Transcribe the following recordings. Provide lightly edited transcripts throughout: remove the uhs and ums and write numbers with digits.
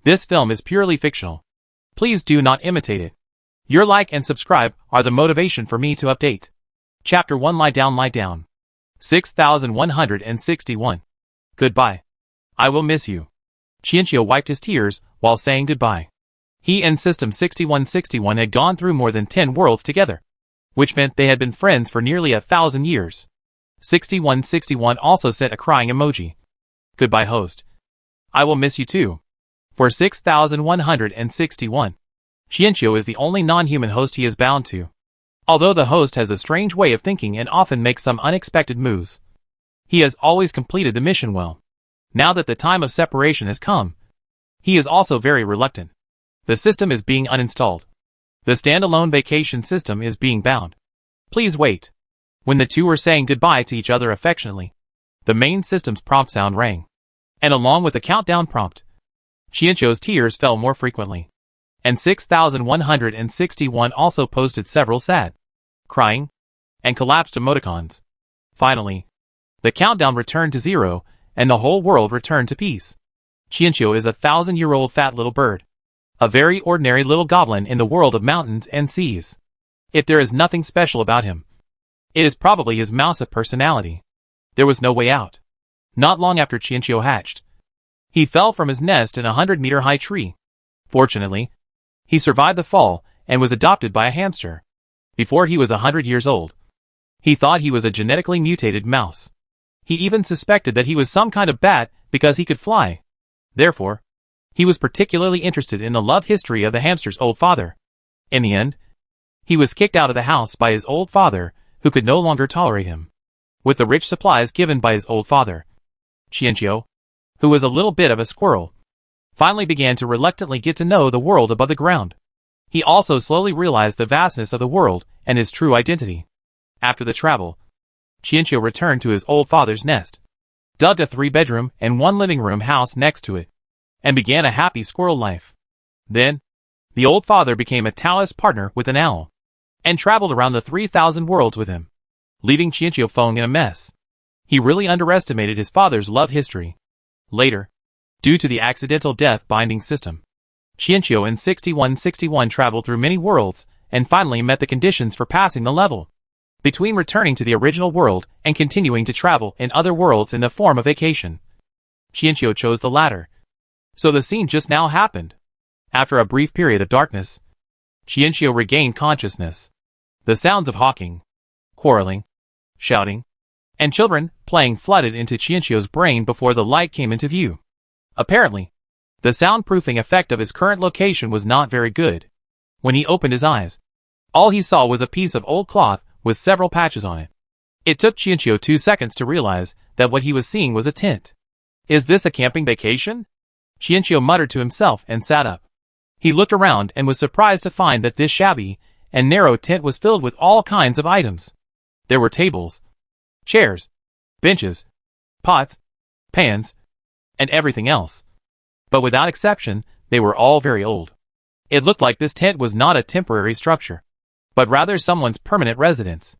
This film is purely fictional. Please do not imitate it. Your like and subscribe are the motivation for me to update. Chapter 1 Lie Down Lie Down. 6161. Goodbye. I will miss you. Chiino wiped his tears while saying goodbye. He and System 6161 had gone through more than 10 worlds together, which meant they had been friends for nearly 1,000 years. 6161 also sent a crying emoji. Goodbye, host. I will miss you too. For 6161, Chiino is the only non-human host he is bound to. Although the host has a strange way of thinking and often makes some unexpected moves, he has always completed the mission well. Now that the time of separation has come, he is also very reluctant. The system is being uninstalled. The standalone vacation system is being bound. Please wait. When the two were saying goodbye to each other affectionately, the main system's prompt sound rang. And along with the countdown prompt, Chiino's tears fell more frequently. And 6161 also posted several sad, crying, and collapsed emoticons. Finally, the countdown returned to 0, and the whole world returned to peace. Chiino is a 1,000-year-old fat little bird. A very ordinary little goblin in the world of mountains and seas. If there is nothing special about him, it is probably his mouse-up personality. There was no way out. Not long after Chiino hatched, he fell from his nest in a 100-meter-high tree. Fortunately, he survived the fall and was adopted by a hamster. Before he was 100 years old, he thought he was a genetically mutated mouse. He even suspected that he was some kind of bat because he could fly. Therefore, he was particularly interested in the love history of the hamster's old father. In the end, he was kicked out of the house by his old father, who could no longer tolerate him. With the rich supplies given by his old father, Chiino, who was a little bit of a squirrel, finally began to reluctantly get to know the world above the ground. He also slowly realized the vastness of the world and his true identity. After the travel, Chiino returned to his old father's nest, dug a 3-bedroom and 1 living room house next to it, and began a happy squirrel life. Then, the old father became a Taoist partner with an owl, and traveled around the 3,000 worlds with him, leaving Chiino Feng in a mess. He really underestimated his father's love history. Later, due to the accidental death binding system, Chiino and 6161 traveled through many worlds and finally met the conditions for passing the level. Between returning to the original world and continuing to travel in other worlds in the form of vacation, Chiino chose the latter. So the scene just now happened. After a brief period of darkness, Chiino regained consciousness. The sounds of hawking, quarreling, shouting, and children playing flooded into Chiino's brain before the light came into view. Apparently, the soundproofing effect of his current location was not very good. When he opened his eyes, all he saw was a piece of old cloth with several patches on it. It took Chiino 2 seconds to realize that what he was seeing was a tent. Is this a camping vacation? Chiino muttered to himself and sat up. He looked around and was surprised to find that this shabby and narrow tent was filled with all kinds of items. There were tables, chairs, benches, pots, pans, and everything else. But without exception, they were all very old. It looked like this tent was not a temporary structure, but rather someone's permanent residence.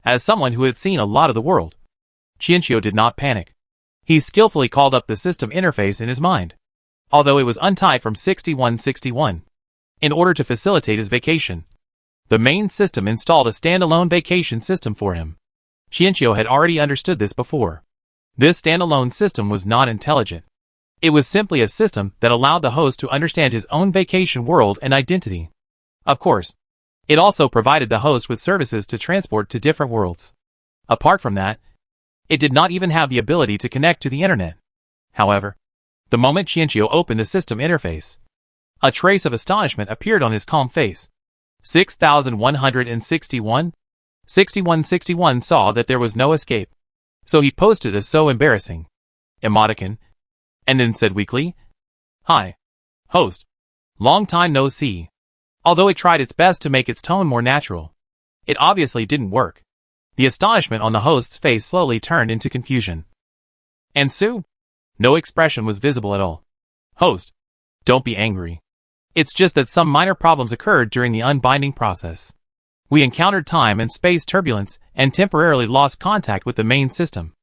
As someone who had seen a lot of the world, Chiino did not panic. He skillfully called up the system interface in his mind, although it was untied from 6161. In order to facilitate his vacation, the main system installed a standalone vacation system for him. Chiino had already understood this before. This standalone system was not intelligent. It was simply a system that allowed the host to understand his own vacation world and identity. Of course, it also provided the host with services to transport to different worlds. Apart from that, it did not even have the ability to connect to the internet. However, the moment Chiino opened the system interface, a trace of astonishment appeared on his calm face. 6161 saw that there was no escape, so he posted a "so embarrassing" emoticon, and then said weakly, "Hi, host. Long time no see." Although it tried its best to make its tone more natural, it obviously didn't work. The astonishment on the host's face slowly turned into confusion. And Sue? No expression was visible at all. "Host, don't be angry. It's just that some minor problems occurred during the unbinding process. We encountered time and space turbulence and temporarily lost contact with the main system.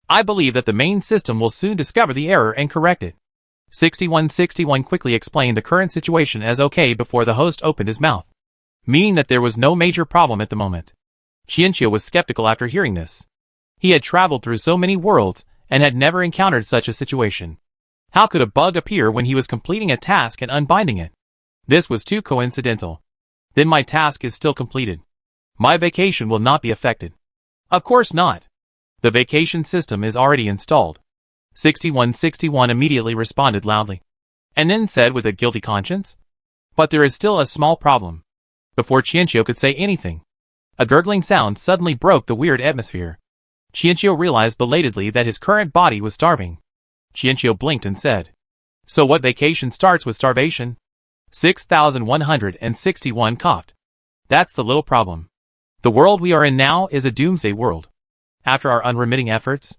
I believe that the main system will soon discover the error and correct it." 6161 quickly explained the current situation as okay before the host opened his mouth, meaning that there was no major problem at the moment. Chiino was skeptical after hearing this. He had traveled through so many worlds and had never encountered such a situation. How could a bug appear when he was completing a task and unbinding it? This was too coincidental. Then my task is still completed. My vacation will not be affected. Of course not. The vacation system is already installed. 6161 immediately responded loudly, and then said with a guilty conscience, "But there is still a small problem." Before Chiino could say anything, a gurgling sound suddenly broke the weird atmosphere. Chiino realized belatedly that his current body was starving. Chiino blinked and said, "So what vacation starts with starvation?" 6161 coughed. "That's the little problem. The world we are in now is a doomsday world. After our unremitting efforts,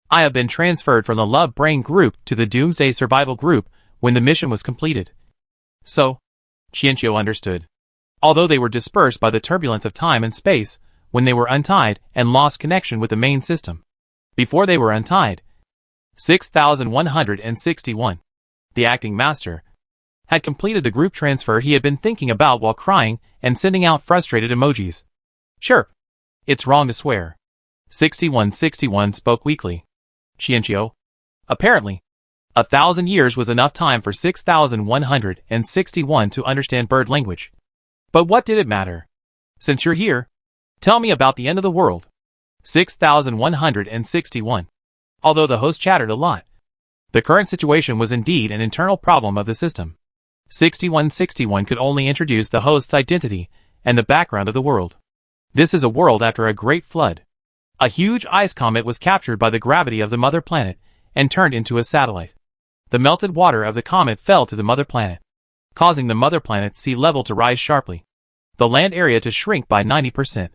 I have been transferred from the Love Brain group to the Doomsday Survival group when the mission was completed." So, Chiino understood. Although they were dispersed by the turbulence of time and space when they were untied and lost connection with the main system. Before they were untied, 6161, the acting master, had completed the group transfer he had been thinking about while crying and sending out frustrated emojis. "Sure. It's wrong to swear." 6161 spoke weakly. Chiino. Apparently, 1,000 years was enough time for 6161 to understand bird language. But what did it matter? "Since you're here, tell me about the end of the world." 6161. Although the host chattered a lot, the current situation was indeed an internal problem of the system. 6161 could only introduce the host's identity and the background of the world. This is a world after a great flood. A huge ice comet was captured by the gravity of the mother planet and turned into a satellite. The melted water of the comet fell to the mother planet, causing the mother planet's sea level to rise sharply, the land area to shrink by 90%,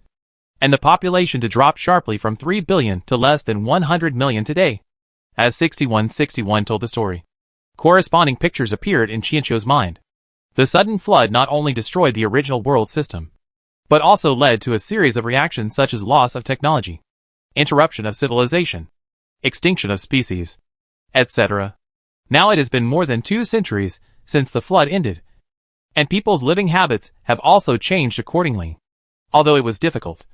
and the population to drop sharply from 3 billion to less than 100 million today. As 6161 told the story, corresponding pictures appeared in Chiino's mind. The sudden flood not only destroyed the original world system, but also led to a series of reactions such as loss of technology, interruption of civilization, extinction of species, etc. Now it has been more than 2 centuries since the flood ended, and people's living habits have also changed accordingly. Although it was difficult,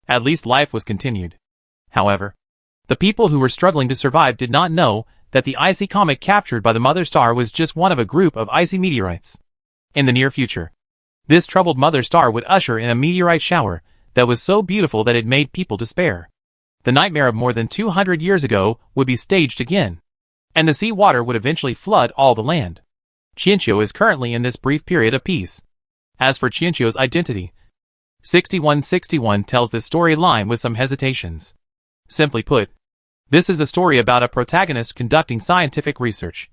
at least life was continued. However, the people who were struggling to survive did not know that the icy comet captured by the mother star was just one of a group of icy meteorites. In the near future, this troubled mother star would usher in a meteorite shower that was so beautiful that it made people despair. The nightmare of more than 200 years ago would be staged again, and the sea water would eventually flood all the land. Chiino is currently in this brief period of peace. As for Chiino's identity, 6161 tells this storyline with some hesitations. Simply put, this is a story about a protagonist conducting scientific research,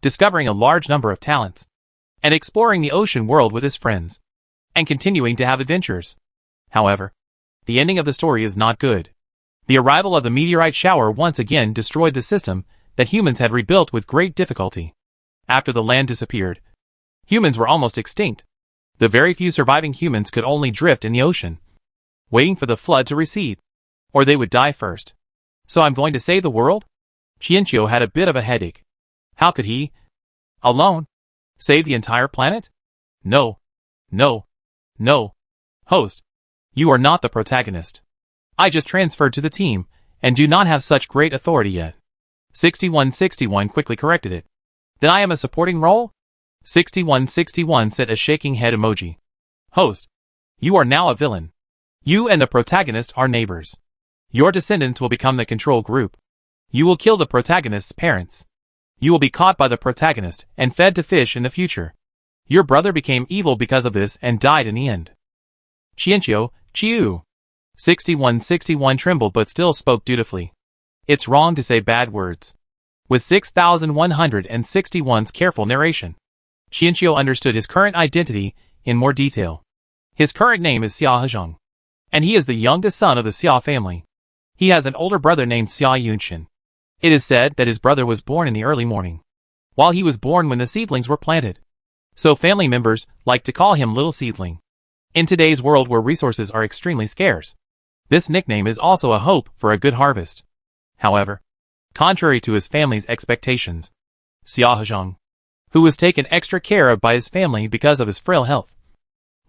discovering a large number of talents, and exploring the ocean world with his friends, and continuing to have adventures. However, the ending of the story is not good. The arrival of the meteorite shower once again destroyed the system that humans had rebuilt with great difficulty. After the land disappeared, humans were almost extinct. The very few surviving humans could only drift in the ocean, waiting for the flood to recede, or they would die first. So I'm going to save the world? Chiino had a bit of a headache. How could he, alone, save the entire planet? No. No. No. Host, you are not the protagonist. I just transferred to the team, and do not have such great authority yet. 6161 quickly corrected it. Then I am a supporting role? 6161 sent a shaking head emoji. Host, you are now a villain. You and the protagonist are neighbors. Your descendants will become the control group. You will kill the protagonist's parents. You will be caught by the protagonist and fed to fish in the future. Your brother became evil because of this and died in the end. Chiino, Chiu. 6161 trembled but still spoke dutifully. It's wrong to say bad words. With 6161's careful narration, Chiino understood his current identity in more detail. His current name is Xia Hezhong, and he is the youngest son of the Xia family. He has an older brother named Xia Yunshin. It is said that his brother was born in the early morning, while he was born when the seedlings were planted. So family members like to call him Little Seedling. In today's world where resources are extremely scarce, this nickname is also a hope for a good harvest. However, contrary to his family's expectations, Xia Hezhong, who was taken extra care of by his family because of his frail health,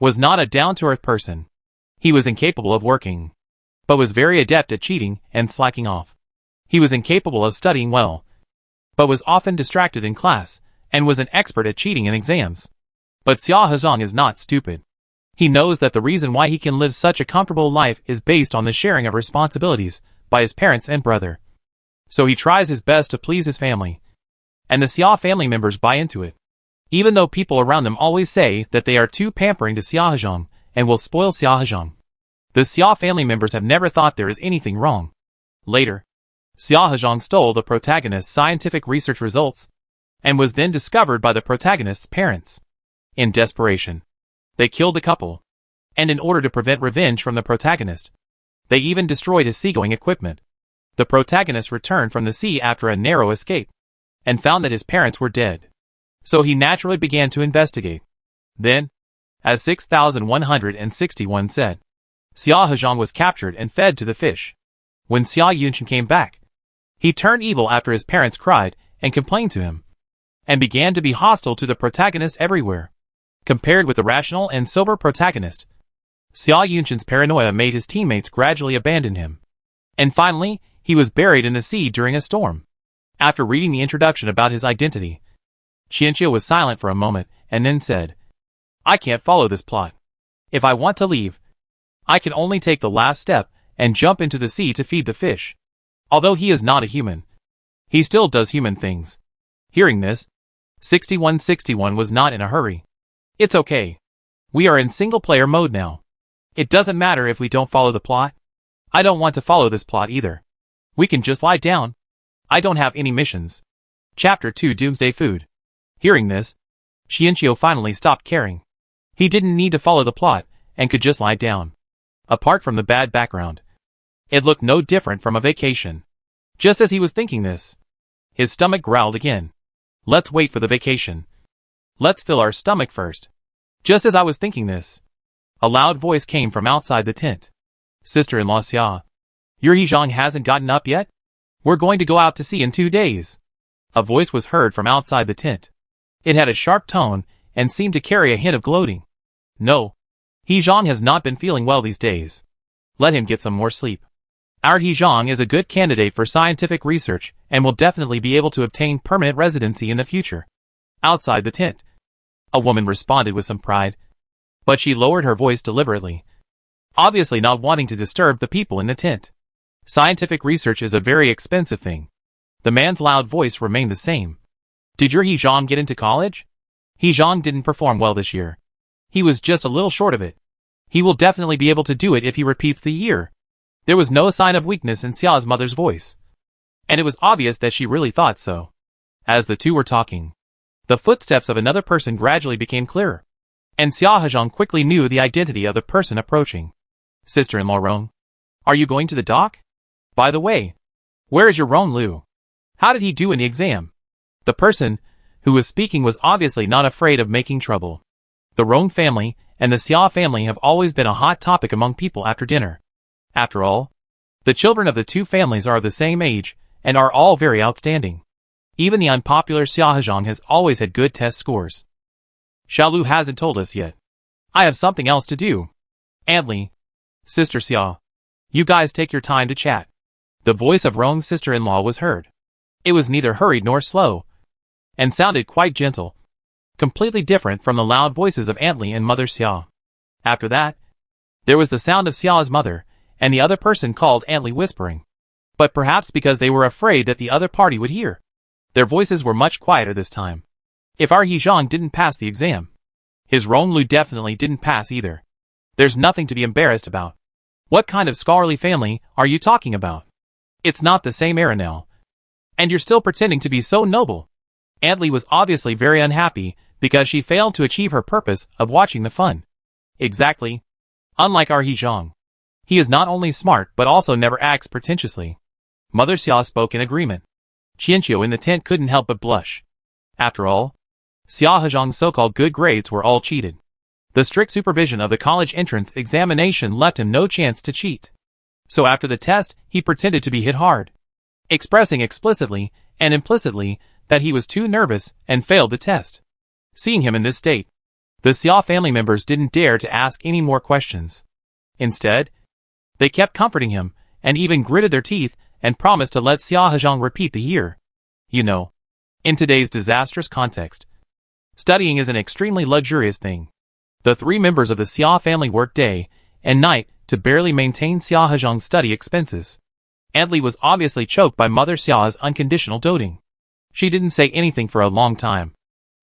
was not a down-to-earth person. He was incapable of working, but was very adept at cheating and slacking off. He was incapable of studying well, but was often distracted in class, and was an expert at cheating in exams. But Xia Hezhong is not stupid. He knows that the reason why he can live such a comfortable life is based on the sharing of responsibilities by his parents and brother. So he tries his best to please his family, and the Xia family members buy into it. Even though people around them always say that they are too pampering to Xia Hezhong and will spoil Xia Hezhong, the Xia family members have never thought there is anything wrong. Later, Xia Hezhong stole the protagonist's scientific research results and was then discovered by the protagonist's parents. In desperation, they killed the couple, and in order to prevent revenge from the protagonist, they even destroyed his seagoing equipment. The protagonist returned from the sea after a narrow escape, and found that his parents were dead. So he naturally began to investigate. Then, as 6161 said, Xia Hezhong was captured and fed to the fish. When Xia Yunshan came back, he turned evil after his parents cried and complained to him, and began to be hostile to the protagonist everywhere. Compared with the rational and sober protagonist, Xia Yunshan's paranoia made his teammates gradually abandon him. And finally, he was buried in the sea during a storm. After reading the introduction about his identity, Chiino was silent for a moment and then said, "I can't follow this plot. If I want to leave, I can only take the last step and jump into the sea to feed the fish." Although he is not a human, he still does human things. Hearing this, 6161 was not in a hurry. "It's okay. We are in single-player mode now. It doesn't matter if we don't follow the plot. I don't want to follow this plot either. We can just lie down. I don't have any missions." Chapter 2 Doomsday Food. Hearing this, Chiino finally stopped caring. He didn't need to follow the plot, and could just lie down. Apart from the bad background, it looked no different from a vacation. Just as he was thinking this, his stomach growled again. "Let's wait for the vacation. Let's fill our stomach first." Just as I was thinking this, a loud voice came from outside the tent. "Sister-in-law Xia, your Hezhong hasn't gotten up yet? We're going to go out to sea in 2 days." A voice was heard from outside the tent. It had a sharp tone and seemed to carry a hint of gloating. "No, Hezhong has not been feeling well these days. Let him get some more sleep. Our Hezhong is a good candidate for scientific research and will definitely be able to obtain permanent residency in the future." Outside the tent, a woman responded with some pride, but she lowered her voice deliberately, obviously not wanting to disturb the people in the tent. Scientific research is a very expensive thing. The man's loud voice remained the same. "Did your Hezhong get into college? Hezhong didn't perform well this year. He was just a little short of it. He will definitely be able to do it if he repeats the year." There was no sign of weakness in Xia's mother's voice, and it was obvious that she really thought so. As the two were talking, the footsteps of another person gradually became clearer, and Xia Hezhong quickly knew the identity of the person approaching. "Sister-in-law Rong, are you going to the dock? By the way, where is your Rong Lu? How did he do in the exam?" The person who was speaking was obviously not afraid of making trouble. The Rong family and the Xia family have always been a hot topic among people after dinner. After all, the children of the two families are of the same age and are all very outstanding. Even the unpopular Xia Hezhong has always had good test scores. "Xiaolu hasn't told us yet. I have something else to do. Antli, Sister Xia, you guys take your time to chat." The voice of Rong's sister-in-law was heard. It was neither hurried nor slow, and sounded quite gentle, completely different from the loud voices of Antli and Mother Xia. After that, there was the sound of Xia's mother and the other person called Antli whispering, but perhaps because they were afraid that the other party would hear, their voices were much quieter this time. "If our Hezhong didn't pass the exam, his Ronglu definitely didn't pass either. There's nothing to be embarrassed about. What kind of scholarly family are you talking about? It's not the same era now. And you're still pretending to be so noble." Antli was obviously very unhappy because she failed to achieve her purpose of watching the fun. "Exactly. Unlike our Hezhong, he is not only smart but also never acts pretentiously." Mother Xia spoke in agreement. Chiino in the tent couldn't help but blush. After all, Xia Hezhong's so-called good grades were all cheated. The strict supervision of the college entrance examination left him no chance to cheat. So after the test, he pretended to be hit hard, expressing explicitly and implicitly that he was too nervous and failed the test. Seeing him in this state, the Xia family members didn't dare to ask any more questions. Instead, they kept comforting him, and even gritted their teeth and promised to let Xia Hezhong repeat the year. You know, in today's disastrous context, studying is an extremely luxurious thing. The 3 members of the Xia family worked day and night to barely maintain Xia Hezhong's study expenses. Aunt Li was obviously choked by Mother Xia's unconditional doting. She didn't say anything for a long time.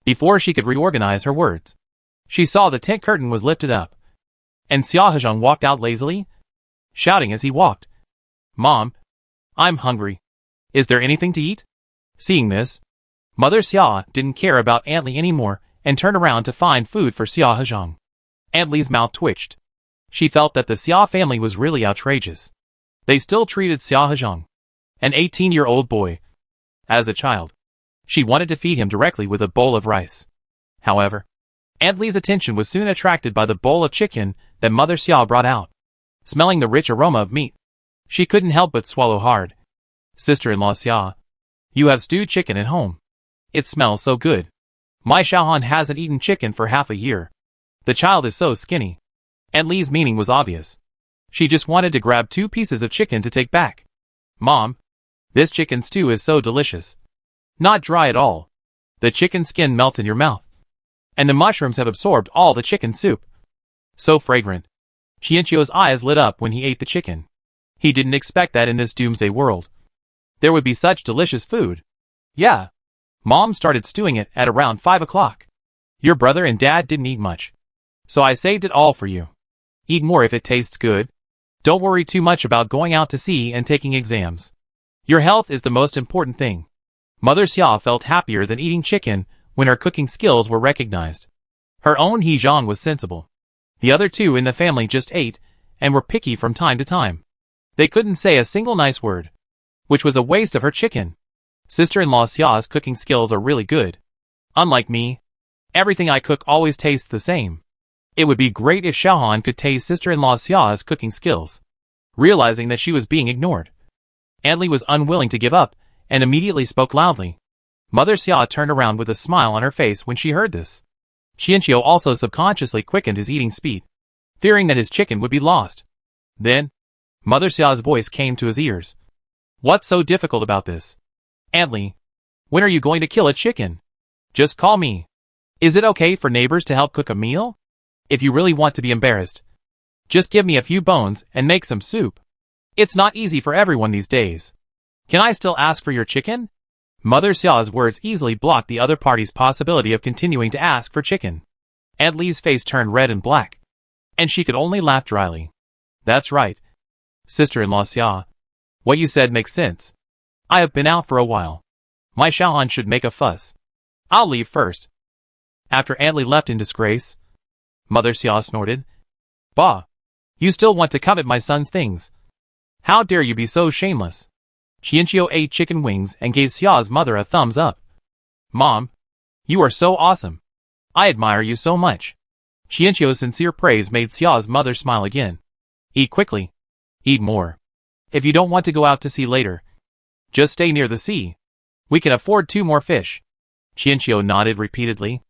Before she could reorganize her words, she saw the tent curtain was lifted up, and Xia Hezhong walked out lazily, shouting as he walked, "Mom, I'm hungry. Is there anything to eat?" Seeing this, Mother Xia didn't care about Aunt Li anymore and turned around to find food for Xia Hezhong. Aunt Li's mouth twitched. She felt that the Xia family was really outrageous. They still treated Xia Hezhong, an 18-year-old boy, as a child. She wanted to feed him directly with a bowl of rice. However, Aunt Li's attention was soon attracted by the bowl of chicken that Mother Xia brought out. Smelling the rich aroma of meat, she couldn't help but swallow hard. "Sister-in-law Xia, you have stewed chicken at home. It smells so good. My Xiaohan hasn't eaten chicken for half a year. The child is so skinny." Aunt Li's meaning was obvious. She just wanted to grab 2 pieces of chicken to take back. "Mom, this chicken stew is so delicious. Not dry at all. The chicken skin melts in your mouth, and the mushrooms have absorbed all the chicken soup. So fragrant." Chiino's eyes lit up when he ate the chicken. He didn't expect that in this doomsday world there would be such delicious food. "Yeah. Mom started stewing it at around 5 o'clock. Your brother and Dad didn't eat much, so I saved it all for you. Eat more if it tastes good. Don't worry too much about going out to sea and taking exams. Your health is the most important thing." Mother Xia felt happier than eating chicken when her cooking skills were recognized. Her own Hezhong was sensible. The other 2 in the family just ate and were picky from time to time. They couldn't say a single nice word, which was a waste of her chicken. Sister-in-law Xia's cooking skills are really good. Unlike me, everything I cook always tastes the same. It would be great if Xiaohan could taste sister-in-law Xia's cooking skills. Realizing that she was being ignored, Aunt Li was unwilling to give up and immediately spoke loudly. Mother Xia turned around with a smile on her face when she heard this. Chiino also subconsciously quickened his eating speed, fearing that his chicken would be lost. Then, Mother Xia's voice came to his ears. "What's so difficult about this? Aunt Li, when are you going to kill a chicken? Just call me. Is it okay for neighbors to help cook a meal? If you really want to be embarrassed, just give me a few bones and make some soup. It's not easy for everyone these days. Can I still ask for your chicken?" Mother Xia's words easily blocked the other party's possibility of continuing to ask for chicken. Aunt Li's face turned red and black, and she could only laugh dryly. "That's right. Sister-in-law Xia, what you said makes sense. I have been out for a while. My Xiaohan should make a fuss. I'll leave first." After Aunt Li left in disgrace, Mother Xia snorted. "Bah! You still want to covet my son's things. How dare you be so shameless?" Chiino ate chicken wings and gave Xia's mother a thumbs up. "Mom, you are so awesome. I admire you so much." Chiino's sincere praise made Xia's mother smile again. "Eat quickly. Eat more. If you don't want to go out to sea later, just stay near the sea. We can afford 2 more fish." Chiino nodded repeatedly.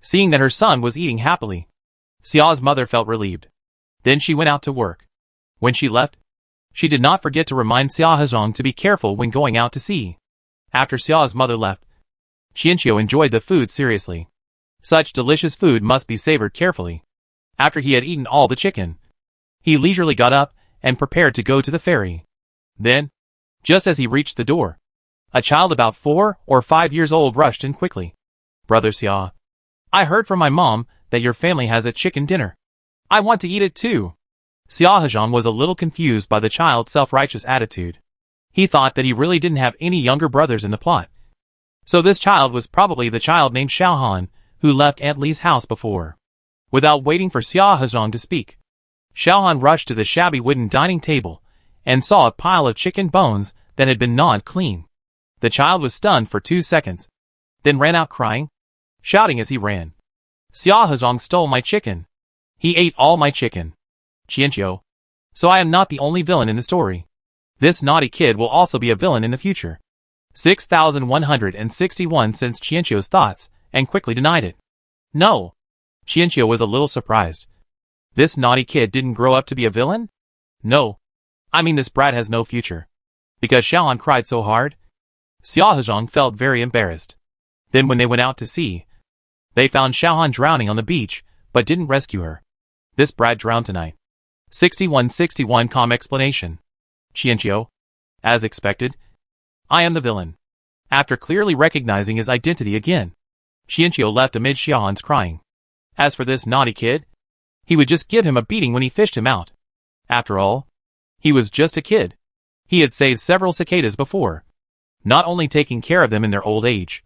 Seeing that her son was eating happily, Xia's mother felt relieved. Then she went out to work. When she left, she did not forget to remind Xia Hezhong to be careful when going out to sea. After Xia's mother left, Chiino enjoyed the food seriously. Such delicious food must be savored carefully. After he had eaten all the chicken, he leisurely got up and prepared to go to the ferry. Then, just as he reached the door, a child about 4 or 5 years old rushed in quickly. "Brother Xia, I heard from my mom that your family has a chicken dinner. I want to eat it too." Xia Hezhong was a little confused by the child's self-righteous attitude. He thought that he really didn't have any younger brothers in the plot. So this child was probably the child named Xiaohan who left Aunt Li's house before. Without waiting for Xia Hezhong to speak, Xiaohan rushed to the shabby wooden dining table and saw a pile of chicken bones that had been gnawed clean. The child was stunned for 2 seconds, then ran out crying, shouting as he ran. "Xia Hezhong stole my chicken. He ate all my chicken. Chiino. So I am not the only villain in the story. This naughty kid will also be a villain in the future." 6,161 sensed Chienchio's thoughts and quickly denied it. No. Chienchio was a little surprised. This naughty kid didn't grow up to be a villain? No. I mean, this brat has no future. Because Xiaohan cried so hard? Xiaohezhang felt very embarrassed. Then when they went out to sea, they found Xiaohan drowning on the beach, but didn't rescue her. This brat drowned tonight. 6161 explanation. Chienchio. As expected. I am the villain. After clearly recognizing his identity again, Chienchio left amid Xiaohan's crying. As for this naughty kid, he would just give him a beating when he fished him out. After all, he was just a kid. He had saved several cicadas before, not only taking care of them in their old age,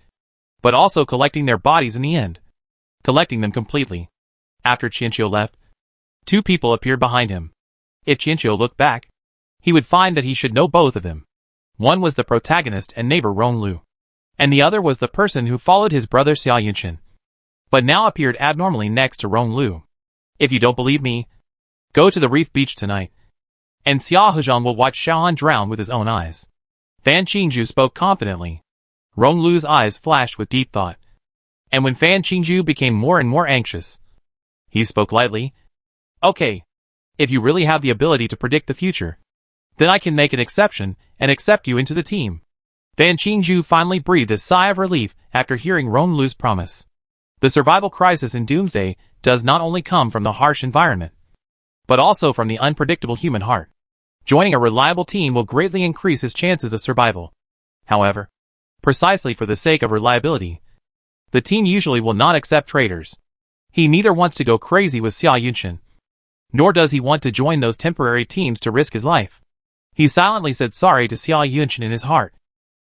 but also collecting their bodies in the end. Collecting them completely. After Chienchio left, two people appeared behind him. If Chienchio looked back, he would find that he should know both of them. One was the protagonist and neighbor Ronglu, and the other was the person who followed his brother Xia Yunchen, but now appeared abnormally next to Ronglu. If you don't believe me, go to the reef beach tonight, and Xiaohezhang will watch Xiaohan drown with his own eyes. Fan Qingju spoke confidently. Ronglu's eyes flashed with deep thought, and when Fan Qingju became more and more anxious, he spoke lightly. Okay, if you really have the ability to predict the future, then I can make an exception and accept you into the team. Fan Qingju finally breathed a sigh of relief after hearing Ronglu's promise. The survival crisis in Doomsday does not only come from the harsh environment, but also from the unpredictable human heart. Joining a reliable team will greatly increase his chances of survival. However, precisely for the sake of reliability, the team usually will not accept traitors. He neither wants to go crazy with Xia Yunchen, nor does he want to join those temporary teams to risk his life. He silently said sorry to Xia Yunchen in his heart.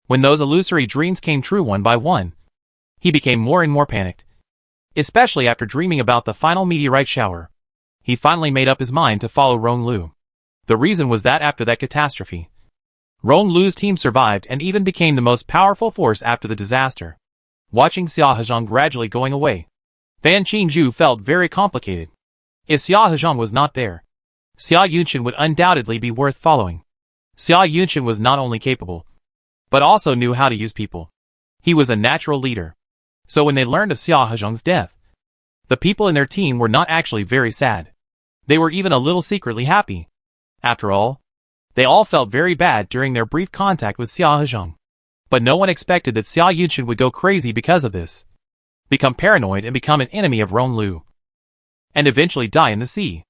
When those illusory dreams came true one by one, he became more and more panicked. Especially after dreaming about the final meteorite shower. He finally made up his mind to follow Ronglu. The reason was that after that catastrophe, Ronglu's team survived and even became the most powerful force after the disaster. Watching Xiaohezhang gradually going away, Fan Qingju felt very complicated. If Xiaohezhang was not there, Xia Yunchen would undoubtedly be worth following. Xia Yunchen was not only capable, but also knew how to use people. He was a natural leader. So when they learned of Xiaohezhang's death, the people in their team were not actually very sad. They were even a little secretly happy. After all, they all felt very bad during their brief contact with Xiaohezhang. But no one expected that Xia Yunchen would go crazy because of this, become paranoid and become an enemy of Ronglu, and eventually die in the sea.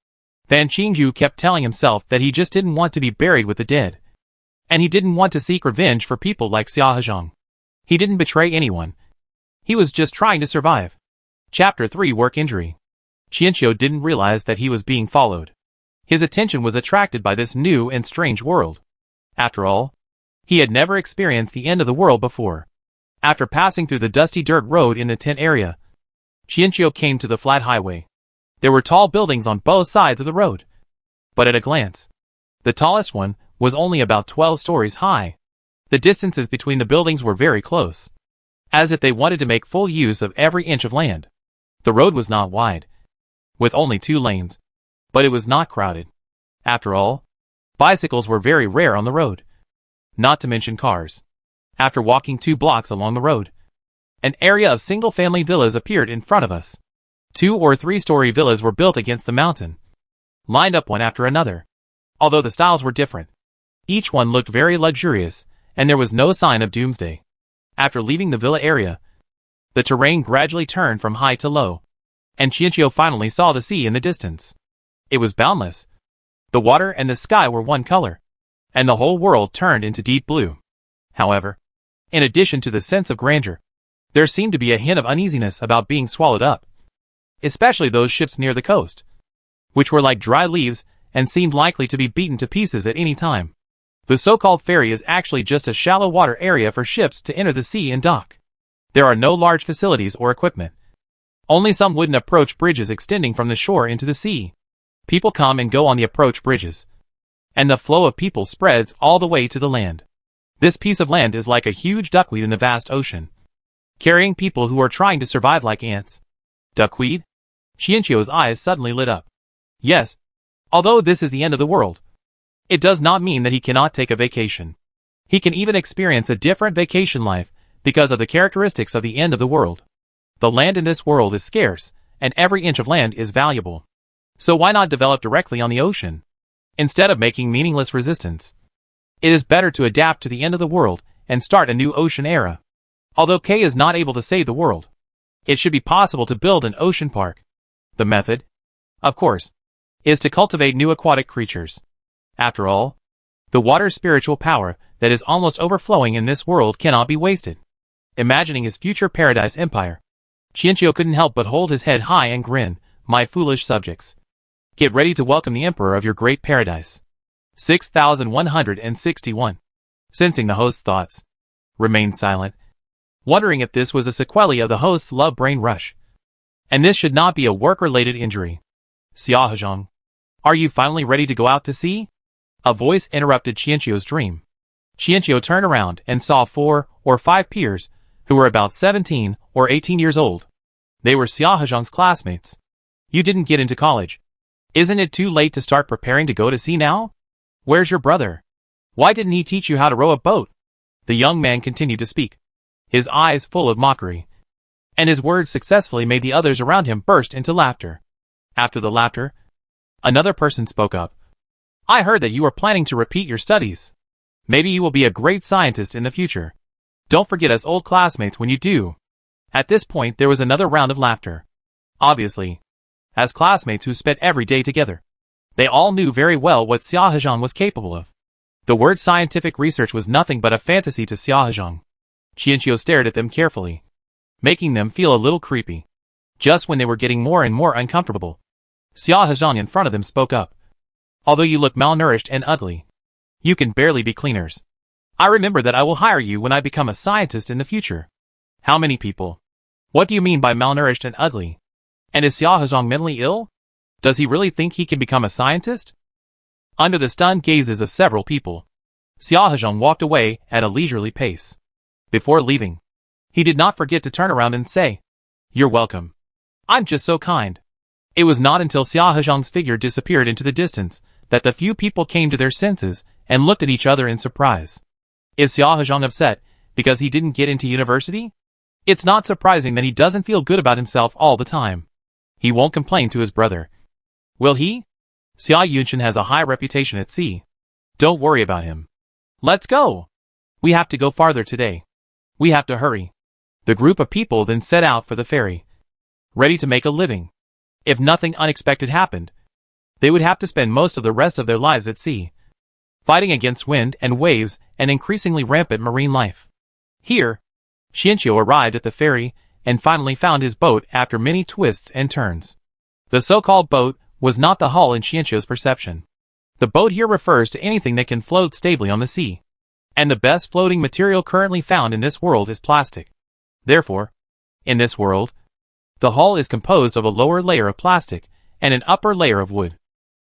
Fan Qingju kept telling himself that he just didn't want to be buried with the dead. And he didn't want to seek revenge for people like Xiaohezhang. He didn't betray anyone. He was just trying to survive. Chapter 3 Work Injury. Chienchio didn't realize that he was being followed. His attention was attracted by this new and strange world. After all, he had never experienced the end of the world before. After passing through the dusty dirt road in the tent area, Chienchio came to the flat highway. There were tall buildings on both sides of the road. But at a glance, the tallest one was only about 12 stories high. The distances between the buildings were very close, as if they wanted to make full use of every inch of land. The road was not wide, with only 2 lanes, but it was not crowded. After all, bicycles were very rare on the road, not to mention cars. After walking 2 blocks along the road, an area of single-family villas appeared in front of us. 2 or 3-story villas were built against the mountain, lined up one after another. Although the styles were different, each one looked very luxurious, and there was no sign of doomsday. After leaving the villa area, the terrain gradually turned from high to low, and Chienchio finally saw the sea in the distance. It was boundless. The water and the sky were one color, and the whole world turned into deep blue. However, in addition to the sense of grandeur, there seemed to be a hint of uneasiness about being swallowed up, especially those ships near the coast, which were like dry leaves and seemed likely to be beaten to pieces at any time. The so-called ferry is actually just a shallow water area for ships to enter the sea and dock. There are no large facilities or equipment. Only some wooden approach bridges extending from the shore into the sea. People come and go on the approach bridges, and the flow of people spreads all the way to the land. This piece of land is like a huge duckweed in the vast ocean, carrying people who are trying to survive like ants. Duckweed? Chienchio's eyes suddenly lit up. Yes. Although this is the end of the world, it does not mean that he cannot take a vacation. He can even experience a different vacation life because of the characteristics of the end of the world. The land in this world is scarce, and every inch of land is valuable. So why not develop directly on the ocean, instead of making meaningless resistance? It is better to adapt to the end of the world and start a new ocean era. Although K is not able to save the world, it should be possible to build an ocean park. The method, of course, is to cultivate new aquatic creatures. After all, the water's spiritual power that is almost overflowing in this world cannot be wasted. Imagining his future paradise empire, Chiino couldn't help but hold his head high and grin. My foolish subjects, get ready to welcome the emperor of your great paradise. 6161. Sensing the host's thoughts, remained silent, wondering if this was a sequelae of the host's love brain rush. And this should not be a work-related injury. Xiahozhang, are you finally ready to go out to sea? A voice interrupted Chiino's dream. Chiino turned around and saw 4 or 5 peers, who were about 17 or 18 years old. They were Xiahozhang's classmates. You didn't get into college. Isn't it too late to start preparing to go to sea now? Where's your brother? Why didn't he teach you how to row a boat? The young man continued to speak, his eyes full of mockery. And his words successfully made the others around him burst into laughter. After the laughter, another person spoke up. I heard that you are planning to repeat your studies. Maybe you will be a great scientist in the future. Don't forget us old classmates when you do. At this point there was another round of laughter. Obviously, as classmates who spent every day together, they all knew very well what Xiahozhang was capable of. The word scientific research was nothing but a fantasy to Xiahozhang. Chiino stared at them carefully, making them feel a little creepy. Just when they were getting more and more uncomfortable, Xiahozhang in front of them spoke up. Although you look malnourished and ugly, you can barely be cleaners. I remember that I will hire you when I become a scientist in the future. How many people? What do you mean by malnourished and ugly? And is Xiahozhang mentally ill? Does he really think he can become a scientist? Under the stunned gazes of several people, Xiahozhang walked away at a leisurely pace. Before leaving, he did not forget to turn around and say, You're welcome. I'm just so kind. It was not until Xiahozhang's figure disappeared into the distance that the few people came to their senses and looked at each other in surprise. Is Xiahozhang upset because he didn't get into university? It's not surprising that he doesn't feel good about himself all the time. He won't complain to his brother. Will he? Xia Yunshan has a high reputation at sea. Don't worry about him. Let's go. We have to go farther today. We have to hurry. The group of people then set out for the ferry, ready to make a living. If nothing unexpected happened, they would have to spend most of the rest of their lives at sea, fighting against wind and waves and increasingly rampant marine life. Here, Chiino arrived at the ferry and finally found his boat after many twists and turns. The so-called boat was not the hull in Chiino's perception. The boat here refers to anything that can float stably on the sea. And the best floating material currently found in this world is plastic. Therefore, in this world, the hull is composed of a lower layer of plastic and an upper layer of wood.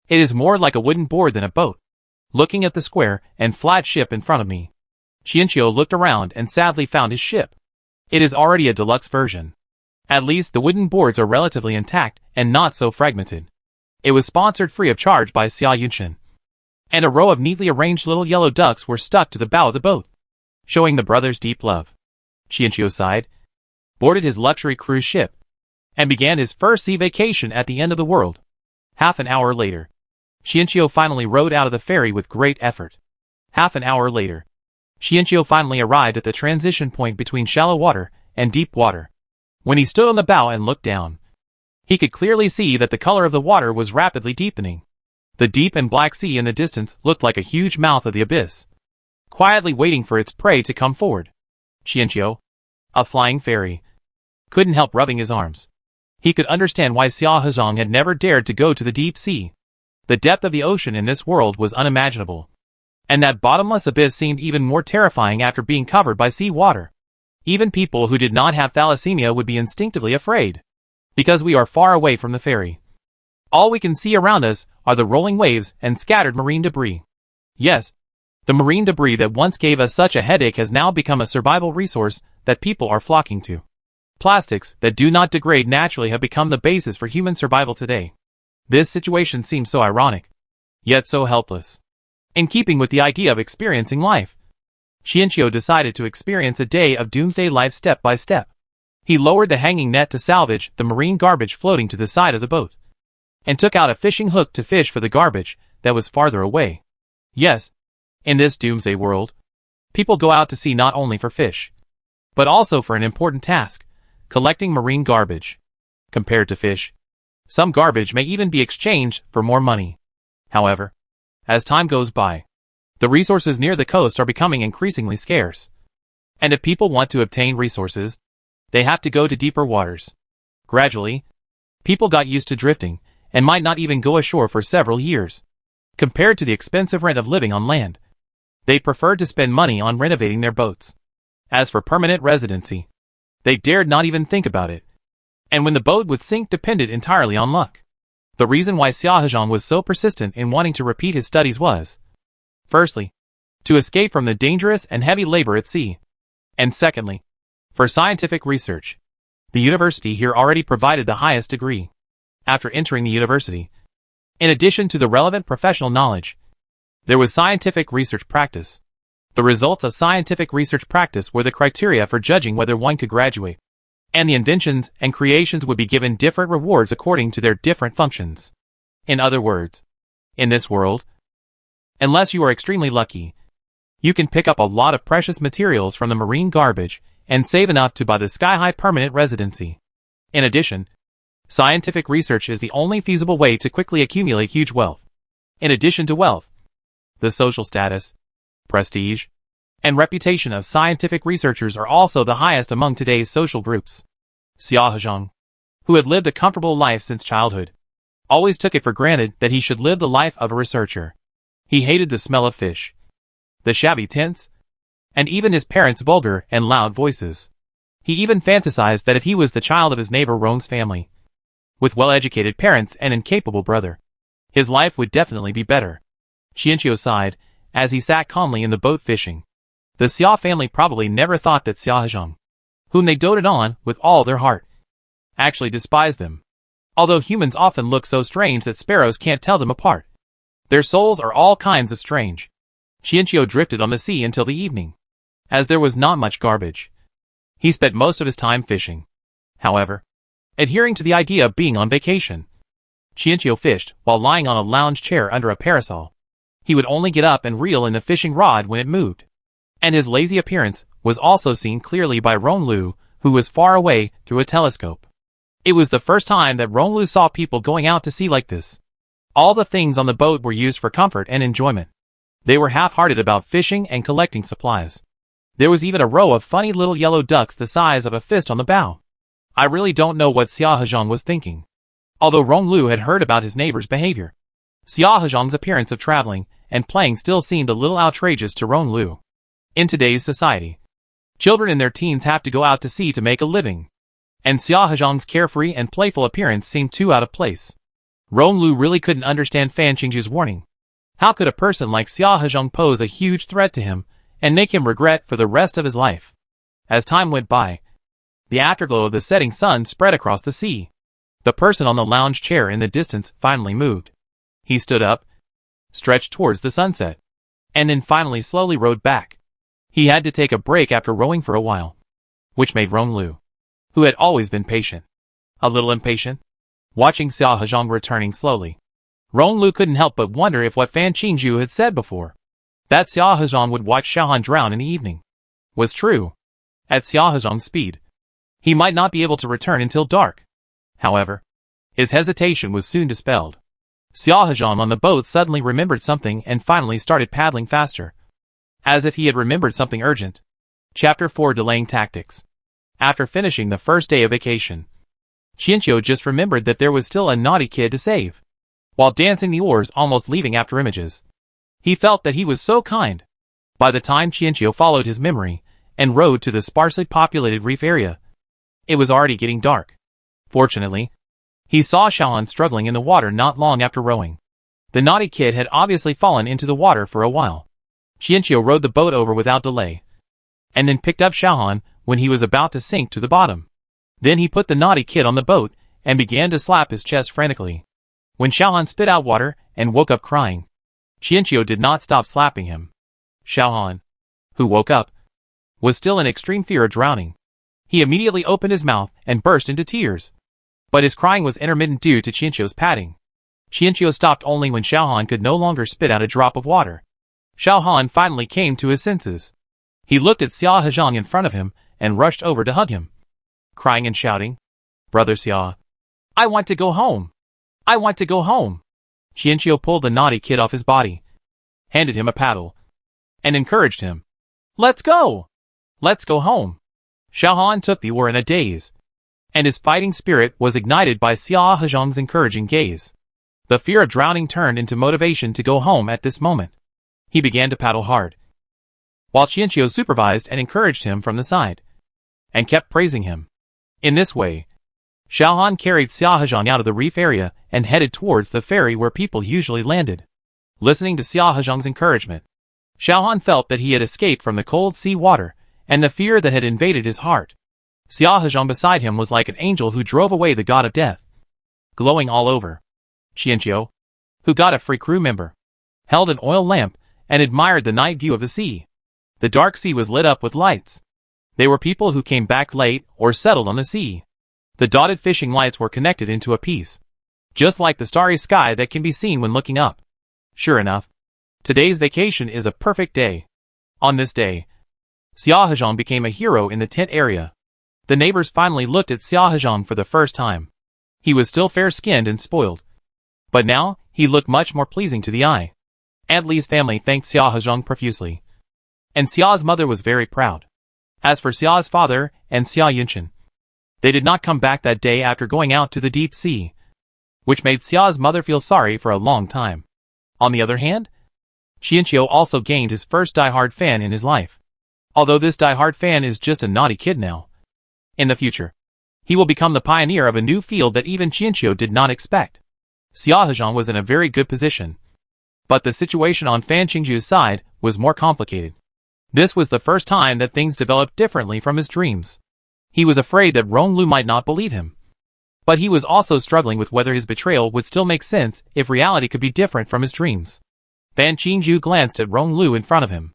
It is more like a wooden board than a boat. Looking at the square and flat ship in front of me, Chiino looked around and sadly found his ship. It is already a deluxe version. At least the wooden boards are relatively intact and not so fragmented. It was sponsored free of charge by Xia Yunshan. And a row of neatly arranged little yellow ducks were stuck to the bow of the boat, showing the brothers' deep love. Chiino sighed, boarded his luxury cruise ship, and began his first sea vacation at the end of the world. Half an hour later, Chiino finally rowed out of the ferry with great effort. Half an hour later, Chiino finally arrived at the transition point between shallow water and deep water. When he stood on the bow and looked down, he could clearly see that the color of the water was rapidly deepening. The deep and black sea in the distance looked like a huge mouth of the abyss, quietly waiting for its prey to come forward. Chiino, a flying fairy, couldn't help rubbing his arms. He could understand why Xiahozhang had never dared to go to the deep sea. The depth of the ocean in this world was unimaginable. And that bottomless abyss seemed even more terrifying after being covered by sea water. Even people who did not have thalassemia would be instinctively afraid, because we are far away from the ferry. All we can see around us are the rolling waves and scattered marine debris. Yes, the marine debris that once gave us such a headache has now become a survival resource that people are flocking to. Plastics that do not degrade naturally have become the basis for human survival today. This situation seems so ironic, yet so helpless. In keeping with the idea of experiencing life, Chiino decided to experience a day of doomsday life step by step. He lowered the hanging net to salvage the marine garbage floating to the side of the boat, and took out a fishing hook to fish for the garbage that was farther away. Yes, in this doomsday world, people go out to sea not only for fish, but also for an important task, collecting marine garbage. Compared to fish, some garbage may even be exchanged for more money. However, as time goes by, the resources near the coast are becoming increasingly scarce. And if people want to obtain resources, they have to go to deeper waters. Gradually, people got used to drifting and might not even go ashore for several years. Compared to the expensive rent of living on land, they preferred to spend money on renovating their boats. As for permanent residency, they dared not even think about it. And when the boat would sink depended entirely on luck. The reason why Xiahozhang was so persistent in wanting to repeat his studies was, firstly, to escape from the dangerous and heavy labor at sea, and secondly, for scientific research. The university here already provided the highest degree. After entering the university, in addition to the relevant professional knowledge, there was scientific research practice. The results of scientific research practice were the criteria for judging whether one could graduate, and the inventions and creations would be given different rewards according to their different functions. In other words, in this world, unless you are extremely lucky, you can pick up a lot of precious materials from the marine garbage and save enough to buy the sky-high permanent residency. In addition, scientific research is the only feasible way to quickly accumulate huge wealth. In addition to wealth, the social status, prestige, and reputation of scientific researchers are also the highest among today's social groups. Xiahozhang, who had lived a comfortable life since childhood, always took it for granted that he should live the life of a researcher. He hated the smell of fish, the shabby tents, and even his parents' vulgar and loud voices. He even fantasized that if he was the child of his neighbor Rong's family, with well-educated parents and incapable brother, his life would definitely be better. Chiino sighed as he sat calmly in the boat fishing. The Xia family probably never thought that Xiahozhang, whom they doted on with all their heart, actually despised them. Although humans often look so strange that sparrows can't tell them apart, their souls are all kinds of strange. Chiino drifted on the sea until the evening. As there was not much garbage, he spent most of his time fishing. However, adhering to the idea of being on vacation, Chiino fished while lying on a lounge chair under a parasol. He would only get up and reel in the fishing rod when it moved. And his lazy appearance was also seen clearly by Ronglu, who was far away through a telescope. It was the first time that Ronglu saw people going out to sea like this. All the things on the boat were used for comfort and enjoyment. They were half-hearted about fishing and collecting supplies. There was even a row of funny little yellow ducks the size of a fist on the bow. I really don't know what Xiahozhang was thinking. Although Ronglu had heard about his neighbor's behavior, Xiahozhang's appearance of traveling and playing still seemed a little outrageous to Ronglu. In today's society, children in their teens have to go out to sea to make a living, and Xiahozhang's carefree and playful appearance seemed too out of place. Ronglu really couldn't understand Fan Qingju's warning. How could a person like Xiahozhang pose a huge threat to him and make him regret for the rest of his life? As time went by, the afterglow of the setting sun spread across the sea. The person on the lounge chair in the distance finally moved. He stood up, stretched towards the sunset, and then finally slowly rowed back. He had to take a break after rowing for a while, which made Ronglu, who had always been patient, a little impatient. Watching Xiahozhang returning slowly, Ronglu couldn't help but wonder if what Fan Qingju had said before, that Xiahozhang would watch Xiaohan drown in the evening, was true. At Xiahozhang's speed, he might not be able to return until dark. However, his hesitation was soon dispelled. Xiahozhang on the boat suddenly remembered something and finally started paddling faster, as if he had remembered something urgent. Chapter 4: Delaying Tactics. After finishing the first day of vacation, Chiino just remembered that there was still a naughty kid to save. While dancing the oars almost leaving after images, he felt that he was so kind. By the time Chiino followed his memory and rowed to the sparsely populated reef area, it was already getting dark. Fortunately, he saw Xiaohan struggling in the water not long after rowing. The naughty kid had obviously fallen into the water for a while. Chiino rowed the boat over without delay, and then picked up Xiaohan when he was about to sink to the bottom. Then he put the naughty kid on the boat and began to slap his chest frantically. When Xiaohan spit out water and woke up crying, Chiino did not stop slapping him. Xiaohan, who woke up, was still in extreme fear of drowning. He immediately opened his mouth and burst into tears. But his crying was intermittent due to Chiino's patting. Chiino stopped only when Xiaohan could no longer spit out a drop of water. Xiaohan finally came to his senses. He looked at Xia Hezhang in front of him and rushed over to hug him, crying and shouting, "Brother Xia, I want to go home! I want to go home!" Chiino pulled the naughty kid off his body, handed him a paddle, and encouraged him. "Let's go! Let's go home!" Xiaohan took the oar in a daze, and his fighting spirit was ignited by Xia Hezhang's encouraging gaze. The fear of drowning turned into motivation to go home at this moment. He began to paddle hard, while Chiino supervised and encouraged him from the side, and kept praising him. In this way, Xiaohan carried Xia Hezhang out of the reef area and headed towards the ferry where people usually landed. Listening to Xia Hezhang's encouragement, Xiaohan felt that he had escaped from the cold sea water and the fear that had invaded his heart. Xia Hezhang beside him was like an angel who drove away the god of death, glowing all over. Chiino, who got a free crew member, held an oil lamp and admired the night view of the sea. The dark sea was lit up with lights. They were people who came back late or settled on the sea. The dotted fishing lights were connected into a piece, just like the starry sky that can be seen when looking up. Sure enough, today's vacation is a perfect day. On this day, Xia Hezhang became a hero in the tent area. The neighbors finally looked at Xia Hezhang for the first time. He was still fair-skinned and spoiled, but now he looked much more pleasing to the eye. Aunt Li's family thanked Xia Hezhang profusely, and Xia's mother was very proud. As for Xia's father and Xia Yunshan, they did not come back that day after going out to the deep sea, which made Xia's mother feel sorry for a long time. On the other hand, Chiino also gained his first die-hard fan in his life. Although this die-hard fan is just a naughty kid now, in the future, he will become the pioneer of a new field that even Chiino did not expect. Xia Hezhang was in a very good position, but the situation on Fan Qingju's side was more complicated. This was the first time that things developed differently from his dreams. He was afraid that Ronglu might not believe him, but he was also struggling with whether his betrayal would still make sense if reality could be different from his dreams. Fan Qingju glanced at Ronglu in front of him.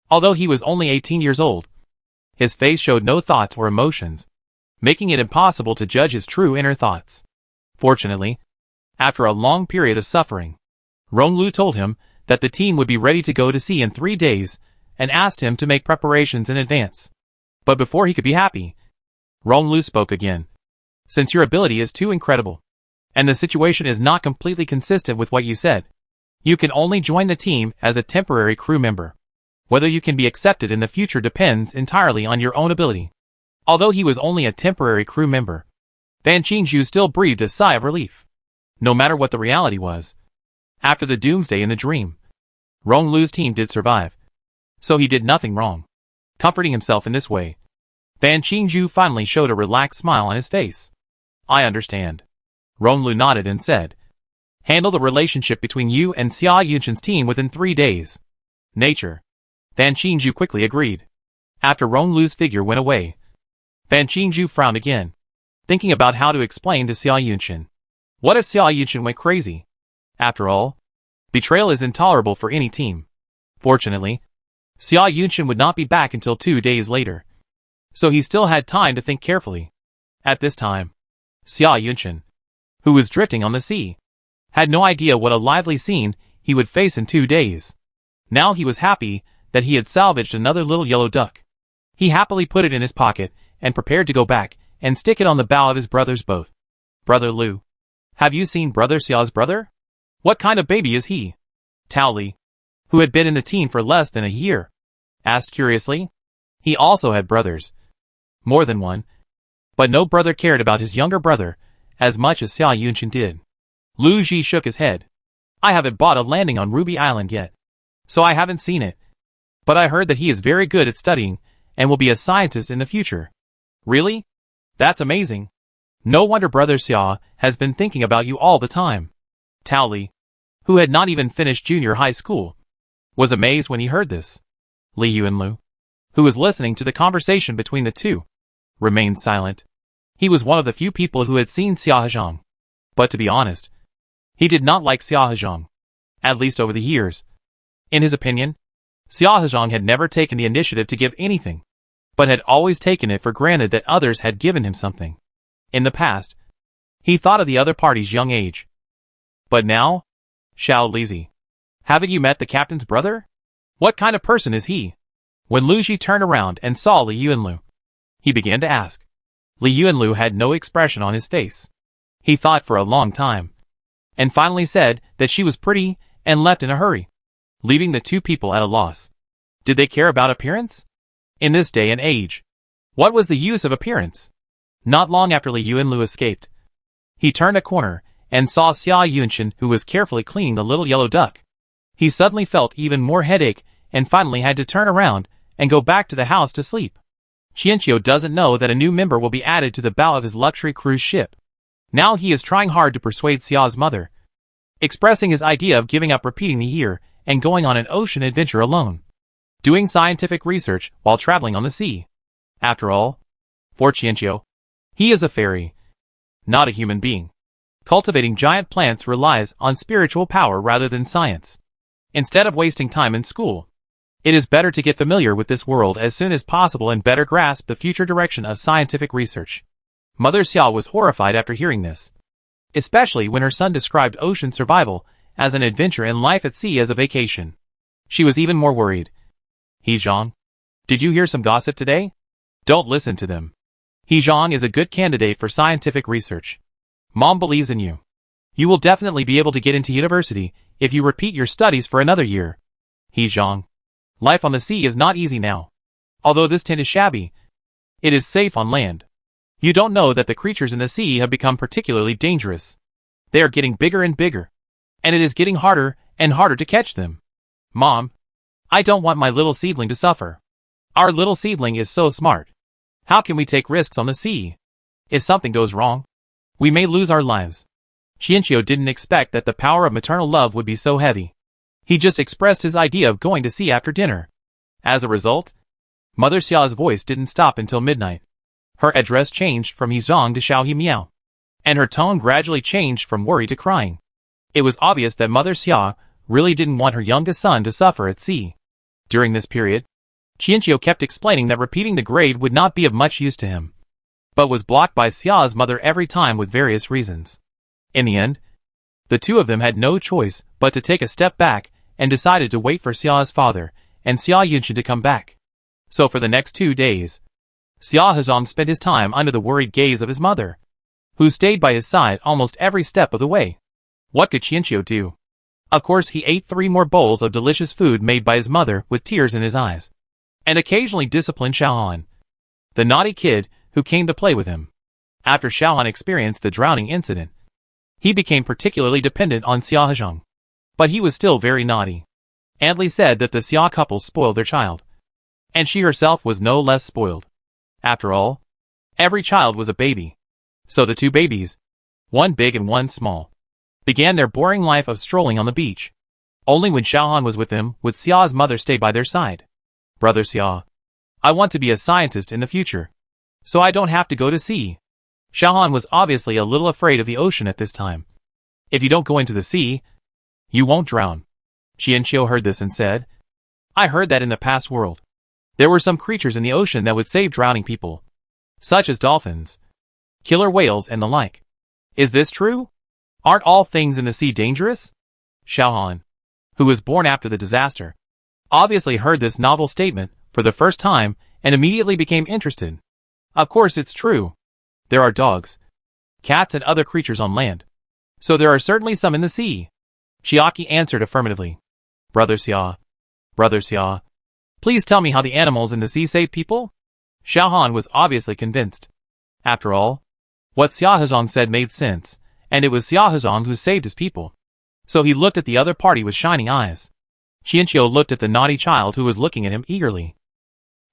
Although he was only 18 years old, his face showed no thoughts or emotions, making it impossible to judge his true inner thoughts. Fortunately, after a long period of suffering, Ronglu told him that the team would be ready to go to sea in 3 days and asked him to make preparations in advance. But before he could be happy, Ronglu spoke again. "Since your ability is too incredible, and the situation is not completely consistent with what you said, you can only join the team as a temporary crew member. Whether you can be accepted in the future depends entirely on your own ability." Although he was only a temporary crew member, Fan Qingju still breathed a sigh of relief. No matter what the reality was, after the doomsday in the dream, Ronglu's team did survive, so he did nothing wrong. Comforting himself in this way, Fan Qingju finally showed a relaxed smile on his face. "I understand." Ronglu nodded and said, "Handle the relationship between you and Xia Yunshan's team within 3 days. Nature." Fan Qingju quickly agreed. After Ronglu's figure went away, Fan Qingju frowned again, thinking about how to explain to Xia Yunshan. What if Xia Yunshan went crazy? After all, betrayal is intolerable for any team. Fortunately, Xia Yunshan would not be back until 2 days later, so he still had time to think carefully. At this time, Xia Yunshan, who was drifting on the sea, had no idea what a lively scene he would face in 2 days. Now he was happy that he had salvaged another little yellow duck. He happily put it in his pocket and prepared to go back and stick it on the bow of his brother's boat. "Brother Lu, have you seen Brother Xia's brother? What kind of baby is he?" Tao Li, who had been in the team for less than a year, asked curiously. He also had brothers, more than one, but no brother cared about his younger brother as much as Xia Yunshan did. Lu Ji shook his head. "I haven't bought a landing on Ruby Island yet, so I haven't seen it. But I heard that he is very good at studying and will be a scientist in the future." "Really? That's amazing. No wonder Brother Xia has been thinking about you all the time." Tao Li, who had not even finished junior high school, was amazed when he heard this. Li Yuanlu, who was listening to the conversation between the two, remained silent. He was one of the few people who had seen Xia Hezhang, but to be honest, he did not like Xia Hezhang, at least over the years. In his opinion, Xia Hezhong had never taken the initiative to give anything, but had always taken it for granted that others had given him something. In the past, he thought of the other party's young age. But now? Xiao Lizi. Haven't you met the captain's brother? What kind of person is he? When Lu Ji turned around and saw Li Yuanlu, he began to ask. Li Yuanlu had no expression on his face. He thought for a long time, and finally said that she was pretty and left in a hurry, leaving the two people at a loss. Did they care about appearance? In this day and age, what was the use of appearance? Not long after Li Yuanlu escaped, he turned a corner and saw Xia Yunshin, who was carefully cleaning the little yellow duck. He suddenly felt even more headache and finally had to turn around and go back to the house to sleep. Qianqiu doesn't know that a new member will be added to the bow of his luxury cruise ship. Now he is trying hard to persuade Xia's mother, expressing his idea of giving up repeating the year and going on an ocean adventure alone, doing scientific research while traveling on the sea. After all, for Qianqiu, he is a fairy, not a human being. Cultivating giant plants relies on spiritual power rather than science. Instead of wasting time in school, it is better to get familiar with this world as soon as possible and better grasp the future direction of scientific research. Mother Xia was horrified after hearing this, especially when her son described ocean survival as an adventure and life at sea as a vacation. She was even more worried. Hezhong, did you hear some gossip today? Don't listen to them. Hezhong is a good candidate for scientific research. Mom believes in you. You will definitely be able to get into university if you repeat your studies for another year. Hezhong, life on the sea is not easy now. Although this tent is shabby, it is safe on land. You don't know that the creatures in the sea have become particularly dangerous. They are getting bigger and bigger, and it is getting harder and harder to catch them. Mom, I don't want my little seedling to suffer. Our little seedling is so smart. How can we take risks on the sea? If something goes wrong, we may lose our lives. Qianqiu didn't expect that the power of maternal love would be so heavy. He just expressed his idea of going to sea after dinner. As a result, Mother Xia's voice didn't stop until midnight. Her address changed from Hezhong to Xiao He Miao, and her tone gradually changed from worry to crying. It was obvious that Mother Xia really didn't want her youngest son to suffer at sea. During this period, Qianqiu kept explaining that repeating the grade would not be of much use to him, but was blocked by Xia's mother every time with various reasons. In the end, the two of them had no choice but to take a step back and decided to wait for Xia's father and Xia Yunshin to come back. So for the next 2 days, Xia Hezhong spent his time under the worried gaze of his mother, who stayed by his side almost every step of the way. What could Qianqiu do? Of course he ate 3 more bowls of delicious food made by his mother with tears in his eyes, and occasionally disciplined Xiaohan, the naughty kid who came to play with him. After Xiaohan experienced the drowning incident, he became particularly dependent on Xia Hezhong. But he was still very naughty. Aunt Li said that the Xia couple spoiled their child, and she herself was no less spoiled. After all, every child was a baby. So the 2 babies, one big and one small, began their boring life of strolling on the beach. Only when Xiaohan was with them would Xia's mother stay by their side. Brother Xia, I want to be a scientist in the future, so I don't have to go to sea. Xiaohan was obviously a little afraid of the ocean at this time. If you don't go into the sea, you won't drown. Qianqiu heard this and said, I heard that in the past world, there were some creatures in the ocean that would save drowning people, such as dolphins, killer whales and the like. Is this true? Aren't all things in the sea dangerous? Xiaohan, who was born after the disaster, obviously heard this novel statement for the first time and immediately became interested. Of course it's true. There are dogs, cats and other creatures on land, so there are certainly some in the sea. Xiaki answered affirmatively. Brother Xia, please tell me how the animals in the sea save people? Xiaohan was obviously convinced. After all, what Xia Hezhong said made sense, and it was Xia Hezhong who saved his people. So he looked at the other party with shining eyes. Qianqiu looked at the naughty child who was looking at him eagerly,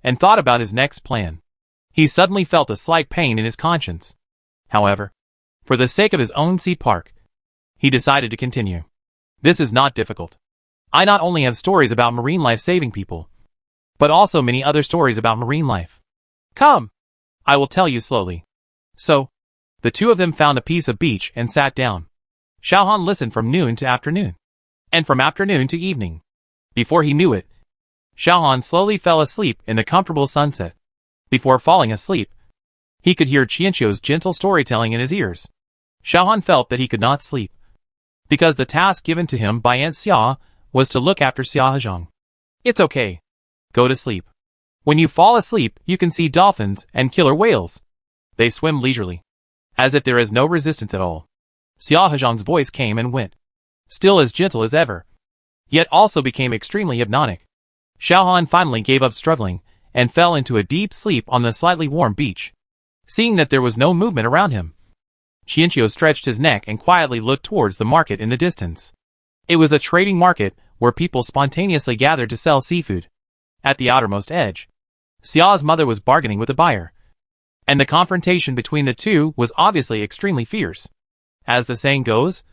and thought about his next plan. He suddenly felt a slight pain in his conscience. However, for the sake of his own sea park, he decided to continue. This is not difficult. I not only have stories about marine life saving people, but also many other stories about marine life. Come! I will tell you slowly. So, the two of them found a piece of beach and sat down. Xiaohan listened from noon to afternoon, and from afternoon to evening. Before he knew it, Xiaohan slowly fell asleep in the comfortable sunset. Before falling asleep, he could hear Qianqiu's gentle storytelling in his ears. Xiaohan felt that he could not sleep, because the task given to him by Aunt Xia was to look after Xia Hezhong. It's okay. Go to sleep. When you fall asleep, you can see dolphins and killer whales. They swim leisurely, as if there is no resistance at all. Xia Hezhong's voice came and went, still as gentle as ever, yet also became extremely hypnotic. Xiaohan finally gave up struggling and fell into a deep sleep on the slightly warm beach. Seeing that there was no movement around him, Qianqiu stretched his neck and quietly looked towards the market in the distance. It was a trading market where people spontaneously gathered to sell seafood. At the outermost edge, Xia's mother was bargaining with a buyer, and the confrontation between the two was obviously extremely fierce. As the saying goes,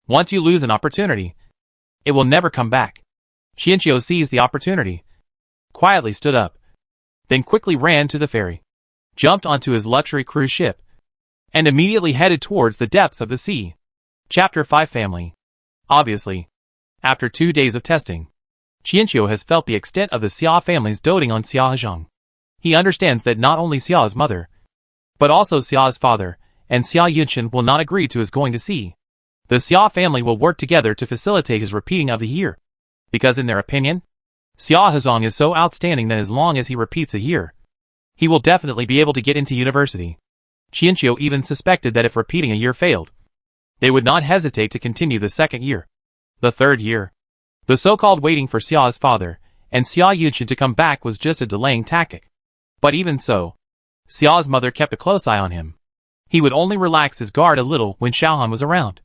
once you lose an opportunity, it will never come back. Qianqiu seized the opportunity, quietly stood up, then quickly ran to the ferry, jumped onto his luxury cruise ship, and immediately headed towards the depths of the sea. Chapter 5 Family. Obviously, after 2 days of testing, Qianqiu has felt the extent of the Xia family's doting on Xia Hezhong. He understands that not only Xia's mother, but also Xia's father and Xia Yunchen will not agree to his going to sea. The Xia family will work together to facilitate his repeating of the year, because in their opinion, Xia Hezhong is so outstanding that as long as he repeats a year, he will definitely be able to get into university. Qianqiu even suspected that if repeating a year failed, they would not hesitate to continue the second year, the third year. The so-called waiting for Xia's father and Xia Yunchen to come back was just a delaying tactic. But even so, Xia's mother kept a close eye on him. He would only relax his guard a little when Xiaohan was around.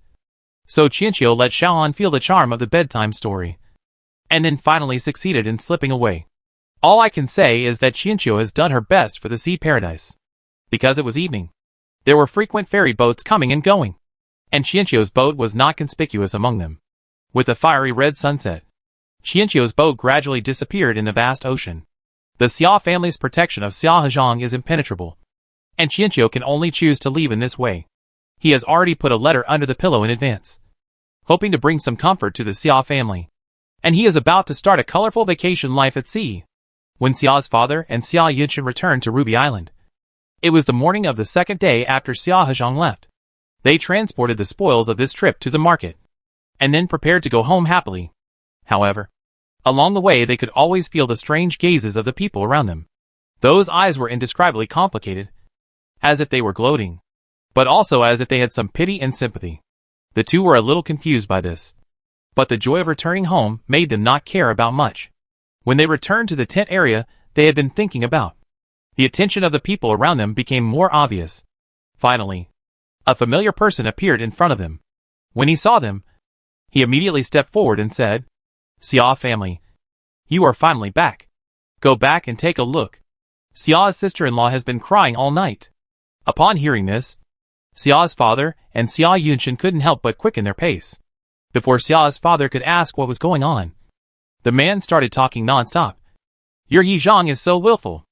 So Qianqiu let Xiaohan feel the charm of the bedtime story, and then finally succeeded in slipping away. All I can say is that Qianqiu has done her best for the sea paradise. Because it was evening, there were frequent ferry boats coming and going, and Qianqiu's boat was not conspicuous among them. With a fiery red sunset, Qianqiu's boat gradually disappeared in the vast ocean. The Xia family's protection of Xia Hezhong is impenetrable, and Qianqiu can only choose to leave in this way. He has already put a letter under the pillow in advance, hoping to bring some comfort to the Xia family, and he is about to start a colorful vacation life at sea. When Xia's father and Xia Yunchen returned to Ruby Island, it was the morning of the second day after Xia Hezhong left. They transported the spoils of this trip to the market, and then prepared to go home happily. However, along the way they could always feel the strange gazes of the people around them. Those eyes were indescribably complicated, as if they were gloating, but also as if they had some pity and sympathy. The two were a little confused by this, but the joy of returning home made them not care about much. When they returned to the tent area they had been thinking about, the attention of the people around them became more obvious. Finally, a familiar person appeared in front of them. When he saw them, he immediately stepped forward and said, "Xia family, you are finally back. Go back and take a look. Xia's sister-in-law has been crying all night." Upon hearing this, Xia's father and Xia Yunchen couldn't help but quicken their pace. Before Xia's father could ask what was going on, the man started talking non-stop. "Your Yizhang is so willful.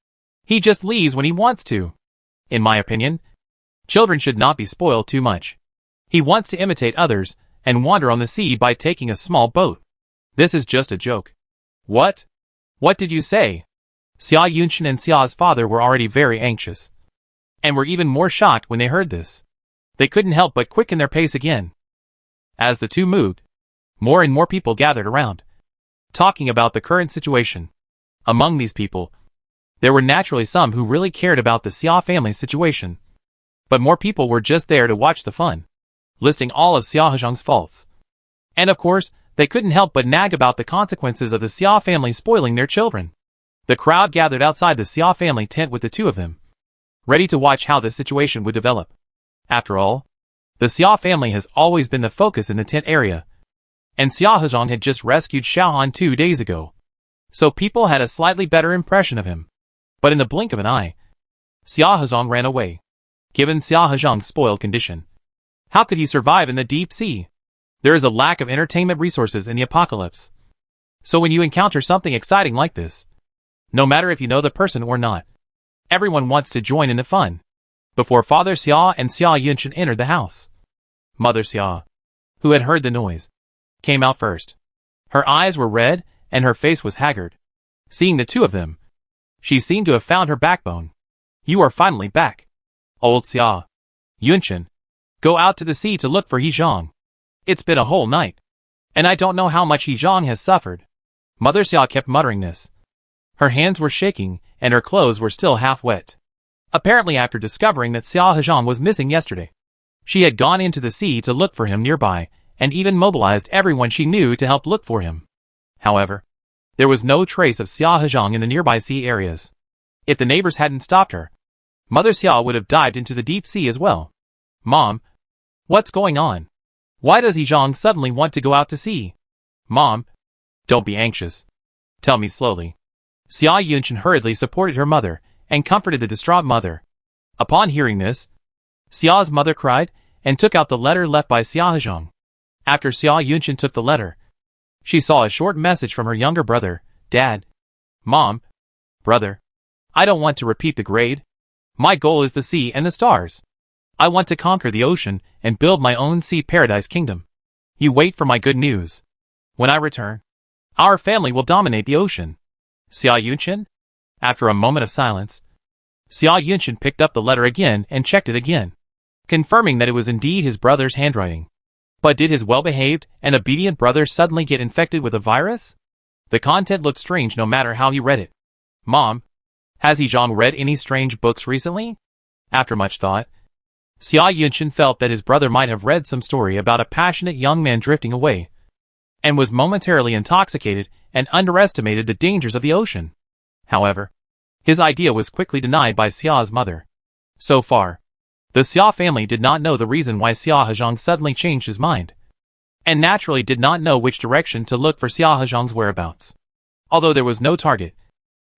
He just leaves when he wants to. In my opinion, children should not be spoiled too much. He wants to imitate others and wander on the sea by taking a small boat. This is just a joke." "What? What did you say?" Xia Yunchen and Xia's father were already very anxious, and were even more shocked when they heard this. They couldn't help but quicken their pace again. As the two moved, more and more people gathered around, talking about the current situation. Among these people, there were naturally some who really cared about the Xia family's situation, but more people were just there to watch the fun, listing all of Xia Hezhong's faults. And of course, they couldn't help but nag about the consequences of the Xia family spoiling their children. The crowd gathered outside the Xia family tent with the two of them, ready to watch how the situation would develop. After all, the Xia family has always been the focus in the tent area, and Xia Hezhong had just rescued Xiaohan 2 days ago, so people had a slightly better impression of him. But in the blink of an eye, Xia Hezhong ran away. Given Xia Hezhong's spoiled condition, how could he survive in the deep sea? There is a lack of entertainment resources in the apocalypse. So when you encounter something exciting like this, no matter if you know the person or not, everyone wants to join in the fun. Before Father Xia and Xia Yunchen entered the house, Mother Xia, who had heard the noise, came out first. Her eyes were red and her face was haggard. Seeing the two of them, she seemed to have found her backbone. You are finally back. Old Xia. Yunchen. Go out to the sea to look for Hezhong. It's been a whole night. And I don't know how much Hezhong has suffered. Mother Xia kept muttering this. Her hands were shaking, and her clothes were still half wet. Apparently after discovering that Xia Hezhong was missing yesterday, she had gone into the sea to look for him nearby, and even mobilized everyone she knew to help look for him. However, there was no trace of Xia Hezhong in the nearby sea areas. If the neighbors hadn't stopped her, Mother Xia would have dived into the deep sea as well. Mom, what's going on? Why does Hezhong suddenly want to go out to sea? Mom, don't be anxious. Tell me slowly. Xia Yunchen hurriedly supported her mother and comforted the distraught mother. Upon hearing this, Xia's mother cried and took out the letter left by Xia Hezhong. After Xia Yunchen took the letter, she saw a short message from her younger brother. Dad. Mom. Brother. I don't want to repeat the grade. My goal is the sea and the stars. I want to conquer the ocean and build my own sea paradise kingdom. You wait for my good news. When I return, our family will dominate the ocean. Xia Yunchen? After a moment of silence, Xia Yunchen picked up the letter again and checked it again, confirming that it was indeed his brother's handwriting. But did his well-behaved and obedient brother suddenly get infected with a virus? The content looked strange no matter how he read it. Mom, has Hezhong read any strange books recently? After much thought, Xia Yunchen felt that his brother might have read some story about a passionate young man drifting away, and was momentarily intoxicated and underestimated the dangers of the ocean. However, his idea was quickly denied by Xia's mother. So far, the Xia family did not know the reason why Xia Hezhong suddenly changed his mind, and naturally did not know which direction to look for Xia Hezhong's whereabouts. Although there was no target,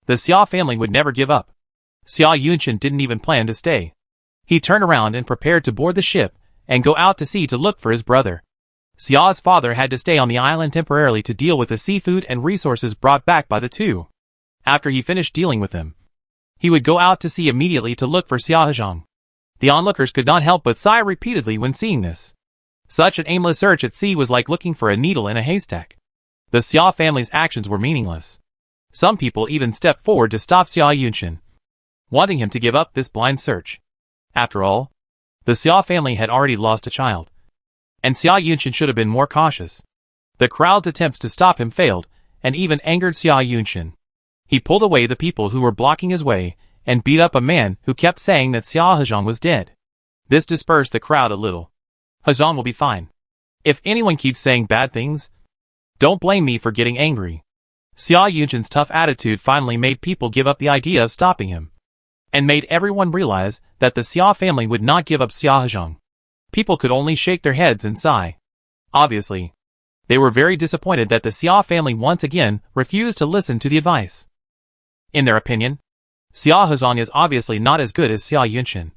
the Xia family would never give up. Xia Yunchen didn't even plan to stay. He turned around and prepared to board the ship and go out to sea to look for his brother. Xia's father had to stay on the island temporarily to deal with the seafood and resources brought back by the two. After he finished dealing with them, he would go out to sea immediately to look for Xia Hezhong. The onlookers could not help but sigh repeatedly when seeing this. Such an aimless search at sea was like looking for a needle in a haystack. The Xia family's actions were meaningless. Some people even stepped forward to stop Xia Yunchen, wanting him to give up this blind search. After all, the Xia family had already lost a child, and Xia Yunchen should have been more cautious. The crowd's attempts to stop him failed, and even angered Xia Yunchen. He pulled away the people who were blocking his way, and beat up a man who kept saying that Xia Hezhong was dead. This dispersed the crowd a little. Hezhong will be fine. If anyone keeps saying bad things, don't blame me for getting angry. Xia Yunchen's tough attitude finally made people give up the idea of stopping him, and made everyone realize that the Xia family would not give up Xia Hezhong. People could only shake their heads and sigh. Obviously, they were very disappointed that the Xia family once again refused to listen to the advice. In their opinion, Xia Hezhong is obviously not as good as Xia Yunchen,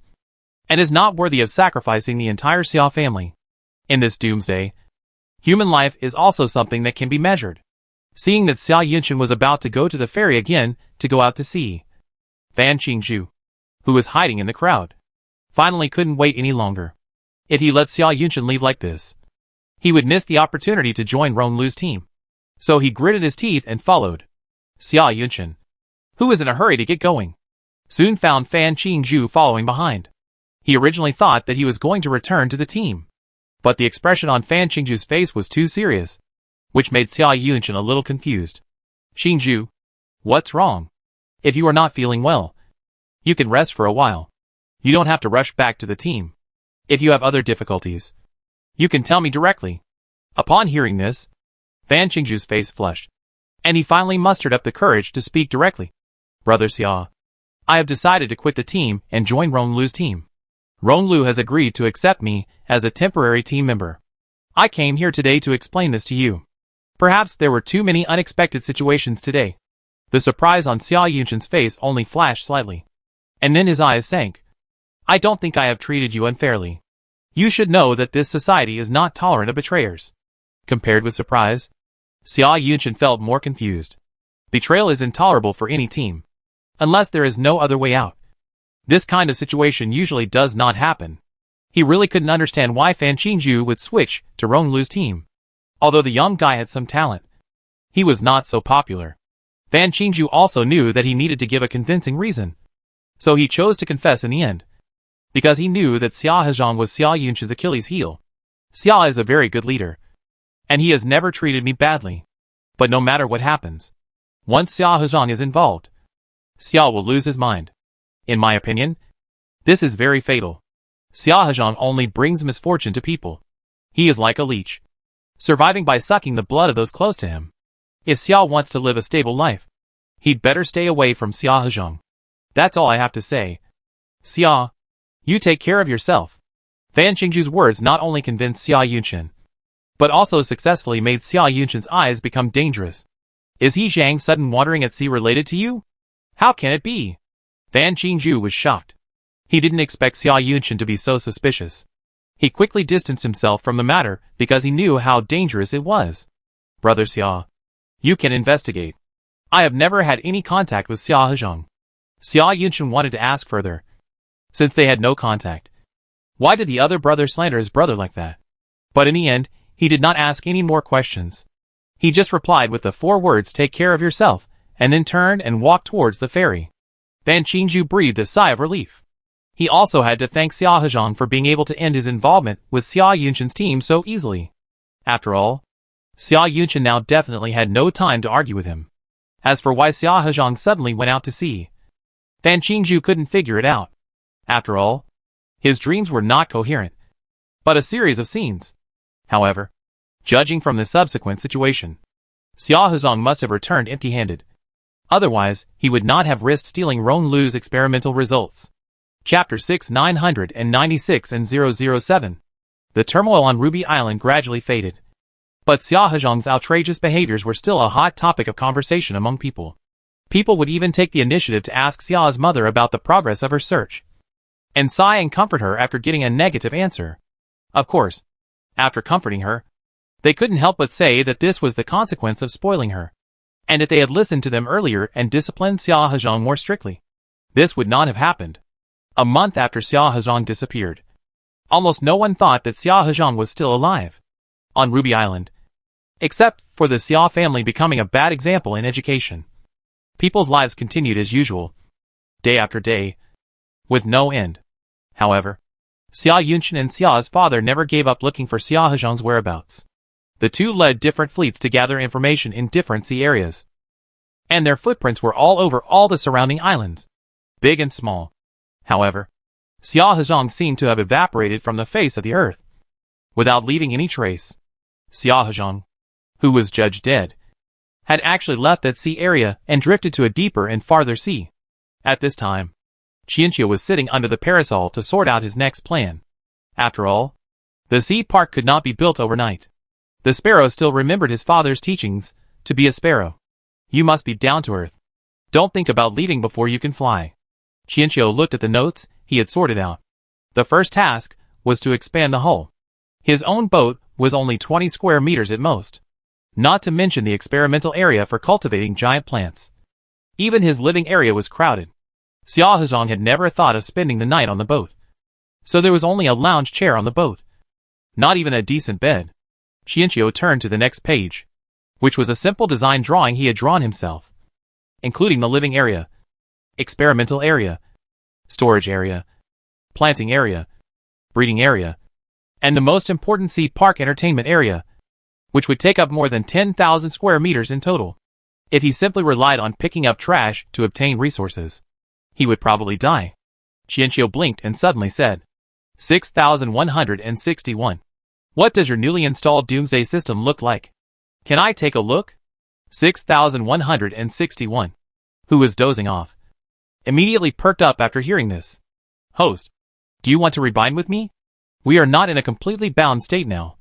and is not worthy of sacrificing the entire Xia family. In this doomsday, human life is also something that can be measured. Seeing that Xia Yunchen was about to go to the ferry again to go out to sea, Fan Qingzhu, who was hiding in the crowd, finally couldn't wait any longer. If he let Xia Yunchen leave like this, he would miss the opportunity to join Ronlu's team. So he gritted his teeth and followed Xia Yunchen, who was in a hurry to get going. Soon found Fan Qingzhu following behind. He originally thought that he was going to return to the team, but the expression on Fan Qingzhu's face was too serious, which made Xia Yunchen a little confused. Qingzhu, what's wrong? If you are not feeling well, you can rest for a while. You don't have to rush back to the team. If you have other difficulties, you can tell me directly. Upon hearing this, Fan Qingzhu's face flushed, and he finally mustered up the courage to speak directly. Brother Xia, I have decided to quit the team and join Ronlu's team. Ronlu has agreed to accept me as a temporary team member. I came here today to explain this to you. Perhaps there were too many unexpected situations today. The surprise on Xia Yunchen's face only flashed slightly, and then his eyes sank. I don't think I have treated you unfairly. You should know that this society is not tolerant of betrayers. Compared with surprise, Xia Yunchen felt more confused. Betrayal is intolerable for any team, unless there is no other way out. This kind of situation usually does not happen. He really couldn't understand why Fan Qingzhu would switch to Ronlu's team. Although the young guy had some talent, he was not so popular. Fan Qingju also knew that he needed to give a convincing reason. So he chose to confess in the end. Because he knew that Xia Hezhong was Xia Yunshin's Achilles heel. Xia is a very good leader. And he has never treated me badly. But no matter what happens, once Xia Hezhong is involved, Xia will lose his mind. In my opinion, this is very fatal. Xia Hezhong only brings misfortune to people. He is like a leech, surviving by sucking the blood of those close to him. If Xia wants to live a stable life, he'd better stay away from Xia Hezhong. That's all I have to say. Xia, you take care of yourself. Fan Qingju's words not only convinced Xia Yunshin, but also successfully made Xia Yunshin's eyes become dangerous. Is he Zhang's sudden wandering at sea related to you? How can it be? Fan Qingju was shocked. He didn't expect Xia Yunshin to be so suspicious. He quickly distanced himself from the matter because he knew how dangerous it was. Brother Xia, you can investigate. I have never had any contact with Xia Hezhong. Xia Yunshin wanted to ask further. Since they had no contact, why did the other brother slander his brother like that? But in the end, he did not ask any more questions. He just replied with the 4 words, take care of yourself, and then turned and walked towards the ferry. Fan Qingju breathed a sigh of relief. He also had to thank Xia Hezhong for being able to end his involvement with Xia Yunshin's team so easily. After all, Xia Yunshin now definitely had no time to argue with him. As for why Xia Hezhong suddenly went out to sea, Fan Qingju couldn't figure it out. After all, his dreams were not coherent, but a series of scenes. However, judging from the subsequent situation, Xia Hezhong must have returned empty-handed. Otherwise, he would not have risked stealing Ron Lu's experimental results. Chapter 6 996 and 007. The turmoil on Ruby Island gradually faded. But Xia Hezhong's outrageous behaviors were still a hot topic of conversation among people. People would even take the initiative to ask Xia's mother about the progress of her search, and sigh and comfort her after getting a negative answer. Of course, after comforting her, they couldn't help but say that this was the consequence of spoiling her, and if they had listened to them earlier and disciplined Xia Hezhong more strictly, this would not have happened. A month after Xia Hezhong disappeared, almost no one thought that Xia Hezhong was still alive on Ruby Island, except for the Xia family becoming a bad example in education. People's lives continued as usual, day after day, with no end. However, Xia Yunshin and Xia's father never gave up looking for Xia Hezhong's whereabouts. The two led different fleets to gather information in different sea areas, and their footprints were all over all the surrounding islands, big and small. However, Xia Hezhong seemed to have evaporated from the face of the earth, without leaving any trace. Xia Hezhong, who was judged dead, had actually left that sea area and drifted to a deeper and farther sea. At this time, Chiino was sitting under the parasol to sort out his next plan. After all, the sea park could not be built overnight. The sparrow still remembered his father's teachings, to be a sparrow. You must be down to earth. Don't think about leaving before you can fly. Chiino looked at the notes he had sorted out. The first task was to expand the hull. His own boat was only 20 square meters at most, not to mention the experimental area for cultivating giant plants. Even his living area was crowded. Xia Hezhong had never thought of spending the night on the boat, so there was only a lounge chair on the boat. Not even a decent bed. Chiino turned to the next page, which was a simple design drawing he had drawn himself, including the living area, experimental area, storage area, planting area, breeding area, and the most important sea park entertainment area, which would take up more than 10,000 square meters in total. If he simply relied on picking up trash to obtain resources, he would probably die. Chiino blinked and suddenly said, 6161. What does your newly installed doomsday system look like? Can I take a look? 6161, who was dozing off, immediately perked up after hearing this. Host, do you want to rebind with me? We are not in a completely bound state now,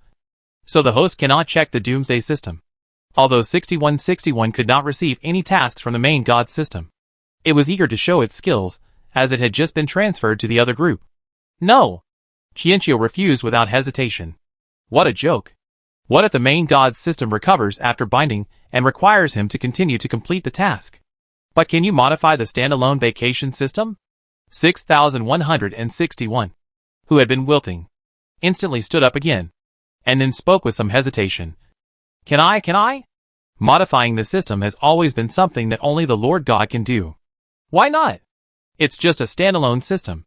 so the host cannot check the doomsday system. Although 6161 could not receive any tasks from the main god system, it was eager to show its skills, as it had just been transferred to the other group. No! Chiino refused without hesitation. What a joke. What if the main god's system recovers after binding and requires him to continue to complete the task? But can you modify the standalone vacation system? 6161, who had been wilting, instantly stood up again, and then spoke with some hesitation. Can I? Modifying the system has always been something that only the Lord God can do. Why not? It's just a standalone system.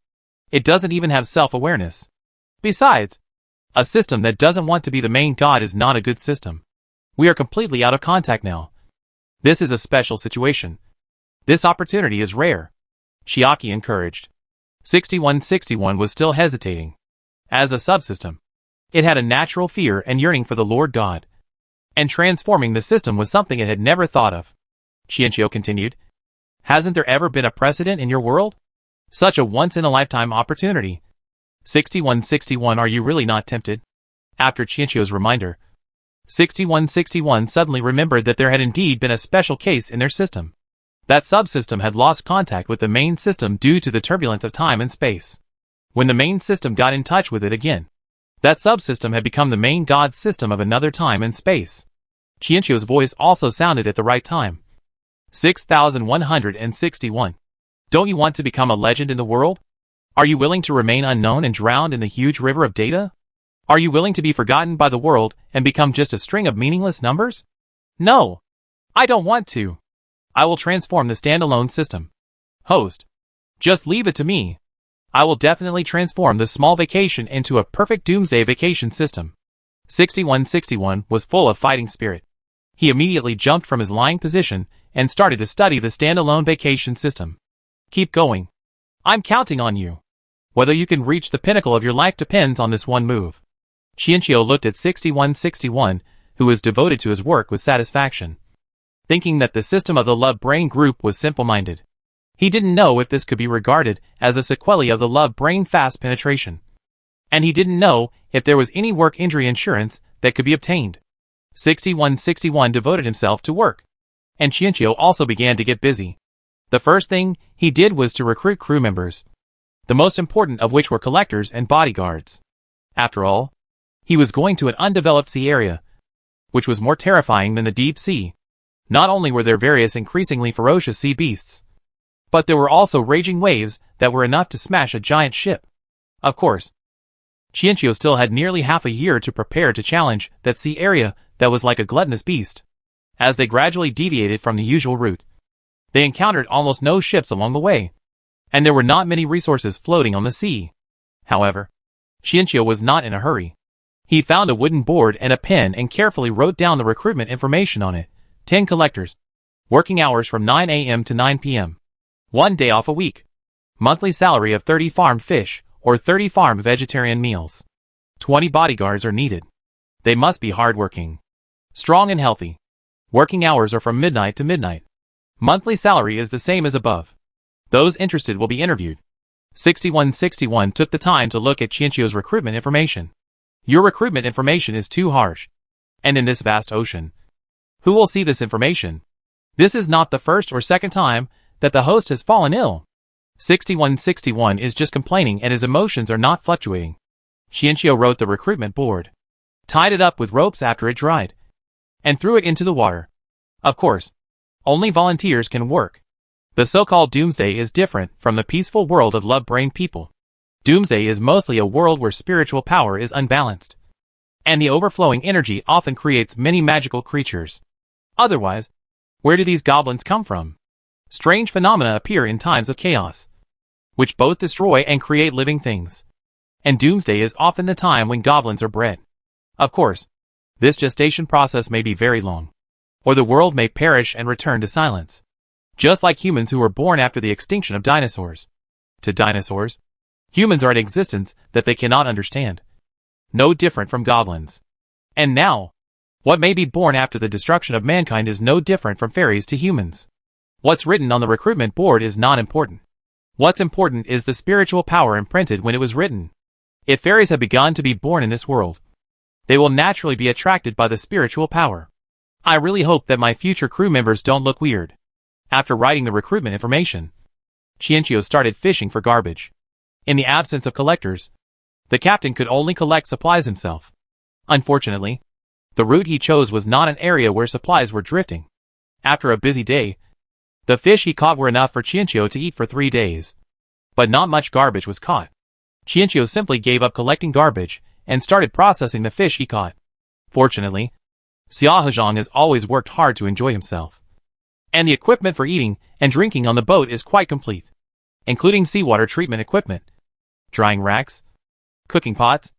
It doesn't even have self-awareness. Besides, a system that doesn't want to be the main god is not a good system. We are completely out of contact now. This is a special situation. This opportunity is rare. Chiaki encouraged. 6161 was still hesitating. As a subsystem, it had a natural fear and yearning for the Lord God. And transforming the system was something it had never thought of. Chiino continued. Hasn't there ever been a precedent in your world? Such a once-in-a-lifetime opportunity. 6161, are you really not tempted? After Chiino's reminder, 6161 suddenly remembered that there had indeed been a special case in their system. That subsystem had lost contact with the main system due to the turbulence of time and space. When the main system got in touch with it again, that subsystem had become the main god system of another time and space. Chiino's voice also sounded at the right time. 6161. Don't you want to become a legend in the world? Are you willing to remain unknown and drowned in the huge river of data? Are you willing to be forgotten by the world and become just a string of meaningless numbers? No. I don't want to. I will transform the standalone system. Host. Just leave it to me. I will definitely transform this small vacation into a perfect doomsday vacation system. 6161 was full of fighting spirit. He immediately jumped from his lying position and started to study the standalone vacation system. Keep going. I'm counting on you. Whether you can reach the pinnacle of your life depends on this one move. Chiino looked at 6161, who was devoted to his work with satisfaction, thinking that the system of the Love Brain group was simple-minded. He didn't know if this could be regarded as a sequelae of the Love Brain fast penetration. And he didn't know if there was any work injury insurance that could be obtained. 6161 devoted himself to work, and Chiino also began to get busy. The first thing he did was to recruit crew members, the most important of which were collectors and bodyguards. After all, he was going to an undeveloped sea area, which was more terrifying than the deep sea. Not only were there various increasingly ferocious sea beasts, but there were also raging waves that were enough to smash a giant ship. Of course, Chiino still had nearly half a year to prepare to challenge that sea area that was like a gluttonous beast. As they gradually deviated from the usual route, they encountered almost no ships along the way, and there were not many resources floating on the sea. However, Chiino was not in a hurry. He found a wooden board and a pen and carefully wrote down the recruitment information on it. 10 collectors. Working hours from 9 a.m. to 9 p.m. 1 day off a week. Monthly salary of 30 farmed fish, or 30 farmed vegetarian meals. 20 bodyguards are needed. They must be hardworking, strong and healthy. Working hours are from midnight to midnight. Monthly salary is the same as above. Those interested will be interviewed. 6161 took the time to look at Chiino's recruitment information. Your recruitment information is too harsh. And in this vast ocean, who will see this information? This is not the first or second time that the host has fallen ill. 6161 is just complaining and his emotions are not fluctuating. Chiino wrote the recruitment board, tied it up with ropes after it dried, and threw it into the water. Of course, only volunteers can work. The so-called doomsday is different from the peaceful world of Love Brain people. Doomsday is mostly a world where spiritual power is unbalanced, and the overflowing energy often creates many magical creatures. Otherwise, where do these goblins come from? Strange phenomena appear in times of chaos, which both destroy and create living things. And doomsday is often the time when goblins are bred. Of course, this gestation process may be very long, or the world may perish and return to silence. Just like humans who were born after the extinction of dinosaurs. To dinosaurs, humans are in existence that they cannot understand. No different from goblins. And now, what may be born after the destruction of mankind is no different from fairies to humans. What's written on the recruitment board is not important. What's important is the spiritual power imprinted when it was written. If fairies have begun to be born in this world, they will naturally be attracted by the spiritual power. I really hope that my future crew members don't look weird. After writing the recruitment information, Chiino started fishing for garbage. In the absence of collectors, the captain could only collect supplies himself. Unfortunately, the route he chose was not an area where supplies were drifting. After a busy day, the fish he caught were enough for Chiino to eat for 3 days. But not much garbage was caught. Chiino simply gave up collecting garbage and started processing the fish he caught. Fortunately, Xiahozhang has always worked hard to enjoy himself. And the equipment for eating and drinking on the boat is quite complete, including seawater treatment equipment, drying racks, cooking pots,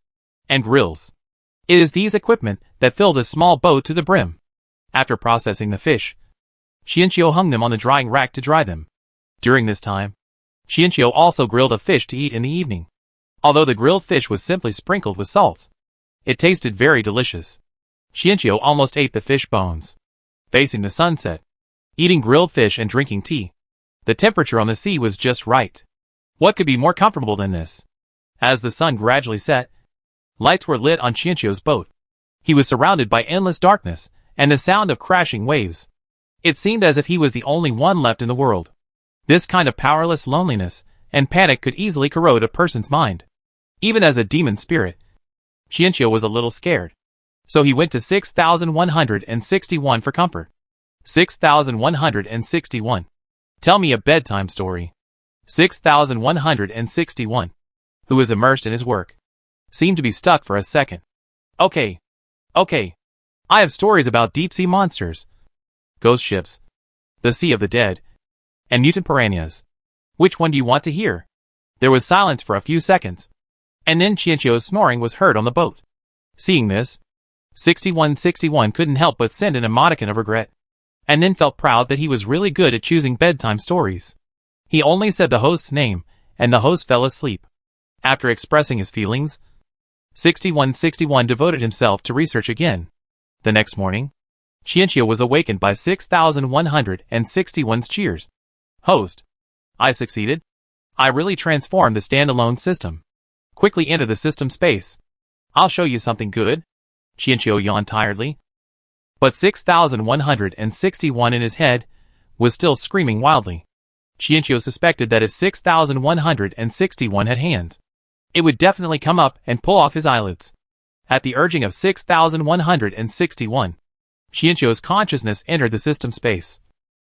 and grills. It is these equipment that fill this small boat to the brim. After processing the fish, Xianqiu hung them on the drying rack to dry them. During this time, Xianqiu also grilled a fish to eat in the evening. Although the grilled fish was simply sprinkled with salt, it tasted very delicious. Xianqiu almost ate the fish bones. Facing the sunset, eating grilled fish and drinking tea. The temperature on the sea was just right. What could be more comfortable than this? As the sun gradually set, lights were lit on Xianqiu's boat. He was surrounded by endless darkness and the sound of crashing waves. It seemed as if he was the only one left in the world. This kind of powerless loneliness and panic could easily corrode a person's mind. Even as a demon spirit, Xianqiu was a little scared. So he went to 6161 for comfort. 6161. Tell me a bedtime story. 6161, who was immersed in his work, seemed to be stuck for a second. Okay. I have stories about deep-sea monsters, ghost ships, the sea of the dead, and mutant piranhas. Which one do you want to hear? There was silence for a few seconds, and then Xianqiu's snoring was heard on the boat. Seeing this, 6161 couldn't help but send an emoticon of regret, and then felt proud that he was really good at choosing bedtime stories. He only said the host's name, and the host fell asleep. After expressing his feelings, 6161 devoted himself to research again. The next morning, Xianqiu was awakened by 6161's cheers. Host, I succeeded. I really transformed the standalone system. Quickly enter the system space. I'll show you something good. Xianqiu yawned tiredly. But 6161 in his head was still screaming wildly. Xianqiu suspected that if 6161 had hands, it would definitely come up and pull off his eyelids. At the urging of 6161, Xianqiu's consciousness entered the system space,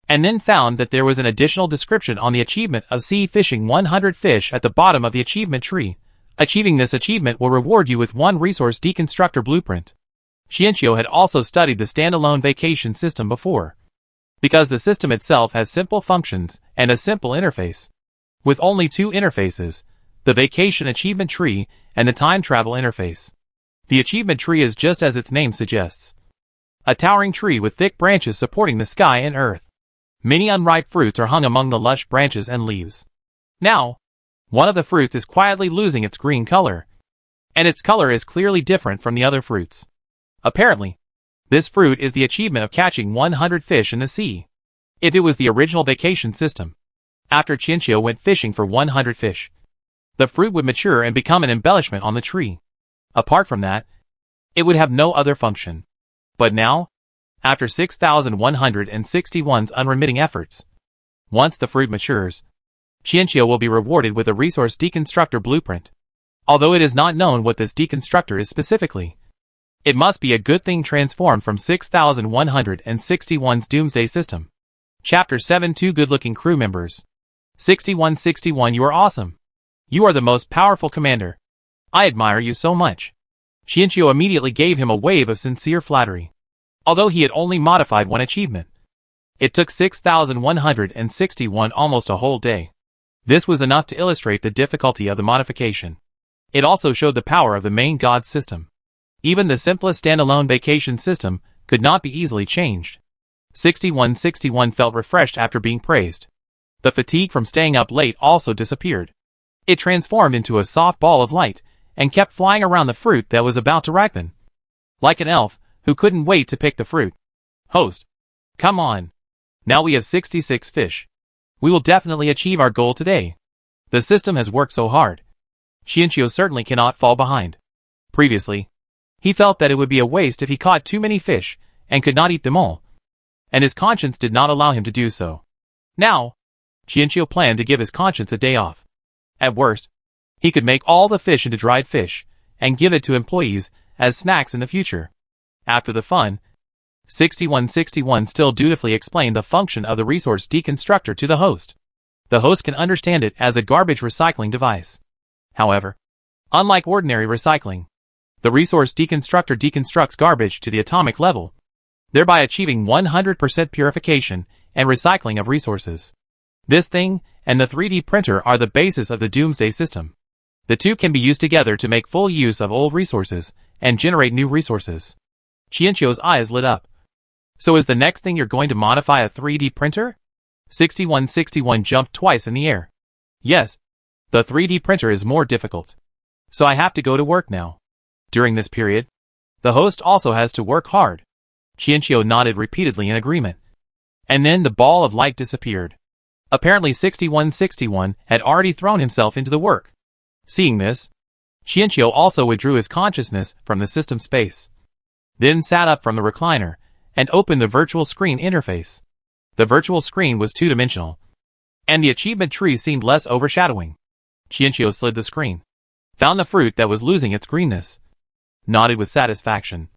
and then found that there was an additional description on the achievement of sea fishing 100 fish at the bottom of the achievement tree. Achieving this achievement will reward you with 1 resource deconstructor blueprint. Xianqiu had also studied the standalone vacation system before, because the system itself has simple functions and a simple interface. With only 2 interfaces, the vacation achievement tree and the time travel interface. The achievement tree is just as its name suggests. A towering tree with thick branches supporting the sky and earth. Many unripe fruits are hung among the lush branches and leaves. Now, one of the fruits is quietly losing its green color, and its color is clearly different from the other fruits. Apparently, this fruit is the achievement of catching 100 fish in the sea. If it was the original vacation system, after Xianqiu went fishing for 100 fish, the fruit would mature and become an embellishment on the tree. Apart from that, it would have no other function. But now, after 6161's unremitting efforts, once the fruit matures, Xianqiu will be rewarded with a resource deconstructor blueprint. Although it is not known what this deconstructor is specifically, it must be a good thing transformed from 6161's doomsday system. Chapter 7. 2 good-looking crew members. 6161, you are awesome. You are the most powerful commander. I admire you so much. Xianqiu immediately gave him a wave of sincere flattery. Although he had only modified 1 achievement, it took 6161 almost a whole day. This was enough to illustrate the difficulty of the modification. It also showed the power of the main god system. Even the simplest standalone vacation system could not be easily changed. 6161 felt refreshed after being praised. The fatigue from staying up late also disappeared. It transformed into a soft ball of light and kept flying around the fruit that was about to ripen. Like an elf who couldn't wait to pick the fruit. Host, come on. Now we have 66 fish. We will definitely achieve our goal today. The system has worked so hard. Xianqiu certainly cannot fall behind. Previously, he felt that it would be a waste if he caught too many fish and could not eat them all, and his conscience did not allow him to do so. Now, Xianqiu planned to give his conscience a day off. At worst, he could make all the fish into dried fish and give it to employees as snacks in the future. After the fun, 6161 still dutifully explained the function of the resource deconstructor to the host. The host can understand it as a garbage recycling device. However, unlike ordinary recycling, the resource deconstructor deconstructs garbage to the atomic level, thereby achieving 100% purification and recycling of resources. This thing and the 3D printer are the basis of the doomsday system. The two can be used together to make full use of old resources and generate new resources. Chiino's eyes lit up. So is the next thing you're going to modify a 3D printer? 6161 jumped twice in the air. Yes. The 3D printer is more difficult. So I have to go to work now. During this period, the host also has to work hard. Chiino nodded repeatedly in agreement. And then the ball of light disappeared. Apparently 6161 had already thrown himself into the work. Seeing this, Chiino also withdrew his consciousness from the system space. Then sat up from the recliner and opened the virtual screen interface. The virtual screen was two-dimensional, and the achievement tree seemed less overshadowing. Chiino slid the screen, found the fruit that was losing its greenness, nodded with satisfaction,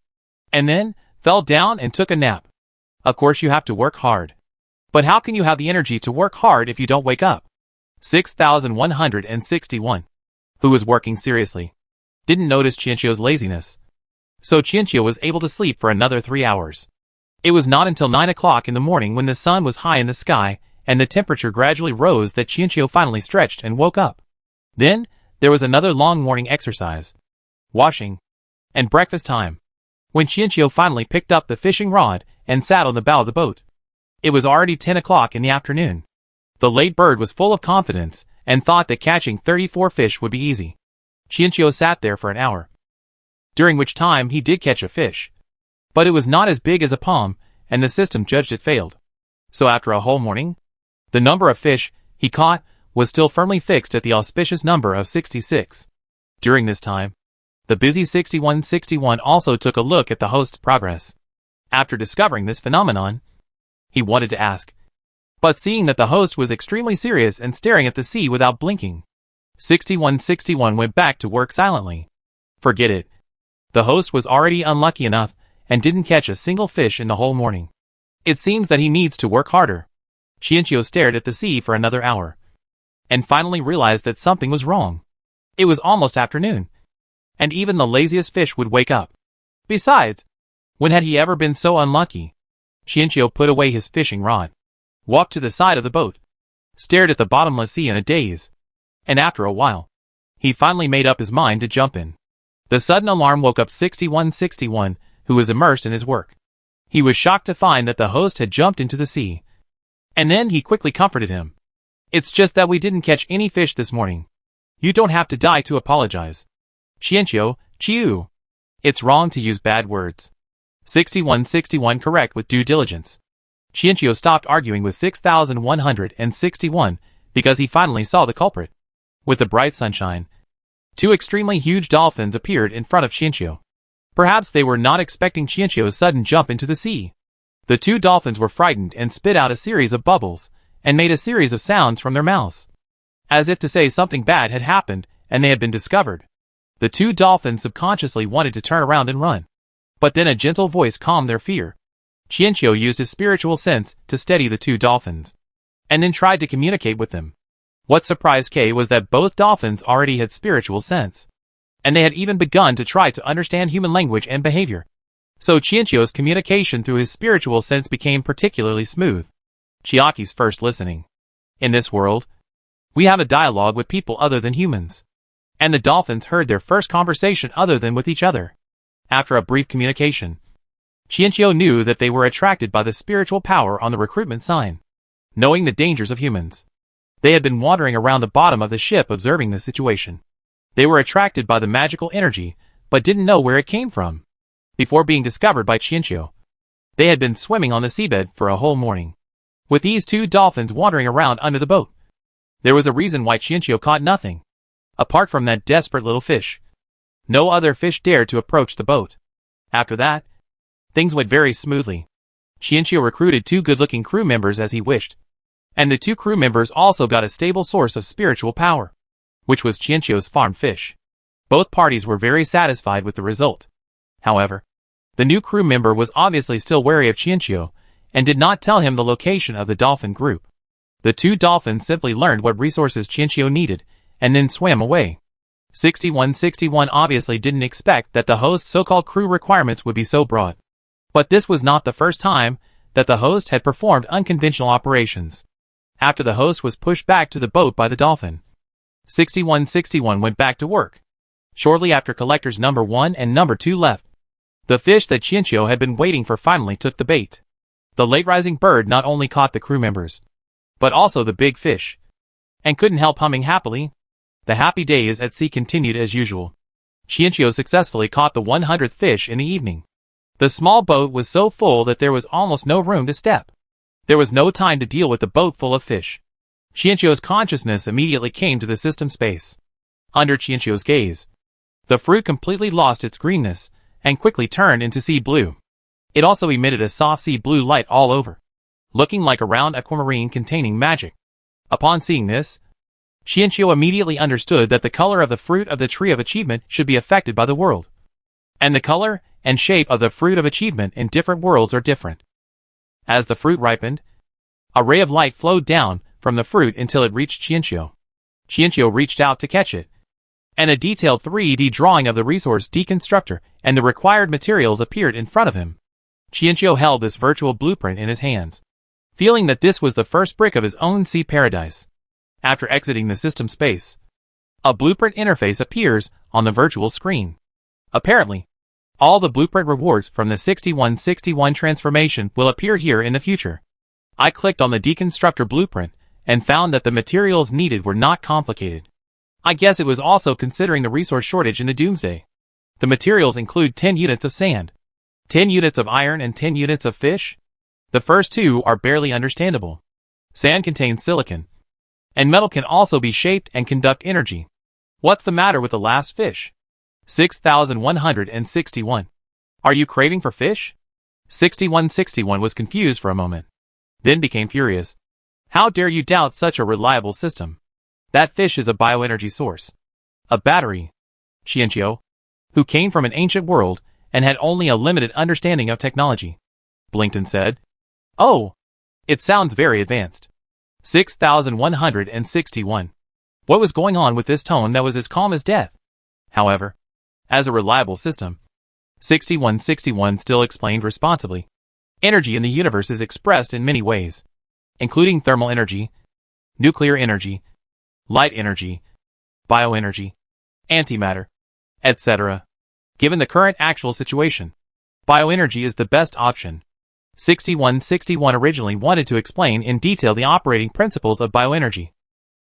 and then fell down and took a nap. Of course you have to work hard. But how can you have the energy to work hard if you don't wake up? 6161, who was working seriously, didn't notice Chiino's laziness. So Chiino was able to sleep for another 3 hours. It was not until 9 o'clock in the morning when the sun was high in the sky and the temperature gradually rose that Chiino finally stretched and woke up. Then, there was another long morning exercise, washing, and breakfast time, when Chiino finally picked up the fishing rod and sat on the bow of the boat. It was already 10 o'clock in the afternoon. The late bird was full of confidence and thought that catching 34 fish would be easy. Chiino sat there for an hour, during which time he did catch a fish. But it was not as big as a palm, and the system judged it failed. So after a whole morning, the number of fish he caught was still firmly fixed at the auspicious number of 66. During this time, the busy 6161 also took a look at the host's progress. After discovering this phenomenon, he wanted to ask, but seeing that the host was extremely serious and staring at the sea without blinking, 6161 went back to work silently. Forget it. The host was already unlucky enough and didn't catch a single fish in the whole morning. It seems that he needs to work harder. Chiino stared at the sea for another hour, and finally realized that something was wrong. It was almost afternoon, and even the laziest fish would wake up. Besides, when had he ever been so unlucky? Chiino put away his fishing rod, walked to the side of the boat, stared at the bottomless sea in a daze, and after a while, he finally made up his mind to jump in. The sudden alarm woke up 6161, who was immersed in his work. He was shocked to find that the host had jumped into the sea. And then he quickly comforted him. It's just that we didn't catch any fish this morning. You don't have to die to apologize. Chiu. It's wrong to use bad words. 6161 correct with due diligence. Chiino stopped arguing with 6161 because he finally saw the culprit. With the bright sunshine, two extremely huge dolphins appeared in front of Chiino. Perhaps they were not expecting Chiino's sudden jump into the sea. The two dolphins were frightened and spit out a series of bubbles and made a series of sounds from their mouths, as if to say something bad had happened and they had been discovered. The two dolphins subconsciously wanted to turn around and run, but then a gentle voice calmed their fear. Chiino used his spiritual sense to steady the two dolphins, and then tried to communicate with them. What surprised Kay was that both dolphins already had spiritual sense, and they had even begun to try to understand human language and behavior. So Chiino's communication through his spiritual sense became particularly smooth. Chiaki's first listening. In this world, we have a dialogue with people other than humans, and the dolphins heard their first conversation other than with each other. After a brief communication, Chiino knew that they were attracted by the spiritual power on the recruitment sign. Knowing the dangers of humans, they had been wandering around the bottom of the ship observing the situation. They were attracted by the magical energy, but didn't know where it came from. Before being discovered by Chiino, they had been swimming on the seabed for a whole morning, with these two dolphins wandering around under the boat. There was a reason why Chiino caught nothing. Apart from that desperate little fish, no other fish dared to approach the boat. After that, things went very smoothly. Chiino recruited two good-looking crew members as he wished, and the two crew members also got a stable source of spiritual power, which was Chiino's farm fish. Both parties were very satisfied with the result. However, the new crew member was obviously still wary of Chiino and did not tell him the location of the dolphin group. The two dolphins simply learned what resources Chiino needed and then swam away. 6161 obviously didn't expect that the host's so-called crew requirements would be so broad. But this was not the first time that the host had performed unconventional operations. After the host was pushed back to the boat by the dolphin, 6161 went back to work. Shortly after collectors number 1 and number 2 left, the fish that Chiino had been waiting for finally took the bait. The late-rising bird not only caught the crew members, but also the big fish, and couldn't help humming happily. The happy days at sea continued as usual. Chiino successfully caught the 100th fish in the evening. The small boat was so full that there was almost no room to step. There was no time to deal with the boat full of fish. Chiino's consciousness immediately came to the system space. Under Chiino's gaze, the fruit completely lost its greenness and quickly turned into sea blue. It also emitted a soft sea blue light all over, looking like a round aquamarine containing magic. Upon seeing this, Chiino immediately understood that the color of the fruit of the tree of achievement should be affected by the world. And the color and shape of the fruit of achievement in different worlds are different. As the fruit ripened, a ray of light flowed down from the fruit until it reached Chiino. Chiino reached out to catch it, and a detailed 3D drawing of the resource deconstructor and the required materials appeared in front of him. Chiino held this virtual blueprint in his hands, feeling that this was the first brick of his own sea paradise. After exiting the system space, a blueprint interface appears on the virtual screen. Apparently, all the blueprint rewards from the 6161 transformation will appear here in the future. I clicked on the deconstructor blueprint and found that the materials needed were not complicated. I guess it was also considering the resource shortage in the doomsday. The materials include 10 units of sand, 10 units of iron and 10 units of fish. The first two are barely understandable. Sand contains silicon, and metal can also be shaped and conduct energy. What's the matter with the last fish? 6161. Are you craving for fish? 6161 was confused for a moment, then became furious. How dare you doubt such a reliable system? That fish is a bioenergy source. A battery. Chiino, who came from an ancient world and had only a limited understanding of technology, blinked and said, "Oh, it sounds very advanced." 6161. What was going on with this tone that was as calm as death? However, as a reliable system, 6161 still explained responsibly. Energy in the universe is expressed in many ways, including thermal energy, nuclear energy, light energy, bioenergy, antimatter, etc. Given the current actual situation, bioenergy is the best option. 6161 originally wanted to explain in detail the operating principles of bioenergy,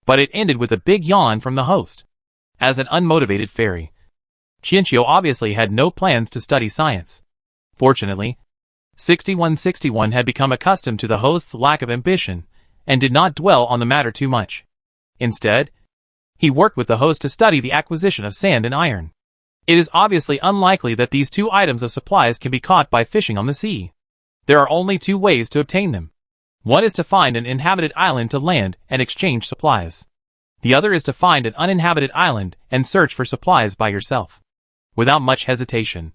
but it ended with a big yawn from the host. As an unmotivated fairy, Chiino obviously had no plans to study science. Fortunately, 6161 had become accustomed to the host's lack of ambition and did not dwell on the matter too much. Instead, he worked with the host to study the acquisition of sand and iron. It is obviously unlikely that these two items of supplies can be caught by fishing on the sea. There are only two ways to obtain them. One is to find an inhabited island to land and exchange supplies. The other is to find an uninhabited island and search for supplies by yourself. Without much hesitation,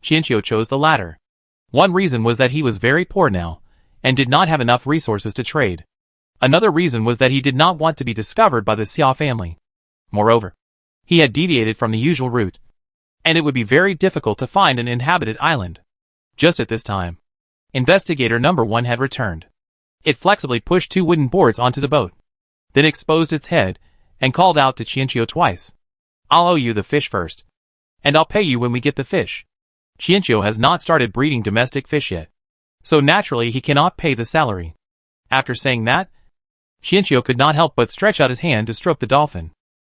Chiino chose the latter. One reason was that he was very poor now, and did not have enough resources to trade. Another reason was that he did not want to be discovered by the Xia family. Moreover, he had deviated from the usual route, and it would be very difficult to find an inhabited island. Just at this time, investigator number 1 had returned. It flexibly pushed 2 wooden boards onto the boat, then exposed its head, and called out to Chiino twice. "I'll owe you the fish first, and I'll pay you when we get the fish." Chiino has not started breeding domestic fish yet, so naturally he cannot pay the salary. After saying that, Chiino could not help but stretch out his hand to stroke the dolphin.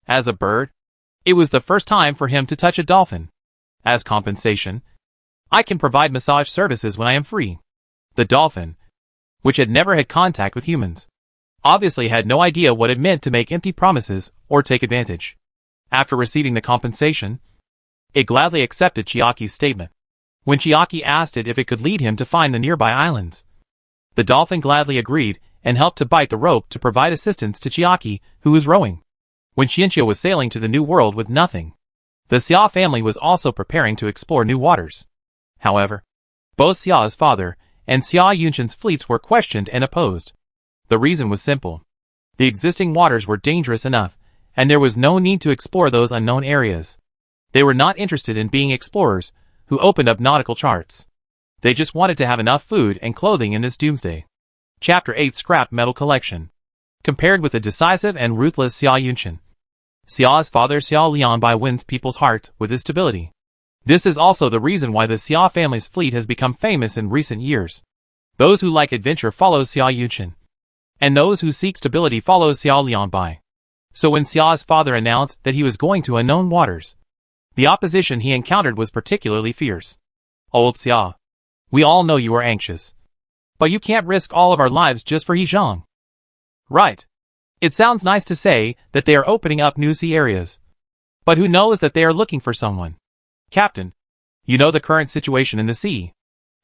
As a bird, it was the first time for him to touch a dolphin. As compensation, I can provide massage services when I am free. The dolphin, which had never had contact with humans, obviously had no idea what it meant to make empty promises or take advantage. After receiving the compensation, it gladly accepted Chiaki's statement. When Chiaki asked it if it could lead him to find the nearby islands, the dolphin gladly agreed and helped to bite the rope to provide assistance to Chiaki, who was rowing. When Chiino was sailing to the new world with nothing, the Xia family was also preparing to explore new waters. However, both Xia's father and Xia Yunshan's fleets were questioned and opposed. The reason was simple. The existing waters were dangerous enough, and there was no need to explore those unknown areas. They were not interested in being explorers who opened up nautical charts. They just wanted to have enough food and clothing in this doomsday. Chapter 8 Scrap Metal Collection. Compared with the decisive and ruthless Xia Yunchen, Xia's father Xia Lianbai wins people's hearts with his stability. This is also the reason why the Xia family's fleet has become famous in recent years. Those who like adventure follow Xia Yunchen, and those who seek stability follow Xia Lianbai. So when Xia's father announced that he was going to unknown waters, the opposition he encountered was particularly fierce. Old Xia, we all know you are anxious, but you can't risk all of our lives just for Hejiang. Right. It sounds nice to say that they are opening up new sea areas, but who knows that they are looking for someone? Captain, you know the current situation in the sea.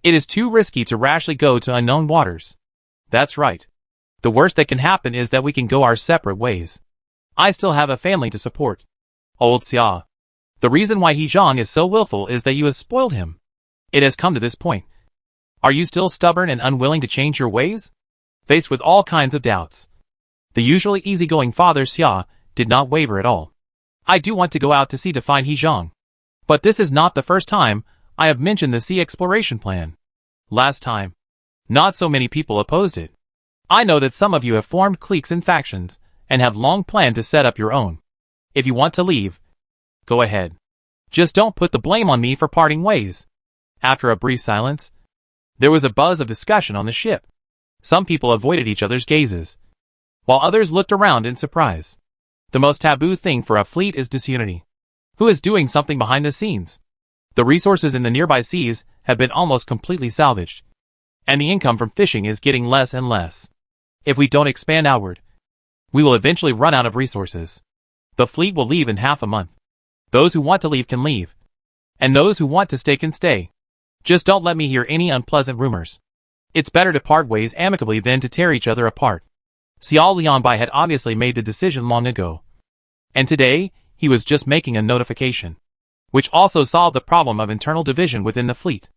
It is too risky to rashly go to unknown waters. That's right. The worst that can happen is that we can go our separate ways. I still have a family to support. Old Xia, the reason why Hejiang is so willful is that you have spoiled him. It has come to this point. Are you still stubborn and unwilling to change your ways? Faced with all kinds of doubts, the usually easygoing father Xia did not waver at all. I do want to go out to sea to find Hejiang, but this is not the first time I have mentioned the sea exploration plan. Last time, not so many people opposed it. I know that some of you have formed cliques and factions, and have long planned to set up your own. If you want to leave, go ahead. Just don't put the blame on me for parting ways. After a brief silence, there was a buzz of discussion on the ship. Some people avoided each other's gazes, while others looked around in surprise. The most taboo thing for a fleet is disunity. Who is doing something behind the scenes? The resources in the nearby seas have been almost completely salvaged, and the income from fishing is getting less and less. If we don't expand outward, we will eventually run out of resources. The fleet will leave in half a month. Those who want to leave can leave, and those who want to stay can stay. Just don't let me hear any unpleasant rumors. It's better to part ways amicably than to tear each other apart. Xia Lianbai had obviously made the decision long ago, and today he was just making a notification, which also solved the problem of internal division within the fleet.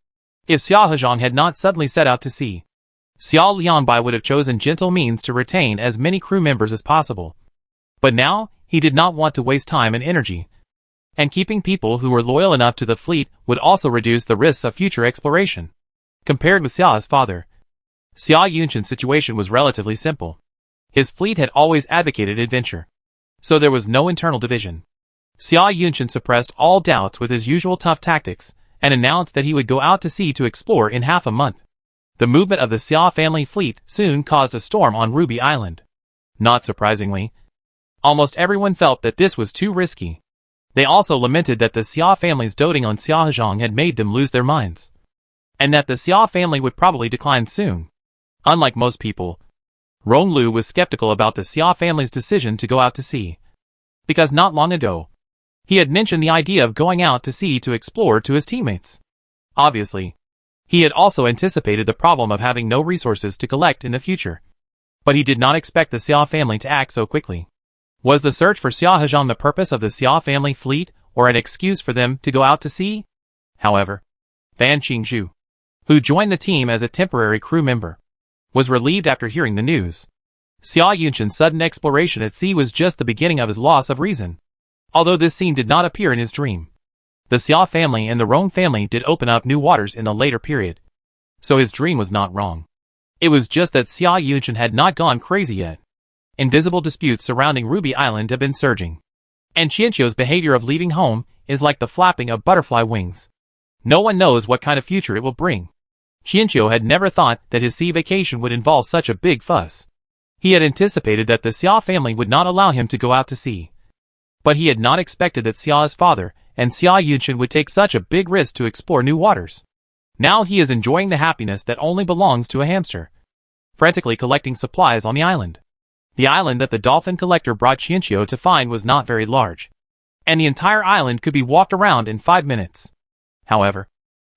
If Xia Hejiang had not suddenly set out to sea, Xia Lianbai would have chosen gentle means to retain as many crew members as possible. But now, he did not want to waste time and energy, and keeping people who were loyal enough to the fleet would also reduce the risks of future exploration. Compared with Xia's father, Xia Yunchen's situation was relatively simple. His fleet had always advocated adventure, so there was no internal division. Xia Yunchen suppressed all doubts with his usual tough tactics, and announced that he would go out to sea to explore in half a month. The movement of the Xia family fleet soon caused a storm on Ruby Island. Not surprisingly, almost everyone felt that this was too risky. They also lamented that the Xia family's doting on Xia Hejiang had made them lose their minds, and that the Xia family would probably decline soon. Unlike most people, Ronglu was skeptical about the Xia family's decision to go out to sea, because not long ago, he had mentioned the idea of going out to sea to explore to his teammates. Obviously, he had also anticipated the problem of having no resources to collect in the future. But he did not expect the Xia family to act so quickly. Was the search for Xia Hejiang the purpose of the Xia family fleet, or an excuse for them to go out to sea? However, Fan Qingzhu, who joined the team as a temporary crew member, was relieved after hearing the news. Xia Yunchen's sudden exploration at sea was just the beginning of his loss of reason. Although this scene did not appear in his dream, the Xia family and the Rong family did open up new waters in the later period. So his dream was not wrong. It was just that Xia Yunchen had not gone crazy yet. Invisible disputes surrounding Ruby Island have been surging, and Qianqiu's behavior of leaving home is like the flapping of butterfly wings. No one knows what kind of future it will bring. Qianqiu had never thought that his sea vacation would involve such a big fuss. He had anticipated that the Xia family would not allow him to go out to sea, but he had not expected that Xia's father and Xia Yunchen would take such a big risk to explore new waters. Now he is enjoying the happiness that only belongs to a hamster, frantically collecting supplies on the island. The island that the dolphin collector brought Qianqiu to find was not very large, and the entire island could be walked around in 5 minutes. However,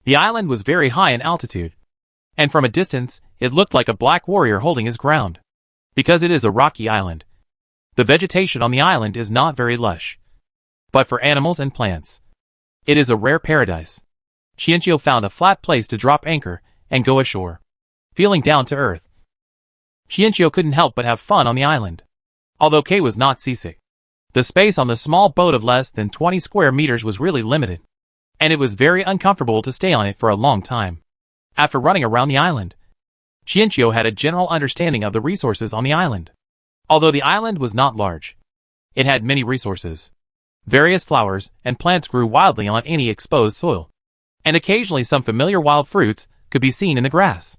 the island was very high in altitude, and from a distance, it looked like a black warrior holding his ground. Because it is a rocky island, the vegetation on the island is not very lush. But for animals and plants, it is a rare paradise. Qianqiu found a flat place to drop anchor and go ashore, feeling down to earth. Qianqiu couldn't help but have fun on the island. Although Kei was not seasick, the space on the small boat of less than 20 square meters was really limited, and it was very uncomfortable to stay on it for a long time. After running around the island, Chiino had a general understanding of the resources on the island. Although the island was not large, it had many resources. Various flowers and plants grew wildly on any exposed soil, and occasionally some familiar wild fruits could be seen in the grass.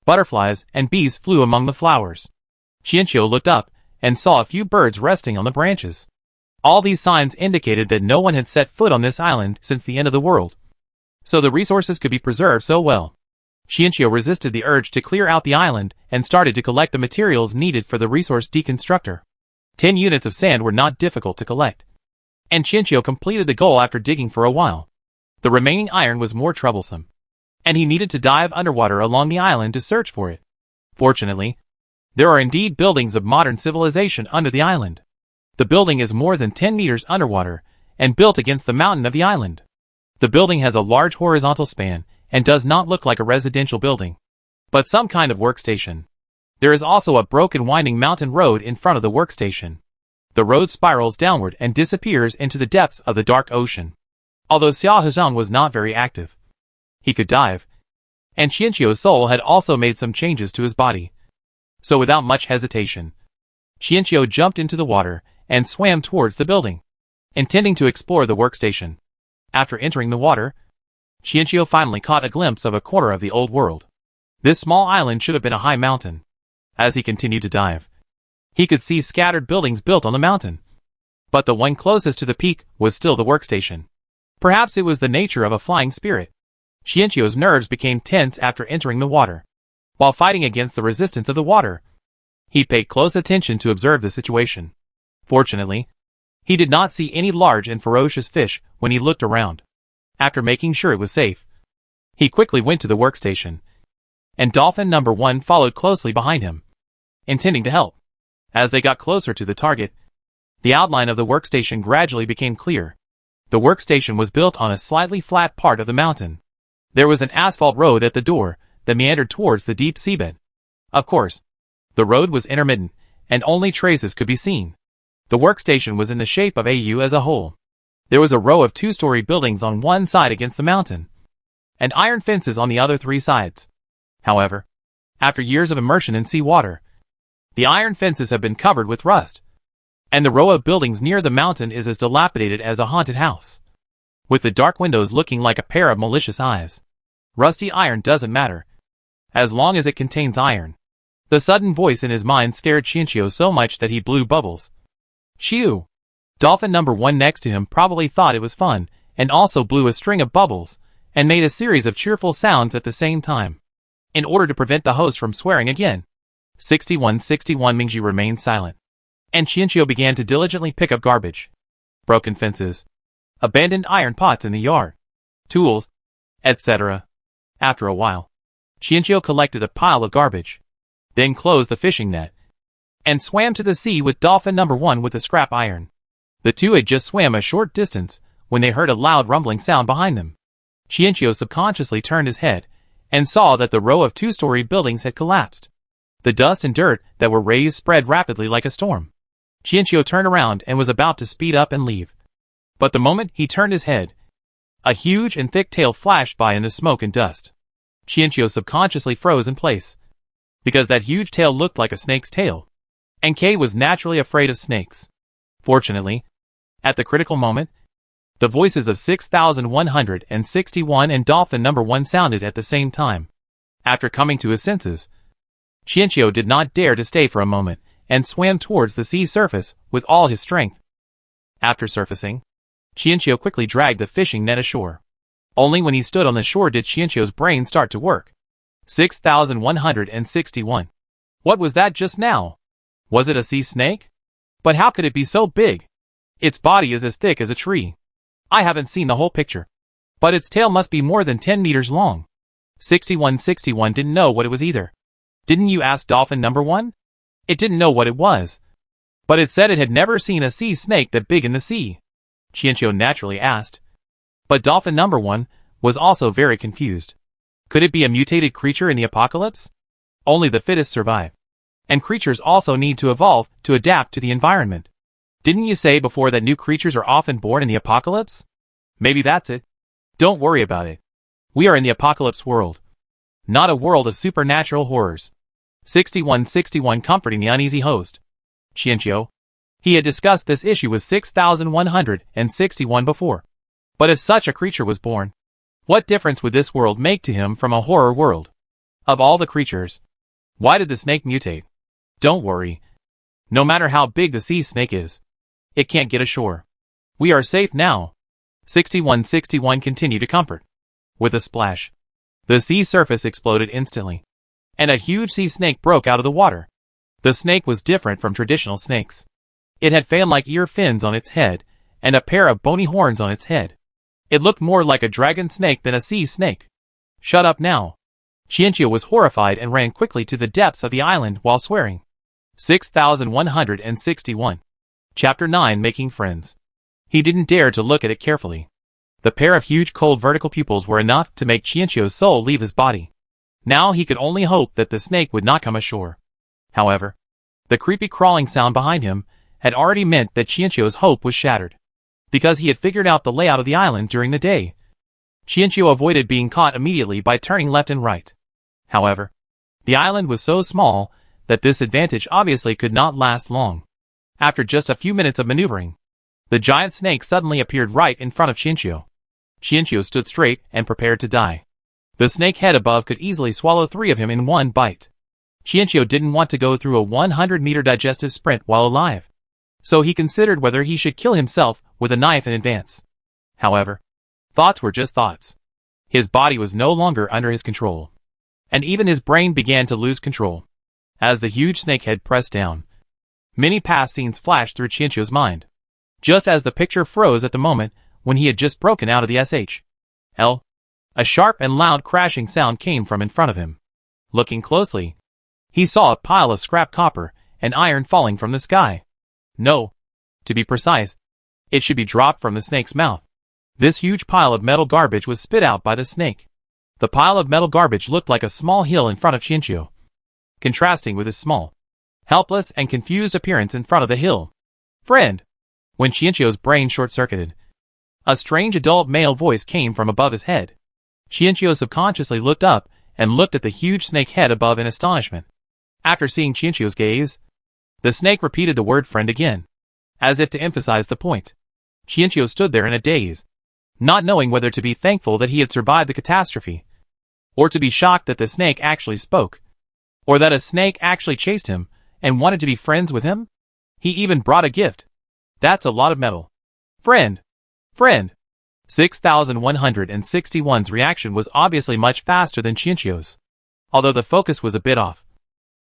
Butterflies and bees flew among the flowers. Chiino looked up and saw a few birds resting on the branches. All these signs indicated that no one had set foot on this island since the end of the world, so the resources could be preserved so well. Chiino resisted the urge to clear out the island and started to collect the materials needed for the resource deconstructor. 10 units of sand were not difficult to collect, and Chiino completed the goal after digging for a while. The remaining iron was more troublesome, and he needed to dive underwater along the island to search for it. Fortunately, there are indeed buildings of modern civilization under the island. The building is more than 10 meters underwater and built against the mountain of the island. The building has a large horizontal span and does not look like a residential building, but some kind of workstation. There is also a broken winding mountain road in front of the workstation. The road spirals downward and disappears into the depths of the dark ocean. Although Xia Hezhang was not very active, he could dive, and Chiino's soul had also made some changes to his body. So without much hesitation, Chiino jumped into the water and swam towards the building, intending to explore the workstation. After entering the water, Chiino finally caught a glimpse of a corner of the old world. This small island should have been a high mountain. As he continued to dive, he could see scattered buildings built on the mountain, but the one closest to the peak was still the workstation. Perhaps it was the nature of a flying spirit. Chiino's nerves became tense after entering the water. While fighting against the resistance of the water, he paid close attention to observe the situation. Fortunately, he did not see any large and ferocious fish when he looked around. After making sure it was safe, he quickly went to the workstation, and Dolphin number 1 followed closely behind him, intending to help. As they got closer to the target, the outline of the workstation gradually became clear. The workstation was built on a slightly flat part of the mountain. There was an asphalt road at the door that meandered towards the deep seabed. Of course, the road was intermittent, and only traces could be seen. The workstation was in the shape of a U as a whole. There was a row of 2-story buildings on one side against the mountain, and iron fences on the other 3 sides. However, after years of immersion in seawater, the iron fences have been covered with rust, and the row of buildings near the mountain is as dilapidated as a haunted house, with the dark windows looking like a pair of malicious eyes. Rusty iron doesn't matter, as long as it contains iron. The sudden voice in his mind scared Chiino so much that he blew bubbles. Shoo! Dolphin number 1 next to him probably thought it was fun, and also blew a string of bubbles, and made a series of cheerful sounds at the same time, in order to prevent the host from swearing again. 6161 Mingji remained silent, and Chiino began to diligently pick up garbage. Broken fences, abandoned iron pots in the yard, tools, etc. After a while, Chiino collected a pile of garbage, then closed the fishing net, and swam to the sea with Dolphin number 1 with a scrap iron. The two had just swam a short distance when they heard a loud rumbling sound behind them. Chiino subconsciously turned his head and saw that the row of 2-story buildings had collapsed. The dust and dirt that were raised spread rapidly like a storm. Chiino turned around and was about to speed up and leave. But the moment he turned his head, a huge and thick tail flashed by in the smoke and dust. Chiino subconsciously froze in place, because that huge tail looked like a snake's tail, and Kay was naturally afraid of snakes. Fortunately, at the critical moment, the voices of 6161 and Dolphin number 1 sounded at the same time. After coming to his senses, Chiino did not dare to stay for a moment, and swam towards the sea surface with all his strength. After surfacing, Chiino quickly dragged the fishing net ashore. Only when he stood on the shore did Chiino's brain start to work. 6161. What was that just now? Was it a sea snake? But how could it be so big? Its body is as thick as a tree. I haven't seen the whole picture, but its tail must be more than 10 meters long. 6161 didn't know what it was either. Didn't you ask Dolphin number 1? It didn't know what it was, but it said it had never seen a sea snake that big in the sea. Chiino naturally asked. But Dolphin number 1 was also very confused. Could it be a mutated creature in the apocalypse? Only the fittest survive, and creatures also need to evolve to adapt to the environment. Didn't you say before that new creatures are often born in the apocalypse? Maybe that's it. Don't worry about it. We are in the apocalypse world. not a world of supernatural horrors. 6161 comforting the uneasy host. Chiino. He had discussed this issue with 6161 before. But if such a creature was born, what difference would this world make to him from a horror world? Of all the creatures, why did the snake mutate? Don't worry. No matter how big the sea snake is, it can't get ashore. We are safe now. 6161 continued to comfort. With a splash, the sea surface exploded instantly, and a huge sea snake broke out of the water. The snake was different from traditional snakes. It had fan-like ear fins on its head, and a pair of bony horns on its head. It looked more like a dragon snake than a sea snake. Shut up now. Chiino was horrified and ran quickly to the depths of the island while swearing. 6161. Chapter 9 Making Friends. He didn't dare to look at it carefully. The pair of huge cold vertical pupils were enough to make Chiino's soul leave his body. Now he could only hope that the snake would not come ashore. However, the creepy crawling sound behind him had already meant that Chiino's hope was shattered. Because he had figured out the layout of the island during the day, Chiino avoided being caught immediately by turning left and right. However, the island was so small that this advantage obviously could not last long. After just a few minutes of maneuvering, the giant snake suddenly appeared right in front of Chiino. Chiino stood straight and prepared to die. The snake head above could easily swallow 3 of him in one bite. Chiino didn't want to go through a 100-meter digestive sprint while alive, so he considered whether he should kill himself with a knife in advance. However, thoughts were just thoughts. His body was no longer under his control, and even his brain began to lose control. As the huge snake head pressed down, many past scenes flashed through Chiino's mind, just as the picture froze at the moment when he had just broken out of the SHL. A sharp and loud crashing sound came from in front of him. Looking closely, he saw a pile of scrap copper and iron falling from the sky. No, to be precise, it should be dropped from the snake's mouth. This huge pile of metal garbage was spit out by the snake. The pile of metal garbage looked like a small hill in front of Chiino, contrasting with his small, helpless and confused appearance in front of the hill. Friend! When Chiino's brain short-circuited, a strange adult male voice came from above his head. Chiino subconsciously looked up and looked at the huge snake head above in astonishment. After seeing Chiino's gaze, the snake repeated the word friend again, as if to emphasize the point. Chiino stood there in a daze, not knowing whether to be thankful that he had survived the catastrophe, or to be shocked that the snake actually spoke, or that a snake actually chased him and wanted to be friends with him. He even brought a gift. That's a lot of metal. Friend! Friend! 6161's reaction was obviously much faster than Chiino's, although the focus was a bit off.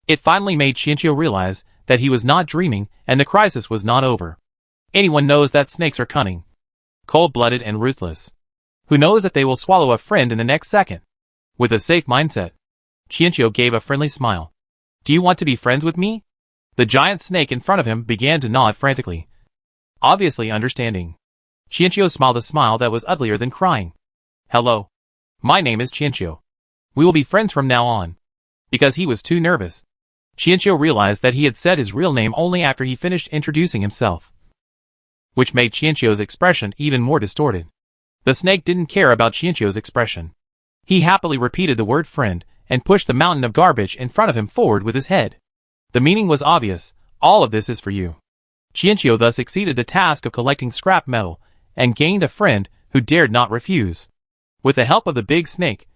It finally made Chiino realize that he was not dreaming and the crisis was not over. Anyone knows that snakes are cunning, cold-blooded and ruthless. Who knows if they will swallow a friend in the next second? With a safe mindset, Chiino gave a friendly smile. Do you want to be friends with me? The giant snake in front of him began to nod frantically, obviously understanding. Chiino smiled a smile that was uglier than crying. Hello. My name is Chiino. We will be friends from now on. Because he was too nervous, Chiino realized that he had said his real name only after he finished introducing himself, which made Chiino's expression even more distorted. The snake didn't care about Chiino's expression. He happily repeated the word friend and pushed the mountain of garbage in front of him forward with his head. The meaning was obvious. All of this is for you. Chiino thus exceeded the task of collecting scrap metal and gained a friend who dared not refuse. With the help of the big snake,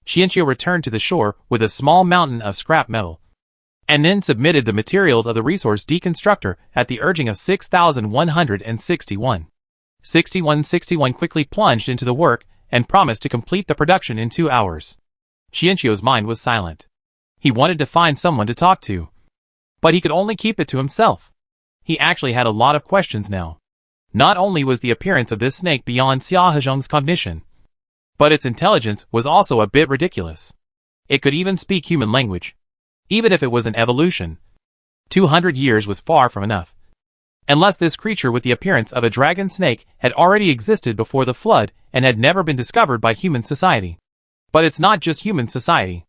Chiino returned to the shore with a small mountain of scrap metal, and then submitted the materials of the resource deconstructor at the urging of 6161. 6161 quickly plunged into the work and promised to complete the production in 2 hours. Chiino's mind was silent. He wanted to find someone to talk to, but he could only keep it to himself. He actually had a lot of questions now. Not only was the appearance of this snake beyond Xia Hezhong's cognition, but its intelligence was also a bit ridiculous. It could even speak human language. Even if it was an evolution, 200 years was far from enough. Unless this creature with the appearance of a dragon snake had already existed before the flood and had never been discovered by human society. But it's not just human society.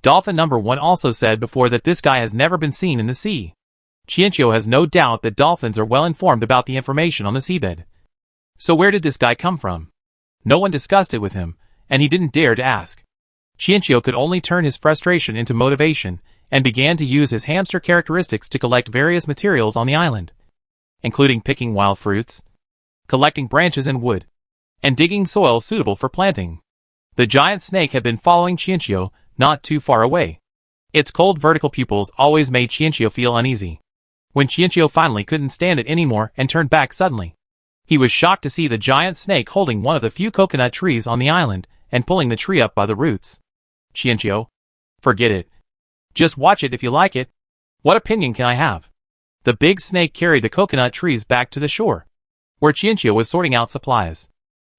Dolphin number 1 also said before that this guy has never been seen in the sea. Chiino has no doubt that dolphins are well informed about the information on the seabed. So where did this guy come from? No one discussed it with him, and he didn't dare to ask. Chiino could only turn his frustration into motivation and began to use his hamster characteristics to collect various materials on the island, including picking wild fruits, collecting branches and wood, and digging soil suitable for planting. The giant snake had been following Chiino not too far away. Its cold vertical pupils always made Chiino feel uneasy. When Chiino finally couldn't stand it anymore and turned back suddenly, he was shocked to see the giant snake holding one of the few coconut trees on the island and pulling the tree up by the roots. Chiino, forget it. Just watch it if you like it. What opinion can I have? The big snake carried the coconut trees back to the shore, where Chiino was sorting out supplies.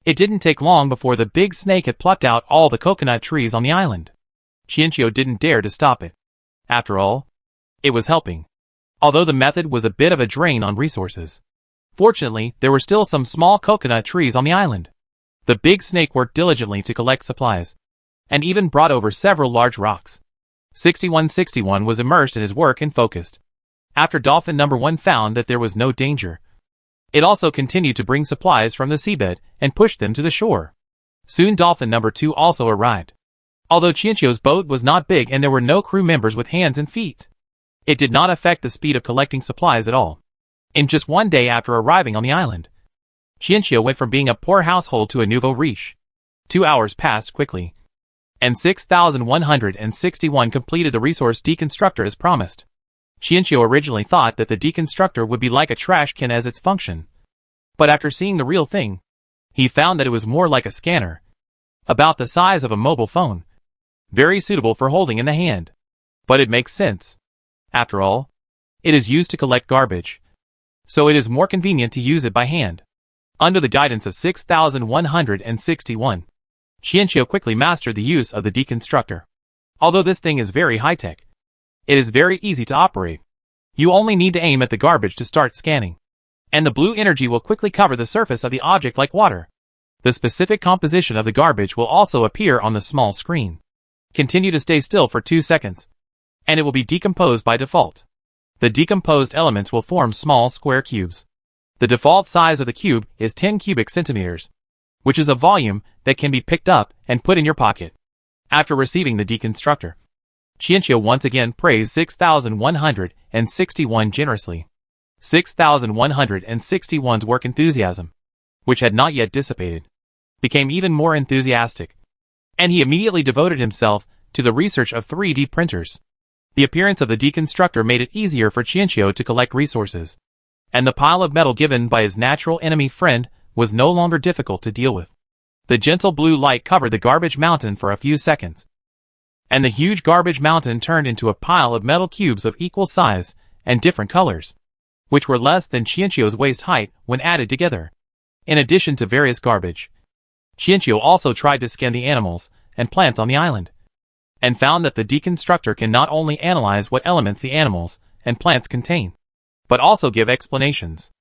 It didn't take long before the big snake had plucked out all the coconut trees on the island. Chiino didn't dare to stop it. After all, it was helping, although the method was a bit of a drain on resources. Fortunately, there were still some small coconut trees on the island. The big snake worked diligently to collect supplies, and even brought over several large rocks. 6161 was immersed in his work and focused. After Dolphin number 1 found that there was no danger, it also continued to bring supplies from the seabed and pushed them to the shore. Soon Dolphin number 2 also arrived. Although Chiino's boat was not big and there were no crew members with hands and feet, it did not affect the speed of collecting supplies at all. In just one day after arriving on the island, Chiino went from being a poor household to a nouveau riche. 2 hours passed quickly, and 6161 completed the resource deconstructor as promised. Chiino originally thought that the deconstructor would be like a trash can as its function, but after seeing the real thing, he found that it was more like a scanner, about the size of a mobile phone, very suitable for holding in the hand. But it makes sense. After all, it is used to collect garbage, so it is more convenient to use it by hand. Under the guidance of 6161, Chiino quickly mastered the use of the deconstructor. Although this thing is very high-tech, it is very easy to operate. You only need to aim at the garbage to start scanning, and the blue energy will quickly cover the surface of the object like water. The specific composition of the garbage will also appear on the small screen. Continue to stay still for 2 seconds, and it will be decomposed by default. The decomposed elements will form small square cubes. The default size of the cube is 10 cubic centimeters, which is a volume that can be picked up and put in your pocket. After receiving the deconstructor, Chiino once again praised 6161 generously. 6161's work enthusiasm, which had not yet dissipated, became even more enthusiastic, and he immediately devoted himself to the research of 3D printers. The appearance of the deconstructor made it easier for Chiino to collect resources, and the pile of metal given by his natural enemy friend was no longer difficult to deal with. The gentle blue light covered the garbage mountain for a few seconds, and the huge garbage mountain turned into a pile of metal cubes of equal size and different colors, which were less than Chiino's waist height when added together. In addition to various garbage, Chiino also tried to scan the animals and plants on the island, and found that the deconstructor can not only analyze what elements the animals and plants contain, but also give explanations.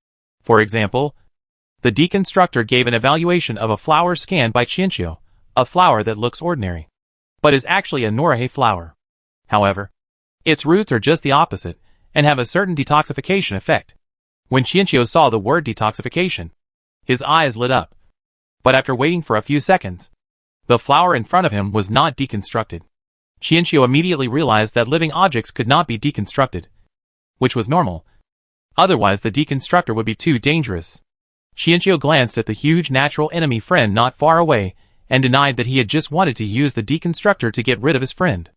For example, the deconstructor gave an evaluation of a flower scanned by Chiino, a flower that looks ordinary, but is actually a Norahe flower. However, its roots are just the opposite and have a certain detoxification effect. When Chiino saw the word detoxification, his eyes lit up. But after waiting for a few seconds, the flower in front of him was not deconstructed. Chiino immediately realized that living objects could not be deconstructed, which was normal. Otherwise the deconstructor would be too dangerous. Chiino glanced at the huge natural enemy friend not far away and denied that he had just wanted to use the deconstructor to get rid of his friend.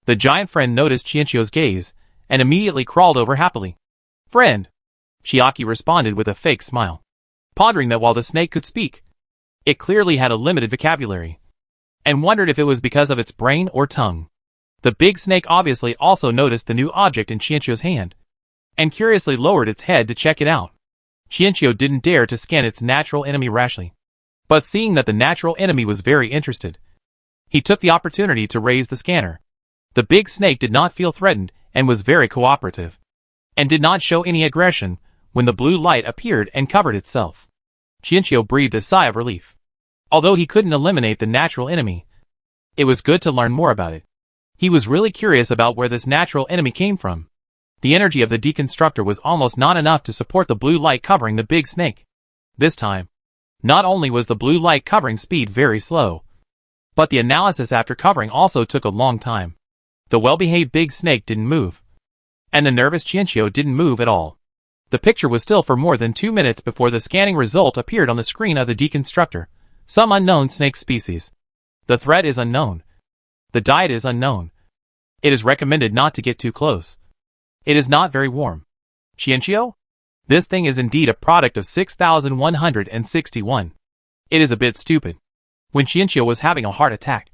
The giant friend noticed Chiino's gaze and immediately crawled over happily. "Friend," Chiaki responded with a fake smile, pondering that while the snake could speak, it clearly had a limited vocabulary, and wondered if it was because of its brain or tongue. The big snake obviously also noticed the new object in Chiino's hand, and curiously lowered its head to check it out. Chiino didn't dare to scan its natural enemy rashly, but seeing that the natural enemy was very interested, he took the opportunity to raise the scanner. The big snake did not feel threatened and was very cooperative, and did not show any aggression when the blue light appeared and covered itself. Chiino breathed a sigh of relief. Although he couldn't eliminate the natural enemy, it was good to learn more about it. He was really curious about where this natural enemy came from. The energy of the deconstructor was almost not enough to support the blue light covering the big snake. This time, not only was the blue light covering speed very slow, But the analysis after covering also took a long time. The well-behaved big snake didn't move. And the nervous Chiino didn't move at all. The picture was still for more than 2 minutes before the scanning result appeared on the screen of the deconstructor. Some unknown snake species. The threat is unknown. The diet is unknown. It is recommended not to get too close. It is not very warm. Chiino? This thing is indeed a product of 6161. It is a bit stupid. When Chiino was having a heart attack,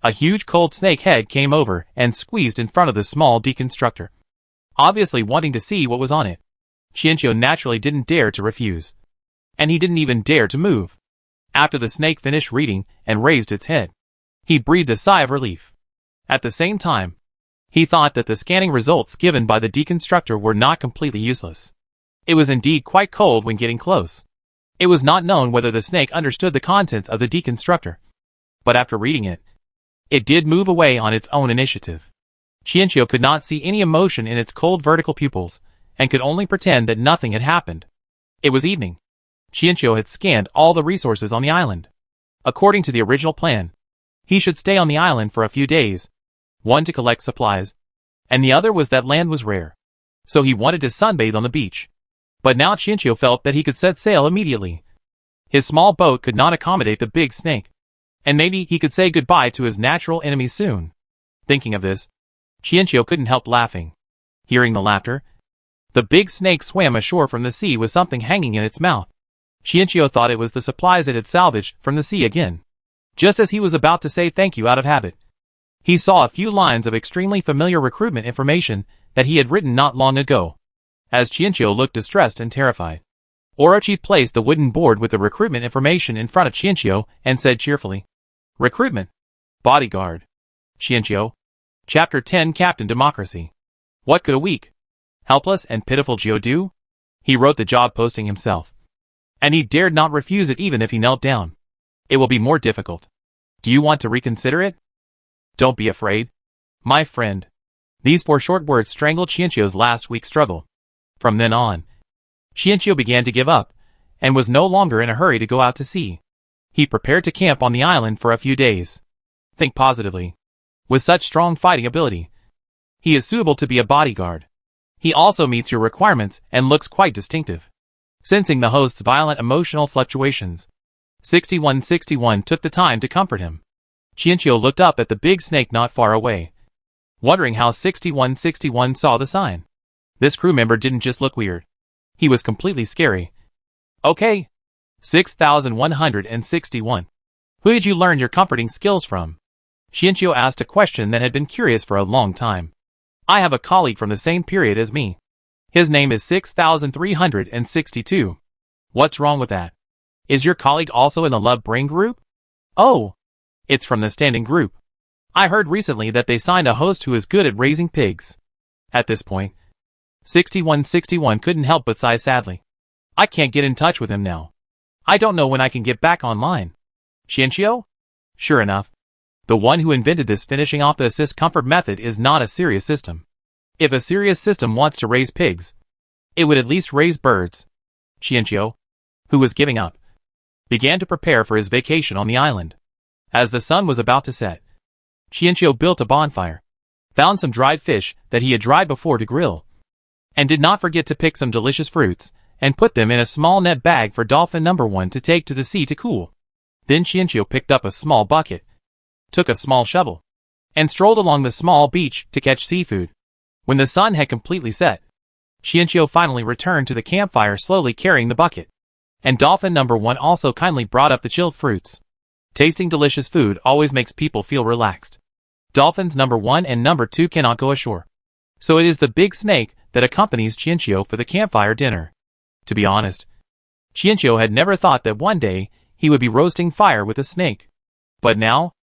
a huge cold snake head came over and squeezed in front of the small deconstructor, obviously wanting to see what was on it. Chiino naturally didn't dare to refuse. And he didn't even dare to move. After the snake finished reading and raised its head, he breathed a sigh of relief. At the same time, he thought that the scanning results given by the deconstructor were not completely useless. It was indeed quite cold when getting close. It was not known whether the snake understood the contents of the deconstructor. But after reading it, it did move away on its own initiative. Chiino could not see any emotion in its cold vertical pupils, and could only pretend that nothing had happened. It was evening. Chiino had scanned all the resources on the island. According to the original plan, he should stay on the island for a few days, one to collect supplies, and the other was that land was rare. So he wanted to sunbathe on the beach. But now Chiino felt that he could set sail immediately. His small boat could not accommodate the big snake, and maybe he could say goodbye to his natural enemy soon. Thinking of this, Chiino couldn't help laughing. Hearing the laughter, the big snake swam ashore from the sea with something hanging in its mouth. Chiino thought it was the supplies it had salvaged from the sea again. Just as he was about to say thank you out of habit, he saw a few lines of extremely familiar recruitment information that he had written not long ago. As Chiino looked distressed and terrified, Orochi placed the wooden board with the recruitment information in front of Chiino and said cheerfully, "Recruitment. Bodyguard. Chiino. Chapter 10 Captain Democracy. What could a weak, helpless and pitiful Geo do?" He wrote the job posting himself. And he dared not refuse it even if he knelt down. It will be more difficult. Do you want to reconsider it? Don't be afraid, my friend. These 4 short words strangled Chiino's last week's struggle. From then on, Chiino began to give up, and was no longer in a hurry to go out to sea. He prepared to camp on the island for a few days. Think positively. With such strong fighting ability, he is suitable to be a bodyguard. He also meets your requirements and looks quite distinctive. Sensing the host's violent emotional fluctuations, 6161 took the time to comfort him. Chiino looked up at the big snake not far away, wondering how 6161 saw the sign. This crew member didn't just look weird. He was completely scary. Okay. 6161. Who did you learn your comforting skills from? Chiino asked a question that had been curious for a long time. I have a colleague from the same period as me. His name is 6362. What's wrong with that? Is your colleague also in the Love Brain group? Oh, it's from the standing group. I heard recently that they signed a host who is good at raising pigs. At this point, 6161 couldn't help but sigh sadly. I can't get in touch with him now. I don't know when I can get back online. Chiino? Sure enough, the one who invented this finishing off the assist comfort method is not a serious system. If a serious system wants to raise pigs, it would at least raise birds. Chiino, who was giving up, began to prepare for his vacation on the island. As the sun was about to set, Chiino built a bonfire, found some dried fish that he had dried before to grill, and did not forget to pick some delicious fruits, and put them in a small net bag for dolphin number 1 to take to the sea to cool. Then Chiino picked up a small bucket, took a small shovel, and strolled along the small beach to catch seafood. When the sun had completely set, Chiino finally returned to the campfire slowly carrying the bucket, and dolphin number 1 also kindly brought up the chilled fruits. Tasting delicious food always makes people feel relaxed. Dolphins number 1 and number 2 cannot go ashore, so it is the big snake that accompanies Chiino for the campfire dinner. To be honest, Chiino had never thought that one day he would be roasting fire with a snake. But now,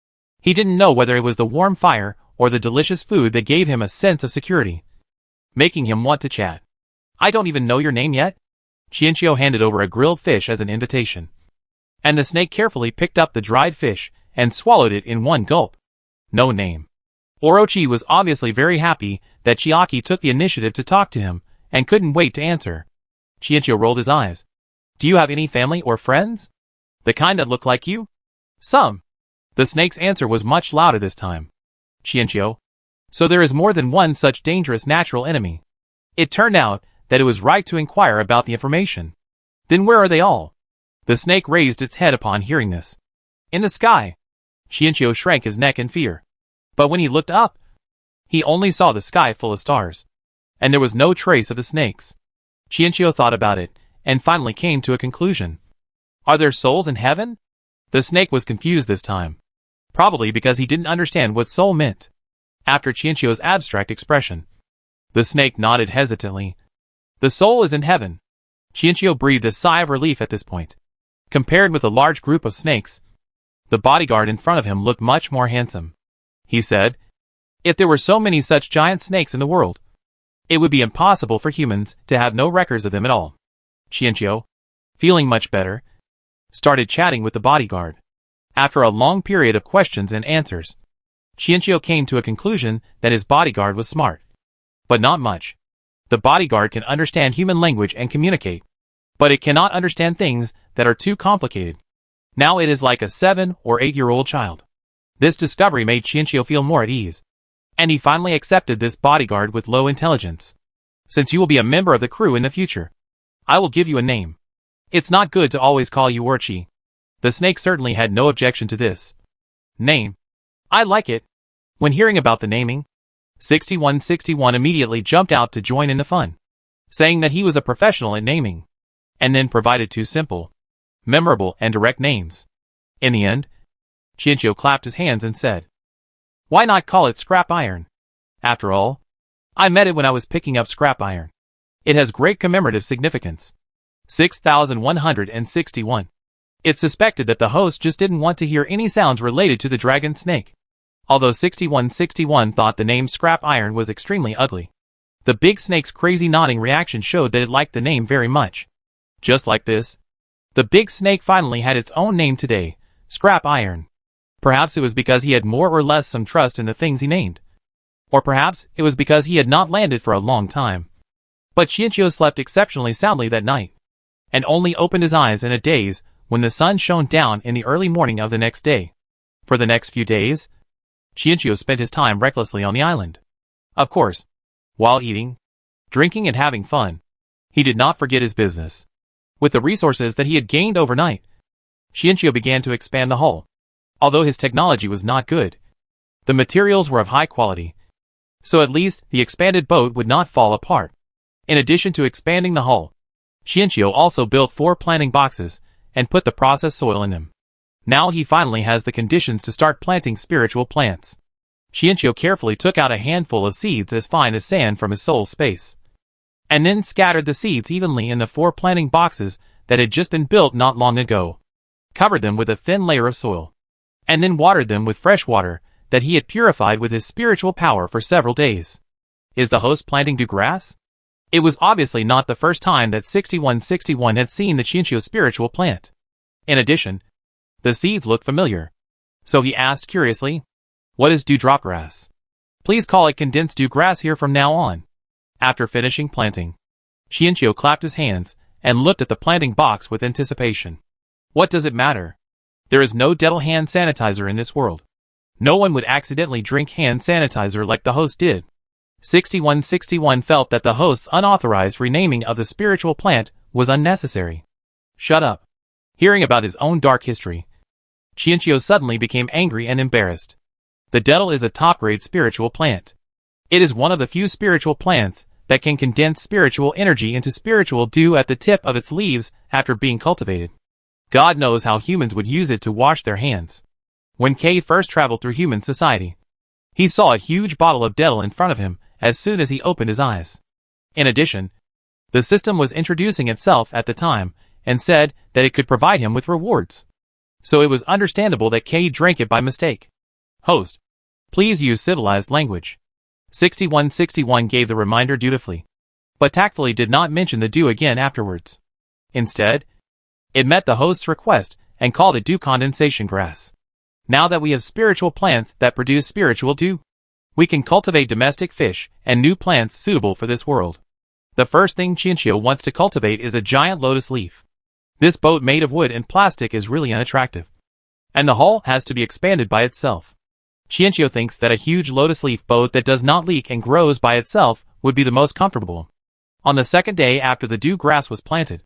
he didn't know whether it was the warm fire or the delicious food that gave him a sense of security, making him want to chat. I don't even know your name yet? Chiino handed over a grilled fish as an invitation, and the snake carefully picked up the dried fish and swallowed it in one gulp. No name. Orochi was obviously very happy that Chiaki took the initiative to talk to him, and couldn't wait to answer. Chiino rolled his eyes. Do you have any family or friends? The kind that look like you? Some. The snake's answer was much louder this time. Chiino. So there is more than one such dangerous natural enemy. It turned out that it was right to inquire about the information. Then where are they all? The snake raised its head upon hearing this. In the sky. Chiino shrank his neck in fear. But when he looked up, he only saw the sky full of stars. And there was no trace of the snakes. Chiino thought about it, and finally came to a conclusion. Are there souls in heaven? The snake was confused this time. Probably because he didn't understand what soul meant. After Chiino's abstract expression, the snake nodded hesitantly. The soul is in heaven. Chiino breathed a sigh of relief at this point. Compared with a large group of snakes, the bodyguard in front of him looked much more handsome. He said, if there were so many such giant snakes in the world, it would be impossible for humans to have no records of them at all. Chiino, feeling much better, started chatting with the bodyguard. After a long period of questions and answers, Chiino came to a conclusion that his bodyguard was smart. But not much. The bodyguard can understand human language and communicate, but it cannot understand things that are too complicated. Now it is like a 7 or 8-year-old child. This discovery made Chiino feel more at ease, and he finally accepted this bodyguard with low intelligence. Since you will be a member of the crew in the future, I will give you a name. It's not good to always call you Orchi. The snake certainly had no objection to this. Name. I like it. When hearing about the naming, 6161 immediately jumped out to join in the fun, saying that he was a professional at naming, and then provided 2 simple, memorable and direct names. In the end, Chiino clapped his hands and said, why not call it scrap iron? After all, I met it when I was picking up scrap iron. It has great commemorative significance. 6161. It's suspected that the host just didn't want to hear any sounds related to the dragon snake. Although 6161 thought the name scrap iron was extremely ugly. The big snake's crazy nodding reaction showed that it liked the name very much. Just like this, the big snake finally had its own name today, scrap iron. Perhaps it was because he had more or less some trust in the things he named. Or perhaps it was because he had not landed for a long time. But Chiino slept exceptionally soundly that night, and only opened his eyes in a daze when the sun shone down in the early morning of the next day. For the next few days, Chiino spent his time recklessly on the island. Of course, while eating, drinking and having fun, he did not forget his business. With the resources that he had gained overnight, Chiino began to expand the hull. Although his technology was not good, the materials were of high quality, so at least the expanded boat would not fall apart. In addition to expanding the hull, Chiino also built 4 planting boxes and put the processed soil in them. Now he finally has the conditions to start planting spiritual plants. Chiino carefully took out a handful of seeds as fine as sand from his soul space, and then scattered the seeds evenly in the 4 planting boxes that had just been built not long ago, covered them with a thin layer of soil, and then watered them with fresh water that he had purified with his spiritual power for several days. Is the host planting new grass? It was obviously not the first time that 6161 had seen the Chiino spiritual plant. In addition, the seeds looked familiar. So he asked curiously, what is dewdrop grass? Please call it condensed dew grass here from now on. After finishing planting, Chiino clapped his hands and looked at the planting box with anticipation. What does it matter? There is no dental hand sanitizer in this world. No one would accidentally drink hand sanitizer like the host did. 6161 felt that the host's unauthorized renaming of the spiritual plant was unnecessary. Shut up. Hearing about his own dark history, Chiino suddenly became angry and embarrassed. The dental is a top-grade spiritual plant. It is one of the few spiritual plants that can condense spiritual energy into spiritual dew at the tip of its leaves after being cultivated. God knows how humans would use it to wash their hands. When Kay first traveled through human society, he saw a huge bottle of dental in front of him as soon as he opened his eyes. In addition, the system was introducing itself at the time and said that it could provide him with rewards. So it was understandable that Kay drank it by mistake. Host, please use civilized language. 6161 gave the reminder dutifully, but tactfully did not mention the dew again afterwards. Instead, it met the host's request and called it dew condensation grass. Now that we have spiritual plants that produce spiritual dew, we can cultivate domestic fish and new plants suitable for this world. The first thing Chiino wants to cultivate is a giant lotus leaf. This boat made of wood and plastic is really unattractive. and the hull has to be expanded by itself. Chiino thinks that a huge lotus leaf boat that does not leak and grows by itself would be the most comfortable. On the second day after the dew grass was planted,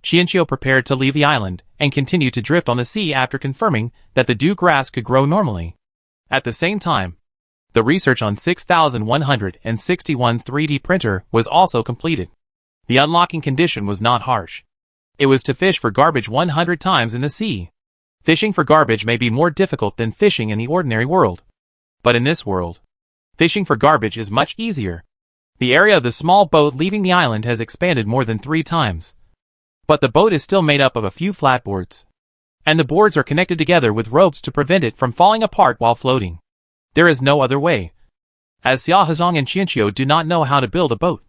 Chiino prepared to leave the island and continue to drift on the sea after confirming that the dew grass could grow normally. At the same time, the research on 6161's 3D printer was also completed. The unlocking condition was not harsh. It was to fish for garbage 100 times in the sea. Fishing for garbage may be more difficult than fishing in the ordinary world. But in this world, fishing for garbage is much easier. The area of the small boat leaving the island has expanded more than 3 times. But the boat is still made up of a few flat boards. And the boards are connected together with ropes to prevent it from falling apart while floating. There is no other way, as Xiaozong and Chiino do not know how to build a boat.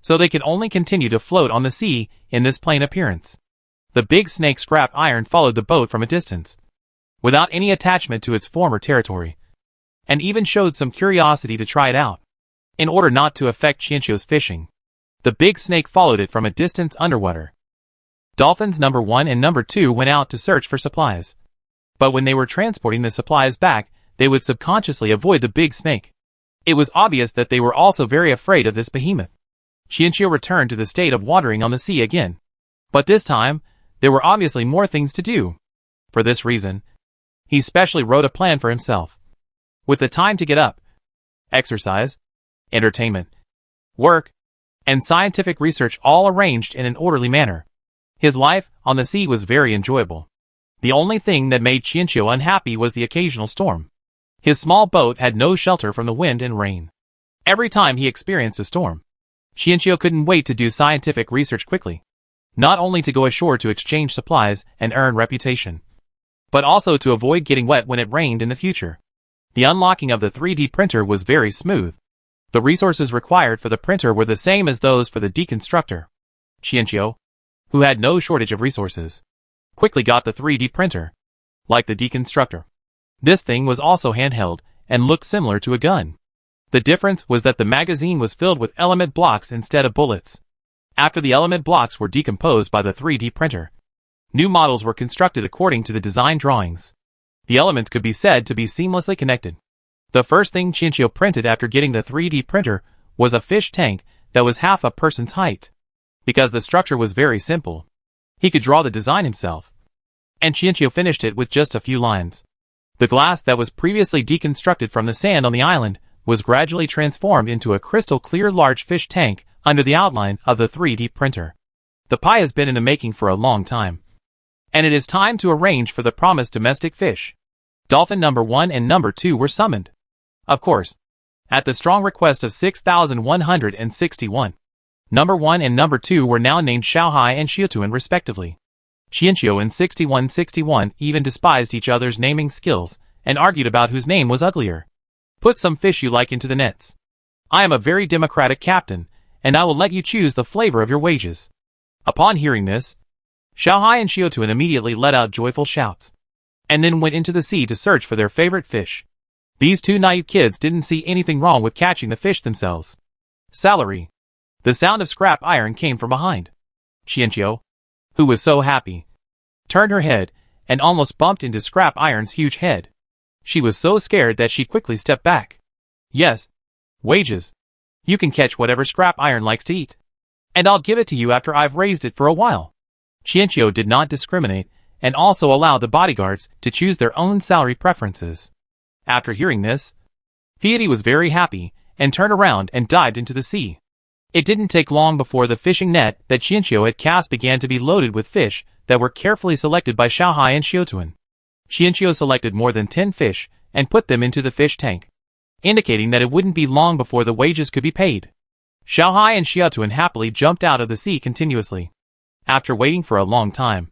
So they can only continue to float on the sea in this plain appearance. The big snake scrap iron followed the boat from a distance, without any attachment to its former territory, and even showed some curiosity to try it out. In order not to affect Chiino's fishing, the big snake followed it from a distance underwater. Dolphins number 1 and number 2 went out to search for supplies. But when they were transporting the supplies back, they would subconsciously avoid the big snake. It was obvious that they were also very afraid of this behemoth. Chiino returned to the state of wandering on the sea again. But this time, there were obviously more things to do. For this reason, he specially wrote a plan for himself. With the time to get up, exercise, entertainment, work, and scientific research all arranged in an orderly manner. His life on the sea was very enjoyable. The only thing that made Chiino unhappy was the occasional storm. His small boat had no shelter from the wind and rain. Every time he experienced a storm, Chiino couldn't wait to do scientific research quickly. Not only to go ashore to exchange supplies and earn reputation, but also to avoid getting wet when it rained in the future. The unlocking of the 3D printer was very smooth. The resources required for the printer were the same as those for the deconstructor. Chiino, who had no shortage of resources, quickly got the 3D printer. Like the deconstructor, this thing was also handheld and looked similar to a gun. The difference was that the magazine was filled with element blocks instead of bullets. After the element blocks were decomposed by the 3D printer, new models were constructed according to the design drawings. The elements could be said to be seamlessly connected. The first thing Chiino printed after getting the 3D printer was a fish tank that was half a person's height. Because the structure was very simple, he could draw the design himself. And Chiino finished it with just a few lines. The glass that was previously deconstructed from the sand on the island was gradually transformed into a crystal clear large fish tank under the outline of the 3D printer. The pie has been in the making for a long time. And it is time to arrange for the promised domestic fish. Dolphin number 1 and number 2 were summoned. Of course, at the strong request of 6161. Number 1 and number 2 were now named Xiaohai and Xiutuan respectively. Chiino and 6161 even despised each other's naming skills and argued about whose name was uglier. Put some fish you like into the nets. I am a very democratic captain, and I will let you choose the flavor of your wages. Upon hearing this, Xiaohai and Xiutuan immediately let out joyful shouts, and then went into the sea to search for their favorite fish. These two naive kids didn't see anything wrong with catching the fish themselves. Salary. The sound of scrap iron came from behind. Chiino, who was so happy, turned her head and almost bumped into scrap iron's huge head. She was so scared that she quickly stepped back. Yes, wages. You can catch whatever scrap iron likes to eat, and I'll give it to you after I've raised it for a while. Chiino did not discriminate and also allowed the bodyguards to choose their own salary preferences. After hearing this, Fiat was very happy and turned around and dived into the sea. It didn't take long before the fishing net that Chiino had cast began to be loaded with fish that were carefully selected by Xiaohai and Xiutuan. Chiino selected more than 10 fish and put them into the fish tank, indicating that it wouldn't be long before the wages could be paid. Xiaohai and Xiutuan happily jumped out of the sea continuously. After waiting for a long time,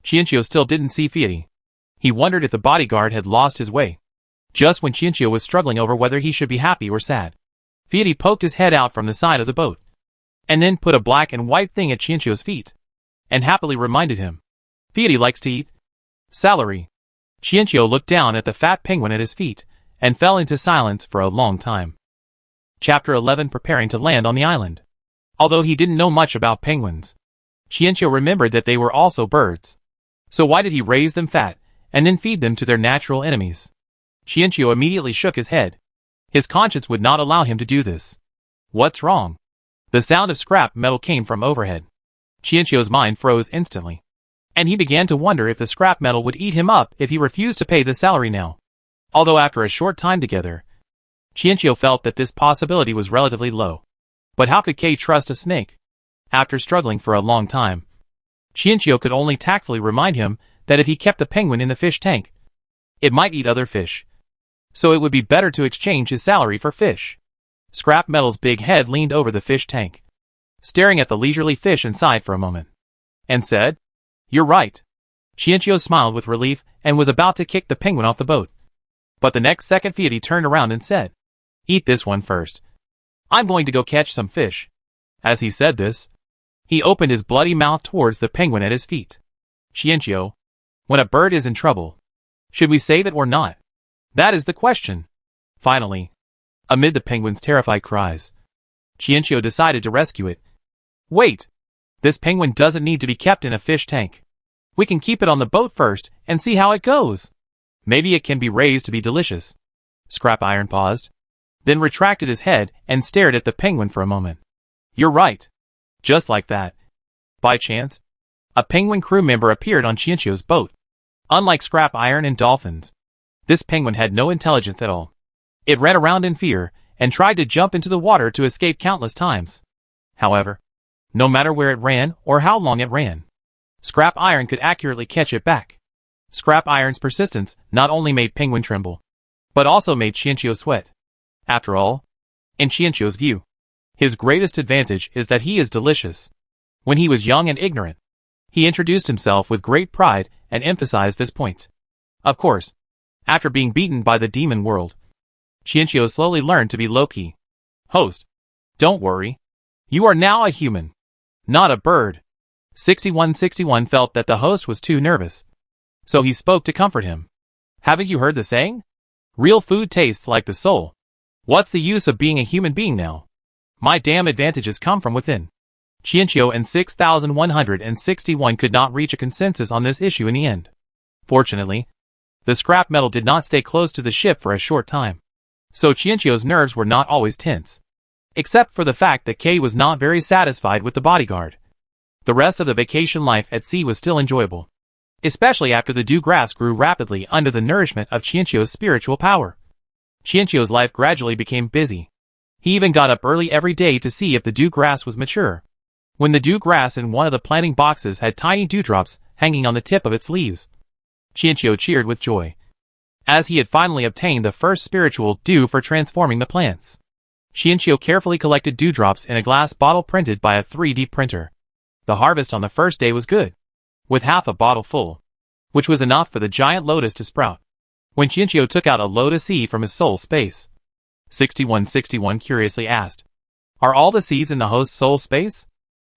Chiino still didn't see Fiat. He wondered if the bodyguard had lost his way. Just when Chiino was struggling over whether he should be happy or sad, Fiat poked his head out from the side of the boat, and then put a black and white thing at Chiino's feet, and happily reminded him, Fiat likes to eat salary. Chiino looked down at the fat penguin at his feet, and fell into silence for a long time. Chapter 11. Preparing to land on the island. Although he didn't know much about penguins, Chiino remembered that they were also birds. So why did he raise them fat, and then feed them to their natural enemies. Chiino immediately shook his head. His conscience would not allow him to do this. What's wrong? The sound of scrap metal came from overhead. Chiino's mind froze instantly, and he began to wonder if the scrap metal would eat him up if he refused to pay the salary now. Although after a short time together, Chiino felt that this possibility was relatively low. But how could Kay trust a snake? After struggling for a long time, Chiino could only tactfully remind him that if he kept the penguin in the fish tank, it might eat other fish. So it would be better to exchange his salary for fish. Scrap metal's big head leaned over the fish tank, staring at the leisurely fish inside for a moment, and said, "You're right." Chiino smiled with relief and was about to kick the penguin off the boat. But the next second Fiat turned around and said, "Eat this one first. I'm going to go catch some fish." As he said this, he opened his bloody mouth towards the penguin at his feet. Chiino, when a bird is in trouble, should we save it or not? That is the question. Finally, amid the penguin's terrified cries, Chiino decided to rescue it. Wait! This penguin doesn't need to be kept in a fish tank. We can keep it on the boat first and see how it goes. Maybe it can be raised to be delicious. Scrap Iron paused, then retracted his head and stared at the penguin for a moment. You're right. Just like that. By chance, a penguin crew member appeared on Chiino's boat. Unlike Scrap Iron and dolphins, this penguin had no intelligence at all. It ran around in fear and tried to jump into the water to escape countless times. However, no matter where it ran or how long it ran, Scrap Iron could accurately catch it back. Scrap Iron's persistence not only made Penguin tremble, but also made Chiino sweat. After all, in Chiino's view, his greatest advantage is that he is delicious. When he was young and ignorant, he introduced himself with great pride and emphasized this point. Of course, after being beaten by the demon world, Chiino slowly learned to be low-key. Host, don't worry. You are now a human, not a bird. 6161 felt that the host was too nervous, so he spoke to comfort him. Haven't you heard the saying? Real food tastes like the soul. What's the use of being a human being now? My damn advantages come from within. Chiino and 6161 could not reach a consensus on this issue in the end. Fortunately, the scrap metal did not stay close to the ship for a short time, so Chiino's nerves were not always tense, except for the fact that Kay was not very satisfied with the bodyguard. The rest of the vacation life at sea was still enjoyable, especially after the dew grass grew rapidly under the nourishment of Chiino's spiritual power. Chiino's life gradually became busy. He even got up early every day to see if the dew grass was mature. When the dew grass in one of the planting boxes had tiny dewdrops hanging on the tip of its leaves, Chiino cheered with joy, as he had finally obtained the first spiritual dew for transforming the plants. Chiino carefully collected dewdrops in a glass bottle printed by a 3D printer. The harvest on the first day was good, with half a bottle full, which was enough for the giant lotus to sprout. When Chiino took out a lotus seed from his soul space, 6161 curiously asked, "Are all the seeds in the host's soul space?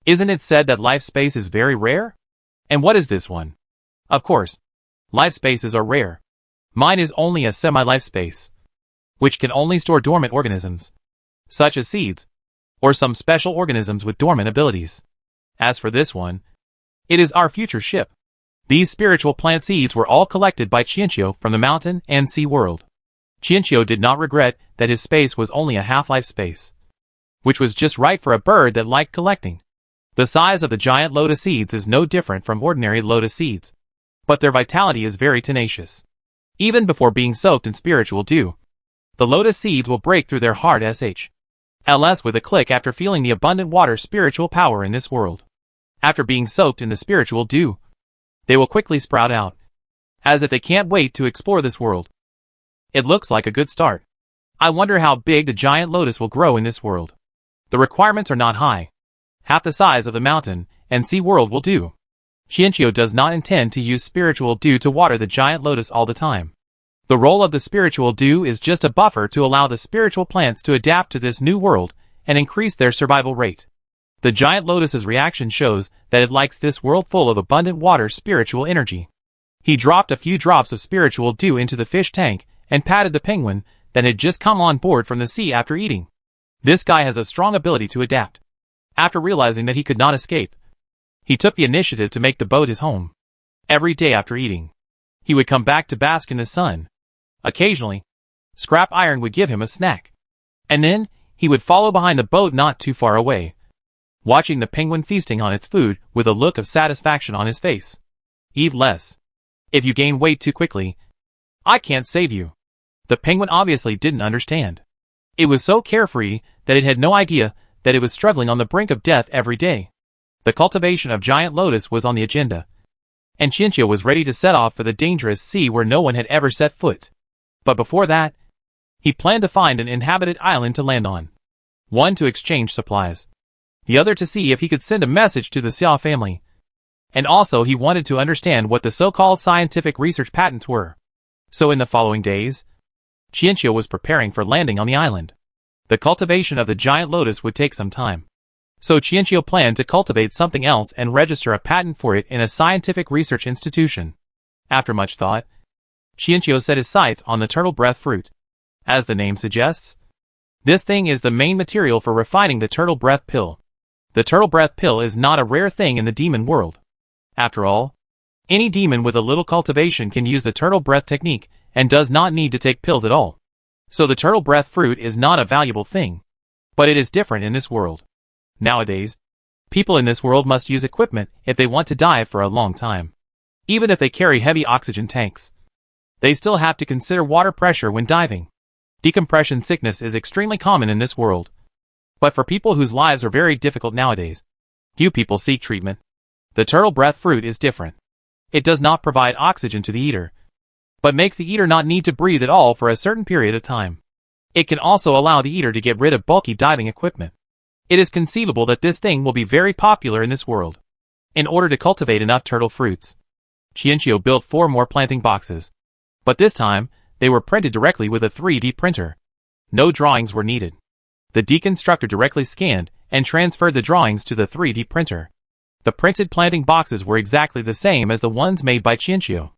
Isn't it said that life space is very rare? And what is this one?" Of course, life spaces are rare. Mine is only a semi-life space, which can only store dormant organisms, such as seeds, or some special organisms with dormant abilities. As for this one, it is our future ship. These spiritual plant seeds were all collected by Chiino from the mountain and sea world. Chiino did not regret that his space was only a half-life space, which was just right for a bird that liked collecting. The size of the giant lotus seeds is no different from ordinary lotus seeds, but their vitality is very tenacious. Even before being soaked in spiritual dew, the lotus seeds will break through their hard SHLS with a click after feeling the abundant water spiritual power in this world. After being soaked in the spiritual dew, they will quickly sprout out, as if they can't wait to explore this world. It looks like a good start. I wonder how big the giant lotus will grow in this world. The requirements are not high. Half the size of the mountain and sea world will do. Chiino does not intend to use spiritual dew to water the giant lotus all the time. The role of the spiritual dew is just a buffer to allow the spiritual plants to adapt to this new world and increase their survival rate. The giant lotus's reaction shows that it likes this world full of abundant water spiritual energy. He dropped a few drops of spiritual dew into the fish tank and patted the penguin that had just come on board from the sea after eating. This guy has a strong ability to adapt. After realizing that he could not escape, he took the initiative to make the boat his home. Every day after eating, He would come back to bask in the sun. Occasionally, scrap iron would give him a snack. And then, he would follow behind a boat not too far away, watching the penguin feasting on its food with a look of satisfaction on his face. Eat less. If you gain weight too quickly, I can't save you. The penguin obviously didn't understand. It was so carefree that it had no idea that it was struggling on the brink of death every day. The cultivation of giant lotus was on the agenda, and Chiino was ready to set off for the dangerous sea where no one had ever set foot. But before that, he planned to find an inhabited island to land on. One to exchange supplies. The other to see if he could send a message to the Xia family. And also he wanted to understand what the so-called scientific research patents were. So in the following days, Chiino was preparing for landing on the island. The cultivation of the giant lotus would take some time. So Chiino planned to cultivate something else and register a patent for it in a scientific research institution. After much thought, Chiino set his sights on the turtle breath fruit. As the name suggests, this thing is the main material for refining the turtle breath pill. The turtle breath pill is not a rare thing in the demon world. After all, any demon with a little cultivation can use the turtle breath technique and does not need to take pills at all. So the turtle breath fruit is not a valuable thing. But it is different in this world. Nowadays, people in this world must use equipment if they want to dive for a long time. Even if they carry heavy oxygen tanks, they still have to consider water pressure when diving. Decompression sickness is extremely common in this world. But for people whose lives are very difficult nowadays, few people seek treatment. The turtle breath fruit is different. It does not provide oxygen to the eater, but makes the eater not need to breathe at all for a certain period of time. It can also allow the eater to get rid of bulky diving equipment. It is conceivable that this thing will be very popular in this world. In order to cultivate enough turtle fruits, Chiino built 4 more planting boxes. But this time, they were printed directly with a 3D printer. No drawings were needed. The deconstructor directly scanned and transferred the drawings to the 3D printer. The printed planting boxes were exactly the same as the ones made by Chiino.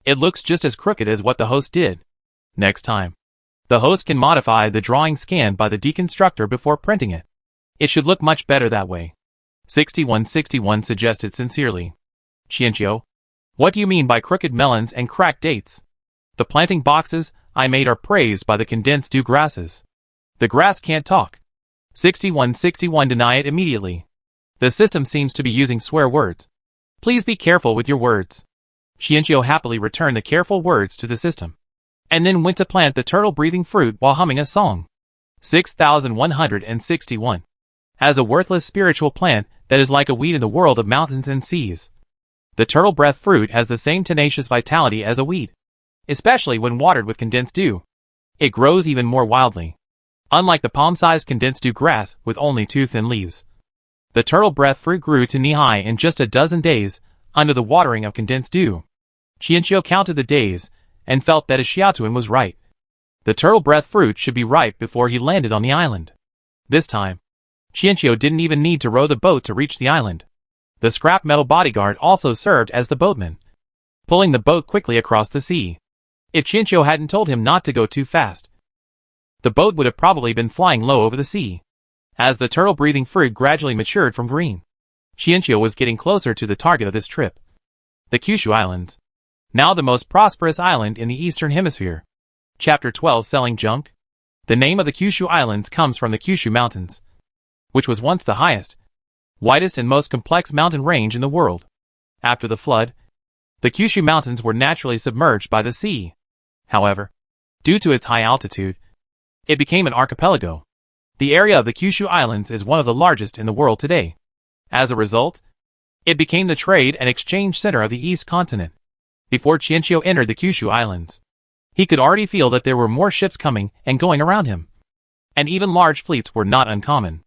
It looks just as crooked as what the host did. Next time, the host can modify the drawing scanned by the deconstructor before printing it. It should look much better that way. 6161 suggested sincerely. Chiino, what do you mean by crooked melons and cracked dates? The planting boxes I made are praised by the condensed dew grasses. The grass can't talk. 6161 deny it immediately. The system seems to be using swear words. Please be careful with your words. Chiino happily returned the careful words to the system, and then went to plant the turtle-breathing fruit while humming a song. 6161. As a worthless spiritual plant that is like a weed in the world of mountains and seas. The turtle breath fruit has the same tenacious vitality as a weed, especially when watered with condensed dew. It grows even more wildly. Unlike the palm-sized condensed dew grass with only 2 thin leaves, the turtle breath fruit grew to knee-high in just a dozen days under the watering of condensed dew. Chiino counted the days and felt that his Xiaotuan was right. The turtle breath fruit should be ripe before he landed on the island. This time, Chiino didn't even need to row the boat to reach the island. The scrap metal bodyguard also served as the boatman, pulling the boat quickly across the sea. If Chiino hadn't told him not to go too fast, the boat would have probably been flying low over the sea. As the turtle-breathing fruit gradually matured from green, Chiino was getting closer to the target of this trip. The Kushu Islands. Now the most prosperous island in the Eastern Hemisphere. Chapter 12 Selling Junk. The name of the Kushu Islands comes from the Kushu Mountains, which was once the highest, widest and most complex mountain range in the world. After the flood, the Kushu Mountains were naturally submerged by the sea. However, due to its high altitude, it became an archipelago. The area of the Kushu Islands is one of the largest in the world today. As a result, it became the trade and exchange center of the East continent. Before Chiino entered the Kushu Islands, he could already feel that there were more ships coming and going around him. And even large fleets were not uncommon.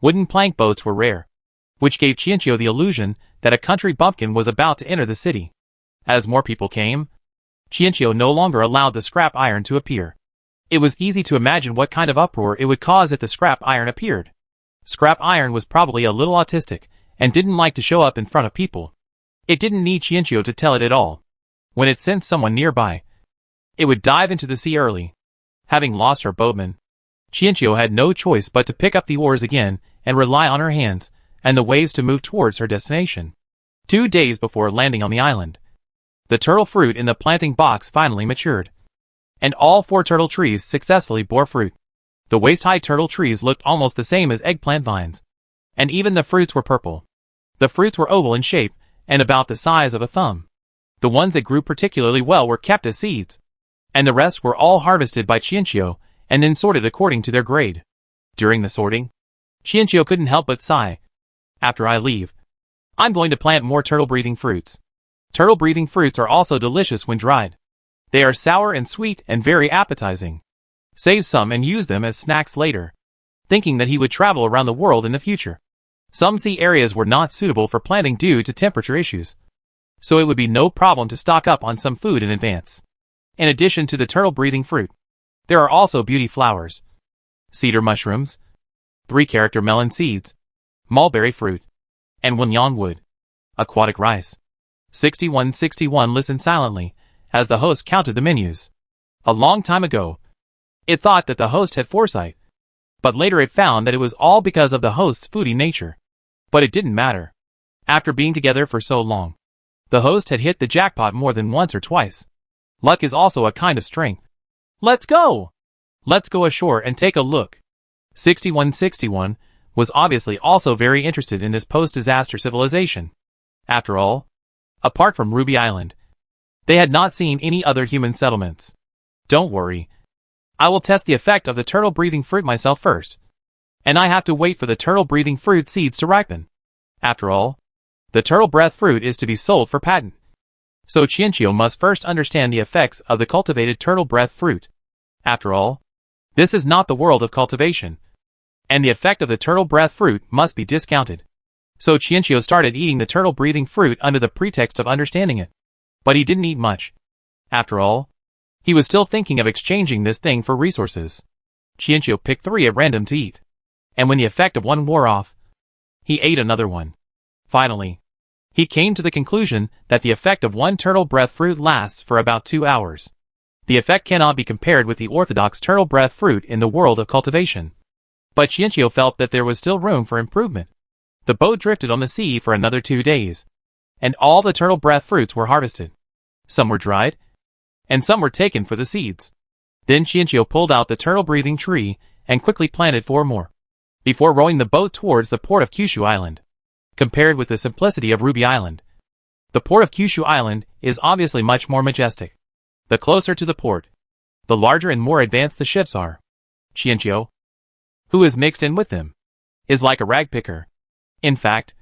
Wooden plank boats were rare, which gave Chiino the illusion that a country bumpkin was about to enter the city. As more people came, Chiino no longer allowed the scrap iron to appear. It was easy to imagine what kind of uproar it would cause if the scrap iron appeared. Scrap iron was probably a little autistic and didn't like to show up in front of people. It didn't need Chiino to tell it at all. When it sensed someone nearby, it would dive into the sea early. Having lost her boatman, Chiino had no choice but to pick up the oars again and rely on her hands and the waves to move towards her destination. 2 days before landing on the island, The turtle fruit in the planting box finally matured, and all 4 turtle trees successfully bore fruit. The waist-high turtle trees looked almost the same as eggplant vines, and even the fruits were purple. The fruits were oval in shape, and about the size of a thumb. The ones that grew particularly well were kept as seeds, and the rest were all harvested by Chiino and then sorted according to their grade. During the sorting, Chiino couldn't help but sigh. After I leave, I'm going to plant more turtle-breathing fruits. Turtle-breathing fruits are also delicious when dried. They are sour and sweet and very appetizing. Save some and use them as snacks later. Thinking that he would travel around the world in the future. Some sea areas were not suitable for planting due to temperature issues, so it would be no problem to stock up on some food in advance. In addition to the turtle-breathing fruit, there are also beauty flowers, cedar mushrooms, 3-character melon seeds, mulberry fruit, and Wanyang wood. Aquatic rice. 6161 listened silently as the host counted the menus. A long time ago, it thought that the host had foresight, but later it found that it was all because of the host's foodie nature. But it didn't matter. After being together for so long, the host had hit the jackpot more than once or twice. Luck is also a kind of strength. Let's go! Let's go ashore and take a look. 6161 was obviously also very interested in this post-disaster civilization. After all, apart from Ruby Island, they had not seen any other human settlements. Don't worry. I will test the effect of the turtle-breathing fruit myself first, and I have to wait for the turtle-breathing fruit seeds to ripen. After all, the turtle breath fruit is to be sold for patent. So Chiino must first understand the effects of the cultivated turtle breath fruit. After all, this is not the world of cultivation, and the effect of the turtle breath fruit must be discounted. So Chiino started eating the turtle-breathing fruit under the pretext of understanding it. But he didn't eat much. After all, he was still thinking of exchanging this thing for resources. Chiino picked 3 at random to eat, and when the effect of one wore off, he ate another one. Finally, he came to the conclusion that the effect of one turtle breath fruit lasts for about 2 hours. The effect cannot be compared with the orthodox turtle breath fruit in the world of cultivation. But Chiino felt that there was still room for improvement. The boat drifted on the sea for another 2 days, and all the turtle breath fruits were harvested. Some were dried, and some were taken for the seeds. Then Chiino pulled out the turtle-breathing tree and quickly planted 4 more, before rowing the boat towards the port of Kushu Island. Compared with the simplicity of Ruby Island, the port of Kushu Island is obviously much more majestic. The closer to the port, the larger and more advanced the ships are. Chiino, who is mixed in with them, is like a rag picker. In fact,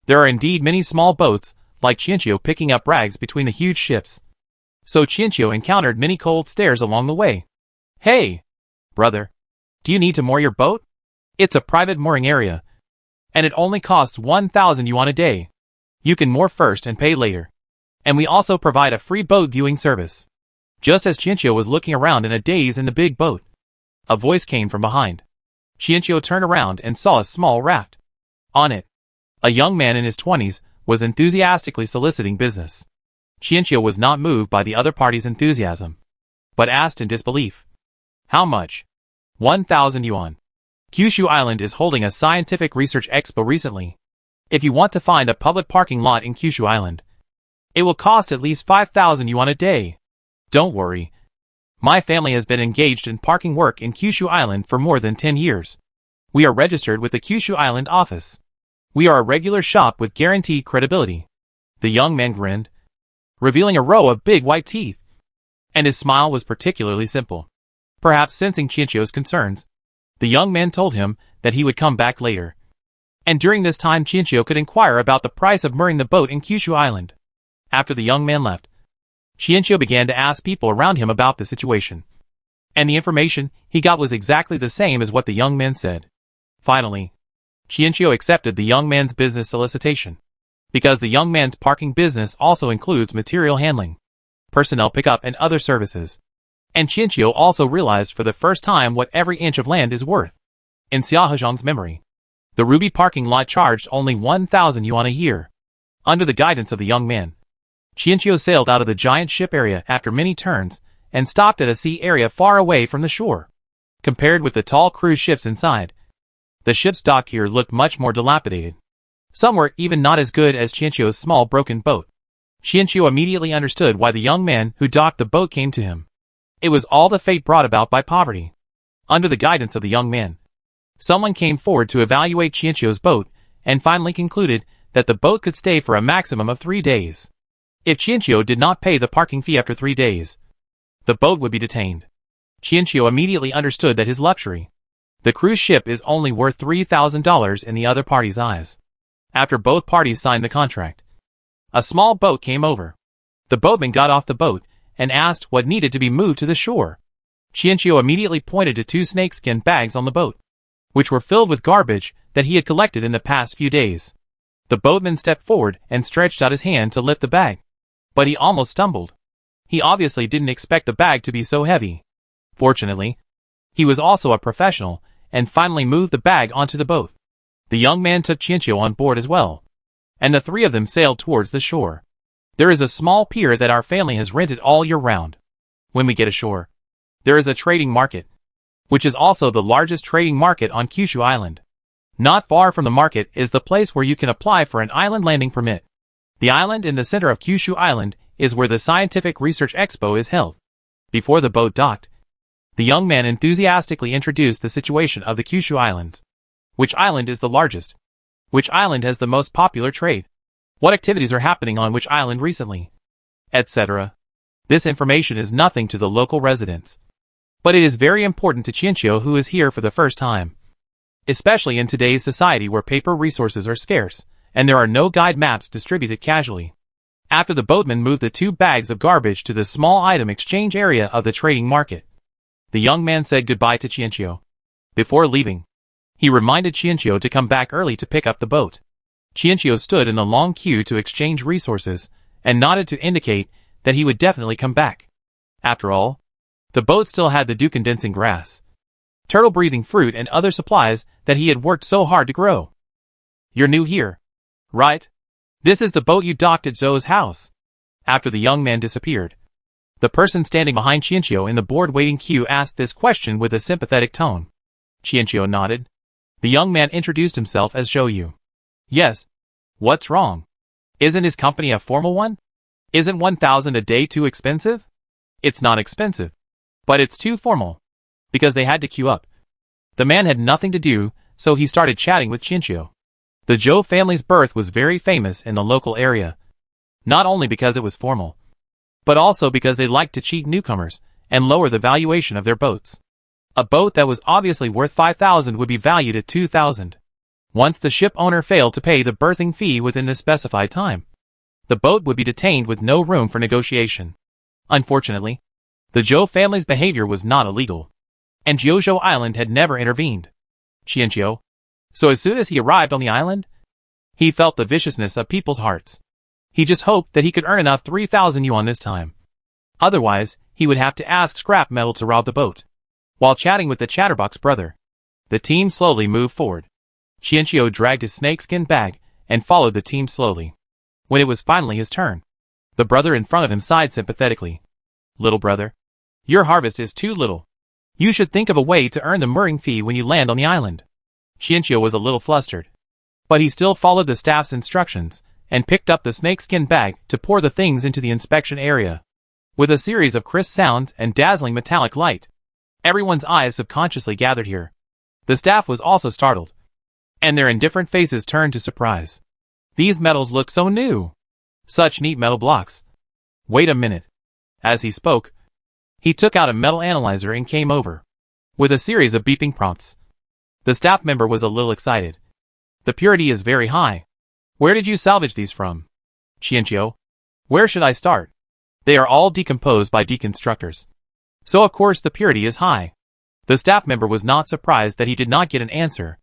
there are indeed many small boats, like Chiino picking up rags between the huge ships. So Chiino encountered many cold stares along the way. Hey, brother, do you need to moor your boat? It's a private mooring area, and it only costs 1,000 yuan a day. You can moor first and pay later. And we also provide a free boat viewing service. Just as Chiino was looking around in a daze in the big boat, a voice came from behind. Chiino turned around and saw a small raft. On it, a young man in his 20s was enthusiastically soliciting business. Chiino was not moved by the other party's enthusiasm, but asked in disbelief. How much? 1,000 yuan. Kushu Island is holding a scientific research expo recently. If you want to find a public parking lot in Kushu Island, it will cost at least 5,000 yuan a day. Don't worry. My family has been engaged in parking work in Kushu Island for more than 10 years. We are registered with the Kushu Island office. We are a regular shop with guaranteed credibility. The young man grinned, revealing a row of big white teeth. And his smile was particularly simple. Perhaps sensing Chiino's concerns, the young man told him that he would come back later. And during this time Chiino could inquire about the price of mooring the boat in Kushu Island. After the young man left, Chiino began to ask people around him about the situation. And the information he got was exactly the same as what the young man said. Finally, Chiino accepted the young man's business solicitation, because the young man's parking business also includes material handling, personnel pickup and other services. And Chiino also realized for the first time what every inch of land is worth. In Xiahozhang's memory, the Ruby parking lot charged only 1,000 yuan a year. Under the guidance of the young man, Chiino sailed out of the giant ship area after many turns and stopped at a sea area far away from the shore. Compared with the tall cruise ships inside, the ship's dock here looked much more dilapidated. Some were even not as good as Chiino's small broken boat. Chiino immediately understood why the young man who docked the boat came to him. It was all the fate brought about by poverty. Under the guidance of the young man, someone came forward to evaluate Chiino's boat and finally concluded that the boat could stay for a maximum of 3 days. If Chiino did not pay the parking fee after 3 days, the boat would be detained. Chiino immediately understood that his luxury, the cruise ship, is only worth $3,000 in the other party's eyes. After both parties signed the contract, a small boat came over. The boatman got off the boat and asked what needed to be moved to the shore. Chiino immediately pointed to 2 snakeskin bags on the boat, which were filled with garbage that he had collected in the past few days. The boatman stepped forward and stretched out his hand to lift the bag, but he almost stumbled. He obviously didn't expect the bag to be so heavy. Fortunately, he was also a professional and finally moved the bag onto the boat. The young man took Chiino on board as well, and the 3 of them sailed towards the shore. There is a small pier that our family has rented all year round. When we get ashore, there is a trading market, which is also the largest trading market on Kushu Island. Not far from the market is the place where you can apply for an island landing permit. The island in the center of Kushu Island is where the Scientific Research Expo is held. Before the boat docked, the young man enthusiastically introduced the situation of the Kushu Islands. Which island is the largest? Which island has the most popular trade? What activities are happening on which island recently? Etc. This information is nothing to the local residents, but it is very important to Chiino, who is here for the first time. Especially in today's society where paper resources are scarce, and there are no guide maps distributed casually. After the boatman moved the 2 bags of garbage to the small item exchange area of the trading market, the young man said goodbye to Chiino. Before leaving, he reminded Chiino to come back early to pick up the boat. Chiino stood in a long queue to exchange resources and nodded to indicate that he would definitely come back. After all, the boat still had the dew-condensing grass, turtle-breathing fruit, and other supplies that he had worked so hard to grow. You're new here, right? This is the boat you docked at Zoe's house. After the young man disappeared, the person standing behind Chiino in the board-waiting queue asked this question with a sympathetic tone. Chiino nodded. The young man introduced himself as Zhou. Yes. What's wrong? Isn't his company a formal one? Isn't 1,000 a day too expensive? It's not expensive, but it's too formal, because they had to queue up. The man had nothing to do, so he started chatting with Chiino. The Zhou family's birth was very famous in the local area, not only because it was formal, but also because they liked to cheat newcomers and lower the valuation of their boats. A boat that was obviously worth 5,000 would be valued at 2,000. Once the ship owner failed to pay the berthing fee within the specified time, the boat would be detained with no room for negotiation. Unfortunately, the Zhou family's behavior was not illegal, and Zhou Island had never intervened. Chiino. So as soon as he arrived on the island, he felt the viciousness of people's hearts. He just hoped that he could earn enough 3,000 yuan this time. Otherwise, he would have to ask scrap metal to rob the boat. While chatting with the chatterbox brother, the team slowly moved forward. Chiino dragged his snakeskin bag and followed the team slowly. When it was finally his turn, the brother in front of him sighed sympathetically. Little brother, your harvest is too little. You should think of a way to earn the mooring fee when you land on the island. Chiino was a little flustered, but he still followed the staff's instructions and picked up the snakeskin bag to pour the things into the inspection area. With a series of crisp sounds and dazzling metallic light, everyone's eyes subconsciously gathered here. The staff was also startled, and their indifferent faces turned to surprise. These metals look so new. Such neat metal blocks. Wait a minute. As he spoke, he took out a metal analyzer and came over, with a series of beeping prompts. The staff member was a little excited. The purity is very high. Where did you salvage these from? Chiino. Where should I start? They are all decomposed by deconstructors, so of course the purity is high. The staff member was not surprised that he did not get an answer.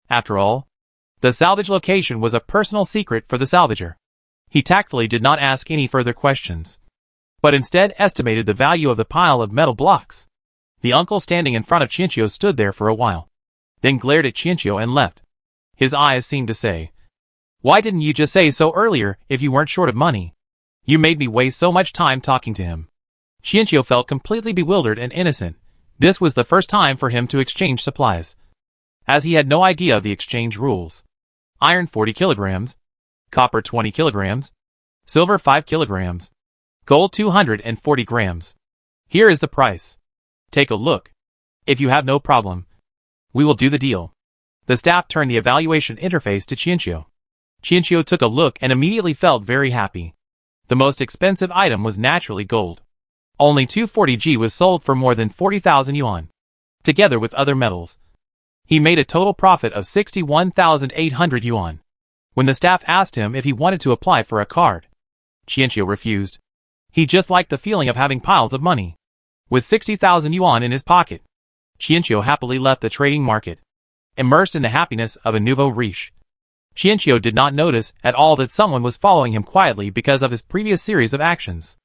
After all, the salvage location was a personal secret for the salvager. He tactfully did not ask any further questions, but instead estimated the value of the pile of metal blocks. The uncle standing in front of Chiino stood there for a while, then glared at Chiino and left. His eyes seemed to say, "Why didn't you just say so earlier if you weren't short of money? You made me waste so much time talking to him." Chiino felt completely bewildered and innocent. This was the first time for him to exchange supplies, as he had no idea of the exchange rules. Iron 40 kilograms, copper 20 kilograms, Silver 5 kilograms. Gold 240 grams. Here is the price. Take a look. If you have no problem, we will do the deal. The staff turned the evaluation interface to Chiino. Chiino took a look and immediately felt very happy. The most expensive item was naturally gold. Only 240G was sold for more than 40,000 yuan. Together with other metals, he made a total profit of 61,800 yuan. When the staff asked him if he wanted to apply for a card, Chiino refused. He just liked the feeling of having piles of money. With 60,000 yuan in his pocket, Chiino happily left the trading market, immersed in the happiness of a nouveau riche. Chiino did not notice at all that someone was following him quietly because of his previous series of actions.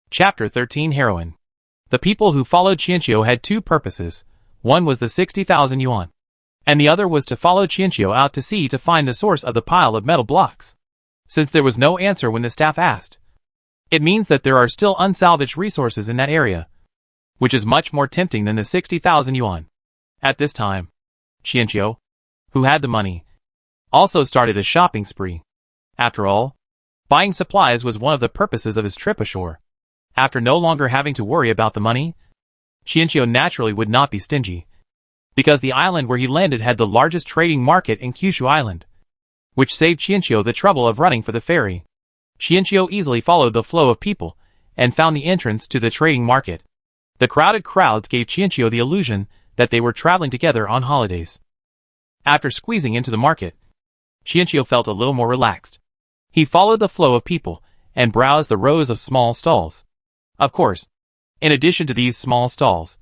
Chapter 13 Heroine. The people who followed Chiino had two purposes. One was the 60,000 yuan, and the other was to follow Chiino out to sea to find the source of the pile of metal blocks. Since there was no answer when the staff asked, it means that there are still unsalvaged resources in that area, which is much more tempting than the 60,000 yuan. At this time, Chiino, who had the money, also started a shopping spree. After all, buying supplies was one of the purposes of his trip ashore. After no longer having to worry about the money, Chiino naturally would not be stingy, because the island where he landed had the largest trading market in Kushu Island, which saved Chiino the trouble of running for the ferry. Chiino easily followed the flow of people and found the entrance to the trading market. The crowded crowds gave Chiino the illusion that they were traveling together on holidays. After squeezing into the market, Chiino felt a little more relaxed. He followed the flow of people and browsed the rows of small stalls. Of course, in addition to these small stalls,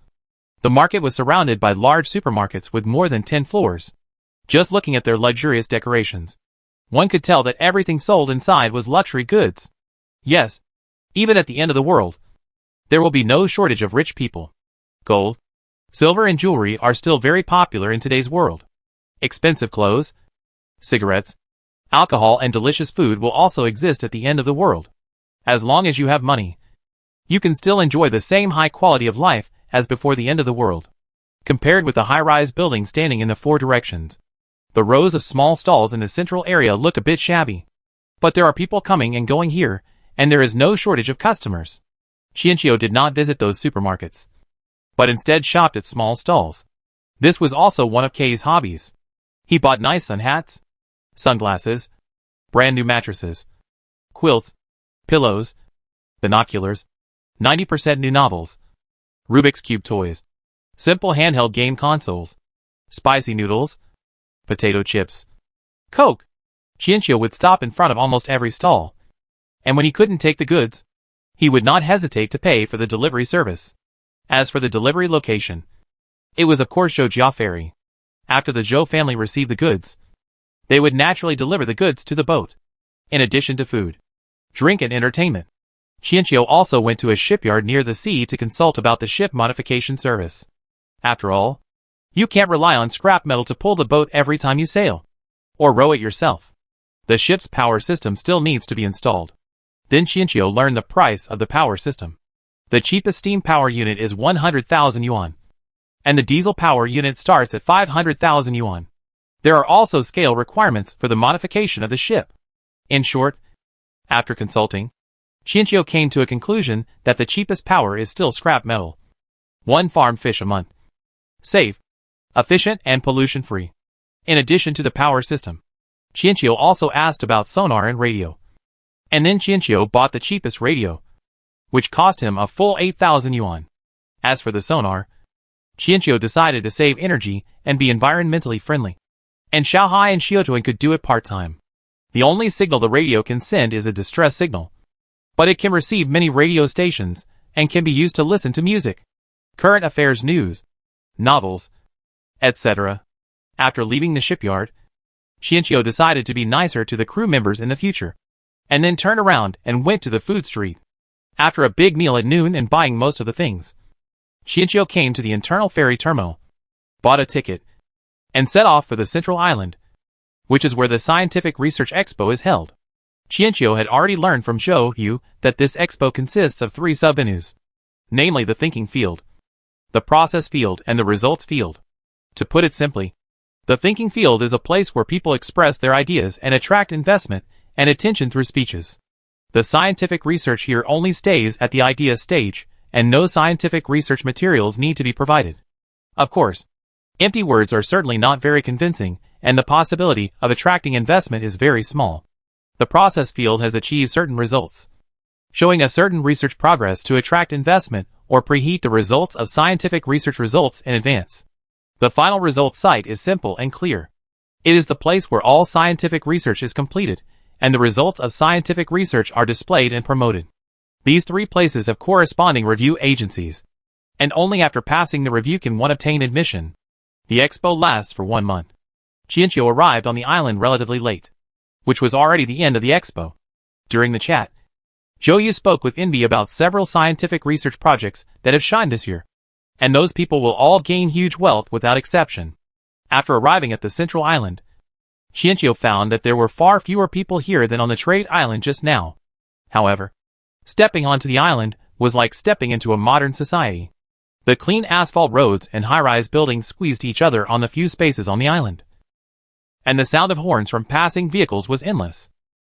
the market was surrounded by large supermarkets with more than 10 floors. Just looking at their luxurious decorations, one could tell that everything sold inside was luxury goods. Yes, even at the end of the world, there will be no shortage of rich people. Gold, silver and jewelry are still very popular in today's world. Expensive clothes, cigarettes, alcohol and delicious food will also exist at the end of the world. As long as you have money, you can still enjoy the same high quality of life as before the end of the world. Compared with the high-rise buildings standing in the four directions, the rows of small stalls in the central area look a bit shabby. But there are people coming and going here, and there is no shortage of customers. Chiino did not visit those supermarkets, but instead shopped at small stalls. This was also one of K's hobbies. He bought nice sun hats, sunglasses, brand new mattresses, quilts, pillows, binoculars, 90% new novels, Rubik's Cube toys, simple handheld game consoles, spicy noodles, potato chips, Coke. Chiino would stop in front of almost every stall, and when he couldn't take the goods, he would not hesitate to pay for the delivery service. As for the delivery location, it was of course Zhou Ferry. After the Zhou family received the goods, they would naturally deliver the goods to the boat. In addition to food, drink and entertainment, Chiino also went to a shipyard near the sea to consult about the ship modification service. After all, you can't rely on scrap metal to pull the boat every time you sail, or row it yourself. The ship's power system still needs to be installed. Then Chiino learned the price of the power system. The cheapest steam power unit is 100,000 yuan, and the diesel power unit starts at 500,000 yuan. There are also scale requirements for the modification of the ship. In short, after consulting, Chiino came to a conclusion that the cheapest power is still scrap metal. 1 farmed fish a month. Safe, efficient and pollution-free. In addition to the power system, Chiino also asked about sonar and radio. And then Chiino bought the cheapest radio, which cost him a full 8,000 yuan. As for the sonar, Chiino decided to save energy and be environmentally friendly. And Xiaohai and Xiaotuan could do it part-time. The only signal the radio can send is a distress signal, but it can receive many radio stations and can be used to listen to music, current affairs news, novels, etc. After leaving the shipyard, Chiino decided to be nicer to the crew members in the future, and then turned around and went to the food street. After a big meal at noon and buying most of the things, Chiino came to the internal ferry terminal, bought a ticket, and set off for the central island, which is where the Scientific Research Expo is held. Chiino had already learned from Zhou Yu that this expo consists of 3 sub-venues, namely the thinking field, the process field and the results field. To put it simply, the thinking field is a place where people express their ideas and attract investment and attention through speeches. The scientific research here only stays at the idea stage, and no scientific research materials need to be provided. Of course, empty words are certainly not very convincing, and the possibility of attracting investment is very small. The process field has achieved certain results, showing a certain research progress to attract investment or preheat the results of scientific research results in advance. The final results site is simple and clear. It is the place where all scientific research is completed, and the results of scientific research are displayed and promoted. These three places have corresponding review agencies, and only after passing the review can one obtain admission. The expo lasts for 1 month. Chiino arrived on the island relatively late, which was already the end of the expo. During the chat, Joyu spoke with Envy about several scientific research projects that have shined this year, and those people will all gain huge wealth without exception. After arriving at the central island, Chiino found that there were far fewer people here than on the trade island just now. However, stepping onto the island was like stepping into a modern society. The clean asphalt roads and high-rise buildings squeezed each other on the few spaces on the island, and the sound of horns from passing vehicles was endless.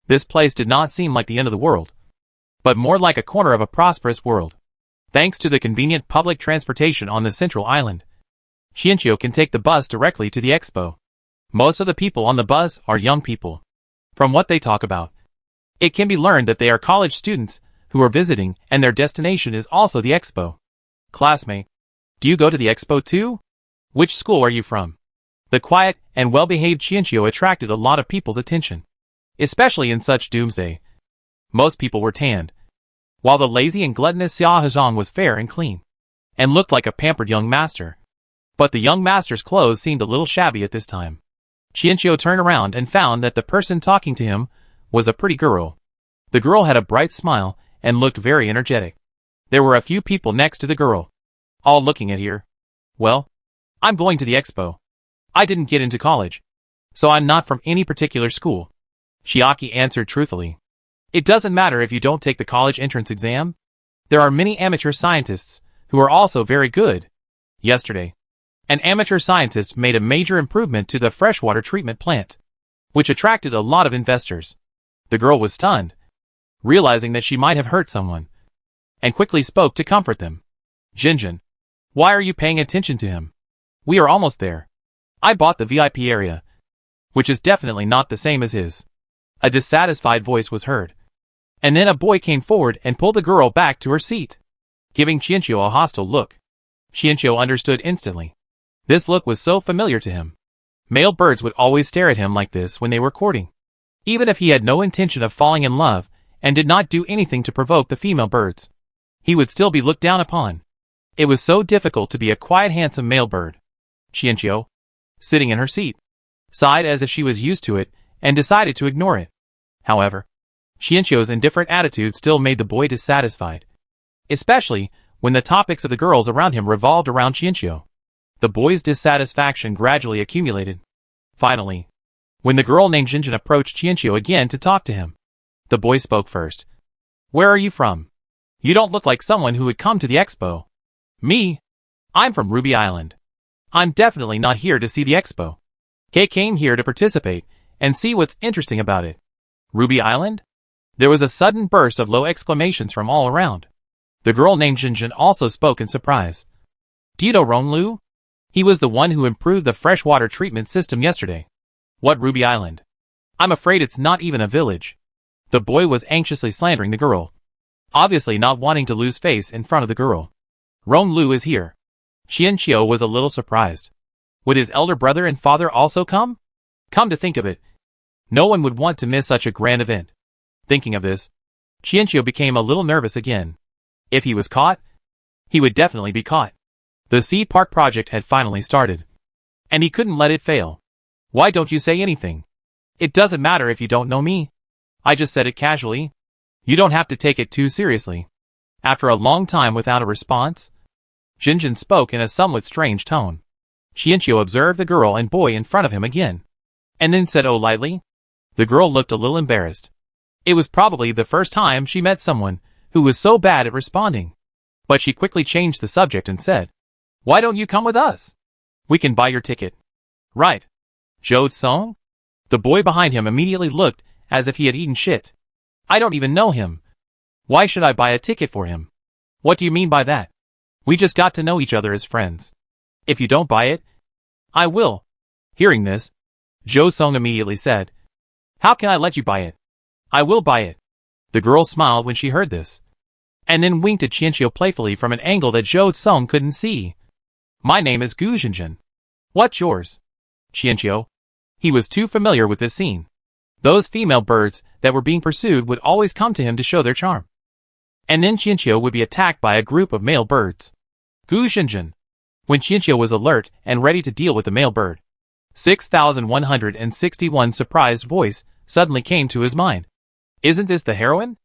This place did not seem like the end of the world, but more like a corner of a prosperous world. Thanks to the convenient public transportation on the central island, Chiino can take the bus directly to the expo. Most of the people on the bus are young people. From what they talk about, it can be learned that they are college students who are visiting, and their destination is also the expo. Classmate, do you go to the expo too? Which school are you from? The quiet and well-behaved Chiino attracted a lot of people's attention, especially in such doomsday. Most people were tanned, while the lazy and gluttonous Xia Hezhong was fair and clean, and looked like a pampered young master. But the young master's clothes seemed a little shabby at this time. Chiino turned around and found that the person talking to him was a pretty girl. The girl had a bright smile and looked very energetic. There were a few people next to the girl, all looking at her. Well, I'm going to the expo. I didn't get into college, so I'm not from any particular school. Chiaki answered truthfully. It doesn't matter if you don't take the college entrance exam. There are many amateur scientists who are also very good. Yesterday, an amateur scientist made a major improvement to the freshwater treatment plant, which attracted a lot of investors. The girl was stunned, realizing that she might have hurt someone, and quickly spoke to comfort them. Jinjin, why are you paying attention to him? We are almost there. I bought the VIP area, which is definitely not the same as his. A dissatisfied voice was heard, and then a boy came forward and pulled the girl back to her seat, giving Chiino a hostile look. Chiino understood instantly. This look was so familiar to him. Male birds would always stare at him like this when they were courting, even if he had no intention of falling in love and did not do anything to provoke the female birds. He would still be looked down upon. It was so difficult to be a quiet, handsome male bird. Chiino, sitting in her seat, sighed as if she was used to it and decided to ignore it. However, Chiino's indifferent attitude still made the boy dissatisfied, especially when the topics of the girls around him revolved around Chiino. The boy's dissatisfaction gradually accumulated. Finally, when the girl named Jinjin approached Chiino again to talk to him, the boy spoke first. Where are you from? You don't look like someone who would come to the expo. Me? I'm from Ruby Island. I'm definitely not here to see the expo. Kay came here to participate and see what's interesting about it. Ruby Island? There was a sudden burst of low exclamations from all around. The girl named Jinjin also spoke in surprise. Do you know Ronlu? He was the one who improved the freshwater treatment system yesterday. What Ruby Island? I'm afraid it's not even a village. The boy was anxiously slandering the girl, obviously not wanting to lose face in front of the girl. Ronlu is here. Chiino was a little surprised. Would his elder brother and father also come? Come to think of it, no one would want to miss such a grand event. Thinking of this, Chiino became a little nervous again. If he was caught, he would definitely be caught. The Sea Park project had finally started, and he couldn't let it fail. Why don't you say anything? It doesn't matter if you don't know me. I just said it casually. You don't have to take it too seriously. After a long time without a response, Jinjin spoke in a somewhat strange tone. Chiino observed the girl and boy in front of him again, and then said, "Oh," lightly. The girl looked a little embarrassed. It was probably the first time she met someone who was so bad at responding. But she quickly changed the subject and said, "Why don't you come with us? We can buy your ticket." "Right. Jode Song?" The boy behind him immediately looked as if he had eaten shit. I don't even know him. Why should I buy a ticket for him? What do you mean by that? We just got to know each other as friends. If you don't buy it, I will. Hearing this, Jo Sung immediately said, How can I let you buy it? I will buy it. The girl smiled when she heard this, and then winked at Chiino playfully from an angle that Jo Sung couldn't see. My name is Gu Xinjin. What's yours? Chiino. He was too familiar with this scene. Those female birds that were being pursued would always come to him to show their charm. And then Chiino would be attacked by a group of male birds. Gu Xinjin. When Chiino was alert and ready to deal with the male bird, 6161 surprised voice suddenly came to his mind. Isn't this the heroine?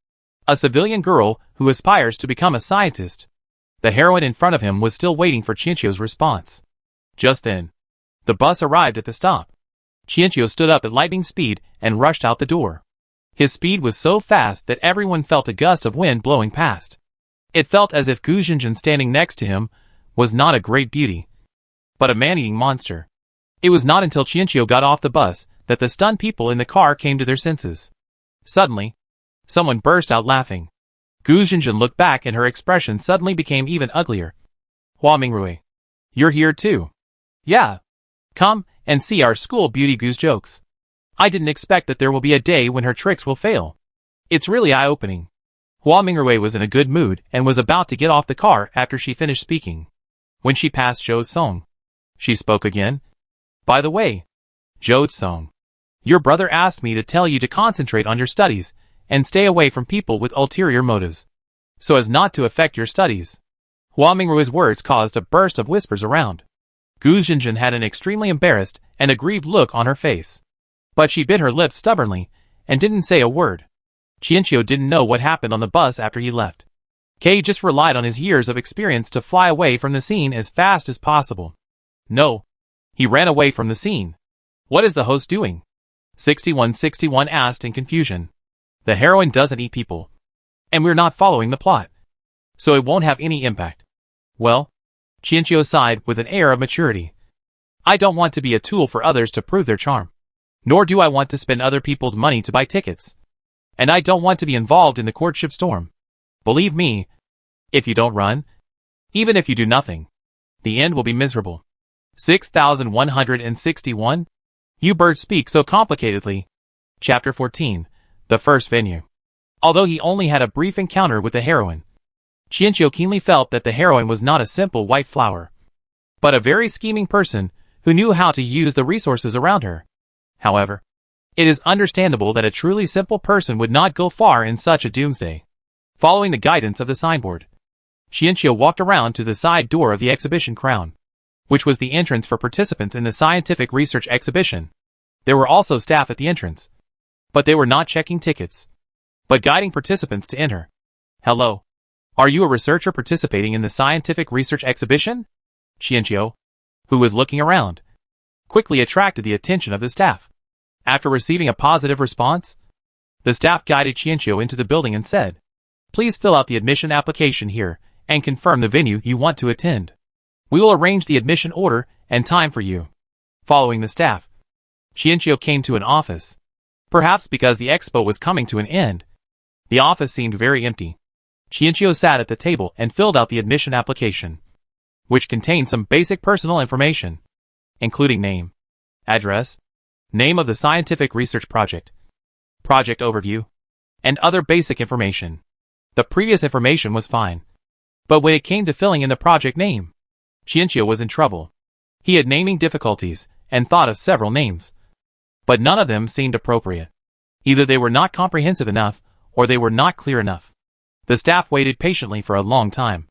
A civilian girl who aspires to become a scientist. The heroine in front of him was still waiting for Chiino's response. Just then, the bus arrived at the stop. Chiino stood up at lightning speed and rushed out the door. His speed was so fast that everyone felt a gust of wind blowing past. It felt as if Gu Xinjin standing next to him was not a great beauty, but a man-eating monster. It was not until Chiino got off the bus that the stunned people in the car came to their senses. Suddenly, someone burst out laughing. Gu Xinjin looked back and her expression suddenly became even uglier. Hua Mingrui. You're here too. Yeah. Come and see our school beauty Gu's jokes. I didn't expect that there will be a day when her tricks will fail. It's really eye-opening. Hua Mingrui was in a good mood and was about to get off the car after she finished speaking. When she passed Jo Sung, she spoke again. By the way, Jo Sung, your brother asked me to tell you to concentrate on your studies and stay away from people with ulterior motives, so as not to affect your studies. Hua Mingrui's words caused a burst of whispers around. Gu Xinjin had an extremely embarrassed and aggrieved look on her face, but she bit her lips stubbornly and didn't say a word. Chiino didn't know what happened on the bus after he left. Kei just relied on his years of experience to fly away from the scene as fast as possible. No. He ran away from the scene. What is the host doing? 6161 asked in confusion. The heroine doesn't eat people. And we're not following the plot, so it won't have any impact. Well, Chiino sighed with an air of maturity. I don't want to be a tool for others to prove their charm. Nor do I want to spend other people's money to buy tickets. And I don't want to be involved in the courtship storm. Believe me, if you don't run, even if you do nothing, the end will be miserable. 6161. You birds speak so complicatedly. Chapter 14. The First Venue. Although he only had a brief encounter with the heroine, Chiino keenly felt that the heroine was not a simple white flower, but a very scheming person who knew how to use the resources around her. However, it is understandable that a truly simple person would not go far in such a doomsday. Following the guidance of the signboard, Chiino walked around to the side door of the exhibition crown, which was the entrance for participants in the scientific research exhibition. There were also staff at the entrance, but they were not checking tickets, but guiding participants to enter. Hello. Are you a researcher participating in the scientific research exhibition? Chiino, who was looking around, quickly attracted the attention of the staff. After receiving a positive response, the staff guided Chiino into the building and said, Please fill out the admission application here and confirm the venue you want to attend. We will arrange the admission order and time for you. Following the staff, Chiino came to an office. Perhaps because the expo was coming to an end, the office seemed very empty. Chiino sat at the table and filled out the admission application, which contained some basic personal information, including name, address, name of the scientific research project, project overview, and other basic information. The previous information was fine, but when it came to filling in the project name, Chiino was in trouble. He had naming difficulties and thought of several names, but none of them seemed appropriate. Either they were not comprehensive enough or they were not clear enough. The staff waited patiently for a long time,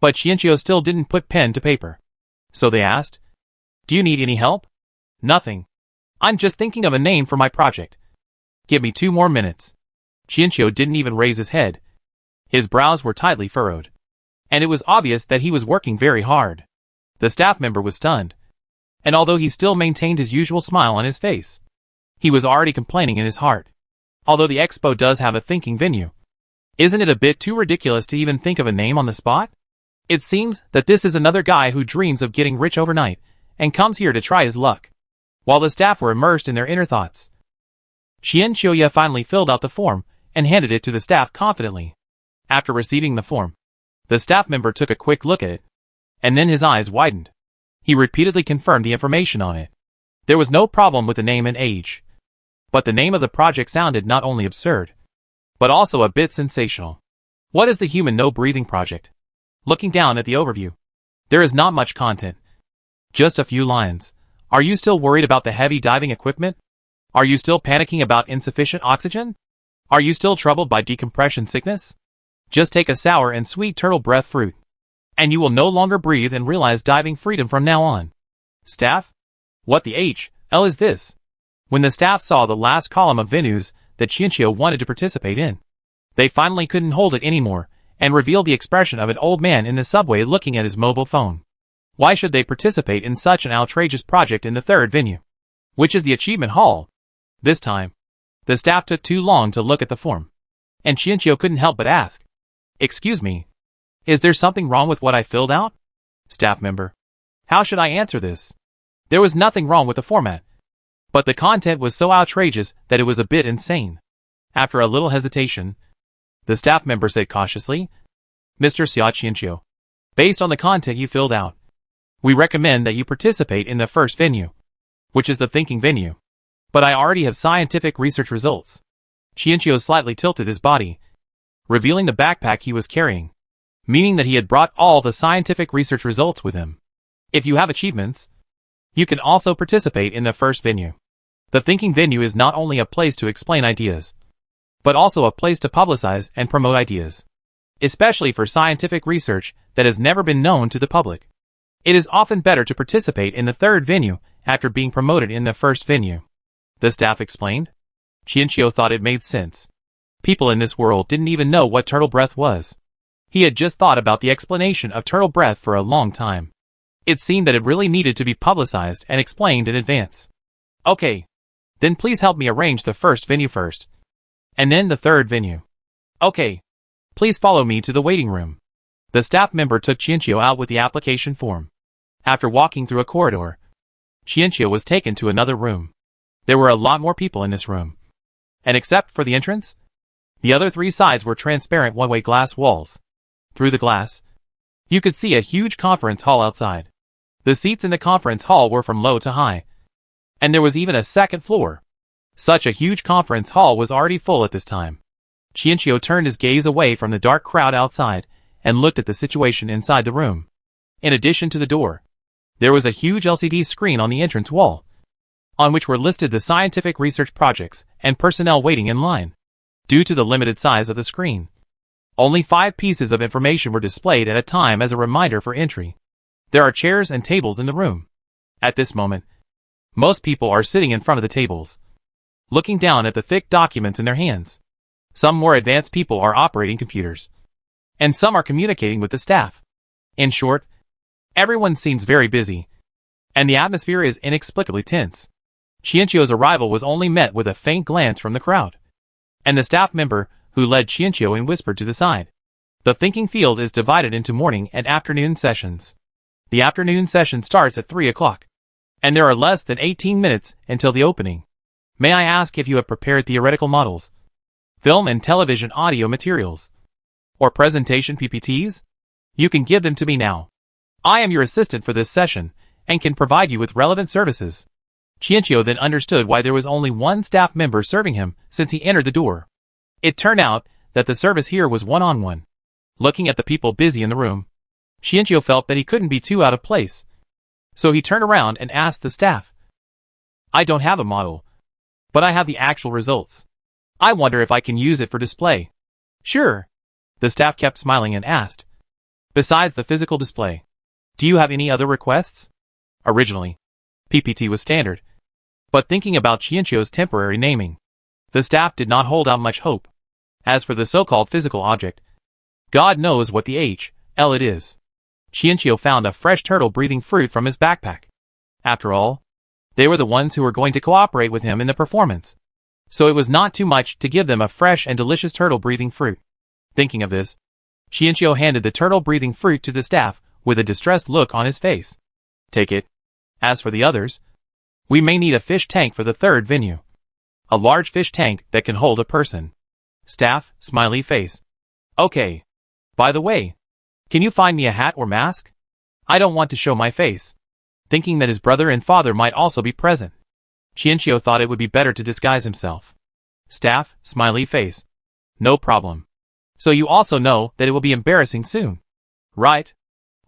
but Chiino still didn't put pen to paper. So they asked, Do you need any help? Nothing. I'm just thinking of a name for my project. Give me 2 more minutes. Chiino didn't even raise his head. His brows were tightly furrowed, and it was obvious that he was working very hard. The staff member was stunned, and although he still maintained his usual smile on his face, he was already complaining in his heart. Although the expo does have a thinking venue, isn't it a bit too ridiculous to even think of a name on the spot? It seems that this is another guy who dreams of getting rich overnight and comes here to try his luck. While the staff were immersed in their inner thoughts, Chiino finally filled out the form and handed it to the staff confidently. After receiving the form, the staff member took a quick look at it, and then his eyes widened. He repeatedly confirmed the information on it. There was no problem with the name and age, but the name of the project sounded not only absurd, but also a bit sensational. What is the Human No Breathing Project? Looking down at the overview, there is not much content. Just a few lines. Are you still worried about the heavy diving equipment? Are you still panicking about insufficient oxygen? Are you still troubled by decompression sickness? Just take a sour and sweet turtle breath fruit, and you will no longer breathe and realize diving freedom from now on. Staff? What the hell is this? When the staff saw the last column of venues that Chiino wanted to participate in, they finally couldn't hold it anymore, and revealed the expression of an old man in the subway looking at his mobile phone. Why should they participate in such an outrageous project in the third venue, which is the Achievement Hall? This time, the staff took too long to look at the form, and Chiino couldn't help but ask, "Excuse me, is there something wrong with what I filled out?" Staff member: "How should I answer this? There was nothing wrong with the format, but the content was so outrageous that it was a bit insane." After a little hesitation, the staff member said cautiously, "Mr. Chiino, based on the content you filled out, we recommend that you participate in the first venue, which is the thinking venue. But I already have scientific research results." Chiino slightly tilted his body, revealing the backpack he was carrying, meaning that he had brought all the scientific research results with him. If you have achievements, you can also participate in the first venue. The thinking venue is not only a place to explain ideas, but also a place to publicize and promote ideas, especially for scientific research that has never been known to the public. It is often better to participate in the third venue after being promoted in the first venue. The staff explained. Chiino thought it made sense. People in this world didn't even know what turtle breath was. He had just thought about the explanation of turtle breath for a long time. It seemed that it really needed to be publicized and explained in advance. "Okay, then please help me arrange the first venue first, and then the third venue. Okay, please follow me to the waiting room." The staff member took Chiino out with the application form. After walking through a corridor, Chiino was taken to another room. There were a lot more people in this room, and except for the entrance, the other three sides were transparent one-way glass walls. Through the glass, you could see a huge conference hall outside. The seats in the conference hall were from low to high, and there was even a second floor. Such a huge conference hall was already full at this time. Chiino turned his gaze away from the dark crowd outside and looked at the situation inside the room. In addition to the door, there was a huge LCD screen on the entrance wall, on which were listed the scientific research projects and personnel waiting in line. Due to the limited size of the screen, only 5 pieces of information were displayed at a time as a reminder for entry. There are chairs and tables in the room. At this moment, most people are sitting in front of the tables, looking down at the thick documents in their hands. Some more advanced people are operating computers, and some are communicating with the staff. In short, everyone seems very busy, and the atmosphere is inexplicably tense. Chiino's arrival was only met with a faint glance from the crowd, and the staff member who led Chiino in whispered to the side. The thinking field is divided into morning and afternoon sessions. The afternoon session starts at 3 o'clock, and there are less than 18 minutes until the opening. May I ask if you have prepared theoretical models, film and television audio materials, or presentation PPTs? You can give them to me now. I am your assistant for this session, and can provide you with relevant services. Chiino then understood why there was only one staff member serving him since he entered the door. It turned out that the service here was one-on-one. Looking at the people busy in the room, Chiino felt that he couldn't be too out of place. So he turned around and asked the staff, "I don't have a model, but I have the actual results. I wonder if I can use it for display." "Sure." The staff kept smiling and asked, "Besides the physical display, do you have any other requests?" Originally, PPT was standard, but thinking about Chiino's temporary naming, the staff did not hold out much hope. As for the so-called physical object, God knows what the hell it is. Chiino found a fresh turtle-breathing fruit from his backpack. After all, they were the ones who were going to cooperate with him in the performance, so it was not too much to give them a fresh and delicious turtle-breathing fruit. Thinking of this, Chiino handed the turtle-breathing fruit to the staff with a distressed look on his face. "Take it. As for the others, we may need a fish tank for the third venue. A large fish tank that can hold a person." Staff, smiley face. Okay. By the way, can you find me a hat or mask? I don't want to show my face. Thinking that his brother and father might also be present, Chiino thought it would be better to disguise himself. Staff, smiley face. No problem. So you also know that it will be embarrassing soon, right?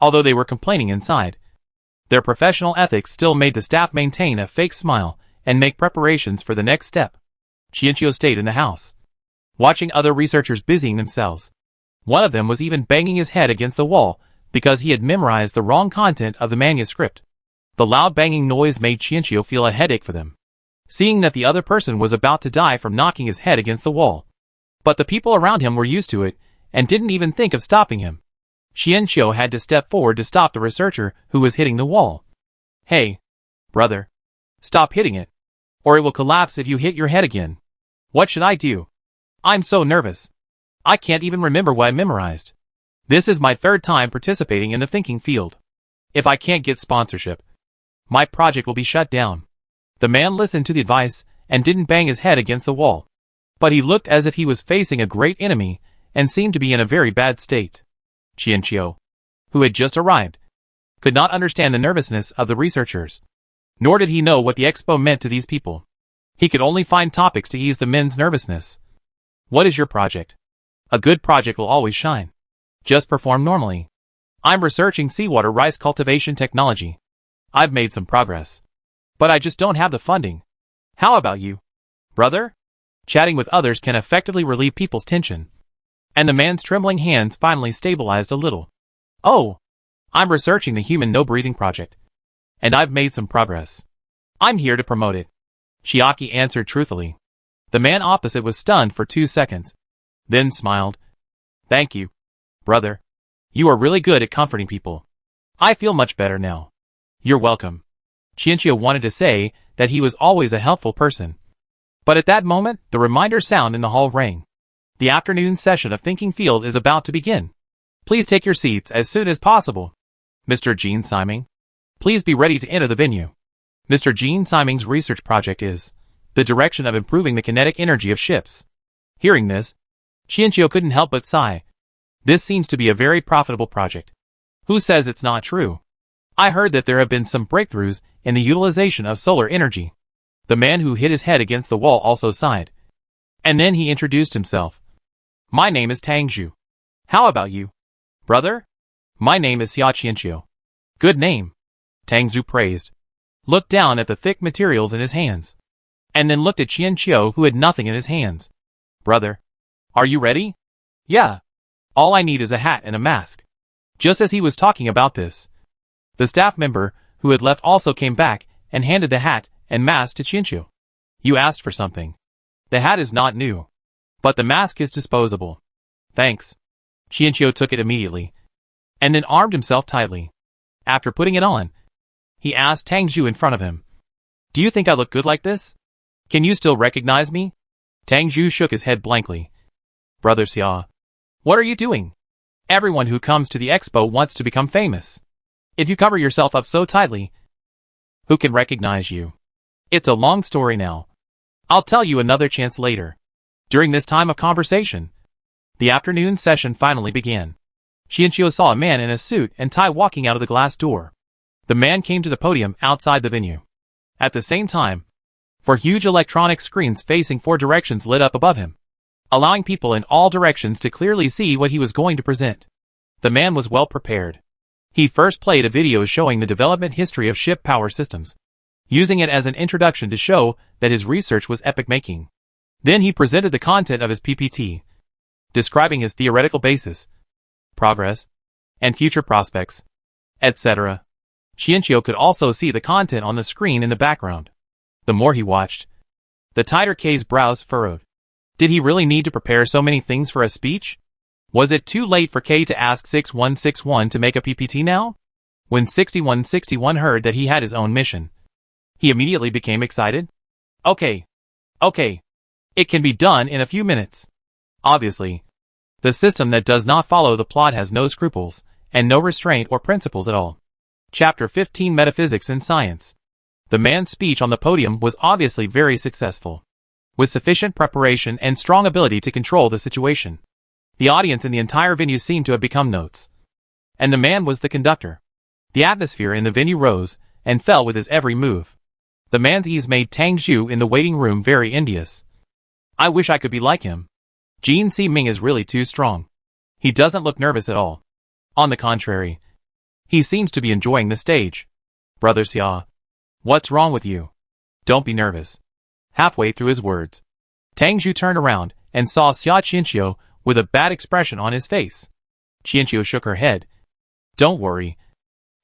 Although they were complaining inside, their professional ethics still made the staff maintain a fake smile and make preparations for the next step. Chiino stayed in the house, watching other researchers busying themselves. One of them was even banging his head against the wall because he had memorized the wrong content of the manuscript. The loud banging noise made Chiino feel a headache for them, seeing that the other person was about to die from knocking his head against the wall. But the people around him were used to it and didn't even think of stopping him. Chiino had to step forward to stop the researcher who was hitting the wall. Hey, brother. Stop hitting it, or it will collapse if you hit your head again. What should I do? I'm so nervous. I can't even remember what I memorized. This is my third time participating in the thinking field. If I can't get sponsorship, my project will be shut down. The man listened to the advice and didn't bang his head against the wall. But he looked as if he was facing a great enemy and seemed to be in a very bad state. Chiino, who had just arrived, could not understand the nervousness of the researchers. Nor did he know what the Expo meant to these people. He could only find topics to ease the men's nervousness. What is your project? A good project will always shine. Just perform normally. I'm researching seawater rice cultivation technology. I've made some progress, but I just don't have the funding. How about you, brother? Chatting with others can effectively relieve people's tension. And the man's trembling hands finally stabilized a little. Oh, I'm researching the human no-breathing project, and I've made some progress. I'm here to promote it. Chiaki answered truthfully. The man opposite was stunned for 2 seconds, then smiled. Thank you, brother. You are really good at comforting people. I feel much better now. You're welcome. Chiino wanted to say that he was always a helpful person. But at that moment, the reminder sound in the hall rang. The afternoon session of Thinking Field is about to begin. Please take your seats as soon as possible. Mr. Gene Siming, please be ready to enter the venue. Mr. Gene Siming's research project is the direction of improving the kinetic energy of ships. Hearing this, Chiino couldn't help but sigh. This seems to be a very profitable project. Who says it's not true? I heard that there have been some breakthroughs in the utilization of solar energy. The man who hit his head against the wall also sighed. And then he introduced himself. My name is Tangzhu. How about you, brother? My name is Chiino. Good name. Tangzhu praised. Looked down at the thick materials in his hands. And then looked at Chiino, who had nothing in his hands. Brother, are you ready? Yeah. All I need is a hat and a mask. Just as he was talking about this, the staff member who had left also came back and handed the hat and mask to Chiino. You asked for something. The hat is not new, but the mask is disposable. Thanks. Chiino took it immediately, and then armed himself tightly. After putting it on, he asked Tangzhu in front of him. Do you think I look good like this? Can you still recognize me? Tangzhu shook his head blankly. Brother Xia, what are you doing? Everyone who comes to the Expo wants to become famous. If you cover yourself up so tightly, who can recognize you? It's a long story now. I'll tell you another chance later. During this time of conversation, the afternoon session finally began. Chiino saw a man in a suit and tie walking out of the glass door. The man came to the podium outside the venue. At the same time, 4 huge electronic screens facing 4 directions lit up above him, allowing people in all directions to clearly see what he was going to present. The man was well prepared. He first played a video showing the development history of ship power systems, using it as an introduction to show that his research was epoch-making. Then he presented the content of his PPT, describing his theoretical basis, progress, and future prospects, etc. Chiino could also see the content on the screen in the background. The more he watched, the tighter K's brows furrowed. Did he really need to prepare so many things for a speech? Was it too late for K to ask 6161 to make a PPT now? When 6161 heard that he had his own mission, he immediately became excited. Okay. It can be done in a few minutes. Obviously, the system that does not follow the plot has no scruples, and no restraint or principles at all. Chapter 15 Metaphysics and Science. The man's speech on the podium was obviously very successful. with sufficient preparation and strong ability to control the situation. The audience in the entire venue seemed to have become notes. And the man was the conductor. The atmosphere in the venue rose and fell with his every move. The man's ease made Tang Zhu in the waiting room very envious. I wish I could be like him. Jin Si-ming is really too strong. He doesn't look nervous at all. On the contrary, he seems to be enjoying the stage. Brother Xia, what's wrong with you? Don't be nervous. Halfway through his words, Tang Zhu turned around and saw Xia Qianqiu with a bad expression on his face. Qianqiu shook her head. Don't worry.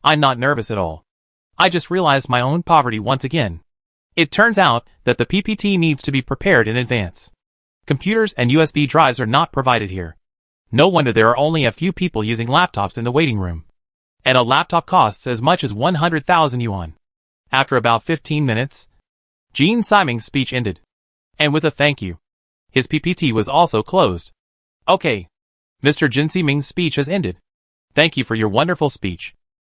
I'm not nervous at all. I just realized my own poverty once again. It turns out that the PPT needs to be prepared in advance. Computers and USB drives are not provided here. No wonder there are only a few people using laptops in the waiting room. And a laptop costs as much as 100,000 yuan. After about 15 minutes, Jin Si-ming's speech ended. And with a thank you. His PPT was also closed. Okay. Mr. Jin Si-ming's speech has ended. Thank you for your wonderful speech.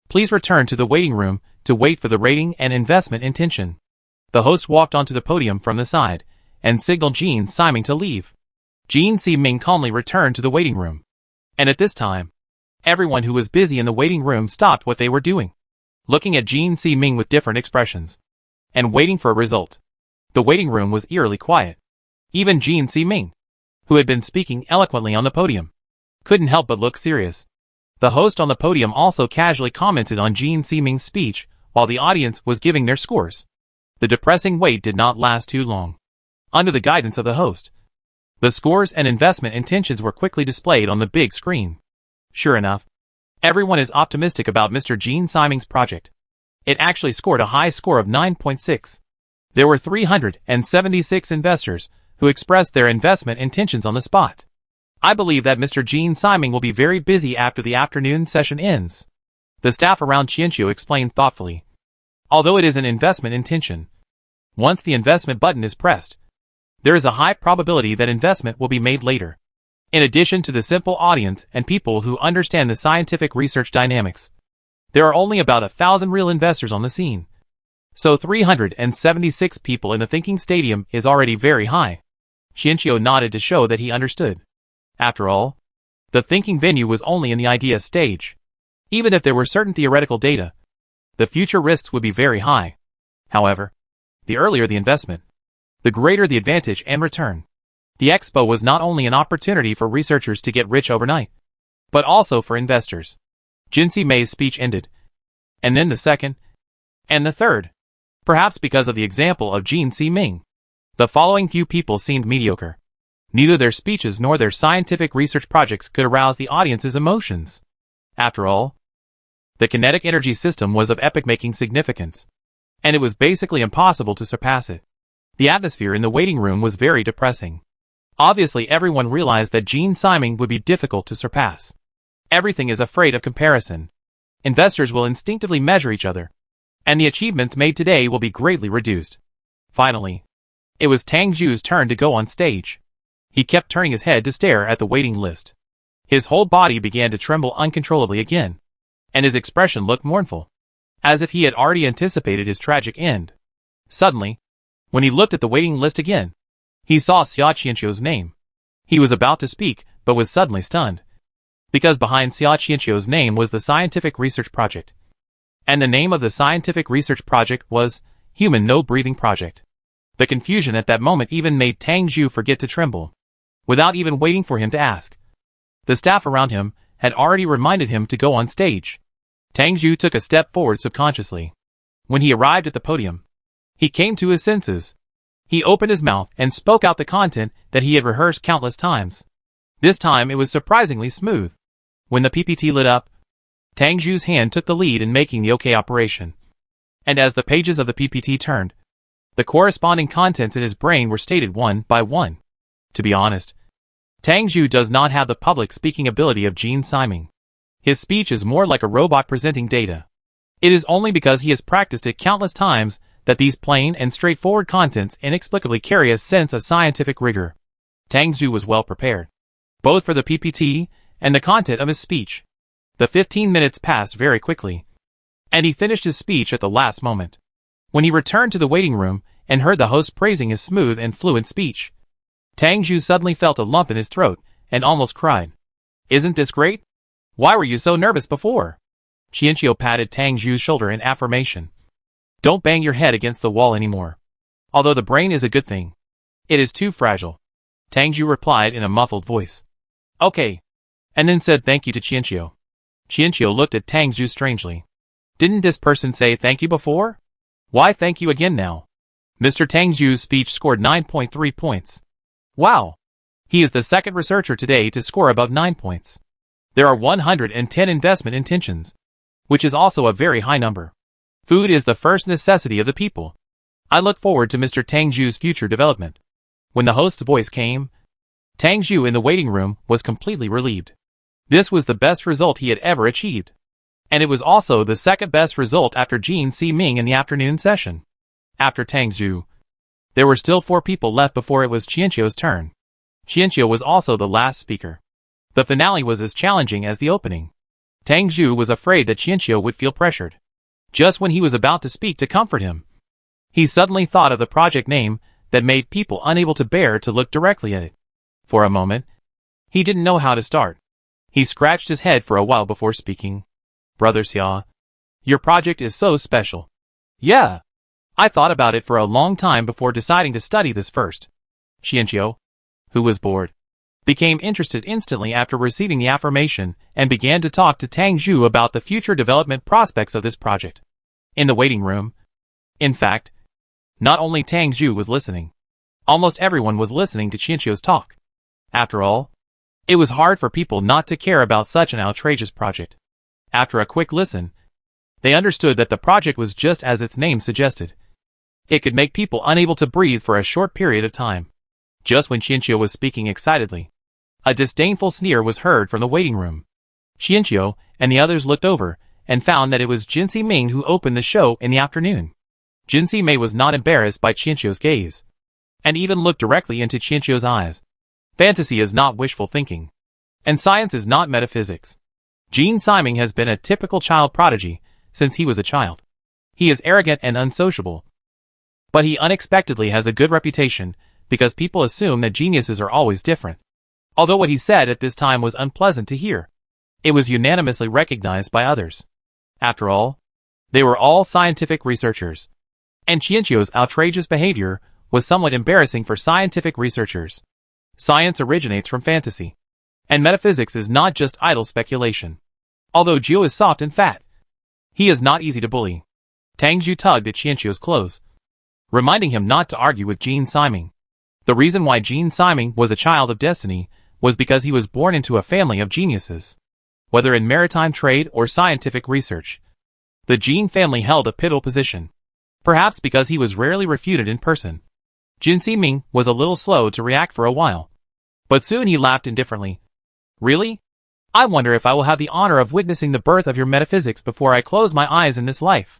Please return to the waiting room to wait for the rating and investment intention. The host walked onto the podium from the side and signaled Jin Si-ming to leave. Jin Si-ming calmly returned to the waiting room. And at this time, everyone who was busy in the waiting room stopped what they were doing, looking at Jin Si-ming with different expressions, and waiting for a result. The waiting room was eerily quiet. Even Jin Si-ming, who had been speaking eloquently on the podium, couldn't help but look serious. The host on the podium also casually commented on Jin Si-ming's speech while the audience was giving their scores. The depressing wait did not last too long. Under the guidance of the host, the scores and investment intentions were quickly displayed on the big screen. Sure enough, everyone is optimistic about Mr. Jin Si-ming's project. It actually scored a high score of 9.6. There were 376 investors who expressed their investment intentions on the spot. I believe that Mr. Jin Si-ming will be very busy after the afternoon session ends. The staff around Qianqiu explained thoughtfully. Although it is an investment intention, once the investment button is pressed, there is a high probability that investment will be made later. In addition to the simple audience and people who understand the scientific research dynamics, there are only about 1,000 real investors on the scene. So 376 people in the thinking stadium is already very high. Qianqiu nodded to show that he understood. After all, the thinking venue was only in the idea stage. Even if there were certain theoretical data, the future risks would be very high. However, the earlier the investment, the greater the advantage and return. The Expo was not only an opportunity for researchers to get rich overnight, but also for investors. Jin Si-ming's speech ended. And then the second, and the third. Perhaps because of the example of Jin Si-ming, the following few people seemed mediocre. Neither their speeches nor their scientific research projects could arouse the audience's emotions. After all, the kinetic energy system was of epoch-making significance, and it was basically impossible to surpass it. The atmosphere in the waiting room was very depressing. Obviously everyone realized that Jin Si-ming would be difficult to surpass. Everything is afraid of comparison. Investors will instinctively measure each other, and the achievements made today will be greatly reduced. Finally, it was Tang Zhu's turn to go on stage. He kept turning his head to stare at the waiting list. His whole body began to tremble uncontrollably again, and his expression looked mournful, as if he had already anticipated his tragic end. Suddenly, when he looked at the waiting list again, he saw Xia Qianqiu's name. He was about to speak, but was suddenly stunned, because behind Xia Qianqiu's name was the Scientific Research Project. And the name of the Scientific Research Project was Human No Breathing Project. The confusion at that moment even made Tang Zhu forget to tremble, without even waiting for him to ask. The staff around him had already reminded him to go on stage. Tang Zhu took a step forward subconsciously. When he arrived at the podium, he came to his senses. He opened his mouth and spoke out the content that he had rehearsed countless times. This time it was surprisingly smooth. When the PPT lit up, Tang Zhu's hand took the lead in making the OK operation. And as the pages of the PPT turned, the corresponding contents in his brain were stated one by one. To be honest, Tang Zhu does not have the public speaking ability of Jin Si-ming. His speech is more like a robot presenting data. It is only because he has practiced it countless times that these plain and straightforward contents inexplicably carry a sense of scientific rigor. Tang Zhu was well prepared, both for the PPT and the content of his speech. The 15 minutes passed very quickly, and he finished his speech at the last moment. When he returned to the waiting room, and heard the host praising his smooth and fluent speech. Tang Zhu suddenly felt a lump in his throat and almost cried. Isn't this great? Why were you so nervous before? Chiino patted Tang Zhu's shoulder in affirmation. Don't bang your head against the wall anymore. Although the brain is a good thing, it is too fragile. Tang Zhu replied in a muffled voice. Okay. And then said thank you to Chiino. Chiino looked at Tang Zhu strangely. Didn't this person say thank you before? Why thank you again now? Mr. Tang Zhu's speech scored 9.3 points. Wow! He is the second researcher today to score above 9 points. There are 110 investment intentions, which is also a very high number. Food is the first necessity of the people. I look forward to Mr. Tang Zhu's future development. When the host's voice came, Tang Zhu in the waiting room was completely relieved. This was the best result he had ever achieved. And it was also the second best result after Jin Si-ming in the afternoon session. After Tang Zhu, there were still 4 people left before it was Chiino's turn. Chiino was also the last speaker. The finale was as challenging as the opening. Tang Zhu was afraid that Chiino would feel pressured. Just when he was about to speak to comfort him, he suddenly thought of the project name that made people unable to bear to look directly at it. For a moment, he didn't know how to start. He scratched his head for a while before speaking. Brother Xia, your project is so special. Yeah. I thought about it for a long time before deciding to study this first. Chiino, who was bored, became interested instantly after receiving the affirmation and began to talk to Tang Zhu about the future development prospects of this project. In the waiting room, in fact, not only Tang Zhu was listening. Almost everyone was listening to Chiino's talk. After all, it was hard for people not to care about such an outrageous project. After a quick listen, they understood that the project was just as its name suggested. It could make people unable to breathe for a short period of time. Just when Chiino was speaking excitedly, a disdainful sneer was heard from the waiting room. Chiino and the others looked over and found that it was Jin Si-ming who opened the show in the afternoon. Jin Si-ming was not embarrassed by Chiino's gaze, and even looked directly into Chiino's eyes. Fantasy is not wishful thinking, and science is not metaphysics. Jin Si-ming has been a typical child prodigy since he was a child. He is arrogant and unsociable, but he unexpectedly has a good reputation because people assume that geniuses are always different. Although what he said at this time was unpleasant to hear, it was unanimously recognized by others. After all, they were all scientific researchers, and Chiino's outrageous behavior was somewhat embarrassing for scientific researchers. Science originates from fantasy, and metaphysics is not just idle speculation. Although Jiu is soft and fat, he is not easy to bully. Tang Zhu tugged at Chiino's clothes, reminding him not to argue with Jin Si-ming. The reason why Jin Si-ming was a child of destiny was because he was born into a family of geniuses. Whether in maritime trade or scientific research, the Jin family held a pivotal position. Perhaps because he was rarely refuted in person. Jin Si-ming was a little slow to react for a while, but soon he laughed indifferently. Really? I wonder if I will have the honor of witnessing the birth of your metaphysics before I close my eyes in this life.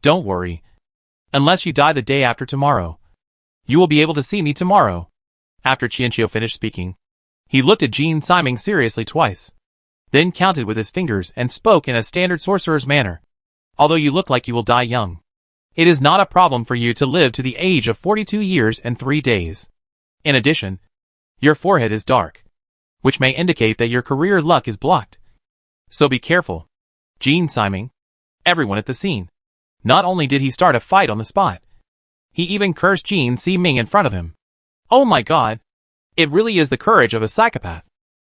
Don't worry. Unless you die the day after tomorrow, you will be able to see me tomorrow. After Chiino finished speaking, he looked at Jin Si-ming seriously twice, then counted with his fingers and spoke in a standard sorcerer's manner. Although you look like you will die young, it is not a problem for you to live to the age of 42 years and 3 days. In addition, your forehead is dark, which may indicate that your career luck is blocked. So be careful. Jin Si-ming, everyone at the scene. Not only did he start a fight on the spot, he even cursed Jin Si-ming in front of him. Oh my god! It really is the courage of a psychopath.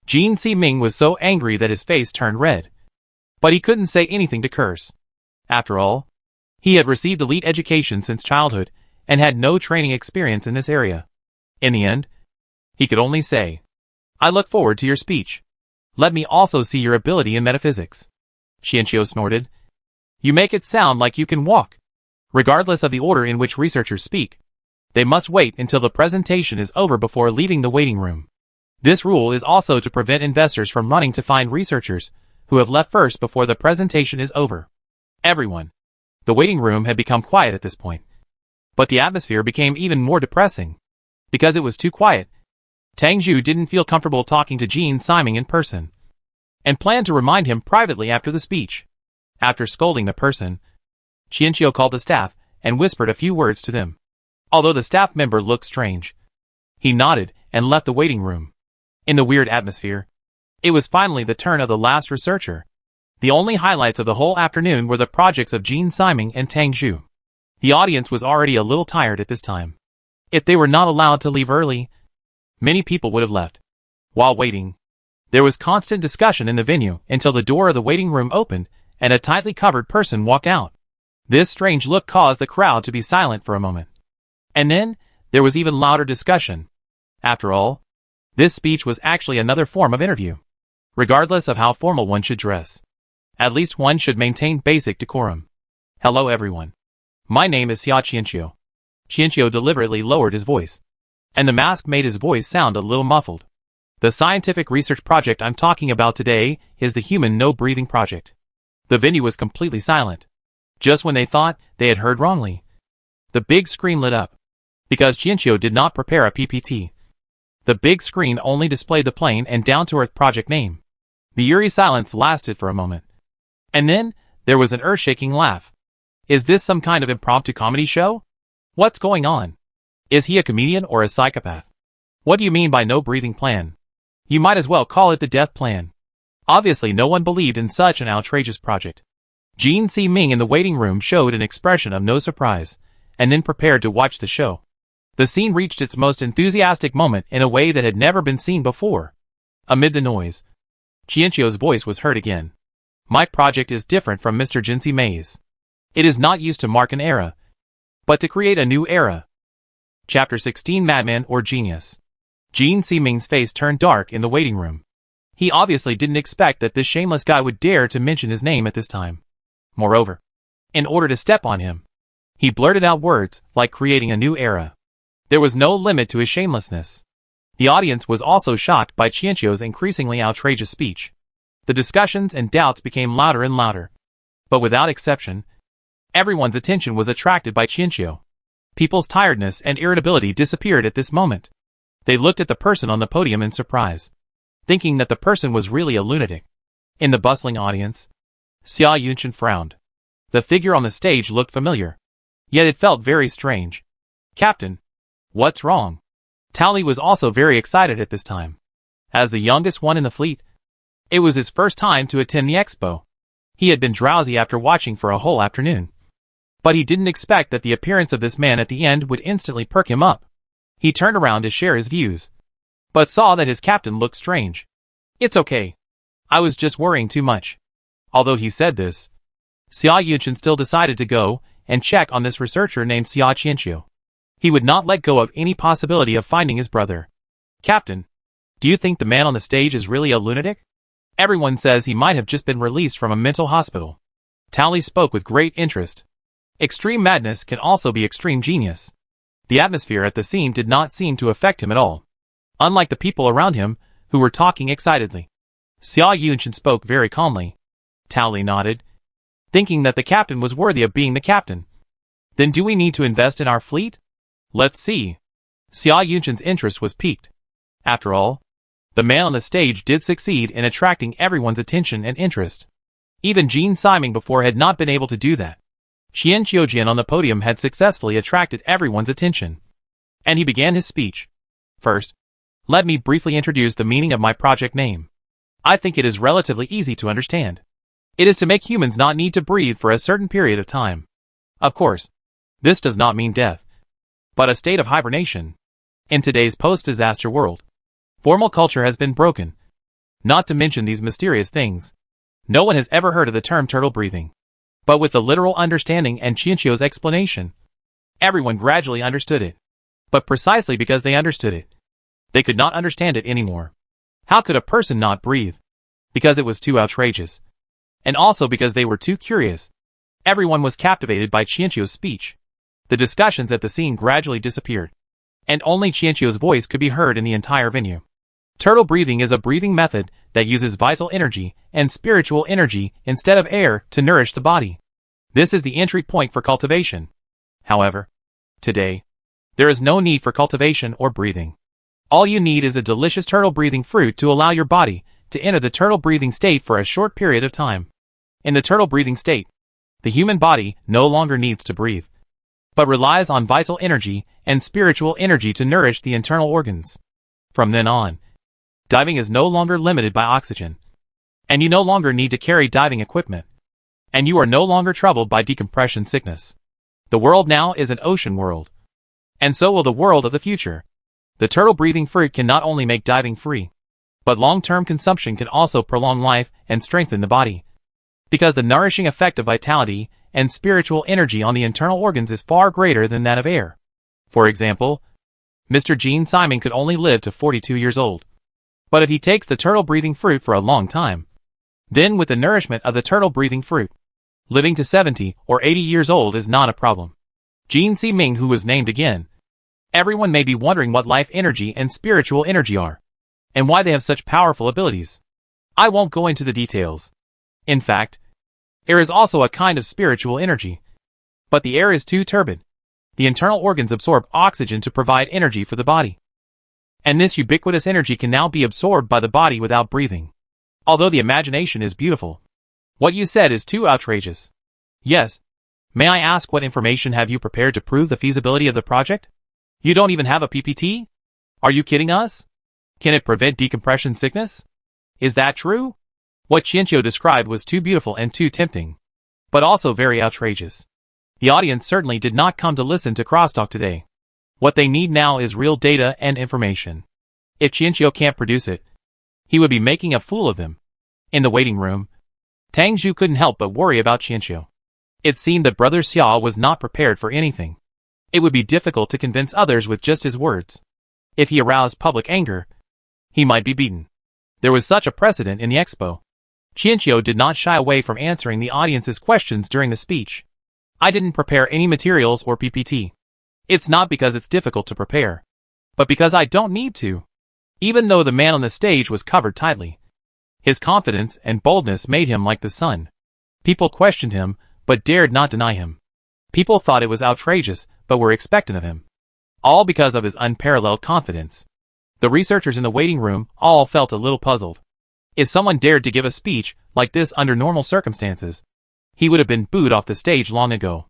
Jin Si-ming was so angry that his face turned red. But he couldn't say anything to curse. After all, he had received elite education since childhood and had no training experience in this area. In the end, he could only say, I look forward to your speech. Let me also see your ability in metaphysics. Chiino snorted. You make it sound like you can walk. Regardless of the order in which researchers speak, they must wait until the presentation is over before leaving the waiting room. This rule is also to prevent investors from running to find researchers who have left first before the presentation is over. Everyone. The waiting room had become quiet at this point. But the atmosphere became even more depressing. Because it was too quiet, Tang Zhu didn't feel comfortable talking to Jin Si-ming in person, and planned to remind him privately after the speech. After scolding the person, Chiino called the staff and whispered a few words to them. although the staff member looked strange. He nodded and left the waiting room. In the weird atmosphere, it was finally the turn of the last researcher. The only highlights of the whole afternoon were the projects of Jean Siming and Tang Zhu. The audience was already a little tired at this time. If they were not allowed to leave early, many people would have left. While waiting, there was constant discussion in the venue until the door of the waiting room opened and a tightly covered person walked out. This strange look caused the crowd to be silent for a moment. And then, there was even louder discussion. After all, this speech was actually another form of interview. Regardless of how formal one should dress, at least one should maintain basic decorum. Hello everyone. My name is Chiino. Chiino deliberately lowered his voice, and the mask made his voice sound a little muffled. The scientific research project I'm talking about today is the Human No Breathing Project. The venue was completely silent. Just when they thought they had heard wrongly, the big screen lit up. Because Chiino did not prepare a PPT, the big screen only displayed the plain and down-to-earth project name. The eerie silence lasted for a moment. And then, there was an earth-shaking laugh. Is this some kind of impromptu comedy show? What's going on? Is he a comedian or a psychopath? What do you mean by no breathing plan? You might as well call it the death plan. Obviously no one believed in such an outrageous project. Jean Siming in the waiting room showed an expression of no surprise, and then prepared to watch the show. The scene reached its most enthusiastic moment in a way that had never been seen before. Amid the noise, Chiino's voice was heard again. My project is different from Mr. Jinsei Mei's. It is not used to mark an era, but to create a new era. Chapter 16 Madman or Genius. Jean Siming's face turned dark in the waiting room. He obviously didn't expect that this shameless guy would dare to mention his name at this time. Moreover, in order to step on him, he blurted out words like creating a new era. There was no limit to his shamelessness. The audience was also shocked by Chiino's increasingly outrageous speech. The discussions and doubts became louder and louder. But without exception, everyone's attention was attracted by Chiino. People's tiredness and irritability disappeared at this moment. They looked at the person on the podium in surprise, thinking that the person was really a lunatic. In the bustling audience, Xia Yunchen frowned. The figure on the stage looked familiar, yet it felt very strange. Captain, what's wrong? Tally was also very excited at this time. As the youngest one in the fleet, it was his first time to attend the Expo. He had been drowsy after watching for a whole afternoon. But he didn't expect that the appearance of this man at the end would instantly perk him up. He turned around to share his views, but saw that his captain looked strange. It's okay. I was just worrying too much. Although he said this, Xia Yunchen still decided to go and check on this researcher named Xia Chiino. He would not let go of any possibility of finding his brother. Captain, do you think the man on the stage is really a lunatic? Everyone says he might have just been released from a mental hospital. Tally spoke with great interest. Extreme madness can also be extreme genius. The atmosphere at the scene did not seem to affect him at all, unlike the people around him, who were talking excitedly. Xia Yunchen spoke very calmly. Tally nodded, thinking that the captain was worthy of being the captain. Then do we need to invest in our fleet? Let's see. Xia Yunchen's interest was piqued. After all, the man on the stage did succeed in attracting everyone's attention and interest. Even Jean Siming before had not been able to do that. Qian Qiujian on the podium had successfully attracted everyone's attention. And he began his speech. First, let me briefly introduce the meaning of my project name. I think it is relatively easy to understand. It is to make humans not need to breathe for a certain period of time. Of course, this does not mean death, but a state of hibernation. In today's post-disaster world, formal culture has been broken. Not to mention these mysterious things. No one has ever heard of the term turtle breathing. But with the literal understanding and Chiino's explanation, everyone gradually understood it. But precisely because they understood it, they could not understand it anymore. How could a person not breathe? Because it was too outrageous. And also because they were too curious. Everyone was captivated by Chiino's speech. The discussions at the scene gradually disappeared, and only Chiino's voice could be heard in the entire venue. Turtle breathing is a breathing method that uses vital energy and spiritual energy instead of air to nourish the body. This is the entry point for cultivation. However, today, there is no need for cultivation or breathing. All you need is a delicious turtle breathing fruit to allow your body to enter the turtle breathing state for a short period of time. In the turtle breathing state, the human body no longer needs to breathe. but relies on vital energy and spiritual energy to nourish the internal organs. From then on, diving is no longer limited by oxygen, and you no longer need to carry diving equipment, and you are no longer troubled by decompression sickness. The world now is an ocean world, and so will the world of the future. The turtle-breathing fruit can not only make diving free, but long-term consumption can also prolong life and strengthen the body, because the nourishing effect of vitality and spiritual energy on the internal organs is far greater than that of air. For example, Mr. Gene Simon could only live to 42 years old. But if he takes the turtle-breathing fruit for a long time, then with the nourishment of the turtle-breathing fruit, living to 70 or 80 years old is not a problem. Gene C. Ming, who was named again. Everyone may be wondering what life energy and spiritual energy are, and why they have such powerful abilities. I won't go into the details. In fact, air is also a kind of spiritual energy. But the air is too turbid. The internal organs absorb oxygen to provide energy for the body. And this ubiquitous energy can now be absorbed by the body without breathing. Although the imagination is beautiful, what you said is too outrageous. Yes. May I ask, what information have you prepared to prove the feasibility of the project? You don't even have a PPT? Are you kidding us? Can it prevent decompression sickness? Is that true? What Chiino described was too beautiful and too tempting, but also very outrageous. The audience certainly did not come to listen to crosstalk today. What they need now is real data and information. If Chiino can't produce it, he would be making a fool of them. In the waiting room, Tang Zhu couldn't help but worry about Chiino. It seemed that Brother Xia was not prepared for anything. It would be difficult to convince others with just his words. If he aroused public anger, he might be beaten. There was such a precedent in the Expo. Chiino did not shy away from answering the audience's questions during the speech. I didn't prepare any materials or PPT. It's not because it's difficult to prepare, but because I don't need to. Even though the man on the stage was covered tightly, his confidence and boldness made him like the sun. People questioned him, but dared not deny him. People thought it was outrageous, but were expectant of him. All because of his unparalleled confidence. The researchers in the waiting room all felt a little puzzled. If someone dared to give a speech like this under normal circumstances, he would have been booed off the stage long ago.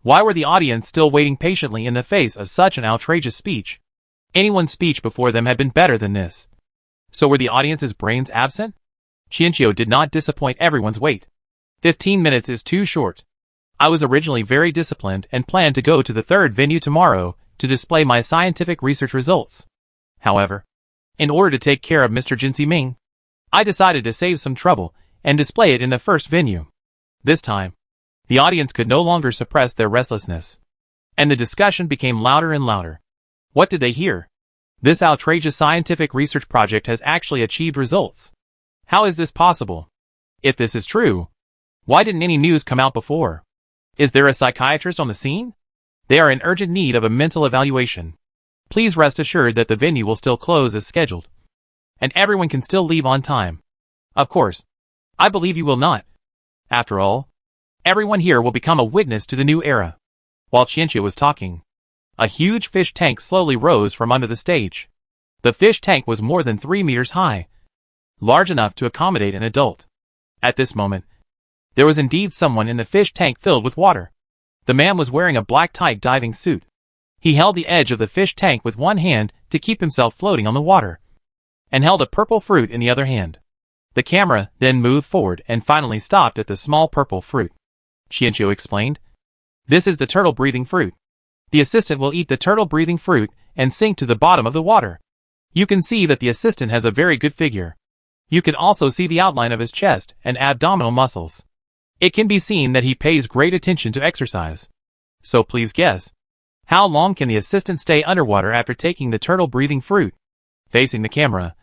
Why were the audience still waiting patiently in the face of such an outrageous speech? Anyone's speech before them had been better than this. So were the audience's brains absent? Chiino did not disappoint everyone's wait. 15 minutes is too short. I was originally very disciplined and planned to go to the third venue tomorrow to display my scientific research results. However, in order to take care of Mr. Jinxi Ming, I decided to save some trouble and display it in the first venue. This time, the audience could no longer suppress their restlessness, and the discussion became louder and louder. What did they hear? This outrageous scientific research project has actually achieved results. How is this possible? If this is true, why didn't any news come out before? Is there a psychiatrist on the scene? They are in urgent need of a mental evaluation. Please rest assured that the venue will still close as scheduled, and everyone can still leave on time. Of course, I believe you will not. After all, everyone here will become a witness to the new era. While Chiino was talking, a huge fish tank slowly rose from under the stage. The fish tank was more than 3 meters high, large enough to accommodate an adult. At this moment, there was indeed someone in the fish tank filled with water. The man was wearing a black tight diving suit. He held the edge of the fish tank with one hand to keep himself floating on the water, and held a purple fruit in the other hand. The camera then moved forward and finally stopped at the small purple fruit. Chiino explained, "This is the turtle-breathing fruit. The assistant will eat the turtle-breathing fruit and sink to the bottom of the water." You can see that the assistant has a very good figure. You can also see the outline of his chest and abdominal muscles. It can be seen that he pays great attention to exercise. So please guess, how long can the assistant stay underwater after taking the turtle-breathing fruit? Facing the camera,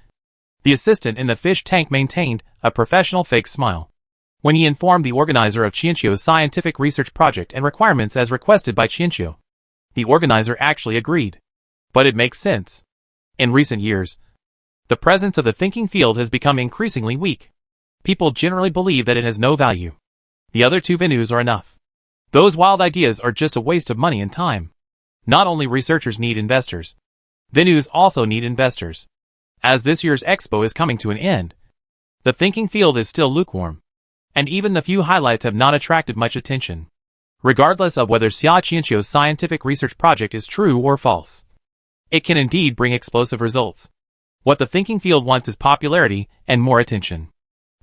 the assistant in the fish tank maintained a professional fake smile. When he informed the organizer of Chiino's scientific research project and requirements as requested by Chiino, the organizer actually agreed. But it makes sense. In recent years, the presence of the thinking field has become increasingly weak. People generally believe that it has no value. The other two venues are enough. Those wild ideas are just a waste of money and time. Not only researchers need investors, venues also need investors. As this year's Expo is coming to an end, the thinking field is still lukewarm, and even the few highlights have not attracted much attention. regardless of whether Chiino's scientific research project is true or false. It can indeed bring explosive results. What the thinking field wants is popularity and more attention.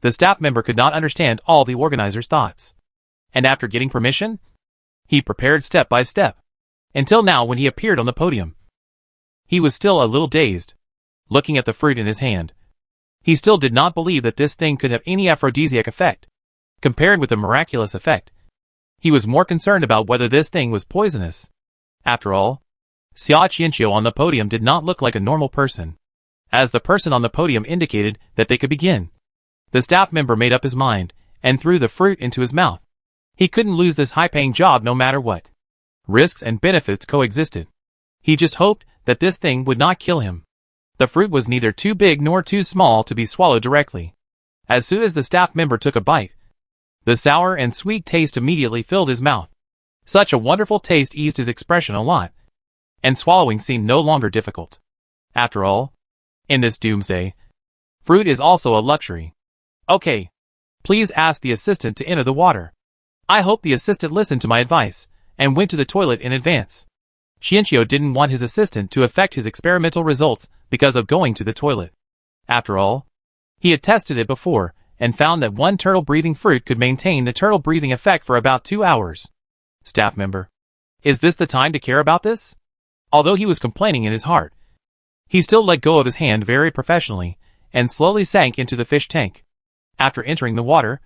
The staff member could not understand all the organizer's thoughts. And after getting permission, he prepared step by step. Until now, when he appeared on the podium, he was still a little dazed, looking at the fruit in his hand. He still did not believe that this thing could have any aphrodisiac effect, compared with the miraculous effect. He was more concerned about whether this thing was poisonous. After all, Chiino on the podium did not look like a normal person. As the person on the podium indicated that they could begin, the staff member made up his mind and threw the fruit into his mouth. He couldn't lose this high-paying job no matter what. Risks and benefits coexisted. He just hoped that this thing would not kill him. The fruit was neither too big nor too small to be swallowed directly. As soon as the staff member took a bite, the sour and sweet taste immediately filled his mouth. Such a wonderful taste eased his expression a lot, and swallowing seemed no longer difficult. After all, in this doomsday, fruit is also a luxury. Okay. Please ask the assistant to enter the water. I hope the assistant listened to my advice and went to the toilet in advance. Chiino didn't want his assistant to affect his experimental results because of going to the toilet. After all, he had tested it before and found that one turtle-breathing fruit could maintain the turtle-breathing effect for about 2 hours. Staff member, is this the time to care about this? Although he was complaining in his heart, he still let go of his hand very professionally and slowly sank into the fish tank. After entering the water,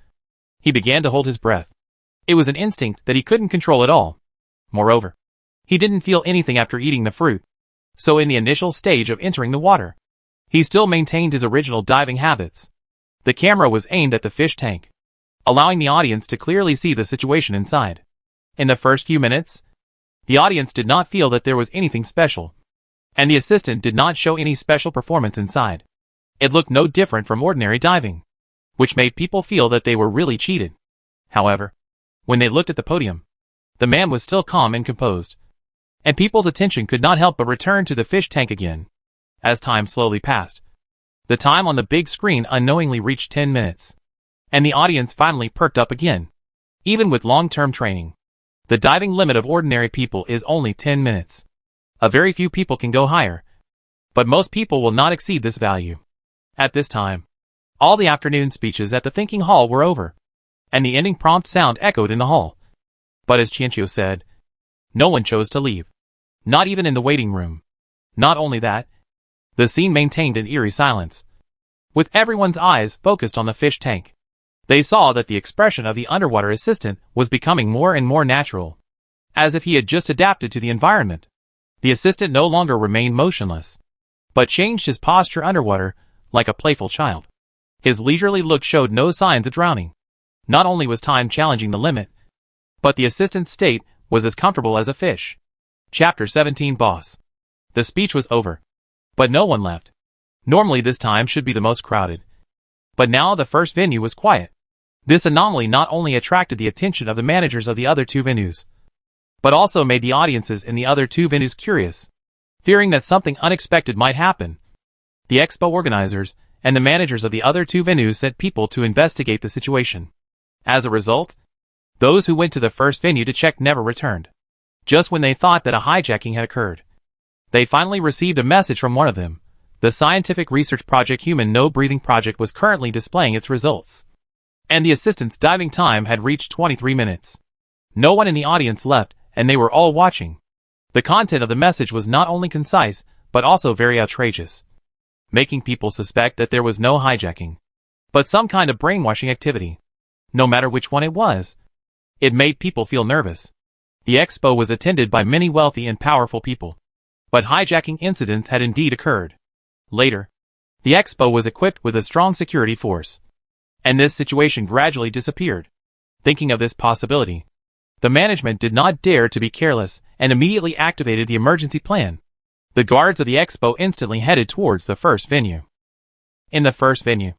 he began to hold his breath. It was an instinct that he couldn't control at all. Moreover, he didn't feel anything after eating the fruit. So in the initial stage of entering the water, he still maintained his original diving habits. The camera was aimed at the fish tank, allowing the audience to clearly see the situation inside. In the first few minutes, the audience did not feel that there was anything special, and the assistant did not show any special performance inside. It looked no different from ordinary diving, which made people feel that they were really cheated. However, when they looked at the podium, the man was still calm and composed, and people's attention could not help but return to the fish tank again. As time slowly passed, the time on the big screen unknowingly reached 10 minutes, and the audience finally perked up again. Even with long-term training, the diving limit of ordinary people is only 10 minutes. A very few people can go higher, but most people will not exceed this value. At this time, all the afternoon speeches at the thinking hall were over, and the ending prompt sound echoed in the hall. But as Chiino said, no one chose to leave, not even in the waiting room. Not only that, the scene maintained an eerie silence, with everyone's eyes focused on the fish tank. They saw that the expression of the underwater assistant was becoming more and more natural, as if he had just adapted to the environment. The assistant no longer remained motionless, but changed his posture underwater like a playful child. His leisurely look showed no signs of drowning. Not only was time challenging the limit, but the assistant's state was as comfortable as a fish. Chapter 17 Boss. The speech was over, but no one left. Normally this time should be the most crowded, but now the first venue was quiet. This anomaly not only attracted the attention of the managers of the other two venues, but also made the audiences in the other two venues curious, fearing that something unexpected might happen. The Expo organizers and the managers of the other two venues sent people to investigate the situation. As a result, those who went to the first venue to check never returned. Just when they thought that a hijacking had occurred, they finally received a message from one of them. The scientific research project Human No Breathing Project was currently displaying its results, and the assistant's diving time had reached 23 minutes. No one in the audience left, and they were all watching. The content of the message was not only concise, but also very outrageous, making people suspect that there was no hijacking, but some kind of brainwashing activity. No matter which one it was, it made people feel nervous. The Expo was attended by many wealthy and powerful people, but hijacking incidents had indeed occurred. Later, the Expo was equipped with a strong security force, and this situation gradually disappeared. Thinking of this possibility, the management did not dare to be careless and immediately activated the emergency plan. The guards of the Expo instantly headed towards the first venue. In the first venue,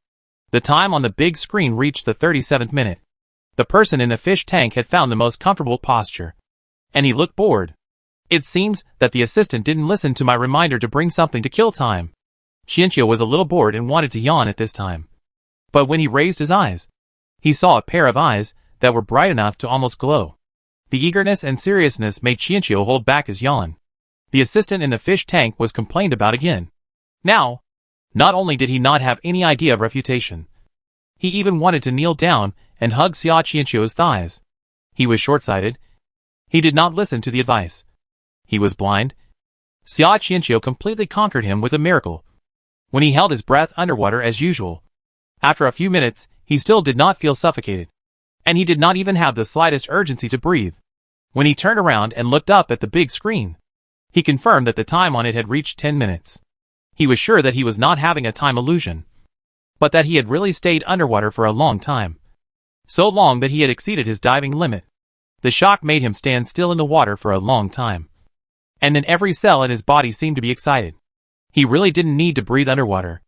the time on the big screen reached the 37th minute. The person in the fish tank had found the most comfortable posture, and he looked bored. It seems that the assistant didn't listen to my reminder to bring something to kill time. Chiino was a little bored and wanted to yawn at this time. But when he raised his eyes, he saw a pair of eyes that were bright enough to almost glow. The eagerness and seriousness made Chiino hold back his yawn. The assistant in the fish tank was complained about again. Now, not only did he not have any idea of refutation, he even wanted to kneel down and hug Chiino's thighs. He was short-sighted. He did not listen to the advice. He was blind. Chiino completely conquered him with a miracle. When he held his breath underwater as usual, after a few minutes, he still did not feel suffocated. And he did not even have the slightest urgency to breathe. When he turned around and looked up at the big screen, he confirmed that the time on it had reached 10 minutes. He was sure that he was not having a time illusion, but that he had really stayed underwater for a long time. So long that he had exceeded his diving limit. The shock made him stand still in the water for a long time. And then every cell in his body seemed to be excited. He really didn't need to breathe underwater.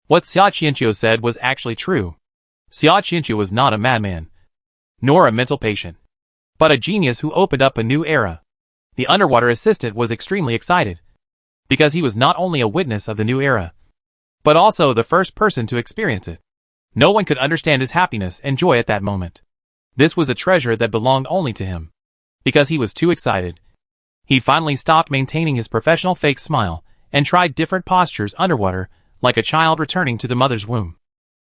What Chiino said was actually true. Chiino was not a madman, nor a mental patient, but a genius who opened up a new era. The underwater assistant was extremely excited, because he was not only a witness of the new era, but also the first person to experience it. No one could understand his happiness and joy at that moment. This was a treasure that belonged only to him. Because he was too excited, he finally stopped maintaining his professional fake smile and tried different postures underwater, like a child returning to the mother's womb.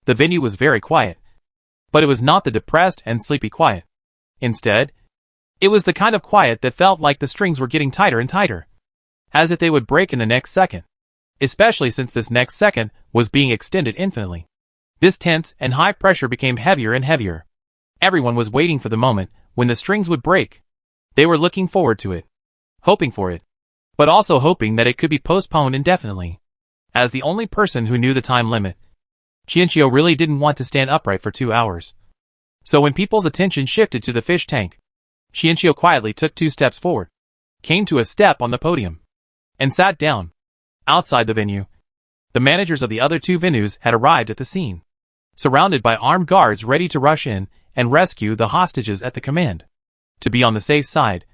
The venue was very quiet, but it was not the depressed and sleepy quiet. Instead, it was the kind of quiet that felt like the strings were getting tighter and tighter, as if they would break in the next second, especially since this next second was being extended infinitely. This tense and high pressure became heavier and heavier. Everyone was waiting for the moment when the strings would break. They were looking forward to it, hoping for it, but also hoping that it could be postponed indefinitely. As the only person who knew the time limit, Chiino really didn't want to stand upright for 2 hours. So when people's attention shifted to the fish tank, Chiino quietly took 2 steps forward, came to a step on the podium, and sat down. Outside the venue, the managers of the other 2 venues had arrived at the scene, surrounded by armed guards ready to rush in and rescue the hostages at the command. To be on the safe side,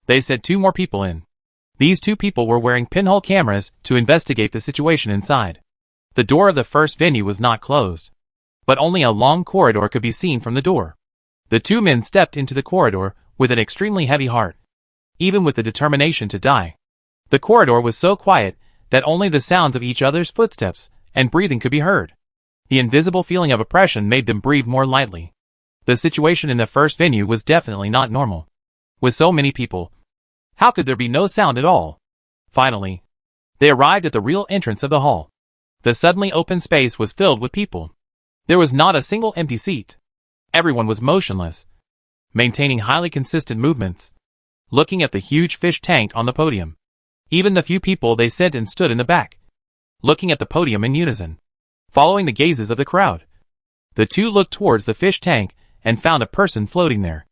they sent 2 more people in. These 2 people were wearing pinhole cameras to investigate the situation inside. The door of the first venue was not closed, but only a long corridor could be seen from the door. The 2 men stepped into the corridor with an extremely heavy heart, even with the determination to die. The corridor was so quiet that only the sounds of each other's footsteps and breathing could be heard. The invisible feeling of oppression made them breathe more lightly. The situation in the first venue was definitely not normal. With so many people, how could there be no sound at all? Finally, they arrived at the real entrance of the hall. The suddenly open space was filled with people. There was not a single empty seat. Everyone was motionless, maintaining highly consistent movements, looking at the huge fish tank on the podium. Even the few people they sent in stood in the back, looking at the podium in unison, following the gazes of the crowd. The 2 looked towards the fish tank and found a person floating there.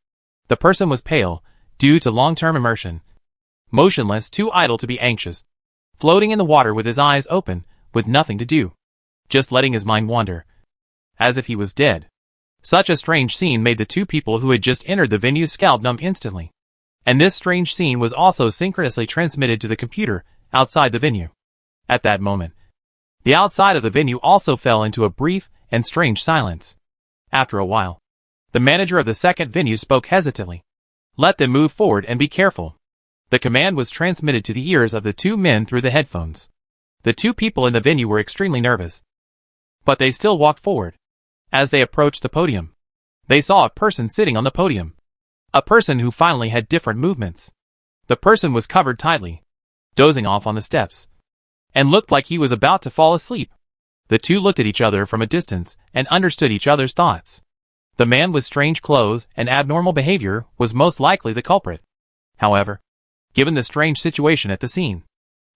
The person was pale, due to long-term immersion, motionless, too idle to be anxious, floating in the water with his eyes open, with nothing to do, just letting his mind wander, as if he was dead. Such a strange scene made the 2 people who had just entered the venue scalp numb instantly. And this strange scene was also synchronously transmitted to the computer outside the venue. At that moment, the outside of the venue also fell into a brief and strange silence. After a while, the manager of the second venue spoke hesitantly. Let them move forward and be careful. The command was transmitted to the ears of the 2 men through the headphones. The 2 people in the venue were extremely nervous, but they still walked forward. As they approached the podium, they saw a person sitting on the podium. A person who finally had different movements. The person was covered tightly, dozing off on the steps, and looked like he was about to fall asleep. The 2 looked at each other from a distance and understood each other's thoughts. The man with strange clothes and abnormal behavior was most likely the culprit. However, given the strange situation at the scene,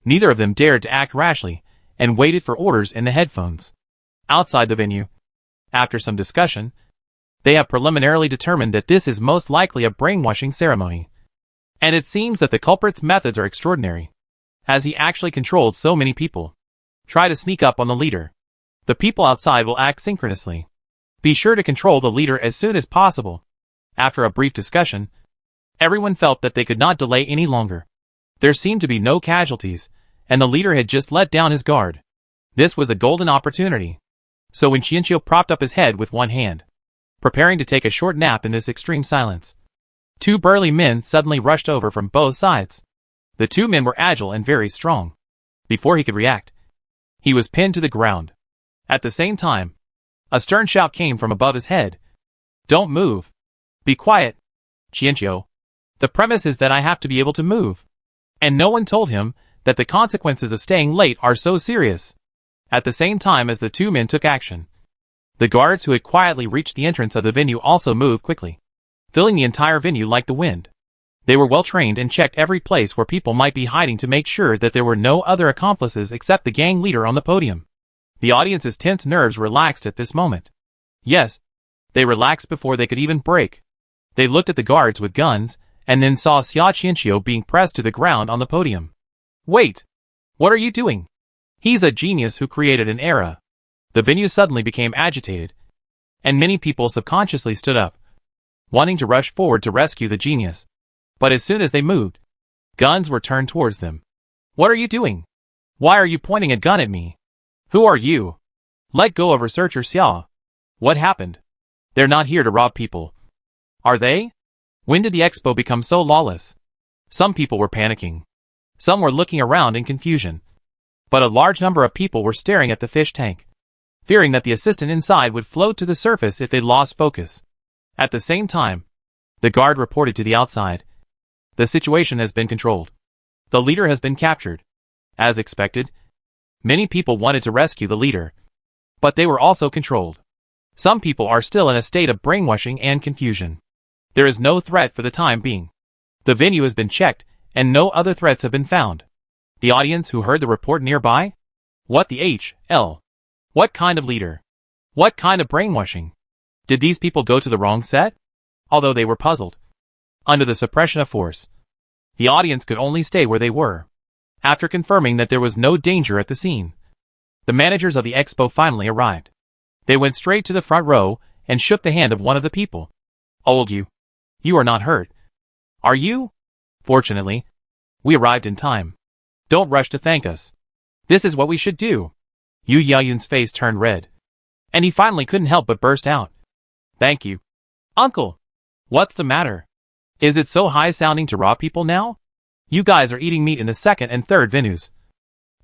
neither of them dared to act rashly and waited for orders in the headphones. Outside the venue, after some discussion, they have preliminarily determined that this is most likely a brainwashing ceremony. And it seems that the culprit's methods are extraordinary, as he actually controlled so many people. Try to sneak up on the leader. The people outside will act synchronously. Be sure to control the leader as soon as possible. After a brief discussion, everyone felt that they could not delay any longer. There seemed to be no casualties, and the leader had just let down his guard. This was a golden opportunity. So when Chiino propped up his head with one hand, preparing to take a short nap in this extreme silence, Two burly men suddenly rushed over from both sides. The two men were agile and very strong. Before he could react, he was pinned to the ground. At the same time, a stern shout came from above his head. Don't move. Be quiet, Chiino. The premise is that I have to be able to move. And no one told him that the consequences of staying late are so serious. At the same time as the two men took action, the guards who had quietly reached the entrance of the venue also moved quickly, filling the entire venue like the wind. They were well trained and checked every place where people might be hiding to make sure that there were no other accomplices except the gang leader on the podium. The audience's tense nerves relaxed at this moment. Yes, they relaxed before they could even break. They looked at the guards with guns, and then saw Chiino being pressed to the ground on the podium. Wait! What are you doing? He's a genius who created an era. The venue suddenly became agitated, and many people subconsciously stood up, wanting to rush forward to rescue the genius. But as soon as they moved, guns were turned towards them. What are you doing? Why are you pointing a gun at me? Who are you? Let go of Researcher Xia. What happened? They're not here to rob people. Are they? When did the Expo become so lawless? Some people were panicking. Some were looking around in confusion. But a large number of people were staring at the fish tank, fearing that the assistant inside would float to the surface if they lost focus. At the same time, the guard reported to the outside. The situation has been controlled. The leader has been captured. As expected, many people wanted to rescue the leader, but they were also controlled. Some people are still in a state of brainwashing and confusion. There is no threat for the time being. The venue has been checked, and no other threats have been found. The audience who heard the report nearby? What the hell? What kind of leader? What kind of brainwashing? Did these people go to the wrong set? Although they were puzzled. Under the suppression of force, the audience could only stay where they were. After confirming that there was no danger at the scene, the managers of the Expo finally arrived. They went straight to the front row and shook the hand of one of the people. Old you are not hurt. Are you? Fortunately, we arrived in time. Don't rush to thank us. This is what we should do. Yu Yaoyun's face turned red, and he finally couldn't help but burst out. Thank you. Uncle! What's the matter? Is it so high-sounding to rob people now? You guys are eating meat in the second and third venues.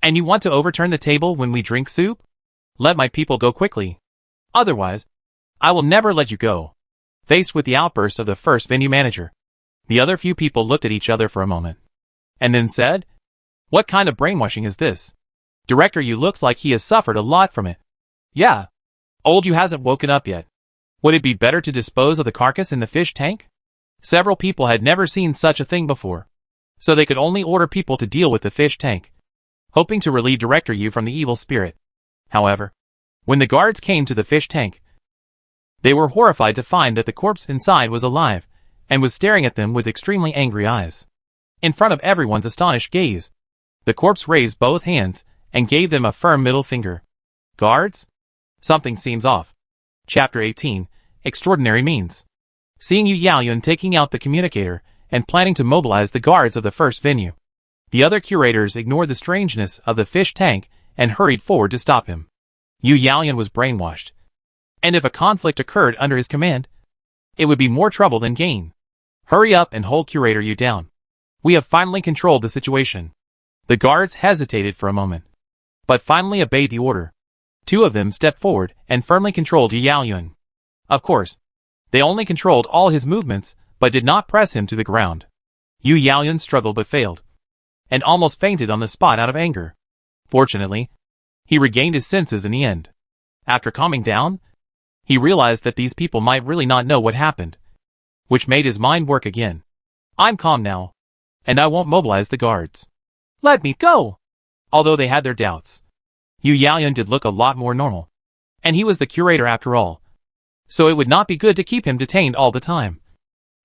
And you want to overturn the table when we drink soup? Let my people go quickly. Otherwise, I will never let you go. Faced with the outburst of the first venue manager, the other few people looked at each other for a moment, and then said, What kind of brainwashing is this? Director Yu looks like he has suffered a lot from it. Yeah. Old Yu hasn't woken up yet. Would it be better to dispose of the carcass in the fish tank? Several people had never seen such a thing before, so they could only order people to deal with the fish tank, hoping to relieve Director Yu from the evil spirit. However, when the guards came to the fish tank, they were horrified to find that the corpse inside was alive and was staring at them with extremely angry eyes. In front of everyone's astonished gaze, the corpse raised both hands and gave them a firm middle finger. Guards? Something seems off. Chapter 18, Extraordinary Means. Seeing Yu Yaoyun taking out the communicator and planning to mobilize the guards of the first venue, the other curators ignored the strangeness of the fish tank and hurried forward to stop him. Yu Yaoyun was brainwashed, and if a conflict occurred under his command, it would be more trouble than gain. Hurry up and hold Curator Yu down. We have finally controlled the situation. The guards hesitated for a moment, but finally obeyed the order. Two of them stepped forward and firmly controlled Yu Yaoyun. Of course, they only controlled all his movements, but did not press him to the ground. Yu Yaoyun struggled but failed, and almost fainted on the spot out of anger. Fortunately, he regained his senses in the end. After calming down, he realized that these people might really not know what happened, which made his mind work again. I'm calm now, and I won't mobilize the guards. Let me go! Although they had their doubts, Yu Yaoyun did look a lot more normal, and he was the curator after all, so it would not be good to keep him detained all the time.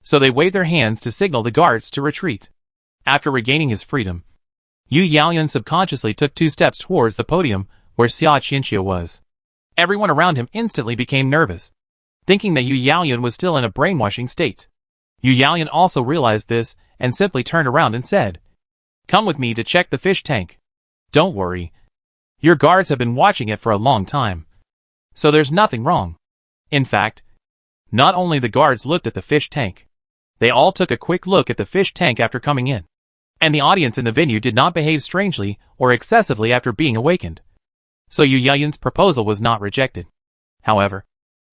So they waved their hands to signal the guards to retreat. After regaining his freedom, Yu Yaoyun subconsciously took 2 steps towards the podium where Chiino was. Everyone around him instantly became nervous, thinking that Yu Yaoyun was still in a brainwashing state. Yu Yaoyun also realized this and simply turned around and said, Come with me to check the fish tank. Don't worry. Your guards have been watching it for a long time, so there's nothing wrong. In fact, not only the guards looked at the fish tank, They all took a quick look at the fish tank after coming in. And the audience in the venue did not behave strangely or excessively after being awakened. So Yu Yaoyun's proposal was not rejected. However,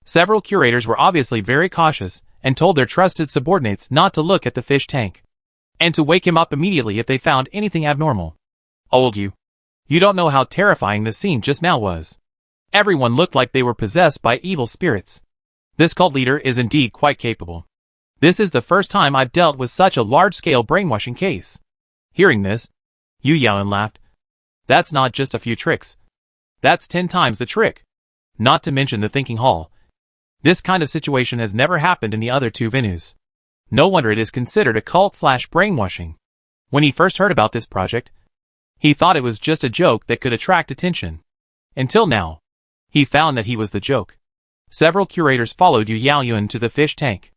several curators were obviously very cautious and told their trusted subordinates not to look at the fish tank, and to wake him up immediately if they found anything abnormal. Old Yu, you don't know how terrifying this scene just now was. Everyone looked like they were possessed by evil spirits. This cult leader is indeed quite capable. This is the first time I've dealt with such a large-scale brainwashing case. Hearing this, Yu Yaoyun laughed. That's not just a few tricks. That's 10 times the trick. Not to mention the thinking hall. This kind of situation has never happened in the other 2 venues. No wonder it is considered a cult/brainwashing. When he first heard about this project, he thought it was just a joke that could attract attention. Until now, he found that he was the joke. Several curators followed Yu Yaoyun to the fish tank.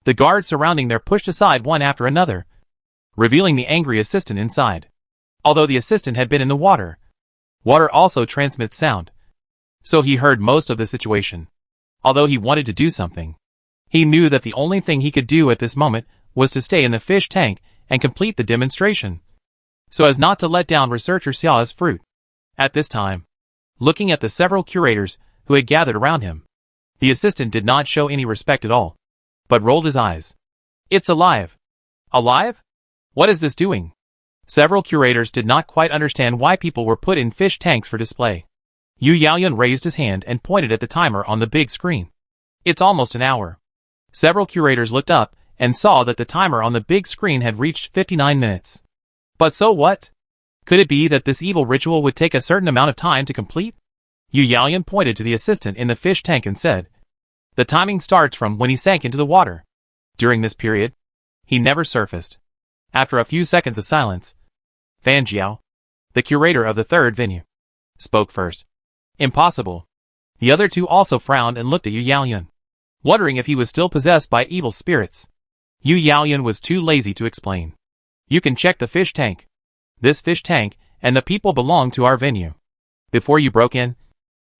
The guards surrounding there pushed aside one after another, revealing the angry assistant inside. Although the assistant had been in the water, water also transmits sound, so he heard most of the situation. Although he wanted to do something, he knew that the only thing he could do at this moment was to stay in the fish tank and complete the demonstration, so as not to let down researcher Xiao's fruit. At this time, looking at the several curators who had gathered around him, the assistant did not show any respect at all, but rolled his eyes. It's alive. Alive? What is this doing? Several curators did not quite understand why people were put in fish tanks for display. Yu Yaoyun raised his hand and pointed at the timer on the big screen. It's almost an hour. Several curators looked up and saw that the timer on the big screen had reached 59 minutes. But so what? Could it be that this evil ritual would take a certain amount of time to complete? Yu Yaoyun pointed to the assistant in the fish tank and said, the timing starts from when he sank into the water. During this period, he never surfaced. After a few seconds of silence, Fan Jiao, the curator of the 3rd venue, spoke first. Impossible. The other 2 also frowned and looked at Yu Yaoyun, wondering if he was still possessed by evil spirits. Yu Yaoyun was too lazy to explain. You can check the fish tank. This fish tank and the people belong to our venue. Before you broke in,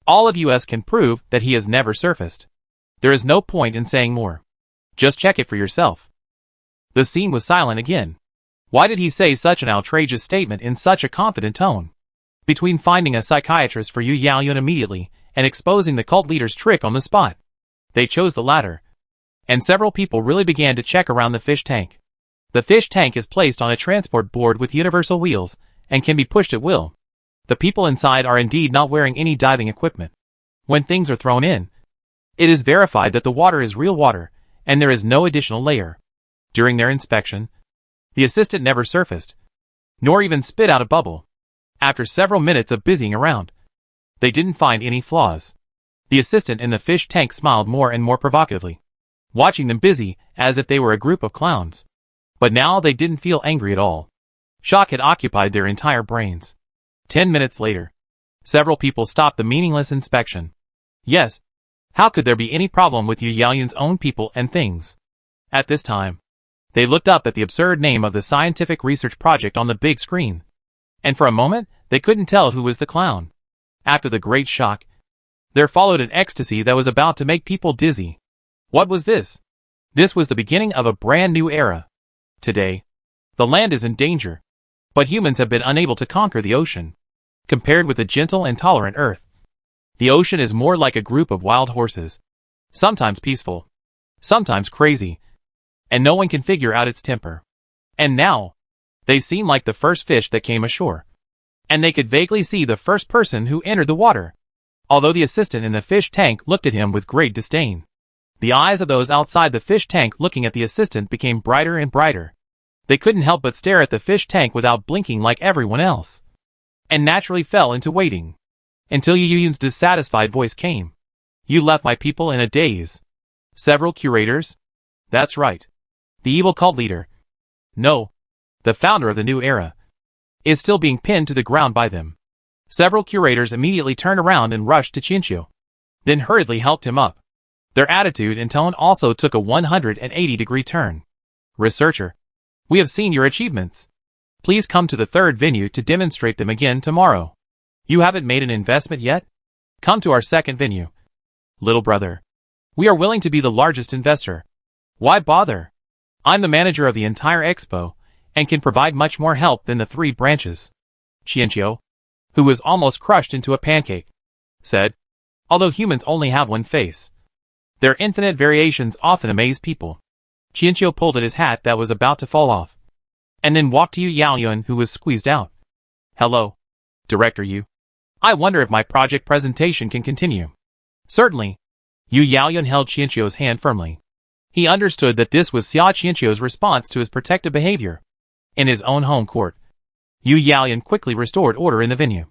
all of us can prove that he has never surfaced. There is no point in saying more. Just check it for yourself. The scene was silent again. Why did he say such an outrageous statement in such a confident tone? Between finding a psychiatrist for Yu Yaoyun immediately and exposing the cult leader's trick on the spot, they chose the latter. And several people really began to check around the fish tank. The fish tank is placed on a transport board with universal wheels and can be pushed at will. The people inside are indeed not wearing any diving equipment. When things are thrown in, it is verified that the water is real water and there is no additional layer. During their inspection, the assistant never surfaced, nor even spit out a bubble. After several minutes of busying around, they didn't find any flaws. The assistant in the fish tank smiled more and more provocatively, watching them busy as if they were a group of clowns. But now they didn't feel angry at all. Shock had occupied their entire brains. 10 minutes later, several people stopped the meaningless inspection. Yes, how could there be any problem with Yu Yaoyun's own people and things? At this time, they looked up at the absurd name of the scientific research project on the big screen, and for a moment, they couldn't tell who was the clown. After the great shock, there followed an ecstasy that was about to make people dizzy. What was this? This was the beginning of a brand new era. Today, the land is in danger, but humans have been unable to conquer the ocean. Compared with the gentle and tolerant earth, the ocean is more like a group of wild horses, sometimes peaceful, sometimes crazy, and no one can figure out its temper. And now, they seem like the first fish that came ashore, and they could vaguely see the first person who entered the water, although the assistant in the fish tank looked at him with great disdain. The eyes of those outside the fish tank looking at the assistant became brighter and brighter. They couldn't help but stare at the fish tank without blinking like everyone else, and naturally fell into waiting, until Yu Yaoyun's dissatisfied voice came. You left my people in a daze. Several curators? That's right. The evil cult leader. No, the founder of the new era, is still being pinned to the ground by them. Several curators immediately turned around and rushed to Chiino, then hurriedly helped him up. Their attitude and tone also took a 180-degree turn. Researcher, we have seen your achievements. Please come to the 3rd venue to demonstrate them again tomorrow. You haven't made an investment yet? Come to our 2nd venue. Little brother, we are willing to be the largest investor. Why bother? I'm the manager of the entire Expo, and can provide much more help than the 3 branches. Chiino, who was almost crushed into a pancake, said, although humans only have one face. Their infinite variations often amaze people. Chiino pulled at his hat that was about to fall off, and then walked to Yu Yaoyuan, who was squeezed out. Hello, Director Yu. I wonder if my project presentation can continue. Certainly. Yu Yaoyuan held Chiino's hand firmly. He understood that this was Xia Chiino's response to his protective behavior. In his own home court, Yu Yaoyuan quickly restored order in the venue.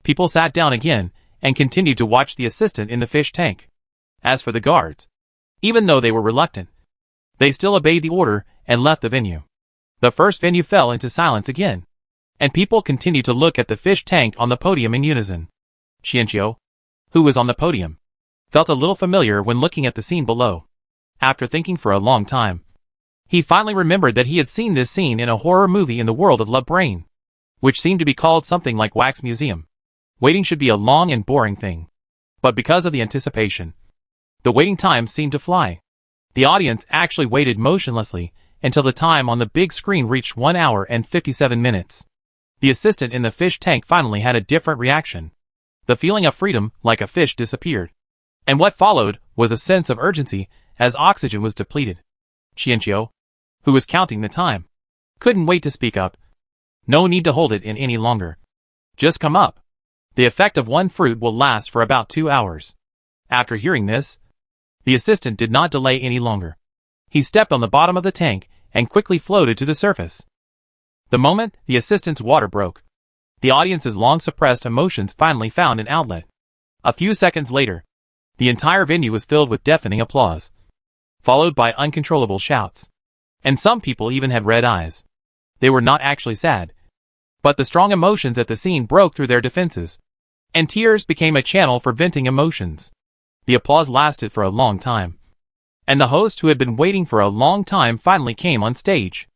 People sat down again and continued to watch the assistant in the fish tank. As for the guards, even though they were reluctant, they still obeyed the order and left the venue. The first venue fell into silence again, and people continued to look at the fish tank on the podium in unison. Chiino, who was on the podium, felt a little familiar when looking at the scene below. After thinking for a long time, he finally remembered that he had seen this scene in a horror movie in the world of Love Brain, which seemed to be called something like Wax Museum. Waiting should be a long and boring thing. But because of the anticipation, the waiting time seemed to fly. The audience actually waited motionlessly until the time on the big screen reached 1 hour and 57 minutes. The assistant in the fish tank finally had a different reaction. The feeling of freedom, like a fish, disappeared. And what followed was a sense of urgency as oxygen was depleted. Chiino, who was counting the time, couldn't wait to speak up. No need to hold it in any longer. Just come up. The effect of one fruit will last for about 2 hours. After hearing this, the assistant did not delay any longer. He stepped on the bottom of the tank and quickly floated to the surface. The moment the assistant's water broke, the audience's long-suppressed emotions finally found an outlet. A few seconds later, the entire venue was filled with deafening applause, followed by uncontrollable shouts. And some people even had red eyes. They were not actually sad, but the strong emotions at the scene broke through their defenses, and tears became a channel for venting emotions. The applause lasted for a long time, and the host, who had been waiting for a long time, finally came on stage.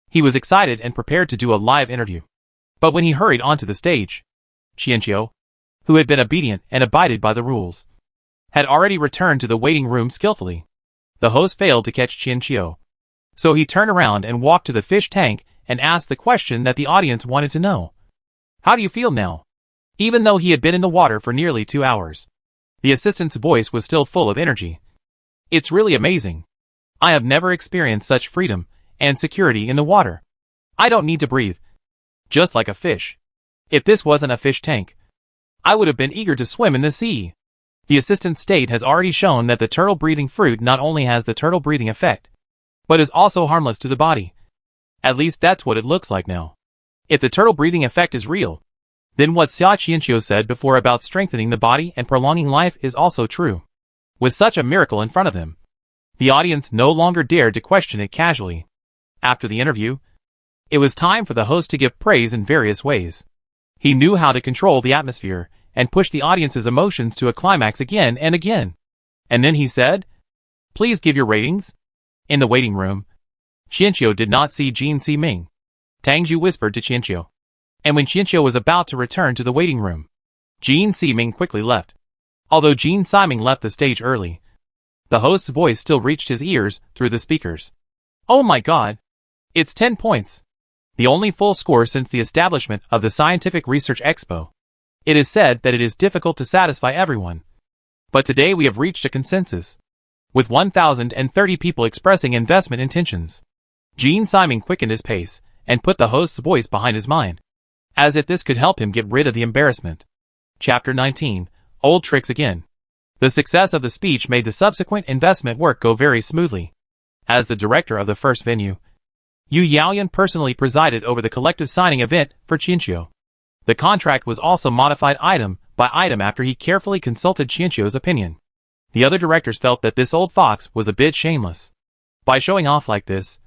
He was excited and prepared to do a live interview. But when he hurried onto the stage, Chiino, who had been obedient and abided by the rules, had already returned to the waiting room skillfully. The host failed to catch Chiino, so he turned around and walked to the fish tank and asked the question that the audience wanted to know. How do you feel now? Even though he had been in the water for nearly 2 hours, the assistant's voice was still full of energy. It's really amazing. I have never experienced such freedom and security in the water. I don't need to breathe. Just like a fish. If this wasn't a fish tank, I would have been eager to swim in the sea. The assistant's state has already shown that the turtle-breathing fruit not only has the turtle-breathing effect, but is also harmless to the body. At least that's what it looks like now. If the turtle-breathing effect is real, then what Xia Chiino said before about strengthening the body and prolonging life is also true. With such a miracle in front of him, the audience no longer dared to question it casually. After the interview, it was time for the host to give praise in various ways. He knew how to control the atmosphere and push the audience's emotions to a climax again and again. And then he said, "Please give your ratings." In the waiting room, Chiino did not see Jin Si-ming. Tang Ju whispered to Chiino. And when Chiino was about to return to the waiting room, Jin Si-ming quickly left. Although Jin Si-ming left the stage early, the host's voice still reached his ears through the speakers. Oh my god! It's 10 points. The only full score since the establishment of the Scientific Research Expo. It is said that it is difficult to satisfy everyone. But today we have reached a consensus, with 1,030 people expressing investment intentions. Jin Si-ming quickened his pace and put the host's voice behind his mind, as if this could help him get rid of the embarrassment. Chapter 19. Old tricks again. The success of the speech made the subsequent investment work go very smoothly. As the director of the first venue, Yu Yaoyuan personally presided over the collective signing event for Chiino. The contract was also modified item by item after he carefully consulted Chiino's opinion. The other directors felt that this old fox was a bit shameless. By showing off like this,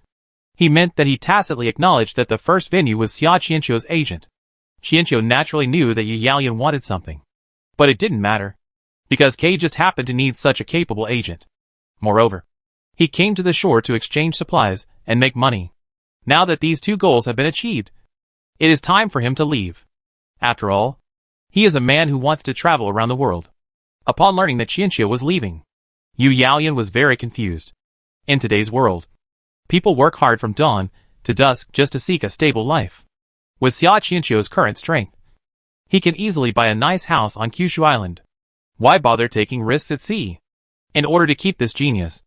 he meant that he tacitly acknowledged that the first venue was Xia Chiino's agent. Chiino naturally knew that Yu Yaoyuan wanted something. But it didn't matter, because K just happened to need such a capable agent. Moreover, he came to the shore to exchange supplies and make money. Now that these two goals have been achieved, it is time for him to leave. After all, he is a man who wants to travel around the world. Upon learning that Chiino was leaving, Yu Yaoyuan was very confused. In today's world, People work hard from dawn to dusk just to seek a stable life. With Xia Qianqiu's current strength, he can easily buy a nice house on Kushu Island. Why bother taking risks at sea? In order to keep this genius,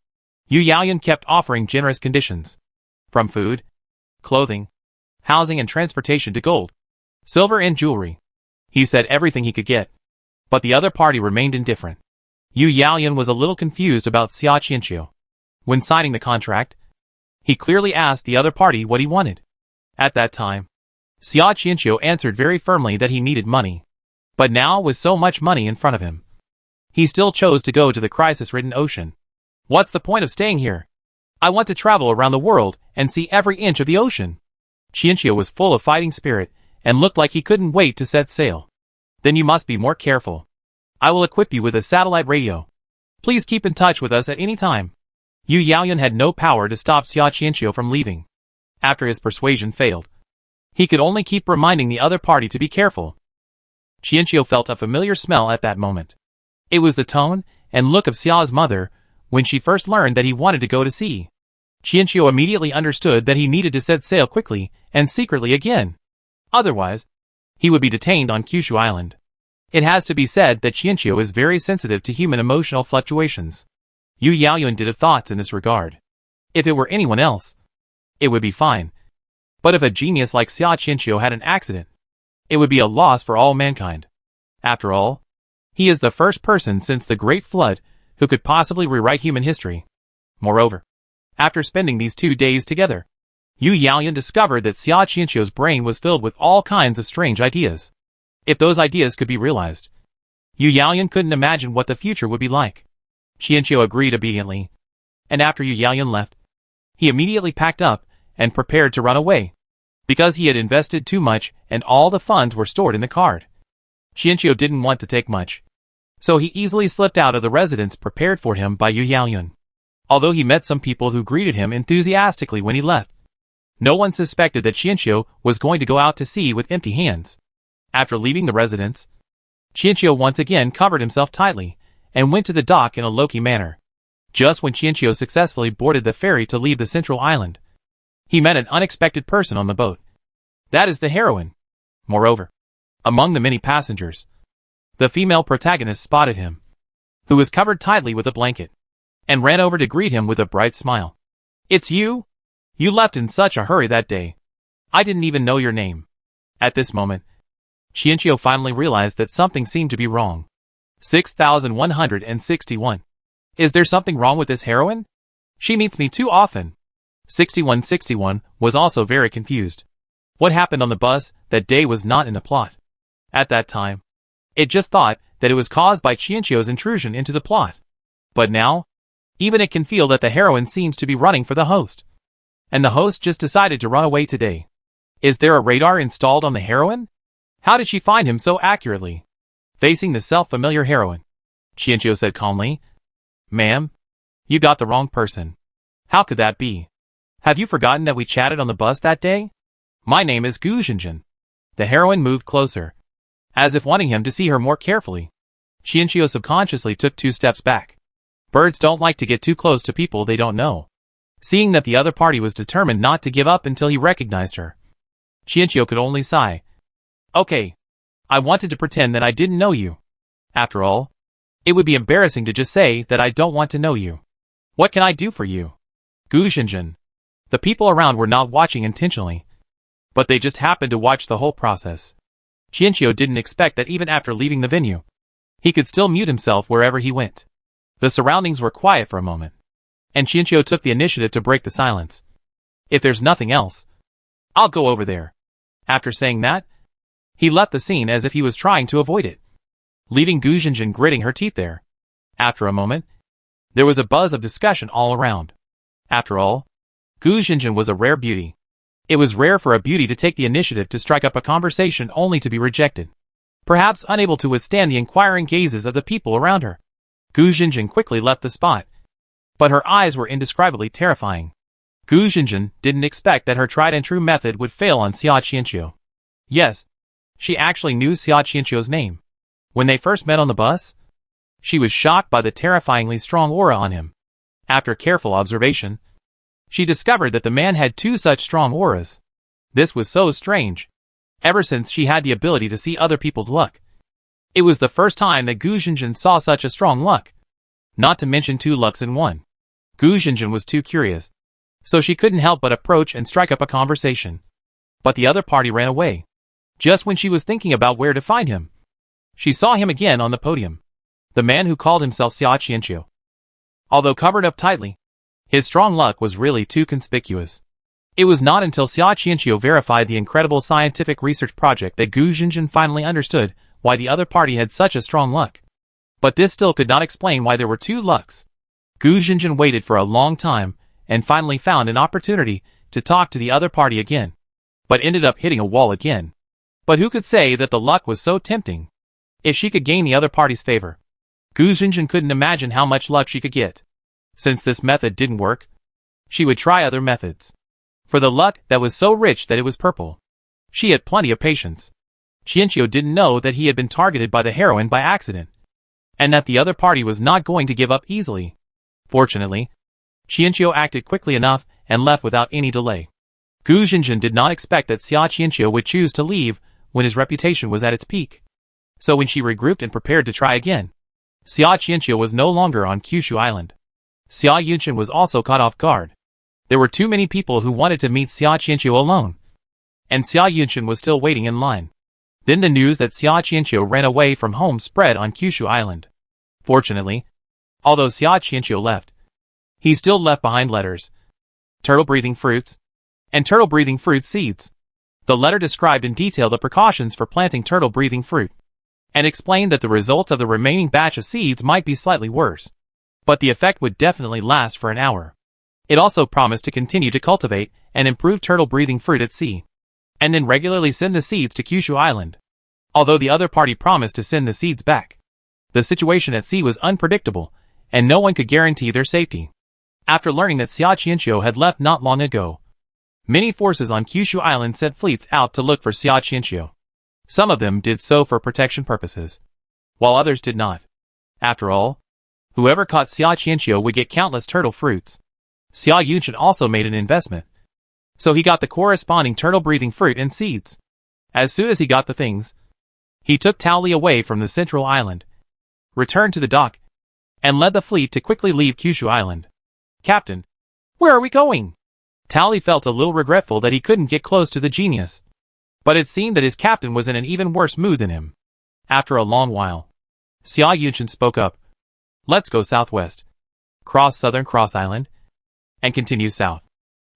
Yu Yaoyan kept offering generous conditions. From food, clothing, housing and transportation to gold, silver and jewelry. He said everything he could get. But the other party remained indifferent. Yu Yaoyan was a little confused about Xia Qianqiu. When signing the contract, he clearly asked the other party what he wanted. At that time, Xia Qianqiu answered very firmly that he needed money. But now, with so much money in front of him, he still chose to go to the crisis-ridden ocean. What's the point of staying here? I want to travel around the world and see every inch of the ocean. Qianqiu was full of fighting spirit and looked like he couldn't wait to set sail. Then you must be more careful. I will equip you with a satellite radio. Please keep in touch with us at any time. Yu Yaoyan had no power to stop Xia Qianqiu from leaving. After his persuasion failed, he could only keep reminding the other party to be careful. Qianqiu felt a familiar smell at that moment. It was the tone and look of Xia's mother when she first learned that he wanted to go to sea. Qianqiu immediately understood that he needed to set sail quickly and secretly again. Otherwise, he would be detained on Kushu Island. It has to be said that Qianqiu is very sensitive to human emotional fluctuations. Yu Yaoyan did have thoughts in this regard. If it were anyone else, it would be fine. But if a genius like Xia Qianqiu had an accident, it would be a loss for all mankind. After all, he is the first person since the Great Flood who could possibly rewrite human history. Moreover, after spending these 2 days together, Yu Yaoyan discovered that Xia Qianqiu's brain was filled with all kinds of strange ideas. If those ideas could be realized, Yu Yaoyan couldn't imagine what the future would be like. Qianqiu agreed obediently, and after Yu Yaoyan left, he immediately packed up and prepared to run away, because he had invested too much and all the funds were stored in the card. Qianqiu didn't want to take much, so he easily slipped out of the residence prepared for him by Yu Yaoyan. Although he met some people who greeted him enthusiastically when he left, no one suspected that Qianqiu was going to go out to sea with empty hands. After leaving the residence, Qianqiu once again covered himself tightly and went to the dock in a low-key manner. Just when Qianqiu successfully boarded the ferry to leave the central island, he met an unexpected person on the boat. That is the heroine. Moreover, among the many passengers, the female protagonist spotted him, who was covered tightly with a blanket, and ran over to greet him with a bright smile. It's you? You left in such a hurry that day. I didn't even know your name. At this moment, Qianqiu finally realized that something seemed to be wrong. 6161. Is there something wrong with this heroine? She meets me too often. 6161 was also very confused. What happened on the bus that day was not in the plot. At that time, it just thought that it was caused by Qianqiu's intrusion into the plot. But now, even it can feel that the heroine seems to be running for the host. And the host just decided to run away today. Is there a radar installed on the heroine? How did she find him so accurately? Facing the self-familiar heroine, Qianqiu said calmly, Ma'am, you got the wrong person. How could that be? Have you forgotten that we chatted on the bus that day? My name is Kushu. The heroine moved closer, as if wanting him to see her more carefully. Qianqiu subconsciously took 2 steps back. Birds don't like to get too close to people they don't know. Seeing that the other party was determined not to give up until he recognized her, Qianqiu could only sigh. Okay. I wanted to pretend that I didn't know you. After all, it would be embarrassing to just say that I don't want to know you. What can I do for you? Kushu. The people around were not watching intentionally, but they just happened to watch the whole process. Qianqiu didn't expect that even after leaving the venue, he could still mute himself wherever he went. The surroundings were quiet for a moment, and Qianqiu took the initiative to break the silence. If there's nothing else, I'll go over there. After saying that, he left the scene as if he was trying to avoid it, leaving Kushu gritting her teeth there. After a moment, there was a buzz of discussion all around. After all, Kushu was a rare beauty. It was rare for a beauty to take the initiative to strike up a conversation only to be rejected. Perhaps unable to withstand the inquiring gazes of the people around her, Kushu quickly left the spot. But her eyes were indescribably terrifying. Kushu didn't expect that her tried-and-true method would fail on Xia Qianqiu. Yes, she actually knew Xia Qianqiu's name. When they first met on the bus, she was shocked by the terrifyingly strong aura on him. After careful observation, She discovered that the man had two such strong auras. This was so strange. Ever since she had the ability to see other people's luck. It was the first time that Gu Xinjin saw such a strong luck. Not to mention two lucks in one. Gu Xinjin was too curious. So she couldn't help but approach and strike up a conversation. But the other party ran away. Just when she was thinking about where to find him. She saw him again on the podium. The man who called himself Xia Qianqiu. Although covered up tightly, his strong luck was really too conspicuous. It was not until Xia Qianqiu verified the incredible scientific research project that Gu Xinjin finally understood why the other party had such a strong luck. But this still could not explain why there were two lucks. Gu Xinjin waited for a long time, and finally found an opportunity to talk to the other party again. But ended up hitting a wall again. But who could say that the luck was so tempting? If she could gain the other party's favor. Gu Xinjin couldn't imagine how much luck she could get. Since this method didn't work, she would try other methods. For the luck that was so rich that it was purple. She had plenty of patience. Qianqiu didn't know that he had been targeted by the heroine by accident. And that the other party was not going to give up easily. Fortunately, Qianqiu acted quickly enough and left without any delay. Gu Xinjin did not expect that Xia Qianqiu would choose to leave when his reputation was at its peak. So when she regrouped and prepared to try again, Xia Qianqiu was no longer on Kushu Island. Xia Yunchen was also caught off guard. There were too many people who wanted to meet Xia Qianqiu alone. And Xia Yunchen was still waiting in line. Then the news that Xia Qianqiu ran away from home spread on Kushu Island. Fortunately, although Xia Qianqiu left, he still left behind letters, turtle-breathing fruits, and turtle-breathing fruit seeds. The letter described in detail the precautions for planting turtle-breathing fruit, and explained that the results of the remaining batch of seeds might be slightly worse, but the effect would definitely last for an hour. It also promised to continue to cultivate and improve turtle-breathing fruit at sea, and then regularly send the seeds to Kushu Island. Although the other party promised to send the seeds back, the situation at sea was unpredictable, and no one could guarantee their safety. After learning that Xia Qianqiu had left not long ago, many forces on Kushu Island sent fleets out to look for Xia Qianqiu. Some of them did so for protection purposes, while others did not. After all, whoever caught Xia Qianqiu would get countless turtle fruits. Xia Yunchen also made an investment, so he got the corresponding turtle-breathing fruit and seeds. As soon as he got the things, he took Tao Li away from the central island, returned to the dock, and led the fleet to quickly leave Kushu Island. Captain, where are we going? Tao Li felt a little regretful that he couldn't get close to the genius. But it seemed that his captain was in an even worse mood than him. After a long while, Xia Yunchen spoke up. Let's go southwest, cross Southern Cross Island, and continue south.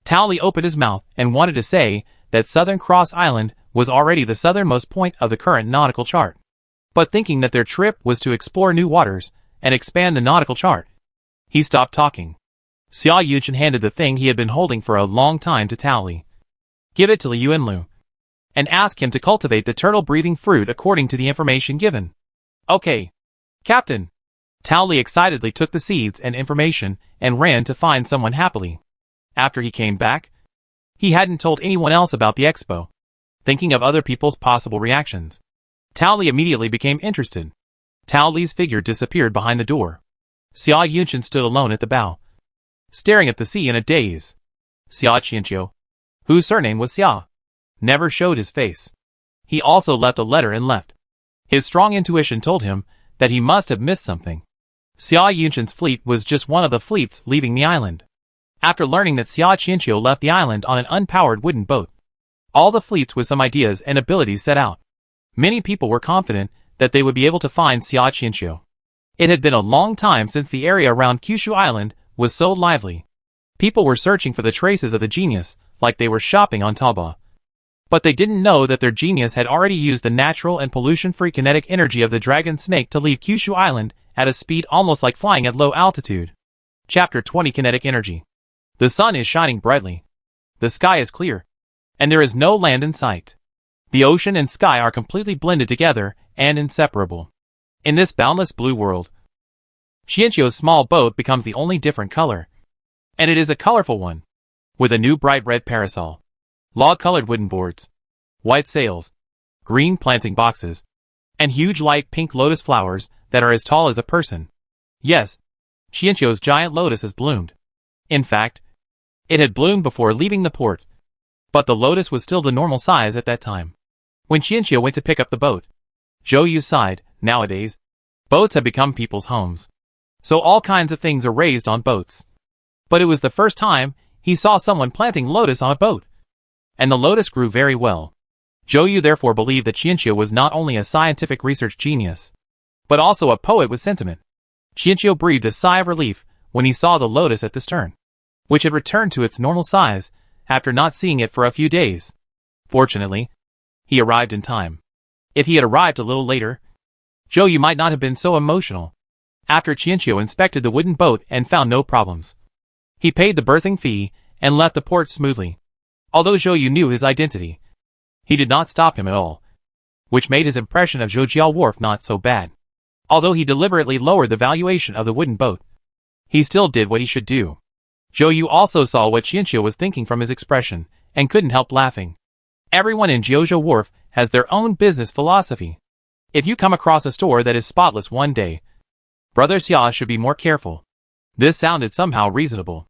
Tao Li opened his mouth and wanted to say that Southern Cross Island was already the southernmost point of the current nautical chart. But thinking that their trip was to explore new waters and expand the nautical chart, he stopped talking. Xia Yunchen handed the thing he had been holding for a long time to Tao Li. Give it to Liu Enlu, and ask him to cultivate the turtle-breathing fruit according to the information given. Okay, Captain. Tao Li excitedly took the seeds and information and ran to find someone happily. After he came back, he hadn't told anyone else about the Expo, thinking of other people's possible reactions. Tao Li immediately became interested. Tao Li's figure disappeared behind the door. Xia Yunchen stood alone at the bow, staring at the sea in a daze. Xia Qianqiu, whose surname was Xia, never showed his face. He also left a letter and left. His strong intuition told him that he must have missed something. Xia Yunchen's fleet was just one of the fleets leaving the island. After learning that Xia Qianqiu left the island on an unpowered wooden boat, all the fleets with some ideas and abilities set out. Many people were confident that they would be able to find Xia Qianqiu. It had been a long time since the area around Kushu Island was so lively. People were searching for the traces of the genius, like they were shopping on Taobao. But they didn't know that their genius had already used the natural and pollution-free kinetic energy of the dragon snake to leave Kushu Island at a speed almost like flying at low altitude. Chapter 20 Kinetic Energy. The sun is shining brightly. The sky is clear, and there is no land in sight. The ocean and sky are completely blended together and inseparable. In this boundless blue world, Qianqiu's small boat becomes the only different color. And it is a colorful one, with a new bright red parasol, log-colored wooden boards, white sails, green planting boxes, and huge light pink lotus flowers that are as tall as a person. Yes, Qianqiu's giant lotus has bloomed. In fact, It had bloomed before leaving the port, but the lotus was still the normal size at that time. When Chiino went to pick up the boat, Zhou sighed. Nowadays, boats have become people's homes, so all kinds of things are raised on boats. But it was the first time he saw someone planting lotus on a boat, and the lotus grew very well. Zhou therefore believed that Chiino was not only a scientific research genius, but also a poet with sentiment. Chiino breathed a sigh of relief when he saw the lotus at the stern, which had returned to its normal size after not seeing it for a few days. Fortunately, he arrived in time. If he had arrived a little later, Zhou might not have been so emotional. After Chiino inspected the wooden boat and found no problems, he paid the berthing fee and left the port smoothly. Although Zhou knew his identity, he did not stop him at all, which made his impression of Zhoujiao Wharf not so bad. Although he deliberately lowered the valuation of the wooden boat, he still did what he should do. Zhou also saw what Chiino was thinking from his expression, and couldn't help laughing. Everyone in Zhoujiao Wharf has their own business philosophy. If you come across a store that is spotless one day, Brother Xia should be more careful. This sounded somehow reasonable.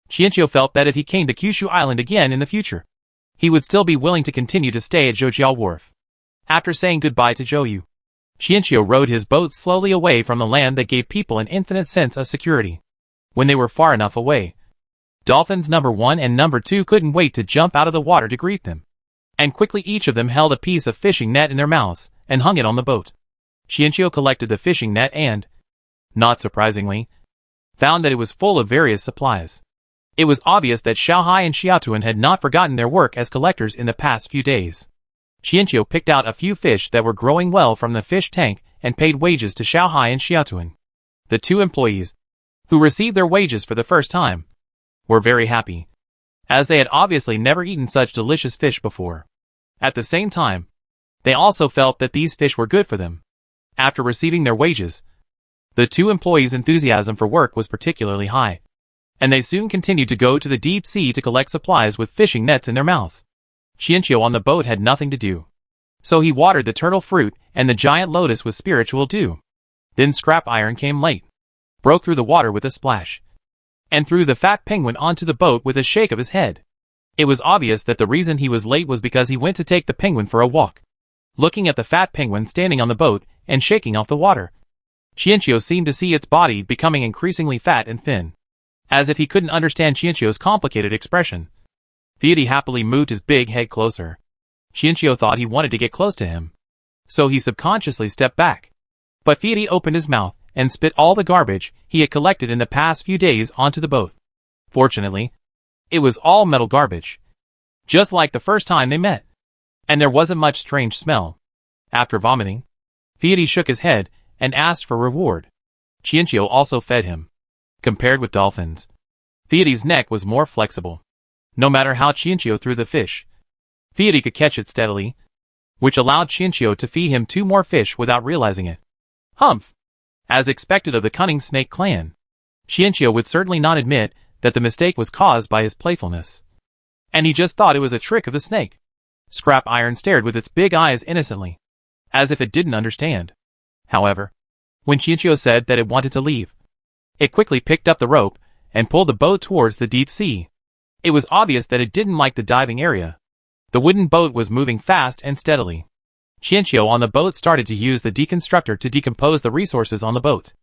Chiino felt that if he came to Kushu Island again in the future, he would still be willing to continue to stay at Zhoujiao Wharf. After saying goodbye to Zhou, Chiino rowed his boat slowly away from the land that gave people an infinite sense of security. When they were far enough away, dolphins number 1 and number 2 couldn't wait to jump out of the water to greet them. And quickly each of them held a piece of fishing net in their mouths and hung it on the boat. Chiino collected the fishing net and, not surprisingly, found that it was full of various supplies. It was obvious that Xiaohai and Xiaotuan had not forgotten their work as collectors in the past few days. Chiino picked out a few fish that were growing well from the fish tank and paid wages to Xiaohai and Xiaotuan. The two employees, who received their wages for the first time, were very happy, as they had obviously never eaten such delicious fish before. At the same time, they also felt that these fish were good for them. After receiving their wages, the two employees' enthusiasm for work was particularly high, and they soon continued to go to the deep sea to collect supplies with fishing nets in their mouths. Chiino on the boat had nothing to do, so he watered the turtle fruit and the giant lotus with spiritual dew. Then scrap iron came late, broke through the water with a splash, and threw the fat penguin onto the boat with a shake of his head. It was obvious that the reason he was late was because he went to take the penguin for a walk. Looking at the fat penguin standing on the boat and shaking off the water, Chiino seemed to see its body becoming increasingly fat and thin. As if he couldn't understand Chiino's complicated expression, Fiat happily moved his big head closer. Chiino thought he wanted to get close to him, so he subconsciously stepped back. But Fiat opened his mouth and spit all the garbage he had collected in the past few days onto the boat. Fortunately, it was all metal garbage, just like the first time they met, and there wasn't much strange smell. After vomiting, Fiat shook his head and asked for reward. Chiino also fed him. Compared with dolphins, Fiat's neck was more flexible. No matter how Chiino threw the fish, Fiat could catch it steadily, which allowed Chiino to feed him 2 more fish without realizing it. Humph! As expected of the cunning snake clan, Chiino would certainly not admit that the mistake was caused by his playfulness, and he just thought it was a trick of the snake. Scrap iron stared with its big eyes innocently, as if it didn't understand. However, when Chiino said that it wanted to leave, it quickly picked up the rope and pulled the boat towards the deep sea. It was obvious that it didn't like the diving area. The wooden boat was moving fast and steadily. Chiino on the boat started to use the deconstructor to decompose the resources on the boat.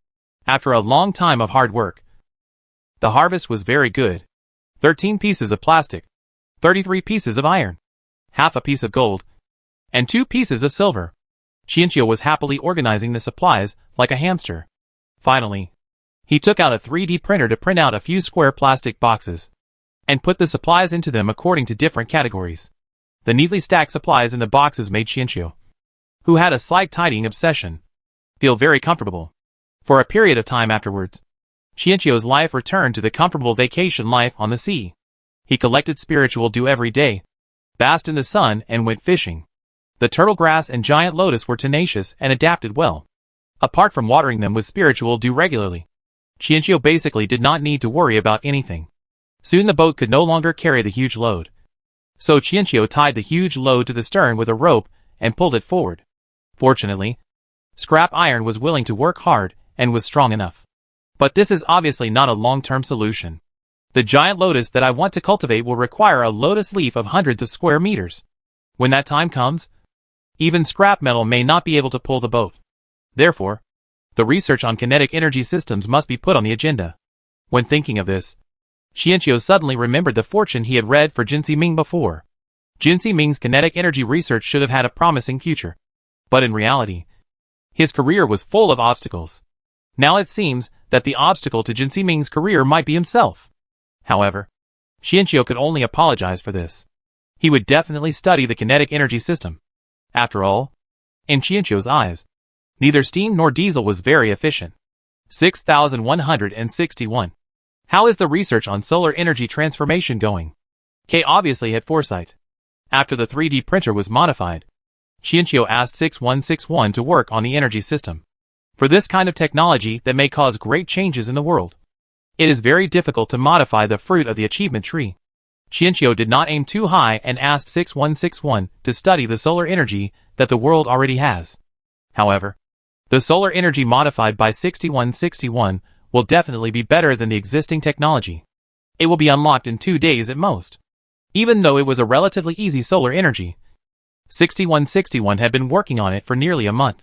After a long time of hard work, the harvest was very good. 13 pieces of plastic, 33 pieces of iron, half a piece of gold, and 2 pieces of silver. Chiino was happily organizing the supplies like a hamster. Finally, he took out a 3D printer to print out a few square plastic boxes, and put the supplies into them according to different categories. The neatly stacked supplies in the boxes made Chiino, who had a slight tidying obsession, feel very comfortable. For a period of time afterwards, Chiino's life returned to the comfortable vacation life on the sea. He collected spiritual dew every day, basked in the sun and went fishing. The turtle grass and giant lotus were tenacious and adapted well. Apart from watering them with spiritual dew regularly, Chiino basically did not need to worry about anything. Soon the boat could no longer carry the huge load. So Chiino tied the huge load to the stern with a rope and pulled it forward. Fortunately, scrap iron was willing to work hard and was strong enough. But this is obviously not a long-term solution. The giant lotus that I want to cultivate will require a lotus leaf of hundreds of square meters. When that time comes, even scrap metal may not be able to pull the boat. Therefore, the research on kinetic energy systems must be put on the agenda. When thinking of this, Xianqiu suddenly remembered the fortune he had read for Jin Ming before. Jin Ming's kinetic energy research should have had a promising future. But in reality, his career was full of obstacles. Now it seems that the obstacle to Jin Ming's career might be himself. However, Xianqiu could only apologize for this. He would definitely study the kinetic energy system. After all, in Xianqiu's eyes, neither steam nor diesel was very efficient. 6161. How is the research on solar energy transformation going? K obviously had foresight. After the 3D printer was modified, Xianqiu asked 6161 to work on the energy system. For this kind of technology that may cause great changes in the world, it is very difficult to modify the fruit of the achievement tree. Xianqiu did not aim too high and asked 6161 to study the solar energy that the world already has. However, the solar energy modified by 6161 will definitely be better than the existing technology. It will be unlocked in 2 days at most. Even though it was a relatively easy solar energy, 6161 had been working on it for nearly a month.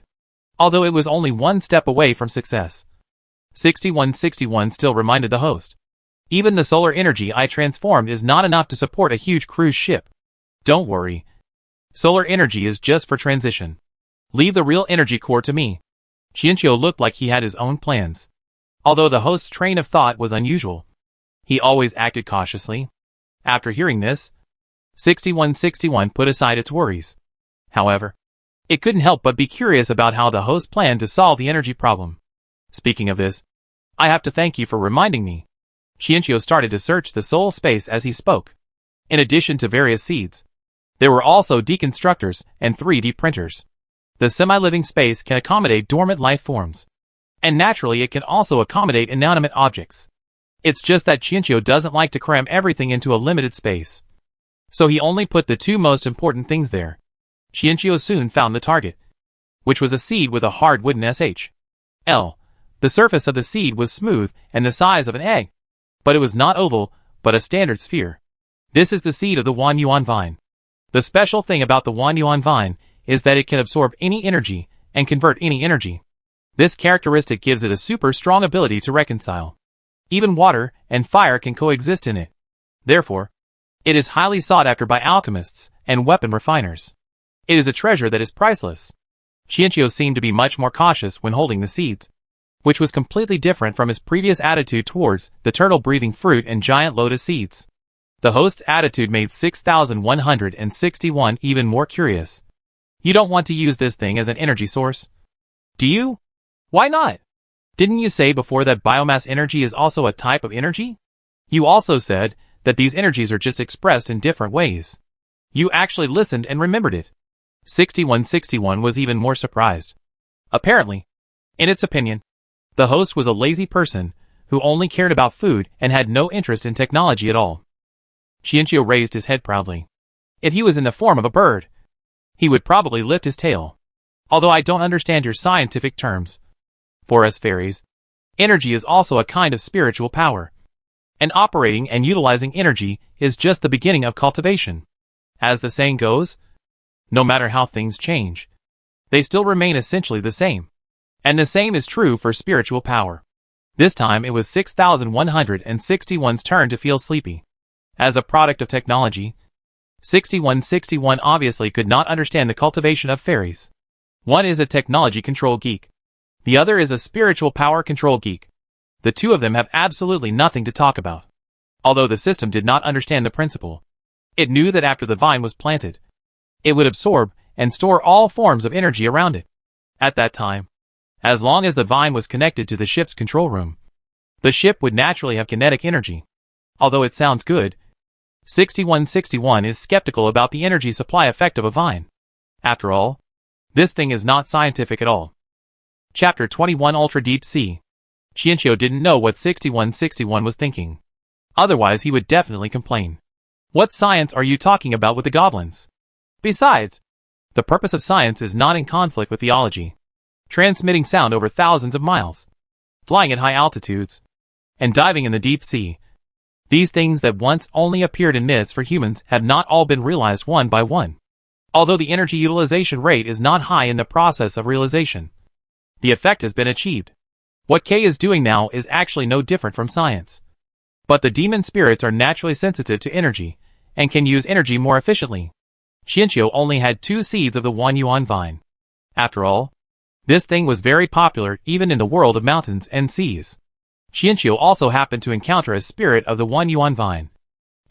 Although it was only one step away from success, 6161 still reminded the host. Even the solar energy I transformed is not enough to support a huge cruise ship. Don't worry. Solar energy is just for transition. Leave the real energy core to me. Xianqiu looked like he had his own plans. Although the host's train of thought was unusual, he always acted cautiously. After hearing this, 6161 put aside its worries. However, it couldn't help but be curious about how the host planned to solve the energy problem. Speaking of this, I have to thank you for reminding me. Xianqiu started to search the soul space as he spoke. In addition to various seeds, there were also deconstructors and 3D printers. The semi-living space can accommodate dormant life forms. And naturally it can also accommodate inanimate objects. It's just that Xianqiu doesn't like to cram everything into a limited space. So he only put the 2 most important things there. Xianqiu soon found the target, which was a seed with a hard wooden SHL. The surface of the seed was smooth and the size of an egg. But it was not oval, but a standard sphere. This is the seed of the Wanyuan vine. The special thing about the Wanyuan vine is that it can absorb any energy and convert any energy. This characteristic gives it a super strong ability to reconcile. Even water and fire can coexist in it. Therefore, it is highly sought after by alchemists and weapon refiners. It is a treasure that is priceless. Xianqiu seemed to be much more cautious when holding the seeds, which was completely different from his previous attitude towards the turtle-breathing fruit and giant lotus seeds. The host's attitude made 6161 even more curious. You don't want to use this thing as an energy source? Do you? Why not? Didn't you say before that biomass energy is also a type of energy? You also said that these energies are just expressed in different ways. You actually listened and remembered it. 6161 was even more surprised. Apparently, in its opinion, the host was a lazy person who only cared about food and had no interest in technology at all. Xianqiu raised his head proudly. If he was in the form of a bird, he would probably lift his tail. Although I don't understand your scientific terms. For us fairies, energy is also a kind of spiritual power. And operating and utilizing energy is just the beginning of cultivation. As the saying goes, no matter how things change, they still remain essentially the same. And the same is true for spiritual power. This time it was 6161's turn to feel sleepy. As a product of technology, 6161 obviously could not understand the cultivation of fairies. One is a technology control geek. The other is a spiritual power control geek. The two of them have absolutely nothing to talk about. Although the system did not understand the principle, it knew that after the vine was planted, it would absorb and store all forms of energy around it. At that time, as long as the vine was connected to the ship's control room, the ship would naturally have kinetic energy. Although it sounds good, 6161 is skeptical about the energy supply effect of a vine. After all, this thing is not scientific at all. Chapter 21 Ultra Deep Sea. Xianqiu didn't know what 6161 was thinking. Otherwise he would definitely complain. What science are you talking about with the goblins? Besides, the purpose of science is not in conflict with theology. Transmitting sound over thousands of miles, flying at high altitudes, and diving in the deep sea. These things that once only appeared in myths for humans have not all been realized one by one. Although the energy utilization rate is not high in the process of realization, the effect has been achieved. What Kay is doing now is actually no different from science. But the demon spirits are naturally sensitive to energy, and can use energy more efficiently. Chiino only had 2 seeds of the 1 yuan vine. After all, this thing was very popular even in the world of mountains and seas. Chiino also happened to encounter a spirit of the 1 yuan vine.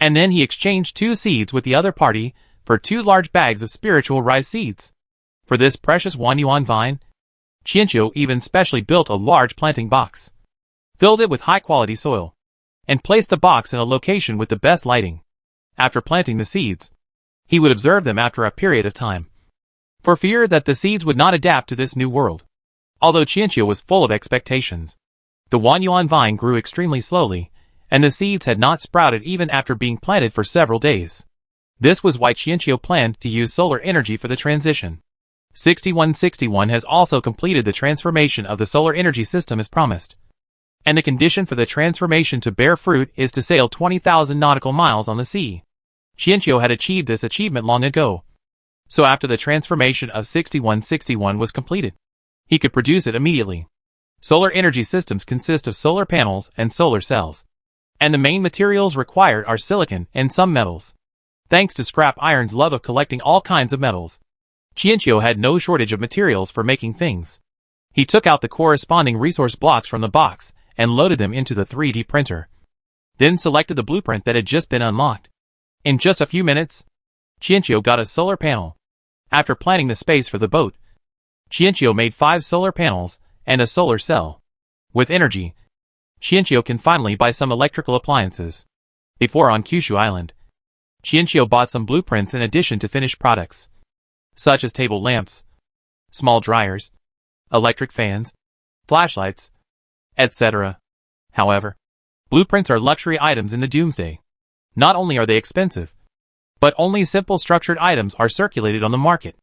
And then he exchanged 2 seeds with the other party for 2 large bags of spiritual rice seeds. For this precious 1 yuan vine, Chiino even specially built a large planting box, filled it with high-quality soil, and placed the box in a location with the best lighting. After planting the seeds, he would observe them after a period of time, for fear that the seeds would not adapt to this new world. Although Chiino was full of expectations, the 1 yuan vine grew extremely slowly, and the seeds had not sprouted even after being planted for several days. This was why Chiino planned to use solar energy for the transition. 6161 has also completed the transformation of the solar energy system as promised. And the condition for the transformation to bear fruit is to sail 20,000 nautical miles on the sea. Chiino had achieved this achievement long ago. So after the transformation of 6161 was completed, he could produce it immediately. Solar energy systems consist of solar panels and solar cells. And the main materials required are silicon and some metals. Thanks to Scrap Iron's love of collecting all kinds of metals, Chiino had no shortage of materials for making things. He took out the corresponding resource blocks from the box and loaded them into the 3D printer. Then selected the blueprint that had just been unlocked. In just a few minutes, Chiino got a solar panel. After planning the space for the boat, Chiino made 5 solar panels and a solar cell. With energy, Chiino can finally buy some electrical appliances. Before on Kushu Island, Chiino bought some blueprints in addition to finished products, such as table lamps, small dryers, electric fans, flashlights, etc. However, blueprints are luxury items in the doomsday. Not only are they expensive, but only simple structured items are circulated on the market.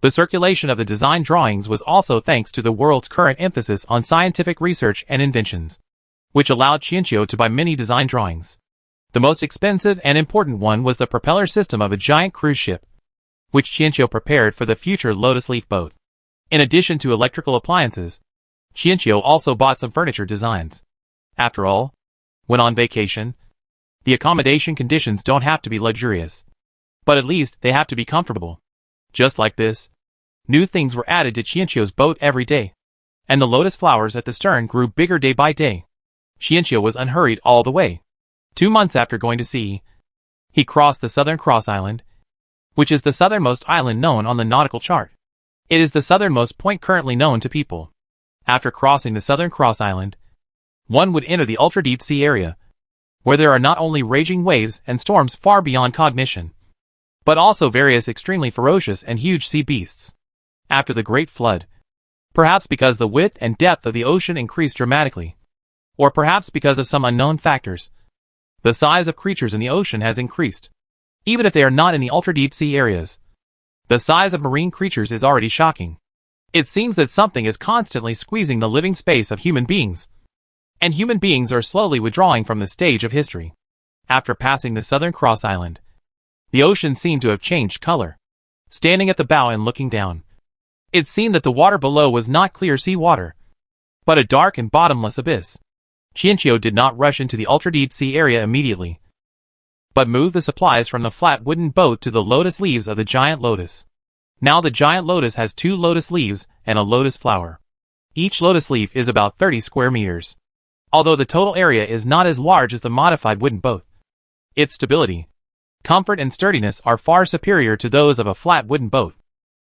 The circulation of the design drawings was also thanks to the world's current emphasis on scientific research and inventions, which allowed Chiino to buy many design drawings. The most expensive and important one was the propeller system of a giant cruise ship, which Chiino prepared for the future Lotus Leaf boat. In addition to electrical appliances, Chiino also bought some furniture designs. After all, when on vacation, the accommodation conditions don't have to be luxurious, but at least they have to be comfortable. Just like this, new things were added to Chiino's boat every day, and the lotus flowers at the stern grew bigger day by day. Chiino was unhurried all the way. 2 months after going to sea, he crossed the Southern Cross Island, which is the southernmost island known on the nautical chart. It is the southernmost point currently known to people. After crossing the Southern Cross Island, one would enter the ultra-deep sea area, where there are not only raging waves and storms far beyond cognition, but also various extremely ferocious and huge sea beasts. After the Great Flood, perhaps because the width and depth of the ocean increased dramatically, or perhaps because of some unknown factors, the size of creatures in the ocean has increased. Even if they are not in the ultra-deep sea areas, the size of marine creatures is already shocking. It seems that something is constantly squeezing the living space of human beings, and human beings are slowly withdrawing from the stage of history. After passing the Southern Cross Island, the ocean seemed to have changed color. Standing at the bow and looking down, it seemed that the water below was not clear sea water, but a dark and bottomless abyss. Chiino did not rush into the ultra-deep sea area immediately, but moved the supplies from the flat wooden boat to the lotus leaves of the giant lotus. Now the giant lotus has 2 lotus leaves and a lotus flower. Each lotus leaf is about 30 square meters. Although the total area is not as large as the modified wooden boat, its stability, comfort and sturdiness are far superior to those of a flat wooden boat.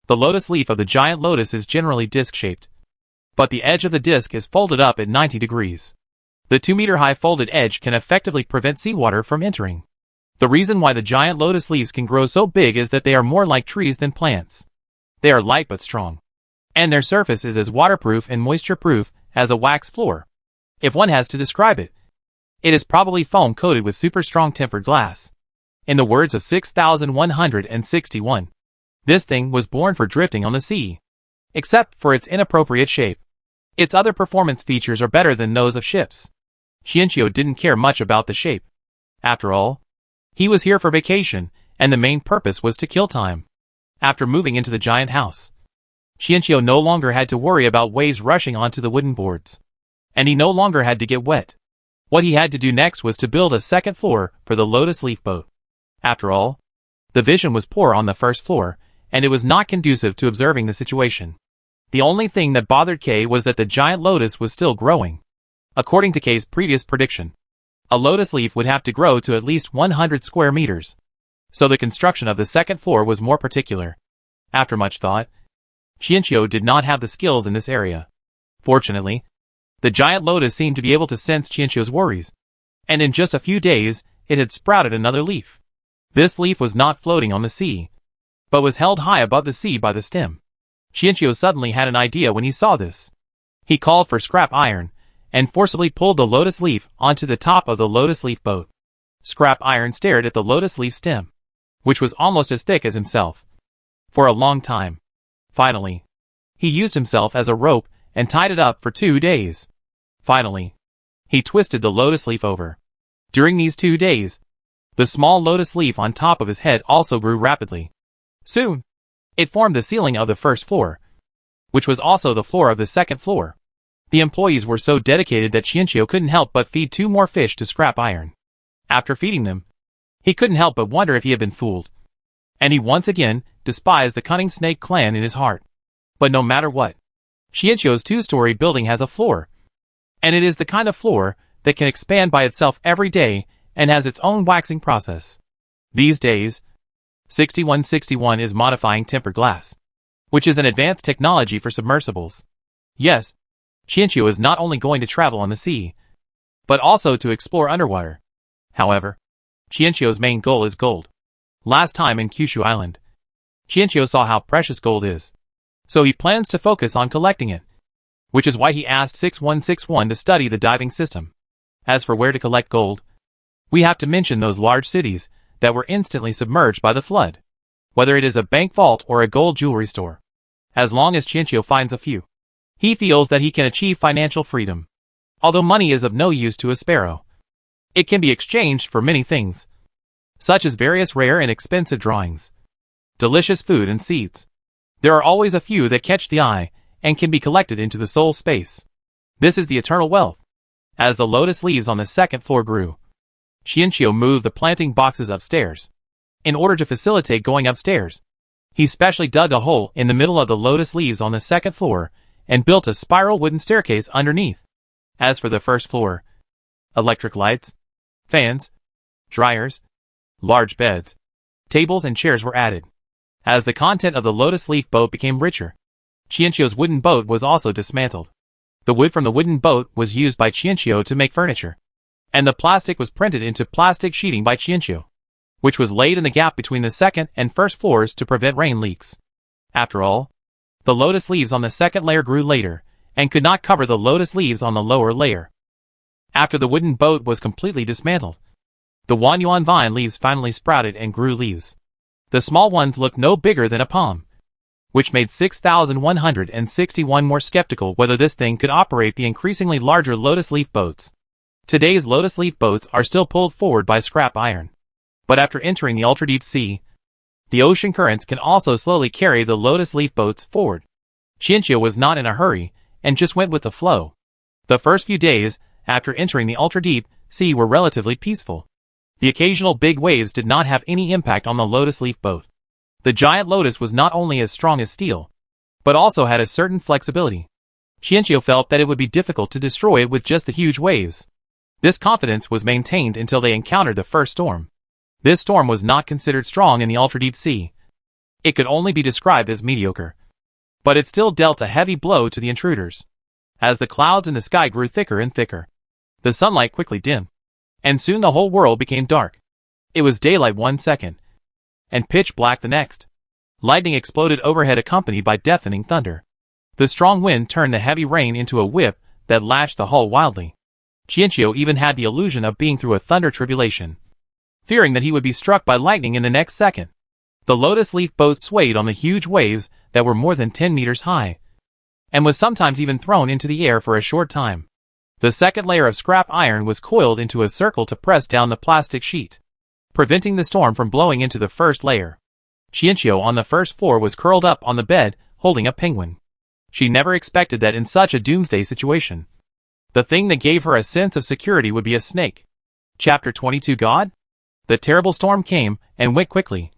The lotus leaf of the giant lotus is generally disc-shaped, but the edge of the disc is folded up at 90 degrees. The 2-meter-high folded edge can effectively prevent seawater from entering. The reason why the giant lotus leaves can grow so big is that they are more like trees than plants. They are light but strong, and their surface is as waterproof and moisture-proof as a wax floor. If one has to describe it, it is probably foam coated with super strong tempered glass. In the words of 6161, this thing was born for drifting on the sea. Except for its inappropriate shape, its other performance features are better than those of ships. Chiino didn't care much about the shape. After all, he was here for vacation, and the main purpose was to kill time. After moving into the giant house, Chiino no longer had to worry about waves rushing onto the wooden boards. And he no longer had to get wet. What he had to do next was to build a second floor for the lotus leaf boat. After all, the vision was poor on the first floor, and it was not conducive to observing the situation. The only thing that bothered Kay was that the giant lotus was still growing. According to Kay's previous prediction, a lotus leaf would have to grow to at least 100 square meters. So the construction of the second floor was more particular. After much thought, Chiino did not have the skills in this area. Fortunately, the giant lotus seemed to be able to sense Chiino's worries, and in just a few days, it had sprouted another leaf. This leaf was not floating on the sea, but was held high above the sea by the stem. Chiino suddenly had an idea when he saw this. He called for scrap iron, and forcibly pulled the lotus leaf onto the top of the lotus leaf boat. Scrap iron stared at the lotus leaf stem, which was almost as thick as himself, for a long time. Finally, he used himself as a rope and tied it up for 2 days. Finally, he twisted the lotus leaf over. During these 2 days, the small lotus leaf on top of his head also grew rapidly. Soon, it formed the ceiling of the first floor, which was also the floor of the second floor. The employees were so dedicated that Chiino couldn't help but feed 2 more fish to scrap iron. After feeding them, he couldn't help but wonder if he had been fooled. And he once again despised the cunning snake clan in his heart. But no matter what, Chiino's 2-story building has a floor. And it is the kind of floor that can expand by itself every day and has its own waxing process. These days, 6161 is modifying tempered glass, which is an advanced technology for submersibles. Yes, Chiino is not only going to travel on the sea, but also to explore underwater. However, Chiino's main goal is gold. Last time in Kushu Island, Chiino saw how precious gold is, so he plans to focus on collecting it, which is why he asked 6161 to study the diving system. As for where to collect gold, we have to mention those large cities that were instantly submerged by the flood. Whether it is a bank vault or a gold jewelry store, as long as Chiino finds a few, he feels that he can achieve financial freedom. Although money is of no use to a sparrow, it can be exchanged for many things, such as various rare and expensive drawings, delicious food and seeds. There are always a few that catch the eye and can be collected into the soul space. This is the eternal wealth. As the lotus leaves on the second floor grew, Chiino moved the planting boxes upstairs. In order to facilitate going upstairs, he specially dug a hole in the middle of the lotus leaves on the second floor and built a spiral wooden staircase underneath. As for the first floor, electric lights, fans, dryers, large beds, tables and chairs were added. As the content of the lotus leaf boat became richer, Chiino's wooden boat was also dismantled. The wood from the wooden boat was used by Chiino to make furniture, and the plastic was printed into plastic sheeting by Chiino, which was laid in the gap between the second and first floors to prevent rain leaks. After all, the lotus leaves on the second layer grew later, and could not cover the lotus leaves on the lower layer. After the wooden boat was completely dismantled, the Wanyuan vine leaves finally sprouted and grew leaves. The small ones looked no bigger than a palm, which made 6,161 more skeptical whether this thing could operate the increasingly larger lotus leaf boats. Today's lotus leaf boats are still pulled forward by scrap iron. But after entering the ultra-deep sea, the ocean currents can also slowly carry the lotus leaf boats forward. Chiino was not in a hurry, and just went with the flow. The first few days after entering the ultra-deep sea were relatively peaceful. The occasional big waves did not have any impact on the lotus leaf boat. The giant lotus was not only as strong as steel, but also had a certain flexibility. Chiino felt that it would be difficult to destroy it with just the huge waves. This confidence was maintained until they encountered the first storm. This storm was not considered strong in the ultra-deep sea. It could only be described as mediocre. But it still dealt a heavy blow to the intruders. As the clouds in the sky grew thicker and thicker, the sunlight quickly dimmed, and soon the whole world became dark. It was daylight 1 second, and pitch black the next. Lightning exploded overhead accompanied by deafening thunder. The strong wind turned the heavy rain into a whip that lashed the hull wildly. Chiino even had the illusion of being through a thunder tribulation, fearing that he would be struck by lightning in the next second. The lotus leaf boat swayed on the huge waves that were more than 10 meters high, and was sometimes even thrown into the air for a short time. The second layer of scrap iron was coiled into a circle to press down the plastic sheet, preventing the storm from blowing into the first layer. Chiino on the first floor was curled up on the bed, holding a penguin. She never expected that in such a doomsday situation, the thing that gave her a sense of security would be a snake. Chapter 22 God? The terrible storm came and went quickly,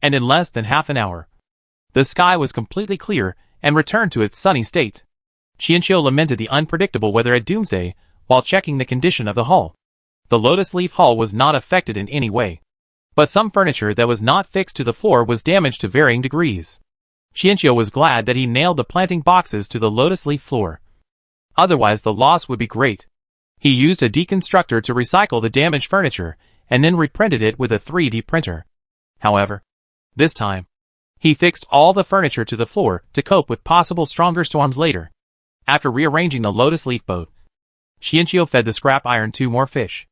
and in less than half an hour, the sky was completely clear and returned to its sunny state. Chiino lamented the unpredictable weather at doomsday while checking the condition of the hull. The lotus leaf hull was not affected in any way, but some furniture that was not fixed to the floor was damaged to varying degrees. Chiino was glad that he nailed the planting boxes to the lotus leaf floor. Otherwise the loss would be great. He used a deconstructor to recycle the damaged furniture and then reprinted it with a 3D printer. However, this time, he fixed all the furniture to the floor to cope with possible stronger storms later. After rearranging the lotus leaf boat, Chiino fed the scrap iron 2 more fish.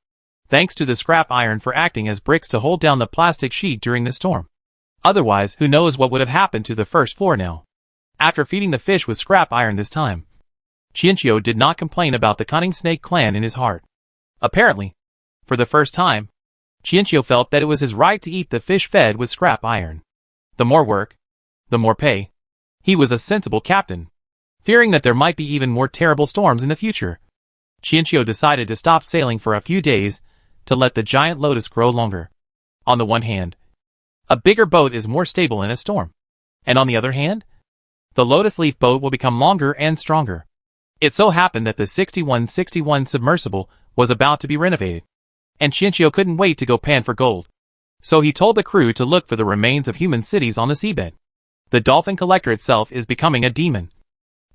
Thanks to the scrap iron for acting as bricks to hold down the plastic sheet during the storm. Otherwise, who knows what would have happened to the first floor now. After feeding the fish with scrap iron this time, Chiino did not complain about the cunning snake clan in his heart. Apparently, for the first time, Chiino felt that it was his right to eat the fish fed with scrap iron. The more work, the more pay. He was a sensible captain. Fearing that there might be even more terrible storms in the future, Chiino decided to stop sailing for a few days to let the giant lotus grow longer. On the one hand, a bigger boat is more stable in a storm. And on the other hand, the lotus leaf boat will become longer and stronger. It so happened that the 6161 submersible was about to be renovated, and Chiino couldn't wait to go pan for gold. So he told the crew to look for the remains of human cities on the seabed. The dolphin collector itself is becoming a demon.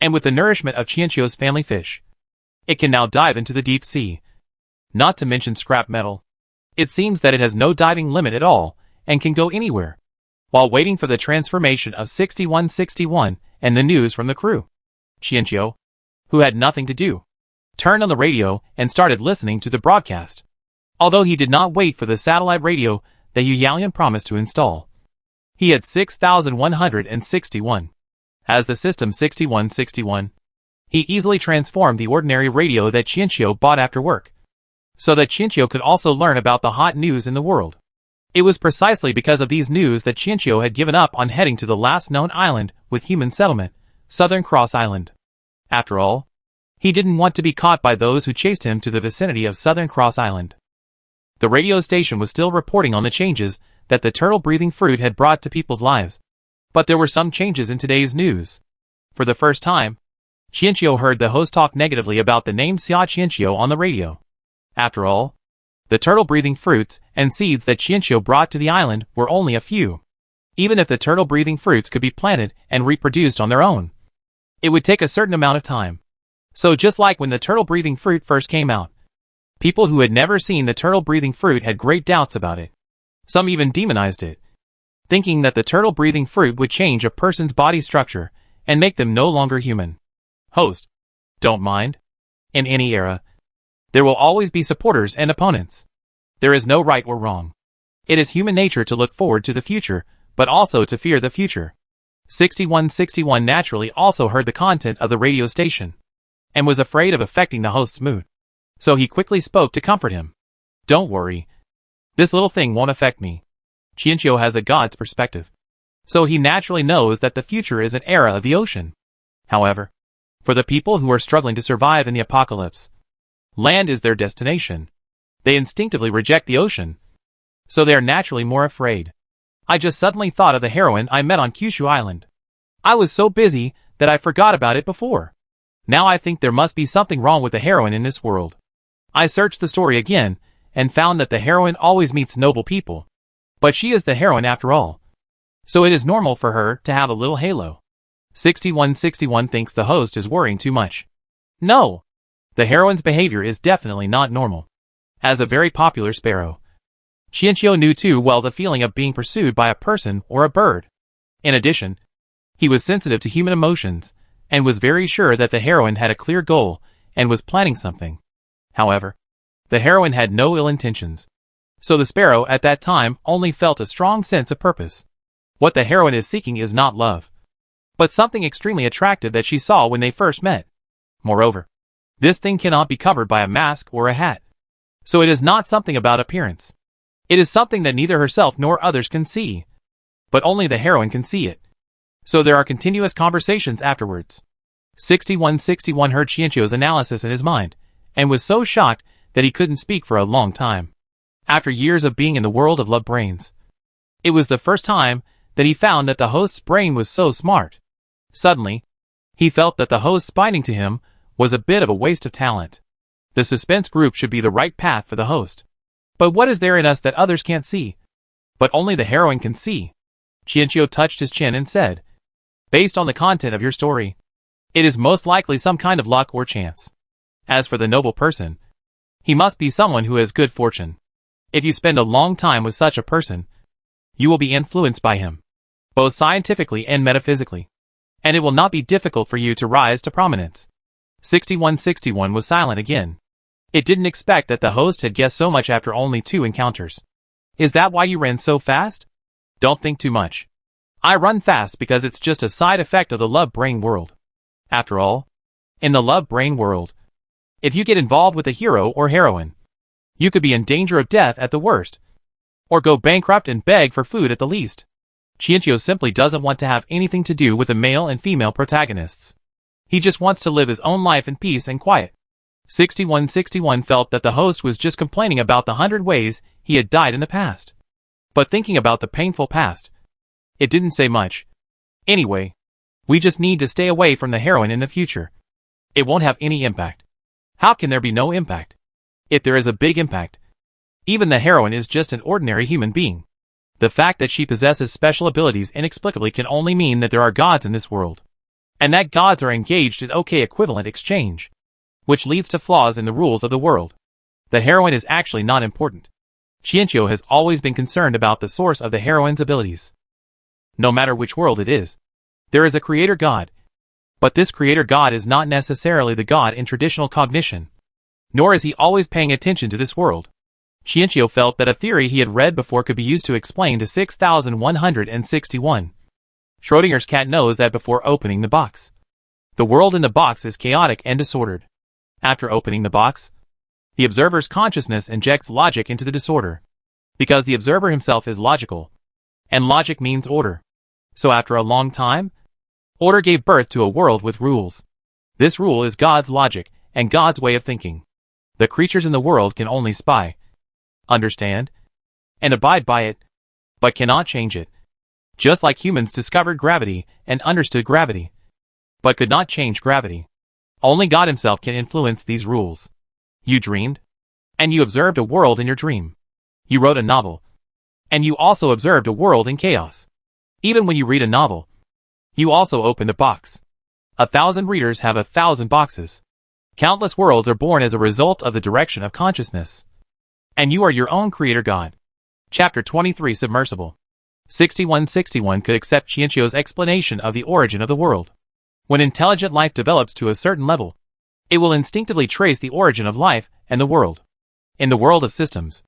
And with the nourishment of Chiino's family fish, it can now dive into the deep sea. Not to mention scrap metal. It seems that it has no diving limit at all, and can go anywhere. While waiting for the transformation of 6161 and the news from the crew, Chiino, who had nothing to do, turned on the radio and started listening to the broadcast. Although he did not wait for the satellite radio that Yulian promised to install. He had 6161. As the system 6161, he easily transformed the ordinary radio that Chiino bought after work, so that Chiino could also learn about the hot news in the world. It was precisely because of these news that Chiino had given up on heading to the last known island with human settlement, Southern Cross Island. After all, he didn't want to be caught by those who chased him to the vicinity of Southern Cross Island. The radio station was still reporting on the changes that the turtle-breathing fruit had brought to people's lives. But there were some changes in today's news. For the first time, Chiino heard the host talk negatively about the name Xia Chiino on the radio. After all, the turtle-breathing fruits and seeds that Chiino brought to the island were only a few. Even if the turtle-breathing fruits could be planted and reproduced on their own, it would take a certain amount of time. So just like when the turtle-breathing fruit first came out, people who had never seen the turtle-breathing fruit had great doubts about it. Some even demonized it, thinking that the turtle-breathing fruit would change a person's body structure and make them no longer human. Host, don't mind. In any era, there will always be supporters and opponents. There is no right or wrong. It is human nature to look forward to the future, but also to fear the future. 6161 naturally also heard the content of the radio station, and was afraid of affecting the host's mood. So he quickly spoke to comfort him. Don't worry. This little thing won't affect me. Chiino has a god's perspective, so he naturally knows that the future is an era of the ocean. However, for the people who are struggling to survive in the apocalypse, land is their destination. They instinctively reject the ocean, so they are naturally more afraid. I just suddenly thought of the heroine I met on Kushu Island. I was so busy that I forgot about it before. Now I think there must be something wrong with the heroine in this world. I searched the story again, and found that the heroine always meets noble people. But she is the heroine after all, so it is normal for her to have a little halo. 6161 thinks the host is worrying too much. No! The heroine's behavior is definitely not normal. As a very popular sparrow, Chiino knew too well the feeling of being pursued by a person or a bird. In addition, he was sensitive to human emotions, and was very sure that the heroine had a clear goal, and was planning something. However, the heroine had no ill intentions. So the sparrow at that time only felt a strong sense of purpose. What the heroine is seeking is not love, but something extremely attractive that she saw when they first met. Moreover, This thing cannot be covered by a mask or a hat. So it is not something about appearance. It is something that neither herself nor others can see. But only the heroine can see it. So there are continuous conversations afterwards. 6161 heard Chiino's analysis in his mind, and was so shocked that he couldn't speak for a long time. After years of being in the world of love brains, it was the first time that he found that the host's brain was so smart. Suddenly, he felt that the host spying to him was a bit of a waste of talent. The suspense group should be the right path for the host. But what is there in us that others can't see? But only the heroine can see. Chiino touched his chin and said, based on the content of your story, it is most likely some kind of luck or chance. As for the noble person, he must be someone who has good fortune. If you spend a long time with such a person, you will be influenced by him, both scientifically and metaphysically. And it will not be difficult for you to rise to prominence. 6161 was silent again. It didn't expect that the host had guessed so much after only 2 encounters. Is that why you ran so fast? Don't think too much. I run fast because it's just a side effect of the love brain world. After all, in the love brain world, if you get involved with a hero or heroine, you could be in danger of death at the worst, or go bankrupt and beg for food at the least. Chiino simply doesn't want to have anything to do with the male and female protagonists. He just wants to live his own life in peace and quiet. 6161 felt that the host was just complaining about the 100 ways he had died in the past. But thinking about the painful past, it didn't say much. Anyway, we just need to stay away from the heroine in the future. It won't have any impact. How can there be no impact? If there is a big impact, even the heroine is just an ordinary human being. The fact that she possesses special abilities inexplicably can only mean that there are gods in this world, and that gods are engaged in equivalent exchange, which leads to flaws in the rules of the world. The heroine is actually not important. Chiino has always been concerned about the source of the heroine's abilities. No matter which world it is, there is a creator god. But this creator god is not necessarily the god in traditional cognition, nor is he always paying attention to this world. Chiino felt that a theory he had read before could be used to explain to 6161. Schrodinger's cat knows that before opening the box, the world in the box is chaotic and disordered. After opening the box, the observer's consciousness injects logic into the disorder, because the observer himself is logical, and logic means order. So after a long time, order gave birth to a world with rules. This rule is God's logic and God's way of thinking. The creatures in the world can only spy, understand, and abide by it, but cannot change it. Just like humans discovered gravity and understood gravity, but could not change gravity. Only God himself can influence these rules. You dreamed, and you observed a world in your dream. You wrote a novel, and you also observed a world in chaos. Even when you read a novel, you also opened a box. 1,000 readers have 1,000 boxes. Countless worlds are born as a result of the direction of consciousness. And you are your own creator god. Chapter 23 Submersible. 6161 could accept Chiino's explanation of the origin of the world. When intelligent life develops to a certain level, it will instinctively trace the origin of life and the world. In the world of systems,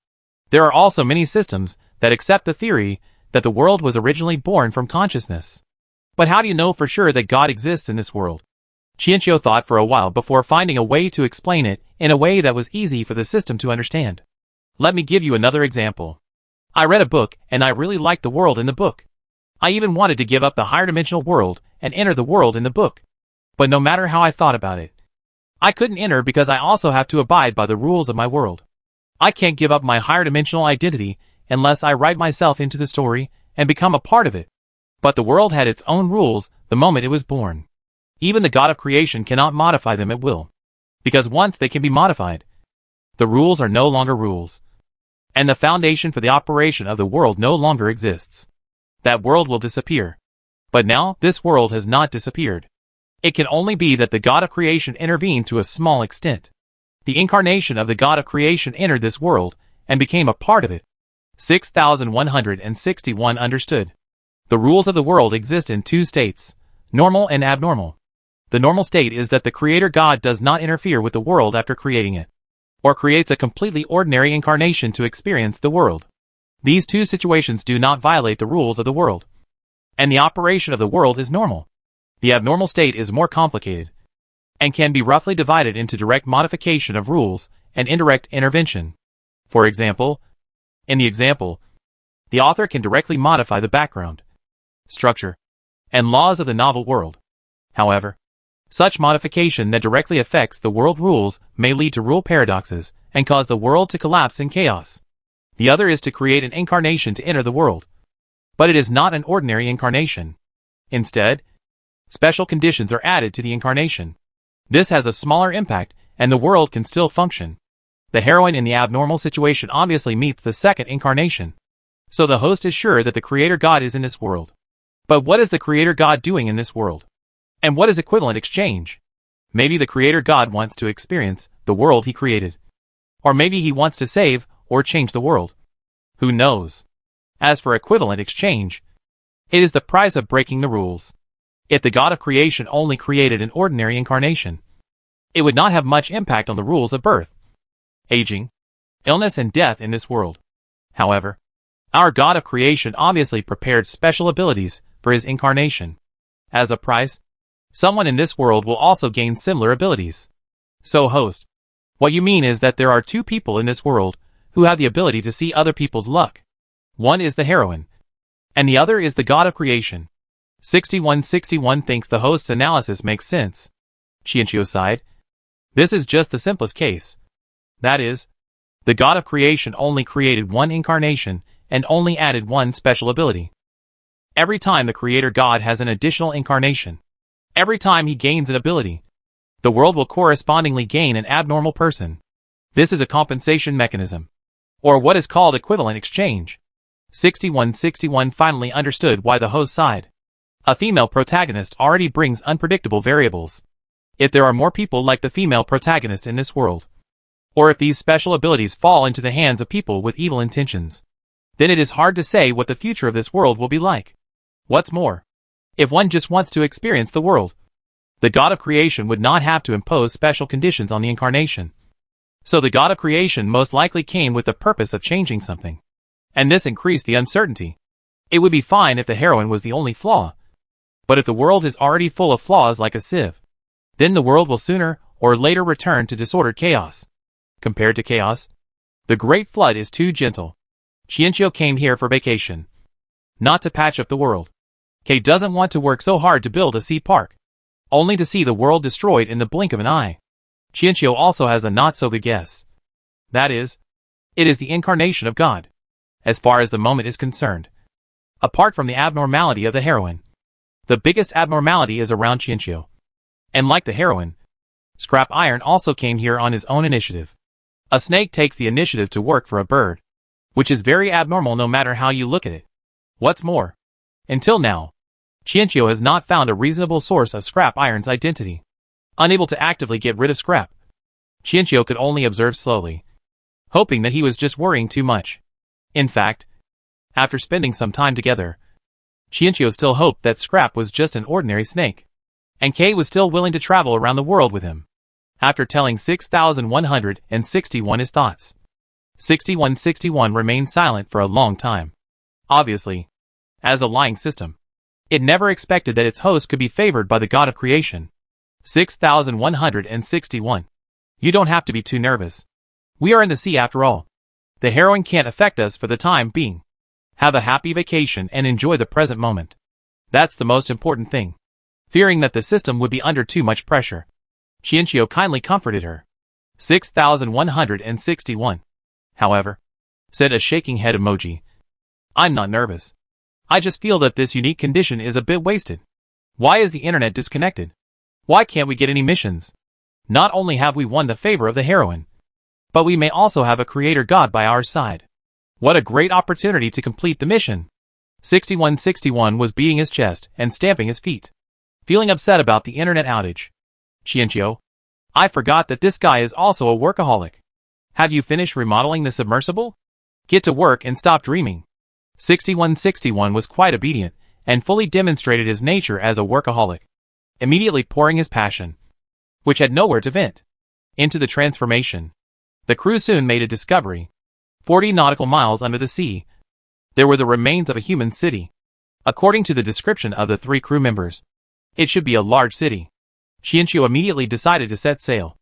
there are also many systems that accept the theory that the world was originally born from consciousness. But how do you know for sure that God exists in this world? Chiino thought for a while before finding a way to explain it in a way that was easy for the system to understand. Let me give you another example. I read a book and I really liked the world in the book. I even wanted to give up the higher dimensional world and enter the world in the book. But no matter how I thought about it, I couldn't enter because I also have to abide by the rules of my world. I can't give up my higher dimensional identity unless I write myself into the story and become a part of it. But the world had its own rules the moment it was born. Even the God of creation cannot modify them at will, because once they can be modified, the rules are no longer rules, and the foundation for the operation of the world no longer exists. That world will disappear. But now, this world has not disappeared. It can only be that the God of creation intervened to a small extent. The incarnation of the God of creation entered this world and became a part of it. 6161 understood. The rules of the world exist in 2 states, normal and abnormal. The normal state is that the creator God does not interfere with the world after creating it, or creates a completely ordinary incarnation to experience the world. These 2 situations do not violate the rules of the world, and the operation of the world is normal. The abnormal state is more complicated. and can be roughly divided into direct modification of rules and indirect intervention. For example, in the example, the author can directly modify the background, structure, and laws of the novel world. However, such modification that directly affects the world rules may lead to rule paradoxes and cause the world to collapse in chaos. The other is to create an incarnation to enter the world. But it is not an ordinary incarnation. Instead, special conditions are added to the incarnation. This has a smaller impact, and the world can still function. The heroine in the abnormal situation obviously meets the second incarnation. So the host is sure that the Creator God is in this world. But what is the Creator God doing in this world? And what is equivalent exchange? Maybe the Creator God wants to experience the world he created. Or maybe he wants to save or change the world. Who knows? As for equivalent exchange, it is the price of breaking the rules. If the God of creation only created an ordinary incarnation, it would not have much impact on the rules of birth, aging, illness and death in this world. However, our God of creation obviously prepared special abilities for his incarnation. As a price, someone in this world will also gain similar abilities. So host, what you mean is that there are two people in this world who have the ability to see other people's luck. One is the heroine, and the other is the God of creation. 6161 thinks the host's analysis makes sense. Chiino sighed. This is just the simplest case. That is, the God of creation only created one incarnation and only added one special ability. Every time the Creator God has an additional incarnation, every time he gains an ability, the world will correspondingly gain an abnormal person. This is a compensation mechanism, or what is called equivalent exchange. 6161 finally understood why the host sighed. A female protagonist already brings unpredictable variables. If there are more people like the female protagonist in this world, or if these special abilities fall into the hands of people with evil intentions, then it is hard to say what the future of this world will be like. What's more, if one just wants to experience the world, the God of creation would not have to impose special conditions on the incarnation. So the God of creation most likely came with the purpose of changing something, and this increased the uncertainty. It would be fine if the heroine was the only flaw, but if the world is already full of flaws like a sieve, then the world will sooner or later return to disordered chaos. Compared to chaos, the Great Flood is too gentle. Chiino came here for vacation, not to patch up the world. Kay doesn't want to work so hard to build a sea park, only to see the world destroyed in the blink of an eye. Chiino also has a not-so-good guess. That is, it is the incarnation of God, as far as the moment is concerned. Apart from the abnormality of the heroine, the biggest abnormality is around Chiino. And like the heroine, Scrap Iron also came here on his own initiative. A snake takes the initiative to work for a bird, which is very abnormal no matter how you look at it. What's more, until now, Chiino has not found a reasonable source of Scrap Iron's identity. Unable to actively get rid of Scrap, Chiino could only observe slowly, hoping that he was just worrying too much. In fact, after spending some time together, Chiino still hoped that Scrap was just an ordinary snake, and Kay was still willing to travel around the world with him. After telling 6161 his thoughts, 6161 remained silent for a long time. Obviously, as a lying system, it never expected that its host could be favored by the God of creation. 6161. You don't have to be too nervous. We are in the sea after all. The heroine can't affect us for the time being. Have a happy vacation and enjoy the present moment. That's the most important thing. Fearing that the system would be under too much pressure, Chiino kindly comforted her. 6161, however, said a shaking head emoji. I'm not nervous. I just feel that this unique condition is a bit wasted. Why is the internet disconnected? Why can't we get any missions? Not only have we won the favor of the heroine, but we may also have a creator god by our side. What a great opportunity to complete the mission. 6161 was beating his chest and stamping his feet, feeling upset about the internet outage. Chiino, I forgot that this guy is also a workaholic. Have you finished remodeling the submersible? Get to work and stop dreaming. 6161 was quite obedient and fully demonstrated his nature as a workaholic, immediately pouring his passion, which had nowhere to vent, into the transformation. The crew soon made a discovery. 40 nautical miles under the sea, there were the remains of a human city. According to the description of the 3 crew members, it should be a large city. Chiino immediately decided to set sail.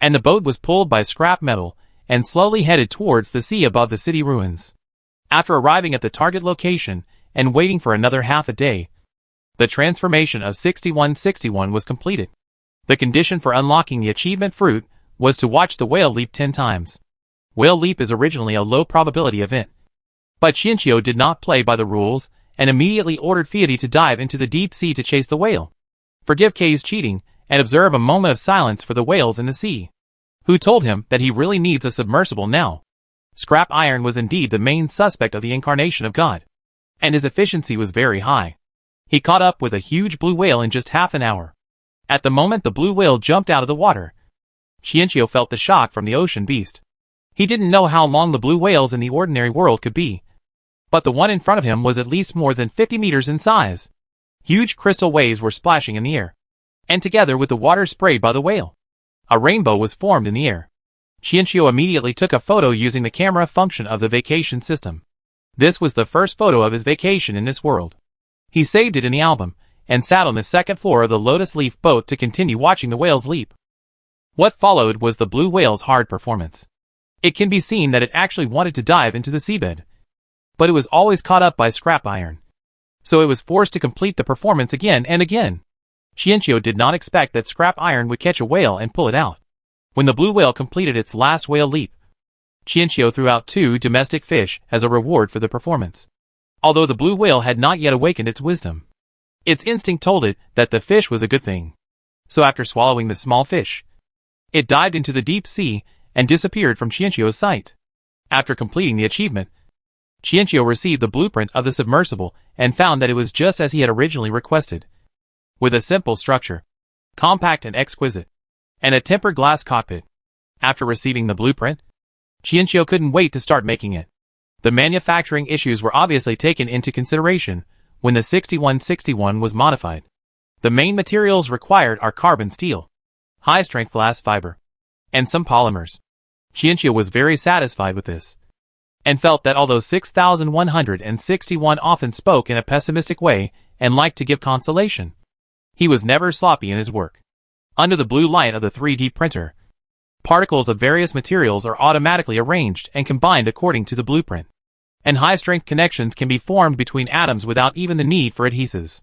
And the boat was pulled by scrap metal and slowly headed towards the sea above the city ruins. After arriving at the target location and waiting for another half a day, the transformation of 6161 was completed. The condition for unlocking the achievement fruit was to watch the whale leap 10 times. Whale leap is originally a low probability event. But Chiino did not play by the rules and immediately ordered Fiati to dive into the deep sea to chase the whale. Forgive K's cheating and observe a moment of silence for the whales in the sea, who told him that he really needs a submersible now. Scrap iron was indeed the main suspect of the incarnation of God, and his efficiency was very high. He caught up with a huge blue whale in just half an hour. At the moment the blue whale jumped out of the water, Chiino felt the shock from the ocean beast. He didn't know how long the blue whales in the ordinary world could be, but the one in front of him was at least more than 50 meters in size. Huge crystal waves were splashing in the air, and together with the water sprayed by the whale, a rainbow was formed in the air. Chiino immediately took a photo using the camera function of the vacation system. This was the first photo of his vacation in this world. He saved it in the album, and sat on the second floor of the lotus leaf boat to continue watching the whales leap. What followed was the blue whale's hard performance. It can be seen that it actually wanted to dive into the seabed, but it was always caught up by scrap iron, so it was forced to complete the performance again and again. Chiino did not expect that scrap iron would catch a whale and pull it out. When the blue whale completed its last whale leap, Chiino threw out 2 domestic fish as a reward for the performance. Although the blue whale had not yet awakened its wisdom, its instinct told it that the fish was a good thing. So after swallowing the small fish, it dived into the deep sea and disappeared from Chiino's sight. After completing the achievement, Chiino received the blueprint of the submersible and found that it was just as he had originally requested, with a simple structure, compact and exquisite, and a tempered glass cockpit. After receiving the blueprint, Chiino couldn't wait to start making it. The manufacturing issues were obviously taken into consideration when the 6161 was modified. The main materials required are carbon steel, high-strength glass fiber, and some polymers. Chiino was very satisfied with this, and felt that although 6161 often spoke in a pessimistic way and liked to give consolation, he was never sloppy in his work. Under the blue light of the 3D printer, particles of various materials are automatically arranged and combined according to the blueprint, and high-strength connections can be formed between atoms without even the need for adhesives.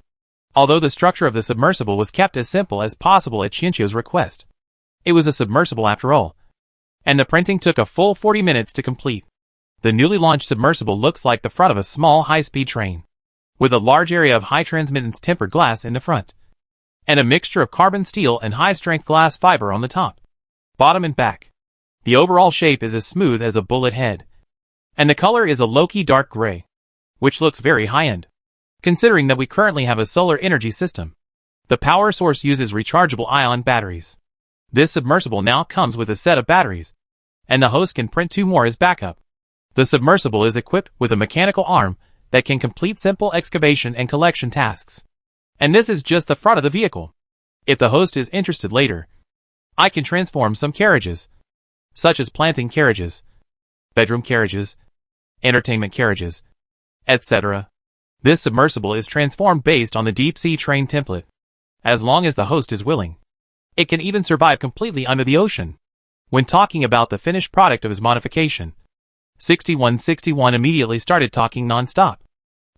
Although the structure of the submersible was kept as simple as possible at Chiino's request, it was a submersible after all, and the printing took a full 40 minutes to complete. The newly launched submersible looks like the front of a small high-speed train, with a large area of high transmittance tempered glass in the front, and a mixture of carbon steel and high-strength glass fiber on the top, bottom and back. The overall shape is as smooth as a bullet head, and the color is a low-key dark gray, which looks very high-end, considering that we currently have a solar energy system. The power source uses rechargeable ion batteries. This submersible now comes with a set of batteries, and the host can print 2 more as backup. The submersible is equipped with a mechanical arm that can complete simple excavation and collection tasks. And this is just the front of the vehicle. If the host is interested later, I can transform some carriages, such as planting carriages, bedroom carriages, entertainment carriages, etc. This submersible is transformed based on the deep sea train template, as long as the host is willing. It can even survive completely under the ocean. When talking about the finished product of his modification, 6161 immediately started talking non-stop.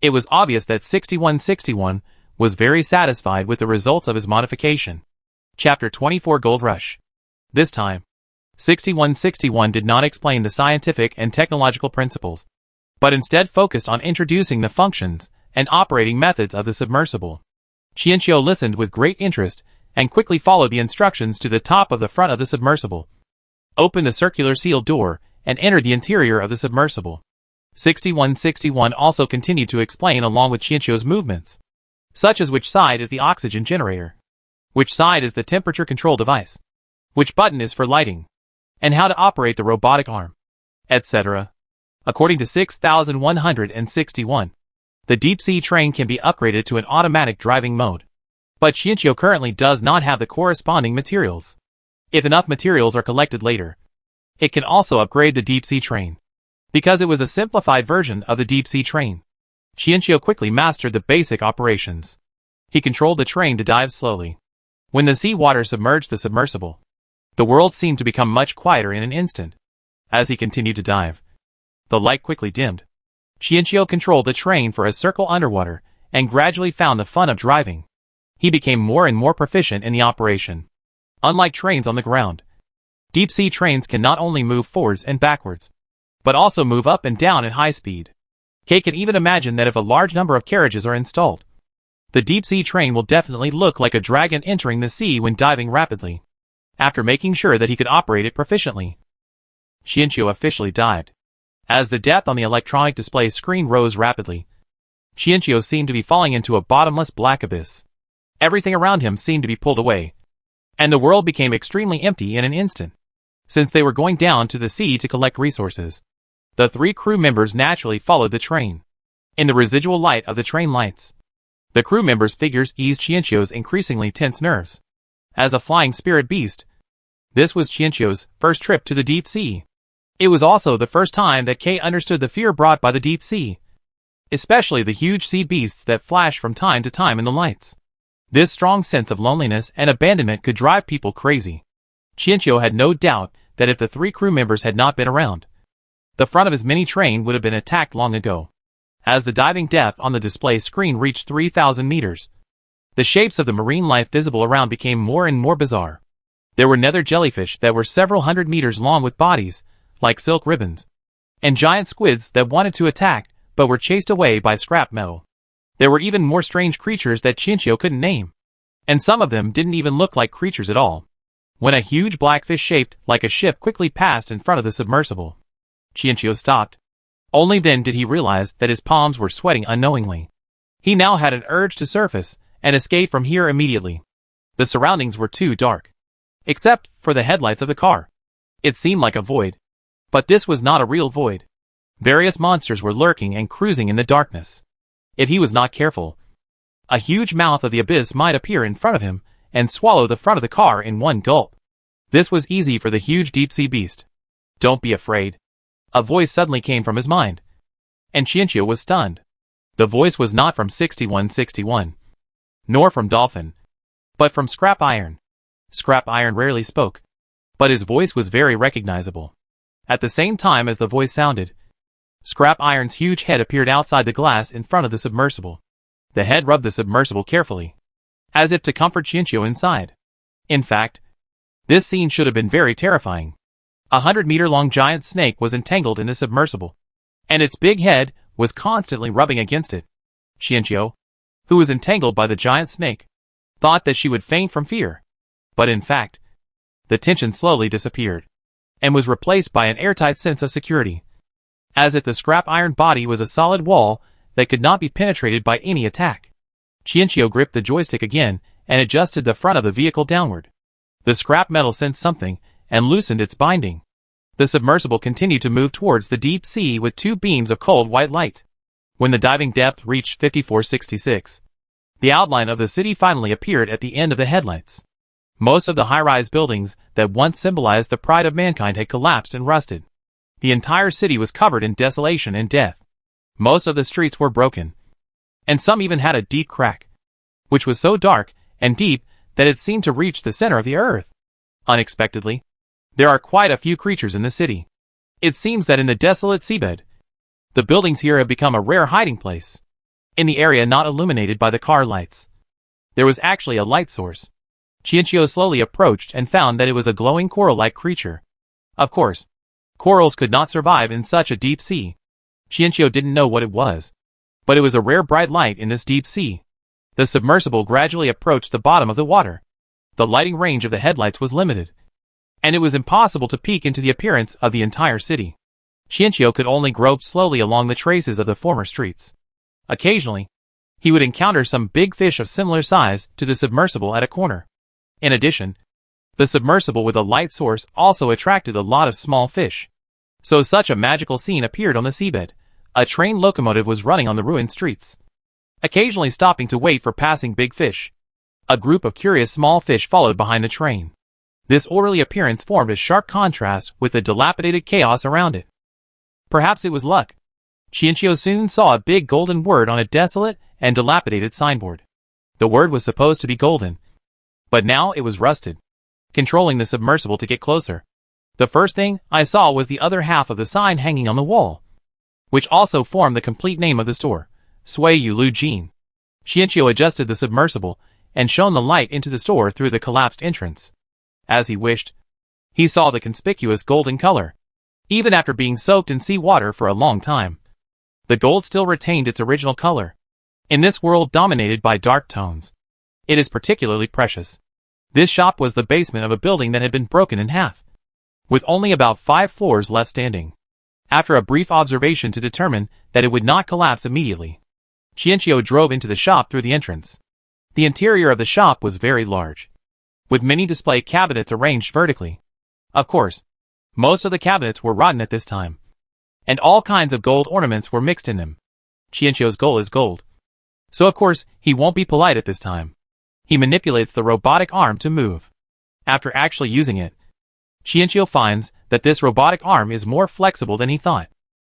It was obvious that 6161 was very satisfied with the results of his modification. Chapter 24 Gold Rush. This time, 6161 did not explain the scientific and technological principles, but instead focused on introducing the functions and operating methods of the submersible. Chiino listened with great interest and quickly followed the instructions to the top of the front of the submersible, opened the circular sealed door, and entered the interior of the submersible. 6161 also continued to explain along with Chiino's movements, such as which side is the oxygen generator, which side is the temperature control device, which button is for lighting, and how to operate the robotic arm, etc. According to 6161, the deep-sea train can be upgraded to an automatic driving mode, but Chiino currently does not have the corresponding materials. If enough materials are collected later, it can also upgrade the deep-sea train, because it was a simplified version of the deep-sea train. Chiino quickly mastered the basic operations. He controlled the train to dive slowly, When the sea water submerged the submersible, the world seemed to become much quieter in an instant. As he continued to dive, the light quickly dimmed. Chiino controlled the train for a circle underwater and gradually found the fun of driving. He became more and more proficient in the operation. Unlike trains on the ground, deep-sea trains can not only move forwards and backwards, but also move up and down at high speed. Kay can even imagine that if a large number of carriages are installed, the deep-sea train will definitely look like a dragon entering the sea when diving rapidly. After making sure that he could operate it proficiently, Chiino officially dived. As the depth on the electronic display screen rose rapidly, Chiino seemed to be falling into a bottomless black abyss. Everything around him seemed to be pulled away, and the world became extremely empty in an instant. Since they were going down to the sea to collect resources, the 3 crew members naturally followed the train. In the residual light of the train lights, the crew members' figures eased Chiino's increasingly tense nerves. As a flying spirit beast, this was Chiino's first trip to the deep sea. It was also the first time that Kay understood the fear brought by the deep sea, especially the huge sea beasts that flash from time to time in the lights. This strong sense of loneliness and abandonment could drive people crazy. Chiino had no doubt that if the 3 crew members had not been around, the front of his mini-train would have been attacked long ago. As the diving depth on the display screen reached 3,000 meters, the shapes of the marine life visible around became more and more bizarre. There were nether jellyfish that were several hundred meters long with bodies like silk ribbons, and giant squids that wanted to attack but were chased away by scrap metal. There were even more strange creatures that Chiino couldn't name, and some of them didn't even look like creatures at all. When a huge black fish shaped like a ship quickly passed in front of the submersible, Chiino stopped. Only then did he realize that his palms were sweating unknowingly. He now had an urge to surface and escape from here immediately. The surroundings were too dark, except for the headlights of the car. It seemed like a void, but this was not a real void. Various monsters were lurking and cruising in the darkness. If he was not careful, a huge mouth of the abyss might appear in front of him and swallow the front of the car in one gulp. This was easy for the huge deep-sea beast. "Don't be afraid." A voice suddenly came from his mind, and Chiino was stunned. The voice was not from 6161, nor from Dolphin, but from Scrap Iron. Scrap Iron rarely spoke, but his voice was very recognizable. At the same time as the voice sounded, Scrap Iron's huge head appeared outside the glass in front of the submersible. The head rubbed the submersible carefully, as if to comfort Chiino inside. In fact, this scene should have been very terrifying. A 100-meter-long giant snake was entangled in the submersible, and its big head was constantly rubbing against it. Chiino, who was entangled by the giant snake, thought that she would faint from fear. But in fact, the tension slowly disappeared, and was replaced by an airtight sense of security, as if the scrap iron body was a solid wall that could not be penetrated by any attack. Chiino gripped the joystick again and adjusted the front of the vehicle downward. The scrap metal sensed something and loosened its binding. The submersible continued to move towards the deep sea with 2 beams of cold white light. When the diving depth reached 5466, the outline of the city finally appeared at the end of the headlights. Most of the high-rise buildings that once symbolized the pride of mankind had collapsed and rusted. The entire city was covered in desolation and death. Most of the streets were broken, and some even had a deep crack, which was so dark and deep that it seemed to reach the center of the earth. Unexpectedly, there are quite a few creatures in the city. It seems that in the desolate seabed, the buildings here have become a rare hiding place. In the area not illuminated by the car lights, there was actually a light source. Chiino slowly approached and found that it was a glowing coral-like creature. Of course, corals could not survive in such a deep sea. Chiino didn't know what it was, but it was a rare bright light in this deep sea. The submersible gradually approached the bottom of the water. The lighting range of the headlights was limited, and it was impossible to peek into the appearance of the entire city. Chiino could only grope slowly along the traces of the former streets. Occasionally, he would encounter some big fish of similar size to the submersible at a corner. In addition, the submersible with a light source also attracted a lot of small fish. So such a magical scene appeared on the seabed. A train locomotive was running on the ruined streets, occasionally stopping to wait for passing big fish. A group of curious small fish followed behind the train. This orderly appearance formed a sharp contrast with the dilapidated chaos around it. Perhaps it was luck. Chiino soon saw a big golden word on a desolate and dilapidated signboard. The word was supposed to be golden, but now it was rusted. Controlling the submersible to get closer, the first thing I saw was the other half of the sign hanging on the wall, which also formed the complete name of the store, Sui Yu Lu Jin. Chiino adjusted the submersible and shone the light into the store through the collapsed entrance. As he wished, he saw the conspicuous golden color. Even after being soaked in seawater for a long time, the gold still retained its original color. In this world dominated by dark tones, it is particularly precious. This shop was the basement of a building that had been broken in half, with only about 5 floors left standing. After a brief observation to determine that it would not collapse immediately, Chiino drove into the shop through the entrance. The interior of the shop was very large, with many display cabinets arranged vertically. Of course, most of the cabinets were rotten at this time, and all kinds of gold ornaments were mixed in them. Chiino's goal is gold, so of course he won't be polite at this time. He manipulates the robotic arm to move. After actually using it, Chiino finds that this robotic arm is more flexible than he thought.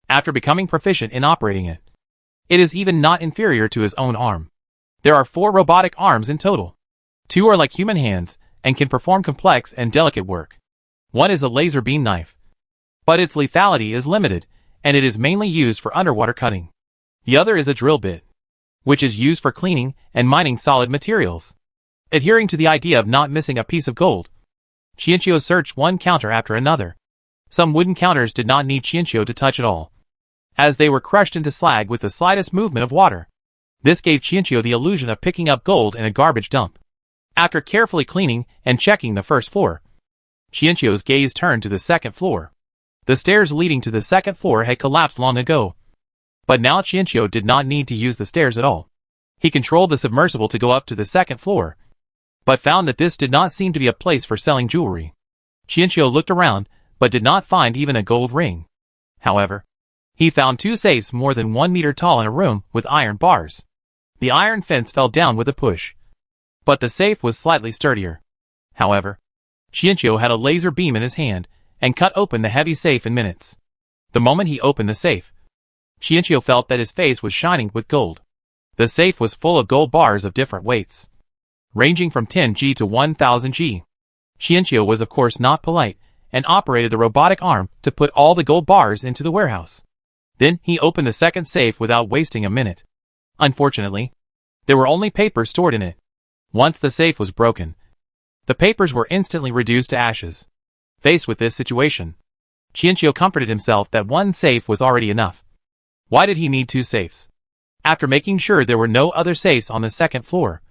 After becoming proficient in operating it, it is even not inferior to his own arm. There are 4 robotic arms in total. 2 are like human hands and can perform complex and delicate work. One is a laser beam knife, but its lethality is limited, and it is mainly used for underwater cutting. The other is a drill bit, which is used for cleaning and mining solid materials. Adhering to the idea of not missing a piece of gold, Chiino searched one counter after another. Some wooden counters did not need Chiino to touch at all, as they were crushed into slag with the slightest movement of water. This gave Chiino the illusion of picking up gold in a garbage dump. After carefully cleaning and checking the first floor, Chiino's gaze turned to the second floor. The stairs leading to the second floor had collapsed long ago, but now Chiino did not need to use the stairs at all. He controlled the submersible to go up to the second floor, but found that this did not seem to be a place for selling jewelry. Chiino looked around, but did not find even a gold ring. However, he found 2 safes more than 1 meter tall in a room with iron bars. The iron fence fell down with a push, but the safe was slightly sturdier. However, Chiino had a laser beam in his hand and cut open the heavy safe in minutes. The moment he opened the safe, Chiino felt that his face was shining with gold. The safe was full of gold bars of different weights, ranging from 10G to 1000G. Chiino was of course not polite and operated the robotic arm to put all the gold bars into the warehouse. Then he opened the second safe without wasting a minute. Unfortunately, there were only papers stored in it. Once the safe was broken, the papers were instantly reduced to ashes. Faced with this situation, Chiino comforted himself that 1 safe was already enough. Why did he need 2 safes? After making sure there were no other safes on the second floor,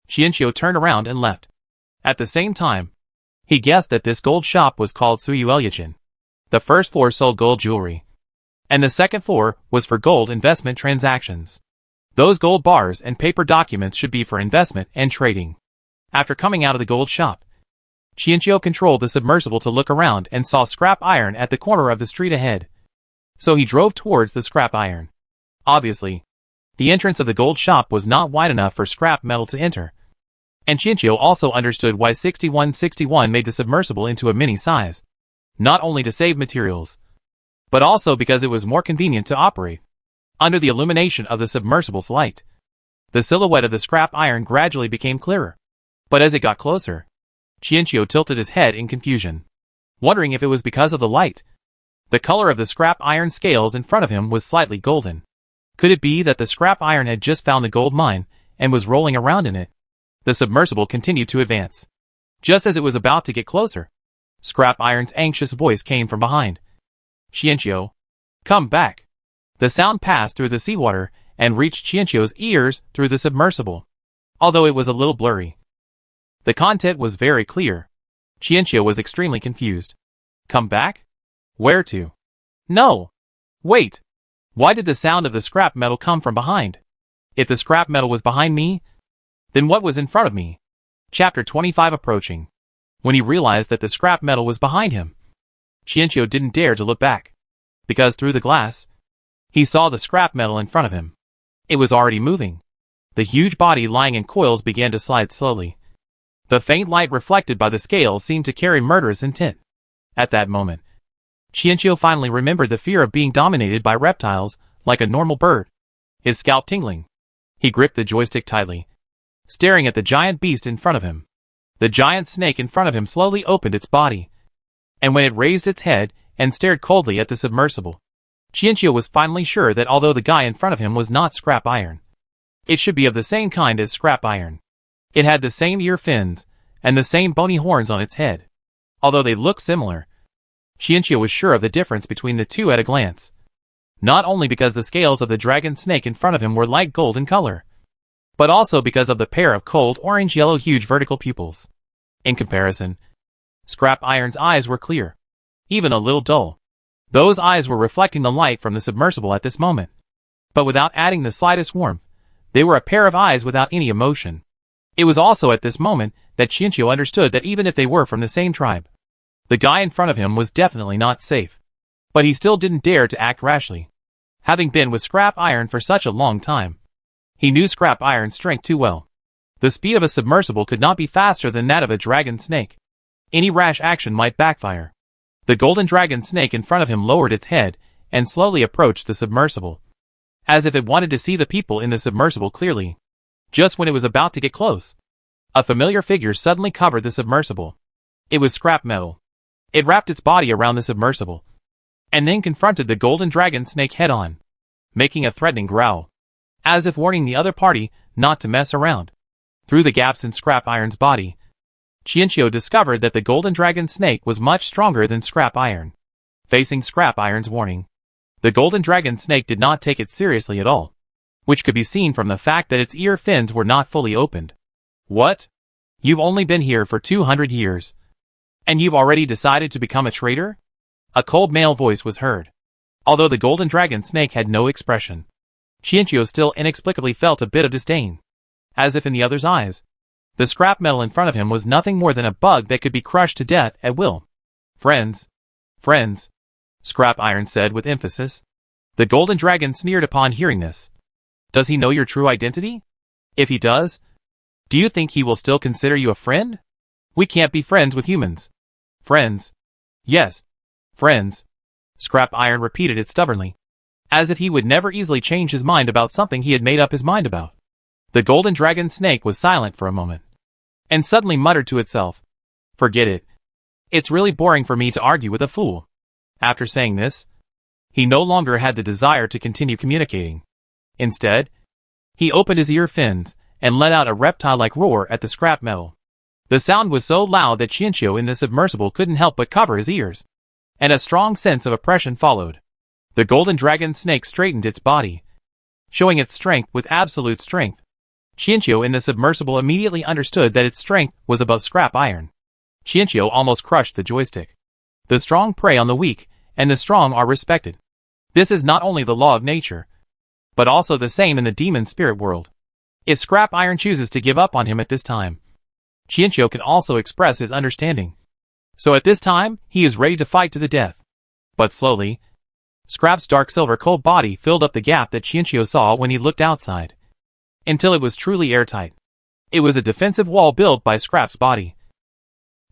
Chiino turned around and left. At the same time, he guessed that this gold shop was called Sui Yu Lu. The first floor sold gold jewelry, and the second floor was for gold investment transactions. Those gold bars and paper documents should be for investment and trading. After coming out of the gold shop, Chiino controlled the submersible to look around and saw scrap iron at the corner of the street ahead. So he drove towards the scrap iron. Obviously, the entrance of the gold shop was not wide enough for scrap metal to enter, and Chiino also understood why 6161 made the submersible into a mini size, not only to save materials, but also because it was more convenient to operate. Under the illumination of the submersible's light, the silhouette of the scrap iron gradually became clearer. But as it got closer, Chiino tilted his head in confusion, wondering if it was because of the light. The color of the scrap iron scales in front of him was slightly golden. Could it be that the scrap iron had just found the gold mine and was rolling around in it? The submersible continued to advance. Just as it was about to get closer, scrap iron's anxious voice came from behind. Chiino, come back. The sound passed through the seawater and reached Chiino's ears through the submersible, although it was a little blurry. The content was very clear. Chiino was extremely confused. Come back? Where to? No. Wait. Why did the sound of the scrap metal come from behind? If the scrap metal was behind me, then what was in front of me? Chapter 25 approaching. When he realized that the scrap metal was behind him, Chiino didn't dare to look back, because through the glass, he saw the scrap metal in front of him. It was already moving. The huge body lying in coils began to slide slowly. The faint light reflected by the scales seemed to carry murderous intent. At that moment, Chiino finally remembered the fear of being dominated by reptiles like a normal bird. His scalp tingling, he gripped the joystick tightly, staring at the giant beast in front of him. The giant snake in front of him slowly opened its body, and when it raised its head and stared coldly at the submersible, Chiino was finally sure that although the guy in front of him was not scrap iron, it should be of the same kind as scrap iron. It had the same ear fins and the same bony horns on its head. Although they looked similar, Chiino was sure of the difference between the two at a glance. Not only because the scales of the dragon snake in front of him were light gold in color, but also because of the pair of cold orange-yellow huge vertical pupils. In comparison, scrap iron's eyes were clear, even a little dull. Those eyes were reflecting the light from the submersible at this moment, but without adding the slightest warmth. They were a pair of eyes without any emotion. It was also at this moment that Chiino understood that even if they were from the same tribe, the guy in front of him was definitely not safe. But he still didn't dare to act rashly. Having been with scrap iron for such a long time, he knew scrap iron's strength too well. The speed of a submersible could not be faster than that of a dragon snake. Any rash action might backfire. The golden dragon snake in front of him lowered its head and slowly approached the submersible, as if it wanted to see the people in the submersible clearly. Just when it was about to get close, a familiar figure suddenly covered the submersible. It was scrap metal. It wrapped its body around the submersible, and then confronted the golden dragon snake head-on, making a threatening growl, as if warning the other party not to mess around. Through the gaps in scrap iron's body, Chiino discovered that the golden dragon snake was much stronger than scrap iron. Facing scrap iron's warning, the golden dragon snake did not take it seriously at all, which could be seen from the fact that its ear fins were not fully opened. What? You've only been here for 200 years, and you've already decided to become a traitor? A cold male voice was heard. Although the golden dragon snake had no expression, Chiino still inexplicably felt a bit of disdain, as if in the other's eyes, the scrap metal in front of him was nothing more than a bug that could be crushed to death at will. Friends. Friends. Scrap iron said with emphasis. The golden dragon sneered upon hearing this. Does he know your true identity? If he does, do you think he will still consider you a friend? We can't be friends with humans. Friends. Yes. Friends. Scrap iron repeated it stubbornly, as if he would never easily change his mind about something he had made up his mind about. The golden dragon snake was silent for a moment, and suddenly muttered to itself, "Forget it. It's really boring for me to argue with a fool." After saying this, he no longer had the desire to continue communicating. Instead, he opened his ear fins and let out a reptile-like roar at the scrap metal. The sound was so loud that Chiino in the submersible couldn't help but cover his ears, and a strong sense of oppression followed. The golden dragon snake straightened its body, showing its strength with absolute strength. Chiino in the submersible immediately understood that its strength was above scrap iron. Chiino almost crushed the joystick. The strong prey on the weak, and the strong are respected. This is not only the law of nature, but also the same in the demon spirit world. If scrap iron chooses to give up on him at this time, Chiino can also express his understanding. So at this time, he is ready to fight to the death. But slowly, Scrap's dark silver cold body filled up the gap that Chiino saw when he looked outside, until it was truly airtight. It was a defensive wall built by Scrap's body,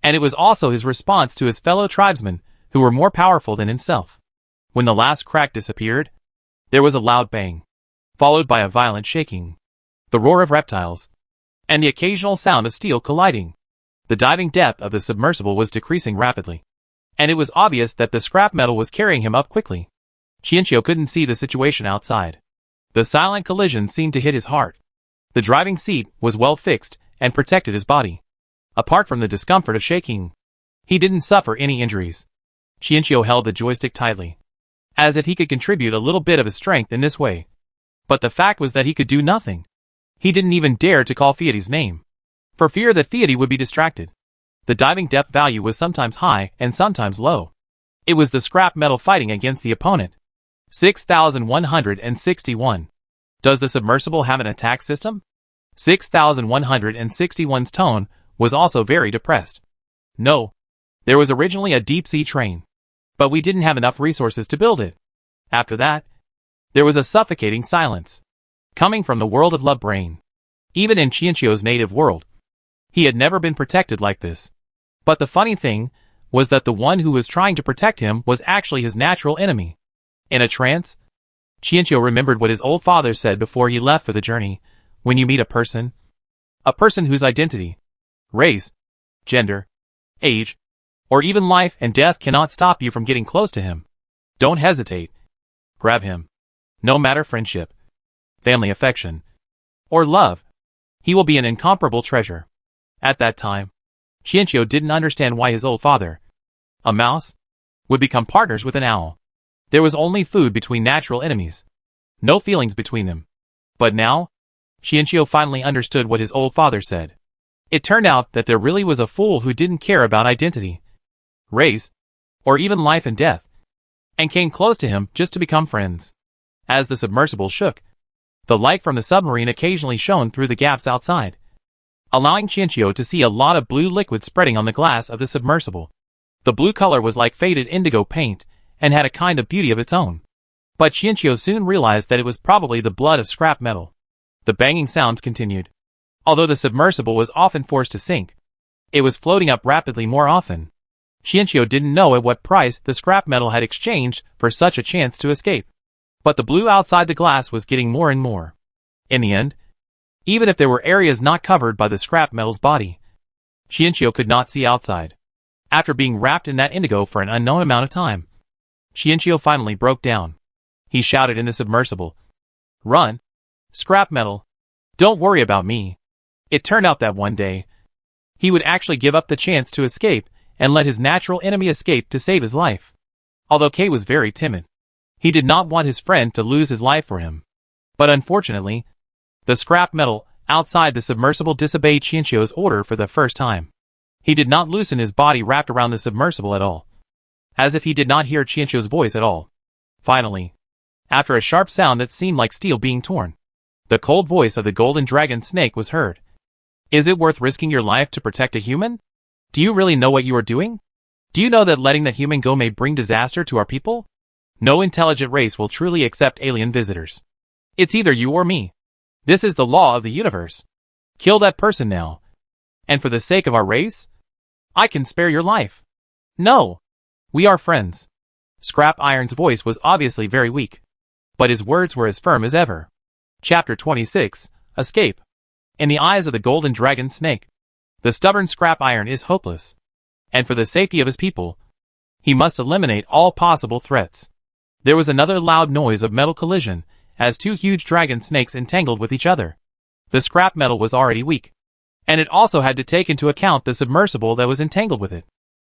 and it was also his response to his fellow tribesmen, who were more powerful than himself. When the last crack disappeared, there was a loud bang, followed by a violent shaking, the roar of reptiles, and the occasional sound of steel colliding. The diving depth of the submersible was decreasing rapidly, and it was obvious that the scrap metal was carrying him up quickly. Chiino couldn't see the situation outside. The silent collision seemed to hit his heart. The driving seat was well fixed and protected his body. Apart from the discomfort of shaking, he didn't suffer any injuries. Chiino held the joystick tightly, as if he could contribute a little bit of his strength in this way. But the fact was that he could do nothing. He didn't even dare to call Fiati's name, for fear that Fiati would be distracted. The diving depth value was sometimes high and sometimes low. It was the scrap metal fighting against the opponent. 6161. Does the submersible have an attack system? 6161's tone was also very depressed. No. There was originally a deep-sea train, but we didn't have enough resources to build it. After that, there was a suffocating silence, coming from the world of Love Brain. Even in Chiino's native world, he had never been protected like this. But the funny thing was that the one who was trying to protect him was actually his natural enemy. In a trance, Chiino remembered what his old father said before he left for the journey. When you meet a person whose identity, race, gender, age, or even life and death cannot stop you from getting close to him. Don't hesitate. Grab him. No matter friendship, family affection, or love, he will be an incomparable treasure. At that time, Chiino didn't understand why his old father, a mouse, would become partners with an owl. There was only food between natural enemies. No feelings between them. But now, Chiino finally understood what his old father said. It turned out that there really was a fool who didn't care about identity, race, or even life and death, and came close to him just to become friends. As the submersible shook, the light from the submarine occasionally shone through the gaps outside, allowing Chiino to see a lot of blue liquid spreading on the glass of the submersible. The blue color was like faded indigo paint and had a kind of beauty of its own. But Chiino soon realized that it was probably the blood of scrap metal. The banging sounds continued. Although the submersible was often forced to sink, it was floating up rapidly more often. Chiino didn't know at what price the scrap metal had exchanged for such a chance to escape. But the blue outside the glass was getting more and more. In the end, even if there were areas not covered by the scrap metal's body, Chiino could not see outside. After being wrapped in that indigo for an unknown amount of time, Chiino finally broke down. He shouted in the submersible, "Run! Scrap metal! Don't worry about me." It turned out that one day, he would actually give up the chance to escape and let his natural enemy escape to save his life. Although Kay was very timid, he did not want his friend to lose his life for him. But unfortunately, the scrap metal outside the submersible disobeyed Chiino's order for the first time. He did not loosen his body wrapped around the submersible at all, as if he did not hear Chiino's voice at all. Finally, after a sharp sound that seemed like steel being torn, the cold voice of the golden dragon snake was heard. "Is it worth risking your life to protect a human? Do you really know what you are doing? Do you know that letting that human go may bring disaster to our people? No intelligent race will truly accept alien visitors. It's either you or me. This is the law of the universe. Kill that person now. And for the sake of our race, I can spare your life. No. We are friends." Scrap Iron's voice was obviously very weak, but his words were as firm as ever. Chapter 26, Escape. In the eyes of the golden dragon snake, the stubborn Scrap Iron is hopeless, and for the safety of his people, he must eliminate all possible threats. There was another loud noise of metal collision as two huge dragon snakes entangled with each other. The scrap metal was already weak, and it also had to take into account the submersible that was entangled with it,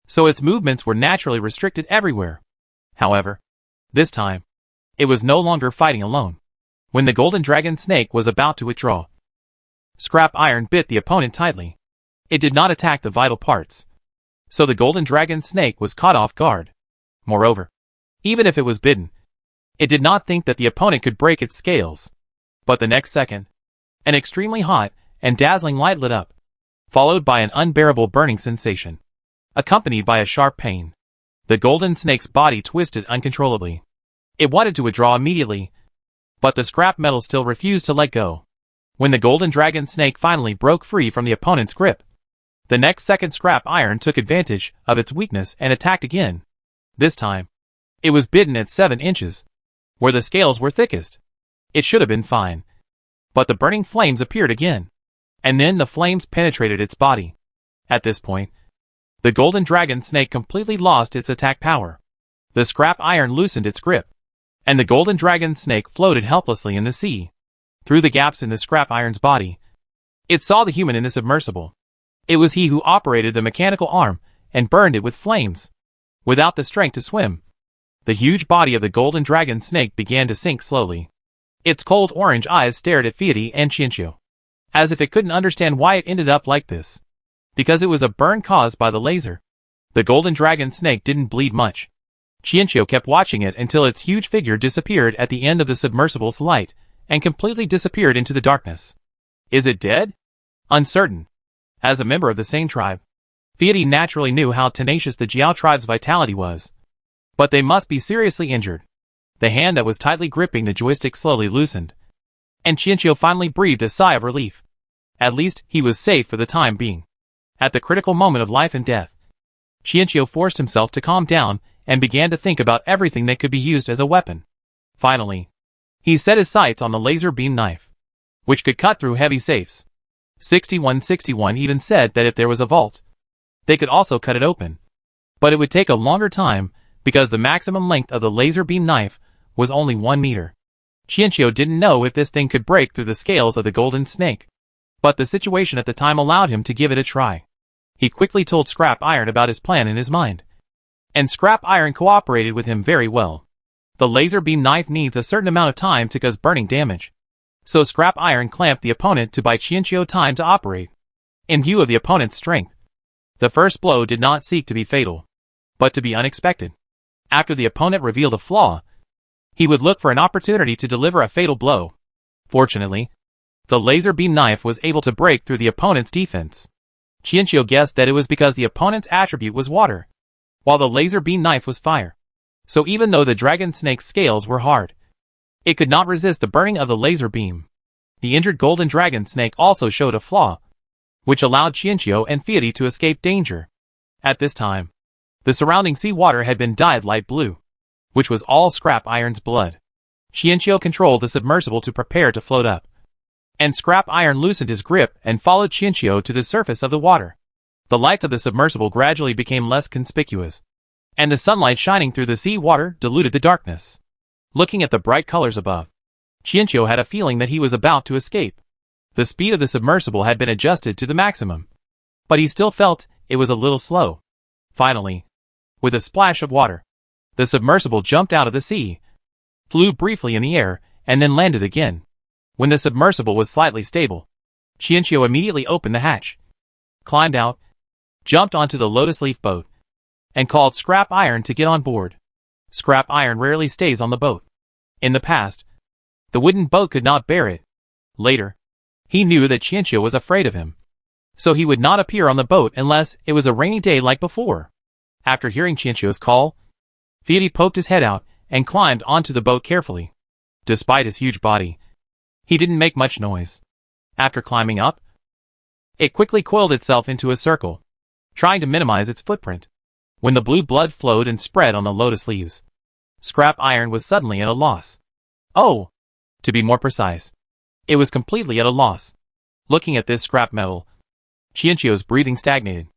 so its movements were naturally restricted everywhere. However, this time, it was no longer fighting alone. When the golden dragon snake was about to withdraw, Scrap Iron bit the opponent tightly. It did not attack the vital parts, so the golden dragon snake was caught off guard. Moreover, even if it was bitten, it did not think that the opponent could break its scales. But the next second, an extremely hot and dazzling light lit up, followed by an unbearable burning sensation, accompanied by a sharp pain. The golden snake's body twisted uncontrollably. It wanted to withdraw immediately, but the scrap metal still refused to let go. When the golden dragon snake finally broke free from the opponent's grip, the next second Scrap Iron took advantage of its weakness and attacked again. This time, it was bitten at 7 inches, where the scales were thickest. It should have been fine, but the burning flames appeared again, and then the flames penetrated its body. At this point, the golden dragon snake completely lost its attack power. The Scrap Iron loosened its grip, and the golden dragon snake floated helplessly in the sea. Through the gaps in the Scrap Iron's body, it saw the human in the submersible. It was he who operated the mechanical arm and burned it with flames. Without the strength to swim, the huge body of the golden dragon snake began to sink slowly. Its cold orange eyes stared at Fiat and Chiino, as if it couldn't understand why it ended up like this. Because it was a burn caused by the laser. The golden dragon snake didn't bleed much. Chiino kept watching it until its huge figure disappeared at the end of the submersible's light and completely disappeared into the darkness. Is it dead? Uncertain. As a member of the same tribe, Fiat naturally knew how tenacious the Jiao tribe's vitality was. But they must be seriously injured. The hand that was tightly gripping the joystick slowly loosened, and Chiino finally breathed a sigh of relief. At least, he was safe for the time being. At the critical moment of life and death, Chiino forced himself to calm down and began to think about everything that could be used as a weapon. Finally, he set his sights on the laser beam knife, which could cut through heavy safes. 6161 even said that if there was a vault, They could also cut it open. But it would take a longer time, because the maximum length of the laser beam knife was only 1 meter. Chiino didn't know if this thing could break through the scales of the golden snake. But the situation at the time allowed him to give it a try. He quickly told Scrap Iron about his plan in his mind. And Scrap Iron cooperated with him very well. The laser beam knife needs a certain amount of time to cause burning damage. So Scrap Iron clamped the opponent to buy Chiino time to operate. In view of the opponent's strength, the first blow did not seek to be fatal, but to be unexpected. After the opponent revealed a flaw, he would look for an opportunity to deliver a fatal blow. Fortunately, the laser beam knife was able to break through the opponent's defense. Chiino guessed that it was because the opponent's attribute was water, while the laser beam knife was fire. So even though the dragon snake's scales were hard, it could not resist the burning of the laser beam. The injured golden dragon snake also showed a flaw, which allowed Chiino and Fiat to escape danger. At this time, the surrounding seawater had been dyed light blue, which was all Scrap Iron's blood. Chiino controlled the submersible to prepare to float up, and Scrap Iron loosened his grip and followed Chiino to the surface of the water. The lights of the submersible gradually became less conspicuous, and the sunlight shining through the sea water diluted the darkness. Looking at the bright colors above, Chiino had a feeling that he was about to escape. The speed of the submersible had been adjusted to the maximum, but he still felt it was a little slow. Finally, with a splash of water, the submersible jumped out of the sea, flew briefly in the air, and then landed again. When the submersible was slightly stable, Chiino immediately opened the hatch, climbed out, jumped onto the lotus leaf boat, and called Scrap Iron to get on board. Scrap Iron rarely stays on the boat. In the past, the wooden boat could not bear it. Later, he knew that Chiino was afraid of him, so he would not appear on the boat unless it was a rainy day like before. After hearing Chiino's call, Fiat poked his head out and climbed onto the boat carefully. Despite his huge body, he didn't make much noise. After climbing up, it quickly coiled itself into a circle, trying to minimize its footprint. When the blue blood flowed and spread on the lotus leaves, Scrap Iron was suddenly at a loss. Oh! To be more precise, it was completely at a loss. Looking at this scrap metal, Chiino's breathing stagnated.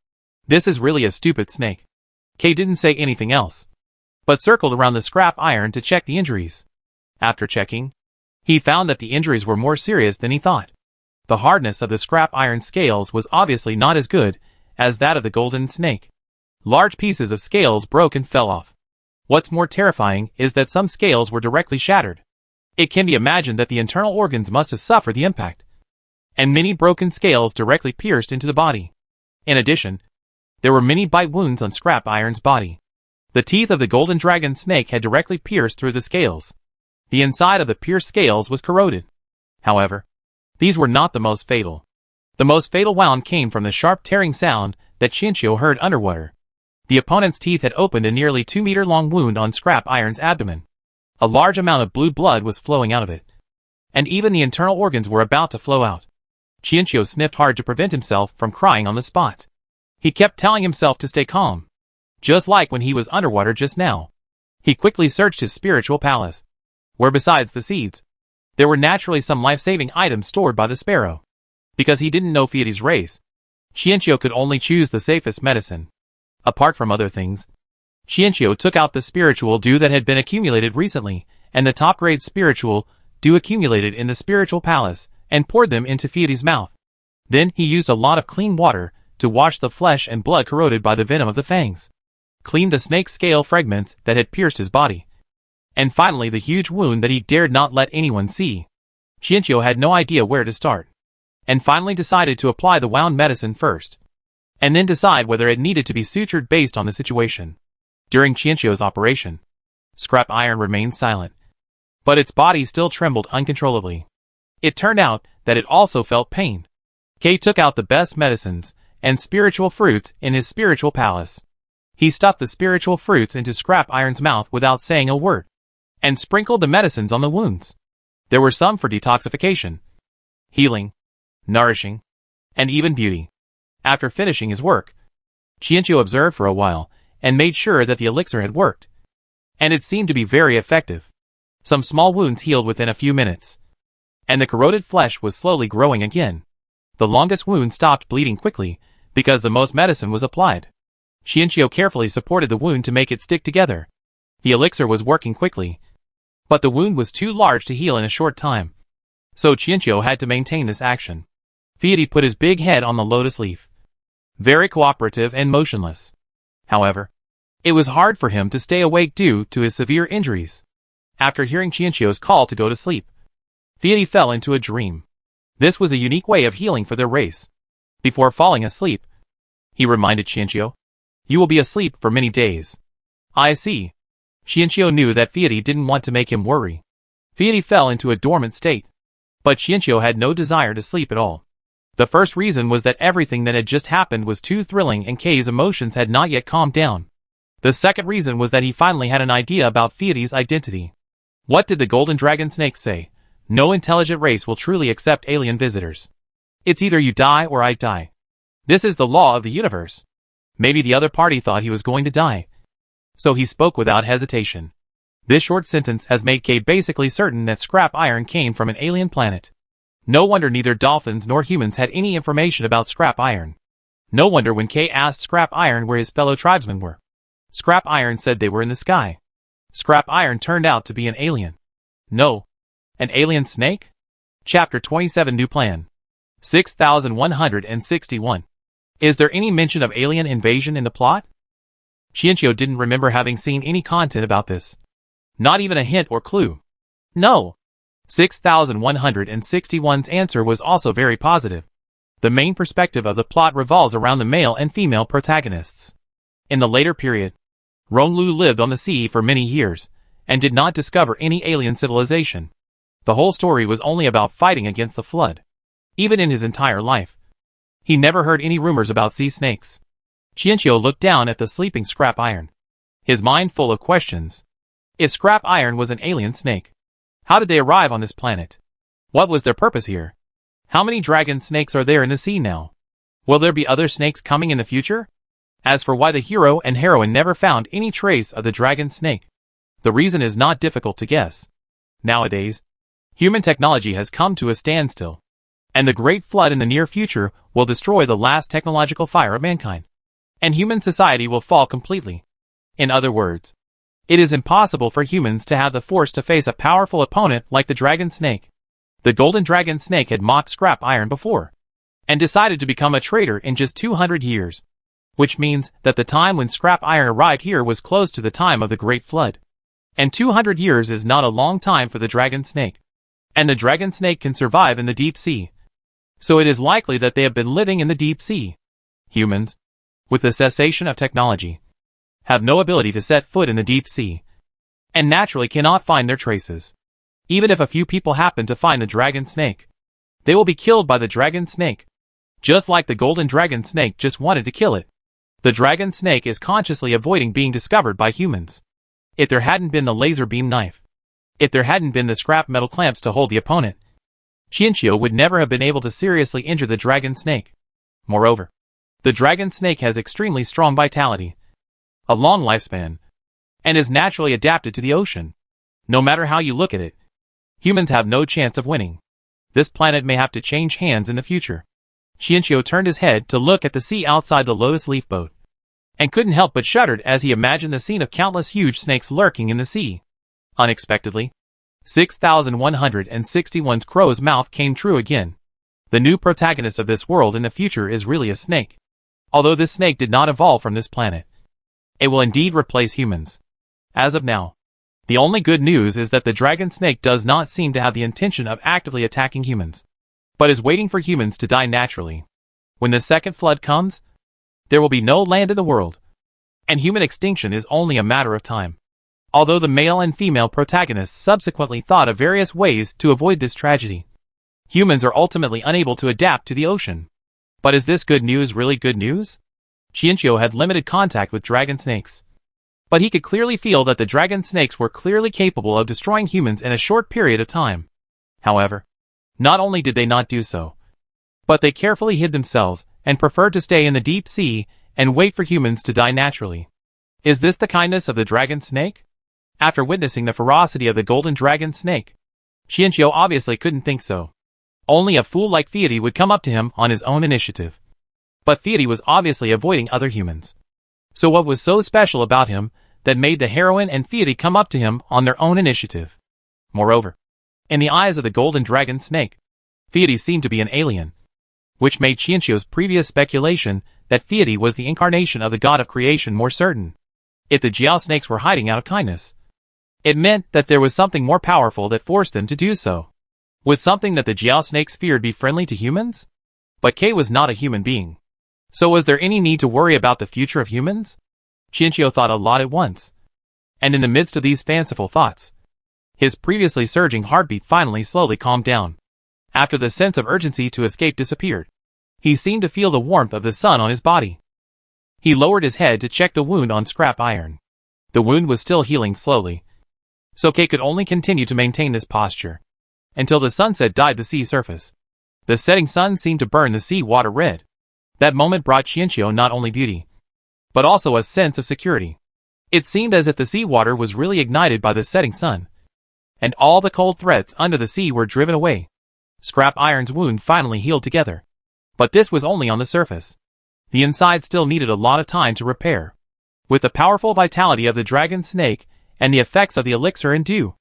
This is really a stupid snake. Kay didn't say anything else, but circled around the Scrap Iron to check the injuries. After checking, he found that the injuries were more serious than he thought. The hardness of the Scrap Iron scales was obviously not as good as that of the golden snake. Large pieces of scales broke and fell off. What's more terrifying is that some scales were directly shattered. It can be imagined that the internal organs must have suffered the impact, and many broken scales directly pierced into the body. In addition, there were many bite wounds on Scrap Iron's body. The teeth of the golden dragon snake had directly pierced through the scales. The inside of the pierced scales was corroded. However, these were not the most fatal. The most fatal wound came from the sharp tearing sound that Chiino heard underwater. The opponent's teeth had opened a nearly 2-meter-long wound on Scrap Iron's abdomen. A large amount of blue blood was flowing out of it, and even the internal organs were about to flow out. Chiino sniffed hard to prevent himself from crying on the spot. He kept telling himself to stay calm, just like when he was underwater just now. He quickly searched his spiritual palace, where besides the seeds, there were naturally some life-saving items stored by the sparrow. Because he didn't know Fiat's race, Chiino could only choose the safest medicine. Apart from other things, Chiino took out the spiritual dew that had been accumulated recently, and the top-grade spiritual dew accumulated in the spiritual palace, and poured them into Fiat's mouth. Then he used a lot of clean water to wash the flesh and blood corroded by the venom of the fangs, cleaned the snake scale fragments that had pierced his body, and finally the huge wound that he dared not let anyone see. Chiino had no idea where to start, and finally decided to apply the wound medicine first, and then decide whether it needed to be sutured based on the situation. During Chiino's operation, Scrap Iron remained silent, but its body still trembled uncontrollably. It turned out that it also felt pain. Kay took out the best medicines and spiritual fruits in his spiritual palace. He stuffed the spiritual fruits into Scrap Iron's mouth without saying a word, and sprinkled the medicines on the wounds. There were some for detoxification, healing, nourishing, and even beauty. After finishing his work, Chiino observed for a while and made sure that the elixir had worked, and it seemed to be very effective. Some small wounds healed within a few minutes, and the corroded flesh was slowly growing again. The longest wound stopped bleeding quickly because the most medicine was applied. Chiino carefully supported the wound to make it stick together. The elixir was working quickly, but the wound was too large to heal in a short time. So Chiino had to maintain this action. Fiat put his big head on the lotus leaf. Very cooperative and motionless. However, it was hard for him to stay awake due to his severe injuries. After hearing Chiino's call to go to sleep, Fiat fell into a dream. This was a unique way of healing for their race. Before falling asleep, he reminded Chiino, "You will be asleep for many days." "I see." Chiino knew that Fiat didn't want to make him worry. Fiat fell into a dormant state. But Chiino had no desire to sleep at all. The first reason was that everything that had just happened was too thrilling and K's emotions had not yet calmed down. The second reason was that he finally had an idea about Fiat's identity. What did the golden dragon snake say? No intelligent race will truly accept alien visitors. It's either you die or I die. This is the law of the universe. Maybe the other party thought he was going to die. So he spoke without hesitation. This short sentence has made K basically certain that scrap iron came from an alien planet. No wonder neither dolphins nor humans had any information about scrap iron. No wonder when K asked scrap iron where his fellow tribesmen were. Scrap iron said they were in the sky. Scrap iron turned out to be an alien. No. An alien snake? Chapter 27 New Plan. 6161. Is there any mention of alien invasion in the plot? Chiino didn't remember having seen any content about this. Not even a hint or clue. No. 6161's answer was also very positive. The main perspective of the plot revolves around the male and female protagonists. In the later period, Ronglu lived on the sea for many years, and did not discover any alien civilization. The whole story was only about fighting against the flood. Even in his entire life, he never heard any rumors about sea snakes. Chiino looked down at the sleeping scrap iron, his mind full of questions. If scrap iron was an alien snake, how did they arrive on this planet? What was their purpose here? How many dragon snakes are there in the sea now? Will there be other snakes coming in the future? As for why the hero and heroine never found any trace of the dragon snake, the reason is not difficult to guess. Nowadays, human technology has come to a standstill, and the great flood in the near future will destroy the last technological fire of mankind, and human society will fall completely. In other words, it is impossible for humans to have the force to face a powerful opponent like the dragon snake. The golden dragon snake had mocked scrap iron before, and decided to become a traitor in just 200 years. Which means that the time when scrap iron arrived here was close to the time of the Great Flood. And 200 years is not a long time for the dragon snake. And the dragon snake can survive in the deep sea. So it is likely that they have been living in the deep sea. Humans, with the cessation of technology, have no ability to set foot in the deep sea, and naturally cannot find their traces. Even if a few people happen to find the dragon snake, they will be killed by the dragon snake. Just like the golden dragon snake just wanted to kill it. The dragon snake is consciously avoiding being discovered by humans. If there hadn't been the laser beam knife, if there hadn't been the scrap metal clamps to hold the opponent, Chiino would never have been able to seriously injure the dragon snake. Moreover, the dragon snake has extremely strong vitality, a long lifespan, and is naturally adapted to the ocean. No matter how you look at it, humans have no chance of winning. This planet may have to change hands in the future. Chiino turned his head to look at the sea outside the lotus leaf boat, and couldn't help but shuddered as he imagined the scene of countless huge snakes lurking in the sea. Unexpectedly, 6161's crow's mouth came true again. The new protagonist of this world in the future is really a snake. Although this snake did not evolve from this planet, it will indeed replace humans. As of now, the only good news is that the dragon snake does not seem to have the intention of actively attacking humans, but is waiting for humans to die naturally. When the second flood comes, there will be no land in the world, and human extinction is only a matter of time. Although the male and female protagonists subsequently thought of various ways to avoid this tragedy, humans are ultimately unable to adapt to the ocean. But is this good news really good news? Chiino had limited contact with dragon snakes, but he could clearly feel that the dragon snakes were clearly capable of destroying humans in a short period of time. However, not only did they not do so, but they carefully hid themselves and preferred to stay in the deep sea and wait for humans to die naturally. Is this the kindness of the dragon snake? After witnessing the ferocity of the golden dragon snake, Chiino obviously couldn't think so. Only a fool like Fiat would come up to him on his own initiative. But Fieri was obviously avoiding other humans. So what was so special about him that made the Heroine and Fieri come up to him on their own initiative? Moreover, in the eyes of the golden dragon snake, Fieri seemed to be an alien, which made Chiino's previous speculation that Fieri was the incarnation of the god of creation more certain. If the Jiao snakes were hiding out of kindness, it meant that there was something more powerful that forced them to do so. Would something that the Jiao snakes feared be friendly to humans? But K was not a human being. So was there any need to worry about the future of humans? Chiino thought a lot at once. And in the midst of these fanciful thoughts, his previously surging heartbeat finally slowly calmed down. After the sense of urgency to escape disappeared, he seemed to feel the warmth of the sun on his body. He lowered his head to check the wound on scrap iron. The wound was still healing slowly, so K could only continue to maintain this posture until the sunset dyed the sea surface. The setting sun seemed to burn the sea water red. That moment brought Chiino not only beauty, but also a sense of security. It seemed as if the seawater was really ignited by the setting sun, and all the cold threats under the sea were driven away. Scrap iron's wound finally healed together. But this was only on the surface. The inside still needed a lot of time to repair. With the powerful vitality of the dragon snake and the effects of the elixir and dew,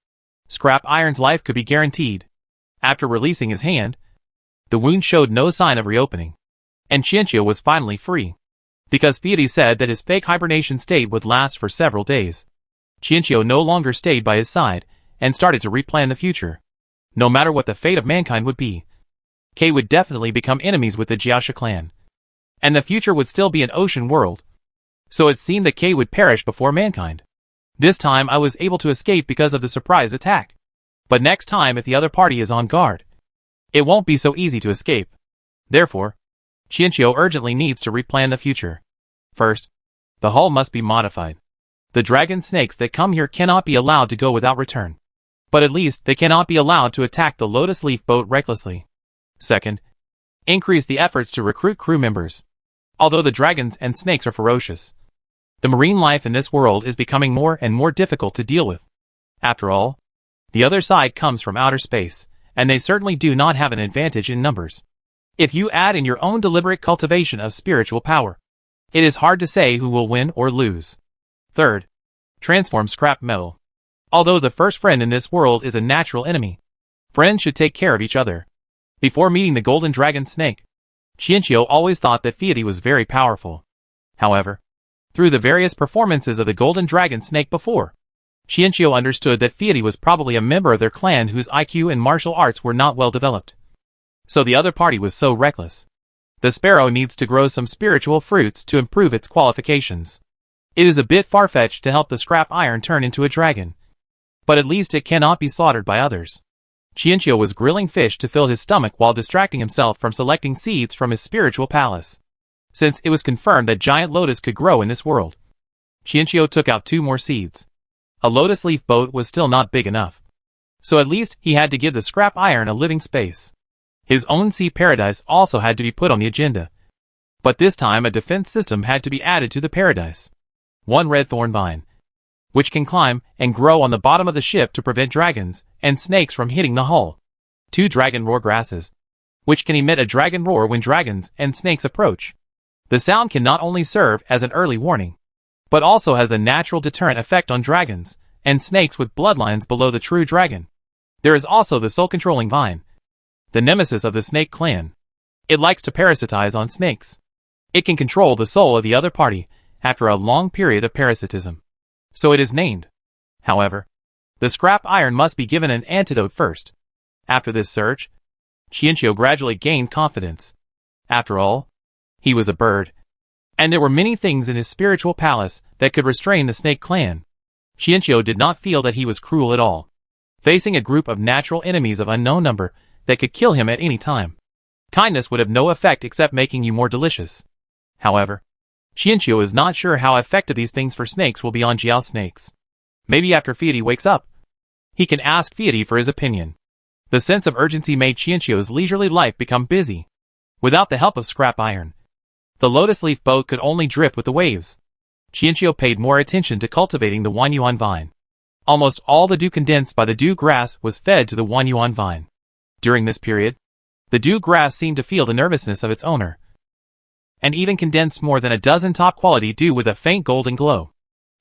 Scrap iron's life could be guaranteed. After releasing his hand, the wound showed no sign of reopening, and Chiino was finally free. Because Fieri said that his fake hibernation state would last for several days, Chiino no longer stayed by his side and started to replan the future. No matter what the fate of mankind would be, K would definitely become enemies with the Jiaxia clan, and the future would still be an ocean world. So it seemed that K would perish before mankind. This time I was able to escape because of the surprise attack. But next time, if the other party is on guard, it won't be so easy to escape. Therefore, Chiino urgently needs to replan the future. First, the hull must be modified. The dragon snakes that come here cannot be allowed to go without return. But at least they cannot be allowed to attack the Lotus Leaf boat recklessly. Second, increase the efforts to recruit crew members. Although the dragons and snakes are ferocious, the marine life in this world is becoming more and more difficult to deal with. After all, the other side comes from outer space, and they certainly do not have an advantage in numbers. If you add in your own deliberate cultivation of spiritual power, it is hard to say who will win or lose. Third, transform scrap metal. Although the first friend in this world is a natural enemy, friends should take care of each other. Before meeting the golden dragon snake, Chiino always thought that Fieri was very powerful. However, through the various performances of the golden dragon snake before, Chiino understood that Fieri was probably a member of their clan whose IQ and martial arts were not well developed. So the other party was so reckless. The sparrow needs to grow some spiritual fruits to improve its qualifications. It is a bit far-fetched to help the scrap iron turn into a dragon, but at least it cannot be slaughtered by others. Chiino was grilling fish to fill his stomach while distracting himself from selecting seeds from his spiritual palace. Since it was confirmed that giant lotus could grow in this world, Chiino took out 2 more seeds. A lotus leaf boat was still not big enough, so at least he had to give the scrap iron a living space. His own sea paradise also had to be put on the agenda, but this time a defense system had to be added to the paradise. 1 red thorn vine, which can climb and grow on the bottom of the ship to prevent dragons and snakes from hitting the hull. 2 dragon roar grasses, which can emit a dragon roar when dragons and snakes approach. The sound can not only serve as an early warning, but also has a natural deterrent effect on dragons and snakes with bloodlines below the true dragon. There is also the soul-controlling vine, the nemesis of the snake clan. It likes to parasitize on snakes. It can control the soul of the other party after a long period of parasitism, so it is named. However, the scrap iron must be given an antidote first. After this search, Chiino gradually gained confidence. After all, he was a bird, and there were many things in his spiritual palace that could restrain the snake clan. Chiino did not feel that he was cruel at all, facing a group of natural enemies of unknown number that could kill him at any time. Kindness would have no effect except making you more delicious. However, Chiino is not sure how effective these things for snakes will be on Jiao snakes. Maybe after Fieri wakes up, he can ask Fieri for his opinion. The sense of urgency made Chiino's leisurely life become busy. Without the help of scrap iron, the lotus leaf boat could only drift with the waves. Chiino paid more attention to cultivating the Wanyuan vine. Almost all the dew condensed by the dew grass was fed to the Wanyuan vine. During this period, the dew grass seemed to feel the nervousness of its owner, and even condensed more than a dozen top-quality dew with a faint golden glow.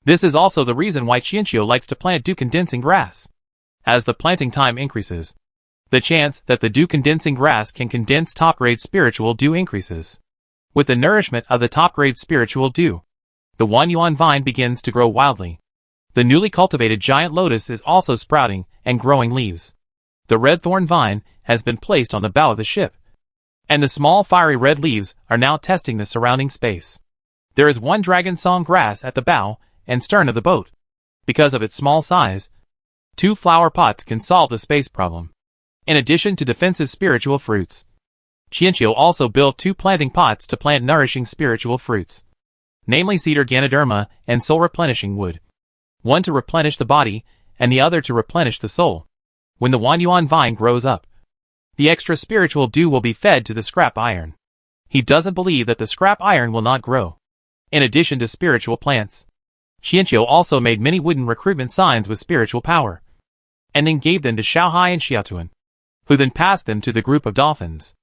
This is also the reason why Chiino likes to plant dew-condensing grass. As the planting time increases, the chance that the dew-condensing grass can condense top-grade spiritual dew increases. With the nourishment of the top-grade spiritual dew, the 1 yuan vine begins to grow wildly. The newly cultivated giant lotus is also sprouting and growing leaves. The red thorn vine has been placed on the bow of the ship, and the small fiery red leaves are now testing the surrounding space. There is one dragon song grass at the bow and stern of the boat. Because of its small size, 2 flower pots can solve the space problem. In addition to defensive spiritual fruits, Chiino also built 2 planting pots to plant nourishing spiritual fruits, namely cedar ganoderma and soul replenishing wood. One to replenish the body, and the other to replenish the soul. When the 1 yuan vine grows up, the extra spiritual dew will be fed to the scrap iron. He doesn't believe that the scrap iron will not grow. In addition to spiritual plants, Chiino also made many wooden recruitment signs with spiritual power, and then gave them to Xiaohai and Xiaotuan, who then passed them to the group of dolphins.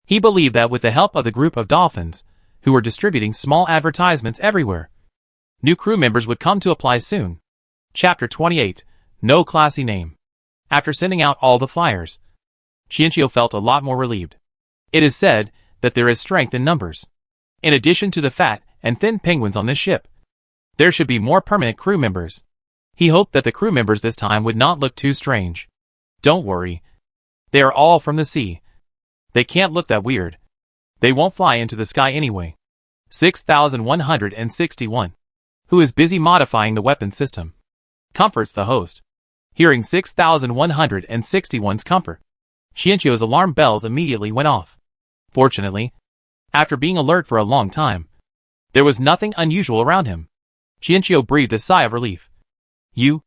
He believed that with the help of the group of dolphins, who were distributing small advertisements everywhere, new crew members would come to apply soon. Chapter 28, No Classy Name. After sending out all the flyers, Chiino felt a lot more relieved. It is said that there is strength in numbers. In addition to the fat and thin penguins on this ship, there should be more permanent crew members. He hoped that the crew members this time would not look too strange. Don't worry. They are all from the sea. They can't look that weird. They won't fly into the sky anyway. 6161, who is busy modifying the weapon system, comforts the host. Hearing 6161's comfort, Chiino's alarm bells immediately went off. Fortunately, after being alert for a long time, there was nothing unusual around him. Chiino breathed a sigh of relief. You?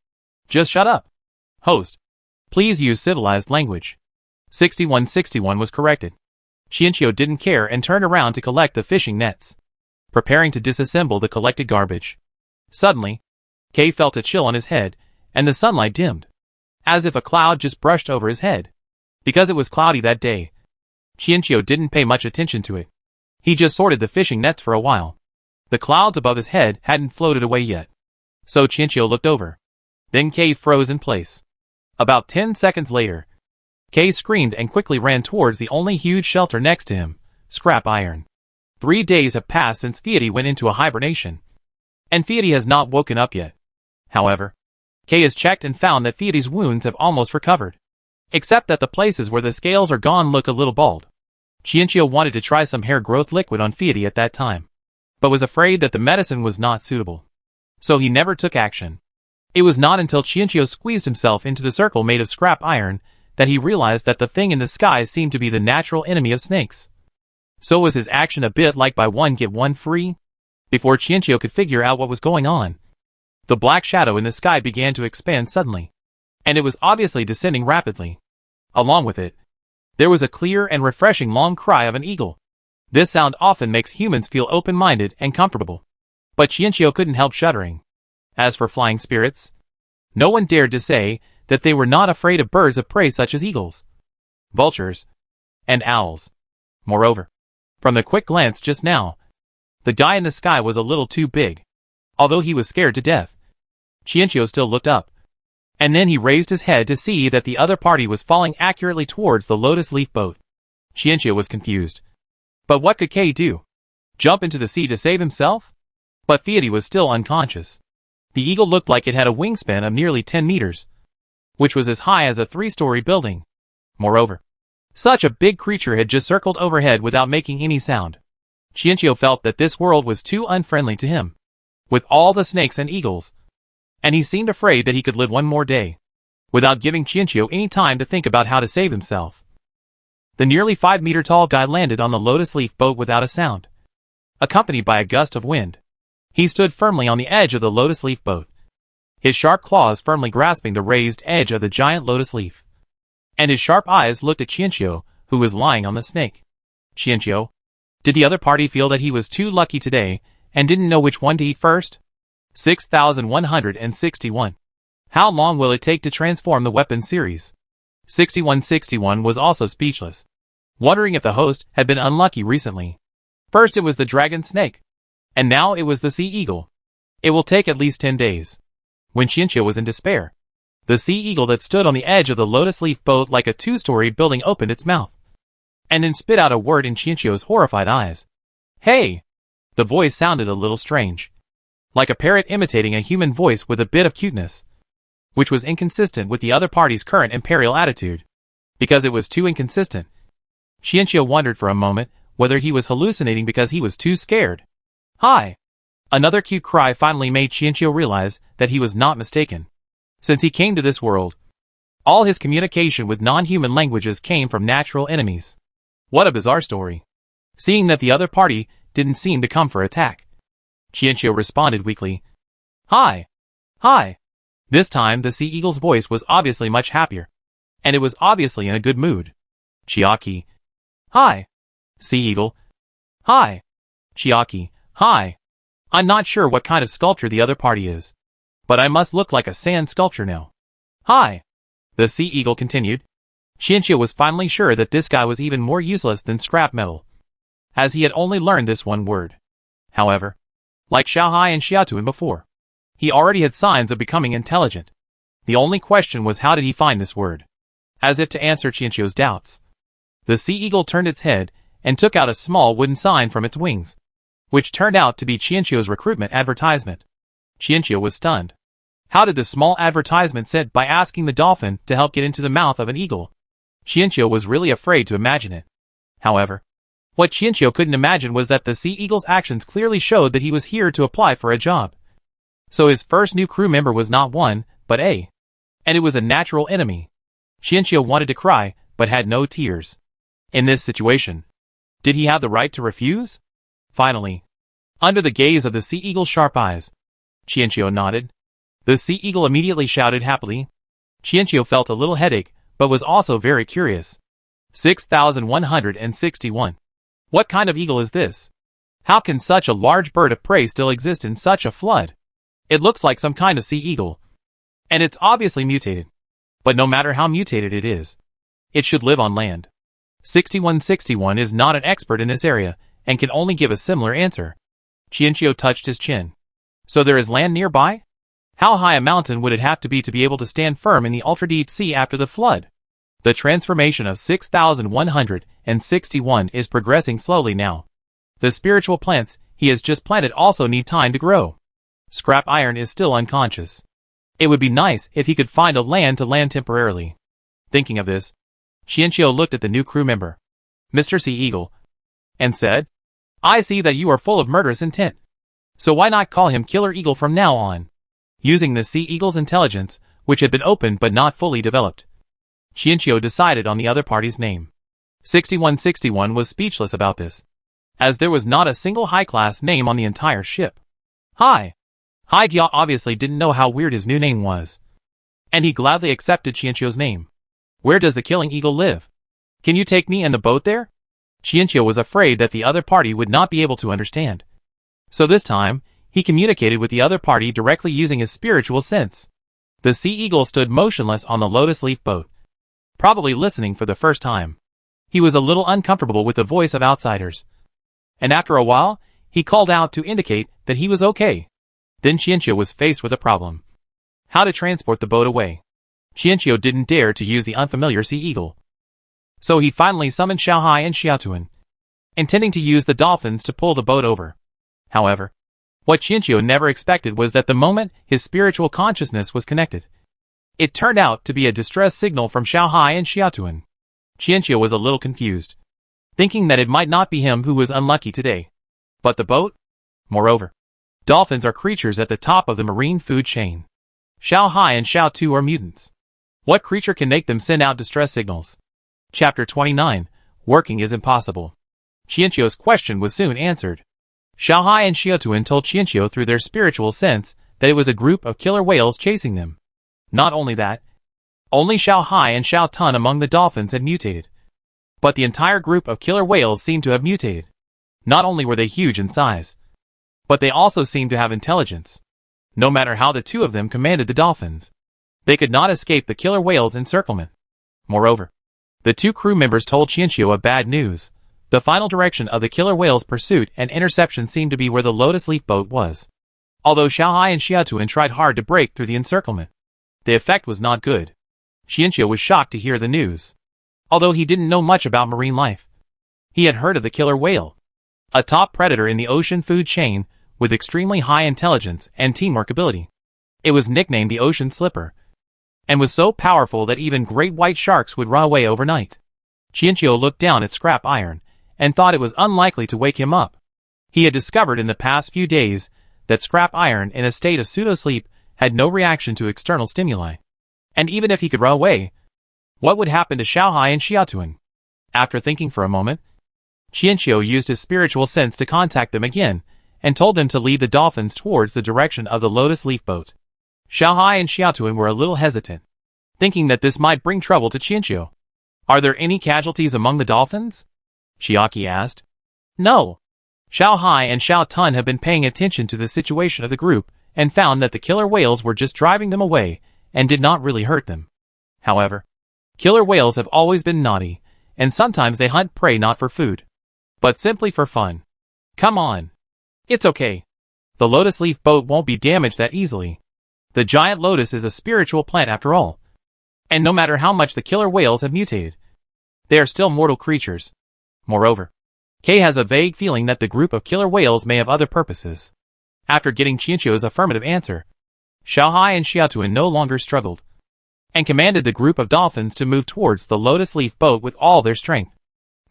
Just shut up. Host, please use civilized language. 6161 was corrected. Chiino didn't care and turned around to collect the fishing nets, preparing to disassemble the collected garbage. Suddenly, Kay felt a chill on his head, and the sunlight dimmed, as if a cloud just brushed over his head. Because it was cloudy that day, Chiino didn't pay much attention to it. He just sorted the fishing nets for a while. The clouds above his head hadn't floated away yet, so Chiino looked over. Then Kay froze in place. About 10 seconds later, Kay screamed and quickly ran towards the only huge shelter next to him, scrap iron. 3 days have passed since Fiat went into a hibernation, and Fiat has not woken up yet. However, Kay has checked and found that Fiat's wounds have almost recovered, except that the places where the scales are gone look a little bald. Chiino wanted to try some hair growth liquid on Fiat at that time, but was afraid that the medicine was not suitable, so he never took action. It was not until Chiino squeezed himself into the circle made of scrap iron that he realized that the thing in the sky seemed to be the natural enemy of snakes. So was his action a bit like buy one get one free? Before Chiino could figure out what was going on, the black shadow in the sky began to expand suddenly, and it was obviously descending rapidly. Along with it, there was a clear and refreshing long cry of an eagle. This sound often makes humans feel open-minded and comfortable, but Chiino couldn't help shuddering. As for flying spirits, no one dared to say that they were not afraid of birds of prey such as eagles, vultures, and owls. Moreover, from the quick glance just now, the guy in the sky was a little too big. Although he was scared to death, Chiino still looked up, and then he raised his head to see that the other party was falling accurately towards the lotus leaf boat. Chiino was confused. But what could Kay do? Jump into the sea to save himself? But Fiat was still unconscious. The eagle looked like it had a wingspan of nearly 10 meters, which was as high as a 3-story building. Moreover, such a big creature had just circled overhead without making any sound. Chiino felt that this world was too unfriendly to him, with all the snakes and eagles, and he seemed afraid that he could live one more day, without giving Chiino any time to think about how to save himself. The nearly 5-meter-tall guy landed on the lotus leaf boat without a sound, accompanied by a gust of wind. He stood firmly on the edge of the lotus leaf boat, his sharp claws firmly grasping the raised edge of the giant lotus leaf, and his sharp eyes looked at Chiino, who was lying on the snake. Chiino, did the other party feel that he was too lucky today and didn't know which one to eat first? 6161. How long will it take to transform the weapon series? 6161 was also speechless, wondering if the host had been unlucky recently. First it was the dragon snake. And now it was the sea eagle. It will take at least 10 days. When Chiino was in despair, the sea eagle that stood on the edge of the lotus leaf boat like a two-story building opened its mouth. And then spit out a word in Chiino's horrified eyes. Hey! The voice sounded a little strange. Like a parrot imitating a human voice with a bit of cuteness. Which was inconsistent with the other party's current imperial attitude. Because it was too inconsistent. Chiino wondered for a moment whether he was hallucinating because he was too scared. Hi! Another cute cry finally made Chiino realize that he was not mistaken. Since he came to this world, all his communication with non-human languages came from natural enemies. What a bizarre story. Seeing that the other party didn't seem to come for attack, Chiino responded weakly. Hi! Hi! This time the sea eagle's voice was obviously much happier. And it was obviously in a good mood. Chiaki. Hi! Sea eagle. Hi! Chiaki. Hi! I'm not sure what kind of sculpture the other party is. But I must look like a sand sculpture now. Hi! The sea eagle continued. Chiino was finally sure that this guy was even more useless than scrap metal, as he had only learned this one word. However, like Xiaohai and Xiaotuan before, he already had signs of becoming intelligent. The only question was how did he find this word? As if to answer Chiino's doubts, the sea eagle turned its head and took out a small wooden sign from its wings, which turned out to be Chiino's recruitment advertisement. Chiino was stunned. How did the small advertisement said by asking the dolphin to help get into the mouth of an eagle? Chiino was really afraid to imagine it. However, what Chiino couldn't imagine was that the sea eagle's actions clearly showed that he was here to apply for a job. So his first new crew member was not one, but a. And it was a natural enemy. Chiino wanted to cry, but had no tears. In this situation, did he have the right to refuse? Finally, under the gaze of the sea eagle's sharp eyes, Chiino nodded. The sea eagle immediately shouted happily. Chiino felt a little headache, but was also very curious. 6161. What kind of eagle is this? How can such a large bird of prey still exist in such a flood? It looks like some kind of sea eagle. And it's obviously mutated. But no matter how mutated it is, it should live on land. 6161 is not an expert in this area, and can only give a similar answer. Chiino touched his chin. So there is land nearby? How high a mountain would it have to be able to stand firm in the ultra-deep sea after the flood? The transformation of 6161 is progressing slowly now. The spiritual plants he has just planted also need time to grow. Scrap iron is still unconscious. It would be nice if he could find a land to land temporarily. Thinking of this, Chiino looked at the new crew member, Mr. Sea Eagle, and said, I see that you are full of murderous intent. So why not call him Killer Eagle from now on? Using the sea eagle's intelligence, which had been opened but not fully developed, Chiino decided on the other party's name. 6161 was speechless about this, as there was not a single high-class name on the entire ship. Hi! Dia obviously didn't know how weird his new name was, and he gladly accepted Chiino's name. Where does the killing eagle live? Can you take me and the boat there? Chiino was afraid that the other party would not be able to understand. So this time, he communicated with the other party directly using his spiritual sense. The sea eagle stood motionless on the lotus leaf boat, probably listening for the first time. He was a little uncomfortable with the voice of outsiders. And after a while, he called out to indicate that he was okay. Then Chiino was faced with a problem. How to transport the boat away. Chiino didn't dare to use the unfamiliar sea eagle. So he finally summoned Xiaohai and Xiaotuan, intending to use the dolphins to pull the boat over. However, what Chiino never expected was that the moment his spiritual consciousness was connected, it turned out to be a distress signal from Xiaohai and Xiaotuan. Chiino was a little confused, thinking that it might not be him who was unlucky today, but the boat? Moreover, dolphins are creatures at the top of the marine food chain. Xiaohai and Xiaotu are mutants. What creature can make them send out distress signals? Chapter 29, Working is Impossible. Chiino's question was soon answered. Xiaohai and Xiaotuan told Chiino through their spiritual sense that it was a group of killer whales chasing them. Not only that, only Xiaohai and Xiaotun among the dolphins had mutated. But the entire group of killer whales seemed to have mutated. Not only were they huge in size, but they also seemed to have intelligence. No matter how the two of them commanded the dolphins, they could not escape the killer whale's encirclement. Moreover, the two crew members told Chiino a bad news. The final direction of the killer whale's pursuit and interception seemed to be where the lotus leaf boat was. Although Xiaohai and Xiaotuan tried hard to break through the encirclement, the effect was not good. Xianqiu was shocked to hear the news. Although he didn't know much about marine life, he had heard of the killer whale, a top predator in the ocean food chain with extremely high intelligence and teamwork ability. It was nicknamed the Ocean Slipper, and was so powerful that even great white sharks would run away overnight. Xianqiu looked down at scrap iron, and thought it was unlikely to wake him up. He had discovered in the past few days that scrap iron in a state of pseudo-sleep had no reaction to external stimuli. And even if he could run away, what would happen to Xiaohai and Xiaotuan? After thinking for a moment, Xianqiu used his spiritual sense to contact them again, and told them to lead the dolphins towards the direction of the lotus leaf boat. Xiaohai and Xiaotuan were a little hesitant, thinking that this might bring trouble to Xianqiu. Are there any casualties among the dolphins? Xiaki asked. No. Xiaohai and Xiaotun have been paying attention to the situation of the group, and found that the killer whales were just driving them away, and did not really hurt them. However, killer whales have always been naughty, and sometimes they hunt prey not for food, but simply for fun. Come on. It's okay. The lotus leaf boat won't be damaged that easily. The giant lotus is a spiritual plant after all. And no matter how much the killer whales have mutated, they are still mortal creatures. Moreover, Kay has a vague feeling that the group of killer whales may have other purposes. After getting Qianqiu's affirmative answer, Xiaohai and Xiaotuan no longer struggled, and commanded the group of dolphins to move towards the lotus leaf boat with all their strength.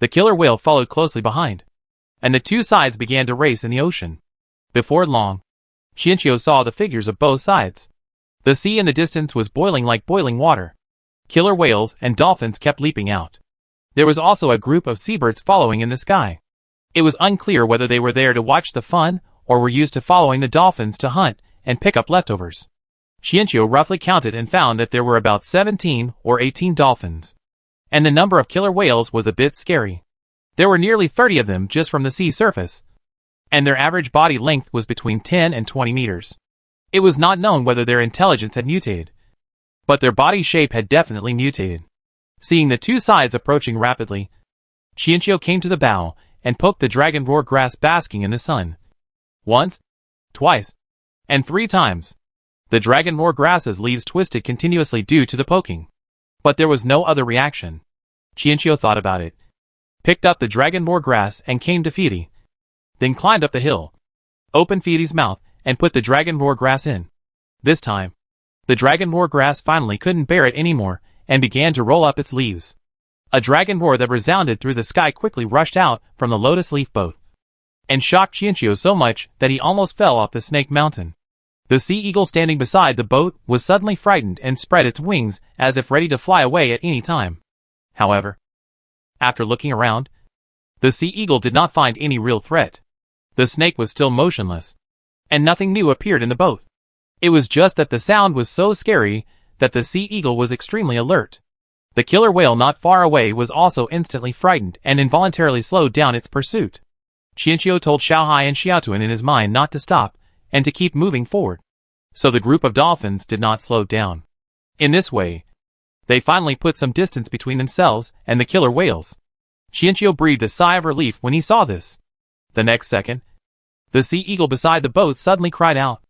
The killer whale followed closely behind, and the two sides began to race in the ocean. Before long, Qianqiu saw the figures of both sides. The sea in the distance was boiling like boiling water. Killer whales and dolphins kept leaping out. There was also a group of seabirds following in the sky. It was unclear whether they were there to watch the fun, or were used to following the dolphins to hunt and pick up leftovers. Qianqiu roughly counted and found that there were about 17 or 18 dolphins. And the number of killer whales was a bit scary. There were nearly 30 of them just from the sea surface, and their average body length was between 10 and 20 meters. It was not known whether their intelligence had mutated, but their body shape had definitely mutated. Seeing the two sides approaching rapidly, Qianqiu came to the bow and poked the dragon roar grass basking in the sun. Once, twice, and 3 times. The dragon roar grass's leaves twisted continuously due to the poking. But there was no other reaction. Qianqiu thought about it, picked up the dragon roar grass and came to Fidi. Then climbed up the hill, opened Fidi's mouth, and put the dragon roar grass in. This time, the dragon roar grass finally couldn't bear it anymore, and began to roll up its leaves. A dragon roar that resounded through the sky quickly rushed out from the lotus leaf boat, and shocked Qianqiu so much that he almost fell off the snake mountain. The sea eagle standing beside the boat was suddenly frightened and spread its wings as if ready to fly away at any time. However, after looking around, the sea eagle did not find any real threat. The snake was still motionless, and nothing new appeared in the boat. It was just that the sound was so scary that the sea eagle was extremely alert. The killer whale not far away was also instantly frightened and involuntarily slowed down its pursuit. Qianqiu told Xiaohai and Xiaotuan in his mind not to stop, and to keep moving forward. So the group of dolphins did not slow down. In this way, they finally put some distance between themselves and the killer whales. Qianqiu breathed a sigh of relief when he saw this. The next second, the sea eagle beside the boat suddenly cried out.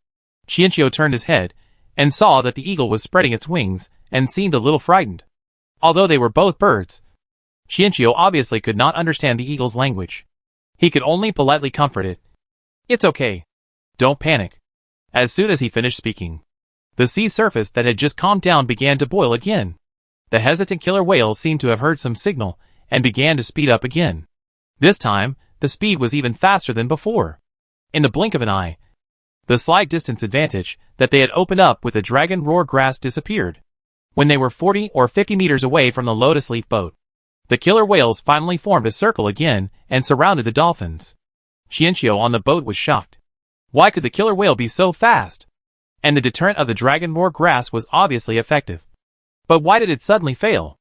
Qianqiu turned his head, and saw that the eagle was spreading its wings, and seemed a little frightened. Although they were both birds, Qianqiu obviously could not understand the eagle's language. He could only politely comfort it. It's okay. Don't panic. As soon as he finished speaking, the sea surface that had just calmed down began to boil again. The hesitant killer whale seemed to have heard some signal, and began to speed up again. This time, the speed was even faster than before. In the blink of an eye, the slight distance advantage that they had opened up with the dragon roar grass disappeared. When they were 40 or 50 meters away from the lotus leaf boat, the killer whales finally formed a circle again and surrounded the dolphins. Qianqiu on the boat was shocked. Why could the killer whale be so fast? And the deterrent of the dragon roar grass was obviously effective. But why did it suddenly fail?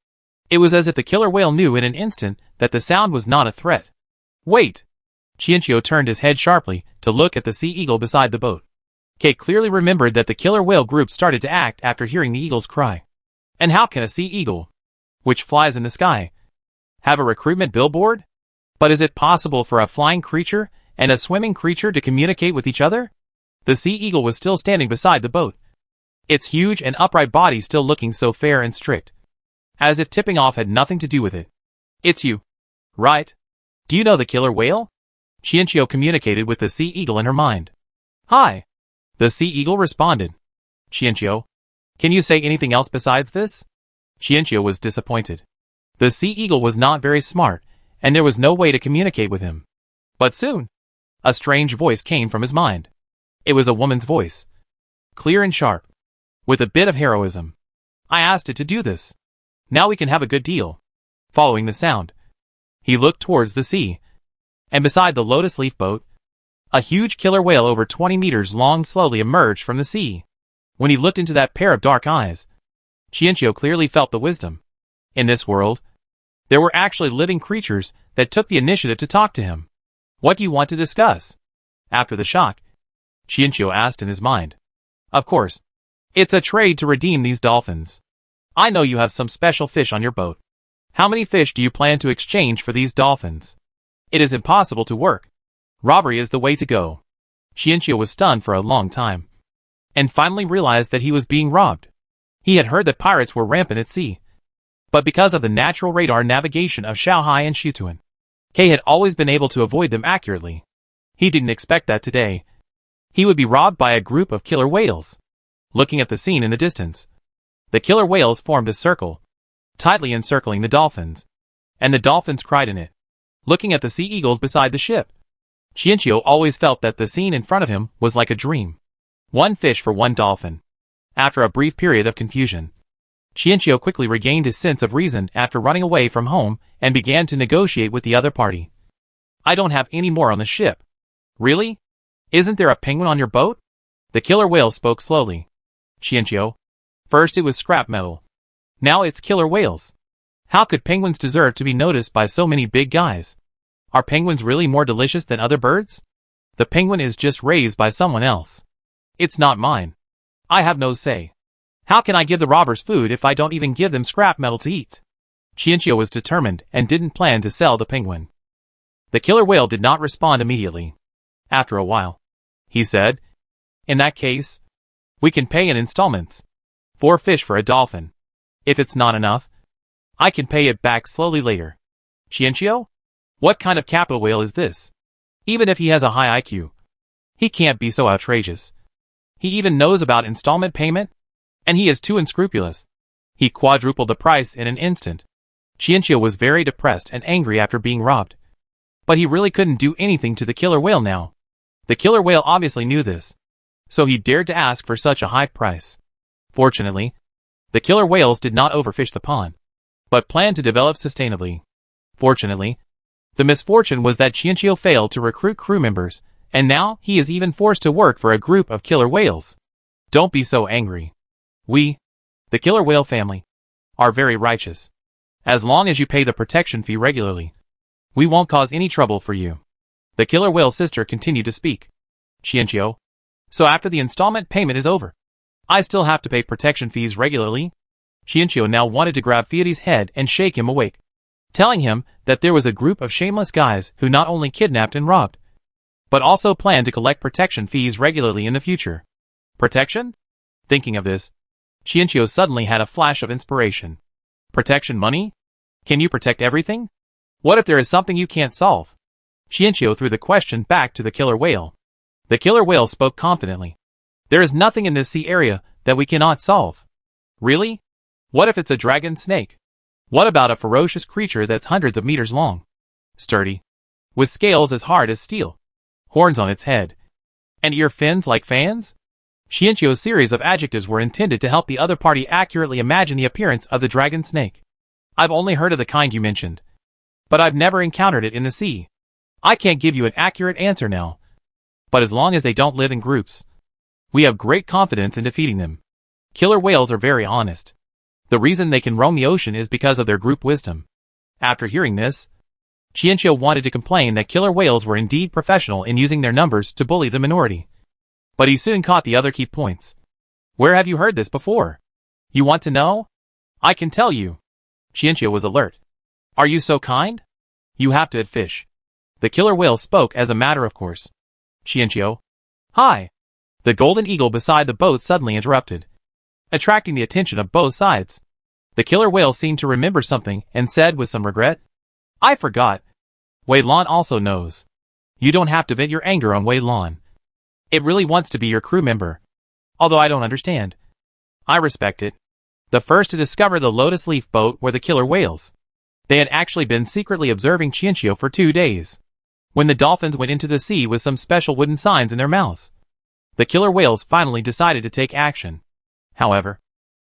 It was as if the killer whale knew in an instant that the sound was not a threat. Wait! Qianqiu turned his head sharply to look at the sea eagle beside the boat. Kate clearly remembered that the killer whale group started to act after hearing the eagle's cry. And how can a sea eagle, which flies in the sky, have a recruitment billboard? But is it possible for a flying creature and a swimming creature to communicate with each other? The sea eagle was still standing beside the boat, its huge and upright body still looking so fair and strict, as if tipping off had nothing to do with it. It's you, right? Do you know the killer whale? Chiino communicated with the sea eagle in her mind. Hi. The sea eagle responded. Chiino, can you say anything else besides this? Chiino was disappointed. The sea eagle was not very smart, and there was no way to communicate with him. But soon, a strange voice came from his mind. It was a woman's voice, clear and sharp, with a bit of heroism. I asked it to do this. Now we can have a good deal. Following the sound, he looked towards the sea, and beside the lotus leaf boat, a huge killer whale over 20 meters long slowly emerged from the sea. When he looked into that pair of dark eyes, Chiino clearly felt the wisdom. In this world, there were actually living creatures that took the initiative to talk to him. What do you want to discuss? After the shock, Chiino asked in his mind. Of course. It's a trade to redeem these dolphins. I know you have some special fish on your boat. How many fish do you plan to exchange for these dolphins? It is impossible to work. Robbery is the way to go. Chiino was stunned for a long time, and finally realized that he was being robbed. He had heard that pirates were rampant at sea, but because of the natural radar navigation of Shanghai and Sichuan, K had always been able to avoid them accurately. He didn't expect that today he would be robbed by a group of killer whales. Looking at the scene in the distance, the killer whales formed a circle, tightly encircling the dolphins, and the dolphins cried in it. Looking at the sea eagles beside the ship, Chiino always felt that the scene in front of him was like a dream. One fish for one dolphin. After a brief period of confusion, Chiino quickly regained his sense of reason after running away from home and began to negotiate with the other party. I don't have any more on the ship. Really? Isn't there a penguin on your boat? The killer whale spoke slowly. Chiino, first it was scrap metal. Now it's killer whales. How could penguins deserve to be noticed by so many big guys? Are penguins really more delicious than other birds? The penguin is just raised by someone else. It's not mine. I have no say. How can I give the robbers food if I don't even give them scrap metal to eat? Chiino was determined and didn't plan to sell the penguin. The killer whale did not respond immediately. After a while, he said, in that case, we can pay in installments. 4 fish for a dolphin. If it's not enough, I can pay it back slowly later. Chiino? What kind of capital whale is this? Even if he has a high IQ, he can't be so outrageous. He even knows about installment payment? And he is too unscrupulous. He quadrupled the price in an instant. Chiino was very depressed and angry after being robbed. But he really couldn't do anything to the killer whale now. The killer whale obviously knew this, so he dared to ask for such a high price. Fortunately, the killer whales did not overfish the pond, but planned to develop sustainably. Fortunately, the misfortune was that Chiino failed to recruit crew members, and now he is even forced to work for a group of killer whales. Don't be so angry. We, the killer whale family, are very righteous. As long as you pay the protection fee regularly, we won't cause any trouble for you. The killer whale sister continued to speak. Chiino, so after the installment payment is over, I still have to pay protection fees regularly? Chiino now wanted to grab Fiatti's head and shake him awake, telling him that there was a group of shameless guys who not only kidnapped and robbed, but also planned to collect protection fees regularly in the future. Protection? Thinking of this, Chiino suddenly had a flash of inspiration. Protection money? Can you protect everything? What if there is something you can't solve? Chiino threw the question back to the killer whale. The killer whale spoke confidently. There is nothing in this sea area that we cannot solve. Really? What if it's a dragon snake? What about a ferocious creature that's hundreds of meters long, sturdy, with scales as hard as steel, horns on its head, and ear fins like fans? Chiino's series of adjectives were intended to help the other party accurately imagine the appearance of the dragon snake. I've only heard of the kind you mentioned, but I've never encountered it in the sea. I can't give you an accurate answer now. But as long as they don't live in groups, we have great confidence in defeating them. Killer whales are very honest. The reason they can roam the ocean is because of their group wisdom. After hearing this, Chiino wanted to complain that killer whales were indeed professional in using their numbers to bully the minority. But he soon caught the other key points. Where have you heard this before? You want to know? I can tell you. Chiino was alert. Are you so kind? You have to fish. The killer whale spoke as a matter of course. Chiino. Hi. The golden eagle beside the boat suddenly interrupted, attracting the attention of both sides. The killer whale seemed to remember something and said with some regret, I forgot. Wei Lan also knows. You don't have to vent your anger on Wei Lan. It really wants to be your crew member. Although I don't understand. I respect it. The first to discover the lotus leaf boat were the killer whales. They had actually been secretly observing Chiino for 2 days. When the dolphins went into the sea with some special wooden signs in their mouths, the killer whales finally decided to take action. However,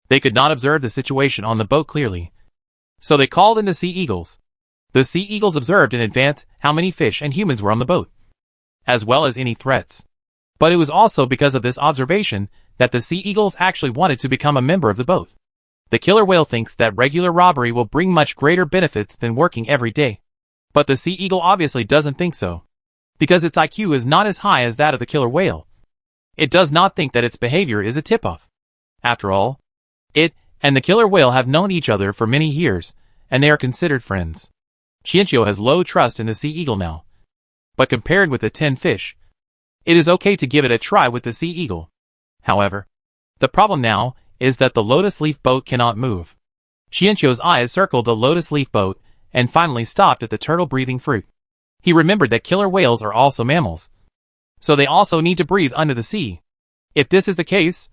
they could not observe the situation on the boat clearly. So they called in the sea eagles. The sea eagles observed in advance how many fish and humans were on the boat, as well as any threats. But it was also because of this observation that the sea eagles actually wanted to become a member of the boat. The killer whale thinks that regular robbery will bring much greater benefits than working every day. But the sea eagle obviously doesn't think so, because its IQ is not as high as that of the killer whale. It does not think that its behavior is a tip-off. After all, it and the killer whale have known each other for many years, and they are considered friends. Chiino has low trust in the sea eagle now. But compared with the 10 fish, it is okay to give it a try with the sea eagle. However, the problem now is that the lotus leaf boat cannot move. Chiino's eyes circled the lotus leaf boat and finally stopped at the turtle-breathing fruit. He remembered that killer whales are also mammals, so they also need to breathe under the sea. If this is the case,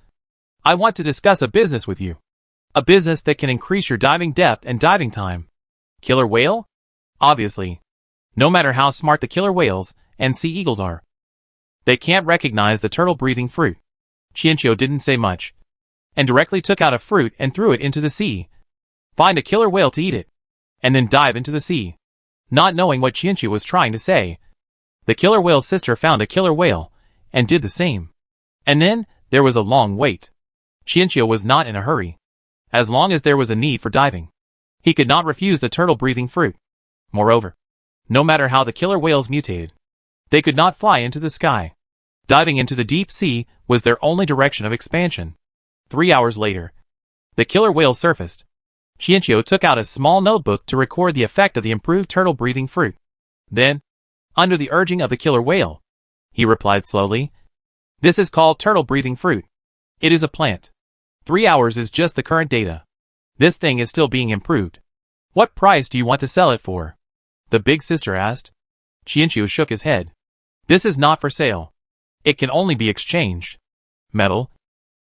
I want to discuss a business with you. A business that can increase your diving depth and diving time. Killer whale? Obviously. No matter how smart the killer whales and sea eagles are, they can't recognize the turtle-breathing fruit. Chiino didn't say much, and directly took out a fruit and threw it into the sea. Find a killer whale to eat it, and then dive into the sea. Not knowing what Chiino was trying to say, the killer whale's sister found a killer whale, and did the same. And then, there was a long wait. Chiino was not in a hurry. As long as there was a need for diving, he could not refuse the turtle-breathing fruit. Moreover, no matter how the killer whales mutated, they could not fly into the sky. Diving into the deep sea was their only direction of expansion. 3 hours later, the killer whale surfaced. Chiino took out a small notebook to record the effect of the improved turtle-breathing fruit. Then, under the urging of the killer whale, he replied slowly, This is called turtle-breathing fruit. It is a plant. 3 hours is just the current data. This thing is still being improved. What price do you want to sell it for? The big sister asked. Chiino shook his head. This is not for sale. It can only be exchanged. Metal,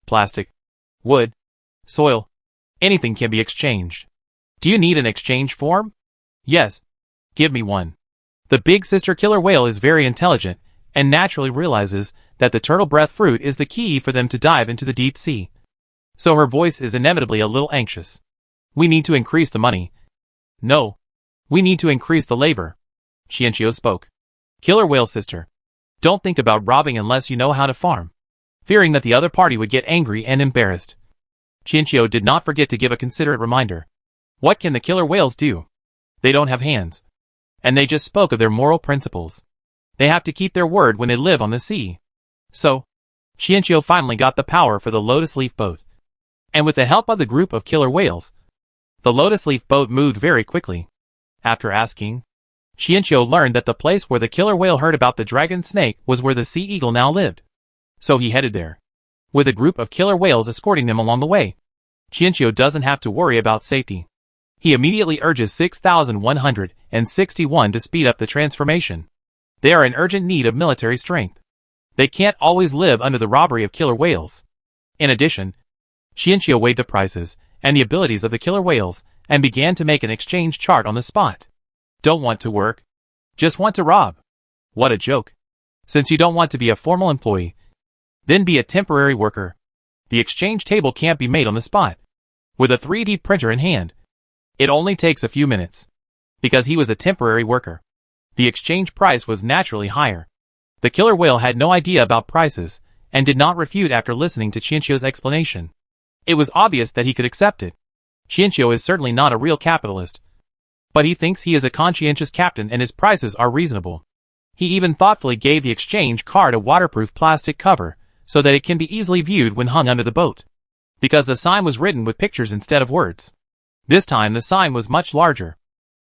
plastic, wood, soil, anything can be exchanged. Do you need an exchange form? Yes. Give me one. The big sister killer whale is very intelligent and naturally realizes that the turtle breath fruit is the key for them to dive into the deep sea. So her voice is inevitably a little anxious. We need to increase the money. No. We need to increase the labor. Chiino spoke. Killer whale sister. Don't think about robbing unless you know how to farm. Fearing that the other party would get angry and embarrassed, Chiino did not forget to give a considerate reminder. What can the killer whales do? They don't have hands. And they just spoke of their moral principles. They have to keep their word when they live on the sea. So, Chiino finally got the power for the lotus leaf boat. And with the help of the group of killer whales, the lotus leaf boat moved very quickly. After asking, Chiino learned that the place where the killer whale heard about the dragon snake was where the sea eagle now lived. So he headed there, with a group of killer whales escorting them along the way. Chiino doesn't have to worry about safety. He immediately urges 6,161 to speed up the transformation. They are in urgent need of military strength. They can't always live under the robbery of killer whales. In addition, Chiino weighed the prices and the abilities of the killer whales and began to make an exchange chart on the spot. Don't want to work. Just want to rob. What a joke. Since you don't want to be a formal employee, then be a temporary worker. The exchange table can't be made on the spot. With a 3D printer in hand, it only takes a few minutes. Because he was a temporary worker, the exchange price was naturally higher. The killer whale had no idea about prices, and did not refute after listening to Chiino's explanation. It was obvious that he could accept it. Chiino is certainly not a real capitalist, but he thinks he is a conscientious captain and his prices are reasonable. He even thoughtfully gave the exchange card a waterproof plastic cover, so that it can be easily viewed when hung under the boat. Because the sign was written with pictures instead of words. This time the sign was much larger.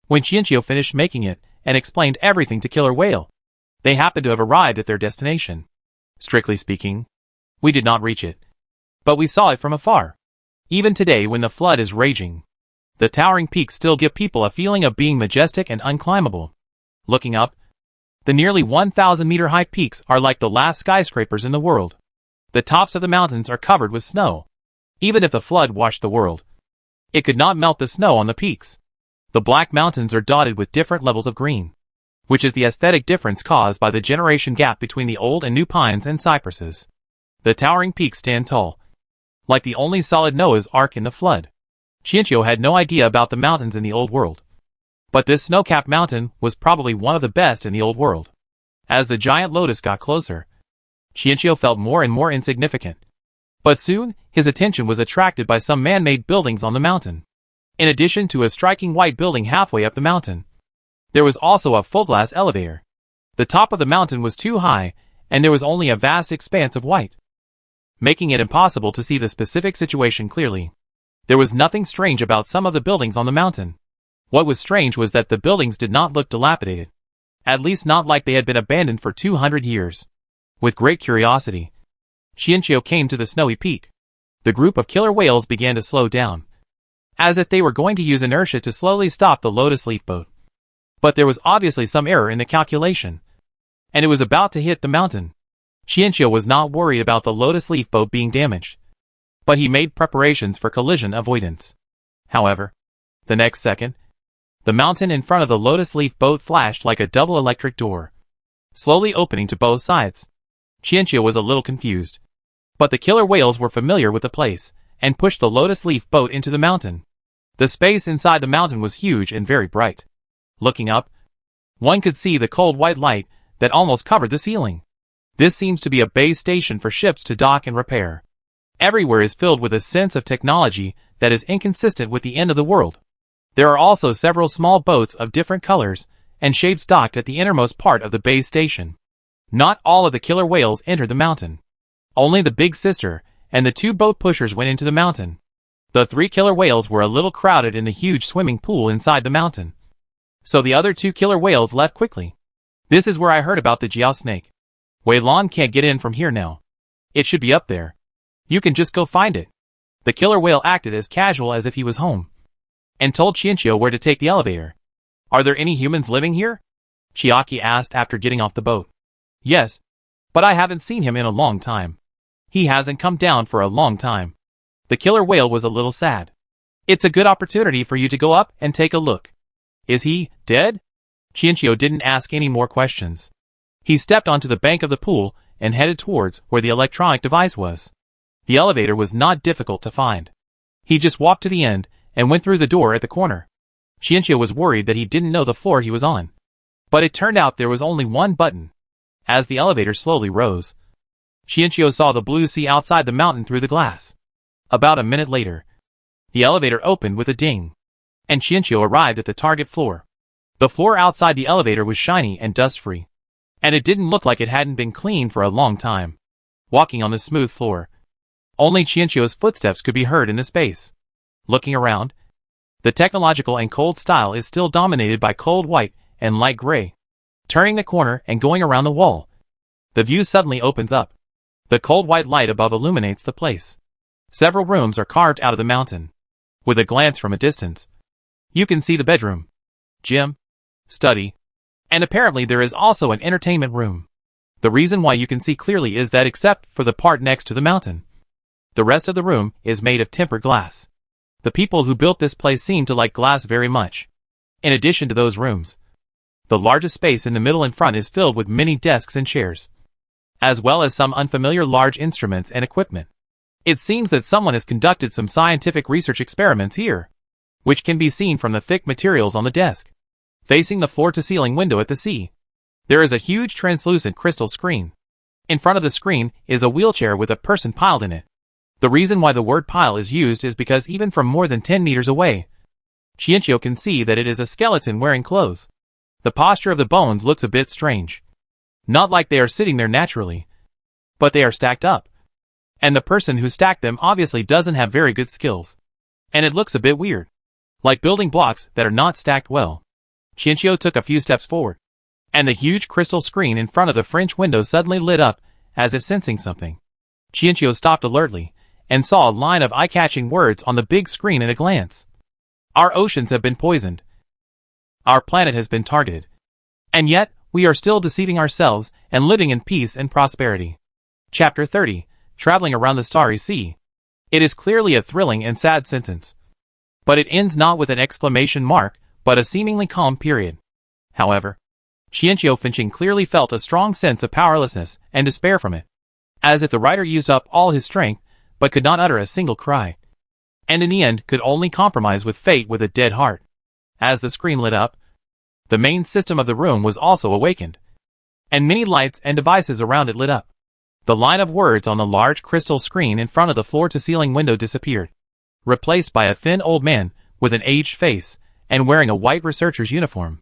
When Chiino finished making it, and explained everything to Killer Whale. They happened to have arrived at their destination. Strictly speaking, we did not reach it, but we saw it from afar. Even today when the flood is raging, the towering peaks still give people a feeling of being majestic and unclimbable. Looking up, the nearly 1,000-meter high peaks are like the last skyscrapers in the world. The tops of the mountains are covered with snow. Even if the flood washed the world, it could not melt the snow on the peaks. The black mountains are dotted with different levels of green, which is the aesthetic difference caused by the generation gap between the old and new pines and cypresses. The towering peaks stand tall, like the only solid Noah's Ark in the flood. Chiino had no idea about the mountains in the old world, but this snow-capped mountain was probably one of the best in the old world. As the giant lotus got closer, Chiino felt more and more insignificant. But soon, his attention was attracted by some man-made buildings on the mountain. In addition to a striking white building halfway up the mountain, there was also a full-glass elevator. The top of the mountain was too high, and there was only a vast expanse of white, making it impossible to see the specific situation clearly. There was nothing strange about some of the buildings on the mountain. What was strange was that the buildings did not look dilapidated, at least not like they had been abandoned for 200 years. With great curiosity, Chiino came to the snowy peak. The group of killer whales began to slow down, as if they were going to use inertia to slowly stop the lotus leaf boat. But there was obviously some error in the calculation, and it was about to hit the mountain. Chiino was not worried about the lotus leaf boat being damaged, but he made preparations for collision avoidance. However, the next second, the mountain in front of the lotus leaf boat flashed like a double electric door, slowly opening to both sides. Chiino was a little confused, but the killer whales were familiar with the place, and pushed the lotus leaf boat into the mountain. The space inside the mountain was huge and very bright. Looking up, one could see the cold white light that almost covered the ceiling. This seems to be a base station for ships to dock and repair. Everywhere is filled with a sense of technology that is inconsistent with the end of the world. There are also several small boats of different colors and shapes docked at the innermost part of the base station. Not all of the killer whales entered the mountain. Only the big sister and the two boat pushers went into the mountain. The three killer whales were a little crowded in the huge swimming pool inside the mountain, so the other two killer whales left quickly. This is where I heard about the Jiao snake. Wei Lan can't get in from here now. It should be up there. You can just go find it. The killer whale acted as casual as if he was home, and told Chiino where to take the elevator. Are there any humans living here? Chiaki asked after getting off the boat. Yes, but I haven't seen him in a long time. He hasn't come down for a long time. The killer whale was a little sad. It's a good opportunity for you to go up and take a look. Is he dead? Chiino didn't ask any more questions. He stepped onto the bank of the pool and headed towards where the electronic device was. The elevator was not difficult to find. He just walked to the end and went through the door at the corner. Chiino was worried that he didn't know the floor he was on, but it turned out there was only one button. As the elevator slowly rose, Chiino saw the blue sea outside the mountain through the glass. About a minute later, the elevator opened with a ding, and Chiino arrived at the target floor. The floor outside the elevator was shiny and dust-free, and it didn't look like it hadn't been cleaned for a long time. Walking on the smooth floor, only Chiino's footsteps could be heard in the space. Looking around, the technological and cold style is still dominated by cold white and light gray. Turning the corner and going around the wall, the view suddenly opens up. The cold white light above illuminates the place. Several rooms are carved out of the mountain. With a glance from a distance, you can see the bedroom, gym, study, and apparently there is also an entertainment room. The reason why you can see clearly is that except for the part next to the mountain, the rest of the room is made of tempered glass. The people who built this place seem to like glass very much. In addition to those rooms, the largest space in the middle and front is filled with many desks and chairs, as well as some unfamiliar large instruments and equipment. It seems that someone has conducted some scientific research experiments here, which can be seen from the thick materials on the desk. Facing the floor-to-ceiling window at the sea, there is a huge translucent crystal screen. In front of the screen is a wheelchair with a person piled in it. The reason why the word pile is used is because even from more than 10 meters away, Chiino can see that it is a skeleton wearing clothes. The posture of the bones looks a bit strange. Not like they are sitting there naturally, but they are stacked up. And the person who stacked them obviously doesn't have very good skills. And it looks a bit weird, like building blocks that are not stacked well. Chiino took a few steps forward, and the huge crystal screen in front of the French window suddenly lit up, as if sensing something. Chiino stopped alertly, and saw a line of eye-catching words on the big screen in a glance. Our oceans have been poisoned. Our planet has been targeted. And yet, we are still deceiving ourselves and living in peace and prosperity. Chapter 30, Traveling Around the Starry Sea. It is clearly a thrilling and sad sentence. But it ends not with an exclamation mark, but a seemingly calm period. However, Chiino Finching clearly felt a strong sense of powerlessness and despair from it, as if the writer used up all his strength, but could not utter a single cry, and in the end could only compromise with fate with a dead heart. As the screen lit up, the main system of the room was also awakened, and many lights and devices around it lit up. The line of words on the large crystal screen in front of the floor-to-ceiling window disappeared, replaced by a thin old man with an aged face and wearing a white researcher's uniform.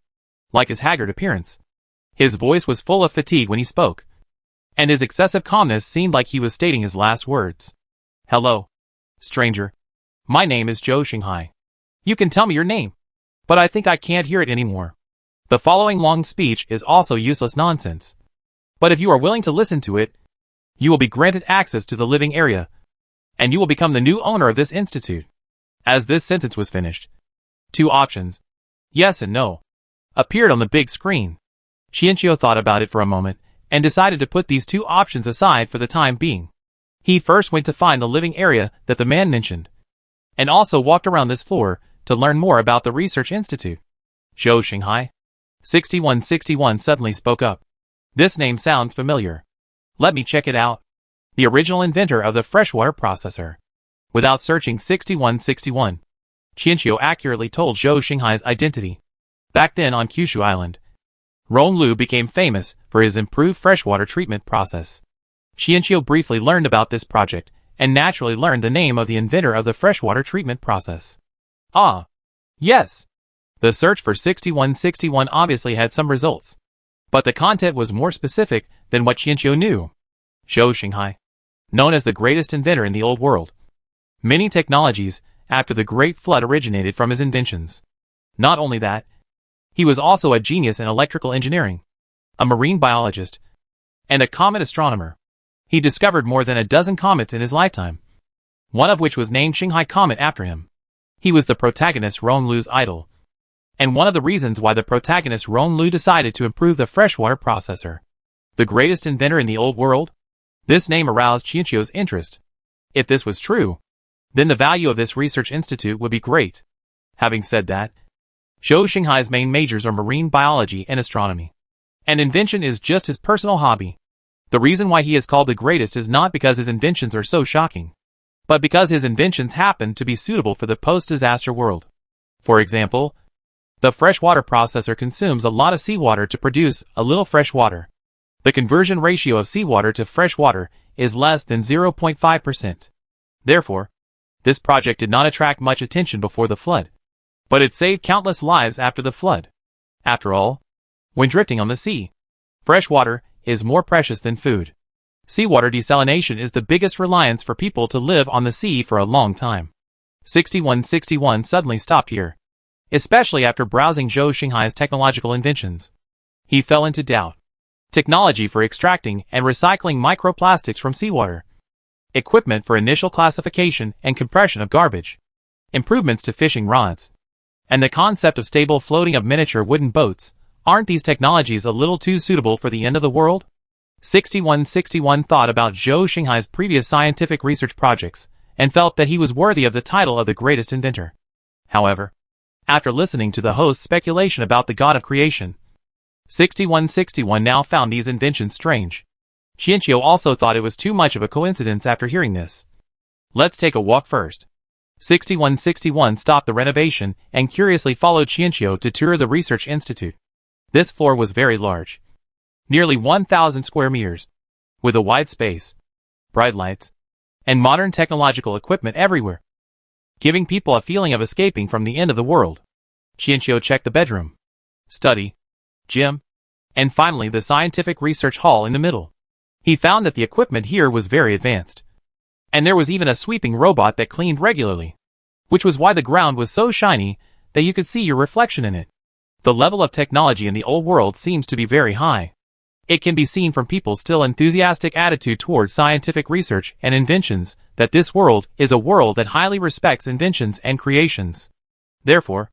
Like his haggard appearance, his voice was full of fatigue when he spoke, and his excessive calmness seemed like he was stating his last words. Hello, stranger. My name is Zhou Xinghai. You can tell me your name, but I think I can't hear it anymore. The following long speech is also useless nonsense. But if you are willing to listen to it, you will be granted access to the living area, and you will become the new owner of this institute. As this sentence was finished, two options, yes and no, appeared on the big screen. Chiino thought about it for a moment, and decided to put these two options aside for the time being. He first went to find the living area that the man mentioned, and also walked around this floor to learn more about the research institute. Zhou Xinghai, 6161 suddenly spoke up. This name sounds familiar. Let me check it out. The original inventor of the freshwater processor. Without searching 6161, Chiino accurately told Zhou Xinghai's identity. Back then on Kushu Island, Ronlu became famous for his improved freshwater treatment process. Chiino briefly learned about this project, and naturally learned the name of the inventor of the freshwater treatment process. Ah, yes. The search for 6161 obviously had some results, but the content was more specific than what Chiino knew. Zhou Xinghai, known as the greatest inventor in the old world. Many technologies after the Great Flood originated from his inventions. Not only that, he was also a genius in electrical engineering, a marine biologist, and a comet astronomer. He discovered more than a dozen comets in his lifetime, one of which was named Xinghai Comet after him. He was the protagonist Ronlu's idol, and one of the reasons why the protagonist Ronlu decided to improve the freshwater processor. The greatest inventor in the old world? This name aroused Chiino's interest. If this was true, then the value of this research institute would be great. Having said that, Zhou Xinghai's main majors are marine biology and astronomy, and invention is just his personal hobby. The reason why he is called the greatest is not because his inventions are so shocking, but because his inventions happen to be suitable for the post-disaster world. For example, the freshwater processor consumes a lot of seawater to produce a little fresh water. The conversion ratio of seawater to fresh water is less than 0.5%. Therefore, this project did not attract much attention before the flood, but it saved countless lives after the flood. After all, when drifting on the sea, fresh water is more precious than food. Seawater desalination is the biggest reliance for people to live on the sea for a long time. 6161 suddenly stopped here, especially after browsing Zhou Xinghai's technological inventions. He fell into doubt. Technology for extracting and recycling microplastics from seawater. Equipment for initial classification and compression of garbage. Improvements to fishing rods. And the concept of stable floating of miniature wooden boats. Aren't these technologies a little too suitable for the end of the world? 6161 thought about Zhou Xinghai's previous scientific research projects, and felt that he was worthy of the title of the greatest inventor. However, after listening to the host's speculation about the god of creation, 6161 now found these inventions strange. Chiino also thought it was too much of a coincidence after hearing this. Let's take a walk first. 6161 stopped the renovation and curiously followed Chiino to tour the research institute. This floor was very large, nearly 1,000 square meters, with a wide space, bright lights, and modern technological equipment everywhere, giving people a feeling of escaping from the end of the world. Chiino checked the bedroom, study, gym, and finally the scientific research hall in the middle. He found that the equipment here was very advanced, and there was even a sweeping robot that cleaned regularly, which was why the ground was so shiny that you could see your reflection in it. The level of technology in the old world seems to be very high. It can be seen from people's still enthusiastic attitude towards scientific research and inventions that this world is a world that highly respects inventions and creations. Therefore,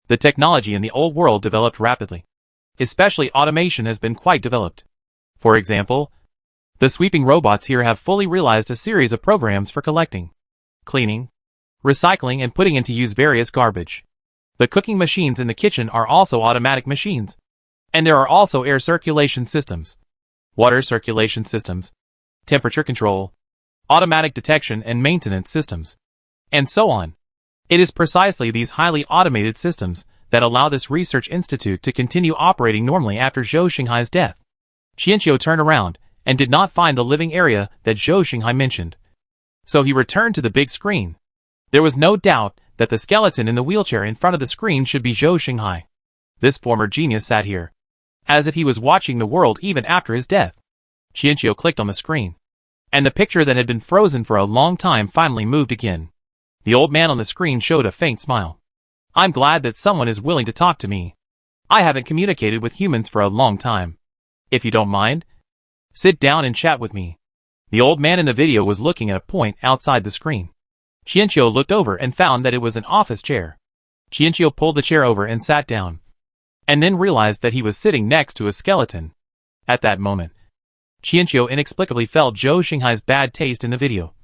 the technology in the old world developed rapidly. Especially automation has been quite developed. For example, the sweeping robots here have fully realized a series of programs for collecting, cleaning, recycling and putting into use various garbage. The cooking machines in the kitchen are also automatic machines. And there are also air circulation systems, water circulation systems, temperature control, automatic detection and maintenance systems, and so on. It is precisely these highly automated systems that allow this research institute to continue operating normally after Zhou Xinghai's death. Chiino turned around and did not find the living area that Zhou Xinghai mentioned. So he returned to the big screen. There was no doubt that the skeleton in the wheelchair in front of the screen should be Zhou Xinghai. This former genius sat here, as if he was watching the world even after his death. Chiino clicked on the screen, and the picture that had been frozen for a long time finally moved again. The old man on the screen showed a faint smile. I'm glad that someone is willing to talk to me. I haven't communicated with humans for a long time. If you don't mind, sit down and chat with me. The old man in the video was looking at a point outside the screen. Chiino looked over and found that it was an office chair. Chiino pulled the chair over and sat down, and then realized that he was sitting next to a skeleton. At that moment, Chiino inexplicably felt Zhou Xinghai's bad taste in the video.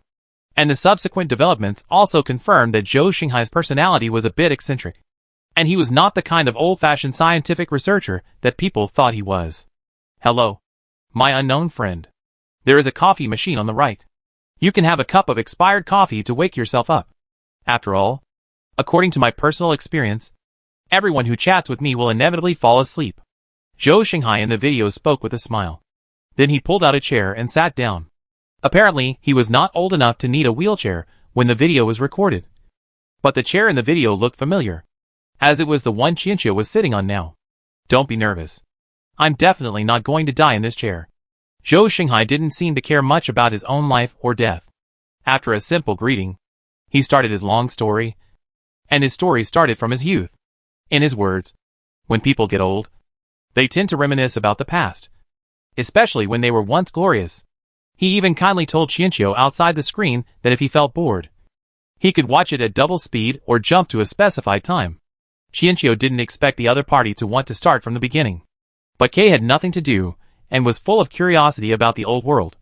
And the subsequent developments also confirmed that Zhou Xinghai's personality was a bit eccentric. And he was not the kind of old-fashioned scientific researcher that people thought he was. Hello, my unknown friend. There is a coffee machine on the right. You can have a cup of expired coffee to wake yourself up. After all, according to my personal experience, everyone who chats with me will inevitably fall asleep. Zhou Xinghai in the video spoke with a smile. Then he pulled out a chair and sat down. Apparently, he was not old enough to need a wheelchair when the video was recorded. But the chair in the video looked familiar, as it was the one Chiino was sitting on now. Don't be nervous. I'm definitely not going to die in this chair. Zhou Xinghai didn't seem to care much about his own life or death. After a simple greeting, he started his long story. And his story started from his youth. In his words, when people get old, they tend to reminisce about the past, especially when they were once glorious. He even kindly told Chiino outside the screen that if he felt bored, he could watch it at double speed or jump to a specified time. Chiino didn't expect the other party to want to start from the beginning. But Kay had nothing to do, and was full of curiosity about the old world.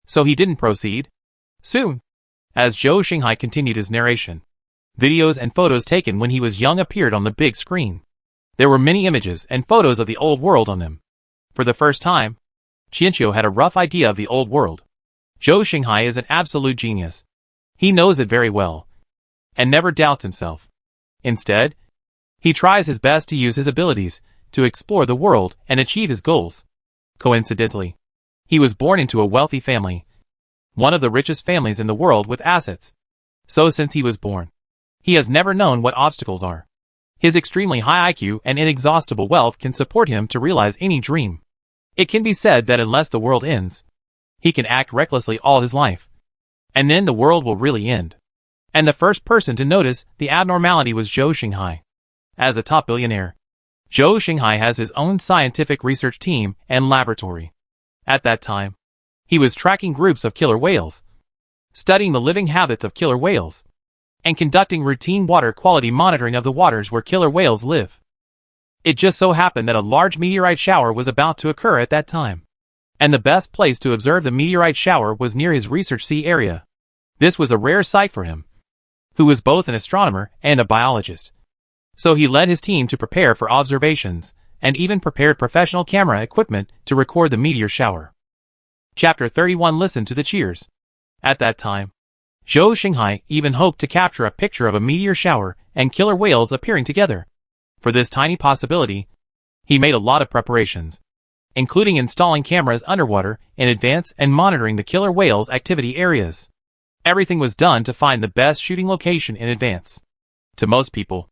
So he didn't proceed. Soon, as Zhou Xinghai continued his narration, videos and photos taken when he was young appeared on the big screen. There were many images and photos of the old world on them. For the first time, Chiino had a rough idea of the old world. Zhou Xinghai is an absolute genius. He knows it very well, and never doubts himself. Instead, he tries his best to use his abilities to explore the world and achieve his goals. Coincidentally, he was born into a wealthy family, one of the richest families in the world with assets. So since he was born, he has never known what obstacles are. His extremely high IQ and inexhaustible wealth can support him to realize any dream. It can be said that unless the world ends, he can act recklessly all his life. And then the world will really end. And the first person to notice the abnormality was Zhou Xinghai. As a top billionaire, Zhou Xinghai has his own scientific research team and laboratory. At that time, he was tracking groups of killer whales, studying the living habits of killer whales, and conducting routine water quality monitoring of the waters where killer whales live. It just so happened that a large meteorite shower was about to occur at that time. And the best place to observe the meteorite shower was near his research sea area. This was a rare sight for him, who was both an astronomer and a biologist. So he led his team to prepare for observations, and even prepared professional camera equipment to record the meteor shower. Chapter 31 Listen to the cheers. At that time, Zhou Xinghai even hoped to capture a picture of a meteor shower and killer whales appearing together. For this tiny possibility, he made a lot of preparations, including installing cameras underwater in advance and monitoring the killer whales' activity areas. Everything was done to find the best shooting location in advance. To most people,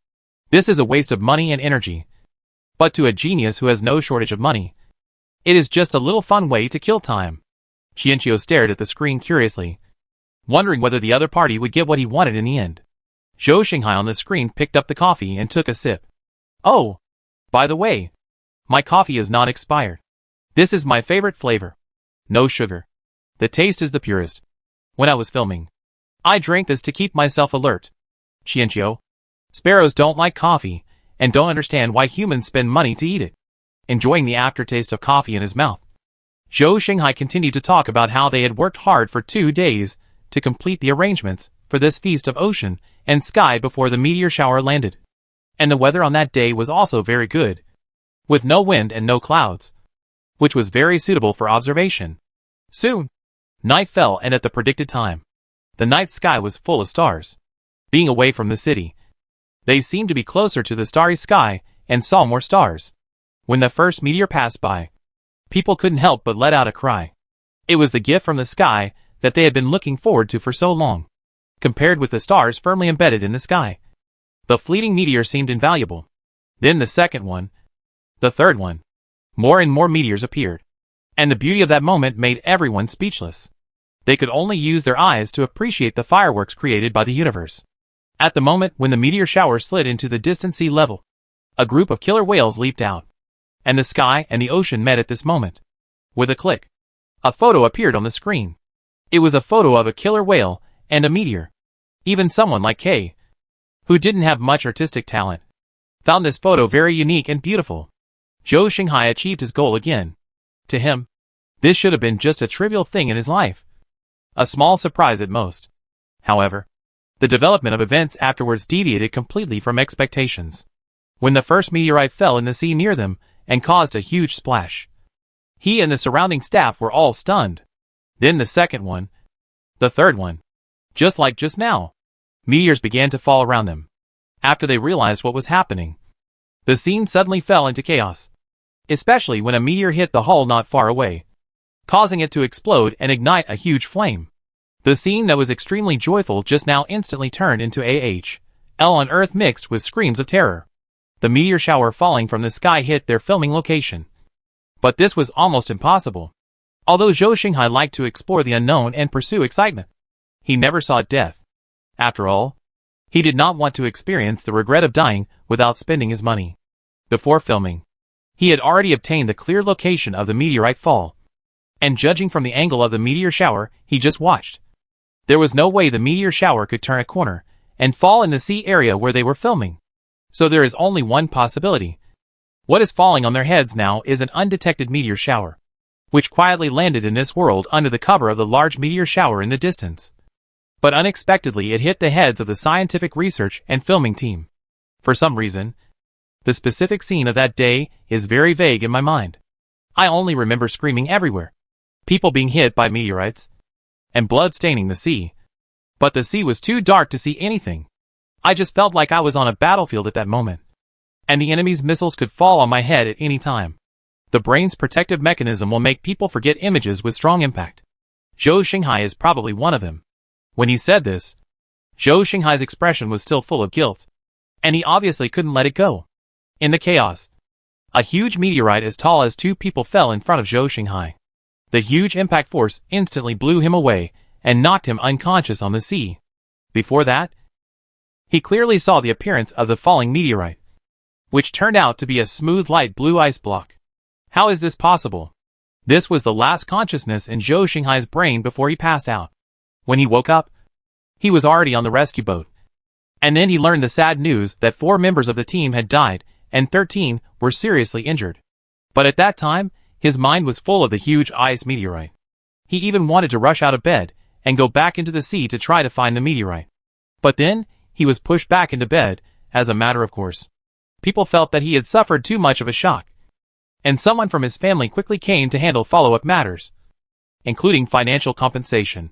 this is a waste of money and energy. But to a genius who has no shortage of money, it is just a little fun way to kill time. Chiino stared at the screen curiously, wondering whether the other party would get what he wanted in the end. Zhou Xinghai on the screen picked up the coffee and took a sip. Oh, By the way, my coffee is not expired. This is my favorite flavor. No sugar. The taste is the purest. When I was filming, I drank this to keep myself alert. Chiino. Sparrows don't like coffee, and don't understand why humans spend money to eat it. Enjoying the aftertaste of coffee in his mouth, Zhou Xinghai continued to talk about how they had worked hard for 2 days to complete the arrangements for this feast of ocean and sky before the meteor shower landed. And the weather on that day was also very good, with no wind and no clouds, which was very suitable for observation. Soon, night fell, and at the predicted time, the night sky was full of stars. Being away from the city, they seemed to be closer to the starry sky and saw more stars. When the first meteor passed by, people couldn't help but let out a cry. It was the gift from the sky that they had been looking forward to for so long. Compared with the stars firmly embedded in the sky, the fleeting meteor seemed invaluable. Then the second one, the third one. More and more meteors appeared, and the beauty of that moment made everyone speechless. They could only use their eyes to appreciate the fireworks created by the universe. At the moment when the meteor shower slid into the distant sea level, a group of killer whales leaped out, and the sky and the ocean met at this moment. With a click, a photo appeared on the screen. It was a photo of a killer whale and a meteor. Even someone like Kay, who didn't have much artistic talent, found this photo very unique and beautiful. Zhou Xinghai achieved his goal again. To him, this should have been just a trivial thing in his life, a small surprise at most. However, the development of events afterwards deviated completely from expectations. When the first meteorite fell in the sea near them and caused a huge splash, he and the surrounding staff were all stunned. Then the second one, the third one. Just like just now, meteors began to fall around them. After they realized what was happening, the scene suddenly fell into chaos, especially when a meteor hit the hull not far away, causing it to explode and ignite a huge flame. The scene that was extremely joyful just now instantly turned into AHL on Earth mixed with screams of terror. The meteor shower falling from the sky hit their filming location. But this was almost impossible. Although Zhou Xinghai liked to explore the unknown and pursue excitement, he never sought death. After all, he did not want to experience the regret of dying without spending his money. Before filming, he had already obtained the clear location of the meteorite fall, and judging from the angle of the meteor shower he just watched, there was no way the meteor shower could turn a corner and fall in the sea area where they were filming. So there is only one possibility. What is falling on their heads now is an undetected meteor shower, which quietly landed in this world under the cover of the large meteor shower in the distance. But unexpectedly it hit the heads of the scientific research and filming team. For some reason, the specific scene of that day is very vague in my mind. I only remember screaming everywhere, people being hit by meteorites, and blood staining the sea. But the sea was too dark to see anything. I just felt like I was on a battlefield at that moment, and the enemy's missiles could fall on my head at any time. The brain's protective mechanism will make people forget images with strong impact. Zhou Xinghai is probably one of them. When he said this, Zhou Xinghai's expression was still full of guilt, and he obviously couldn't let it go. In the chaos, a huge meteorite as tall as 2 people fell in front of Zhou Xinghai. The huge impact force instantly blew him away and knocked him unconscious on the sea. Before that, he clearly saw the appearance of the falling meteorite, which turned out to be a smooth light blue ice block. How is this possible? This was the last consciousness in Zhou Xinghai's brain before he passed out. When he woke up, he was already on the rescue boat. And then he learned the sad news that 4 members of the team had died and 13 were seriously injured. But at that time, his mind was full of the huge ice meteorite. He even wanted to rush out of bed and go back into the sea to try to find the meteorite. But then, he was pushed back into bed, as a matter of course. People felt that he had suffered too much of a shock, and someone from his family quickly came to handle follow-up matters, including financial compensation,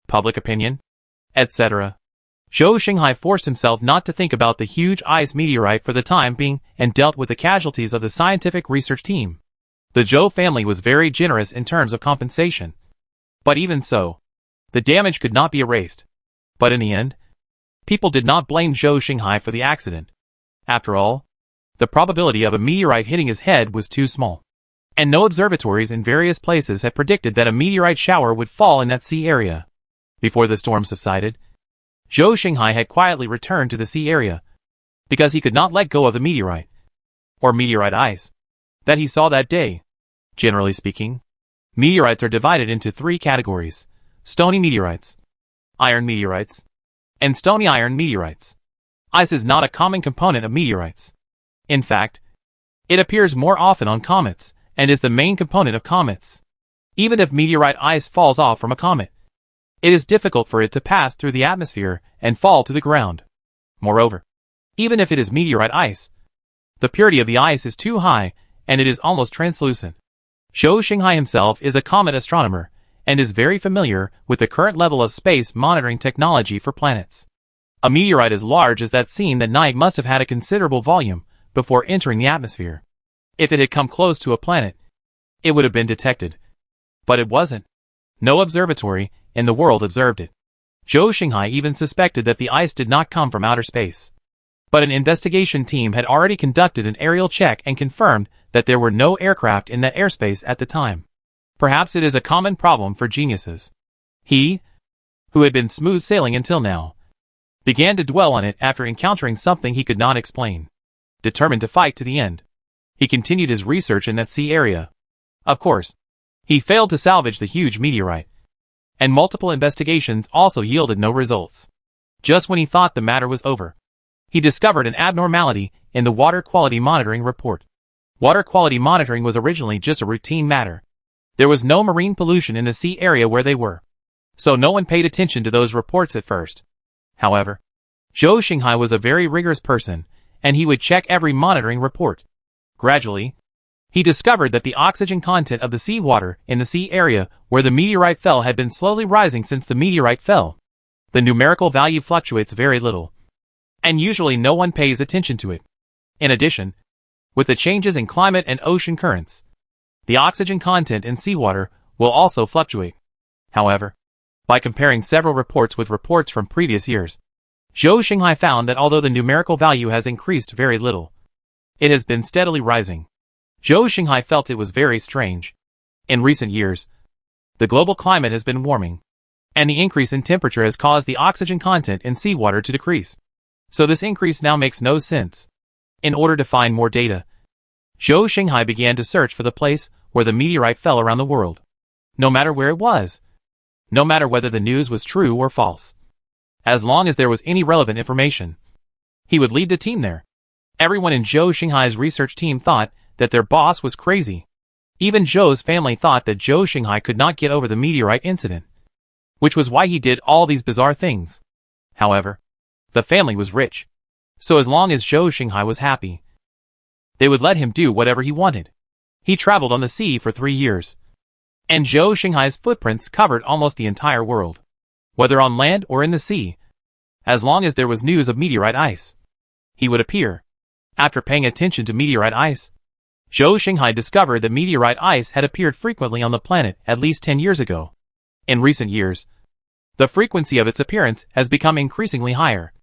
public opinion, etc. Zhou Xinghai forced himself not to think about the huge ice meteorite for the time being and dealt with the casualties of the scientific research team. The Zhou family was very generous in terms of compensation. But even so, the damage could not be erased. But in the end, people did not blame Zhou Xinghai for the accident. After all, the probability of a meteorite hitting his head was too small, and no observatories in various places had predicted that a meteorite shower would fall in that sea area. Before the storm subsided, Zhou Xinghai had quietly returned to the sea area, because he could not let go of the meteorite. or meteorite ice, that he saw that day. Generally speaking, meteorites are divided into three categories: stony meteorites, iron meteorites, and stony iron meteorites. Ice is not a common component of meteorites. In fact, it appears more often on comets, and is the main component of comets. Even if meteorite ice falls off from a comet, it is difficult for it to pass through the atmosphere and fall to the ground. Moreover, even if it is meteorite ice, the purity of the ice is too high, and it is almost translucent. Zhou Xinghai himself is a comet astronomer, and is very familiar with the current level of space monitoring technology for planets. A meteorite as large as that seen that night must have had a considerable volume before entering the atmosphere. If it had come close to a planet, it would have been detected. But it wasn't. No observatory in the world observed it. Zhou Xinghai even suspected that the ice did not come from outer space. But an investigation team had already conducted an aerial check and confirmed that there were no aircraft in that airspace at the time. Perhaps it is a common problem for geniuses. He, who had been smooth sailing until now, began to dwell on it after encountering something he could not explain. Determined to fight to the end, he continued his research in that sea area. Of course, he failed to salvage the huge meteorite, and multiple investigations also yielded no results. Just when he thought the matter was over, he discovered an abnormality in the water quality monitoring report. Water quality monitoring was originally just a routine matter. There was no marine pollution in the sea area where they were, so no one paid attention to those reports at first. However, Zhou Xinghai was a very rigorous person, and he would check every monitoring report. Gradually, he discovered that the oxygen content of the seawater in the sea area where the meteorite fell had been slowly rising since the meteorite fell. The numerical value fluctuates very little, and usually no one pays attention to it. In addition, with the changes in climate and ocean currents, the oxygen content in seawater will also fluctuate. However, by comparing several reports with reports from previous years, Zhou Xinghai found that although the numerical value has increased very little, it has been steadily rising. Zhou Xinghai felt it was very strange. In recent years, the global climate has been warming, and the increase in temperature has caused the oxygen content in seawater to decrease. So this increase now makes no sense. In order to find more data, Zhou Xinghai began to search for the place where the meteorite fell around the world. No matter where it was, no matter whether the news was true or false, as long as there was any relevant information, he would lead the team there. Everyone in Zhou Xinghai's research team thought that their boss was crazy. Even Zhou's family thought that Zhou Xinghai could not get over the meteorite incident, which was why he did all these bizarre things. However, the family was rich, so as long as Zhou Xinghai was happy, they would let him do whatever he wanted. He traveled on the sea for 3 years, and Zhou Xinghai's footprints covered almost the entire world, whether on land or in the sea. As long as there was news of meteorite ice, he would appear. After paying attention to meteorite ice, Zhou Xinghai discovered that meteorite ice had appeared frequently on the planet at least 10 years ago. In recent years, the frequency of its appearance has become increasingly higher,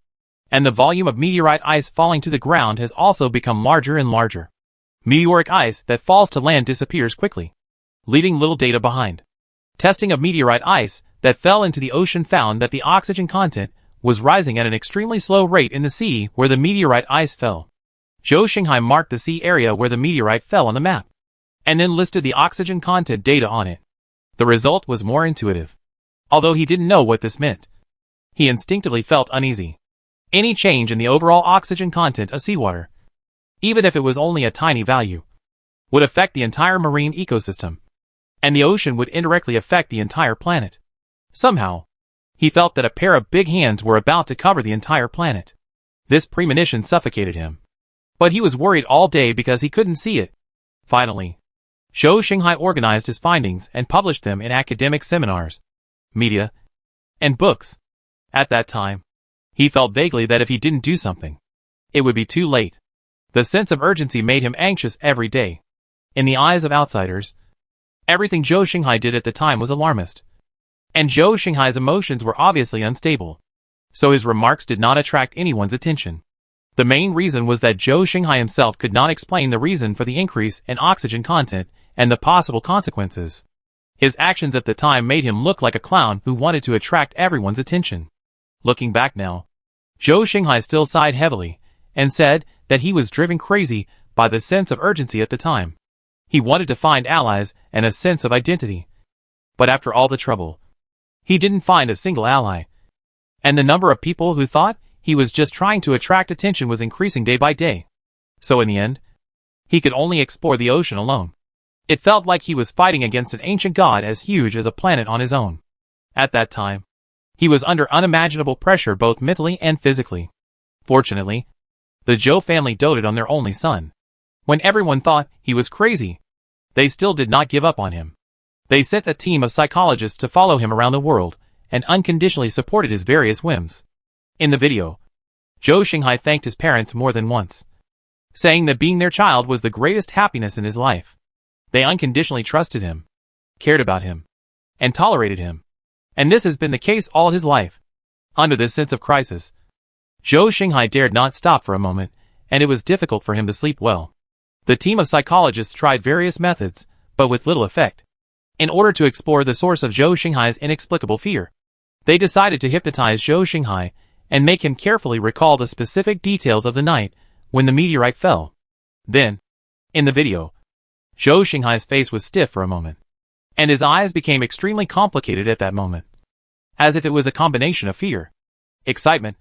and the volume of meteorite ice falling to the ground has also become larger and larger. Meteoric ice that falls to land disappears quickly, leaving little data behind. Testing of meteorite ice that fell into the ocean found that the oxygen content was rising at an extremely slow rate in the sea where the meteorite ice fell. Zhou Xinghai marked the sea area where the meteorite fell on the map, and then listed the oxygen content data on it. The result was more intuitive. Although he didn't know what this meant, he instinctively felt uneasy. Any change in the overall oxygen content of seawater, even if it was only a tiny value, would affect the entire marine ecosystem, and the ocean would indirectly affect the entire planet. Somehow, he felt that a pair of big hands were about to cover the entire planet. This premonition suffocated him, but he was worried all day because he couldn't see it. Finally, Zhou Xinghai organized his findings and published them in academic seminars, media, and books. At that time, he felt vaguely that if he didn't do something, it would be too late. The sense of urgency made him anxious every day. In the eyes of outsiders, everything Zhou Xinghai did at the time was alarmist, and Zhou Xinghai's emotions were obviously unstable, so his remarks did not attract anyone's attention. The main reason was that Zhou Xinghai himself could not explain the reason for the increase in oxygen content and the possible consequences. His actions at the time made him look like a clown who wanted to attract everyone's attention. Looking back now, Zhou Xinghai still sighed heavily and said that he was driven crazy by the sense of urgency at the time. He wanted to find allies and a sense of identity. But after all the trouble, he didn't find a single ally. And the number of people who thought he was just trying to attract attention was increasing day by day. So in the end, he could only explore the ocean alone. It felt like he was fighting against an ancient god as huge as a planet on his own. At that time, he was under unimaginable pressure both mentally and physically. Fortunately, the Zhou family doted on their only son. When everyone thought he was crazy, they still did not give up on him. They sent a team of psychologists to follow him around the world and unconditionally supported his various whims. In the video, Zhou Xinghai thanked his parents more than once, saying that being their child was the greatest happiness in his life. They unconditionally trusted him, cared about him, and tolerated him. And this has been the case all his life. Under this sense of crisis, Zhou Xinghai dared not stop for a moment, and it was difficult for him to sleep well. The team of psychologists tried various methods, but with little effect. In order to explore the source of Zhou Xinghai's inexplicable fear, they decided to hypnotize Zhou Xinghai and make him carefully recall the specific details of the night when the meteorite fell. Then, in the video, Zhou Xinghai's face was stiff for a moment, and his eyes became extremely complicated at that moment, as if it was a combination of fear, excitement,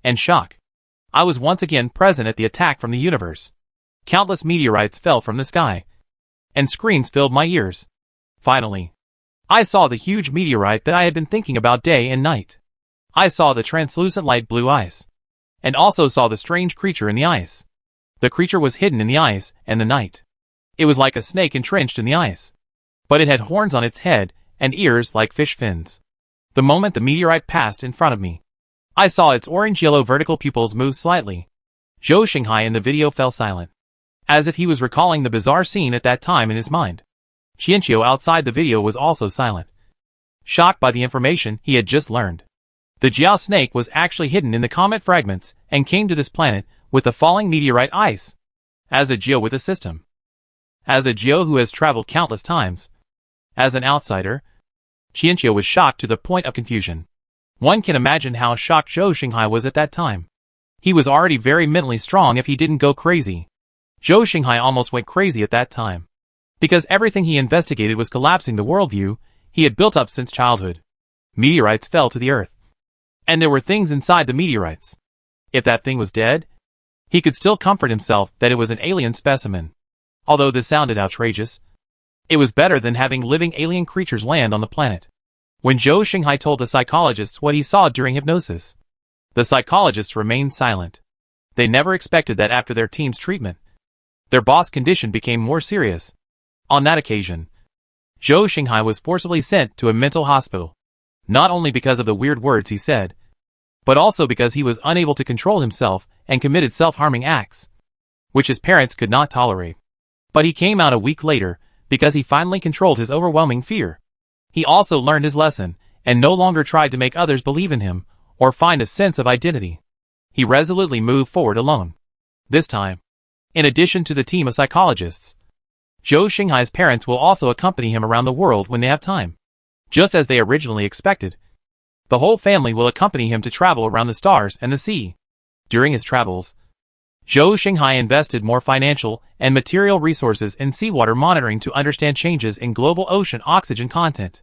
and shock. I was once again present at the attack from the universe. Countless meteorites fell from the sky, and screams filled my ears. Finally, I saw the huge meteorite that I had been thinking about day and night. I saw the translucent light blue ice, and also saw the strange creature in the ice. The creature was hidden in the ice and the night. It was like a snake entrenched in the ice, but it had horns on its head and ears like fish fins. The moment the meteorite passed in front of me, I saw its orange-yellow vertical pupils move slightly. Zhou Xinghai in the video fell silent, as if he was recalling the bizarre scene at that time in his mind. Chiino outside the video was also silent, shocked by the information he had just learned. The Jiao snake was actually hidden in the comet fragments and came to this planet with the falling meteorite ice. As a Jiao with a system. As a Jiao who has traveled countless times. As an outsider, Chiino was shocked to the point of confusion. One can imagine how shocked Zhou Xinghai was at that time. He was already very mentally strong if he didn't go crazy. Zhou Xinghai almost went crazy at that time, because everything he investigated was collapsing the worldview he had built up since childhood. Meteorites fell to the earth, and there were things inside the meteorites. If that thing was dead, he could still comfort himself that it was an alien specimen. Although this sounded outrageous, it was better than having living alien creatures land on the planet. When Zhou Xinghai told the psychologists what he saw during hypnosis, the psychologists remained silent. They never expected that after their team's treatment, their boss' condition became more serious. On that occasion, Zhou Xinghai was forcibly sent to a mental hospital, not only because of the weird words he said, but also because he was unable to control himself and committed self-harming acts, which his parents could not tolerate. But he came out a week later because he finally controlled his overwhelming fear. He also learned his lesson and no longer tried to make others believe in him or find a sense of identity. He resolutely moved forward alone. This time, in addition to the team of psychologists, Zhou Xinghai's parents will also accompany him around the world when they have time. Just as they originally expected, the whole family will accompany him to travel around the stars and the sea. During his travels, Zhou Xinghai invested more financial and material resources in seawater monitoring to understand changes in global ocean oxygen content.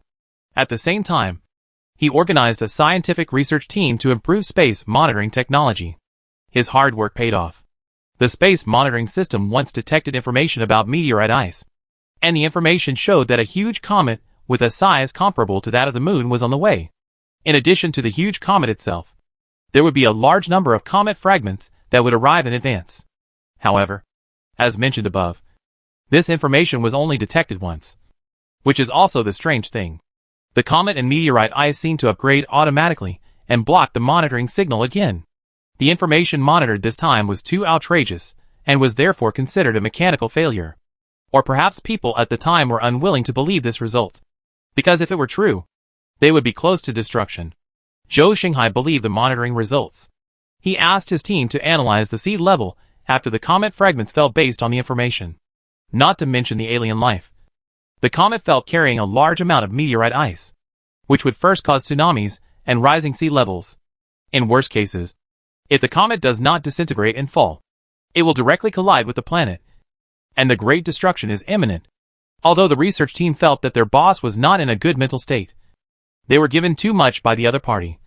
At the same time, he organized a scientific research team to improve space monitoring technology. His hard work paid off. The space monitoring system once detected information about meteorite ice, and the information showed that a huge comet with a size comparable to that of the moon was on the way. In addition to the huge comet itself, there would be a large number of comet fragments that would arrive in advance. However, as mentioned above, this information was only detected once, which is also the strange thing. The comet and meteorite ice seemed to upgrade automatically and blocked the monitoring signal again. The information monitored this time was too outrageous and was therefore considered a mechanical failure. Or perhaps people at the time were unwilling to believe this result, because if it were true, they would be close to destruction. Zhou Xinghai believed the monitoring results. He asked his team to analyze the sea level after the comet fragments fell based on the information. Not to mention the alien life. The comet fell carrying a large amount of meteorite ice, which would first cause tsunamis and rising sea levels. In worst cases, if the comet does not disintegrate and fall, it will directly collide with the planet, and the great destruction is imminent. Although the research team felt that their boss was not in a good mental state, they were given too much by the other party.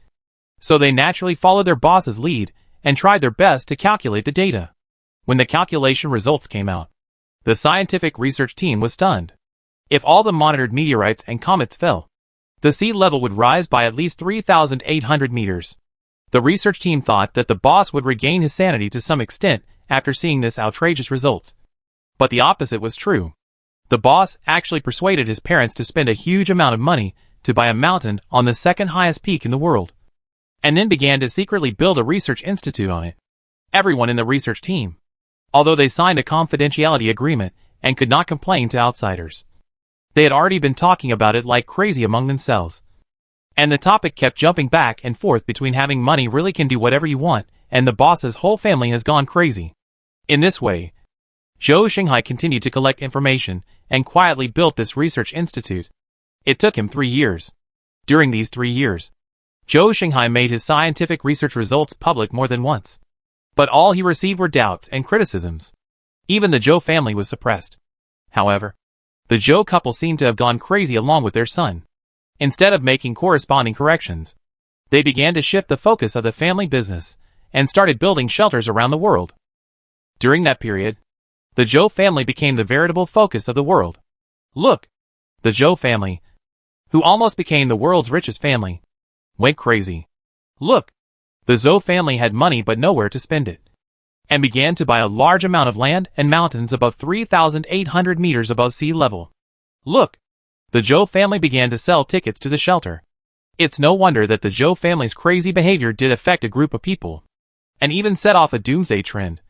So they naturally followed their boss's lead and tried their best to calculate the data. When the calculation results came out, the scientific research team was stunned. If all the monitored meteorites and comets fell, the sea level would rise by at least 3,800 meters. The research team thought that the boss would regain his sanity to some extent after seeing this outrageous result. But the opposite was true. The boss actually persuaded his parents to spend a huge amount of money to buy a mountain on the second highest peak in the world, and then began to secretly build a research institute on it. Everyone in the research team, although they signed a confidentiality agreement and could not complain to outsiders, they had already been talking about it like crazy among themselves. And the topic kept jumping back and forth between having money really can do whatever you want and the boss's whole family has gone crazy. In this way, Zhou Xinghai continued to collect information and quietly built this research institute. It took him 3 years. During these 3 years, Zhou Xinghai made his scientific research results public more than once. But all he received were doubts and criticisms. Even the Zhou family was suppressed. However, the Zhou couple seemed to have gone crazy along with their son. Instead of making corresponding corrections, they began to shift the focus of the family business and started building shelters around the world. During that period, the Zhou family became the veritable focus of the world. Look, the Zhou family, who almost became the world's richest family, went crazy. Look, the Zhou family had money but nowhere to spend it, and began to buy a large amount of land and mountains above 3,800 meters above sea level. Look, the Zhou family began to sell tickets to the shelter. It's no wonder that the Zhou family's crazy behavior did affect a group of people, and even set off a doomsday trend,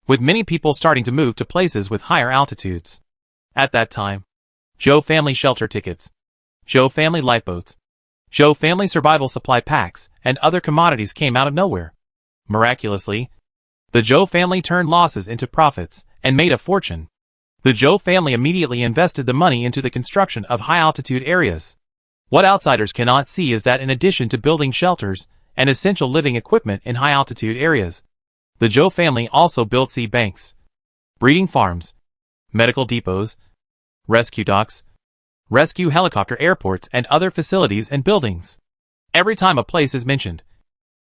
with many people starting to move to places with higher altitudes. At that time, Zhou family shelter tickets, Zhou family lifeboats, Zhou family survival supply packs, and other commodities came out of nowhere. Miraculously, the Zhou family turned losses into profits and made a fortune. The Zhou family immediately invested the money into the construction of high-altitude areas. What outsiders cannot see is that in addition to building shelters and essential living equipment in high-altitude areas, the Zhou family also built sea banks, breeding farms, medical depots, rescue docks, rescue helicopter airports, and other facilities and buildings. Every time a place is mentioned,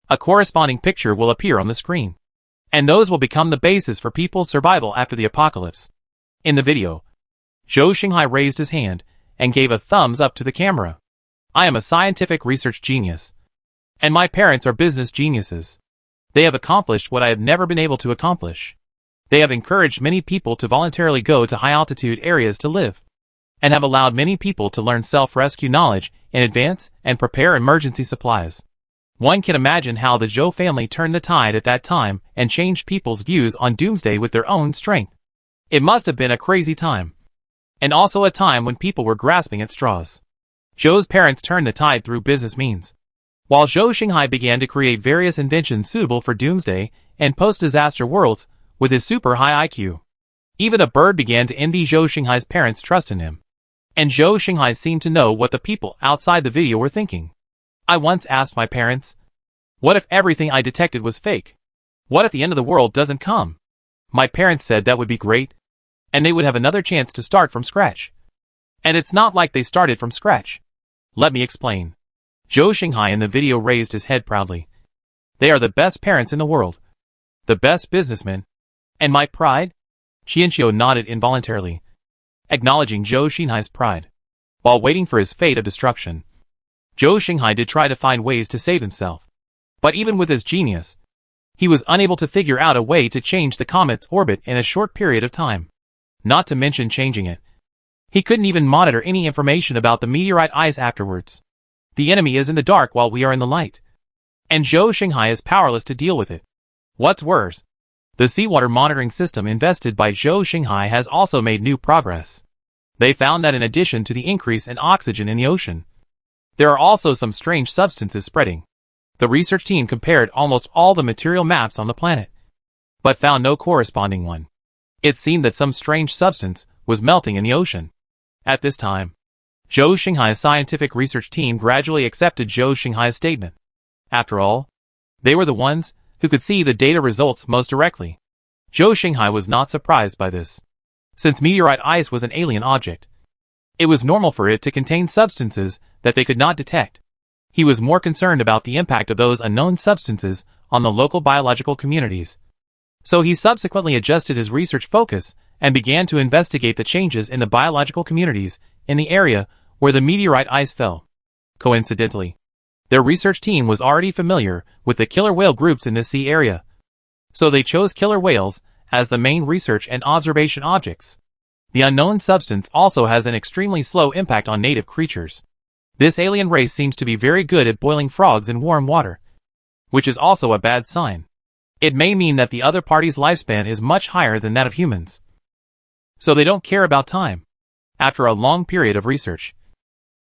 a corresponding picture will appear on the screen, and those will become the basis for people's survival after the apocalypse. In the video, Zhou Xinghai raised his hand and gave a thumbs up to the camera. I am a scientific research genius, and my parents are business geniuses. They have accomplished what I have never been able to accomplish. They have encouraged many people to voluntarily go to high-altitude areas to live, and have allowed many people to learn self-rescue knowledge in advance and prepare emergency supplies. One can imagine how the Zhou family turned the tide at that time and changed people's views on doomsday with their own strength. It must have been a crazy time, and also a time when people were grasping at straws. Zhou's parents turned the tide through business means, while Zhou Xinghai began to create various inventions suitable for doomsday and post-disaster worlds with his super high IQ. Even a bird began to envy Zhou Xinghai's parents' trust in him, and Zhou Xinghai seemed to know what the people outside the video were thinking. I once asked my parents, what if everything I detected was fake? What if the end of the world doesn't come? My parents said that would be great, and they would have another chance to start from scratch. And it's not like they started from scratch. Let me explain. Zhou Xinghai in the video raised his head proudly. They are the best parents in the world, the best businessmen, and my pride? Chiino nodded involuntarily, acknowledging Zhou Xinghai's pride. While waiting for his fate of destruction, Zhou Xinghai did try to find ways to save himself. But even with his genius, he was unable to figure out a way to change the comet's orbit in a short period of time. Not to mention changing it. He couldn't even monitor any information about the meteorite ice afterwards. The enemy is in the dark while we are in the light, and Zhou Xinghai is powerless to deal with it. What's worse, the seawater monitoring system invested by Zhou Xinghai has also made new progress. They found that in addition to the increase in oxygen in the ocean, there are also some strange substances spreading. The research team compared almost all the material maps on the planet, but found no corresponding one. It seemed that some strange substance was melting in the ocean. At this time, Zhou Xinghai's scientific research team gradually accepted Zhou Xinghai's statement. After all, they were the ones who could see the data results most directly. Zhou Xinghai was not surprised by this. Since meteorite ice was an alien object, it was normal for it to contain substances that they could not detect. He was more concerned about the impact of those unknown substances on the local biological communities. So he subsequently adjusted his research focus and began to investigate the changes in the biological communities in the area where the meteorite ice fell. Coincidentally, their research team was already familiar with the killer whale groups in this sea area, so they chose killer whales as the main research and observation objects. The unknown substance also has an extremely slow impact on native creatures. This alien race seems to be very good at boiling frogs in warm water, which is also a bad sign. It may mean that the other party's lifespan is much higher than that of humans, so they don't care about time. After a long period of research,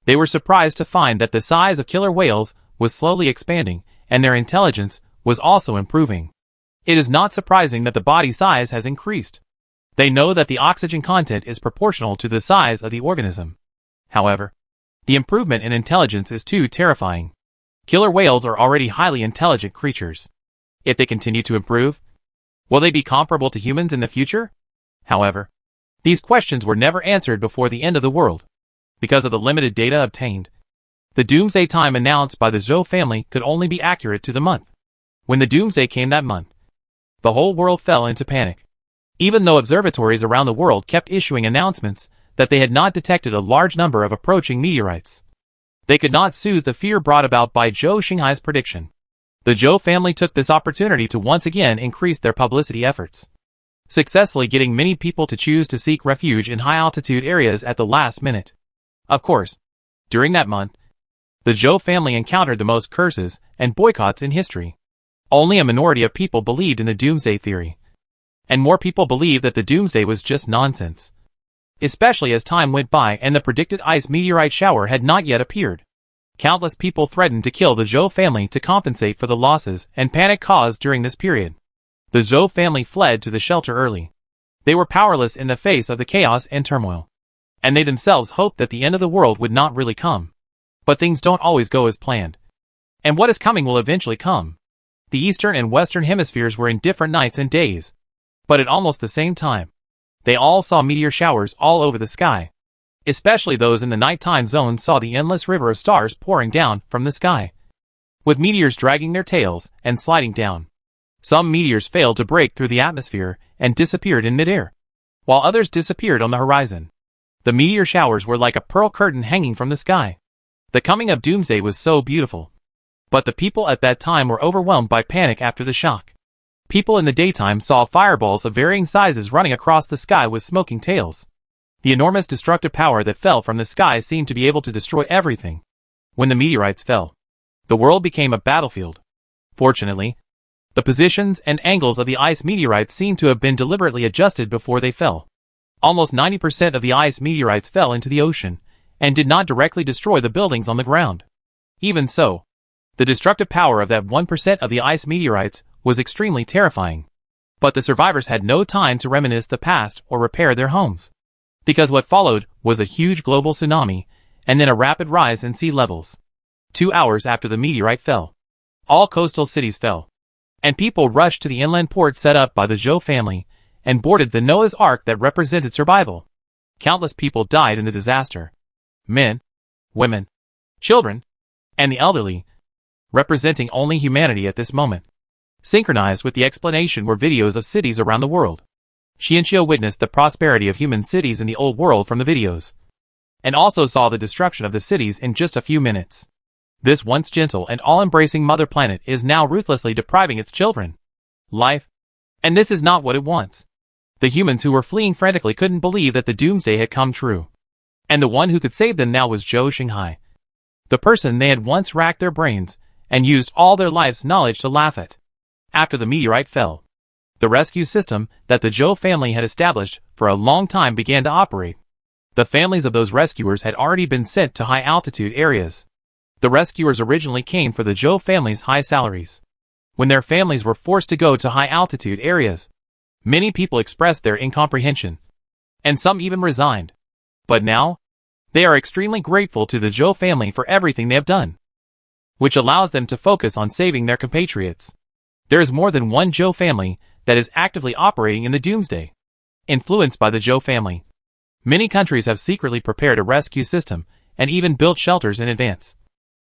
they were surprised to find that the size of killer whales was slowly expanding, and their intelligence was also improving. It is not surprising that the body size has increased. They know that the oxygen content is proportional to the size of the organism. However, the improvement in intelligence is too terrifying. Killer whales are already highly intelligent creatures. If they continue to improve, will they be comparable to humans in the future? However, these questions were never answered before the end of the world. Because of the limited data obtained, the doomsday time announced by the Zhou family could only be accurate to the month. When the doomsday came that month, the whole world fell into panic. Even though observatories around the world kept issuing announcements that they had not detected a large number of approaching meteorites, they could not soothe the fear brought about by Zhou Xinghai's prediction. The Zhou family took this opportunity to once again increase their publicity efforts, successfully getting many people to choose to seek refuge in high-altitude areas at the last minute. Of course, during that month, the Zhou family encountered the most curses and boycotts in history. Only a minority of people believed in the doomsday theory, and more people believed that the doomsday was just nonsense, especially as time went by and the predicted ice meteorite shower had not yet appeared. Countless people threatened to kill the Zhou family to compensate for the losses and panic caused during this period. The Zhou family fled to the shelter early. They were powerless in the face of the chaos and turmoil, and they themselves hoped that the end of the world would not really come. But things don't always go as planned, and what is coming will eventually come. The eastern and western hemispheres were in different nights and days, but at almost the same time, they all saw meteor showers all over the sky. Especially those in the nighttime zone saw the endless river of stars pouring down from the sky, with meteors dragging their tails and sliding down. Some meteors failed to break through the atmosphere and disappeared in midair, while others disappeared on the horizon. The meteor showers were like a pearl curtain hanging from the sky. The coming of doomsday was so beautiful, but the people at that time were overwhelmed by panic after the shock. People in the daytime saw fireballs of varying sizes running across the sky with smoking tails. The enormous destructive power that fell from the sky seemed to be able to destroy everything. When the meteorites fell, the world became a battlefield. Fortunately, the positions and angles of the ice meteorites seemed to have been deliberately adjusted before they fell. Almost 90% of the ice meteorites fell into the ocean, and did not directly destroy the buildings on the ground. Even so, the destructive power of that 1% of the ice meteorites was extremely terrifying. But the survivors had no time to reminisce the past or repair their homes, because what followed was a huge global tsunami, and then a rapid rise in sea levels. 2 hours after the meteorite fell, all coastal cities fell, and people rushed to the inland port set up by the Zhou family, and boarded the Noah's Ark that represented survival. Countless people died in the disaster. Men, women, children, and the elderly, representing only humanity at this moment. Synchronized with the explanation were videos of cities around the world. Chiino witnessed the prosperity of human cities in the old world from the videos, and also saw the destruction of the cities in just a few minutes. This once gentle and all-embracing mother planet is now ruthlessly depriving its children life, and this is not what it wants. The humans who were fleeing frantically couldn't believe that the doomsday had come true, and the one who could save them now was Zhou Xinghai, the person they had once racked their brains and used all their life's knowledge to laugh at. After the meteorite fell, the rescue system that the Zhou family had established for a long time began to operate. The families of those rescuers had already been sent to high-altitude areas. The rescuers originally came for the Zhou family's high salaries. When their families were forced to go to high-altitude areas, many people expressed their incomprehension, and some even resigned. But now, they are extremely grateful to the Zhou family for everything they have done, which allows them to focus on saving their compatriots. There is more than one Zhou family that is actively operating in the doomsday. influenced by the Zhou family. Many countries have secretly prepared a rescue system and even built shelters in advance.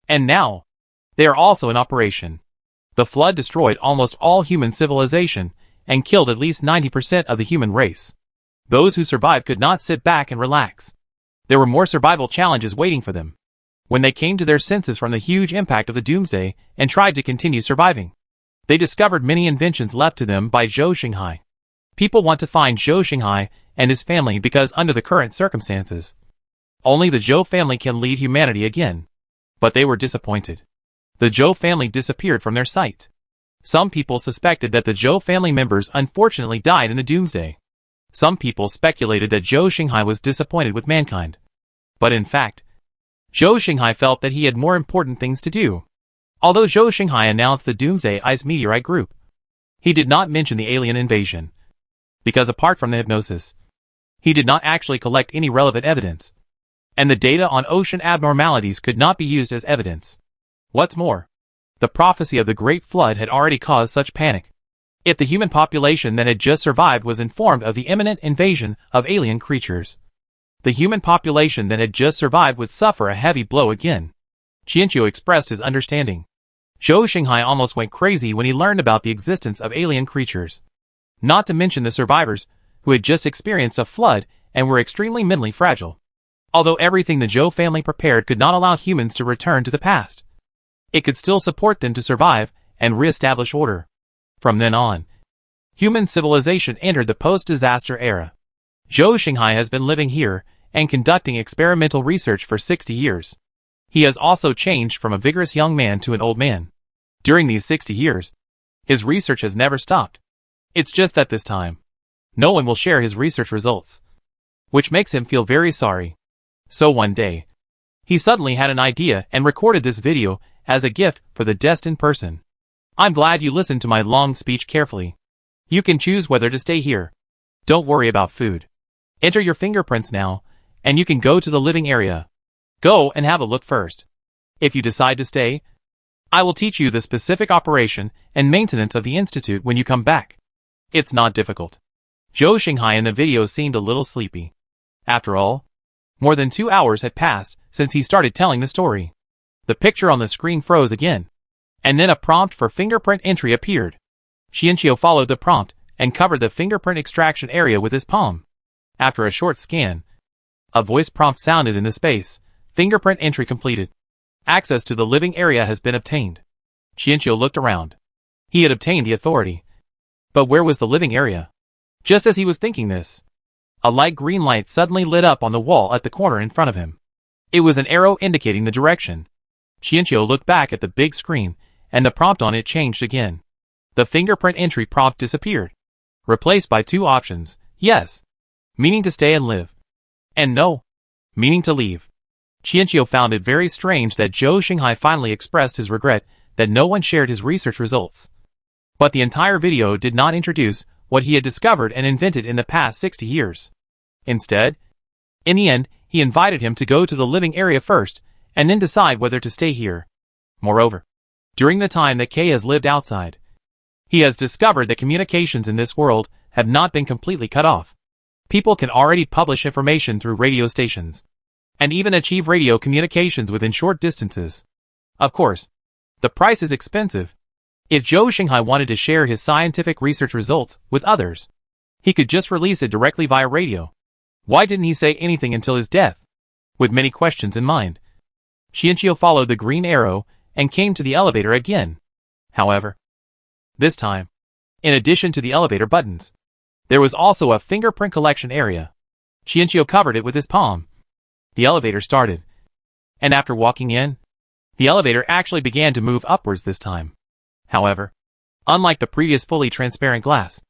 And now, they are also in operation. The flood destroyed almost all human civilization and killed at least 90% of the human race. Those who survived could not sit back and relax. There were more survival challenges waiting for them. When they came to their senses from the huge impact of the doomsday and tried to continue surviving, they discovered many inventions left to them by Zhou Xinghai. People want to find Zhou Xinghai and his family because under the current circumstances, only the Zhou family can lead humanity again. But they were disappointed. The Zhou family disappeared from their sight. Some people suspected that the Zhou family members unfortunately died in the doomsday. Some people speculated that Zhou Xinghai was disappointed with mankind. But in fact, Zhou Xinghai felt that he had more important things to do. Although Zhou Xinghai announced the Doomsday Ice Meteorite Group, he did not mention the alien invasion. Because apart from the hypnosis, he did not actually collect any relevant evidence. And the data on ocean abnormalities could not be used as evidence. What's more, the prophecy of the Great Flood had already caused such panic. If the human population that had just survived was informed of the imminent invasion of alien creatures, the human population that had just survived would suffer a heavy blow again. Chiino expressed his understanding. Zhou Xinghai almost went crazy when he learned about the existence of alien creatures. Not to mention the survivors, who had just experienced a flood and were extremely mentally fragile. Although everything the Zhou family prepared could not allow humans to return to the past, it could still support them to survive and re-establish order. From then on, human civilization entered the post-disaster era. Zhou Xinghai has been living here and conducting experimental research for 60 years. He has also changed from a vigorous young man to an old man. During these 60 years, his research has never stopped. It's just that this time, no one will share his research results, which makes him feel very sorry. So one day, he suddenly had an idea and recorded this video as a gift for the destined person. I'm glad you listened to my long speech carefully. You can choose whether to stay here. Don't worry about food. Enter your fingerprints now, and you can go to the living area. Go and have a look first. If you decide to stay, I will teach you the specific operation and maintenance of the institute when you come back. It's not difficult. Zhou Xinghai in the video seemed a little sleepy. After all, more than 2 hours had passed since he started telling the story. The picture on the screen froze again, and then a prompt for fingerprint entry appeared. Chiino followed the prompt and covered the fingerprint extraction area with his palm. After a short scan, a voice prompt sounded in the space. Fingerprint entry completed. Access to the living area has been obtained. Chiino looked around. He had obtained the authority. But where was the living area? Just as he was thinking this, a light green light suddenly lit up on the wall at the corner in front of him. It was an arrow indicating the direction. Chiino looked back at the big screen, and the prompt on it changed again. The fingerprint entry prompt disappeared, replaced by 2 options: yes, meaning to stay and live, and no, meaning to leave. Chiino found it very strange that Zhou Xinghai finally expressed his regret that no one shared his research results. But the entire video did not introduce what he had discovered and invented in the past 60 years. Instead, in the end, he invited him to go to the living area first, and then decide whether to stay here. Moreover, during the time that Kay has lived outside, he has discovered that communications in this world have not been completely cut off. People can already publish information through radio stations, and even achieve radio communications within short distances. Of course, the price is expensive. If Zhou Xinghai wanted to share his scientific research results with others, he could just release it directly via radio. Why didn't he say anything until his death? With many questions in mind, Chiino followed the green arrow and came to the elevator again. However, this time, in addition to the elevator buttons, there was also a fingerprint collection area. Chiino covered it with his palm. The elevator started, and after walking in, the elevator actually began to move upwards this time. However, unlike the previous fully transparent glass,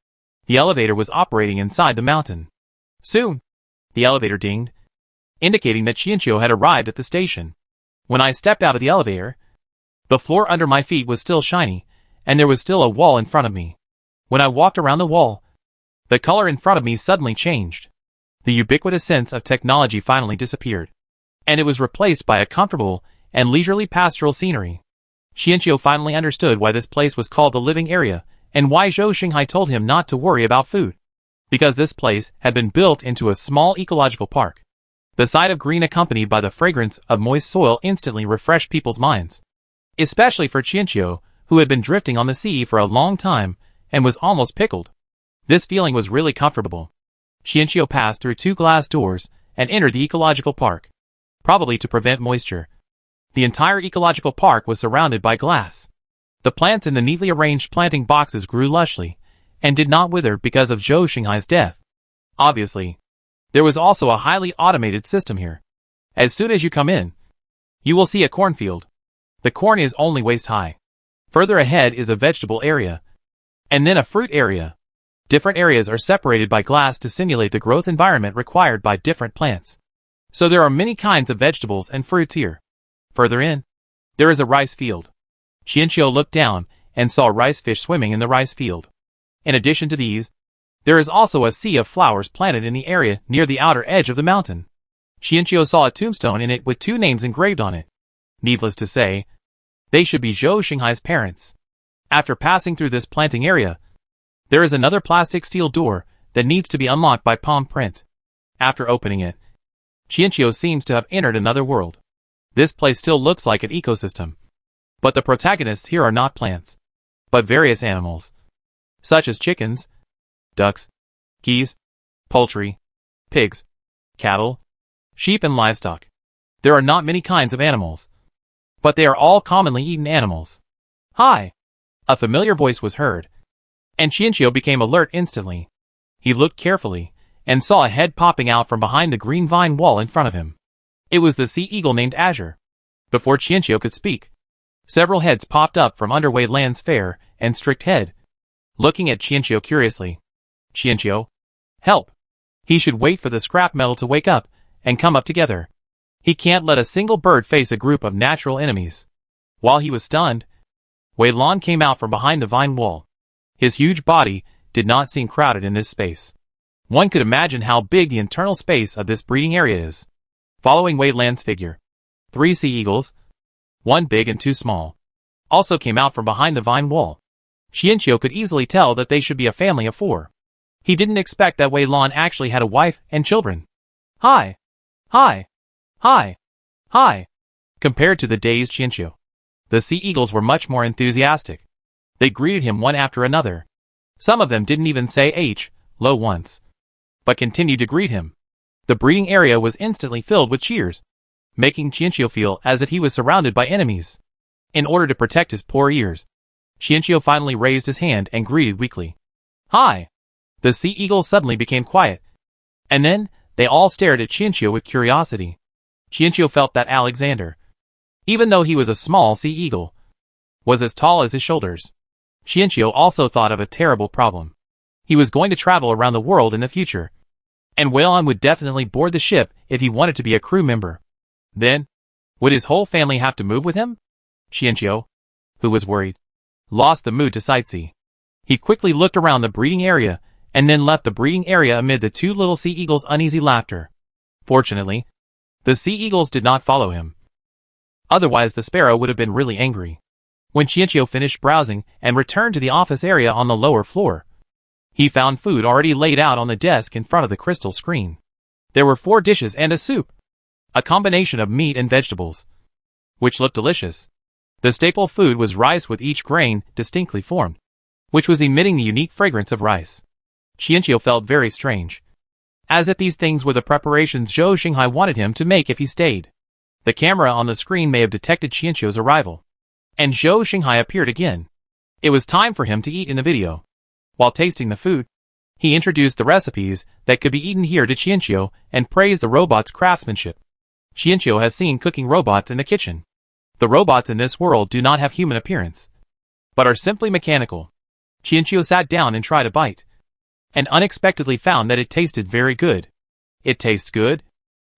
the elevator was operating inside the mountain. Soon, the elevator dinged, indicating that Chiino had arrived at the station. When I stepped out of the elevator, the floor under my feet was still shiny, and there was still a wall in front of me. When I walked around the wall, the color in front of me suddenly changed. The ubiquitous sense of technology finally disappeared, and it was replaced by a comfortable and leisurely pastoral scenery. Chiino finally understood why this place was called the living area, and why Zhou Xinghai told him not to worry about food. because this place had been built into a small ecological park. The sight of green accompanied by the fragrance of moist soil instantly refreshed people's minds. Especially for Chiino, who had been drifting on the sea for a long time and was almost pickled. This feeling was really comfortable. Chiino passed through 2 glass doors and entered the ecological park, probably to prevent moisture. The entire ecological park was surrounded by glass. The plants in the neatly arranged planting boxes grew lushly and did not wither because of Zhou Xinghai's death. Obviously, there was also a highly automated system here. As soon as you come in, you will see a cornfield. The corn is only waist high. Further ahead is a vegetable area, and then a fruit area. Different areas are separated by glass to simulate the growth environment required by different plants. So there are many kinds of vegetables and fruits here. Further in, there is a rice field. Chiino looked down and saw rice fish swimming in the rice field. In addition to these, there is also a sea of flowers planted in the area near the outer edge of the mountain. Chiino saw a tombstone in it with 2 names engraved on it. Needless to say, they should be Zhou Xinghai's parents. After passing through this planting area, there is another plastic steel door that needs to be unlocked by palm print. After opening it, Chiino seems to have entered another world. This place still looks like an ecosystem. But the protagonists here are not plants, but various animals, such as chickens, ducks, geese, poultry, pigs, cattle, sheep and livestock. There are not many kinds of animals, but they are all commonly eaten animals. Hi! A familiar voice was heard, and Chiino became alert instantly. He looked carefully, and saw a head popping out from behind the green vine wall in front of him. It was the sea eagle named Azure. Before Chiino could speak, several heads popped up from under Wei Lan's fair and strict head, looking at Chiino curiously. Chiino, help! He should wait for the scrap metal to wake up and come up together. He can't let a single bird face a group of natural enemies. While he was stunned, Wei Lan came out from behind the vine wall. His huge body did not seem crowded in this space. One could imagine how big the internal space of this breeding area is. Following Wei Lan's figure, 3 sea eagles, 1 big and 2 small, also came out from behind the vine wall. Chiino could easily tell that they should be a family of 4. He didn't expect that Wei Lan actually had a wife and children. Hi! Hi! Hi! Hi! Compared to the dazed Chiino, the sea eagles were much more enthusiastic. They greeted him one after another. Some of them didn't even say hello once, but continued to greet him. The breeding area was instantly filled with cheers, making Chiino feel as if he was surrounded by enemies. In order to protect his poor ears, Chiino finally raised his hand and greeted weakly. Hi! The sea eagles suddenly became quiet, and then they all stared at Chiino with curiosity. Chiino felt that Alexander, even though he was a small sea eagle, was as tall as his shoulders. Chiino also thought of a terrible problem. He was going to travel around the world in the future, and Wei Lan would definitely board the ship if he wanted to be a crew member. Then, would his whole family have to move with him? Chiino, who was worried, lost the mood to sightsee. He quickly looked around the breeding area and then left the breeding area amid the 2 little sea eagles' uneasy laughter. Fortunately, the sea eagles did not follow him. Otherwise the sparrow would have been really angry. When Chiino finished browsing and returned to the office area on the lower floor, he found food already laid out on the desk in front of the crystal screen. There were 4 dishes and a soup, a combination of meat and vegetables, which looked delicious. The staple food was rice with each grain distinctly formed, which was emitting the unique fragrance of rice. Chiino felt very strange, as if these things were the preparations Zhou Xinghai wanted him to make if he stayed. The camera on the screen may have detected Chiino's arrival, and Zhou Xinghai appeared again. It was time for him to eat in the video. While tasting the food, he introduced the recipes that could be eaten here to Chiino and praised the robot's craftsmanship. Chiino has seen cooking robots in the kitchen. The robots in this world do not have human appearance, but are simply mechanical. Chiino sat down and tried a bite, and unexpectedly found that it tasted very good. It tastes good,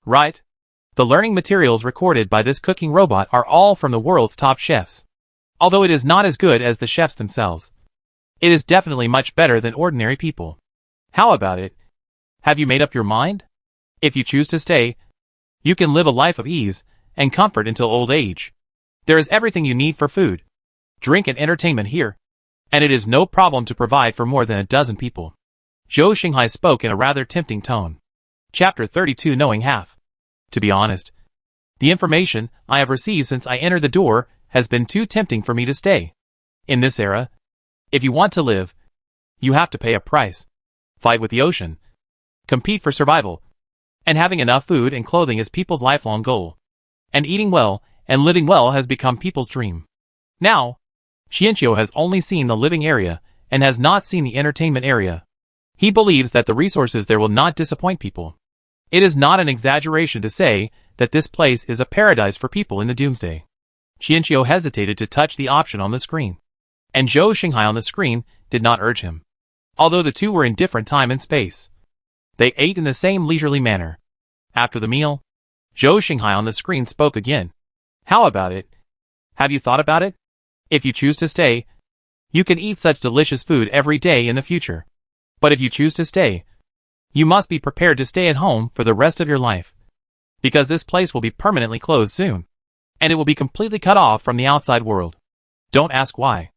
right? The learning materials recorded by this cooking robot are all from the world's top chefs. Although it is not as good as the chefs themselves, it is definitely much better than ordinary people. How about it? Have you made up your mind? If you choose to stay, you can live a life of ease and comfort until old age. There is everything you need for food, drink and entertainment here, and it is no problem to provide for more than a dozen people. Zhou Xinghai spoke in a rather tempting tone. Chapter 32 Knowing Half. To be honest, the information I have received since I entered the door has been too tempting for me to stay. In this era, if you want to live, you have to pay a price. Fight with the ocean. Compete for survival. And having enough food and clothing is people's lifelong goal. And eating well and living well has become people's dream. Now, Chiino has only seen the living area and has not seen the entertainment area. He believes that the resources there will not disappoint people. It is not an exaggeration to say that this place is a paradise for people in the doomsday. Chiino hesitated to touch the option on the screen. And Zhou Xinghai on the screen did not urge him. Although the two were in different time and space. They ate in the same leisurely manner. After the meal, Zhou Xinghai on the screen spoke again. How about it? Have you thought about it? If you choose to stay, you can eat such delicious food every day in the future. But if you choose to stay, you must be prepared to stay at home for the rest of your life. Because this place will be permanently closed soon. And it will be completely cut off from the outside world. Don't ask why.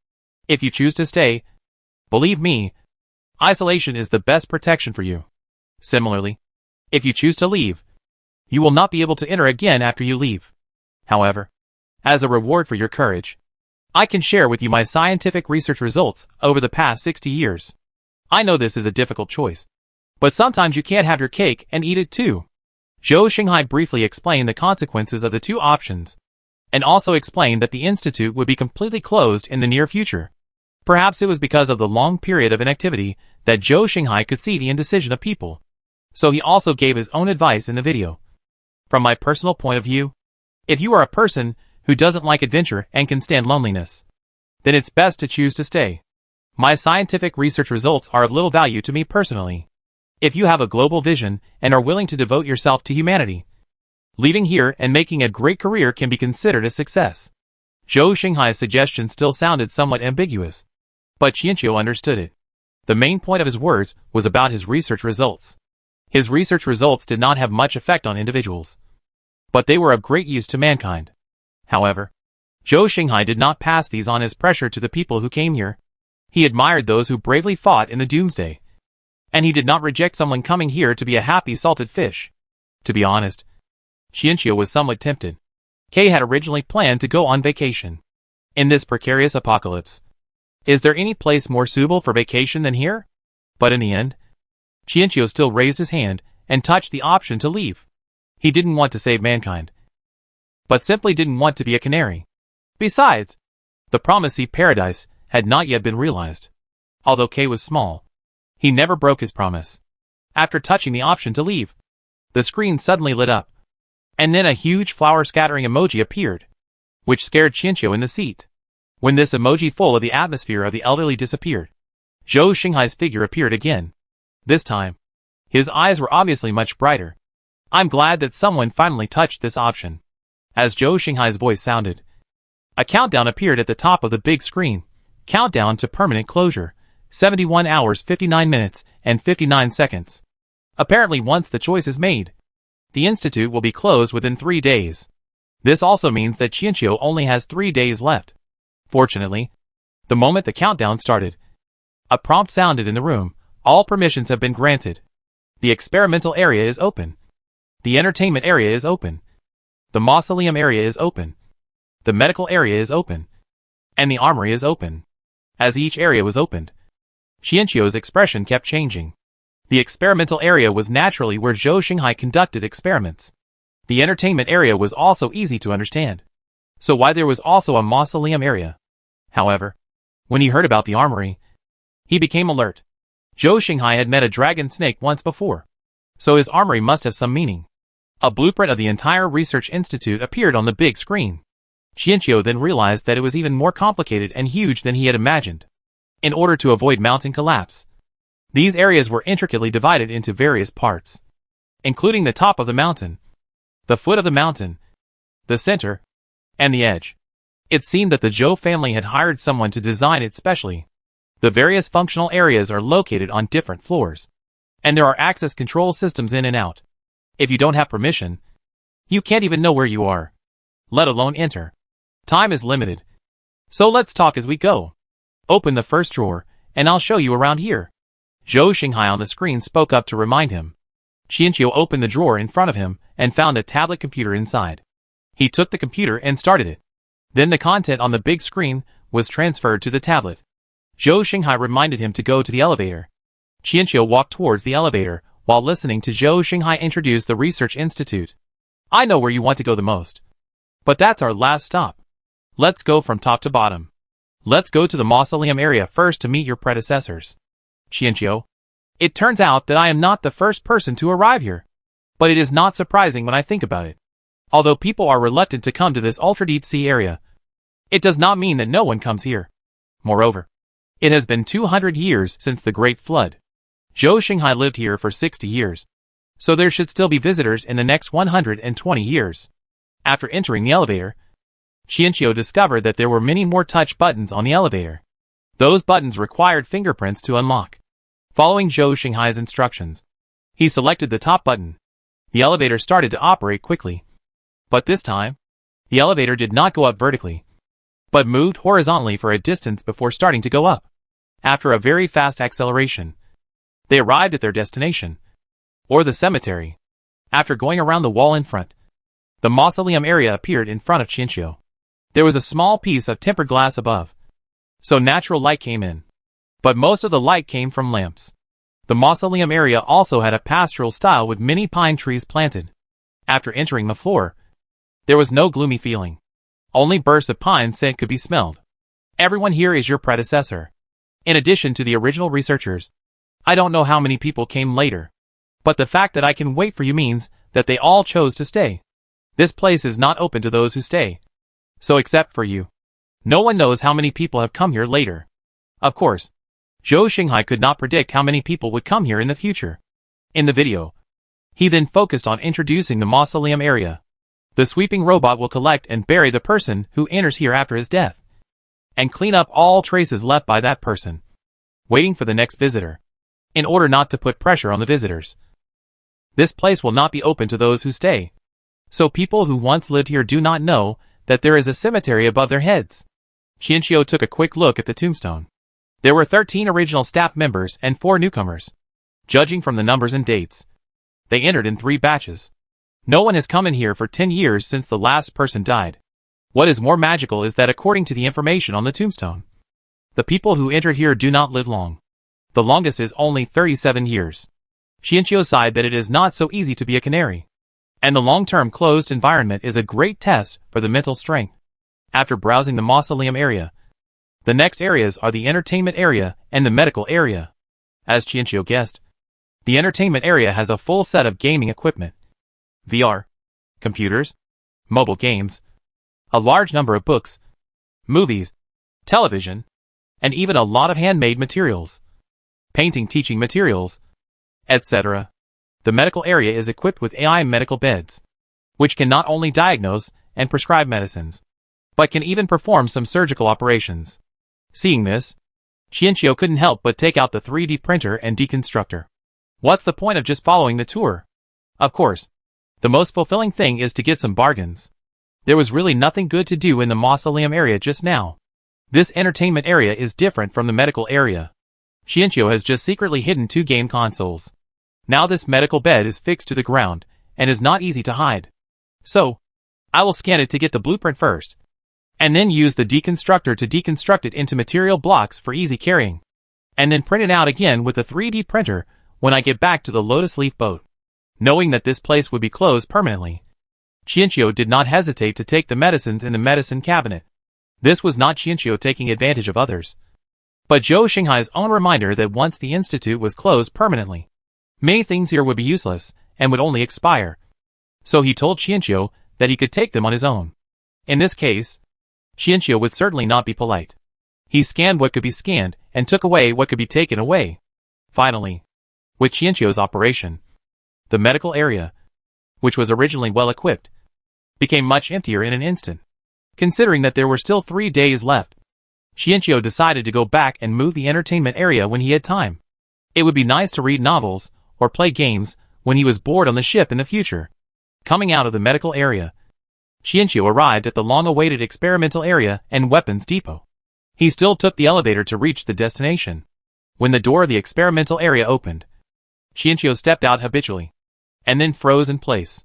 If you choose to stay, believe me, isolation is the best protection for you. Similarly, if you choose to leave, you will not be able to enter again after you leave. However, as a reward for your courage, I can share with you my scientific research results over the past 60 years. I know this is a difficult choice, but sometimes you can't have your cake and eat it too. Zhou Xinghai briefly explained the consequences of the two options, and also explained that the institute would be completely closed in the near future. Perhaps it was because of the long period of inactivity that Zhou Xinghai could see the indecision of people. So he also gave his own advice in the video. From my personal point of view, if you are a person who doesn't like adventure and can stand loneliness, then it's best to choose to stay. My scientific research results are of little value to me personally. If you have a global vision and are willing to devote yourself to humanity, leaving here and making a great career can be considered a success. Zhou Xinghai's suggestion still sounded somewhat ambiguous, but Chiino understood it. The main point of his words was about his research results. His research results did not have much effect on individuals, but they were of great use to mankind. However, Zhou Xinghai did not pass these on as pressure to the people who came here. He admired those who bravely fought in the doomsday. And he did not reject someone coming here to be a happy salted fish. To be honest, Chiino was somewhat tempted. Kay had originally planned to go on vacation. In this precarious apocalypse, is there any place more suitable for vacation than here? But in the end, Chiino still raised his hand and touched the option to leave. He didn't want to save mankind, but simply didn't want to be a canary. Besides, the promised paradise had not yet been realized. Although Kay was small, he never broke his promise. After touching the option to leave, the screen suddenly lit up, and then a huge flower scattering emoji appeared, which scared Chiino in the seat. When this emoji full of the atmosphere of the elderly disappeared, Zhou Xinghai's figure appeared again. This time, his eyes were obviously much brighter. I'm glad that someone finally touched this option. As Zhou Xinghai's voice sounded, a countdown appeared at the top of the big screen. Countdown to permanent closure. 71 hours 59 minutes and 59 seconds. Apparently once the choice is made, the institute will be closed within 3 days. This also means that Chiino only has 3 days left. Fortunately, the moment the countdown started, a prompt sounded in the room. All permissions have been granted. The experimental area is open. The entertainment area is open. The mausoleum area is open. The medical area is open. And the armory is open. As each area was opened, Chiino's expression kept changing. The experimental area was naturally where Zhou Xinghai conducted experiments. The entertainment area was also easy to understand. So why there was also a mausoleum area. However, when he heard about the armory, he became alert. Zhou Xinghai had met a dragon snake once before, so his armory must have some meaning. A blueprint of the entire research institute appeared on the big screen. Chiino then realized that it was even more complicated and huge than he had imagined. In order to avoid mountain collapse, these areas were intricately divided into various parts, including the top of the mountain, the foot of the mountain, the center, and the edge. It seemed that the Zhou family had hired someone to design it specially. The various functional areas are located on different floors, and there are access control systems in and out. If you don't have permission, you can't even know where you are, let alone enter. Time is limited, so let's talk as we go. Open the first drawer, and I'll show you around here. Zhou Xinghai on the screen spoke up to remind him. Qianqiu opened the drawer in front of him and found a tablet computer inside. He took the computer and started it. Then the content on the big screen was transferred to the tablet. Zhou Xinghai reminded him to go to the elevator. Qianqiu walked towards the elevator while listening to Zhou Xinghai introduce the research institute. I know where you want to go the most. But that's our last stop. Let's go from top to bottom. Let's go to the mausoleum area first to meet your predecessors. Qianqiu. It turns out that I am not the first person to arrive here. But it is not surprising when I think about it. Although people are reluctant to come to this ultra-deep sea area, it does not mean that no one comes here. Moreover, it has been 200 years since the Great Flood. Zhou Xinghai lived here for 60 years. So there should still be visitors in the next 120 years. After entering the elevator, Qianqiu discovered that there were many more touch buttons on the elevator. Those buttons required fingerprints to unlock. Following Zhou Xinghai's instructions, he selected the top button. The elevator started to operate quickly. But this time, the elevator did not go up vertically, but moved horizontally for a distance before starting to go up. After a very fast acceleration, they arrived at their destination, or the cemetery. After going around the wall in front, the mausoleum area appeared in front of Qianqiu. There was a small piece of tempered glass above, so natural light came in. But most of the light came from lamps. The mausoleum area also had a pastoral style with many pine trees planted. After entering the floor, there was no gloomy feeling. Only bursts of pine scent could be smelled. Everyone here is your predecessor. In addition to the original researchers, I don't know how many people came later. But the fact that I can wait for you means that they all chose to stay. This place is not open to those who stay. So except for you, no one knows how many people have come here later. Of course, Zhou Xinghai could not predict how many people would come here in the future. In the video, he then focused on introducing the mausoleum area. The sweeping robot will collect and bury the person who enters here after his death, and clean up all traces left by that person, waiting for the next visitor, in order not to put pressure on the visitors. This place will not be open to those who stay, so people who once lived here do not know that there is a cemetery above their heads. Qianqiu took a quick look at the tombstone. There were 13 original staff members and 4 newcomers. Judging from the numbers and dates, they entered in 3 batches. No one has come in here for 10 years since the last person died. What is more magical is that according to the information on the tombstone, the people who enter here do not live long. The longest is only 37 years. Qianqiu sighed that it is not so easy to be a canary. And the long-term closed environment is a great test for the mental strength. After browsing the mausoleum area, the next areas are the entertainment area and the medical area. As Qianqiu guessed, the entertainment area has a full set of gaming equipment. VR, computers, mobile games, a large number of books, movies, television, and even a lot of handmade materials, painting teaching materials, etc. The medical area is equipped with AI medical beds, which can not only diagnose and prescribe medicines, but can even perform some surgical operations. Seeing this, Qianqiu couldn't help but take out the 3D printer and deconstructor. What's the point of just following the tour? Of course, the most fulfilling thing is to get some bargains. There was really nothing good to do in the mausoleum area just now. This entertainment area is different from the medical area. Qianqiu has just secretly hidden 2 game consoles. Now this medical bed is fixed to the ground and is not easy to hide. So, I will scan it to get the blueprint first, and then use the deconstructor to deconstruct it into material blocks for easy carrying, and then print it out again with a 3D printer when I get back to the Lotus Leaf boat. Knowing that this place would be closed permanently, Qianqiu did not hesitate to take the medicines in the medicine cabinet. This was not Qianqiu taking advantage of others, but Zhou Xinghai's own reminder that once the institute was closed permanently, many things here would be useless and would only expire. So he told Qianqiu that he could take them on his own. In this case, Qianqiu would certainly not be polite. He scanned what could be scanned and took away what could be taken away. Finally, with Qianqiu's operation, the medical area, which was originally well equipped, became much emptier in an instant. Considering that there were still 3 days left, Qianqiu decided to go back and move the entertainment area when he had time. It would be nice to read novels or play games when he was bored on the ship in the future. Coming out of the medical area, Qianqiu arrived at the long-awaited experimental area and weapons depot. He still took the elevator to reach the destination. When the door of the experimental area opened, Chiino stepped out habitually, and then froze in place.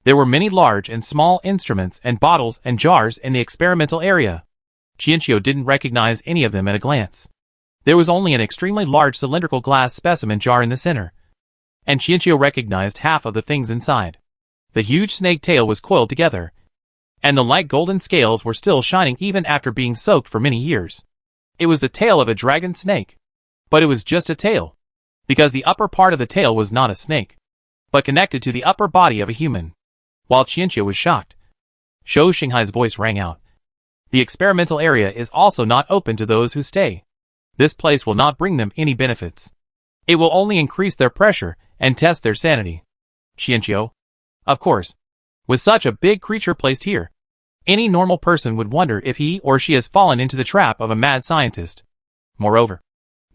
There were many large and small instruments and bottles and jars in the experimental area. Chiino didn't recognize any of them at a glance. There was only an extremely large cylindrical glass specimen jar in the center, and Chiino recognized half of the things inside. The huge snake tail was coiled together, and the light golden scales were still shining even after being soaked for many years. It was the tail of a dragon snake, but it was just a tail, because the upper part of the tail was not a snake, but connected to the upper body of a human. While Chiino was shocked, Zhou Xinghai's voice rang out. The experimental area is also not open to those who stay. This place will not bring them any benefits. It will only increase their pressure and test their sanity. Chiino, of course, with such a big creature placed here, any normal person would wonder if he or she has fallen into the trap of a mad scientist. Moreover,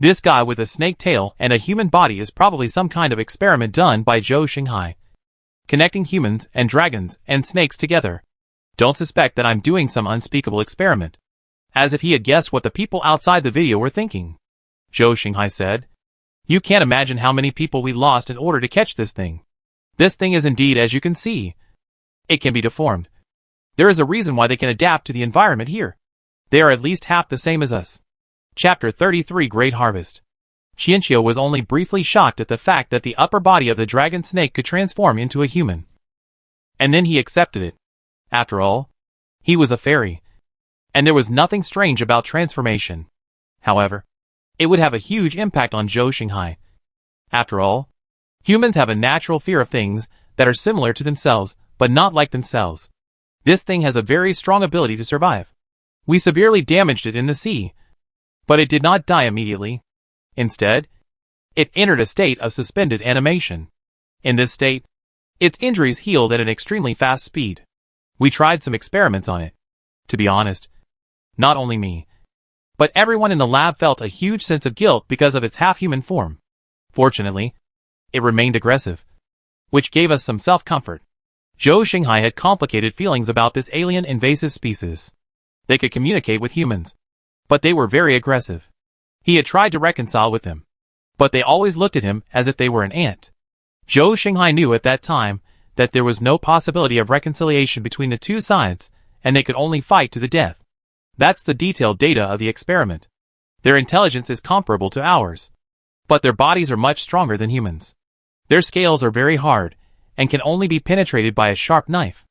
this guy with a snake tail and a human body is probably some kind of experiment done by Zhou Xinghai, connecting humans and dragons and snakes together. Don't suspect that I'm doing some unspeakable experiment. As if he had guessed what the people outside the video were thinking. Zhou Xinghai said, "You can't imagine how many people we lost in order to catch this thing. This thing is indeed, as you can see, it can be deformed. There is a reason why they can adapt to the environment here. They are at least half the same as us." Chapter 33 Great Harvest. Chiino was only briefly shocked at the fact that the upper body of the dragon snake could transform into a human. And then he accepted it. After all, he was a fairy, and there was nothing strange about transformation. However, it would have a huge impact on Zhou Xinghai. After all, humans have a natural fear of things that are similar to themselves, but not like themselves. This thing has a very strong ability to survive. We severely damaged it in the sea, but it did not die immediately. Instead, it entered a state of suspended animation. In this state, its injuries healed at an extremely fast speed. We tried some experiments on it. To be honest, not only me, but everyone in the lab felt a huge sense of guilt because of its half-human form. Fortunately, it remained aggressive, which gave us some self-comfort. Zhou Xinghai had complicated feelings about this alien invasive species. They could communicate with humans, but they were very aggressive. He had tried to reconcile with them, but they always looked at him as if they were an ant. Zhou Xinghai knew at that time that there was no possibility of reconciliation between the two sides, and they could only fight to the death. That's the detailed data of the experiment. Their intelligence is comparable to ours, but their bodies are much stronger than humans. Their scales are very hard, and can only be penetrated by a sharp knife.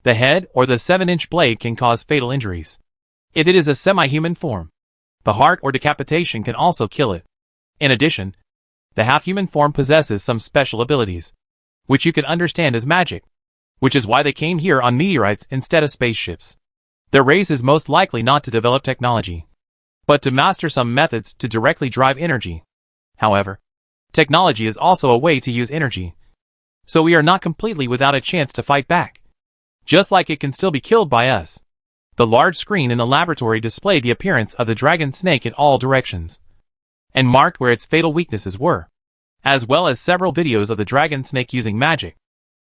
The head or the 7-inch blade can cause fatal injuries. If it is a semi-human form, the heart or decapitation can also kill it. In addition, the half-human form possesses some special abilities, which you can understand as magic, which is why they came here on meteorites instead of spaceships. Their race is most likely not to develop technology, but to master some methods to directly drive energy. However, technology is also a way to use energy, so we are not completely without a chance to fight back. Just like it can still be killed by us. The large screen in the laboratory displayed the appearance of the dragon snake in all directions, and marked where its fatal weaknesses were, as well as several videos of the dragon snake using magic.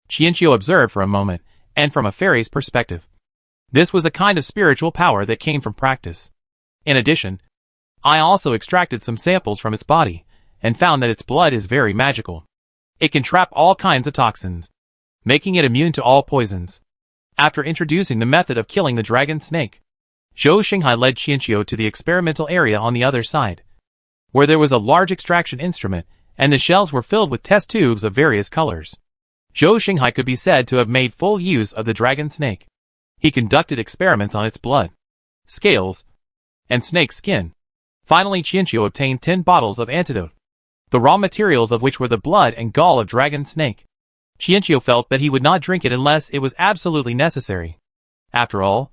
Chiino observed for a moment, and from a fairy's perspective. This was a kind of spiritual power that came from practice. In addition, I also extracted some samples from its body, and found that its blood is very magical. It can trap all kinds of toxins, making it immune to all poisons. After introducing the method of killing the dragon snake, Zhou Xinghai led Chiino to the experimental area on the other side, where there was a large extraction instrument, and the shells were filled with test tubes of various colors. Zhou Xinghai could be said to have made full use of the dragon snake. He conducted experiments on its blood, scales, and snake skin. Finally, Chiino obtained 10 bottles of antidote, the raw materials of which were the blood and gall of dragon snake. Chiino felt that he would not drink it unless it was absolutely necessary. After all,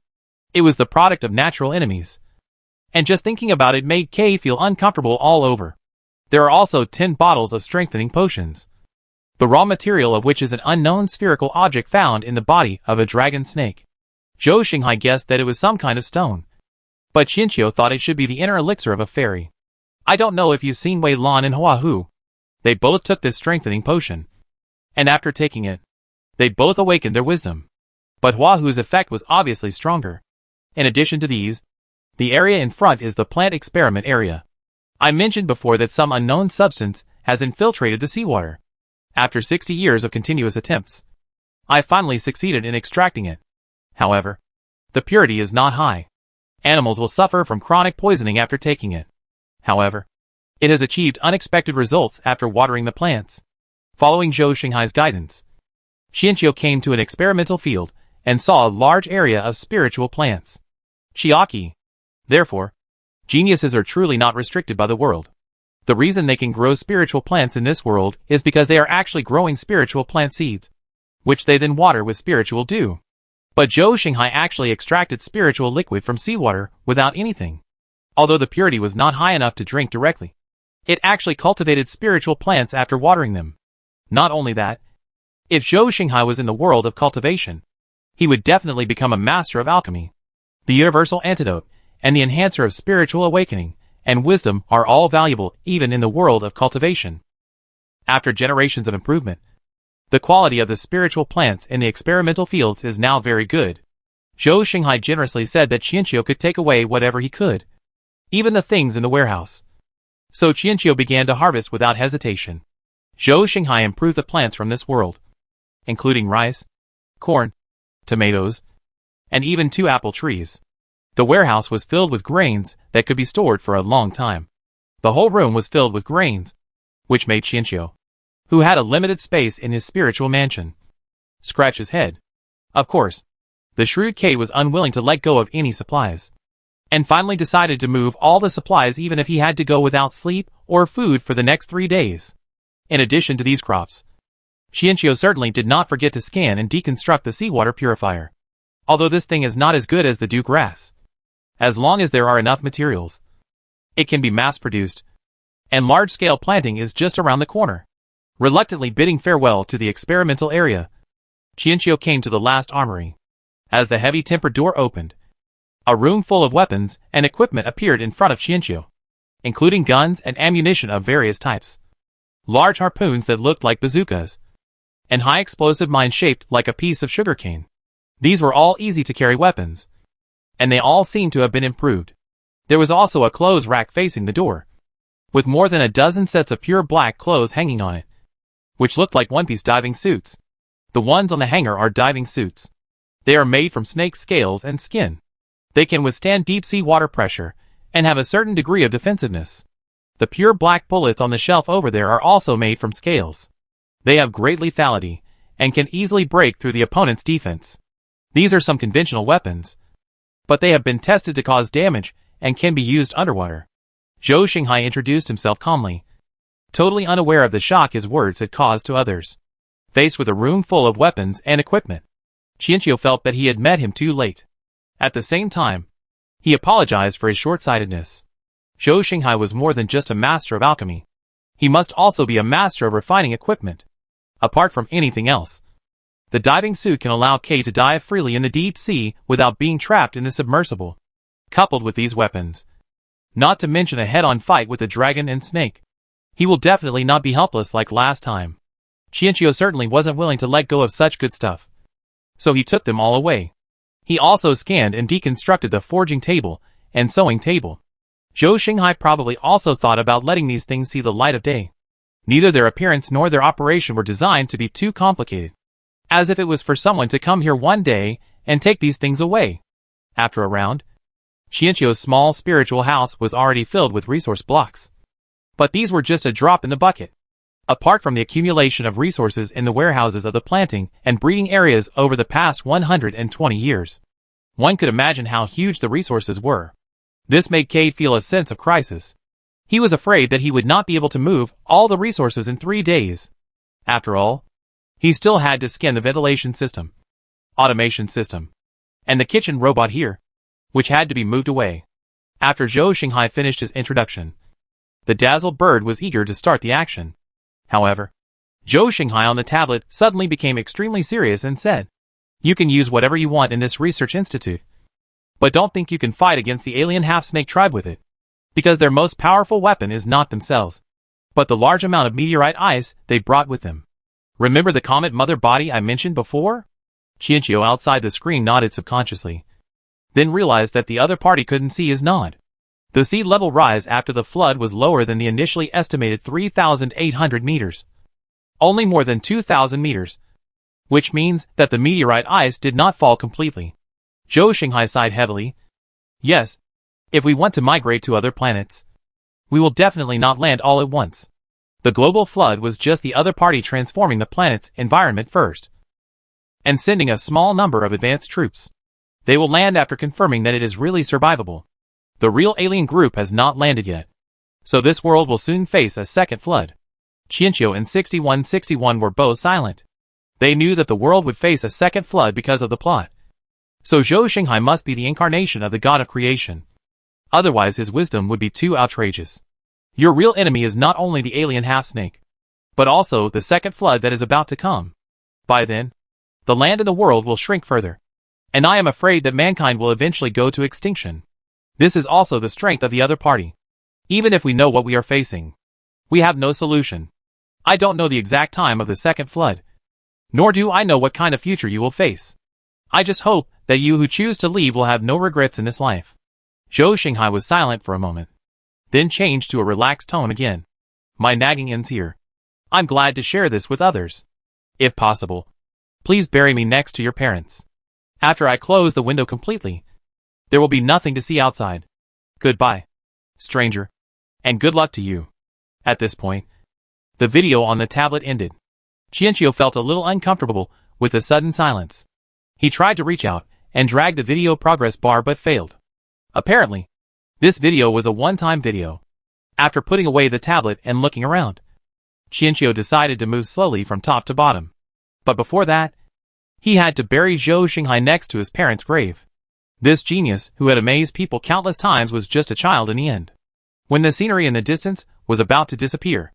it was the product of natural enemies. And just thinking about it made Kay feel uncomfortable all over. There are also 10 bottles of strengthening potions, the raw material of which is an unknown spherical object found in the body of a dragon snake. Zhou Xinghai guessed that it was some kind of stone, but Chiino thought it should be the inner elixir of a fairy. I don't know if you've seen Wei Lan and Hua Hu. They both took this strengthening potion, and after taking it, they both awakened their wisdom. But Hua Hu's effect was obviously stronger. In addition to these, the area in front is the plant experiment area. I mentioned before that some unknown substance has infiltrated the seawater. After 60 years of continuous attempts, I finally succeeded in extracting it. However, the purity is not high. Animals will suffer from chronic poisoning after taking it. However, it has achieved unexpected results after watering the plants. Following Zhou Xinghai's guidance, Xianqiu came to an experimental field and saw a large area of spiritual plants. Chiaki. Therefore, geniuses are truly not restricted by the world. The reason they can grow spiritual plants in this world is because they are actually growing spiritual plant seeds, which they then water with spiritual dew. But Zhou Xinghai actually extracted spiritual liquid from seawater without anything. Although the purity was not high enough to drink directly, it actually cultivated spiritual plants after watering them. Not only that, if Zhou Xinghai was in the world of cultivation, he would definitely become a master of alchemy. The universal antidote and the enhancer of spiritual awakening and wisdom are all valuable even in the world of cultivation. After generations of improvement, the quality of the spiritual plants in the experimental fields is now very good. Zhou Xinghai generously said that Qianqiu could take away whatever he could, even the things in the warehouse. So Qianqiu began to harvest without hesitation. Zhou Xinghai improved the plants from this world, including rice, corn, tomatoes, and even 2 apple trees. The warehouse was filled with grains that could be stored for a long time. The whole room was filled with grains, which made Qianqiu, who had a limited space in his spiritual mansion, scratch his head. Of course, the shrewd K was unwilling to let go of any supplies, and finally decided to move all the supplies even if he had to go without sleep or food for the next 3 days. In addition to these crops, Qianqiu certainly did not forget to scan and deconstruct the seawater purifier. Although this thing is not as good as the dew grass, as long as there are enough materials, it can be mass-produced, and large-scale planting is just around the corner. Reluctantly bidding farewell to the experimental area, Qianqiu came to the last armory. As the heavy tempered door opened, a room full of weapons and equipment appeared in front of Qianqiu, including guns and ammunition of various types, large harpoons that looked like bazookas, and high-explosive mines shaped like a piece of sugarcane. These were all easy-to-carry weapons, and they all seemed to have been improved. There was also a clothes rack facing the door, with more than a dozen sets of pure black clothes hanging on it, which looked like one-piece diving suits. The ones on the hanger are diving suits. They are made from snake scales and skin. They can withstand deep-sea water pressure and have a certain degree of defensiveness. The pure black bullets on the shelf over there are also made from scales. They have great lethality and can easily break through the opponent's defense. These are some conventional weapons, but they have been tested to cause damage and can be used underwater. Zhou Xinghai introduced himself calmly, totally unaware of the shock his words had caused to others. Faced with a room full of weapons and equipment, Qianqiu felt that he had met him too late. At the same time, he apologized for his short-sightedness. Zhou Xinghai was more than just a master of alchemy. He must also be a master of refining equipment. Apart from anything else, the diving suit can allow K to dive freely in the deep sea without being trapped in the submersible. Coupled with these weapons, not to mention a head-on fight with a dragon and snake, he will definitely not be helpless like last time. Qianqiu certainly wasn't willing to let go of such good stuff, so he took them all away. He also scanned and deconstructed the forging table and sewing table. Zhou Xinghai probably also thought about letting these things see the light of day. Neither their appearance nor their operation were designed to be too complicated, as if it was for someone to come here one day and take these things away. After a round, Qianqiu's small spiritual house was already filled with resource blocks. But these were just a drop in the bucket. Apart from the accumulation of resources in the warehouses of the planting and breeding areas over the past 120 years, one could imagine how huge the resources were. This made Cade feel a sense of crisis. He was afraid that he would not be able to move all the resources in 3 days. After all, he still had to scan the ventilation system, automation system, and the kitchen robot here, which had to be moved away. After Zhou Xinghai finished his introduction, the dazzled bird was eager to start the action. However, Zhou Xinghai on the tablet suddenly became extremely serious and said, "You can use whatever you want in this research institute, but don't think you can fight against the alien half-snake tribe with it, because their most powerful weapon is not themselves, but the large amount of meteorite ice they brought with them. Remember the comet mother body I mentioned before?" Qianqiu outside the screen nodded subconsciously, then realized that the other party couldn't see his nod. The sea level rise after the flood was lower than the initially estimated 3,800 meters. Only more than 2,000 meters. Which means that the meteorite ice did not fall completely. Zhou Xinghai sighed heavily. Yes. If we want to migrate to other planets, we will definitely not land all at once. The global flood was just the other party transforming the planet's environment first, and sending a small number of advanced troops. They will land after confirming that it is really survivable. The real alien group has not landed yet. So this world will soon face a second flood. Chiino and 6161 were both silent. They knew that the world would face a second flood because of the plot. So Zhou Xinghai must be the incarnation of the god of creation. Otherwise his wisdom would be too outrageous. Your real enemy is not only the alien half-snake, but also the second flood that is about to come. By then, the land and the world will shrink further. And I am afraid that mankind will eventually go to extinction. This is also the strength of the other party. Even if we know what we are facing, we have no solution. I don't know the exact time of the second flood. Nor do I know what kind of future you will face. I just hope that you who choose to leave will have no regrets in this life. Zhou Xinghai was silent for a moment, then changed to a relaxed tone again. My nagging ends here. I'm glad to share this with others. If possible, please bury me next to your parents. After I close the window completely, there will be nothing to see outside. Goodbye, stranger, and good luck to you. At this point, the video on the tablet ended. Chiino felt a little uncomfortable with the sudden silence. He tried to reach out and drag the video progress bar but failed. Apparently, this video was a one-time video. After putting away the tablet and looking around, Chiino decided to move slowly from top to bottom. But before that, he had to bury Zhou Xinghai next to his parents' grave. This genius, who had amazed people countless times, was just a child in the end. When the scenery in the distance was about to disappear,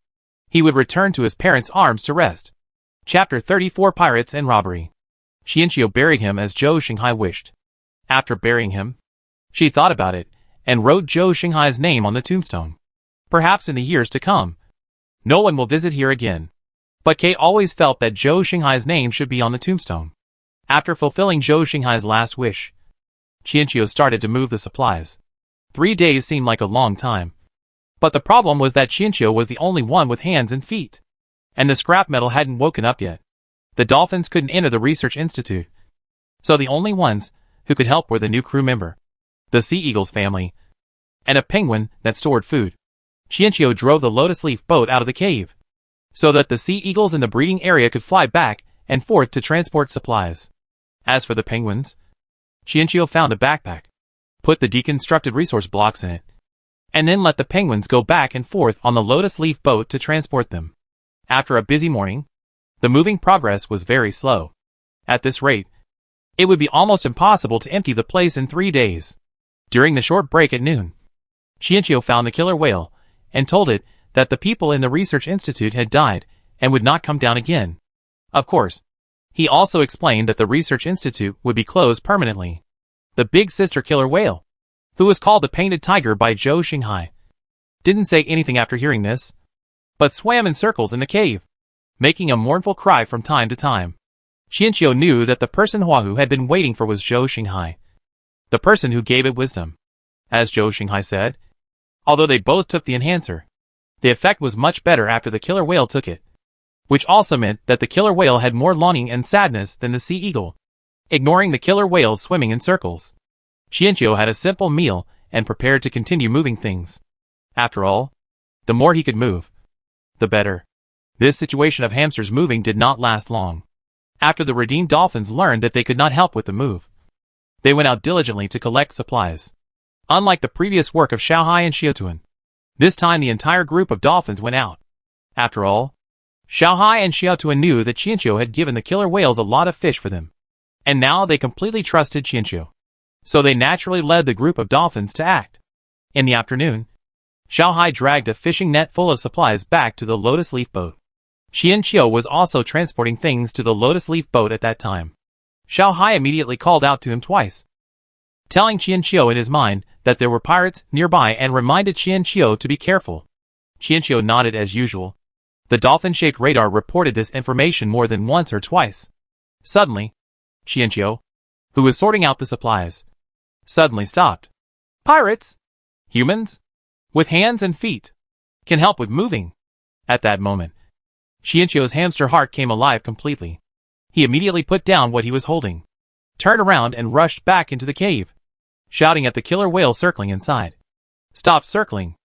he would return to his parents' arms to rest. Chapter 34 Pirates and Robbery. Chiino buried him as Zhou Xinghai wished. After burying him, she thought about it and wrote Zhou Xinghai's name on the tombstone. Perhaps in the years to come, no one will visit here again. But Kate always felt that Zhou Xinghai's name should be on the tombstone. After fulfilling Zhou Xinghai's last wish, Chiino started to move the supplies. 3 days seemed like a long time. But the problem was that Chiino was the only one with hands and feet. And the scrap metal hadn't woken up yet. The dolphins couldn't enter the research institute. So the only ones who could help were the new crew member, the sea eagle's family, and a penguin that stored food. Chiino drove the lotus leaf boat out of the cave, so that the sea eagles in the breeding area could fly back and forth to transport supplies. As for the penguins, Chiino found a backpack, put the deconstructed resource blocks in it, and then let the penguins go back and forth on the lotus leaf boat to transport them. After a busy morning, the moving progress was very slow. At this rate, it would be almost impossible to empty the place in 3 days. During the short break at noon, Chiino found the killer whale and told it that the people in the research institute had died and would not come down again. Of course, he also explained that the research institute would be closed permanently. The big sister killer whale, who was called the painted tiger by Zhou Xinghai, didn't say anything after hearing this, but swam in circles in the cave, making a mournful cry from time to time. Chiino knew that the person Huahu had been waiting for was Zhou Xinghai, the person who gave it wisdom. As Zhou Xinghai said, although they both took the enhancer, the effect was much better after the killer whale took it, which also meant that the killer whale had more longing and sadness than the sea eagle. Ignoring the killer whales swimming in circles, Chiino had a simple meal and prepared to continue moving things. After all, the more he could move, the better. This situation of hamsters moving did not last long. After the redeemed dolphins learned that they could not help with the move, they went out diligently to collect supplies. Unlike the previous work of Xiaohai and Xiaotuan, this time the entire group of dolphins went out. After all, Xiaohai and Xiaotuan knew that Chiino had given the killer whales a lot of fish for them, and now they completely trusted Chiino. So they naturally led the group of dolphins to act. In the afternoon, Xiaohai dragged a fishing net full of supplies back to the lotus leaf boat. Chiino was also transporting things to the lotus leaf boat at that time. Xiaohai immediately called out to him twice, telling Chiino in his mind that there were pirates nearby and reminded Chiino to be careful. Chiino nodded as usual. The dolphin-shaped radar reported this information more than once or twice. Suddenly, Chiino, who was sorting out the supplies, suddenly stopped. Pirates! Humans? With hands and feet. Can help with moving. At that moment, Chiino's hamster heart came alive completely. He immediately put down what he was holding, turned around and rushed back into the cave, shouting at the killer whale circling inside. Stop circling.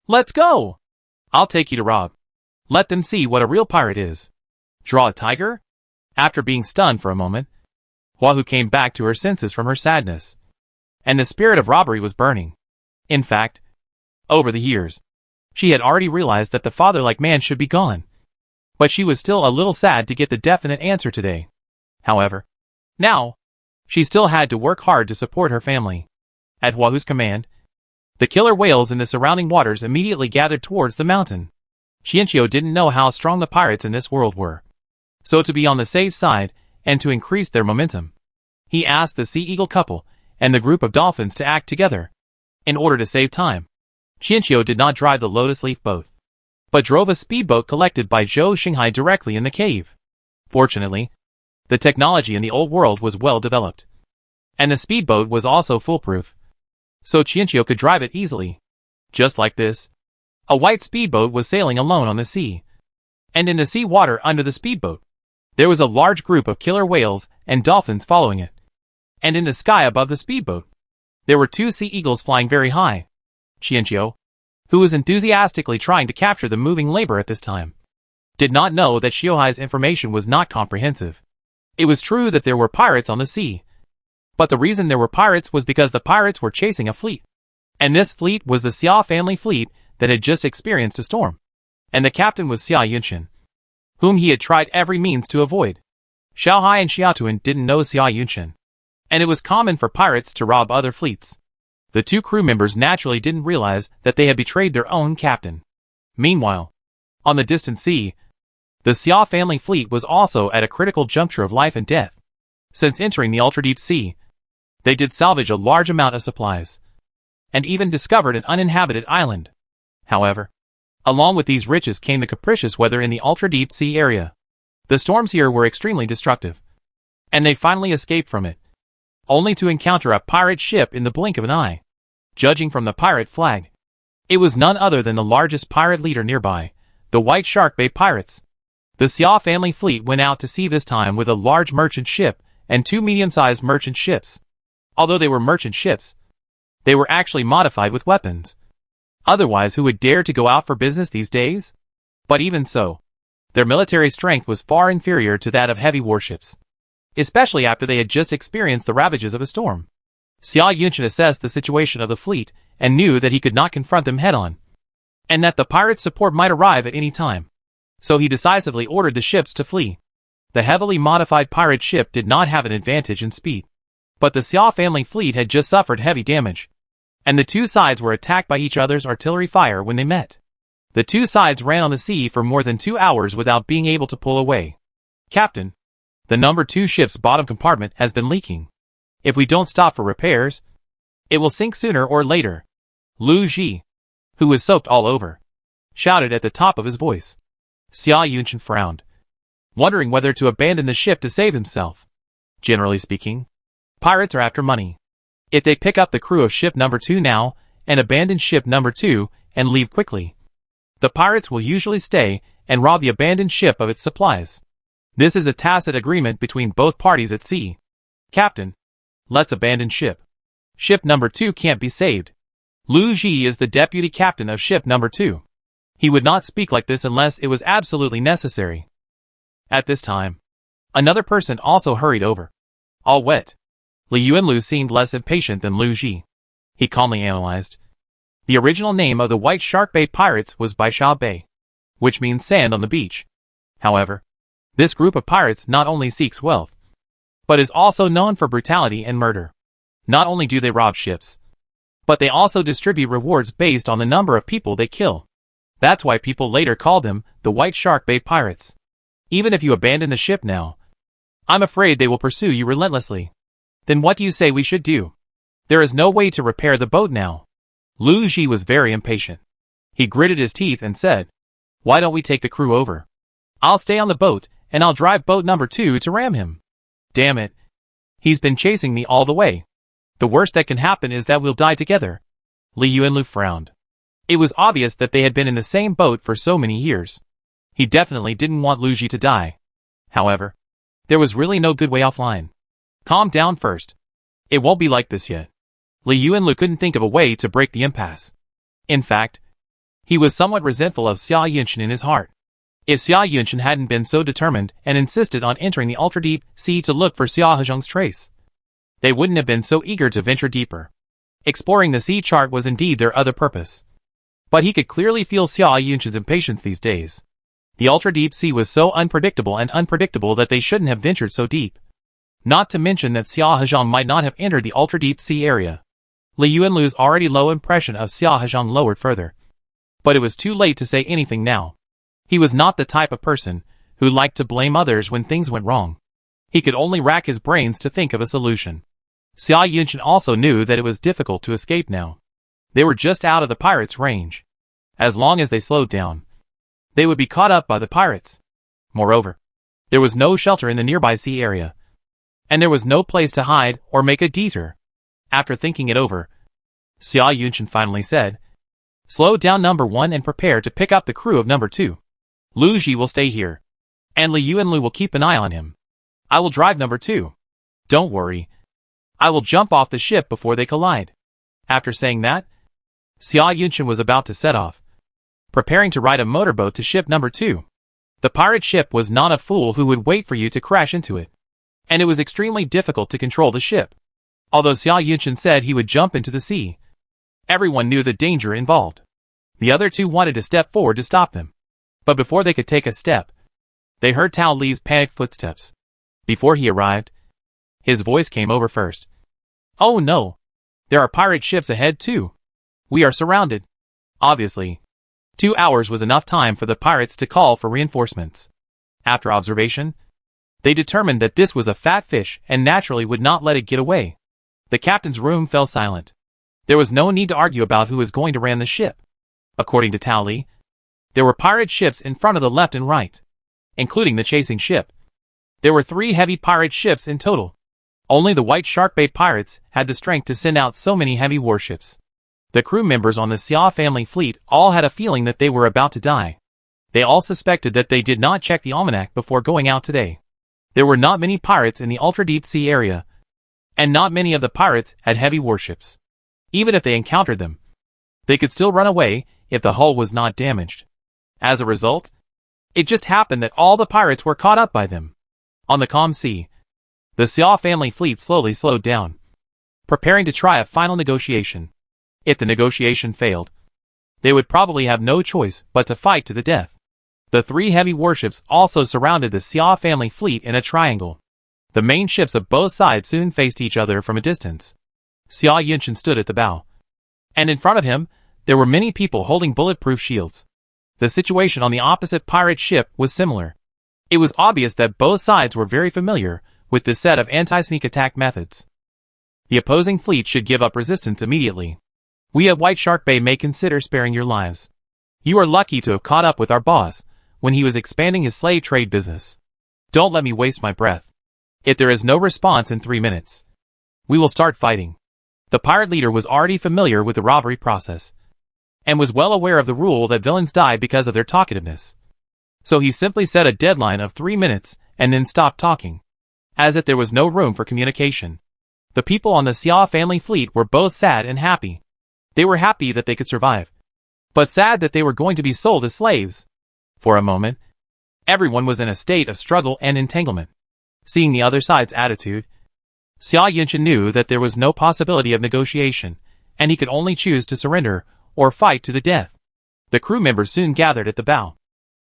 Let's go! I'll take you to Rob. Let them see what a real pirate is. Draw a tiger? After being stunned for a moment, Wahoo came back to her senses from her sadness, and the spirit of robbery was burning. In fact, over the years, she had already realized that the father-like man should be gone. But she was still a little sad to get the definite answer today. However, now, she still had to work hard to support her family. At Wahoo's command, the killer whales in the surrounding waters immediately gathered towards the mountain. Chiino didn't know how strong the pirates in this world were. So to be on the safe side, and to increase their momentum, he asked the Sea Eagle couple and the group of dolphins to act together. In order to save time, Chiino did not drive the Lotus Leaf boat, but drove a speedboat collected by Zhou Xinghai directly in the cave. Fortunately, the technology in the old world was well developed, and the speedboat was also foolproof, so Chiino could drive it easily. Just like this, a white speedboat was sailing alone on the sea, and in the sea water under the speedboat, there was a large group of killer whales and dolphins following it. And in the sky above the speedboat, there were two sea eagles flying very high. Chiino, who was enthusiastically trying to capture the moving labor at this time, did not know that Xiohai's information was not comprehensive. It was true that there were pirates on the sea, but the reason there were pirates was because the pirates were chasing a fleet. And this fleet was the Xia family fleet that had just experienced a storm. And the captain was Xia Yunshin, whom he had tried every means to avoid. Xiaohai and Xiaotuan didn't know Xia Yunshin, and it was common for pirates to rob other fleets. The two crew members naturally didn't realize that they had betrayed their own captain. Meanwhile, on the distant sea, the Xia family fleet was also at a critical juncture of life and death. Since entering the ultra-deep sea, they did salvage a large amount of supplies, and even discovered an uninhabited island. However, along with these riches came the capricious weather in the ultra-deep sea area. The storms here were extremely destructive, and they finally escaped from it, only to encounter a pirate ship in the blink of an eye. Judging from the pirate flag, it was none other than the largest pirate leader nearby, the White Shark Bay Pirates. The Xia family fleet went out to sea this time with a large merchant ship and two medium-sized merchant ships. Although they were merchant ships, they were actually modified with weapons. Otherwise, who would dare to go out for business these days? But even so, their military strength was far inferior to that of heavy warships, especially after they had just experienced the ravages of a storm. Xia Yunshin assessed the situation of the fleet and knew that he could not confront them head-on, and that the pirates' support might arrive at any time. So he decisively ordered the ships to flee. The heavily modified pirate ship did not have an advantage in speed, but the Xia family fleet had just suffered heavy damage, and the two sides were attacked by each other's artillery fire when they met. The two sides ran on the sea for more than 2 hours without being able to pull away. Captain, the number 2 ship's bottom compartment has been leaking. If we don't stop for repairs, it will sink sooner or later. Lu Ji, who was soaked all over, shouted at the top of his voice. Xia Yunshin frowned, wondering whether to abandon the ship to save himself. Generally speaking, pirates are after money. If they pick up the crew of ship number 2 now, and abandon ship number 2, and leave quickly, the pirates will usually stay and rob the abandoned ship of its supplies. This is a tacit agreement between both parties at sea. Captain, let's abandon ship. Ship number 2 can't be saved. Lu Ji is the deputy captain of ship number 2. He would not speak like this unless it was absolutely necessary. At this time, another person also hurried over, all wet. Li Yuanlu seemed less impatient than Lu Ji. He calmly analyzed. The original name of the White Shark Bay Pirates was Baisha Bay, which means sand on the beach. However, this group of pirates not only seeks wealth, but is also known for brutality and murder. Not only do they rob ships, but they also distribute rewards based on the number of people they kill. That's why people later called them the White Shark Bay Pirates. Even if you abandon the ship now, I'm afraid they will pursue you relentlessly. Then what do you say we should do? There is no way to repair the boat now. Lu Ji was very impatient. He gritted his teeth and said, why don't we take the crew over? I'll stay on the boat, and I'll drive boat number 2 to ram him. Damn it. He's been chasing me all the way. The worst that can happen is that we'll die together. Li Yuanlu frowned. It was obvious that they had been in the same boat for so many years. He definitely didn't want Lu Ji to die. However, there was really no good way offline. Calm down first. It won't be like this yet. Li Yuanlu couldn't think of a way to break the impasse. In fact, he was somewhat resentful of Xia Yunshin in his heart. If Xia Yunshin hadn't been so determined and insisted on entering the ultra-deep sea to look for Xia Hezhong's trace, they wouldn't have been so eager to venture deeper. Exploring the sea chart was indeed their other purpose. But he could clearly feel Xia Yunshin's impatience these days. The ultra-deep sea was so unpredictable that they shouldn't have ventured so deep. Not to mention that Xia Hezhong might not have entered the ultra-deep sea area. Li Yuanlu's already low impression of Xia Hezhong lowered further. But it was too late to say anything now. He was not the type of person who liked to blame others when things went wrong. He could only rack his brains to think of a solution. Xia Yunshin also knew that it was difficult to escape now. They were just out of the pirates' range. As long as they slowed down, they would be caught up by the pirates. Moreover, there was no shelter in the nearby sea area. And there was no place to hide or make a detour. After thinking it over, Xia Yunshin finally said, "Slow down number 1 and prepare to pick up the crew of number 2. Lu Ji will stay here, and Li Yuanlu will keep an eye on him. I will drive number 2. Don't worry. I will jump off the ship before they collide." After saying that, Xia Yunshin was about to set off, preparing to ride a motorboat to ship number 2. The pirate ship was not a fool who would wait for you to crash into it. And it was extremely difficult to control the ship. Although Xia Yunshin said he would jump into the sea, everyone knew the danger involved. The other two wanted to step forward to stop them. But before they could take a step, they heard Tao Li's panicked footsteps. Before he arrived, his voice came over first. "Oh no! There are pirate ships ahead too. We are surrounded." Obviously, 2 hours was enough time for the pirates to call for reinforcements. After observation, they determined that this was a fat fish and naturally would not let it get away. The captain's room fell silent. There was no need to argue about who was going to ram the ship. According to Tao Li, there were pirate ships in front of the left and right, including the chasing ship. There were 3 heavy pirate ships in total. Only the white sharkbait pirates had the strength to send out so many heavy warships. The crew members on the Xia family fleet all had a feeling that they were about to die. They all suspected that they did not check the almanac before going out today. There were not many pirates in the ultra-deep sea area, and not many of the pirates had heavy warships. Even if they encountered them, they could still run away if the hull was not damaged. As a result, it just happened that all the pirates were caught up by them. On the calm sea, the Xia family fleet slowly slowed down, preparing to try a final negotiation. If the negotiation failed, they would probably have no choice but to fight to the death. The 3 heavy warships also surrounded the Xia family fleet in a triangle. The main ships of both sides soon faced each other from a distance. Xia Yunshin stood at the bow, and in front of him, there were many people holding bulletproof shields. The situation on the opposite pirate ship was similar. It was obvious that both sides were very familiar with this set of anti-sneak attack methods. The opposing fleet should give up resistance immediately. We at White Shark Bay may consider sparing your lives. You are lucky to have caught up with our boss when he was expanding his slave trade business. Don't let me waste my breath. If there is no response in 3 minutes, we will start fighting. The pirate leader was already familiar with the robbery process, and was well aware of the rule that villains die because of their talkativeness. So he simply set a deadline of 3 minutes and then stopped talking, as if there was no room for communication. The people on the Xia family fleet were both sad and happy. They were happy that they could survive, but sad that they were going to be sold as slaves. For a moment, everyone was in a state of struggle and entanglement. Seeing the other side's attitude, Xia Yunshin knew that there was no possibility of negotiation, and he could only choose to surrender or fight to the death. The crew members soon gathered at the bow.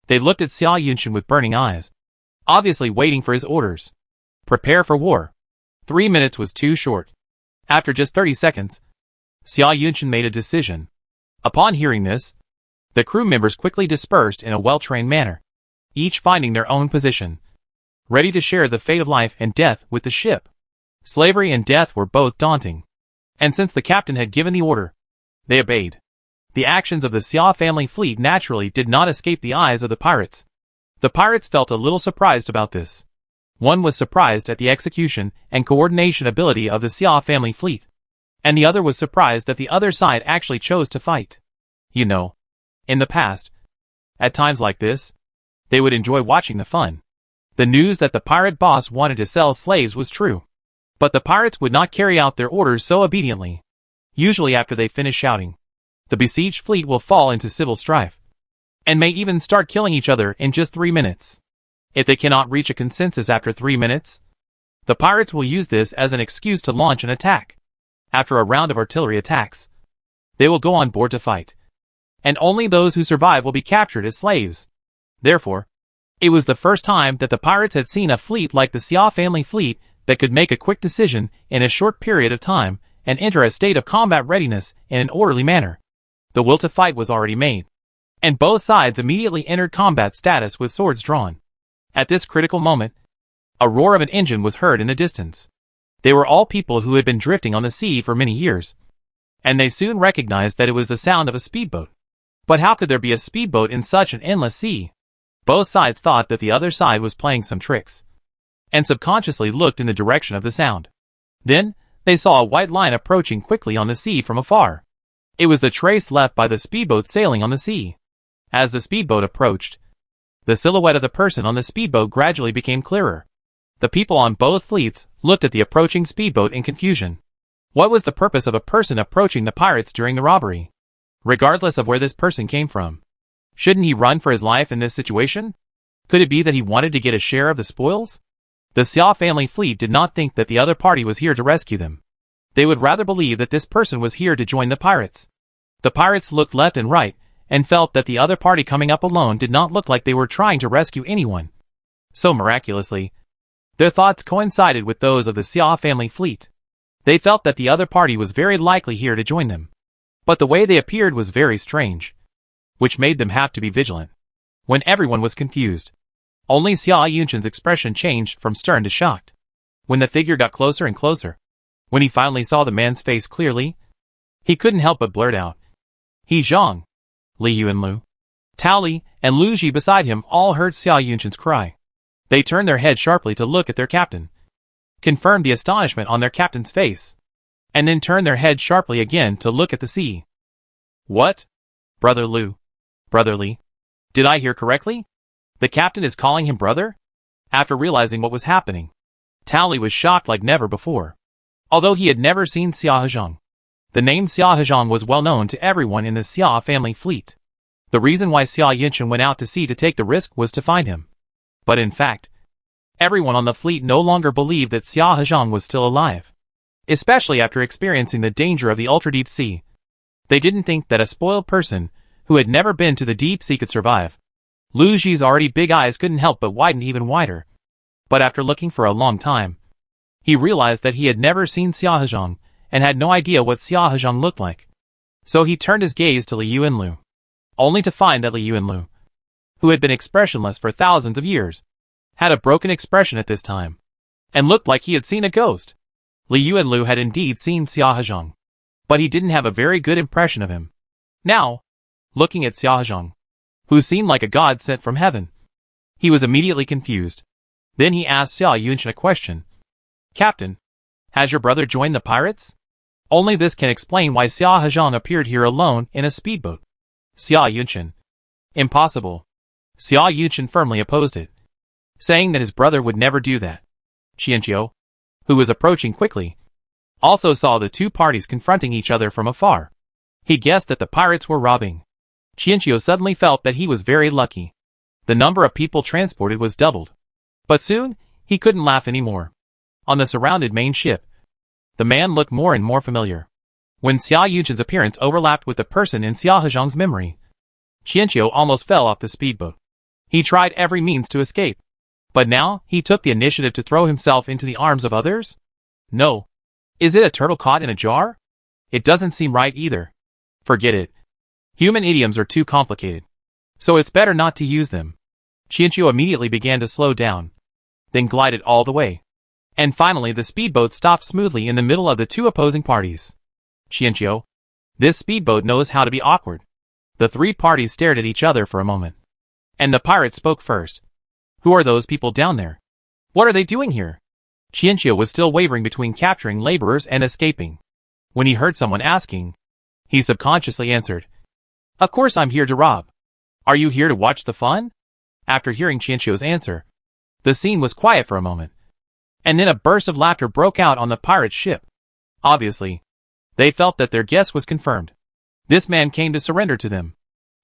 They looked at Xia Yunshin with burning eyes, obviously waiting for his orders. Prepare for war. 3 minutes was too short. After just 30 seconds, Xia Yunshin made a decision. Upon hearing this, the crew members quickly dispersed in a well-trained manner, each finding their own position, ready to share the fate of life and death with the ship. Slavery and death were both daunting, and since the captain had given the order, they obeyed. The actions of the Xia family fleet naturally did not escape the eyes of the pirates. The pirates felt a little surprised about this. One was surprised at the execution and coordination ability of the Xia family fleet, and the other was surprised that the other side actually chose to fight. You know, in the past, at times like this, they would enjoy watching the fun. The news that the pirate boss wanted to sell slaves was true. But the pirates would not carry out their orders so obediently. Usually after they finish shouting, the besieged fleet will fall into civil strife, and may even start killing each other in just 3 minutes. If they cannot reach a consensus after 3 minutes, the pirates will use this as an excuse to launch an attack. After a round of artillery attacks, they will go on board to fight, and only those who survive will be captured as slaves. Therefore, it was the first time that the pirates had seen a fleet like the Xia family fleet that could make a quick decision in a short period of time and enter a state of combat readiness in an orderly manner. The will to fight was already made, and both sides immediately entered combat status with swords drawn. At this critical moment, a roar of an engine was heard in the distance. They were all people who had been drifting on the sea for many years, and they soon recognized that it was the sound of a speedboat. But how could there be a speedboat in such an endless sea? Both sides thought that the other side was playing some tricks, and subconsciously looked in the direction of the sound. Then, they saw a white line approaching quickly on the sea from afar. It was the trace left by the speedboat sailing on the sea. As the speedboat approached, the silhouette of the person on the speedboat gradually became clearer. The people on both fleets looked at the approaching speedboat in confusion. What was the purpose of a person approaching the pirates during the robbery? Regardless of where this person came from, shouldn't he run for his life in this situation? Could it be that he wanted to get a share of the spoils? The Xia family fleet did not think that the other party was here to rescue them. They would rather believe that this person was here to join the pirates. The pirates looked left and right, and felt that the other party coming up alone did not look like they were trying to rescue anyone. So miraculously, their thoughts coincided with those of the Xia family fleet. They felt that the other party was very likely here to join them. But the way they appeared was very strange, which made them have to be vigilant. When everyone was confused, only Xia Yunshan's expression changed from stern to shocked. When the figure got closer and closer, when he finally saw the man's face clearly, he couldn't help but blurt out, "He Zhang." Li Yuanlu, Tao Li, and Lu Ji beside him all heard Xia Yunshan's cry. They turned their heads sharply to look at their captain, confirmed the astonishment on their captain's face, and then turned their heads sharply again to look at the sea. "What? Brother Lu? Brother Li? Did I hear correctly? The captain is calling him brother?" After realizing what was happening, Tao Li was shocked like never before. Although he had never seen Xia Hezhang, the name Xia Hezhang was well known to everyone in the Xia family fleet. The reason why Xia Yunshan went out to sea to take the risk was to find him. But in fact, everyone on the fleet no longer believed that Xia Hezhang was still alive, especially after experiencing the danger of the ultra-deep sea. They didn't think that a spoiled person who had never been to the deep sea could survive. Lu Ji's already big eyes couldn't help but widen even wider. But after looking for a long time, he realized that he had never seen Xia Hezhang and had no idea what Xia Hezhang looked like. So he turned his gaze to Li Yuanlu, only to find that Li Yuanlu, who had been expressionless for thousands of years, had a broken expression at this time, and looked like he had seen a ghost. Li Yuanlu had indeed seen Xia Hezhang, but he didn't have a very good impression of him. Now, looking at Xia Hezhang, who seemed like a god sent from heaven, he was immediately confused. Then he asked Xia Yunshan a question. "Captain, has your brother joined the pirates?" Only this can explain why Xia Hezhang appeared here alone in a speedboat. Xia Yunshan. Impossible. Xia Yunshan firmly opposed it, saying that his brother would never do that. Chiino, who was approaching quickly, also saw the two parties confronting each other from afar. He guessed that the pirates were robbing. Chiino suddenly felt that he was very lucky. The number of people transported was doubled. But soon, he couldn't laugh anymore. On the surrounded main ship, the man looked more and more familiar. When Xia Yunshan's appearance overlapped with the person in Xia Hezhang's memory, Chiino almost fell off the speedboat. He tried every means to escape. But now, he took the initiative to throw himself into the arms of others? No. Is it a turtle caught in a jar? It doesn't seem right either. Forget it. Human idioms are too complicated, so it's better not to use them. Chiino immediately began to slow down, then glided all the way. And finally the speedboat stopped smoothly in the middle of the two opposing parties. Chiino, this speedboat knows how to be awkward. The three parties stared at each other for a moment. And the pirate spoke first. Who are those people down there? What are they doing here? Chiino was still wavering between capturing laborers and escaping. When he heard someone asking, he subconsciously answered, "Of course I'm here to rob. Are you here to watch the fun?" After hearing Chiino's answer, the scene was quiet for a moment. And then a burst of laughter broke out on the pirate ship. Obviously, they felt that their guess was confirmed. This man came to surrender to them.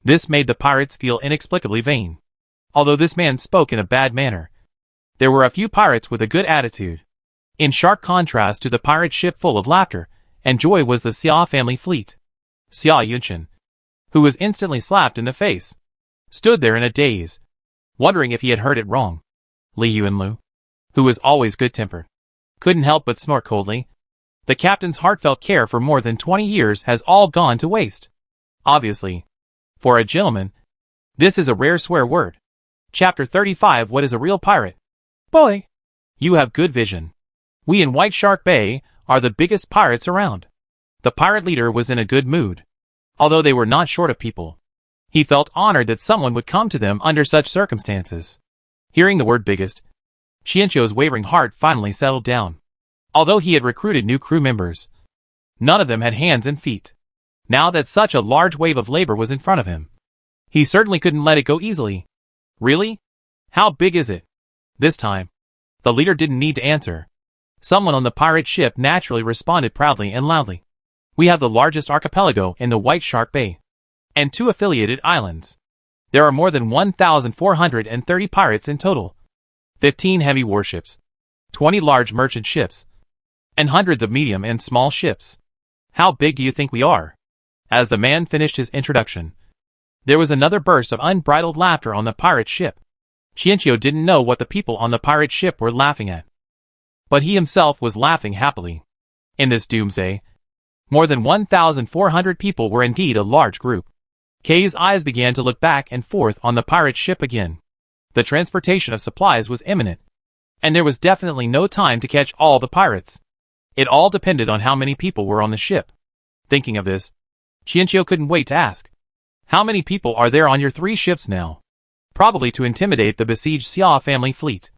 This made the pirates feel inexplicably vain. Although this man spoke in a bad manner, there were a few pirates with a good attitude. In sharp contrast to the pirate ship full of laughter and joy was the Xia family fleet. Xia Yunshin, who was instantly slapped in the face, stood there in a daze, wondering if he had heard it wrong. Li Yuanlu, who was always good-tempered, couldn't help but snort coldly. The captain's heartfelt care for more than 20 years has all gone to waste. Obviously, for a gentleman, this is a rare swear word. Chapter 35. What is a real pirate? Boy, you have good vision. We in White Shark Bay are the biggest pirates around. The pirate leader was in a good mood. Although they were not short of people, he felt honored that someone would come to them under such circumstances. Hearing the word biggest, Chiino's wavering heart finally settled down. Although he had recruited new crew members, none of them had hands and feet. Now that such a large wave of labor was in front of him, he certainly couldn't let it go easily. Really? How big is it? This time, the leader didn't need to answer. Someone on the pirate ship naturally responded proudly and loudly. We have the largest archipelago in the White Shark Bay, and 2 affiliated islands. There are more than 1,430 pirates in total, 15 heavy warships, 20 large merchant ships, and hundreds of medium and small ships. How big do you think we are? As the man finished his introduction, there was another burst of unbridled laughter on the pirate ship. Chiino didn't know what the people on the pirate ship were laughing at, but he himself was laughing happily. In this doomsday, more than 1,400 people were indeed a large group. Kay's eyes began to look back and forth on the pirate ship again. The transportation of supplies was imminent, and there was definitely no time to catch all the pirates. It all depended on how many people were on the ship. Thinking of this, Chiino couldn't wait to ask, "How many people are there on your 3 ships now?" Probably to intimidate the besieged Xia family fleet.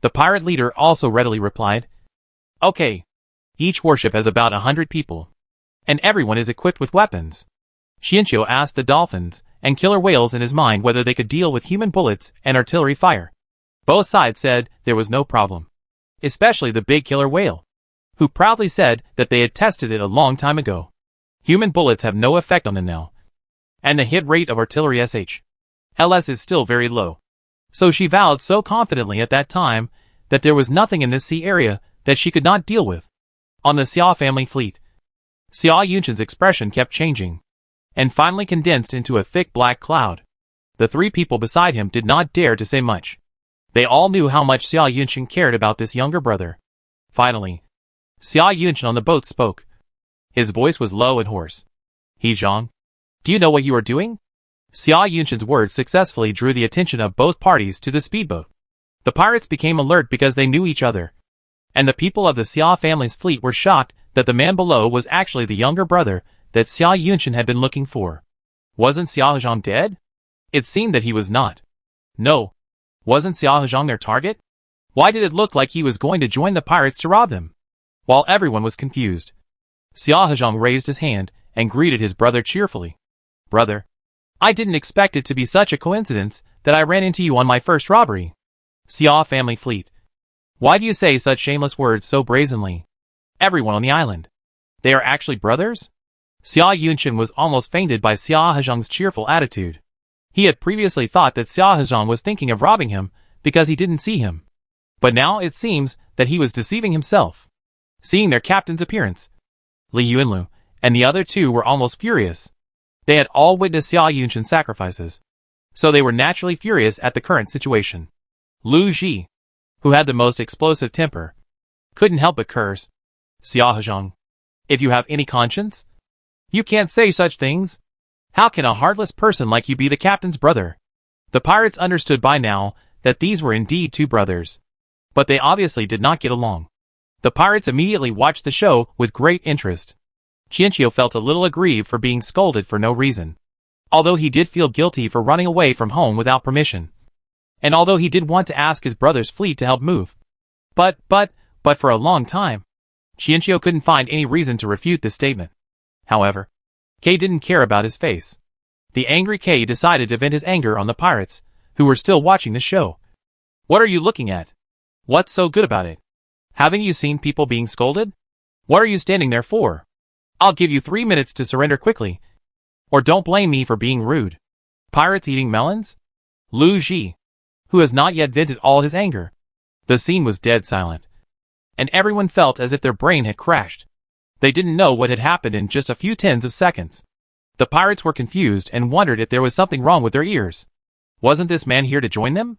The pirate leader also readily replied, "Okay. Each warship has about 100 people, and everyone is equipped with weapons." Chiino asked the dolphins and killer whales in his mind whether they could deal with human bullets and artillery fire. Both sides said there was no problem, especially the big killer whale, who proudly said that they had tested it a long time ago. Human bullets have no effect on them now, and the hit rate of artillery SHLS is still very low. So she vowed so confidently at that time that there was nothing in this sea area that she could not deal with. On the Xia family fleet, Xia Yunshin's expression kept changing, and finally condensed into a thick black cloud. The 3 people beside him did not dare to say much. They all knew how much Xia Yunshin cared about this younger brother. Finally, Xia Yunshin on the boat spoke. His voice was low and hoarse. "Hezhong, do you know what you are doing?" Xia Yunshin's words successfully drew the attention of both parties to the speedboat. The pirates became alert because they knew each other, and the people of the Xia family's fleet were shocked that the man below was actually the younger brother that Xia Yunshin had been looking for. Wasn't Xia Hezhong dead? It seemed that he was not. No. Wasn't Xia Hezhong their target? Why did it look like he was going to join the pirates to rob them? While everyone was confused, Xia Hezhong raised his hand and greeted his brother cheerfully. "Brother, I didn't expect it to be such a coincidence that I ran into you on my first robbery." Xia family fleet. Why do you say such shameless words so brazenly? Everyone on the island, they are actually brothers? Xia Yunshin was almost fainted by Xia Hezhong's cheerful attitude. He had previously thought that Xia Hezhong was thinking of robbing him because he didn't see him. But now it seems that he was deceiving himself. Seeing their captain's appearance, Li Yuanlu and the other 2 were almost furious. They had all witnessed Xia Yunshin's sacrifices, so they were naturally furious at the current situation. Lu Ji, who had the most explosive temper, couldn't help but curse. "Xia Hezhong, if you have any conscience, you can't say such things. How can a heartless person like you be the captain's brother?" The pirates understood by now that these were indeed 2 brothers, but they obviously did not get along. The pirates immediately watched the show with great interest. Chiino felt a little aggrieved for being scolded for no reason, although he did feel guilty for running away from home without permission, and although he did want to ask his brother's fleet to help move. But for a long time, Chiino couldn't find any reason to refute this statement. However, Kay didn't care about his face. The angry Kay decided to vent his anger on the pirates, who were still watching the show. What are you looking at? What's so good about it? Haven't you seen people being scolded? What are you standing there for? I'll give you 3 minutes to surrender quickly. Or don't blame me for being rude. Pirates eating melons? Lu Ji, who has not yet vented all his anger. The scene was dead silent. And everyone felt as if their brain had crashed. They didn't know what had happened in just a few tens of seconds. The pirates were confused and wondered if there was something wrong with their ears. Wasn't this man here to join them?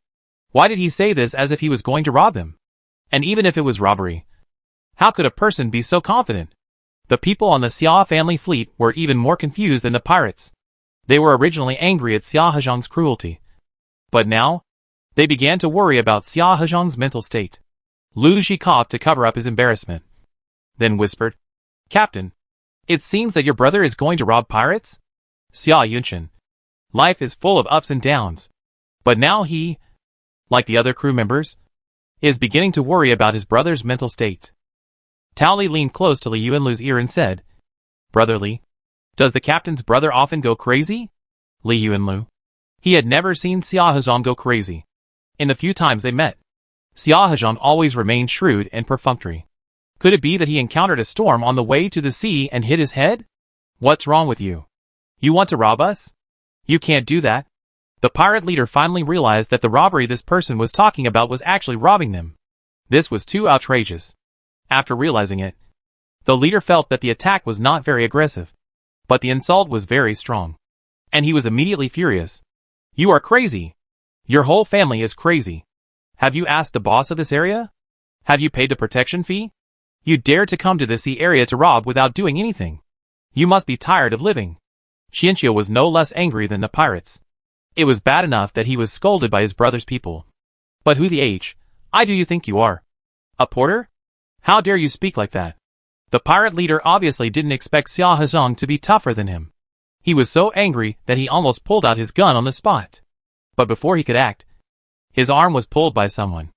Why did he say this as if he was going to rob them? And even if it was robbery, how could a person be so confident? The people on the Xia family fleet were even more confused than the pirates. They were originally angry at Xia Hezhong's cruelty. But now, they began to worry about Xia Hezhong's mental state. Lu Ji coughed to cover up his embarrassment. Then whispered, Captain, it seems that your brother is going to rob pirates? Xia Yunchen. Life is full of ups and downs. But now he, like the other crew members, is beginning to worry about his brother's mental state. Tao Li leaned close to Li Yuanlu's ear and said, Brother Li, does the captain's brother often go crazy? Li Yuanlu. He had never seen Xia Hezhong go crazy. In the few times they met, Xia Hezhong always remained shrewd and perfunctory. Could it be that he encountered a storm on the way to the sea and hit his head? What's wrong with you? You want to rob us? You can't do that. The pirate leader finally realized that the robbery this person was talking about was actually robbing them. This was too outrageous. After realizing it, the leader felt that the attack was not very aggressive, but the insult was very strong. And he was immediately furious. You are crazy. Your whole family is crazy. Have you asked the boss of this area? Have you paid the protection fee? You dare to come to the sea area to rob without doing anything. You must be tired of living. Chiino was no less angry than the pirates. It was bad enough that he was scolded by his brother's people. But who the I do you think you are? A porter? How dare you speak like that? The pirate leader obviously didn't expect Xia Hezhong to be tougher than him. He was so angry that he almost pulled out his gun on the spot. But before he could act, his arm was pulled by someone.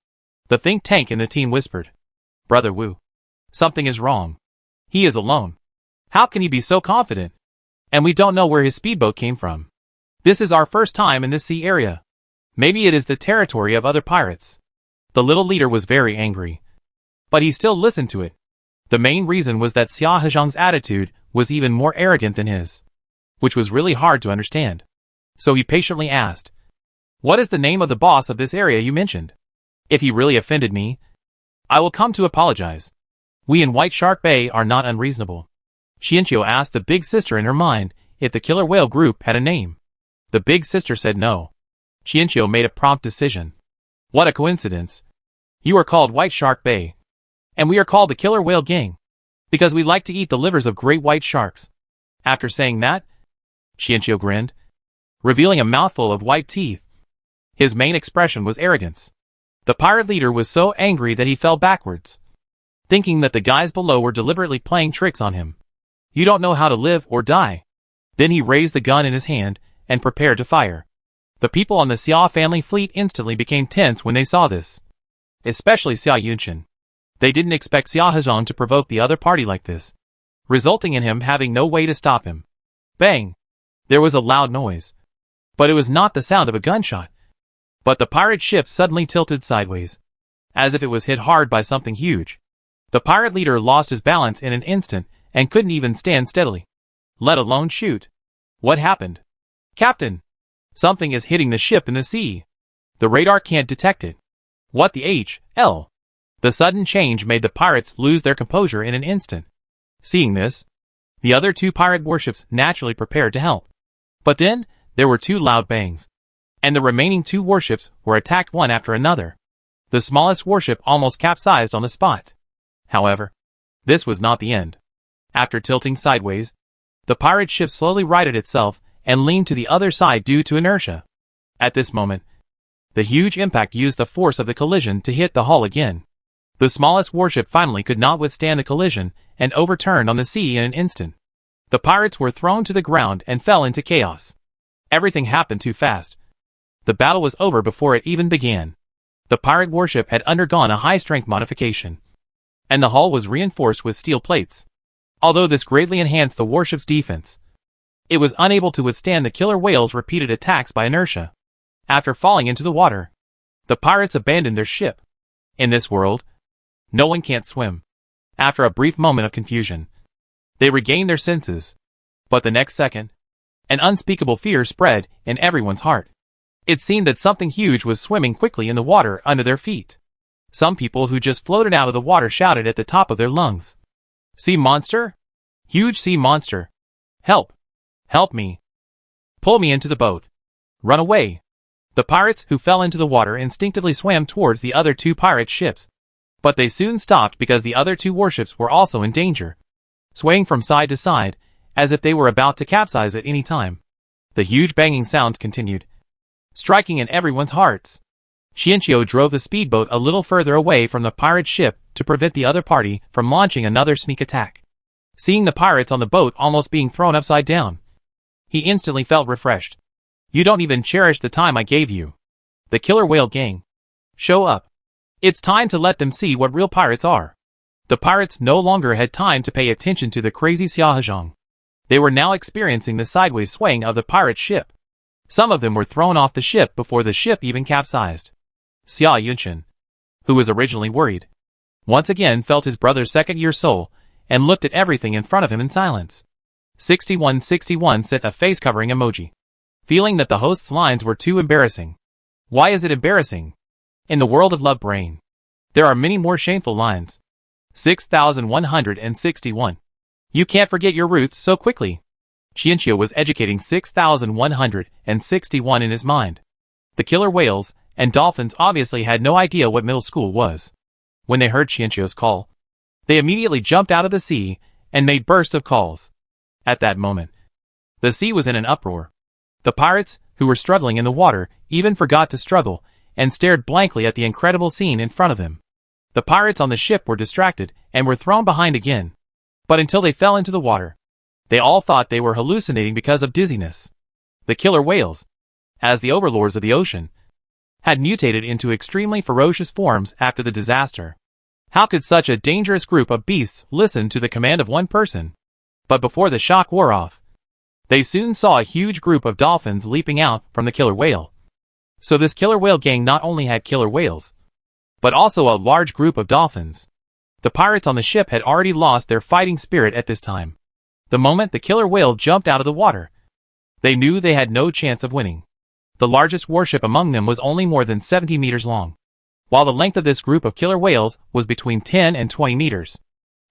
The think tank in the team whispered, Brother Wu, something is wrong. He is alone. How can he be so confident? And we don't know where his speedboat came from. This is our first time in this sea area. Maybe it is the territory of other pirates. The little leader was very angry. But he still listened to it. The main reason was that Xia Hezhong's attitude was even more arrogant than his, which was really hard to understand. So he patiently asked, What is the name of the boss of this area you mentioned? If he really offended me, I will come to apologize. We in White Shark Bay are not unreasonable. Chiino asked the big sister in her mind if the killer whale group had a name. The big sister said no. Chiino made a prompt decision. What a coincidence. You are called White Shark Bay. And we are called the Killer Whale Gang. Because we like to eat the livers of great white sharks. After saying that, Chiino grinned, revealing a mouthful of white teeth. His main expression was arrogance. The pirate leader was so angry that he fell backwards, thinking that the guys below were deliberately playing tricks on him. You don't know how to live or die. Then he raised the gun in his hand and prepared to fire. The people on the Xia family fleet instantly became tense when they saw this. Especially Xia Yunchen. They didn't expect Xia Hezhong to provoke the other party like this, resulting in him having no way to stop him. Bang! There was a loud noise. But it was not the sound of a gunshot. But the pirate ship suddenly tilted sideways, as if it was hit hard by something huge. The pirate leader lost his balance in an instant and couldn't even stand steadily, let alone shoot. What happened? Captain! Something is hitting the ship in the sea. The radar can't detect it. What the hell? The sudden change made the pirates lose their composure in an instant. Seeing this, the other two pirate warships naturally prepared to help. But then, there were two loud bangs, and the remaining two warships were attacked one after another. The smallest warship almost capsized on the spot. However, this was not the end. After tilting sideways, the pirate ship slowly righted itself and leaned to the other side due to inertia. At this moment, the huge impact used the force of the collision to hit the hull again. The smallest warship finally could not withstand the collision and overturned on the sea in an instant. The pirates were thrown to the ground and fell into chaos. Everything happened too fast. The battle was over before it even began. The pirate warship had undergone a high-strength modification. and the hull was reinforced with steel plates. Although this greatly enhanced the warship's defense, it was unable to withstand the killer whale's repeated attacks by inertia. After falling into the water, the pirates abandoned their ship. In this world, no one can't swim. After a brief moment of confusion, they regained their senses. But the next second, an unspeakable fear spread in everyone's heart. It seemed that something huge was swimming quickly in the water under their feet. Some people who just floated out of the water shouted at the top of their lungs, "Sea monster? Huge sea monster! Help! Help me! Pull me into the boat! Run away!" The pirates who fell into the water instinctively swam towards the other two pirate ships. But they soon stopped because the other two warships were also in danger, swaying from side to side, as if they were about to capsize at any time. The huge banging sounds continued, striking in everyone's hearts. Chiino drove the speedboat a little further away from the pirate ship to prevent the other party from launching another sneak attack. Seeing the pirates on the boat almost being thrown upside down, he instantly felt refreshed. "You don't even cherish the time I gave you. The killer whale gang. Show up. It's time to let them see what real pirates are." The pirates no longer had time to pay attention to the crazy Xiahozhang. They were now experiencing the sideways swaying of the pirate ship. Some of them were thrown off the ship before the ship even capsized. Xia Yunshin, who was originally worried, once again felt his brother's second-year soul and looked at everything in front of him in silence. 6161 sent a face-covering emoji, feeling that the host's lines were too embarrassing. Why is it embarrassing? In the world of Love Brain, there are many more shameful lines. 6161. You can't forget your roots so quickly. Chiino was educating 6161 in his mind. The killer whales and dolphins obviously had no idea what middle school was. When they heard Chiino's call, they immediately jumped out of the sea and made bursts of calls. At that moment, the sea was in an uproar. The pirates, who were struggling in the water, even forgot to struggle and stared blankly at the incredible scene in front of them. The pirates on the ship were distracted and were thrown behind again. But until they fell into the water, they all thought they were hallucinating because of dizziness. The killer whales, as the overlords of the ocean, had mutated into extremely ferocious forms after the disaster. How could such a dangerous group of beasts listen to the command of one person? But before the shock wore off, they soon saw a huge group of dolphins leaping out from the killer whale. So this killer whale gang not only had killer whales, but also a large group of dolphins. The pirates on the ship had already lost their fighting spirit at this time. The moment the killer whale jumped out of the water, they knew they had no chance of winning. The largest warship among them was only more than 70 meters long, while the length of this group of killer whales was between 10 and 20 meters.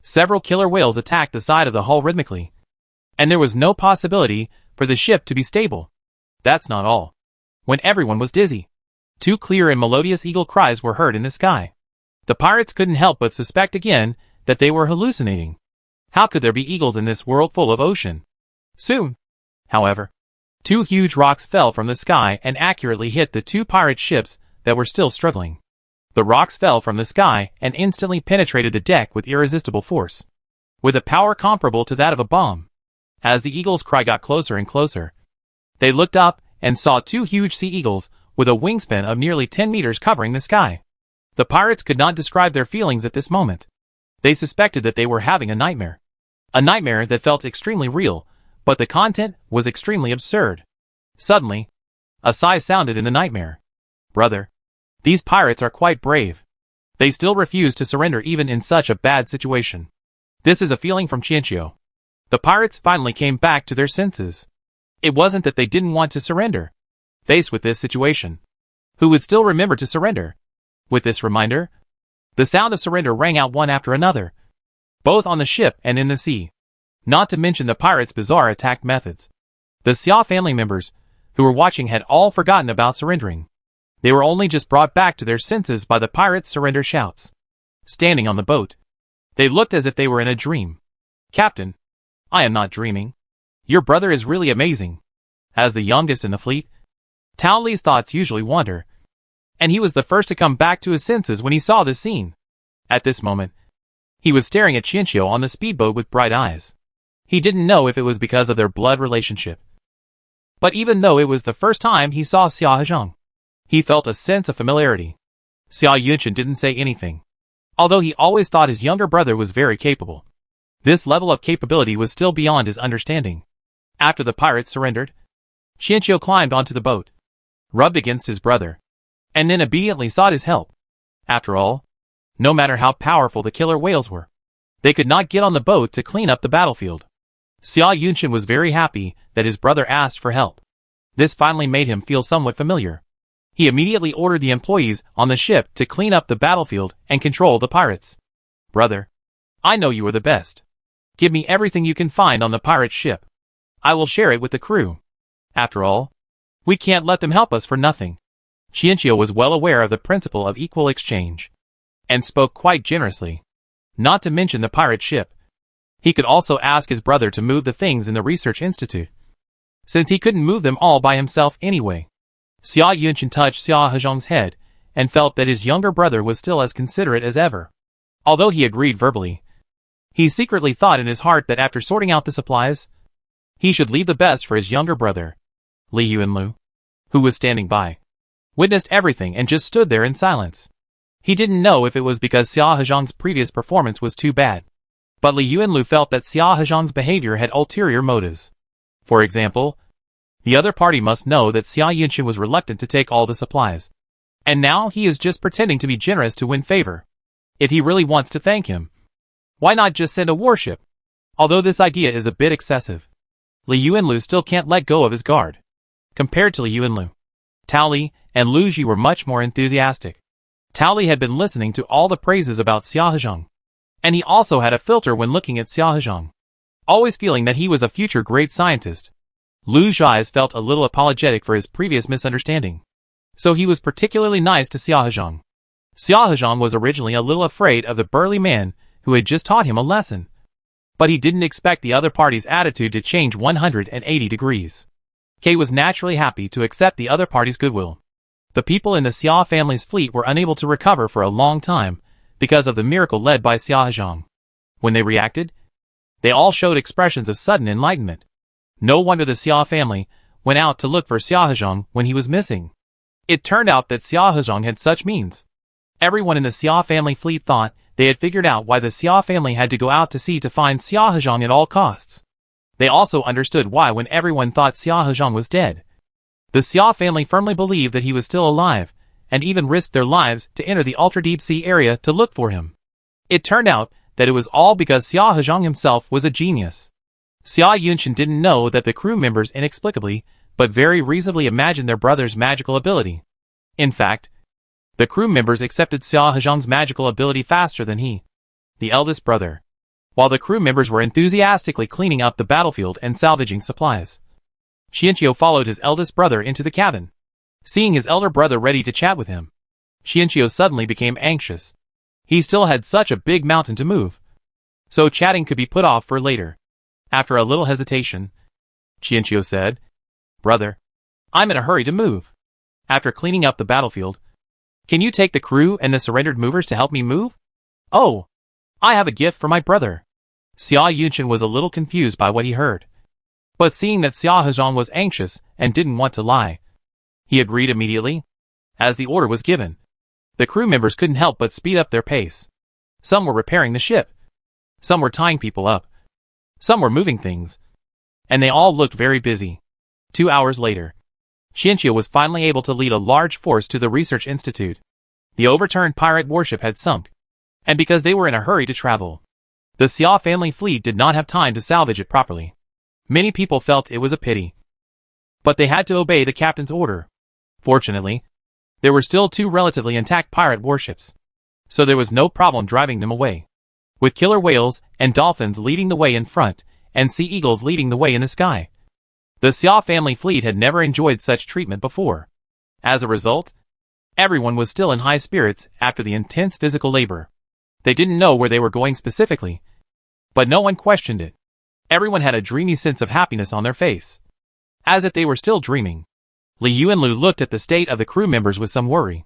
Several killer whales attacked the side of the hull rhythmically, and there was no possibility for the ship to be stable. That's not all. When everyone was dizzy, two clear and melodious eagle cries were heard in the sky. The pirates couldn't help but suspect again that they were hallucinating. How could there be eagles in this world full of ocean? Soon, however, two huge rocks fell from the sky and accurately hit the two pirate ships that were still struggling. The rocks fell from the sky and instantly penetrated the deck with irresistible force, with a power comparable to that of a bomb. As the eagle's cry got closer and closer, they looked up and saw two huge sea eagles with a wingspan of nearly 10 meters covering the sky. The pirates could not describe their feelings at this moment. They suspected that they were having a nightmare that felt extremely real, but the content was extremely absurd. Suddenly, a sigh sounded in the nightmare. "Brother, these pirates are quite brave. They still refuse to surrender even in such a bad situation." This is a feeling from Chiino. The pirates finally came back to their senses. It wasn't that they didn't want to surrender. Faced with this situation, who would still remember to surrender? With this reminder, the sound of surrender rang out one after another, both on the ship and in the sea. Not to mention the pirates' bizarre attack methods. The Xia family members, who were watching, had all forgotten about surrendering. They were only just brought back to their senses by the pirates' surrender shouts. Standing on the boat, they looked as if they were in a dream. "Captain, I am not dreaming. Your brother is really amazing." As the youngest in the fleet, Tao Li's thoughts usually wander, and he was the first to come back to his senses when he saw this scene. At this moment, he was staring at Chiino on the speedboat with bright eyes. He didn't know if it was because of their blood relationship, but even though it was the first time he saw Xiahozhang, he felt a sense of familiarity. Xia Yunshin didn't say anything, although he always thought his younger brother was very capable. This level of capability was still beyond his understanding. After the pirates surrendered, Chiino climbed onto the boat, rubbed against his brother, and then obediently sought his help. After all, no matter how powerful the killer whales were, they could not get on the boat to clean up the battlefield. Xia Yunchen was very happy that his brother asked for help. This finally made him feel somewhat familiar. He immediately ordered the employees on the ship to clean up the battlefield and control the pirates. Brother, I know you are the best. Give me everything you can find on the pirate ship. I will share it with the crew. After all, we can't let them help us for nothing. Chiino was well aware of the principle of equal exchange, and spoke quite generously. Not to mention the pirate ship. He could also ask his brother to move the things in the research institute, since he couldn't move them all by himself anyway. Xia Yunchen touched Xia Hezhong's head, and felt that his younger brother was still as considerate as ever. Although he agreed verbally, he secretly thought in his heart that after sorting out the supplies, he should leave the best for his younger brother. Li Yuanlu, who was standing by, witnessed everything and just stood there in silence. He didn't know if it was because Xia Hezhong's previous performance was too bad, but Li Yuanlu felt that Xia Hezhong's behavior had ulterior motives. For example, the other party must know that Xia Yunchen was reluctant to take all the supplies, and now he is just pretending to be generous to win favor. If he really wants to thank him, why not just send a warship? Although this idea is a bit excessive, Li Yuanlu still can't let go of his guard. Compared to Li Yuanlu, Tao Li and Lu Ji were much more enthusiastic. Tao Li had been listening to all the praises about Xia Hezhong, and he also had a filter when looking at Xia Hezhong, always feeling that he was a future great scientist. Lu Ji's felt a little apologetic for his previous misunderstanding, so he was particularly nice to Xia Hezhong. Xia Hezhong was originally a little afraid of the burly man who had just taught him a lesson, but he didn't expect the other party's attitude to change 180 degrees. Kei was naturally happy to accept the other party's goodwill. The people in the Xia family's fleet were unable to recover for a long time because of the miracle led by Xia Hezhong. When they reacted, they all showed expressions of sudden enlightenment. No wonder the Xia family went out to look for Xia Hezhong when he was missing. It turned out that Xia Hezhong had such means. Everyone in the Xia family fleet thought they had figured out why the Xia family had to go out to sea to find Xia Hezhong at all costs. They also understood why when everyone thought Xia Hezhong was dead, the Xia family firmly believed that he was still alive, and even risked their lives to enter the ultra-deep sea area to look for him. It turned out that it was all because Xia Hezhong himself was a genius. Xia Yunchen didn't know that the crew members inexplicably, but very reasonably imagined their brother's magical ability. In fact, the crew members accepted Xia Hezhong's magical ability faster than he, the eldest brother, while the crew members were enthusiastically cleaning up the battlefield and salvaging supplies. Chiino followed his eldest brother into the cabin. Seeing his elder brother ready to chat with him, Chiino suddenly became anxious. He still had such a big mountain to move, so chatting could be put off for later. After a little hesitation, Chiino said, "Brother, I'm in a hurry to move. After cleaning up the battlefield, can you take the crew and the surrendered movers to help me move?" "Oh, I have a gift for my brother." Xia Yunchen was a little confused by what he heard, but seeing that Xia Hezhong was anxious and didn't want to lie, he agreed immediately. As the order was given, the crew members couldn't help but speed up their pace. Some were repairing the ship, some were tying people up, some were moving things, and they all looked very busy. 2 hours later, Chiino was finally able to lead a large force to the research institute. The overturned pirate warship had sunk, and because they were in a hurry to travel, the Xia family fleet did not have time to salvage it properly. Many people felt it was a pity, but they had to obey the captain's order. Fortunately, there were still 2 relatively intact pirate warships, so there was no problem driving them away, with killer whales and dolphins leading the way in front, and sea eagles leading the way in the sky. The Xia family fleet had never enjoyed such treatment before. As a result, everyone was still in high spirits after the intense physical labor. They didn't know where they were going specifically, but no one questioned it. Everyone had a dreamy sense of happiness on their face, as if they were still dreaming. Li Yuanlu looked at the state of the crew members with some worry.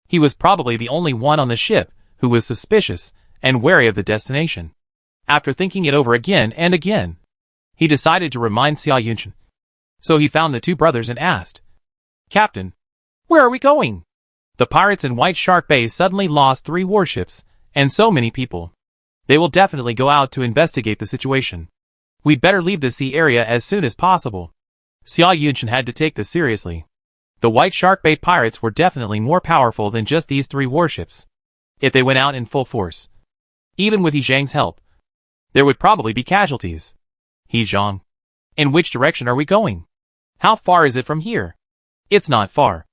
He was probably the only one on the ship who was suspicious and wary of the destination. After thinking it over again and again, he decided to remind Xia Yunchen. So he found the 2 brothers and asked, "Captain, where are we going?" The pirates in White Shark Bay suddenly lost 3 warships, And so many people. They will definitely go out to investigate the situation. We'd better leave the sea area as soon as possible. Xia Yunshan had to take this seriously. The White Shark Bay pirates were definitely more powerful than just these 3 warships. If they went out in full force, even with He Zhang's help, there would probably be casualties. He Zhang, in which direction are we going? How far is it from here? It's not far.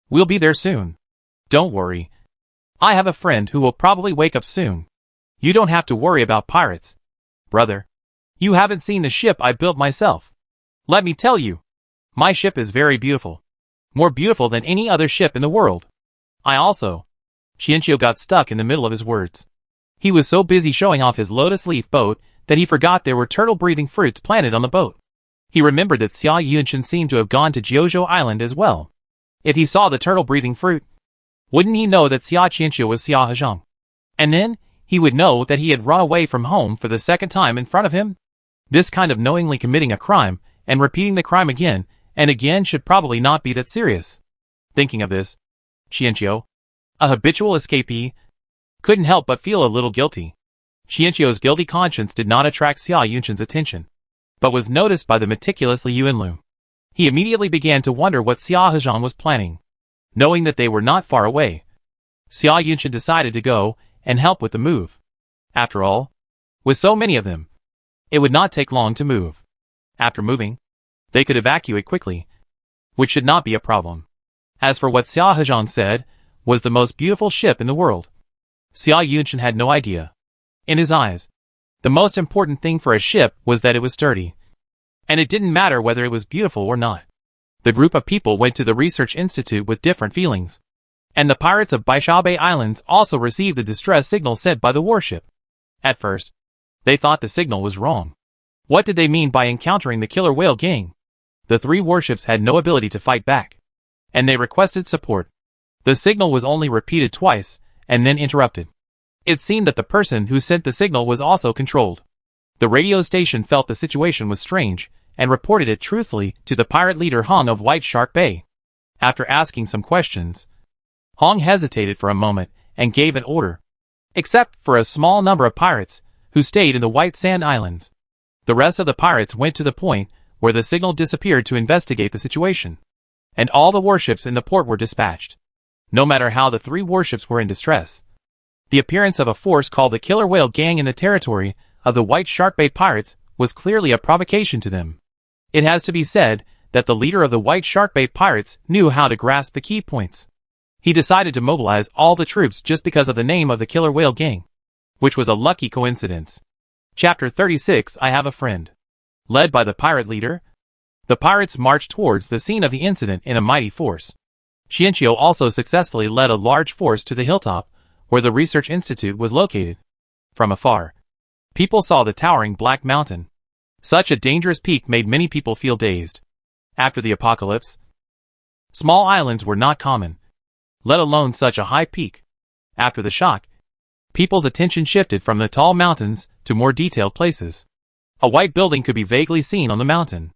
We'll be there soon. Don't worry. I have a friend who will probably wake up soon. You don't have to worry about pirates. Brother, you haven't seen the ship I built myself. Let me tell you, my ship is very beautiful. More beautiful than any other ship in the world. Chiino got stuck in the middle of his words. He was so busy showing off his lotus leaf boat that he forgot there were turtle-breathing fruits planted on the boat. He remembered that Xia Yunshan seemed to have gone to Jiuzhou Island as well. If he saw the turtle-breathing fruit, wouldn't he know that Chiino was Xia Hezhang? And then, he would know that he had run away from home for the second time in front of him? This kind of knowingly committing a crime, and repeating the crime again and again should probably not be that serious. Thinking of this, Chiino, a habitual escapee, couldn't help but feel a little guilty. Chiino's guilty conscience did not attract Xia Yunshan's attention, but was noticed by the meticulous Li Yuanlu. He immediately began to wonder what Xia Hezhang was planning. Knowing that they were not far away, Xia Yunshan decided to go and help with the move. After all, with so many of them, it would not take long to move. After moving, they could evacuate quickly, which should not be a problem. As for what Xia Hezhang said was the most beautiful ship in the world, Xia Yunshan had no idea. In his eyes, the most important thing for a ship was that it was sturdy. And it didn't matter whether it was beautiful or not. The group of people went to the research institute with different feelings. And the pirates of Baishabe Islands also received the distress signal sent by the warship. At first, they thought the signal was wrong. What did they mean by encountering the killer whale gang? The 3 warships had no ability to fight back, and they requested support. The signal was only repeated twice, and then interrupted. It seemed that the person who sent the signal was also controlled. The radio station felt the situation was strange, and reported it truthfully to the pirate leader Hong of White Shark Bay. After asking some questions, Hong hesitated for a moment and gave an order. Except for a small number of pirates, who stayed in the White Sand Islands. The rest of the pirates went to the point where the signal disappeared to investigate the situation. And all the warships in the port were dispatched. No matter how the 3 warships were in distress, the appearance of a force called the Killer Whale Gang in the territory of the White Shark Bay pirates was clearly a provocation to them. It has to be said that the leader of the White Shark Bay pirates knew how to grasp the key points. He decided to mobilize all the troops just because of the name of the Killer Whale Gang, which was a lucky coincidence. Chapter 36 I Have a Friend. Led by the pirate leader, the pirates marched towards the scene of the incident in a mighty force. Chiino also successfully led a large force to the hilltop, where the research institute was located. From afar, people saw the towering Black Mountain. Such a dangerous peak made many people feel dazed. After the apocalypse, small islands were not common, let alone such a high peak. After the shock, people's attention shifted from the tall mountains to more detailed places. A white building could be vaguely seen on the mountain.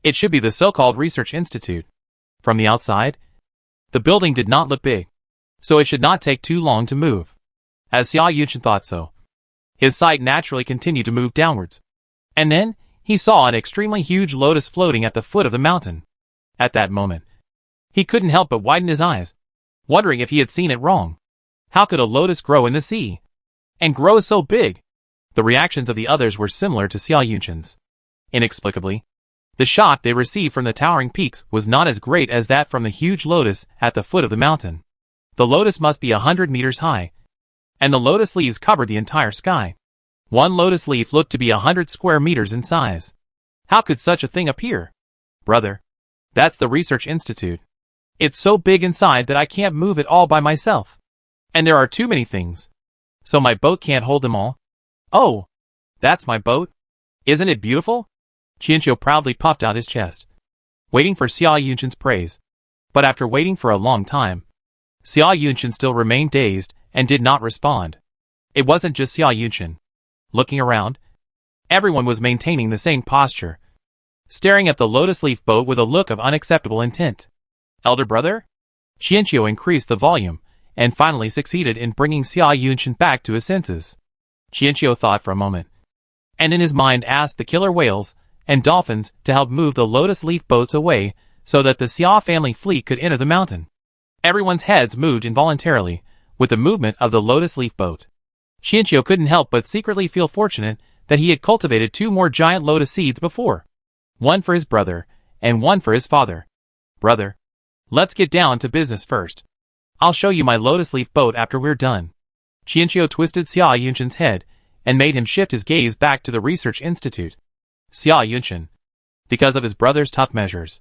It should be the so-called research institute. From the outside, the building did not look big, so it should not take too long to move. As Xia Yunshan thought so, his sight naturally continued to move downwards. And then, he saw an extremely huge lotus floating at the foot of the mountain. At that moment, he couldn't help but widen his eyes, wondering if he had seen it wrong. How could a lotus grow in the sea? And grow so big? The reactions of the others were similar to Xia Yunshan's. Inexplicably, the shock they received from the towering peaks was not as great as that from the huge lotus at the foot of the mountain. The lotus must be 100 meters high, and the lotus leaves covered the entire sky. One lotus leaf looked to be 100 square meters in size. How could such a thing appear? Brother, that's the research institute. It's so big inside that I can't move it all by myself. And there are too many things. So my boat can't hold them all. Oh, that's my boat. Isn't it beautiful? Chiino proudly puffed out his chest, waiting for Xia Yunshan's praise. But after waiting for a long time, Xia Yunshan still remained dazed and did not respond. It wasn't just Xia Yunshan. Looking around, everyone was maintaining the same posture, staring at the lotus leaf boat with a look of unacceptable intent. Elder brother? Chiino increased the volume and finally succeeded in bringing Xia Yunchen back to his senses. Chiino thought for a moment, and in his mind asked the killer whales and dolphins to help move the lotus leaf boats away so that the Xia family fleet could enter the mountain. Everyone's heads moved involuntarily with the movement of the lotus leaf boat. Chiino couldn't help but secretly feel fortunate that he had cultivated 2 more giant lotus seeds before. One for his brother, and one for his father. Brother, let's get down to business first. I'll show you my lotus leaf boat after we're done. Chiino twisted Xia Yunchen's head and made him shift his gaze back to the research institute. Xia Yunchen. Because of his brother's tough measures,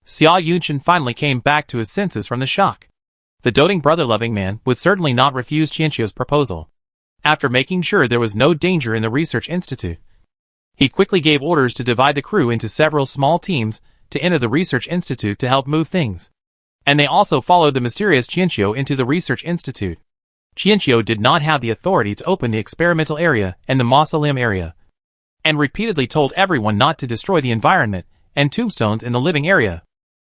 Xia Yunchen finally came back to his senses from the shock. The doting brother-loving man would certainly not refuse Chiino's proposal. After making sure there was no danger in the research institute, he quickly gave orders to divide the crew into several small teams to enter the research institute to help move things. And they also followed the mysterious Chiino into the research institute. Chiino did not have the authority to open the experimental area and the mausoleum area, and repeatedly told everyone not to destroy the environment and tombstones in the living area.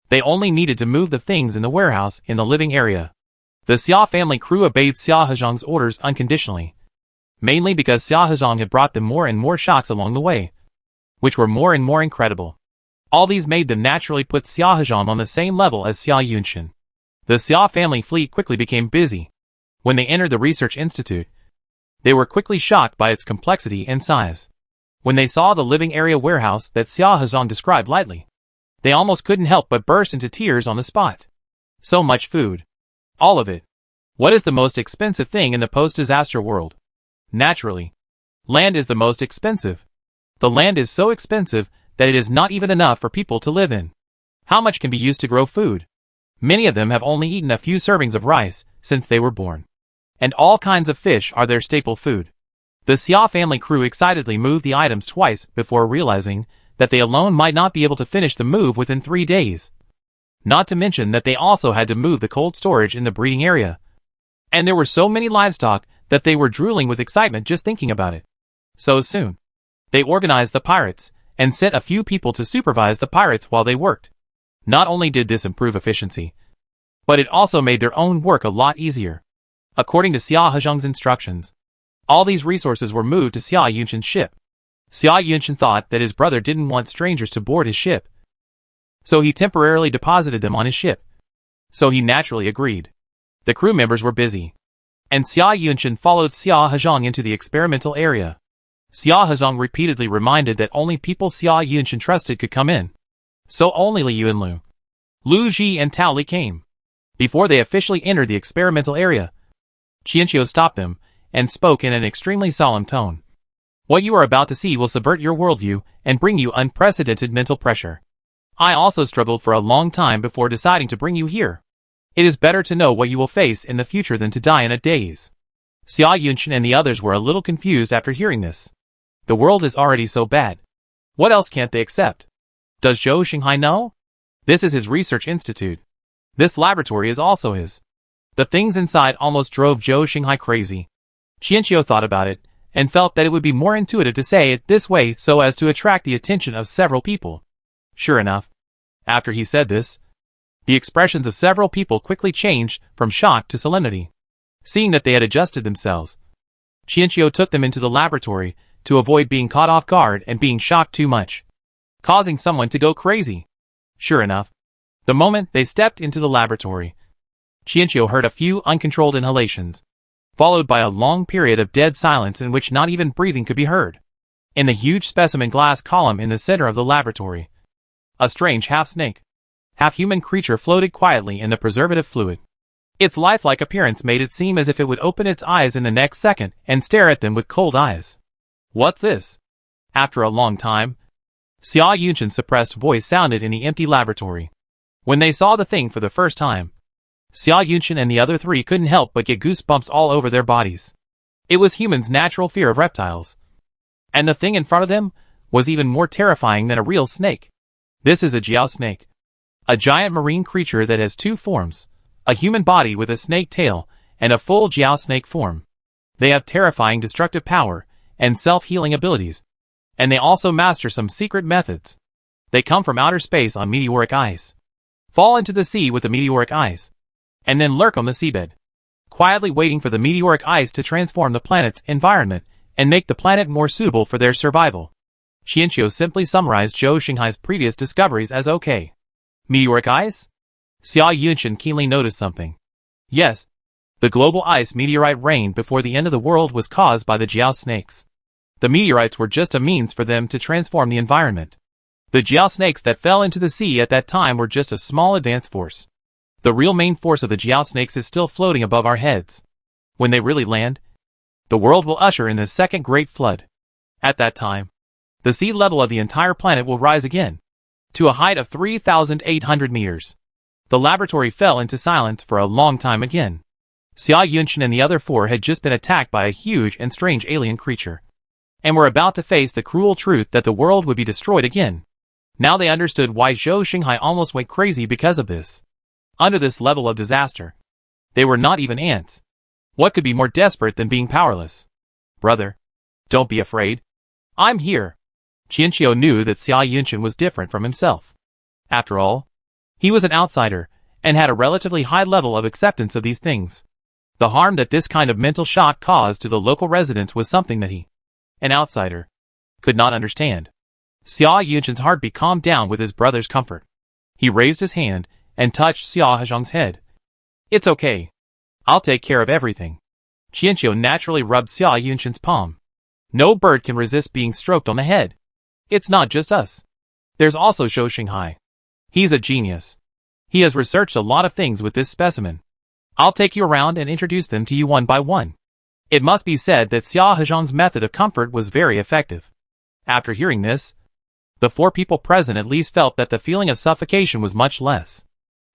They only needed to move the things in the warehouse in the living area. The Xia family crew obeyed Xia Hezhong's orders unconditionally, mainly because Xia Hezhong had brought them more and more shocks along the way, which were more and more incredible. All these made them naturally put Xia Hezhong on the same level as Xia Yunchen. The Xia family fleet quickly became busy. When they entered the research institute, they were quickly shocked by its complexity and size. When they saw the living area warehouse that Xia Hezhong described lightly, they almost couldn't help but burst into tears on the spot. So much food. All of it. What is the most expensive thing in the post-disaster world? Naturally, land is the most expensive. The land is so expensive that it is not even enough for people to live in. How much can be used to grow food? Many of them have only eaten a few servings of rice since they were born. And all kinds of fish are their staple food. The Xia family crew excitedly moved the items twice before realizing that they alone might not be able to finish the move within 3 days. Not to mention that they also had to move the cold storage in the breeding area. And there were so many livestock that they were drooling with excitement just thinking about it. So soon, they organized the pirates and sent a few people to supervise the pirates while they worked. Not only did this improve efficiency, but it also made their own work a lot easier. According to Xia Hezhong's instructions, all these resources were moved to Xia Yunchen's ship. Xia Yunchen thought that his brother didn't want strangers to board his ship, so he temporarily deposited them on his ship. So he naturally agreed. The crew members were busy, and Xia Yunchen followed Xia Hezhong into the experimental area. Xia Hezhong repeatedly reminded that only people Xia Yunchen trusted could come in. So only Liu and Lu Ji and Tao Li came. Before they officially entered the experimental area, Chiino stopped them and spoke in an extremely solemn tone. What you are about to see will subvert your worldview and bring you unprecedented mental pressure. I also struggled for a long time before deciding to bring you here. It is better to know what you will face in the future than to die in a daze. Xia Yunchen and the others were a little confused after hearing this. The world is already so bad. What else can't they accept? Does Zhou Xinghai know? This is his research institute. This laboratory is also his. The things inside almost drove Zhou Xinghai crazy. Chiino thought about it, and felt that it would be more intuitive to say it this way so as to attract the attention of several people. Sure enough, after he said this, the expressions of several people quickly changed from shock to solemnity. Seeing that they had adjusted themselves, Chiino took them into the laboratory to avoid being caught off guard and being shocked too much, causing someone to go crazy. Sure enough, the moment they stepped into the laboratory, Chiino heard a few uncontrolled inhalations, followed by a long period of dead silence in which not even breathing could be heard. In the huge specimen glass column in the center of the laboratory, a strange half-snake, half-human creature floated quietly in the preservative fluid. Its lifelike appearance made it seem as if it would open its eyes in the next second and stare at them with cold eyes. What's this? After a long time, Xia Yunchen's suppressed voice sounded in the empty laboratory. When they saw the thing for the first time, Xia Yunchen and the other 3 couldn't help but get goosebumps all over their bodies. It was humans' natural fear of reptiles. And the thing in front of them was even more terrifying than a real snake. This is a jiao snake, a giant marine creature that has 2 forms, a human body with a snake tail and a full jiao snake form. They have terrifying destructive power and self-healing abilities, and they also master some secret methods. They come from outer space on meteoric ice, fall into the sea with the meteoric ice, and then lurk on the seabed. quietly waiting for the meteoric ice to transform the planet's environment and make the planet more suitable for their survival. Chiino simply summarized Zhou Xinghai's previous discoveries as okay. Meteoric ice? Xia Yunshan keenly noticed something. Yes. The global ice meteorite rain before the end of the world was caused by the Jiao snakes. The meteorites were just a means for them to transform the environment. The Jiao snakes that fell into the sea at that time were just a small advance force. The real main force of the Jiao snakes is still floating above our heads. When they really land, the world will usher in the second great flood. At that time, the sea level of the entire planet will rise again, to a height of 3,800 meters. The laboratory fell into silence for a long time again. Xia Yunshan and the other four had just been attacked by a huge and strange alien creature, and were about to face the cruel truth that the world would be destroyed again. Now they understood why Zhou Xinghai almost went crazy because of this. Under this level of disaster, they were not even ants. What could be more desperate than being powerless? Brother, don't be afraid. I'm here. Chiino knew that Xia Yunshan was different from himself. After all, he was an outsider, and had a relatively high level of acceptance of these things. The harm that this kind of mental shock caused to the local residents was something that he, an outsider, could not understand. Xia Yunshan's heartbeat calmed down with his brother's comfort. He raised his hand and touched Xia Hezhong's head. It's okay. I'll take care of everything. Chiino naturally rubbed Xia Yunshan's palm. No bird can resist being stroked on the head. It's not just us. There's also Zhou Xinghai. He's a genius. He has researched a lot of things with this specimen. I'll take you around and introduce them to you one by one. It must be said that Xia Hezhong's method of comfort was very effective. After hearing this, the four people present at least felt that the feeling of suffocation was much less.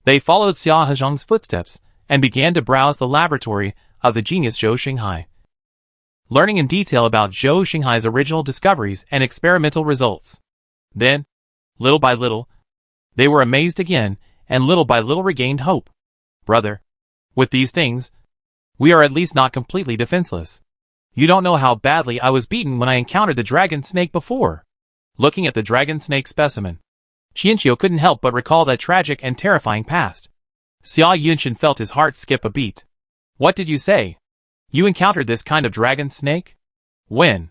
They followed Xia Hezhong's footsteps and began to browse the laboratory of the genius Zhou Xinghai, learning in detail about Zhou Xinghai's original discoveries and experimental results. Then, little by little, they were amazed again, and little by little regained hope. Brother, with these things, we are at least not completely defenseless. You don't know how badly I was beaten when I encountered the dragon snake before. Looking at the dragon snake specimen, Chiino couldn't help but recall that tragic and terrifying past. Xia Yunshan felt his heart skip a beat. What did you say? You encountered this kind of dragon snake? When?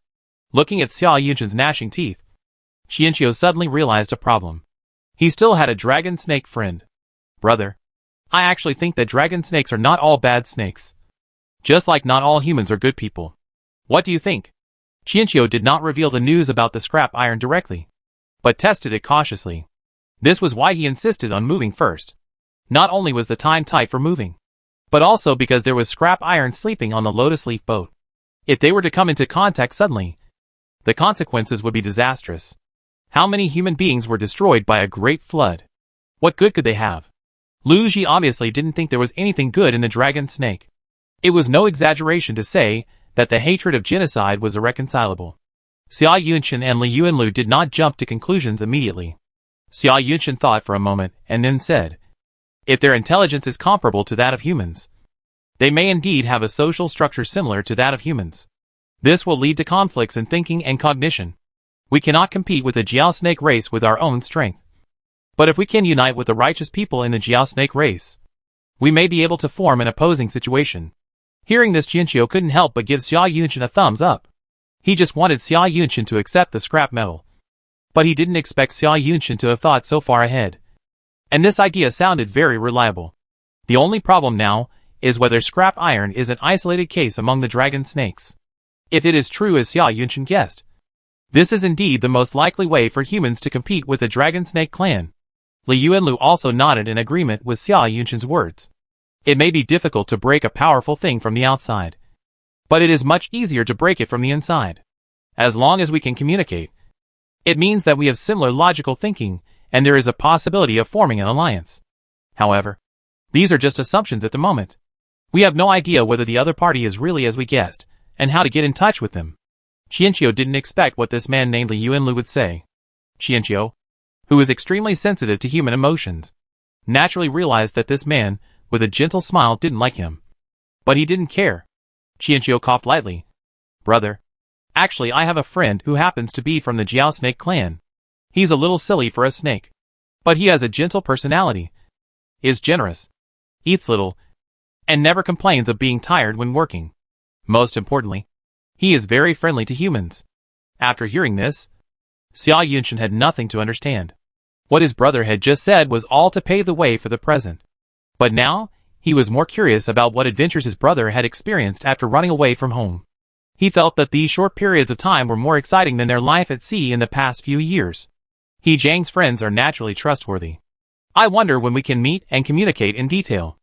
Looking at Xia Yunshan's gnashing teeth, Chiino suddenly realized a problem. He still had a dragon snake friend. Brother, I actually think that dragon snakes are not all bad snakes. Just like not all humans are good people. What do you think? Chiino did not reveal the news about the scrap iron directly, but tested it cautiously. This was why he insisted on moving first. Not only was the time tight for moving, but also because there was scrap iron sleeping on the lotus leaf boat. If they were to come into contact suddenly, the consequences would be disastrous. How many human beings were destroyed by a great flood? What good could they have? Lu Ji obviously didn't think there was anything good in the dragon snake. It was no exaggeration to say that the hatred of genocide was irreconcilable. Xia Yunshan and Li Yuanlu did not jump to conclusions immediately. Xia Yunshan thought for a moment and then said, if their intelligence is comparable to that of humans, they may indeed have a social structure similar to that of humans. This will lead to conflicts in thinking and cognition. We cannot compete with the Jiao snake race with our own strength. But if we can unite with the righteous people in the Jiao snake race, we may be able to form an opposing situation. Hearing this, Chiino couldn't help but give Xia Yunshan a thumbs up. He just wanted Xia Yunshan to accept the scrap metal. But he didn't expect Xia Yunshan to have thought so far ahead. And this idea sounded very reliable. The only problem now is whether scrap iron is an isolated case among the dragon snakes. If it is true as Xia Yunshan guessed, this is indeed the most likely way for humans to compete with the dragon snake clan. Li Yuanlu also nodded in agreement with Xia Yunshan's words. It may be difficult to break a powerful thing from the outside, but it is much easier to break it from the inside. As long as we can communicate, it means that we have similar logical thinking, and there is a possibility of forming an alliance. However, these are just assumptions at the moment. We have no idea whether the other party is really as we guessed, and how to get in touch with them. Chiino didn't expect what this man named Li Yuanlu would say. Chiino, who is extremely sensitive to human emotions, naturally realized that this man, with a gentle smile, didn't like him. But he didn't care. Chiino coughed lightly. Brother, actually I have a friend who happens to be from the Jiao snake clan. He's a little silly for a snake, but he has a gentle personality, is generous, eats little, and never complains of being tired when working. Most importantly, he is very friendly to humans. After hearing this, Xia Yunchen had nothing to understand. What his brother had just said was all to pave the way for the present. But now, he was more curious about what adventures his brother had experienced after running away from home. He felt that these short periods of time were more exciting than their life at sea in the past few years. He Zhang's friends are naturally trustworthy. I wonder when we can meet and communicate in detail.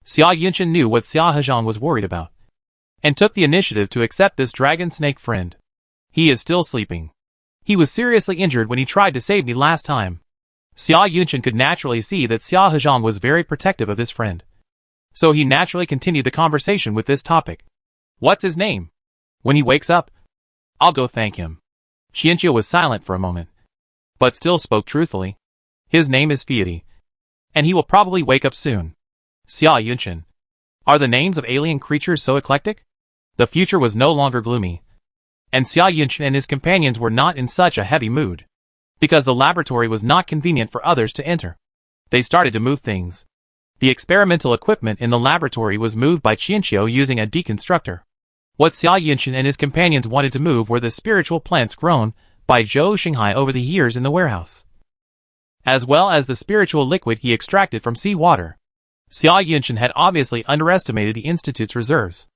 Xia Yunchen knew what Xia Hezhang was worried about, and took the initiative to accept this dragon snake friend. He is still sleeping. He was seriously injured when he tried to save me last time. Xia Yunchen could naturally see that Xia Hezhang was very protective of his friend. So he naturally continued the conversation with this topic. What's his name? When he wakes up, I'll go thank him. Qianqiu was silent for a moment, but still spoke truthfully. His name is Fiati, and he will probably wake up soon. Xia Yunchen. Are the names of alien creatures so eclectic? The future was no longer gloomy, and Xia Yunchen and his companions were not in such a heavy mood, because the laboratory was not convenient for others to enter. They started to move things. The experimental equipment in the laboratory was moved by Qianqiu using a deconstructor. What Xia Yunchen and his companions wanted to move were the spiritual plants grown by Zhou Xinghai over the years in the warehouse, as well as the spiritual liquid he extracted from seawater. Xia Yunchen had obviously underestimated the Institute's reserves.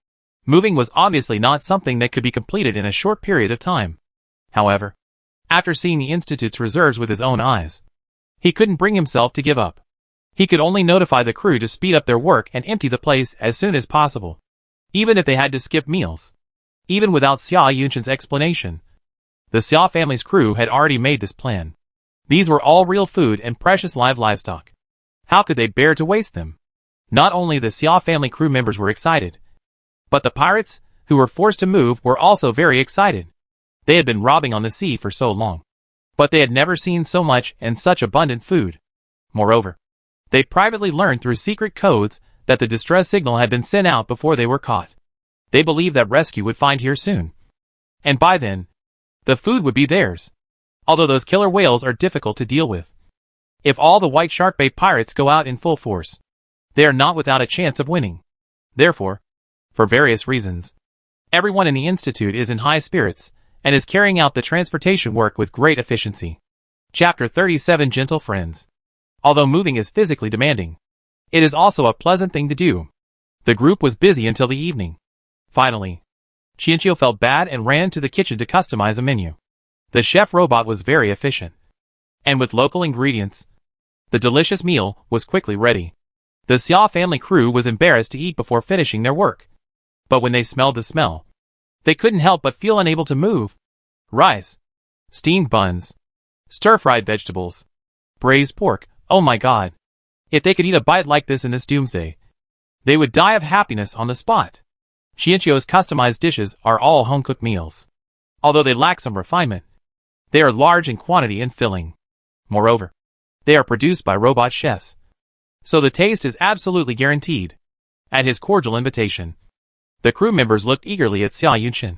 Moving was obviously not something that could be completed in a short period of time. However, after seeing the Institute's reserves with his own eyes, he couldn't bring himself to give up. He could only notify the crew to speed up their work and empty the place as soon as possible, even if they had to skip meals. Even without Xia Yunchen's explanation, the Xia family's crew had already made this plan. These were all real food and precious live livestock. How could they bear to waste them? Not only the Xia family crew members were excited, but the pirates, who were forced to move, were also very excited. They had been robbing on the sea for so long, but they had never seen so much and such abundant food. Moreover, they privately learned through secret codes that the distress signal had been sent out before they were caught. They believed that rescue would find here soon, and by then, the food would be theirs. Although those killer whales are difficult to deal with, if all the white shark-bait pirates go out in full force, they are not without a chance of winning. Therefore, for various reasons, everyone in the Institute is in high spirits and is carrying out the transportation work with great efficiency. Chapter 37 Gentle Friends. Although moving is physically demanding, it is also a pleasant thing to do. The group was busy until the evening. Finally, Qianqiu felt bad and ran to the kitchen to customize a menu. The chef robot was very efficient, and with local ingredients, the delicious meal was quickly ready. The Xia family crew was embarrassed to eat before finishing their work, but when they smelled the smell, they couldn't help but feel unable to move. Rice, steamed buns, stir-fried vegetables, braised pork, oh my god. If they could eat a bite like this in this doomsday, they would die of happiness on the spot. Qianqiu's customized dishes are all home-cooked meals. Although they lack some refinement, they are large in quantity and filling. Moreover, they are produced by robot chefs, so the taste is absolutely guaranteed. At his cordial invitation, the crew members looked eagerly at Xia Yunchen,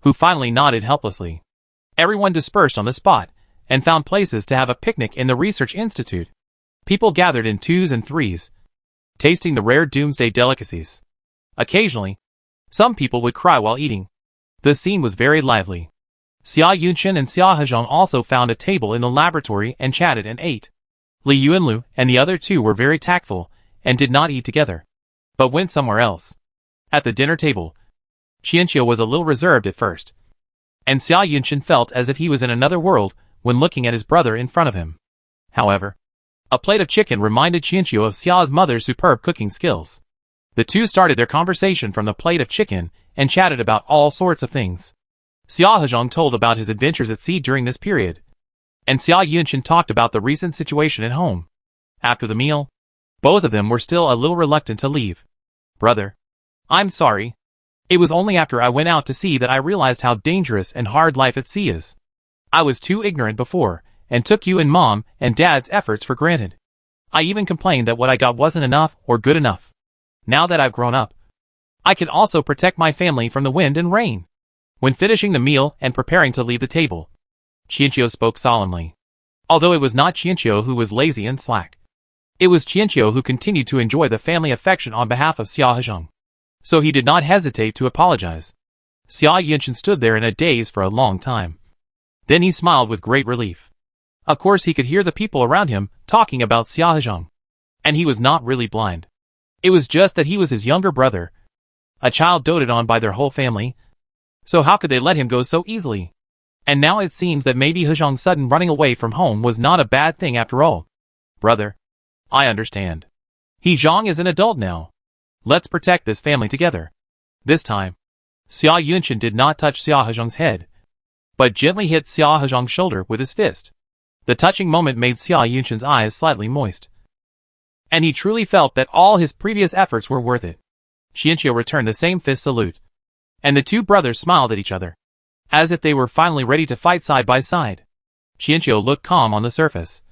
who finally nodded helplessly. Everyone dispersed on the spot and found places to have a picnic in the Research Institute. People gathered in twos and threes, tasting the rare doomsday delicacies. Occasionally, some people would cry while eating. The scene was very lively. Xia Yunchen and Xia Hezhang also found a table in the laboratory and chatted and ate. Li Yuanlu and the other two were very tactful and did not eat together, but went somewhere else. At the dinner table, Qianqiu was a little reserved at first, and Xia Yunchen felt as if he was in another world when looking at his brother in front of him. However, a plate of chicken reminded Qianqiu of Xia's mother's superb cooking skills. The two started their conversation from the plate of chicken and chatted about all sorts of things. Xia Hezhang told about his adventures at sea during this period, and Xia Yunchen talked about the recent situation at home. After the meal, both of them were still a little reluctant to leave. Brother, I'm sorry. It was only after I went out to sea that I realized how dangerous and hard life at sea is. I was too ignorant before, and took you and Mom and Dad's efforts for granted. I even complained that what I got wasn't enough or good enough. Now that I've grown up, I can also protect my family from the wind and rain. When finishing the meal and preparing to leave the table, Qianqiu spoke solemnly. Although it was not Qianqiu who was lazy and slack, It was Qianqiu who continued to enjoy the family affection on behalf of Xia Hezhong, so he did not hesitate to apologize. Xia Yunchen stood there in a daze for a long time. Then he smiled with great relief. Of course he could hear the people around him talking about Xia Hezhong. And he was not really blind. It was just that he was his younger brother, a child doted on by their whole family. So how could they let him go so easily? And now it seems that maybe Hezhong's sudden running away from home was not a bad thing after all. Brother, I understand. Hezhong is an adult now. Let's protect this family together. This time, Xia Yunchen did not touch Xia Hezhong's head, but gently hit Xia Hezhong's shoulder with his fist. The touching moment made Xia Yunchen's eyes slightly moist. And he truly felt that all his previous efforts were worth it. Qianqiu returned the same fist salute. And the two brothers smiled at each other, as if they were finally ready to fight side by side. Qianqiu looked calm on the surface,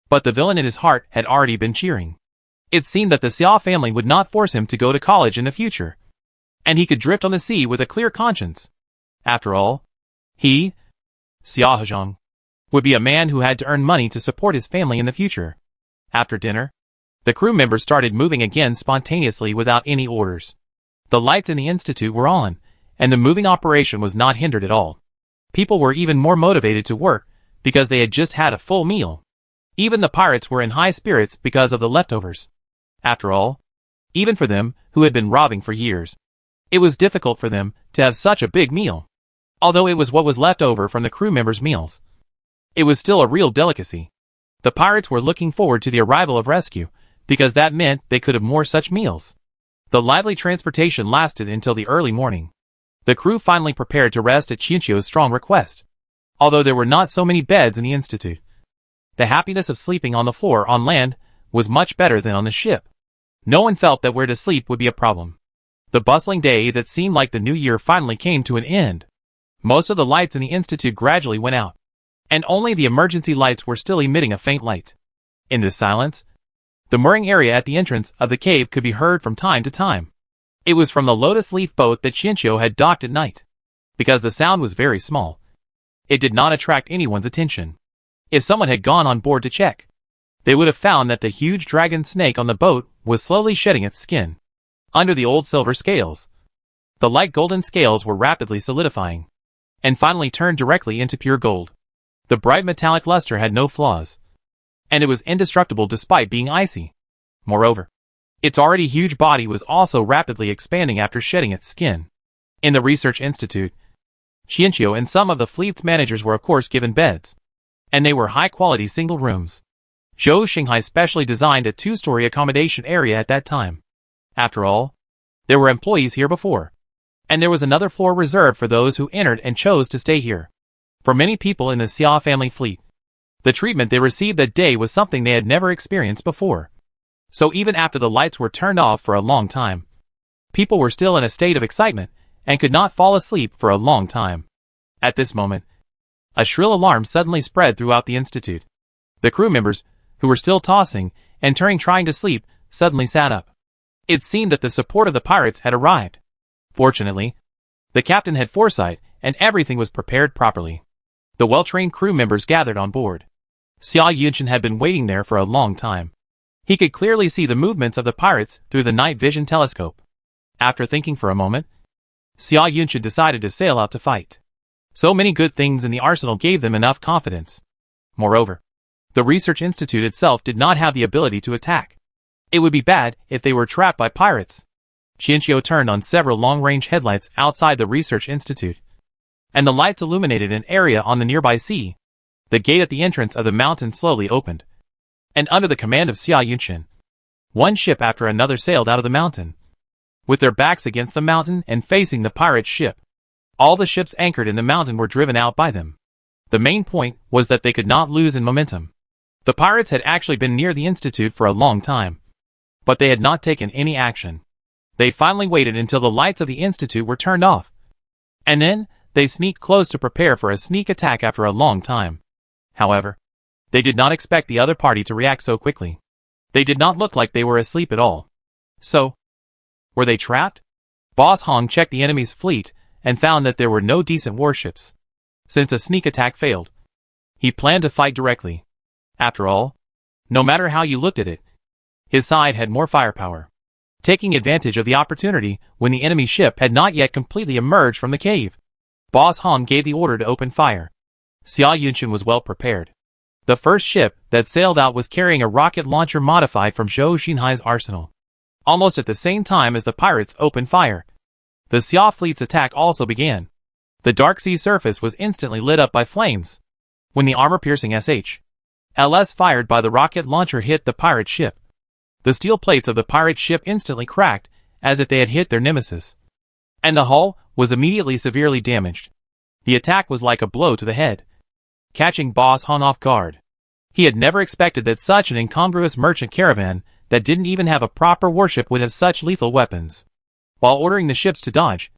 but the villain in his heart had already been cheering. It seemed that the Xia family would not force him to go to college in the future, and he could drift on the sea with a clear conscience. After all, he, Xia Hezhong, would be a man who had to earn money to support his family in the future. After dinner, the crew members started moving again spontaneously without any orders. The lights in the institute were on, and the moving operation was not hindered at all. People were even more motivated to work because they had just had a full meal. Even the pirates were in high spirits because of the leftovers. After all, even for them who had been robbing for years, it was difficult for them to have such a big meal. Although it was what was left over from the crew members' meals, it was still a real delicacy. The pirates were looking forward to the arrival of rescue, because that meant they could have more such meals. The lively transportation lasted until the early morning. The crew finally prepared to rest at Qianqiu's strong request. Although there were not so many beds in the institute, the happiness of sleeping on the floor on land was much better than on the ship. No one felt that where to sleep would be a problem. The bustling day that seemed like the new year finally came to an end. Most of the lights in the institute gradually went out, and only the emergency lights were still emitting a faint light. In this silence, the mooring area at the entrance of the cave could be heard from time to time. It was from the lotus leaf boat that Qianqiu had docked at night. Because the sound was very small, it did not attract anyone's attention. If someone had gone on board to check, they would have found that the huge dragon snake on the boat was slowly shedding its skin. Under the old silver scales, the light golden scales were rapidly solidifying, and finally turned directly into pure gold. The bright metallic luster had no flaws, and it was indestructible despite being icy. Moreover, its already huge body was also rapidly expanding after shedding its skin. In the research institute, Qianqiu and some of the fleet's managers were of course given beds, and they were high-quality single rooms. Zhou Xinghai specially designed a two-story accommodation area at that time. After all, there were employees here before, and there was another floor reserved for those who entered and chose to stay here. For many people in the Xia family fleet, the treatment they received that day was something they had never experienced before. So even after the lights were turned off for a long time, people were still in a state of excitement and could not fall asleep for a long time. At this moment, a shrill alarm suddenly spread throughout the institute. The crew members, who were still tossing and turning trying to sleep, suddenly sat up. It seemed that the support of the pirates had arrived. Fortunately, the captain had foresight and everything was prepared properly. The well-trained crew members gathered on board. Xia Yunchen had been waiting there for a long time. He could clearly see the movements of the pirates through the night vision telescope. After thinking for a moment, Xia Yunchen decided to sail out to fight. So many good things in the arsenal gave them enough confidence. Moreover, the research institute itself did not have the ability to attack. It would be bad if they were trapped by pirates. Qianqiu turned on several long-range headlights outside the research institute, and the lights illuminated an area on the nearby sea. The gate at the entrance of the mountain slowly opened, and under the command of Xia Yunchen, one ship after another sailed out of the mountain. With their backs against the mountain and facing the pirate ship, all the ships anchored in the mountain were driven out by them. The main point was that they could not lose in momentum. The pirates had actually been near the institute for a long time, but they had not taken any action. They finally waited until the lights of the institute were turned off, and then they sneaked close to prepare for a sneak attack after a long time. However, they did not expect the other party to react so quickly. They did not look like they were asleep at all. So, were they trapped? Boss Hong checked the enemy's fleet and found that there were no decent warships. Since a sneak attack failed, he planned to fight directly. After all, no matter how you looked at it, His side had more firepower. Taking advantage of the opportunity when the enemy ship had not yet completely emerged from the cave, Boss Hong gave the order to open fire. Xia Yunchen was well prepared. The first ship that sailed out was carrying a rocket launcher modified from Zhou Xinhai's arsenal. Almost at the same time as the pirates opened fire, the Xia fleet's attack also began. The dark sea surface was instantly lit up by flames. When the armor-piercing LS fired by the rocket launcher hit the pirate ship, the steel plates of the pirate ship instantly cracked as if they had hit their nemesis, and the hull was immediately severely damaged. The attack was like a blow to the head, catching Boss Hong off guard. He had never expected that such an incongruous merchant caravan that didn't even have a proper warship would have such lethal weapons. While ordering the ships to dodge,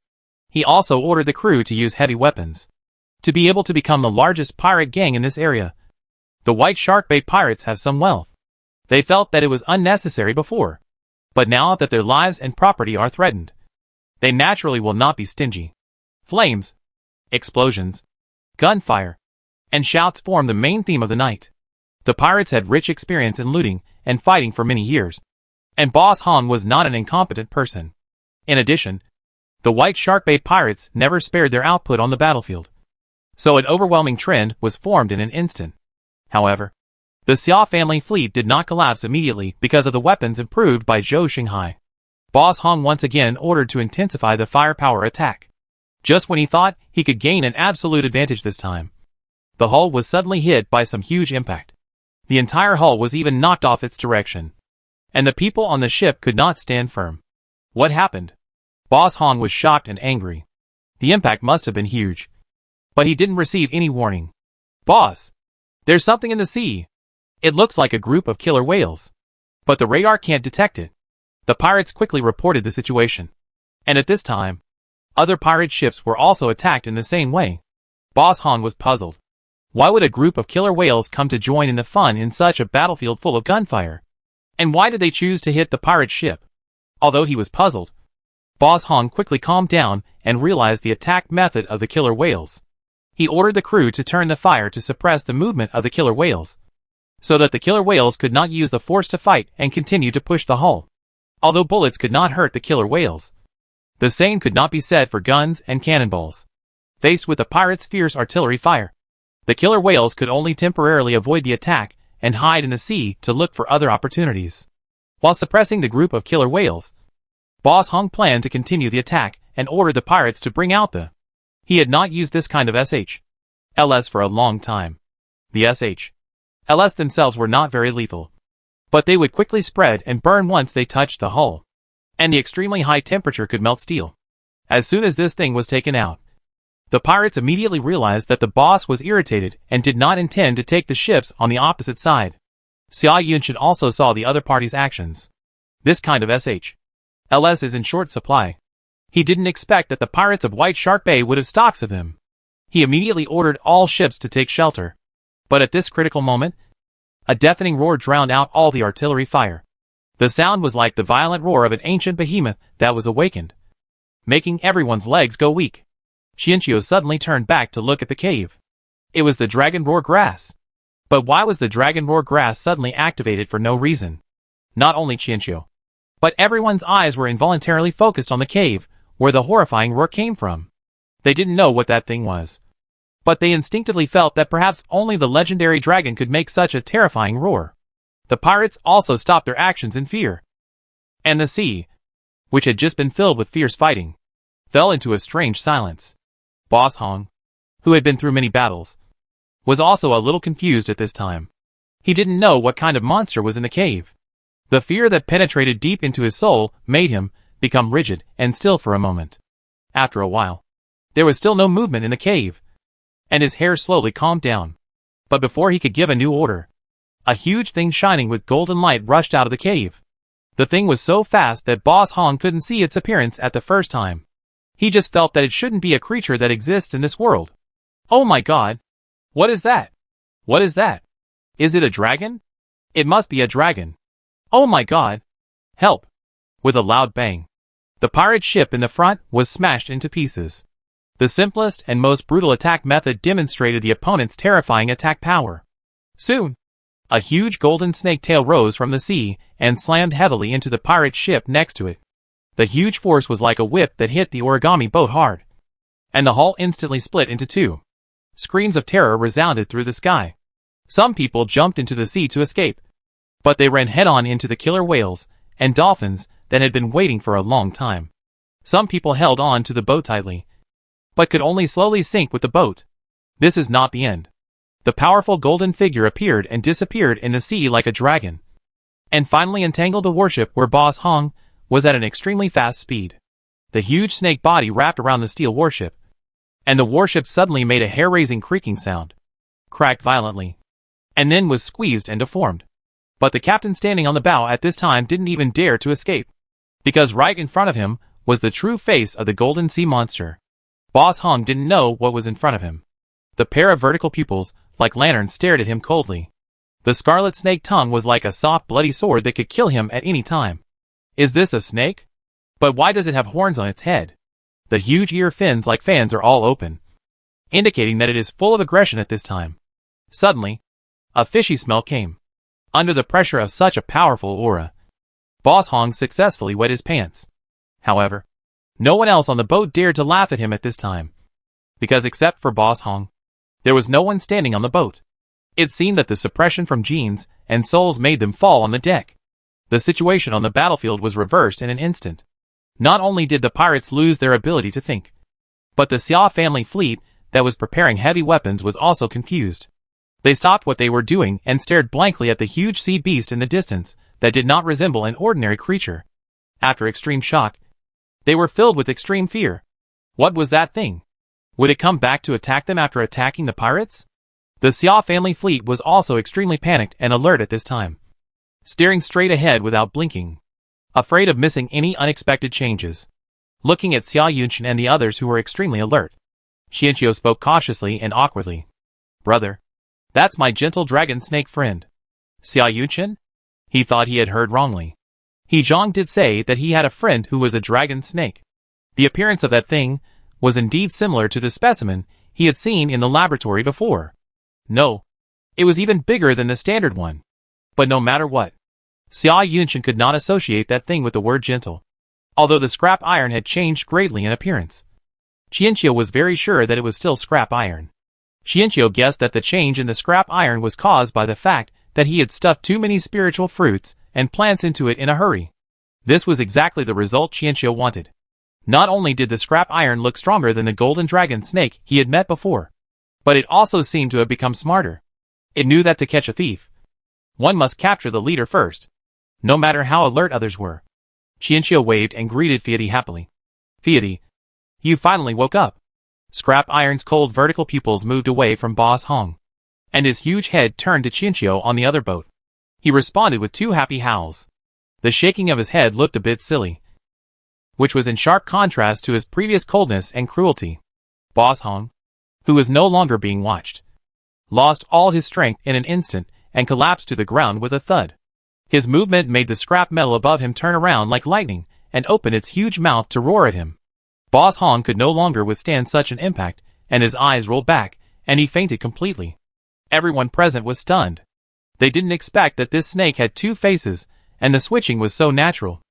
he also ordered the crew to use heavy weapons to be able to become the largest pirate gang in this area. The White Shark Bay pirates have some wealth. They felt that it was unnecessary before, but now that their lives and property are threatened, they naturally will not be stingy. Flames, explosions, gunfire, and shouts formed the main theme of the night. The pirates had rich experience in looting and fighting for many years, and Boss Hong was not an incompetent person. In addition, the White Shark Bay pirates never spared their output on the battlefield, so an overwhelming trend was formed in an instant. However, the Xia family fleet did not collapse immediately because of the weapons improved by Zhou Xinghai. Boss Hong once again ordered to intensify the firepower attack. Just when he thought he could gain an absolute advantage this time, the hull was suddenly hit by some huge impact. The entire hull was even knocked off its direction, and the people on the ship could not stand firm. What happened? Boss Hong was shocked and angry. The impact must have been huge, but he didn't receive any warning. Boss, there's something in the sea. It looks like a group of killer whales, but the radar can't detect it. The pirates quickly reported the situation, and at this time, other pirate ships were also attacked in the same way. Boss Hong was puzzled. Why would a group of killer whales come to join in the fun in such a battlefield full of gunfire? And why did they choose to hit the pirate ship? Although he was puzzled, Boss Hong quickly calmed down and realized the attack method of the killer whales. He ordered the crew to turn the fire to suppress the movement of the killer whales, so that the killer whales could not use the force to fight and continue to push the hull. Although bullets could not hurt the killer whales, the same could not be said for guns and cannonballs. Faced with the pirates' fierce artillery fire, the killer whales could only temporarily avoid the attack and hide in the sea to look for other opportunities. While suppressing the group of killer whales, Boss Hong planned to continue the attack and ordered the pirates to bring out the... He had not used this kind of LS for a long time. The LS themselves were not very lethal, but they would quickly spread and burn once they touched the hull, and the extremely high temperature could melt steel. As soon as this thing was taken out, the pirates immediately realized that the boss was irritated and did not intend to take the ships on the opposite side. Xia Yunchen also saw the other party's actions. This kind of LS is in short supply. He didn't expect that the pirates of White Shark Bay would have stocks of them. He immediately ordered all ships to take shelter. But at this critical moment, a deafening roar drowned out all the artillery fire. The sound was like the violent roar of an ancient behemoth that was awakened, making everyone's legs go weak. Chiino suddenly turned back to look at the cave. It was the dragon roar grass. But why was the dragon roar grass suddenly activated for no reason? Not only Chiino, but everyone's eyes were involuntarily focused on the cave where the horrifying roar came from. They didn't know what that thing was, but they instinctively felt that perhaps only the legendary dragon could make such a terrifying roar. The pirates also stopped their actions in fear, and the sea, which had just been filled with fierce fighting, fell into a strange silence. Boss Hong, who had been through many battles, was also a little confused at this time. He didn't know what kind of monster was in the cave. The fear that penetrated deep into his soul made him become rigid and still for a moment. After a while, there was still no movement in the cave, and his hair slowly calmed down. But before he could give a new order, a huge thing shining with golden light rushed out of the cave. The thing was so fast that Boss Hong couldn't see its appearance at the first time. He just felt that it shouldn't be a creature that exists in this world. Oh my god! What is that? What is that? Is it a dragon? It must be a dragon. Oh my god! Help! With a loud bang, the pirate ship in the front was smashed into pieces. The simplest and most brutal attack method demonstrated the opponent's terrifying attack power. Soon, A huge golden snake tail rose from the sea and slammed heavily into the pirate ship next to it. The huge force was like a whip that hit the origami boat hard, and the hull instantly split into two. Screams of terror resounded through the sky. Some people jumped into the sea to escape, but they ran head-on into the killer whales and dolphins that had been waiting for a long time. Some people held on to the boat tightly, but could only slowly sink with the boat. This is not the end. The powerful golden figure appeared and disappeared in the sea like a dragon, and finally entangled the warship where Boss Hong was at an extremely fast speed. The huge snake body wrapped around the steel warship, and the warship suddenly made a hair-raising creaking sound, cracked violently, and then was squeezed and deformed. But the captain standing on the bow at this time didn't even dare to escape, because right in front of him was the true face of the golden sea monster. Boss Hong didn't know what was in front of him. The pair of vertical pupils, like lanterns, stared at him coldly. The scarlet snake tongue was like a soft, bloody sword that could kill him at any time. Is this a snake? But why does it have horns on its head? The huge ear fins like fans are all open, indicating that it is full of aggression at this time. Suddenly, a fishy smell came. Under the pressure of such a powerful aura, Boss Hong successfully wet his pants. However, no one else on the boat dared to laugh at him at this time, because except for Boss Hong, there was no one standing on the boat. It seemed that the suppression from genes and souls made them fall on the deck. The situation on the battlefield was reversed in an instant. Not only did the pirates lose their ability to think, but the Xia family fleet that was preparing heavy weapons was also confused. They stopped what they were doing and stared blankly at the huge sea beast in the distance that did not resemble an ordinary creature. After extreme shock, they were filled with extreme fear. What was that thing? Would it come back to attack them after attacking the pirates? The Xia family fleet was also extremely panicked and alert at this time, staring straight ahead without blinking, afraid of missing any unexpected changes. Looking at Xia Yunchen and the others who were extremely alert, Xianqiu spoke cautiously and awkwardly. Brother, that's my gentle dragon snake friend. Xia Yunchen? He thought he had heard wrongly. He Zhang did say that he had a friend who was a dragon snake. The appearance of that thing was indeed similar to the specimen he had seen in the laboratory before. No, it was even bigger than the standard one. But no matter what, Xia Yunchen could not associate that thing with the word gentle, although the scrap iron had changed greatly in appearance. Xianqiu was very sure that it was still scrap iron. Xianqiu guessed that the change in the scrap iron was caused by the fact that he had stuffed too many spiritual fruits and plants into it in a hurry. This was exactly the result Xianqiu wanted. Not only did the scrap iron look stronger than the golden dragon snake he had met before, but it also seemed to have become smarter. It knew that to catch a thief, one must capture the leader first, no matter how alert others were. Xianqiu waved and greeted Fiati happily. Fiati, you finally woke up. Scrap Iron's cold vertical pupils moved away from Boss Hong, and his huge head turned to Xianqiu on the other boat. He responded with two happy howls. The shaking of his head looked a bit silly, which was in sharp contrast to his previous coldness and cruelty. Boss Hong, who was no longer being watched, lost all his strength in an instant and collapsed to the ground with a thud. His movement made the scrap metal above him turn around like lightning and open its huge mouth to roar at him. Boss Hong could no longer withstand such an impact, and his eyes rolled back, and he fainted completely. Everyone present was stunned. They didn't expect that this snake had two faces, and the switching was so natural.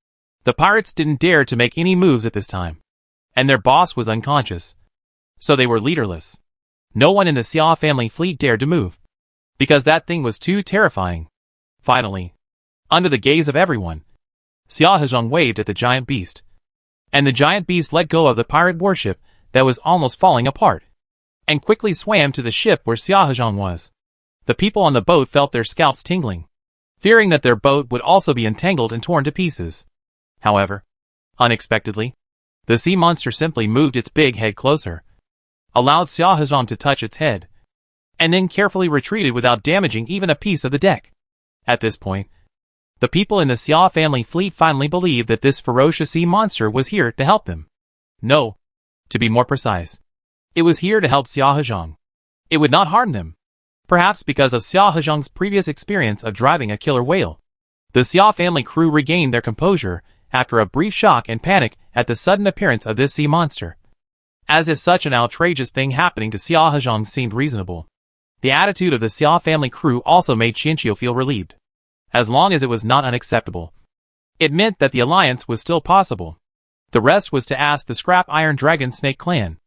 The pirates didn't dare to make any moves at this time, and their boss was unconscious, so they were leaderless. No one in the Xia family fleet dared to move, because that thing was too terrifying. Finally, under the gaze of everyone, Xia Hezhong waved at the giant beast, and the giant beast let go of the pirate warship that was almost falling apart, and quickly swam to the ship where Xia Hezhong was. The people on the boat felt their scalps tingling, fearing that their boat would also be entangled and torn to pieces. However, unexpectedly, the sea monster simply moved its big head closer, allowed Xia Hezhong to touch its head, and then carefully retreated without damaging even a piece of the deck. At this point, the people in the Xia family fleet finally believed that this ferocious sea monster was here to help them. No, to be more precise, it was here to help Xia Hezhong. It would not harm them, perhaps because of Xia Hezhong's previous experience of driving a killer whale. The Xia family crew regained their composure after a brief shock and panic at the sudden appearance of this sea monster, as if such an outrageous thing happening to Xia Hezhong seemed reasonable. The attitude of the Xia family crew also made Qianqiu feel relieved. As long as it was not unacceptable. It meant that the alliance was still possible. The rest was to ask the Scrap Iron Dragon Snake clan.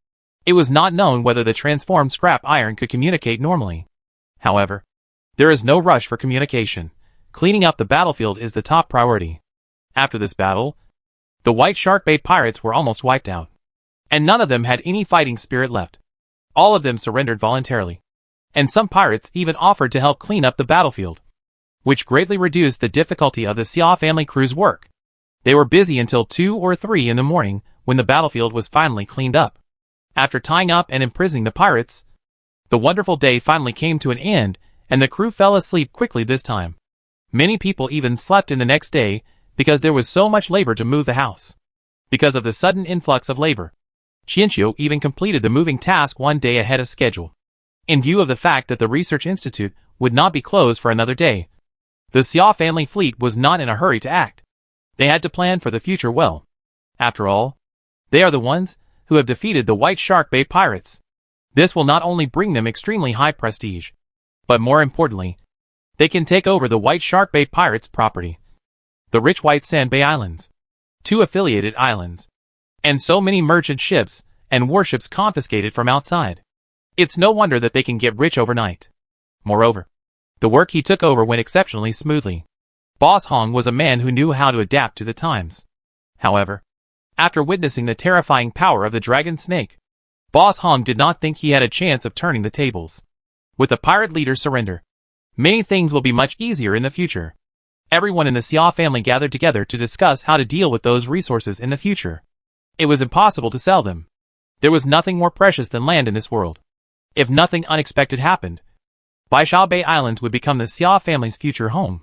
It was not known whether the transformed Scrap Iron could communicate normally. However, there is no rush for communication. Cleaning up the battlefield is the top priority. After this battle, the White Shark Bay pirates were almost wiped out. And none of them had any fighting spirit left. All of them surrendered voluntarily. And some pirates even offered to help clean up the battlefield, which greatly reduced the difficulty of the Xia family crew's work. They were busy until 2 or 3 in the morning when the battlefield was finally cleaned up. After tying up and imprisoning the pirates, the wonderful day finally came to an end, and the crew fell asleep quickly this time. Many people even slept in the next day because there was so much labor to move the house. Because of the sudden influx of labor, Qianqiu even completed the moving task 1 day ahead of schedule. In view of the fact that the research institute would not be closed for another day, the Xia family fleet was not in a hurry to act. They had to plan for the future well. After all, they are the ones who have defeated the White Shark Bay pirates. This will not only bring them extremely high prestige, but more importantly, they can take over the White Shark Bay pirates' property, the rich White Sand Bay Islands, 2 affiliated islands, and so many merchant ships and warships confiscated from outside. It's no wonder that they can get rich overnight. Moreover, the work he took over went exceptionally smoothly. Boss Hong was a man who knew how to adapt to the times. However, after witnessing the terrifying power of the dragon snake, Boss Hong did not think he had a chance of turning the tables. With the pirate leader's surrender, many things will be much easier in the future. Everyone in the Xia family gathered together to discuss how to deal with those resources in the future. It was impossible to sell them. There was nothing more precious than land in this world. If nothing unexpected happened, Baisha Bay Islands would become the Xia family's future home.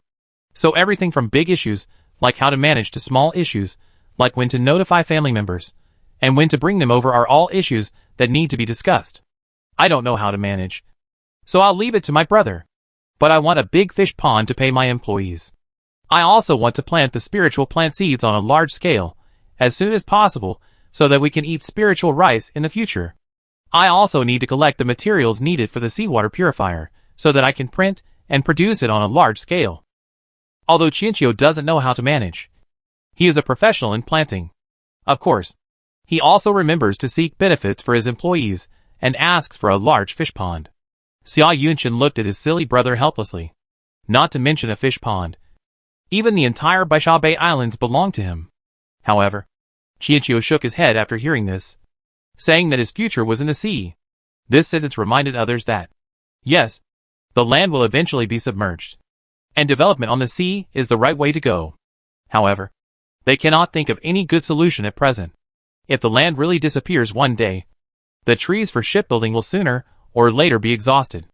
So everything from big issues, like how to manage, to small issues, like when to notify family members, and when to bring them over, are all issues that need to be discussed. I don't know how to manage, so I'll leave it to my brother. But I want a big fish pond to pay my employees. I also want to plant the spiritual plant seeds on a large scale, as soon as possible, so that we can eat spiritual rice in the future. I also need to collect the materials needed for the seawater purifier, so that I can print and produce it on a large scale. Although Qianqiu doesn't know how to manage, he is a professional in planting. Of course, he also remembers to seek benefits for his employees, and asks for a large fish pond. Xia Yunqian looked at his silly brother helplessly. Not to mention a fish pond. Even the entire Baisha Bay Islands belonged to him. However, Qianqiu shook his head after hearing this, saying that his future was in the sea. This sentence reminded others that, yes, the land will eventually be submerged, and development on the sea is the right way to go. However, they cannot think of any good solution at present. If the land really disappears one day, the trees for shipbuilding will sooner or later be exhausted.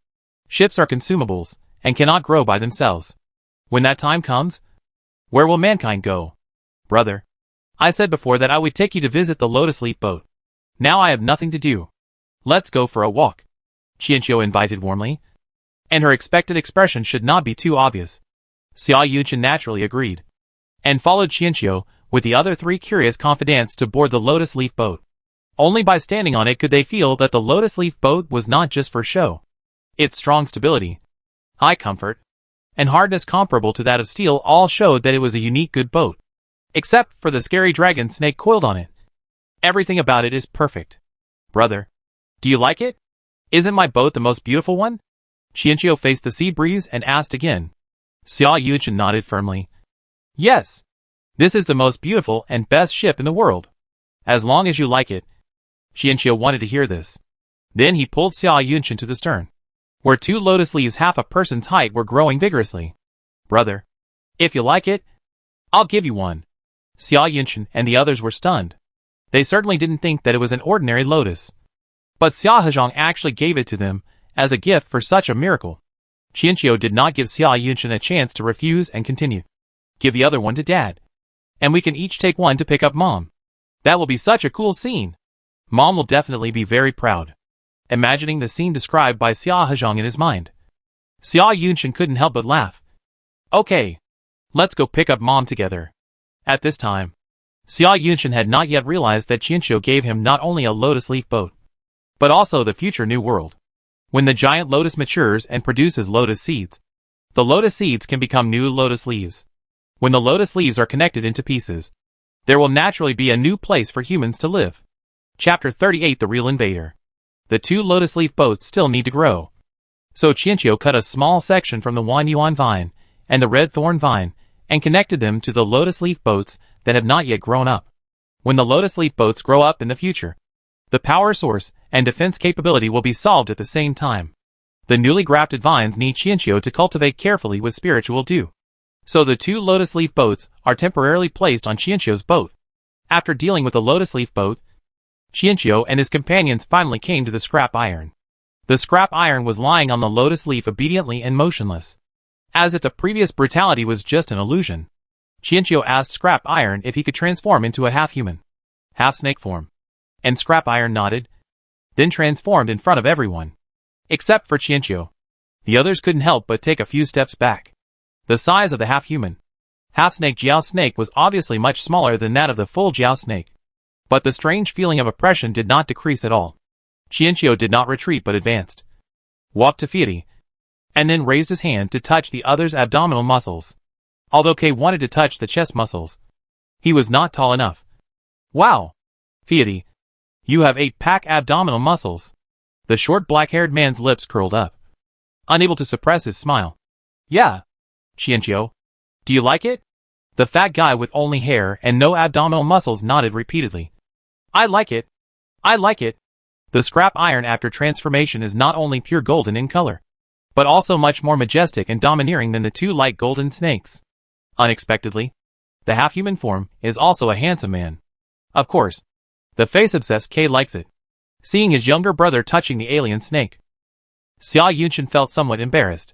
Ships are consumables, and cannot grow by themselves. When that time comes, where will mankind go? Brother, I said before that I would take you to visit the Lotus Leaf boat. Now I have nothing to do. Let's go for a walk. Qianqiu invited warmly, and her expected expression should not be too obvious. Xia Yunqian naturally agreed, and followed Qianqiu with the other 3 curious confidants to board the Lotus Leaf boat. Only by standing on it could they feel that the Lotus Leaf boat was not just for show. Its strong stability, high comfort, and hardness comparable to that of steel all showed that it was a unique good boat. Except for the scary dragon snake coiled on it. Everything about it is perfect. Brother, do you like it? Isn't my boat the most beautiful one? Qianqiu faced the sea breeze and asked again. Xia Yunqian nodded firmly. Yes. This is the most beautiful and best ship in the world. As long as you like it. Qianqiu wanted to hear this. Then he pulled Xia Yunqian to the stern, where 2 lotus leaves half a person's height were growing vigorously. Brother, if you like it, I'll give you one. Xia Yunqian and the others were stunned. They certainly didn't think that it was an ordinary lotus. But Xia Hezhong actually gave it to them as a gift for such a miracle. Qianqiu did not give Xia Yunqian a chance to refuse and continued. Give the other one to Dad. And we can each take one to pick up Mom. That will be such a cool scene. Mom will definitely be very proud. Imagining the scene described by Xia Hezhong in his mind, Xia Yunqian couldn't help but laugh. Okay. Let's go pick up Mom together. At this time, Xia Yunqian had not yet realized that Qianqiu gave him not only a lotus leaf boat, but also the future new world. When the giant lotus matures and produces lotus seeds, the lotus seeds can become new lotus leaves. When the lotus leaves are connected into pieces, there will naturally be a new place for humans to live. Chapter 38: The Real Invader. The 2 lotus leaf boats still need to grow. So Chiino cut a small section from the yuan vine and the red thorn vine and connected them to the lotus leaf boats that have not yet grown up. When the lotus leaf boats grow up in the future, the power source and defense capability will be solved at the same time. The newly grafted vines need Chiino to cultivate carefully with spiritual dew. So the 2 lotus leaf boats are temporarily placed on Chiino's boat. After dealing with the lotus leaf boat, Chiino and his companions finally came to the scrap iron. The scrap iron was lying on the lotus leaf obediently and motionless, as if the previous brutality was just an illusion. Chiino asked scrap iron if he could transform into a half-human, half-snake form, and scrap iron nodded, then transformed in front of everyone. Except for Chiino. The others couldn't help but take a few steps back. The size of the half-human, half-snake Jiao snake was obviously much smaller than that of the full Jiao snake. But the strange feeling of oppression did not decrease at all. Chiino did not retreat but advanced, walked to Fieri, and then raised his hand to touch the other's abdominal muscles. Although Kei wanted to touch the chest muscles, he was not tall enough. Wow! Fieri, you have 8-pack abdominal muscles. The short black-haired man's lips curled up, unable to suppress his smile. Yeah. Chiino, do you like it? The fat guy with only hair and no abdominal muscles nodded repeatedly. I like it. I like it. The scrap iron after transformation is not only pure golden in color, but also much more majestic and domineering than the 2 light golden snakes. Unexpectedly, the half-human form is also a handsome man. Of course, the face-obsessed Kei likes it, seeing his younger brother touching the alien snake. Xia Yunshin felt somewhat embarrassed.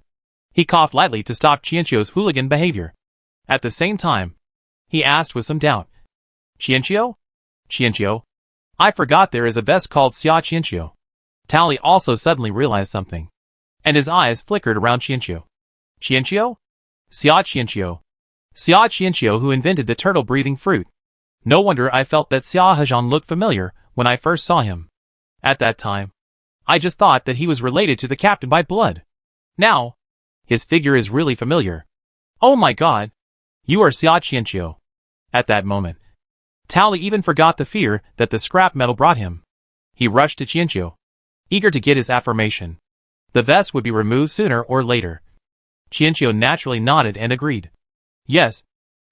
He coughed lightly to stop Chiino's hooligan behavior. At the same time, he asked with some doubt, Chiino? Chiino, I forgot there is a vest called Xia Chiino. Tally also suddenly realized something, and his eyes flickered around Chiino. Chiino? Xia Chiino. Xia Chiino, who invented the turtle-breathing fruit. No wonder I felt that Xia Hezhang looked familiar when I first saw him. At that time, I just thought that he was related to the captain by blood. Now, his figure is really familiar. Oh my god! You are Xia Chiino. At that moment, Tally even forgot the fear that the scrap metal brought him. He rushed to Chiino, eager to get his affirmation. The vest would be removed sooner or later. Chiino naturally nodded and agreed. Yes,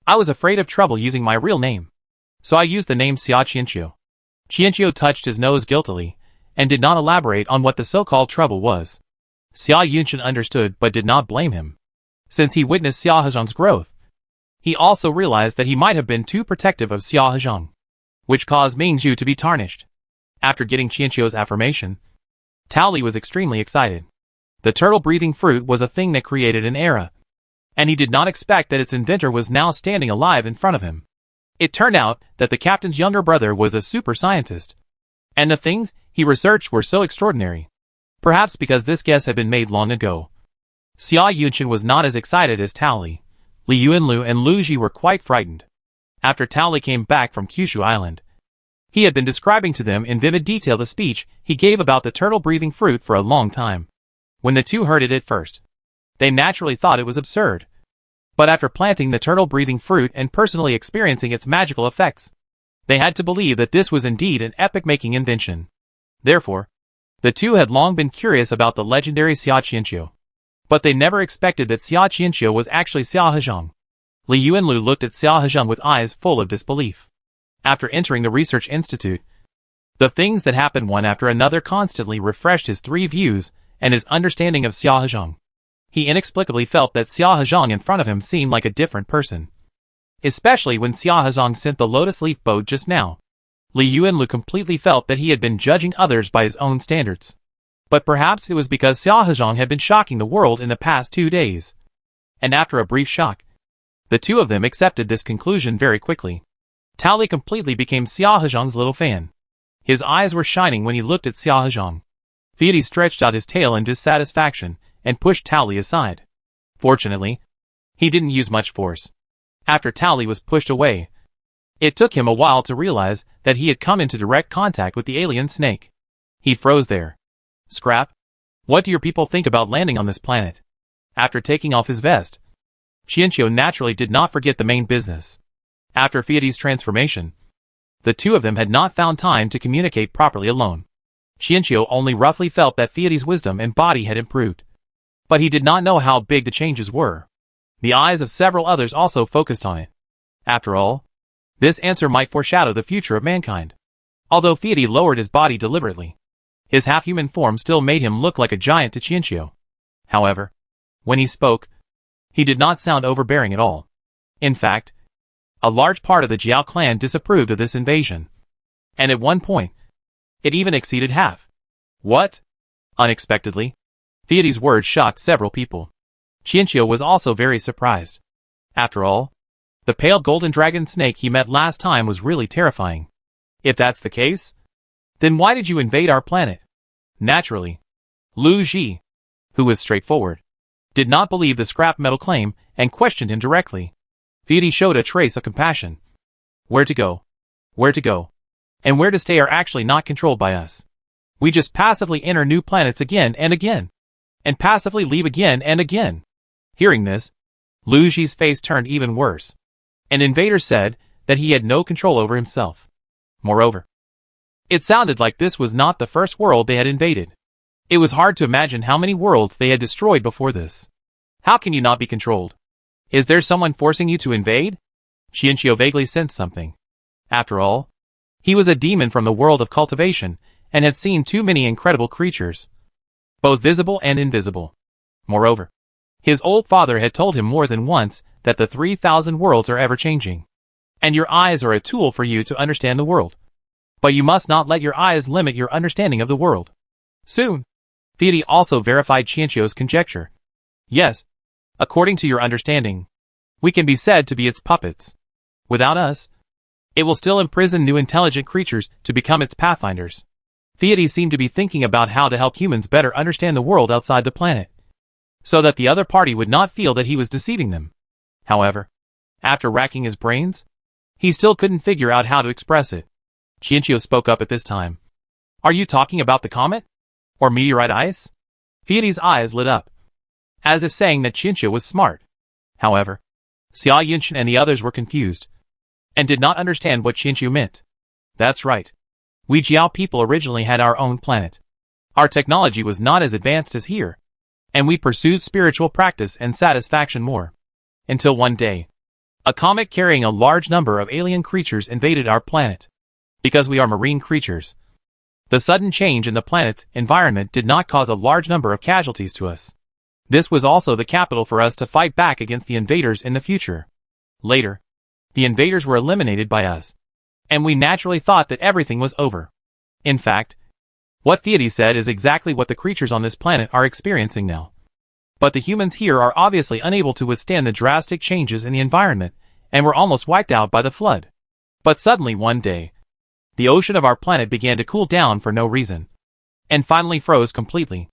I was afraid of trouble using my real name, so I used the name Xia Chiino. Chiino touched his nose guiltily, and did not elaborate on what the so-called trouble was. Xia Yunshin understood but did not blame him, since he witnessed Xia Hezhang's growth. He also realized that he might have been too protective of Xia Hezhang, which caused Mingzhu to be tarnished. After getting Chiino's affirmation, Tally was extremely excited. The turtle-breathing fruit was a thing that created an era, and he did not expect that its inventor was now standing alive in front of him. It turned out that the captain's younger brother was a super scientist, and the things he researched were so extraordinary. Perhaps because this guess had been made long ago. Xia Yunshin was not as excited as Tally. Li Yuanlu and Lu Ji were quite frightened. After Tally came back from Kushu Island, he had been describing to them in vivid detail the speech he gave about the turtle-breathing fruit for a long time. When the 2 heard it at first, they naturally thought it was absurd. But after planting the turtle-breathing fruit and personally experiencing its magical effects, they had to believe that this was indeed an epic-making invention. Therefore, the 2 had long been curious about the legendary Xia Chiino. But they never expected that Xia Chiino was actually Xia Hezhang. Li Yuanlu looked at Xia Hezhang with eyes full of disbelief. After entering the research institute, the things that happened one after another constantly refreshed his 3 views and his understanding of Xia Hezhang. He inexplicably felt that Xia Hezhang in front of him seemed like a different person. Especially when Xia Hezhang sent the lotus leaf boat just now. Li Yuanlu completely felt that he had been judging others by his own standards. But perhaps it was because Xia Hezhang had been shocking the world in the past 2 days. And after a brief shock, the 2 of them accepted this conclusion very quickly. Tally completely became Xia Hezhang's little fan. His eyes were shining when he looked at Xia Hezhang. Fieri stretched out his tail in dissatisfaction and pushed Tally aside. Fortunately, he didn't use much force. After Tally was pushed away, it took him a while to realize that he had come into direct contact with the alien snake. He froze there. Scrap? What do your people think about landing on this planet? After taking off his vest, Chiino naturally did not forget the main business. After Feidi's transformation, the two of them had not found time to communicate properly alone. Chiino only roughly felt that Feidi's wisdom and body had improved, but he did not know how big the changes were. The eyes of several others also focused on it. After all, this answer might foreshadow the future of mankind. Although Feidi lowered his body deliberately, his half-human form still made him look like a giant to Chiino. However, when he spoke, he did not sound overbearing at all. In fact, a large part of the Jiao clan disapproved of this invasion. And at one point, it even exceeded half. What? Unexpectedly, Feidi's words shocked several people. Chiino was also very surprised. After all, the pale golden dragon snake he met last time was really terrifying. If that's the case, then why did you invade our planet? Naturally, Lu Ji, who was straightforward, did not believe the scrap metal claim and questioned him directly. Feidi showed a trace of compassion. Where to go, and where to stay are actually not controlled by us. We just passively enter new planets again and again, and passively leave again and again. Hearing this, Lu Ji's face turned even worse. An invader said that he had no control over himself. Moreover, it sounded like this was not the first world they had invaded. It was hard to imagine how many worlds they had destroyed before this. How can you not be controlled? Is there someone forcing you to invade? Chiino vaguely sensed something. After all, he was a demon from the world of cultivation and had seen too many incredible creatures, both visible and invisible. Moreover, his old father had told him more than once that the 3,000 worlds are ever-changing, and your eyes are a tool for you to understand the world. But you must not let your eyes limit your understanding of the world. Soon, Feidi also verified Chiino's conjecture. Yes, according to your understanding, we can be said to be its puppets. Without us, it will still imprison new intelligent creatures to become its pathfinders. Feidi seemed to be thinking about how to help humans better understand the world outside the planet, so that the other party would not feel that he was deceiving them. However, after racking his brains, he still couldn't figure out how to express it. Chiino spoke up at this time. Are you talking about the comet? Or meteorite ice? Feidi's eyes lit up, as if saying that Chiino was smart. However, Xia Yunshin and the others were confused, and did not understand what Chiino meant. That's right. We Jiao people originally had our own planet. Our technology was not as advanced as here, and we pursued spiritual practice and satisfaction more. Until one day, a comet carrying a large number of alien creatures invaded our planet. Because we are marine creatures, the sudden change in the planet's environment did not cause a large number of casualties to us. This was also the capital for us to fight back against the invaders in the future. Later, the invaders were eliminated by us, and we naturally thought that everything was over. In fact, what Feidi said is exactly what the creatures on this planet are experiencing now. But the humans here are obviously unable to withstand the drastic changes in the environment, and were almost wiped out by the flood. But suddenly one day, the ocean of our planet began to cool down for no reason, and finally froze completely.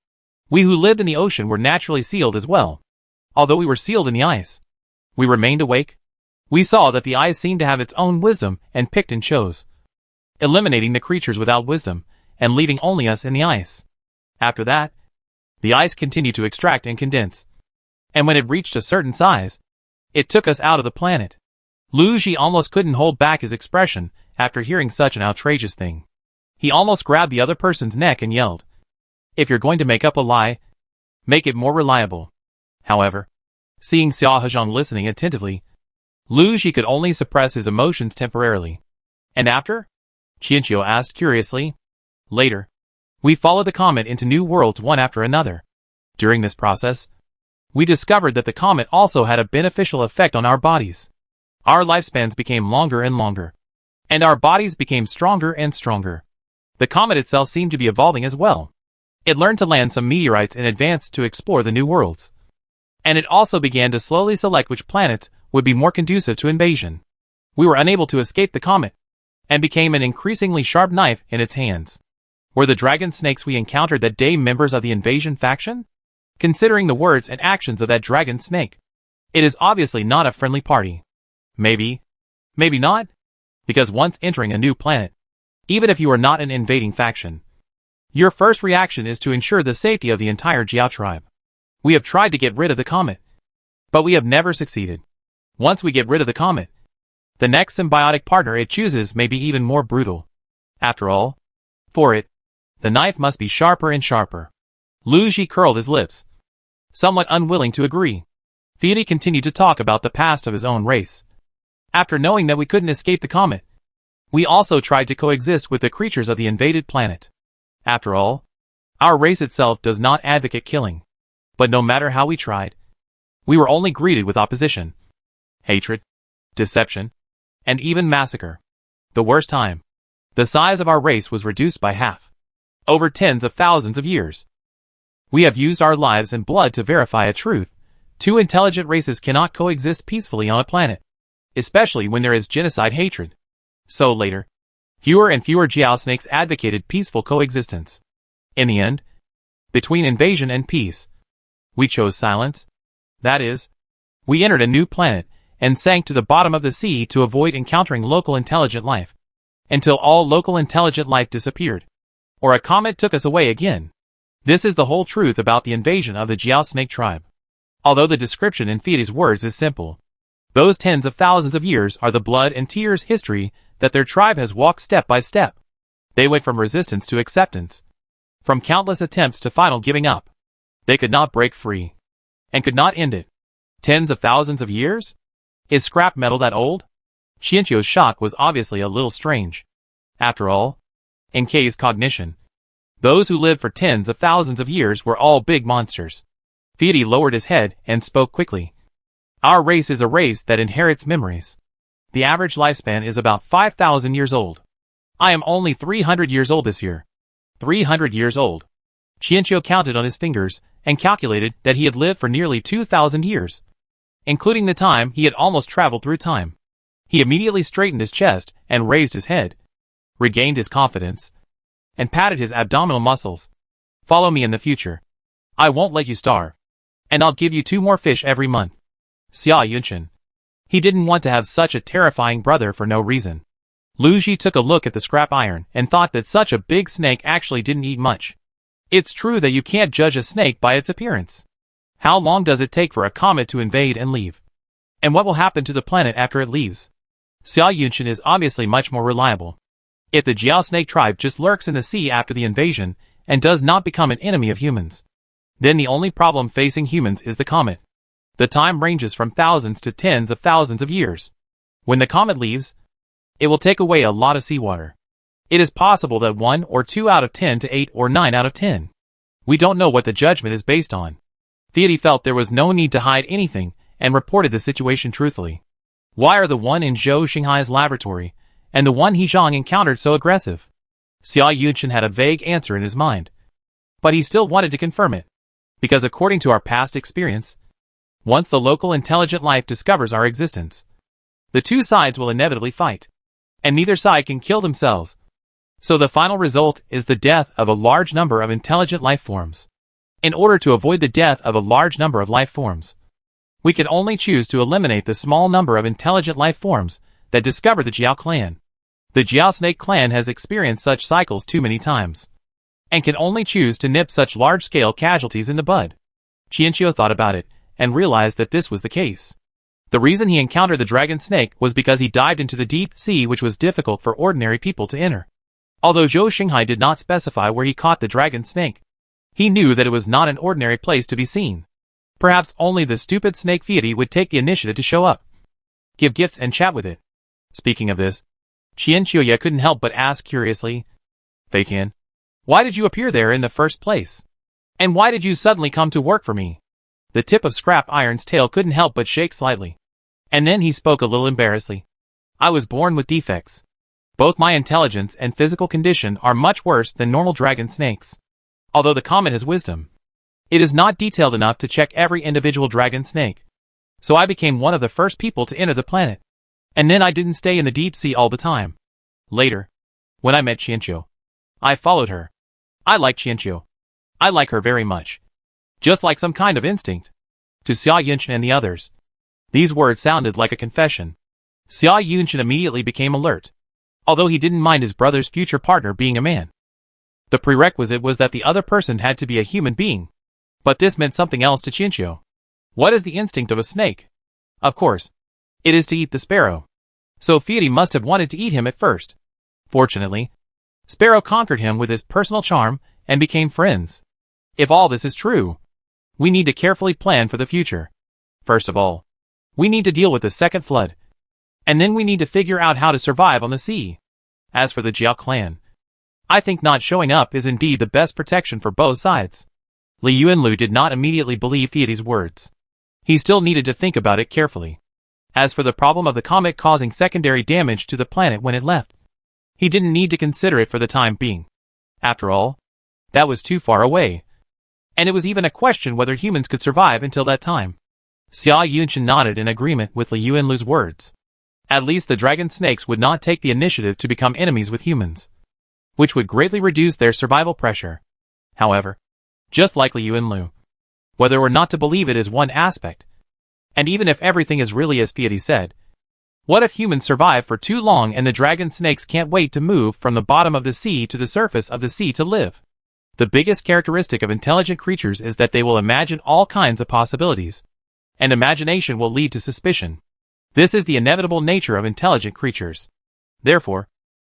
We who lived in the ocean were naturally sealed as well. Although we were sealed in the ice, we remained awake. We saw that the ice seemed to have its own wisdom and picked and chose, eliminating the creatures without wisdom and leaving only us in the ice. After that, the ice continued to extract and condense, and when it reached a certain size, it took us out of the planet. Lu Ji almost couldn't hold back his expression after hearing such an outrageous thing. He almost grabbed the other person's neck and yelled, "If you're going to make up a lie, make it more reliable." However, seeing Xia Hezhang listening attentively, Lu Ji could only suppress his emotions temporarily. And after? Chiino asked curiously. Later, we followed the comet into new worlds one after another. During this process, we discovered that the comet also had a beneficial effect on our bodies. Our lifespans became longer and longer, and our bodies became stronger and stronger. The comet itself seemed to be evolving as well. It learned to land some meteorites in advance to explore the new worlds. And it also began to slowly select which planets would be more conducive to invasion. We were unable to escape the comet, and became an increasingly sharp knife in its hands. Were the dragon snakes we encountered that day members of the invasion faction? Considering the words and actions of that dragon snake, it is obviously not a friendly party. Maybe not, because once entering a new planet, even if you are not an invading faction, Your first reaction is to ensure the safety of the entire Jiao tribe. We have tried to get rid of the comet, but we have never succeeded. Once we get rid of the comet, the next symbiotic partner it chooses may be even more brutal. After all, for it, the knife must be sharper and sharper. Lu Ji curled his lips, somewhat unwilling to agree. Fieri continued to talk about the past of his own race. After knowing that we couldn't escape the comet, we also tried to coexist with the creatures of the invaded planet. After all, our race itself does not advocate killing. But no matter how we tried, we were only greeted with opposition, hatred, deception, and even massacre. The worst time, the size of our race was reduced by half. Over tens of thousands of years. We have used our lives and blood to verify a truth. Two intelligent races cannot coexist peacefully on a planet, especially when there is genocide hatred. So later, fewer and fewer Jiao snakes advocated peaceful coexistence. In the end, between invasion and peace, we chose silence. That is, we entered a new planet and sank to the bottom of the sea to avoid encountering local intelligent life, until all local intelligent life disappeared, or a comet took us away again. This is the whole truth about the invasion of the Jiao snake tribe. Although the description in Fieri's words is simple, those tens of thousands of years are the blood and tears history that their tribe has walked step by step. They went from resistance to acceptance, from countless attempts to final giving up. They could not break free, and could not end it. Tens of thousands of years? Is scrap metal that old? Qianqiu's shock was obviously a little strange. After all, in K's cognition, those who lived for tens of thousands of years were all big monsters. Fieri lowered his head and spoke quickly. Our race is a race that inherits memories. The average lifespan is about 5,000 years old. I am only 300 years old this year. 300 years old. Qianqiu counted on his fingers and calculated that he had lived for nearly 2,000 years, including the time he had almost traveled through time. He immediately straightened his chest and raised his head, regained his confidence, and patted his abdominal muscles. Follow me in the future. I won't let you starve, and I'll give you 2 more fish every month. Xia Yunchen. He didn't want to have such a terrifying brother for no reason. Lu Ji took a look at the scrap iron and thought that such a big snake actually didn't eat much. It's true that you can't judge a snake by its appearance. How long does it take for a comet to invade and leave? And what will happen to the planet after it leaves? Xia Yunchen is obviously much more reliable. If the Jiao snake tribe just lurks in the sea after the invasion and does not become an enemy of humans, then the only problem facing humans is the comet. The time ranges from thousands to tens of thousands of years. When the comet leaves, it will take away a lot of seawater. It is possible that 1 or 2 out of 10 to 8 or 9 out of 10. We don't know what the judgment is based on. Fieri felt there was no need to hide anything and reported the situation truthfully. Why are the one in Zhou Xinghai's laboratory and the one Zhang encountered so aggressive? Xia Yunchen had a vague answer in his mind, but he still wanted to confirm it, because according to our past experience, once the local intelligent life discovers our existence, the two sides will inevitably fight, and neither side can kill themselves. So the final result is the death of a large number of intelligent life forms. In order to avoid the death of a large number of life forms, we can only choose to eliminate the small number of intelligent life forms that discover the Jiao clan. The Jiao snake clan has experienced such cycles too many times, and can only choose to nip such large-scale casualties in the bud. Qianqiu thought about it, and realized that this was the case. The reason he encountered the dragon snake was because he dived into the deep sea, which was difficult for ordinary people to enter. Although Zhou Xinghai did not specify where he caught the dragon snake, he knew that it was not an ordinary place to be seen. Perhaps only the stupid snake Fieri would take the initiative to show up, give gifts and chat with it. Speaking of this, Qianqiu couldn't help but ask curiously, Fei Tian, why did you appear there in the first place? And why did you suddenly come to work for me? The tip of Scrap Iron's tail couldn't help but shake slightly. And then he spoke a little embarrassedly. I was born with defects. Both my intelligence and physical condition are much worse than normal dragon snakes. Although the comet has wisdom, it is not detailed enough to check every individual dragon snake. So I became one of the first people to enter the planet. And then I didn't stay in the deep sea all the time. Later, when I met Qianqiu, I followed her. I like Qianqiu. I like her very much. Just like some kind of instinct. To Xia Yunchen and the others, these words sounded like a confession. Xia Yunchen immediately became alert, although he didn't mind his brother's future partner being a man. The prerequisite was that the other person had to be a human being. But this meant something else to Chiino. What is the instinct of a snake? Of course, it is to eat the sparrow. So Fieri must have wanted to eat him at first. Fortunately, Sparrow conquered him with his personal charm and became friends. If all this is true, we need to carefully plan for the future. First of all, we need to deal with the second flood. And then we need to figure out how to survive on the sea. As for the Jiao clan, I think not showing up is indeed the best protection for both sides. Liu and Lu did not immediately believe Fieri's words. He still needed to think about it carefully. As for the problem of the comet causing secondary damage to the planet when it left, he didn't need to consider it for the time being. After all, that was too far away. And it was even a question whether humans could survive until that time. Xia Yunchen nodded in agreement with Liu and Lu's words. At least the dragon snakes would not take the initiative to become enemies with humans, which would greatly reduce their survival pressure. However, just like Liu and Lu, whether or not to believe it is one aspect. And even if everything is really as Fieri said, what if humans survive for too long and the dragon snakes can't wait to move from the bottom of the sea to the surface of the sea to live? The biggest characteristic of intelligent creatures is that they will imagine all kinds of possibilities. And imagination will lead to suspicion. This is the inevitable nature of intelligent creatures. Therefore,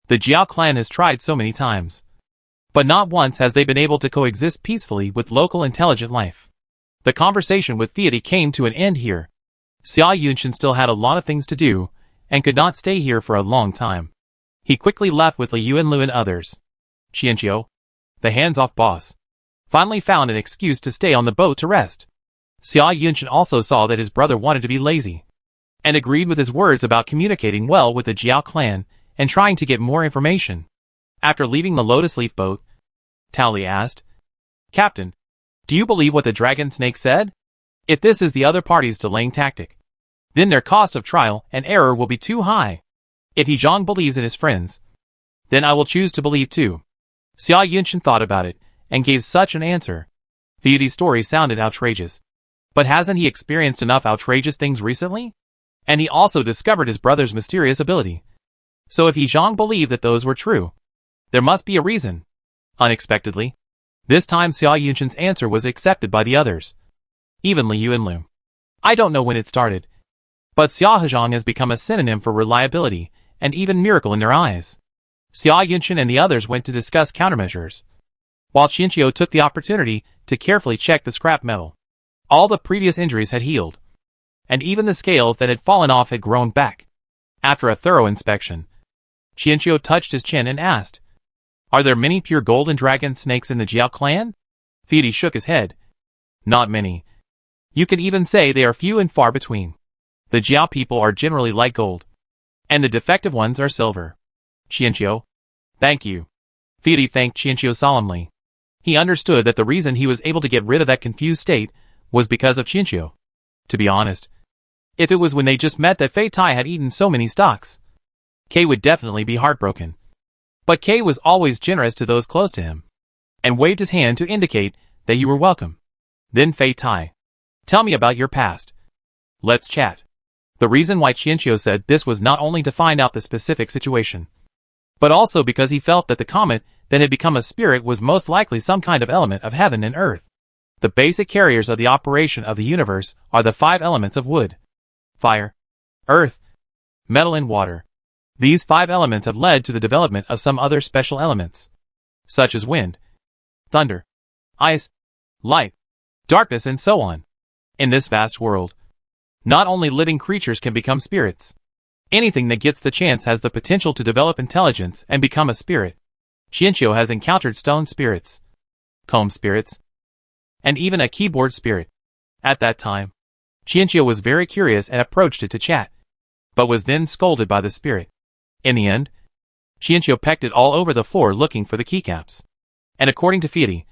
the Jiao clan has tried so many times. But not once has they been able to coexist peacefully with local intelligent life. The conversation with Fieri came to an end here. Xia Yunchen still had a lot of things to do, and could not stay here for a long time. He quickly left with Liu and Lu and others. Chiino, the hands-off boss, finally found an excuse to stay on the boat to rest. Xia Yunchen also saw that his brother wanted to be lazy, and agreed with his words about communicating well with the Jiao clan and trying to get more information. After leaving the Lotus Leaf boat, Tao Li asked, "Captain, do you believe what the dragon snake said? If this is the other party's delaying tactic, then their cost of trial and error will be too high. If He Zhang believes in his friends, then I will choose to believe too." Xia Yunchen thought about it, and gave such an answer. Fieri's story sounded outrageous. But hasn't he experienced enough outrageous things recently? And he also discovered his brother's mysterious ability. So if He Zhang believed that those were true, there must be a reason. Unexpectedly, this time Xia Yunchen's answer was accepted by the others. Even Liu and Lu. I don't know when it started, but Xia Hezhang has become a synonym for reliability, and even miracle in their eyes. Xia Yunchen and the others went to discuss countermeasures, while Chiino took the opportunity to carefully check the scrap metal. All the previous injuries had healed, and even the scales that had fallen off had grown back. After a thorough inspection, Chiino touched his chin and asked, "Are there many pure golden dragon snakes in the Jiao clan?" Fieri shook his head. "Not many. You can even say they are few and far between. The Jiao people are generally light gold, and the defective ones are silver." "Chiino, thank you." Fieri thanked Chiino solemnly. He understood that the reason he was able to get rid of that confused state was because of Chiino. To be honest, if it was when they just met that Fei Tai had eaten so many stocks, Kei would definitely be heartbroken. But Kei was always generous to those close to him, and waved his hand to indicate that you were welcome. Then Fei Tai, "Tell me about your past. Let's chat." The reason why Chiino said this was not only to find out the specific situation, but also because he felt that the comet that had become a spirit was most likely some kind of element of heaven and earth. The basic carriers of the operation of the universe are the 5 elements of wood, fire, earth, metal and water. These 5 elements have led to the development of some other special elements, such as wind, thunder, ice, light, darkness and so on. In this vast world, not only living creatures can become spirits. Anything that gets the chance has the potential to develop intelligence and become a spirit. Chiino has encountered stone spirits, comb spirits, and even a keyboard spirit. At that time, Chiino was very curious and approached it to chat, but was then scolded by the spirit. In the end, Chiino pecked it all over the floor looking for the keycaps. And according to Fieri,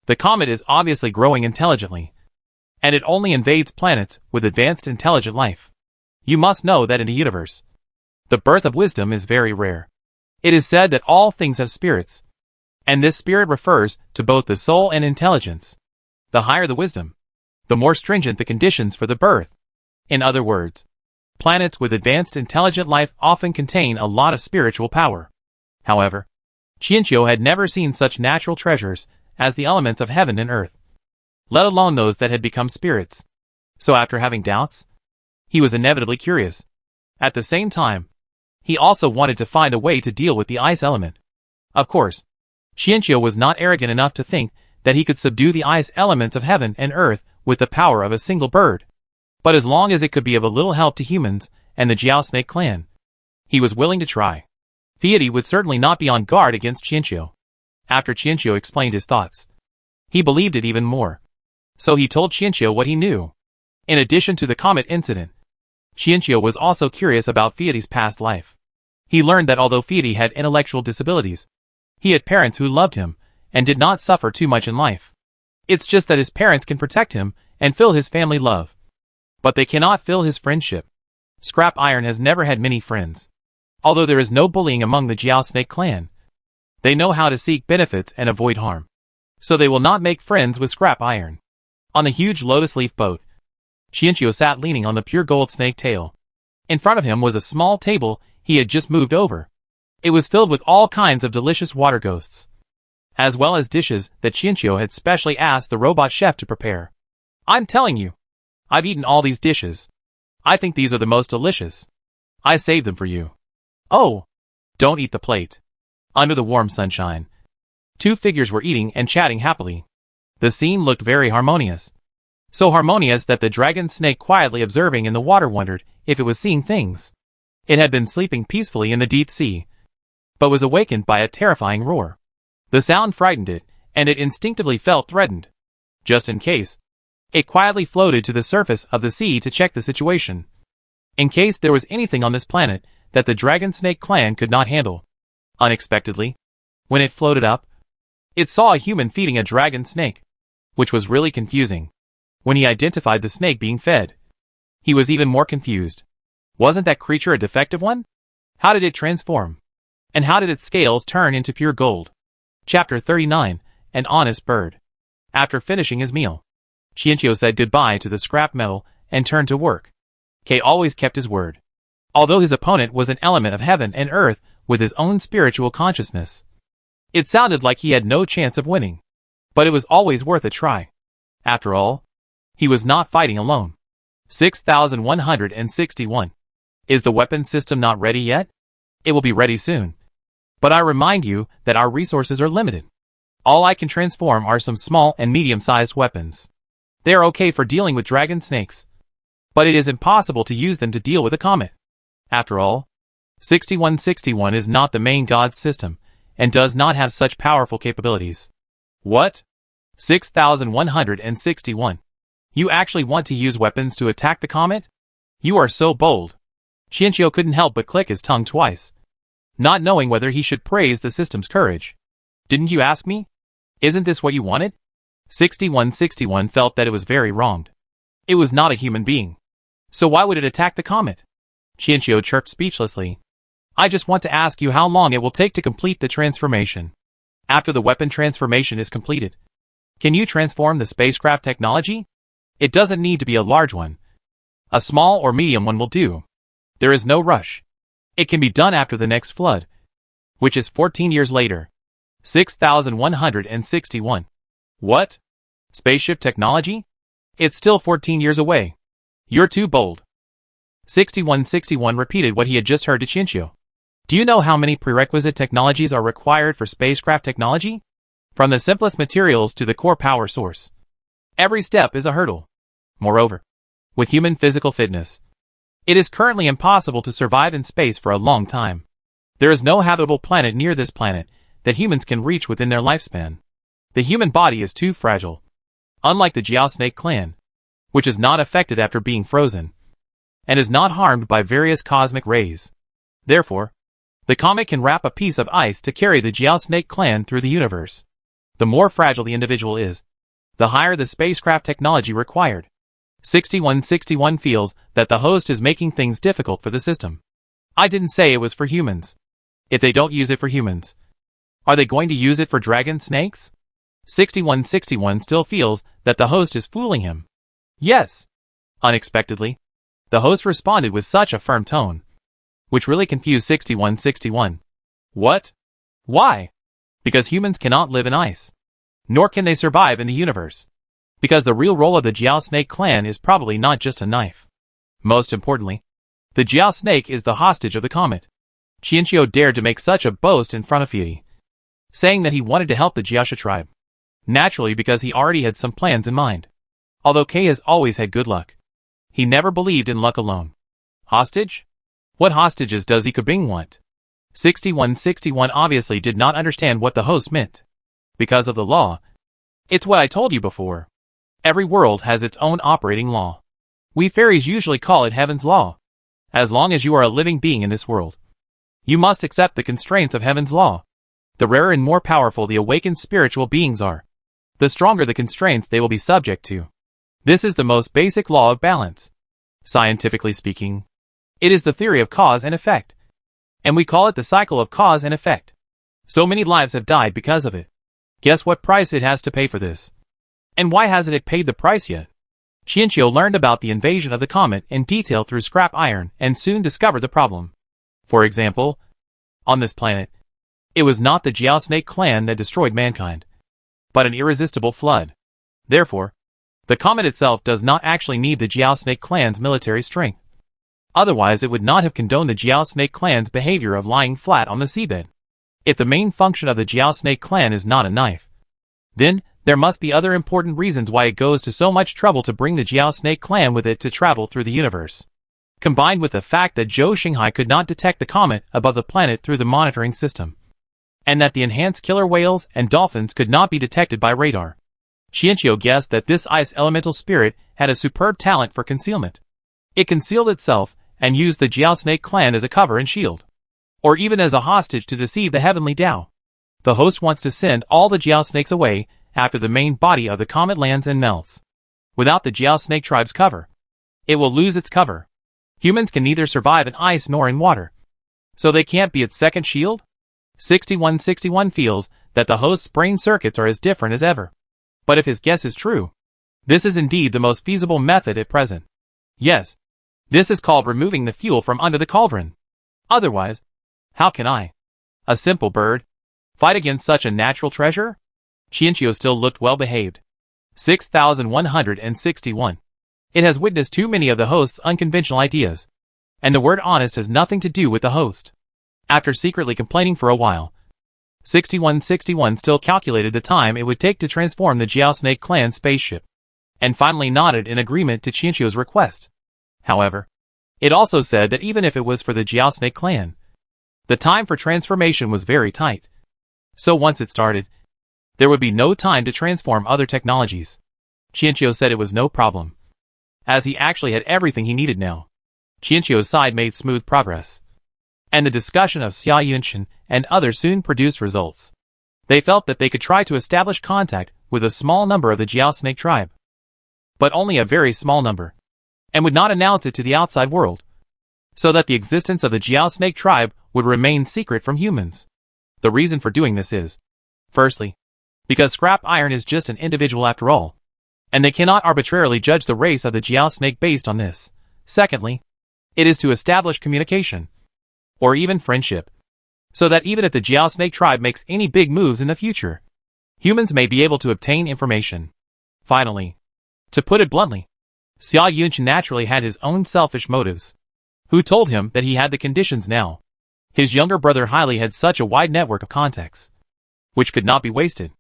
the comet is obviously growing intelligently, and it only invades planets with advanced intelligent life. You must know that in the universe, the birth of wisdom is very rare. It is said that all things have spirits, and this spirit refers to both the soul and intelligence. The higher the wisdom, the more stringent the conditions for the birth. In other words, planets with advanced intelligent life often contain a lot of spiritual power. However, Chiino had never seen such natural treasures as the elements of heaven and earth, let alone those that had become spirits. So after having doubts, he was inevitably curious. At the same time, he also wanted to find a way to deal with the ice element. Of course, Chiino was not arrogant enough to think that he could subdue the ice elements of heaven and earth with the power of a single bird. But as long as it could be of a little help to humans and the Jiao Snake clan, he was willing to try. Theody would certainly not be on guard against Chiino. After Chiino explained his thoughts, he believed it even more. So he told Chiino what he knew. In addition to the comet incident, Chiino was also curious about Theody's past life. He learned that although Theody had intellectual disabilities, he had parents who loved him and did not suffer too much in life. It's just that his parents can protect him and fill his family love, but they cannot fill his friendship. Scrap Iron has never had many friends. Although there is no bullying among the Jiao Snake clan, they know how to seek benefits and avoid harm. So they will not make friends with Scrap Iron. On a huge lotus leaf boat, Chiino sat leaning on the pure gold snake tail. In front of him was a small table he had just moved over. It was filled with all kinds of delicious water ghosts, as well as dishes that Chiino had specially asked the robot chef to prepare. I'm telling you, I've eaten all these dishes. I think these are the most delicious. I saved them for you. Oh, don't eat the plate. Under the warm sunshine, two figures were eating and chatting happily. The scene looked very harmonious. So harmonious that the dragon snake quietly observing in the water wondered if it was seeing things. It had been sleeping peacefully in the deep sea, but was awakened by a terrifying roar. The sound frightened it, and it instinctively felt threatened. Just in case, it quietly floated to the surface of the sea to check the situation, in case there was anything on this planet that the Dragon Snake clan could not handle. Unexpectedly, when it floated up, it saw a human feeding a dragon snake, which was really confusing. When he identified the snake being fed, he was even more confused. Wasn't that creature a defective one? How did it transform? And how did its scales turn into pure gold? Chapter 39, An Honest Bird. After finishing his meal, Chiino said goodbye to the scrap metal and turned to work. Kay always kept his word. Although his opponent was an element of heaven and earth with his own spiritual consciousness, it sounded like he had no chance of winning. But it was always worth a try. After all, he was not fighting alone. 6161. Is the weapon system not ready yet? It will be ready soon. But I remind you that our resources are limited. All I can transform are some small and medium-sized weapons. They are okay for dealing with dragon snakes, but it is impossible to use them to deal with a comet. After all, 6161 is not the main god's system, and does not have such powerful capabilities. What? 6161. You actually want to use weapons to attack the comet? You are so bold. Chiino couldn't help but click his tongue twice, not knowing whether he should praise the system's courage. Didn't you ask me? Isn't this what you wanted? 6161 felt that it was very wronged. It was not a human being. So why would it attack the comet? Chiino chirped speechlessly. I just want to ask you how long it will take to complete the transformation. After the weapon transformation is completed, can you transform the spacecraft technology? It doesn't need to be a large one. A small or medium one will do. There is no rush. It can be done after the next flood, which is 14 years later. 6161. What? Spaceship technology? It's still 14 years away. You're too bold. 6161 repeated what he had just heard to Chiino. Do you know how many prerequisite technologies are required for spacecraft technology? From the simplest materials to the core power source. Every step is a hurdle. Moreover, with human physical fitness, it is currently impossible to survive in space for a long time. There is no habitable planet near this planet that humans can reach within their lifespan. The human body is too fragile. Unlike the Jiao Snake clan, which is not affected after being frozen, and is not harmed by various cosmic rays. Therefore, the comet can wrap a piece of ice to carry the Jiao Snake clan through the universe. The more fragile the individual is, the higher the spacecraft technology required. 6161 feels that the host is making things difficult for the system. I didn't say it was for humans. If they don't use it for humans, are they going to use it for dragon snakes? 6161 still feels that the host is fooling him. Yes. Unexpectedly, the host responded with such a firm tone, which really confused 6161. What? Why? Because humans cannot live in ice. Nor can they survive in the universe. Because the real role of the Jiao Snake clan is probably not just a knife. Most importantly, the Jiao Snake is the hostage of the comet. Chiino dared to make such a boast in front of Fei, saying that he wanted to help the Jiaosha tribe. Naturally, because he already had some plans in mind. Although Kei has always had good luck, he never believed in luck alone. Hostage? What hostages does Ikubing want? 6161 obviously did not understand what the host meant. Because of the law. It's what I told you before. Every world has its own operating law. We fairies usually call it Heaven's Law. As long as you are a living being in this world, you must accept the constraints of Heaven's Law. The rarer and more powerful the awakened spiritual beings are, the stronger the constraints they will be subject to. This is the most basic law of balance. Scientifically speaking, it is the theory of cause and effect. And we call it the cycle of cause and effect. So many lives have died because of it. Guess what price it has to pay for this? And why hasn't it paid the price yet? Chiino learned about the invasion of the comet in detail through scrap iron and soon discovered the problem. For example, on this planet, it was not the Jiao Snake clan that destroyed mankind, but an irresistible flood. Therefore, the comet itself does not actually need the Jiao Snake clan's military strength. Otherwise it would not have condoned the Jiao Snake clan's behavior of lying flat on the seabed. If the main function of the Jiao Snake clan is not a knife, then there must be other important reasons why it goes to so much trouble to bring the Jiao Snake clan with it to travel through the universe. Combined with the fact that Zhou Xinghai could not detect the comet above the planet through the monitoring system, and that the enhanced killer whales and dolphins could not be detected by radar. Chiino guessed that this ice elemental spirit had a superb talent for concealment. It concealed itself and used the Jiao Snake clan as a cover and shield, or even as a hostage to deceive the heavenly Tao. The host wants to send all the Jiao Snakes away after the main body of the comet lands and melts. Without the Jiao Snake tribe's cover, it will lose its cover. Humans can neither survive in ice nor in water, so they can't be its second shield? 6161 feels that the host's brain circuits are as different as ever. But if his guess is true, this is indeed the most feasible method at present. Yes, this is called removing the fuel from under the cauldron. Otherwise, how can I, a simple bird, fight against such a natural treasure? Chiino still looked well behaved. 6161. It has witnessed too many of the host's unconventional ideas, and the word honest has nothing to do with the host. After secretly complaining for a while, 6161 still calculated the time it would take to transform the Jiao Snake clan spaceship, and finally nodded in agreement to Chiino's request. However, it also said that even if it was for the Jiao Snake clan, the time for transformation was very tight. So once it started, there would be no time to transform other technologies. Chiino said it was no problem, as he actually had everything he needed now. Chiino's side made smooth progress, and the discussion of Xia Yunshin and others soon produced results. They felt that they could try to establish contact with a small number of the Jiao Snake tribe, but only a very small number, and would not announce it to the outside world, so that the existence of the Jiao Snake tribe would remain secret from humans. The reason for doing this is, firstly, because scrap iron is just an individual after all, and they cannot arbitrarily judge the race of the Jiao Snake based on this. Secondly, it is to establish communication, or even friendship, so that even if the Jiao Snake tribe makes any big moves in the future, humans may be able to obtain information. Finally, to put it bluntly, Xia Yunshin naturally had his own selfish motives. Who told him that he had the conditions now? His younger brother Hailey had such a wide network of contacts, which could not be wasted.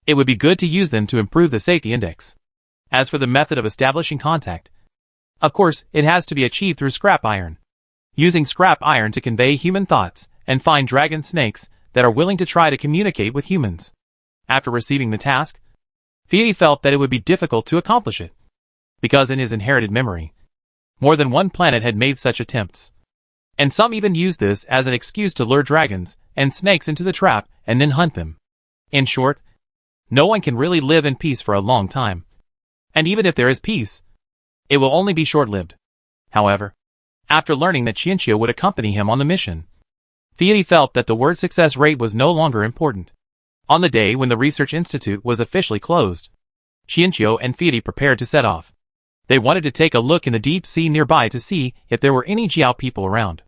It would be good to use them to improve the safety index. As for the method of establishing contact, of course, it has to be achieved through scrap iron. Using scrap iron to convey human thoughts and find dragon snakes that are willing to try to communicate with humans. After receiving the task, Fei felt that it would be difficult to accomplish it, because in his inherited memory, more than one planet had made such attempts, and some even used this as an excuse to lure dragons and snakes into the trap and then hunt them. In short, no one can really live in peace for a long time, and even if there is peace, it will only be short-lived. However, after learning that Chiino would accompany him on the mission, Fei felt that the word success rate was no longer important. On the day when the research institute was officially closed, Chiino and Fei prepared to set off. They wanted to take a look in the deep sea nearby to see if there were any Jiao people around.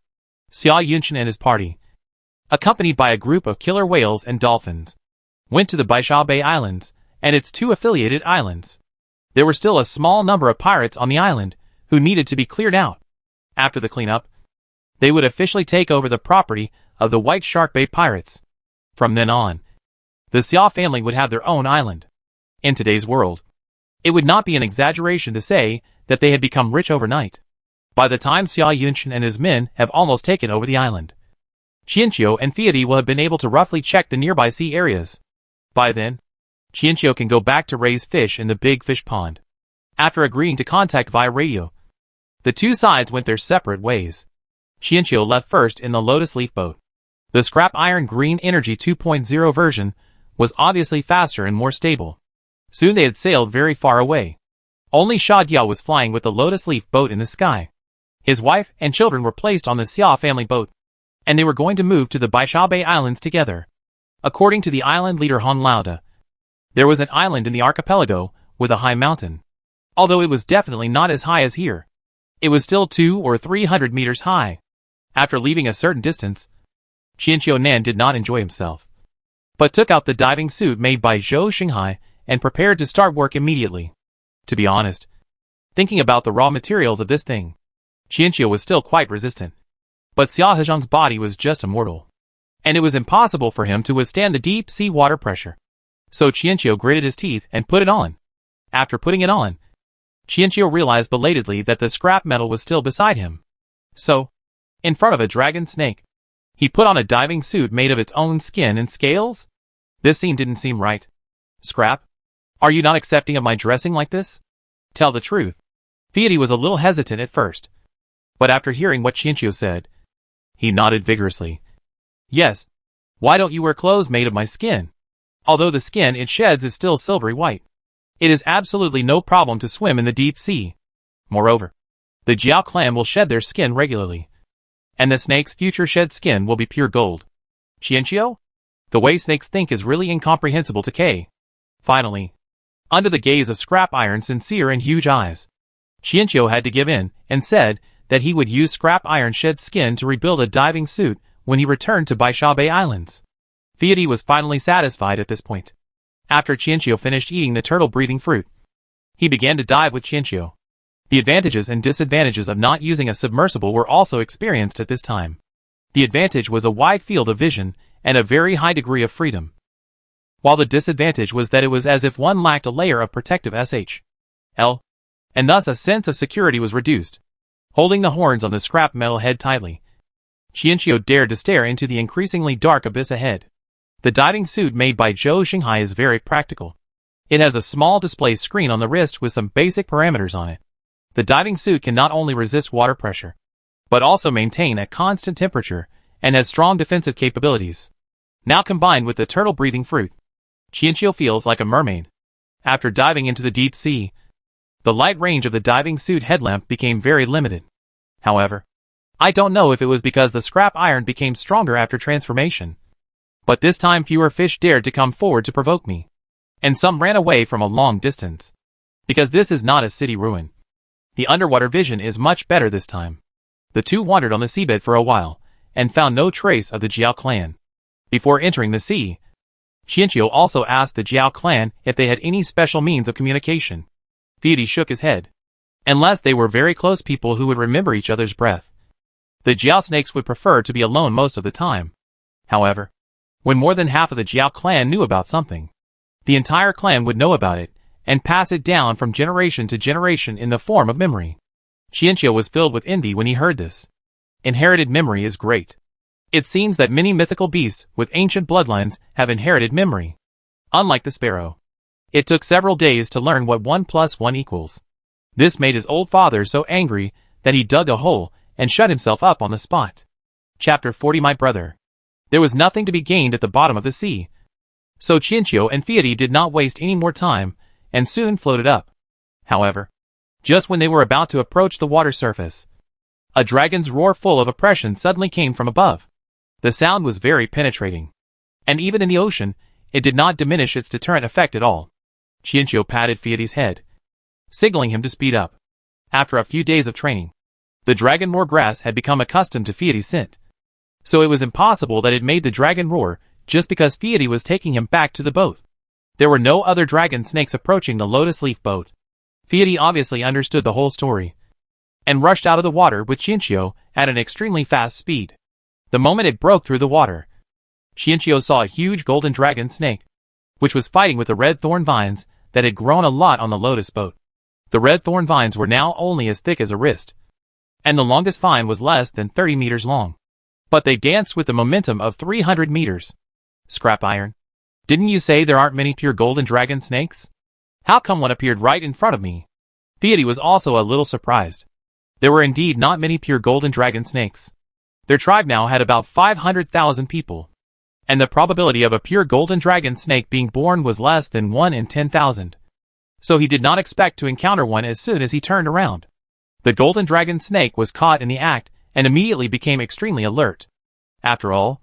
Xia Yunshin and his party, accompanied by a group of killer whales and dolphins, went to the Baisha Bay Islands and its 2 affiliated islands. There were still a small number of pirates on the island who needed to be cleared out. After the cleanup, they would officially take over the property of the White Shark Bay pirates. From then on, the Xia family would have their own island. In today's world, it would not be an exaggeration to say that they had become rich overnight. By the time Xia Yunshin and his men have almost taken over the island, Qianqiu and Fiati will have been able to roughly check the nearby sea areas. By then, Qianqiu can go back to raise fish in the big fish pond. After agreeing to contact via radio, the 2 sides went their separate ways. Qianqiu left first in the Lotus Leaf boat. The Scrap Iron Green Energy 2.0 version was obviously faster and more stable. Soon they had sailed very far away. Only Sha Diao was flying with the Lotus Leaf boat in the sky. His wife and children were placed on the Xia family boat, and they were going to move to the Baisha Bay Islands together. According to the island leader Han Lauda, there was an island in the archipelago with a high mountain. Although it was definitely not as high as here, it was still 200 or 300 meters high. After leaving a certain distance, Qianqiu Nan did not enjoy himself, but took out the diving suit made by Zhou Xinghai and prepared to start work immediately. To be honest, thinking about the raw materials of this thing, Qianqiu was still quite resistant. But Xia Hezhang's body was just immortal, and it was impossible for him to withstand the deep sea water pressure. So Qianqiu gritted his teeth and put it on. After putting it on, Qianqiu realized belatedly that the scrap metal was still beside him. So, in front of a dragon snake, he put on a diving suit made of its own skin and scales? This scene didn't seem right. Scrap? Are you not accepting of my dressing like this? Tell the truth. Fiati was a little hesitant at first, but after hearing what Qianqiu said, he nodded vigorously. Yes. Why don't you wear clothes made of my skin? Although the skin it sheds is still silvery white, it is absolutely no problem to swim in the deep sea. Moreover, the Jiao clan will shed their skin regularly, and the snake's future shed skin will be pure gold. Qianqiu? The way snakes think is really incomprehensible to K. Finally, under the gaze of Scrap Iron's sincere and huge eyes, Qianqiu had to give in and said that he would use Scrap Iron shed skin to rebuild a diving suit when he returned to Baisha Bay Islands. Fiati was finally satisfied at this point. After Qianqiu finished eating the turtle-breathing fruit, he began to dive with Qianqiu. The advantages and disadvantages of not using a submersible were also experienced at this time. The advantage was a wide field of vision and a very high degree of freedom, while the disadvantage was that it was as if one lacked a layer of protective SHL, and thus a sense of security was reduced. Holding the horns on the scrap metal head tightly, Qianqiu dared to stare into the increasingly dark abyss ahead. The diving suit made by Zhou Xinghai is very practical. It has a small display screen on the wrist with some basic parameters on it. The diving suit can not only resist water pressure, but also maintain a constant temperature and has strong defensive capabilities. Now combined with the turtle-breathing fruit, Qianqiu feels like a mermaid. After diving into the deep sea, the light range of the diving suit headlamp became very limited. However, I don't know if it was because the scrap iron became stronger after transformation, but this time fewer fish dared to come forward to provoke me, and some ran away from a long distance. Because this is not a city ruin, the underwater vision is much better this time. The two wandered on the seabed for a while, and found no trace of the Jiao clan. Before entering the sea, Qianqiu also asked the Jiao clan if they had any special means of communication. Fiati shook his head. Unless they were very close people who would remember each other's breath. The Jiao snakes would prefer to be alone most of the time. However, when more than half of the Jiao clan knew about something, the entire clan would know about it, and pass it down from generation to generation in the form of memory. Qianqiu was filled with envy when he heard this. Inherited memory is great. It seems that many mythical beasts with ancient bloodlines have inherited memory. Unlike the sparrow, it took several days to learn what 1 + 1 equals. This made his old father so angry that he dug a hole and shut himself up on the spot. Chapter 40 My brother. There was nothing to be gained at the bottom of the sea, so Qianqiu and Fiati did not waste any more time and soon floated up. However, just when they were about to approach the water surface, a dragon's roar full of oppression suddenly came from above. The sound was very penetrating, and even in the ocean, it did not diminish its deterrent effect at all. Qianqiu patted Fiati's head, signaling him to speed up. After a few days of training, the dragon roar grass had become accustomed to Fiati's scent, so it was impossible that it made the dragon roar just because Fiat was taking him back to the boat. There were no other dragon snakes approaching the lotus leaf boat. Fiat obviously understood the whole story, and rushed out of the water with Chiino at an extremely fast speed. The moment it broke through the water, Chiino saw a huge golden dragon snake, which was fighting with the red thorn vines that had grown a lot on the lotus boat. The red thorn vines were now only as thick as a wrist, and the longest vine was less than 30 meters long. But they danced with the momentum of 300 meters. Scrap iron. Didn't you say there aren't many pure golden dragon snakes? How come one appeared right in front of me? Fiat was also a little surprised. There were indeed not many pure golden dragon snakes. Their tribe now had about 500,000 people, and the probability of a pure golden dragon snake being born was less than 1 in 10,000. So he did not expect to encounter one as soon as he turned around. The golden dragon snake was caught in the act and immediately became extremely alert. After all,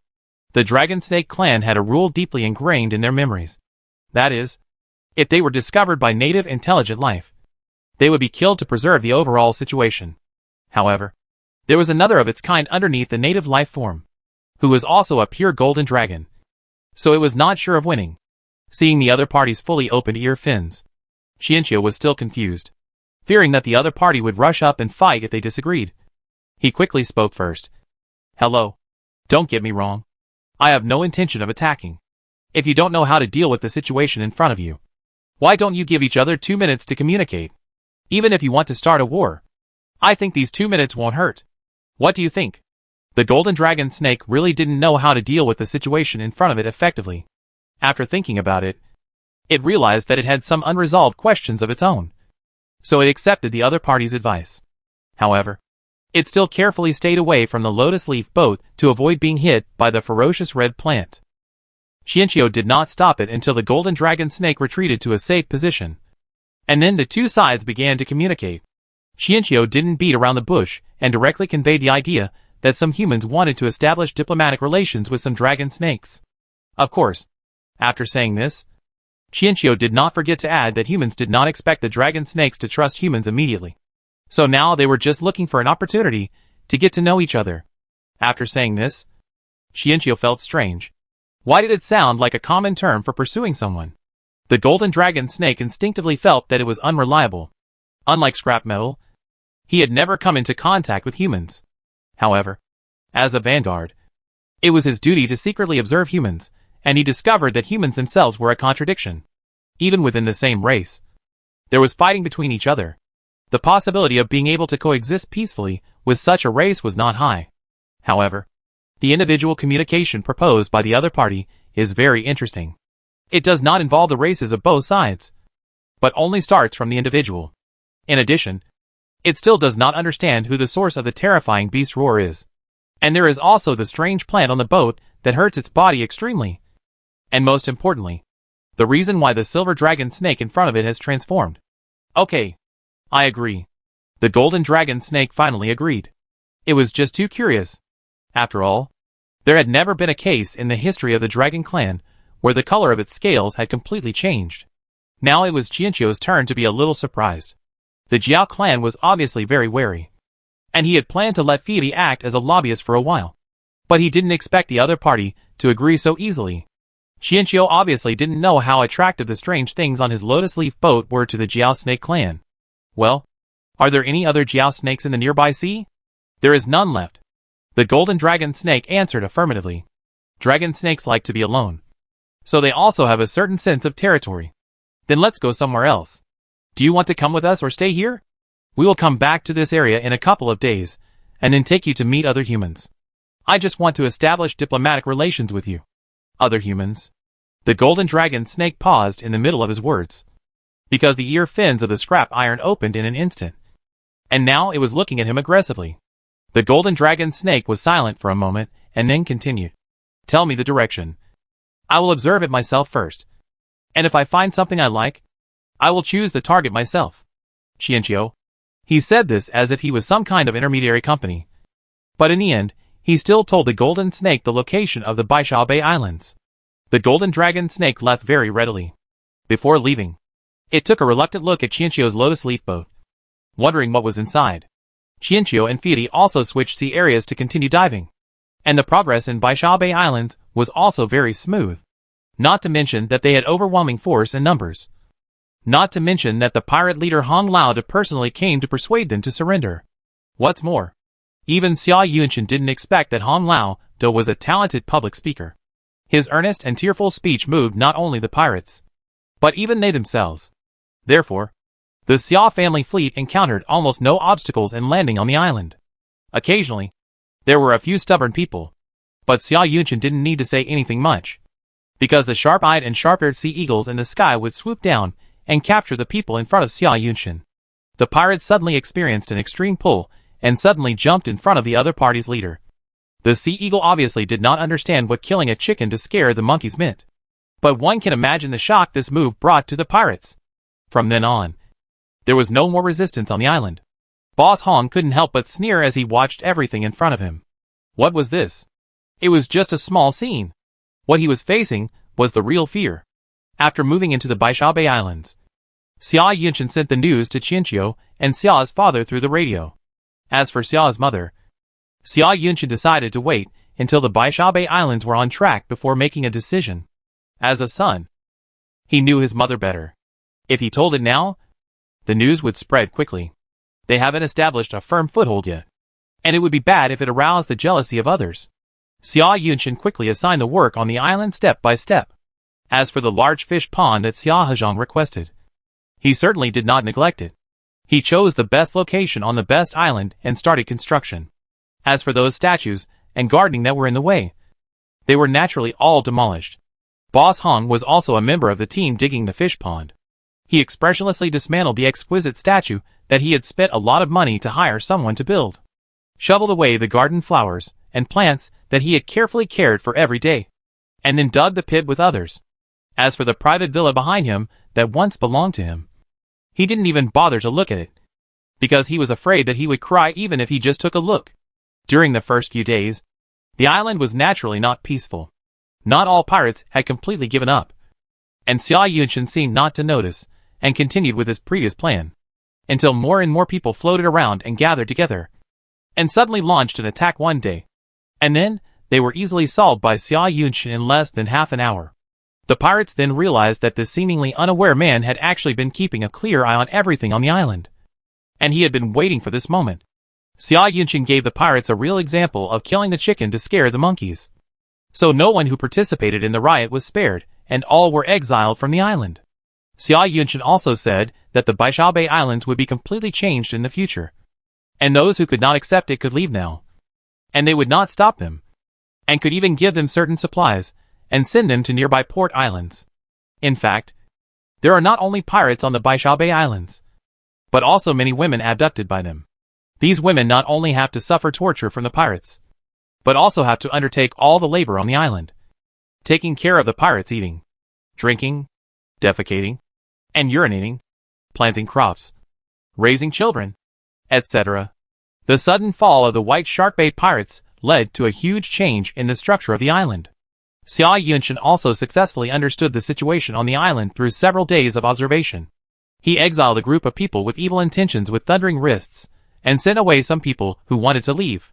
the dragon snake clan had a rule deeply ingrained in their memories. That is, if they were discovered by native intelligent life, they would be killed to preserve the overall situation. However, there was another of its kind underneath the native life form, who was also a pure golden dragon. So it was not sure of winning. Seeing the other party's fully opened ear fins, Chiino was still confused, fearing that the other party would rush up and fight if they disagreed. He quickly spoke first. Hello. Don't get me wrong. I have no intention of attacking. If you don't know how to deal with the situation in front of you, why don't you give each other 2 minutes to communicate? Even if you want to start a war, I think these 2 minutes won't hurt. What do you think? The golden dragon snake really didn't know how to deal with the situation in front of it effectively. After thinking about it, it realized that it had some unresolved questions of its own. So it accepted the other party's advice. However, it still carefully stayed away from the lotus leaf boat to avoid being hit by the ferocious red plant. Chiino did not stop it until the golden dragon snake retreated to a safe position. And then the two sides began to communicate. Chiino didn't beat around the bush and directly conveyed the idea that some humans wanted to establish diplomatic relations with some dragon snakes. Of course, after saying this, Chiino did not forget to add that humans did not expect the dragon snakes to trust humans immediately. So now they were just looking for an opportunity to get to know each other. After saying this, Chiino felt strange. Why did it sound like a common term for pursuing someone? The golden dragon snake instinctively felt that it was unreliable. Unlike scrap metal, he had never come into contact with humans. However, as a vanguard, it was his duty to secretly observe humans, and he discovered that humans themselves were a contradiction. Even within the same race, there was fighting between each other. The possibility of being able to coexist peacefully with such a race was not high. However, the individual communication proposed by the other party is very interesting. It does not involve the races of both sides, but only starts from the individual. In addition, it still does not understand who the source of the terrifying beast roar is. And there is also the strange plant on the boat that hurts its body extremely. And most importantly, the reason why the silver dragon snake in front of it has transformed. Okay, I agree. The golden dragon snake finally agreed. It was just too curious. After all, there had never been a case in the history of the dragon clan where the color of its scales had completely changed. Now it was Chiino's turn to be a little surprised. The Jiao clan was obviously very wary, and he had planned to let Fiat act as a lobbyist for a while. But he didn't expect the other party to agree so easily. Chiino obviously didn't know how attractive the strange things on his lotus leaf boat were to the Jiao snake clan. Well, are there any other Jiao snakes in the nearby sea? There is none left. The golden dragon snake answered affirmatively. Dragon snakes like to be alone, so they also have a certain sense of territory. Then let's go somewhere else. Do you want to come with us or stay here? We will come back to this area in a couple of days, and then take you to meet other humans. I just want to establish diplomatic relations with you. Other humans. The golden dragon snake paused in the middle of his words, because the ear fins of the scrap iron opened in an instant, and now it was looking at him aggressively. The golden dragon snake was silent for a moment, and then continued. Tell me the direction. I will observe it myself first, and if I find something I like, I will choose the target myself. Chiino. He said this as if he was some kind of intermediary company. But in the end, he still told the golden snake the location of the Baisha Bay Islands. The golden dragon snake left very readily. Before leaving, it took a reluctant look at Chiino's lotus leaf boat, wondering what was inside. Chiino and Fiat also switched sea areas to continue diving, and the progress in Baisha Bay Islands was also very smooth. Not to mention that they had overwhelming force and numbers. Not to mention that the pirate leader Hong Lao personally came to persuade them to surrender. What's more, even Xia Yunchen didn't expect that Hong Lao was a talented public speaker. His earnest and tearful speech moved not only the pirates, but even they themselves. Therefore, the Xia family fleet encountered almost no obstacles in landing on the island. Occasionally, there were a few stubborn people, but Xia Yunchen didn't need to say anything much, because the sharp-eyed and sharp-eared sea eagles in the sky would swoop down and capture the people in front of Xia Yunchen. The pirates suddenly experienced an extreme pull and suddenly jumped in front of the other party's leader. The sea eagle obviously did not understand what killing a chicken to scare the monkeys meant, but one can imagine the shock this move brought to the pirates. From then on, there was no more resistance on the island. Boss Hong couldn't help but sneer as he watched everything in front of him. What was this? It was just a small scene. What he was facing was the real fear. After moving into the Baishabe Islands, Xia Yunchen sent the news to Chiino and Xia's father through the radio. As for Xia's mother, Xia Yunchen decided to wait until the Baishabe Islands were on track before making a decision. As a son, he knew his mother better. If he told it now, the news would spread quickly. They haven't established a firm foothold yet, and it would be bad if it aroused the jealousy of others. Xia Yunchen quickly assigned the work on the island step by step. As for the large fish pond that Xia Hezhang requested, he certainly did not neglect it. He chose the best location on the best island and started construction. As for those statues and gardening that were in the way, they were naturally all demolished. Boss Hong was also a member of the team digging the fish pond. He expressionlessly dismantled the exquisite statue that he had spent a lot of money to hire someone to build. Shoveled away the garden flowers and plants that he had carefully cared for every day, and then dug the pit with others. As for the private villa behind him that once belonged to him, he didn't even bother to look at it, because he was afraid that he would cry even if he just took a look. During the first few days, the island was naturally not peaceful. Not all pirates had completely given up, and Xia Yunchen seemed not to notice, and continued with his previous plan, until more and more people floated around and gathered together, and suddenly launched an attack one day. And then, they were easily solved by Xia Yunchen in less than half an hour. The pirates then realized that this seemingly unaware man had actually been keeping a clear eye on everything on the island, and he had been waiting for this moment. Xia Yunchen gave the pirates a real example of killing the chicken to scare the monkeys. So no one who participated in the riot was spared, and all were exiled from the island. Xia Yunchen also said that the Baishabe Islands would be completely changed in the future, and those who could not accept it could leave now. And they would not stop them, and could even give them certain supplies, and send them to nearby port islands. In fact, there are not only pirates on the Baishabe Islands, but also many women abducted by them. These women not only have to suffer torture from the pirates, but also have to undertake all the labor on the island, taking care of the pirates eating, drinking, defecating, and urinating, planting crops, raising children, etc. The sudden fall of the White Shark Bay pirates led to a huge change in the structure of the island. Xia Yunchen also successfully understood the situation on the island through several days of observation. He exiled a group of people with evil intentions with thundering wrists, and sent away some people who wanted to leave.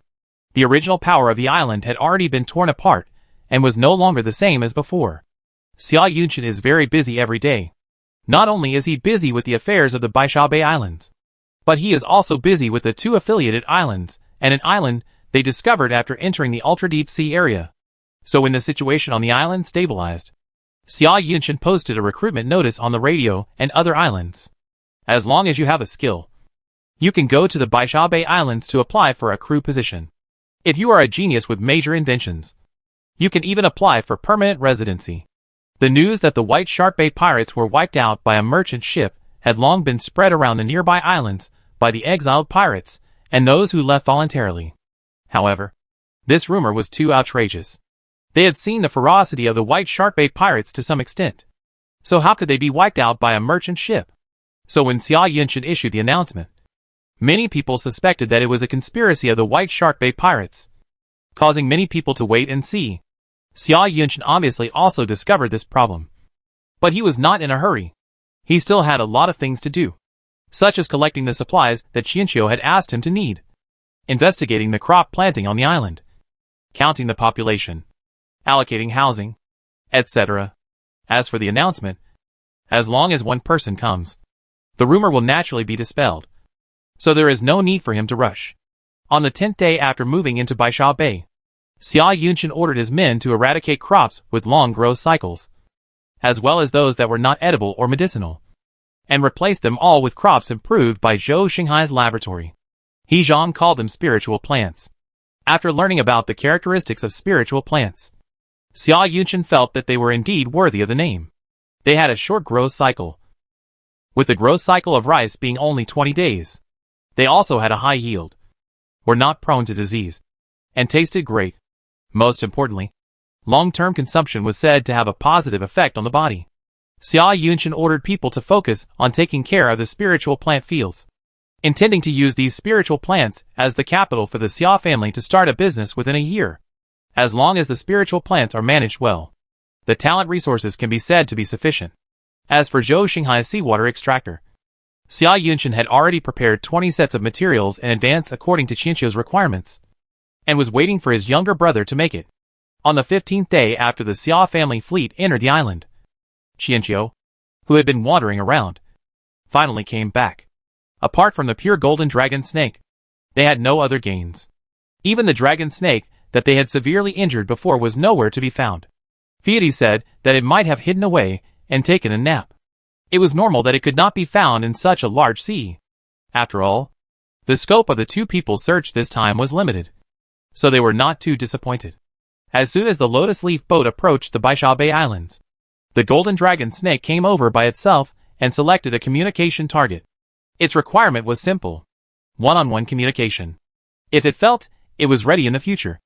The original power of the island had already been torn apart, and was no longer the same as before. Xia Yunchen is very busy every day. Not only is he busy with the affairs of the Baishabe Islands, but he is also busy with the two affiliated islands, and an island they discovered after entering the ultra-deep sea area. So when the situation on the island stabilized, Xia Yunchen posted a recruitment notice on the radio and other islands. As long as you have a skill, you can go to the Baishabe Islands to apply for a crew position. If you are a genius with major inventions, you can even apply for permanent residency. The news that the White Shark Bay pirates were wiped out by a merchant ship had long been spread around the nearby islands by the exiled pirates and those who left voluntarily. However, this rumor was too outrageous. They had seen the ferocity of the White Shark Bay pirates to some extent. So how could they be wiped out by a merchant ship? So when Xia Yunchen issued the announcement, many people suspected that it was a conspiracy of the White Shark Bay pirates, causing many people to wait and see. Xia Yunchen obviously also discovered this problem. But he was not in a hurry. He still had a lot of things to do, such as collecting the supplies that Chiino had asked him to need, investigating the crop planting on the island, counting the population, allocating housing, etc. As for the announcement, as long as one person comes, the rumor will naturally be dispelled. So there is no need for him to rush. On the 10th day after moving into Baisha Bay, Xia Yunshin ordered his men to eradicate crops with long growth cycles, as well as those that were not edible or medicinal, and replace them all with crops improved by Zhou Xinghai's laboratory. He Zhang called them spiritual plants. After learning about the characteristics of spiritual plants, Xia Yunshin felt that they were indeed worthy of the name. They had a short growth cycle, with the growth cycle of rice being only 20 days. They also had a high yield, were not prone to disease, and tasted great. Most importantly, long-term consumption was said to have a positive effect on the body. Xia Yunshin ordered people to focus on taking care of the spiritual plant fields, intending to use these spiritual plants as the capital for the Xia family to start a business within a year. As long as the spiritual plants are managed well, the talent resources can be said to be sufficient. As for Zhou Xinghai's seawater extractor, Xia Yunshin had already prepared 20 sets of materials in advance according to Qianqiu's requirements, and was waiting for his younger brother to make it. On the 15th day after the Xia family fleet entered the island, Qianqiu, who had been wandering around, finally came back. Apart from the pure golden dragon snake, they had no other gains. Even the dragon snake that they had severely injured before was nowhere to be found. Fiat said that it might have hidden away and taken a nap. It was normal that it could not be found in such a large sea. After all, the scope of the two people's search this time was limited, so they were not too disappointed. As soon as the Lotus Leaf boat approached the Baisha Bay Islands, the golden dragon snake came over by itself and selected a communication target. Its requirement was simple: one-on-one communication. If it felt it was ready in the future,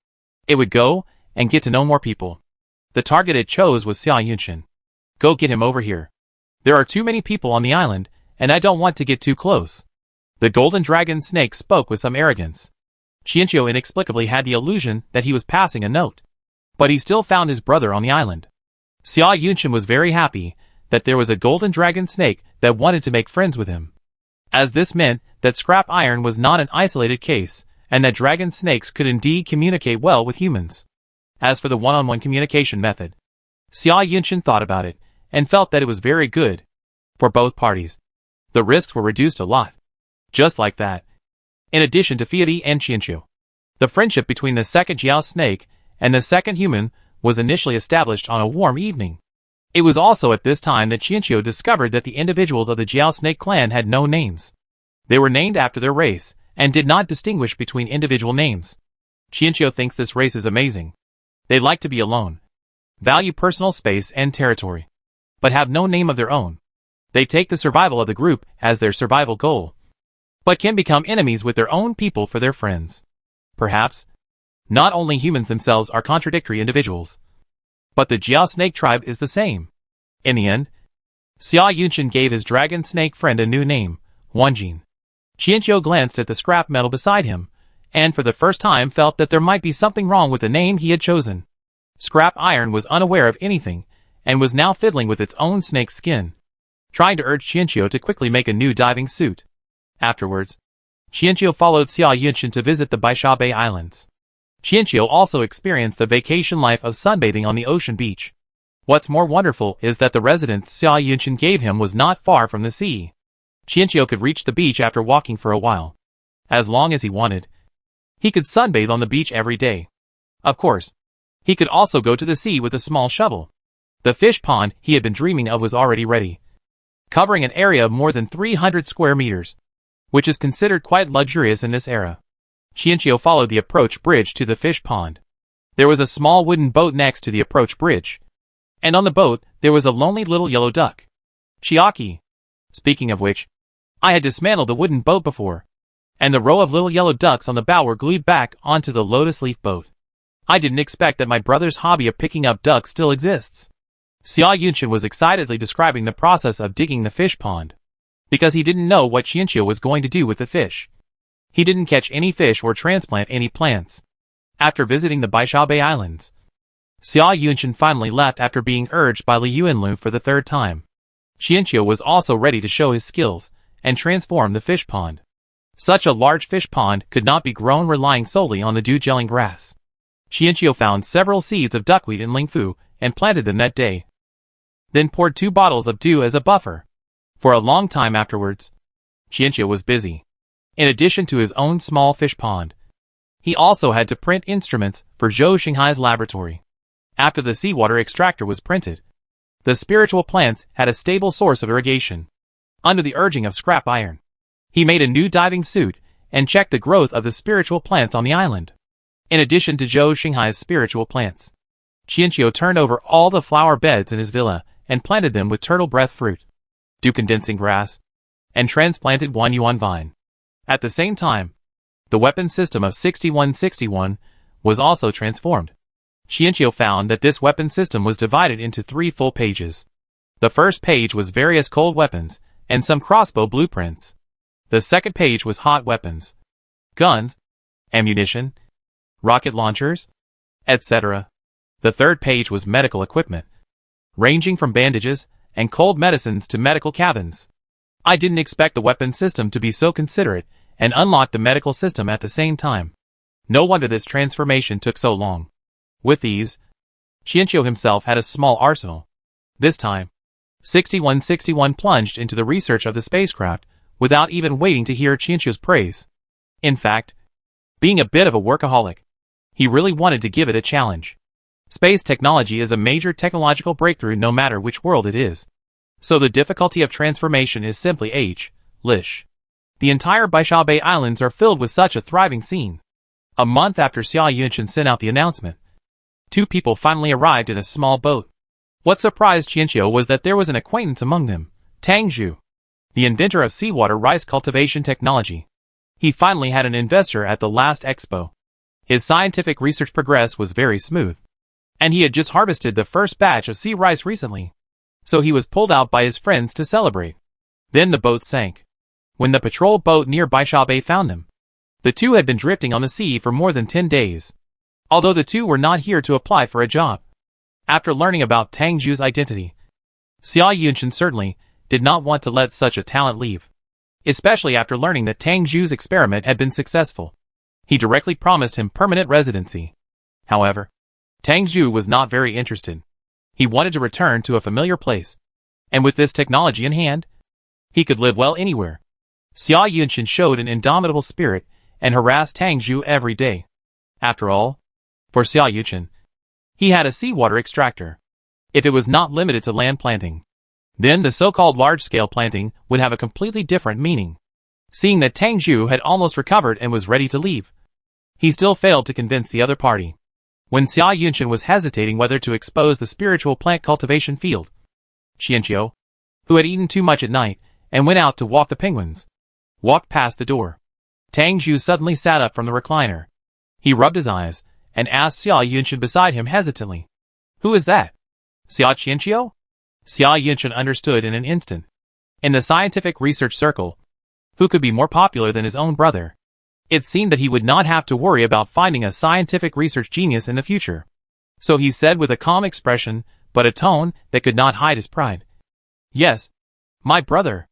it would go and get to know more people. The target it chose was Xia Yunshin. Go get him over here. There are too many people on the island, and I don't want to get too close. The golden dragon snake spoke with some arrogance. Qianqiu inexplicably had the illusion that he was passing a note, but he still found his brother on the island. Xia Yunshin was very happy that there was a golden dragon snake that wanted to make friends with him, as this meant that scrap iron was not an isolated case, and that dragon snakes could indeed communicate well with humans. As for the one-on-one communication method, Xia Yunshin thought about it, and felt that it was very good for both parties. The risks were reduced a lot. Just like that. In addition to Fiat and Qianqiu, the friendship between the second Jiao snake and the second human was initially established on a warm evening. It was also at this time that Qianqiu discovered that the individuals of the Jiao snake clan had no names. They were named after their race, and did not distinguish between individual names. Qianqiu thinks this race is amazing. They like to be alone, value personal space and territory, but have no name of their own. They take the survival of the group as their survival goal, but can become enemies with their own people for their friends. Perhaps, not only humans themselves are contradictory individuals, but the Jiao snake tribe is the same. In the end, Xia Yunshin gave his dragon snake friend a new name, Wanjin. Qianqiu glanced at the scrap metal beside him, and for the first time felt that there might be something wrong with the name he had chosen. Scrap iron was unaware of anything, and was now fiddling with its own snake skin, trying to urge Qianqiu to quickly make a new diving suit. Afterwards, Qianqiu followed Xia Yunshin to visit the Baisha Bay Islands. Qianqiu also experienced the vacation life of sunbathing on the ocean beach. What's more wonderful is that the residence Xia Yunshin gave him was not far from the sea. Qianqiu could reach the beach after walking for a while. As long as he wanted, he could sunbathe on the beach every day. Of course, he could also go to the sea with a small shovel. The fish pond he had been dreaming of was already ready, covering an area of more than 300 square meters, which is considered quite luxurious in this era. Qianqiu followed the approach bridge to the fish pond. There was a small wooden boat next to the approach bridge, and on the boat there was a lonely little yellow duck. Chiaki. Speaking of which, I had dismantled the wooden boat before, and the row of little yellow ducks on the bow were glued back onto the lotus leaf boat. I didn't expect that my brother's hobby of picking up ducks still exists. Xia Yunshin was excitedly describing the process of digging the fish pond, because he didn't know what Qianqiu was going to do with the fish. He didn't catch any fish or transplant any plants. After visiting the Baisha Bay Islands, Xia Yunshin finally left after being urged by Li Yuanlu for the third time. Qianqiu was also ready to show his skills and transform the fish pond. Such a large fish pond could not be grown relying solely on the dew-gelling grass. Xianqiu found several seeds of duckweed in Lingfu and planted them that day. Then poured 2 bottles of dew as a buffer. For a long time afterwards, Xianqiu was busy. In addition to his own small fish pond, he also had to print instruments for Zhou Xinghai's laboratory. After the seawater extractor was printed, the spiritual plants had a stable source of irrigation. Under the urging of scrap iron, he made a new diving suit and checked the growth of the spiritual plants on the island. In addition to Zhou Xinghai's spiritual plants, Xianqiu turned over all the flower beds in his villa and planted them with turtle breath fruit, dew condensing grass, and transplanted 1 yuan vine. At the same time, the weapon system of 6161 was also transformed. Xianqiu found that this weapon system was divided into 3 full pages. The first page was various cold weapons and some crossbow blueprints. The second page was hot weapons, guns, ammunition, rocket launchers, etc. The third page was medical equipment, ranging from bandages and cold medicines to medical cabins. I didn't expect the weapon system to be so considerate and unlock the medical system at the same time. No wonder this transformation took so long. With these, Xianqiu himself had a small arsenal. This time, 6161 plunged into the research of the spacecraft without even waiting to hear Xianqiu's praise. In fact, being a bit of a workaholic, he really wanted to give it a challenge. Space technology is a major technological breakthrough no matter which world it is. So the difficulty of transformation is simply Lish. The entire Baishaobei Islands are filled with such a thriving scene. A month after Xia Yunchen sent out the announcement, 2 people finally arrived in a small boat. What surprised Xianqiu was that there was an acquaintance among them, Tang Zhu, the inventor of seawater rice cultivation technology. He finally had an investor at the last Expo. His scientific research progress was very smooth, and he had just harvested the first batch of sea rice recently. So he was pulled out by his friends to celebrate. Then the boat sank. When the patrol boat near Baishaobei found them, the 2 had been drifting on the sea for more than 10 days. Although the 2 were not here to apply for a job. After learning about Tang Zhu's identity, Xia Yunchen certainly did not want to let such a talent leave. Especially after learning that Tang Zhu's experiment had been successful. He directly promised him permanent residency. However, Tang Zhu was not very interested. He wanted to return to a familiar place. And with this technology in hand, he could live well anywhere. Xia Yunchen showed an indomitable spirit and harassed Tang Zhu every day. After all, for Xia Yunchen, he had a seawater extractor. If it was not limited to land planting, then the so-called large-scale planting would have a completely different meaning. Seeing that Tang Zhu had almost recovered and was ready to leave, he still failed to convince the other party. When Xia Yunchen was hesitating whether to expose the spiritual plant cultivation field, Xianqiu, who had eaten too much at night and went out to walk the penguins, walked past the door. Tang Zhu suddenly sat up from the recliner. He rubbed his eyes and asked Xia Yunchen beside him hesitantly, "Who is that? Xia Qianqiu?" Xia Yunchen understood in an instant. In the scientific research circle, who could be more popular than his own brother? It seemed that he would not have to worry about finding a scientific research genius in the future. So he said with a calm expression, but a tone that could not hide his pride, "Yes, my brother."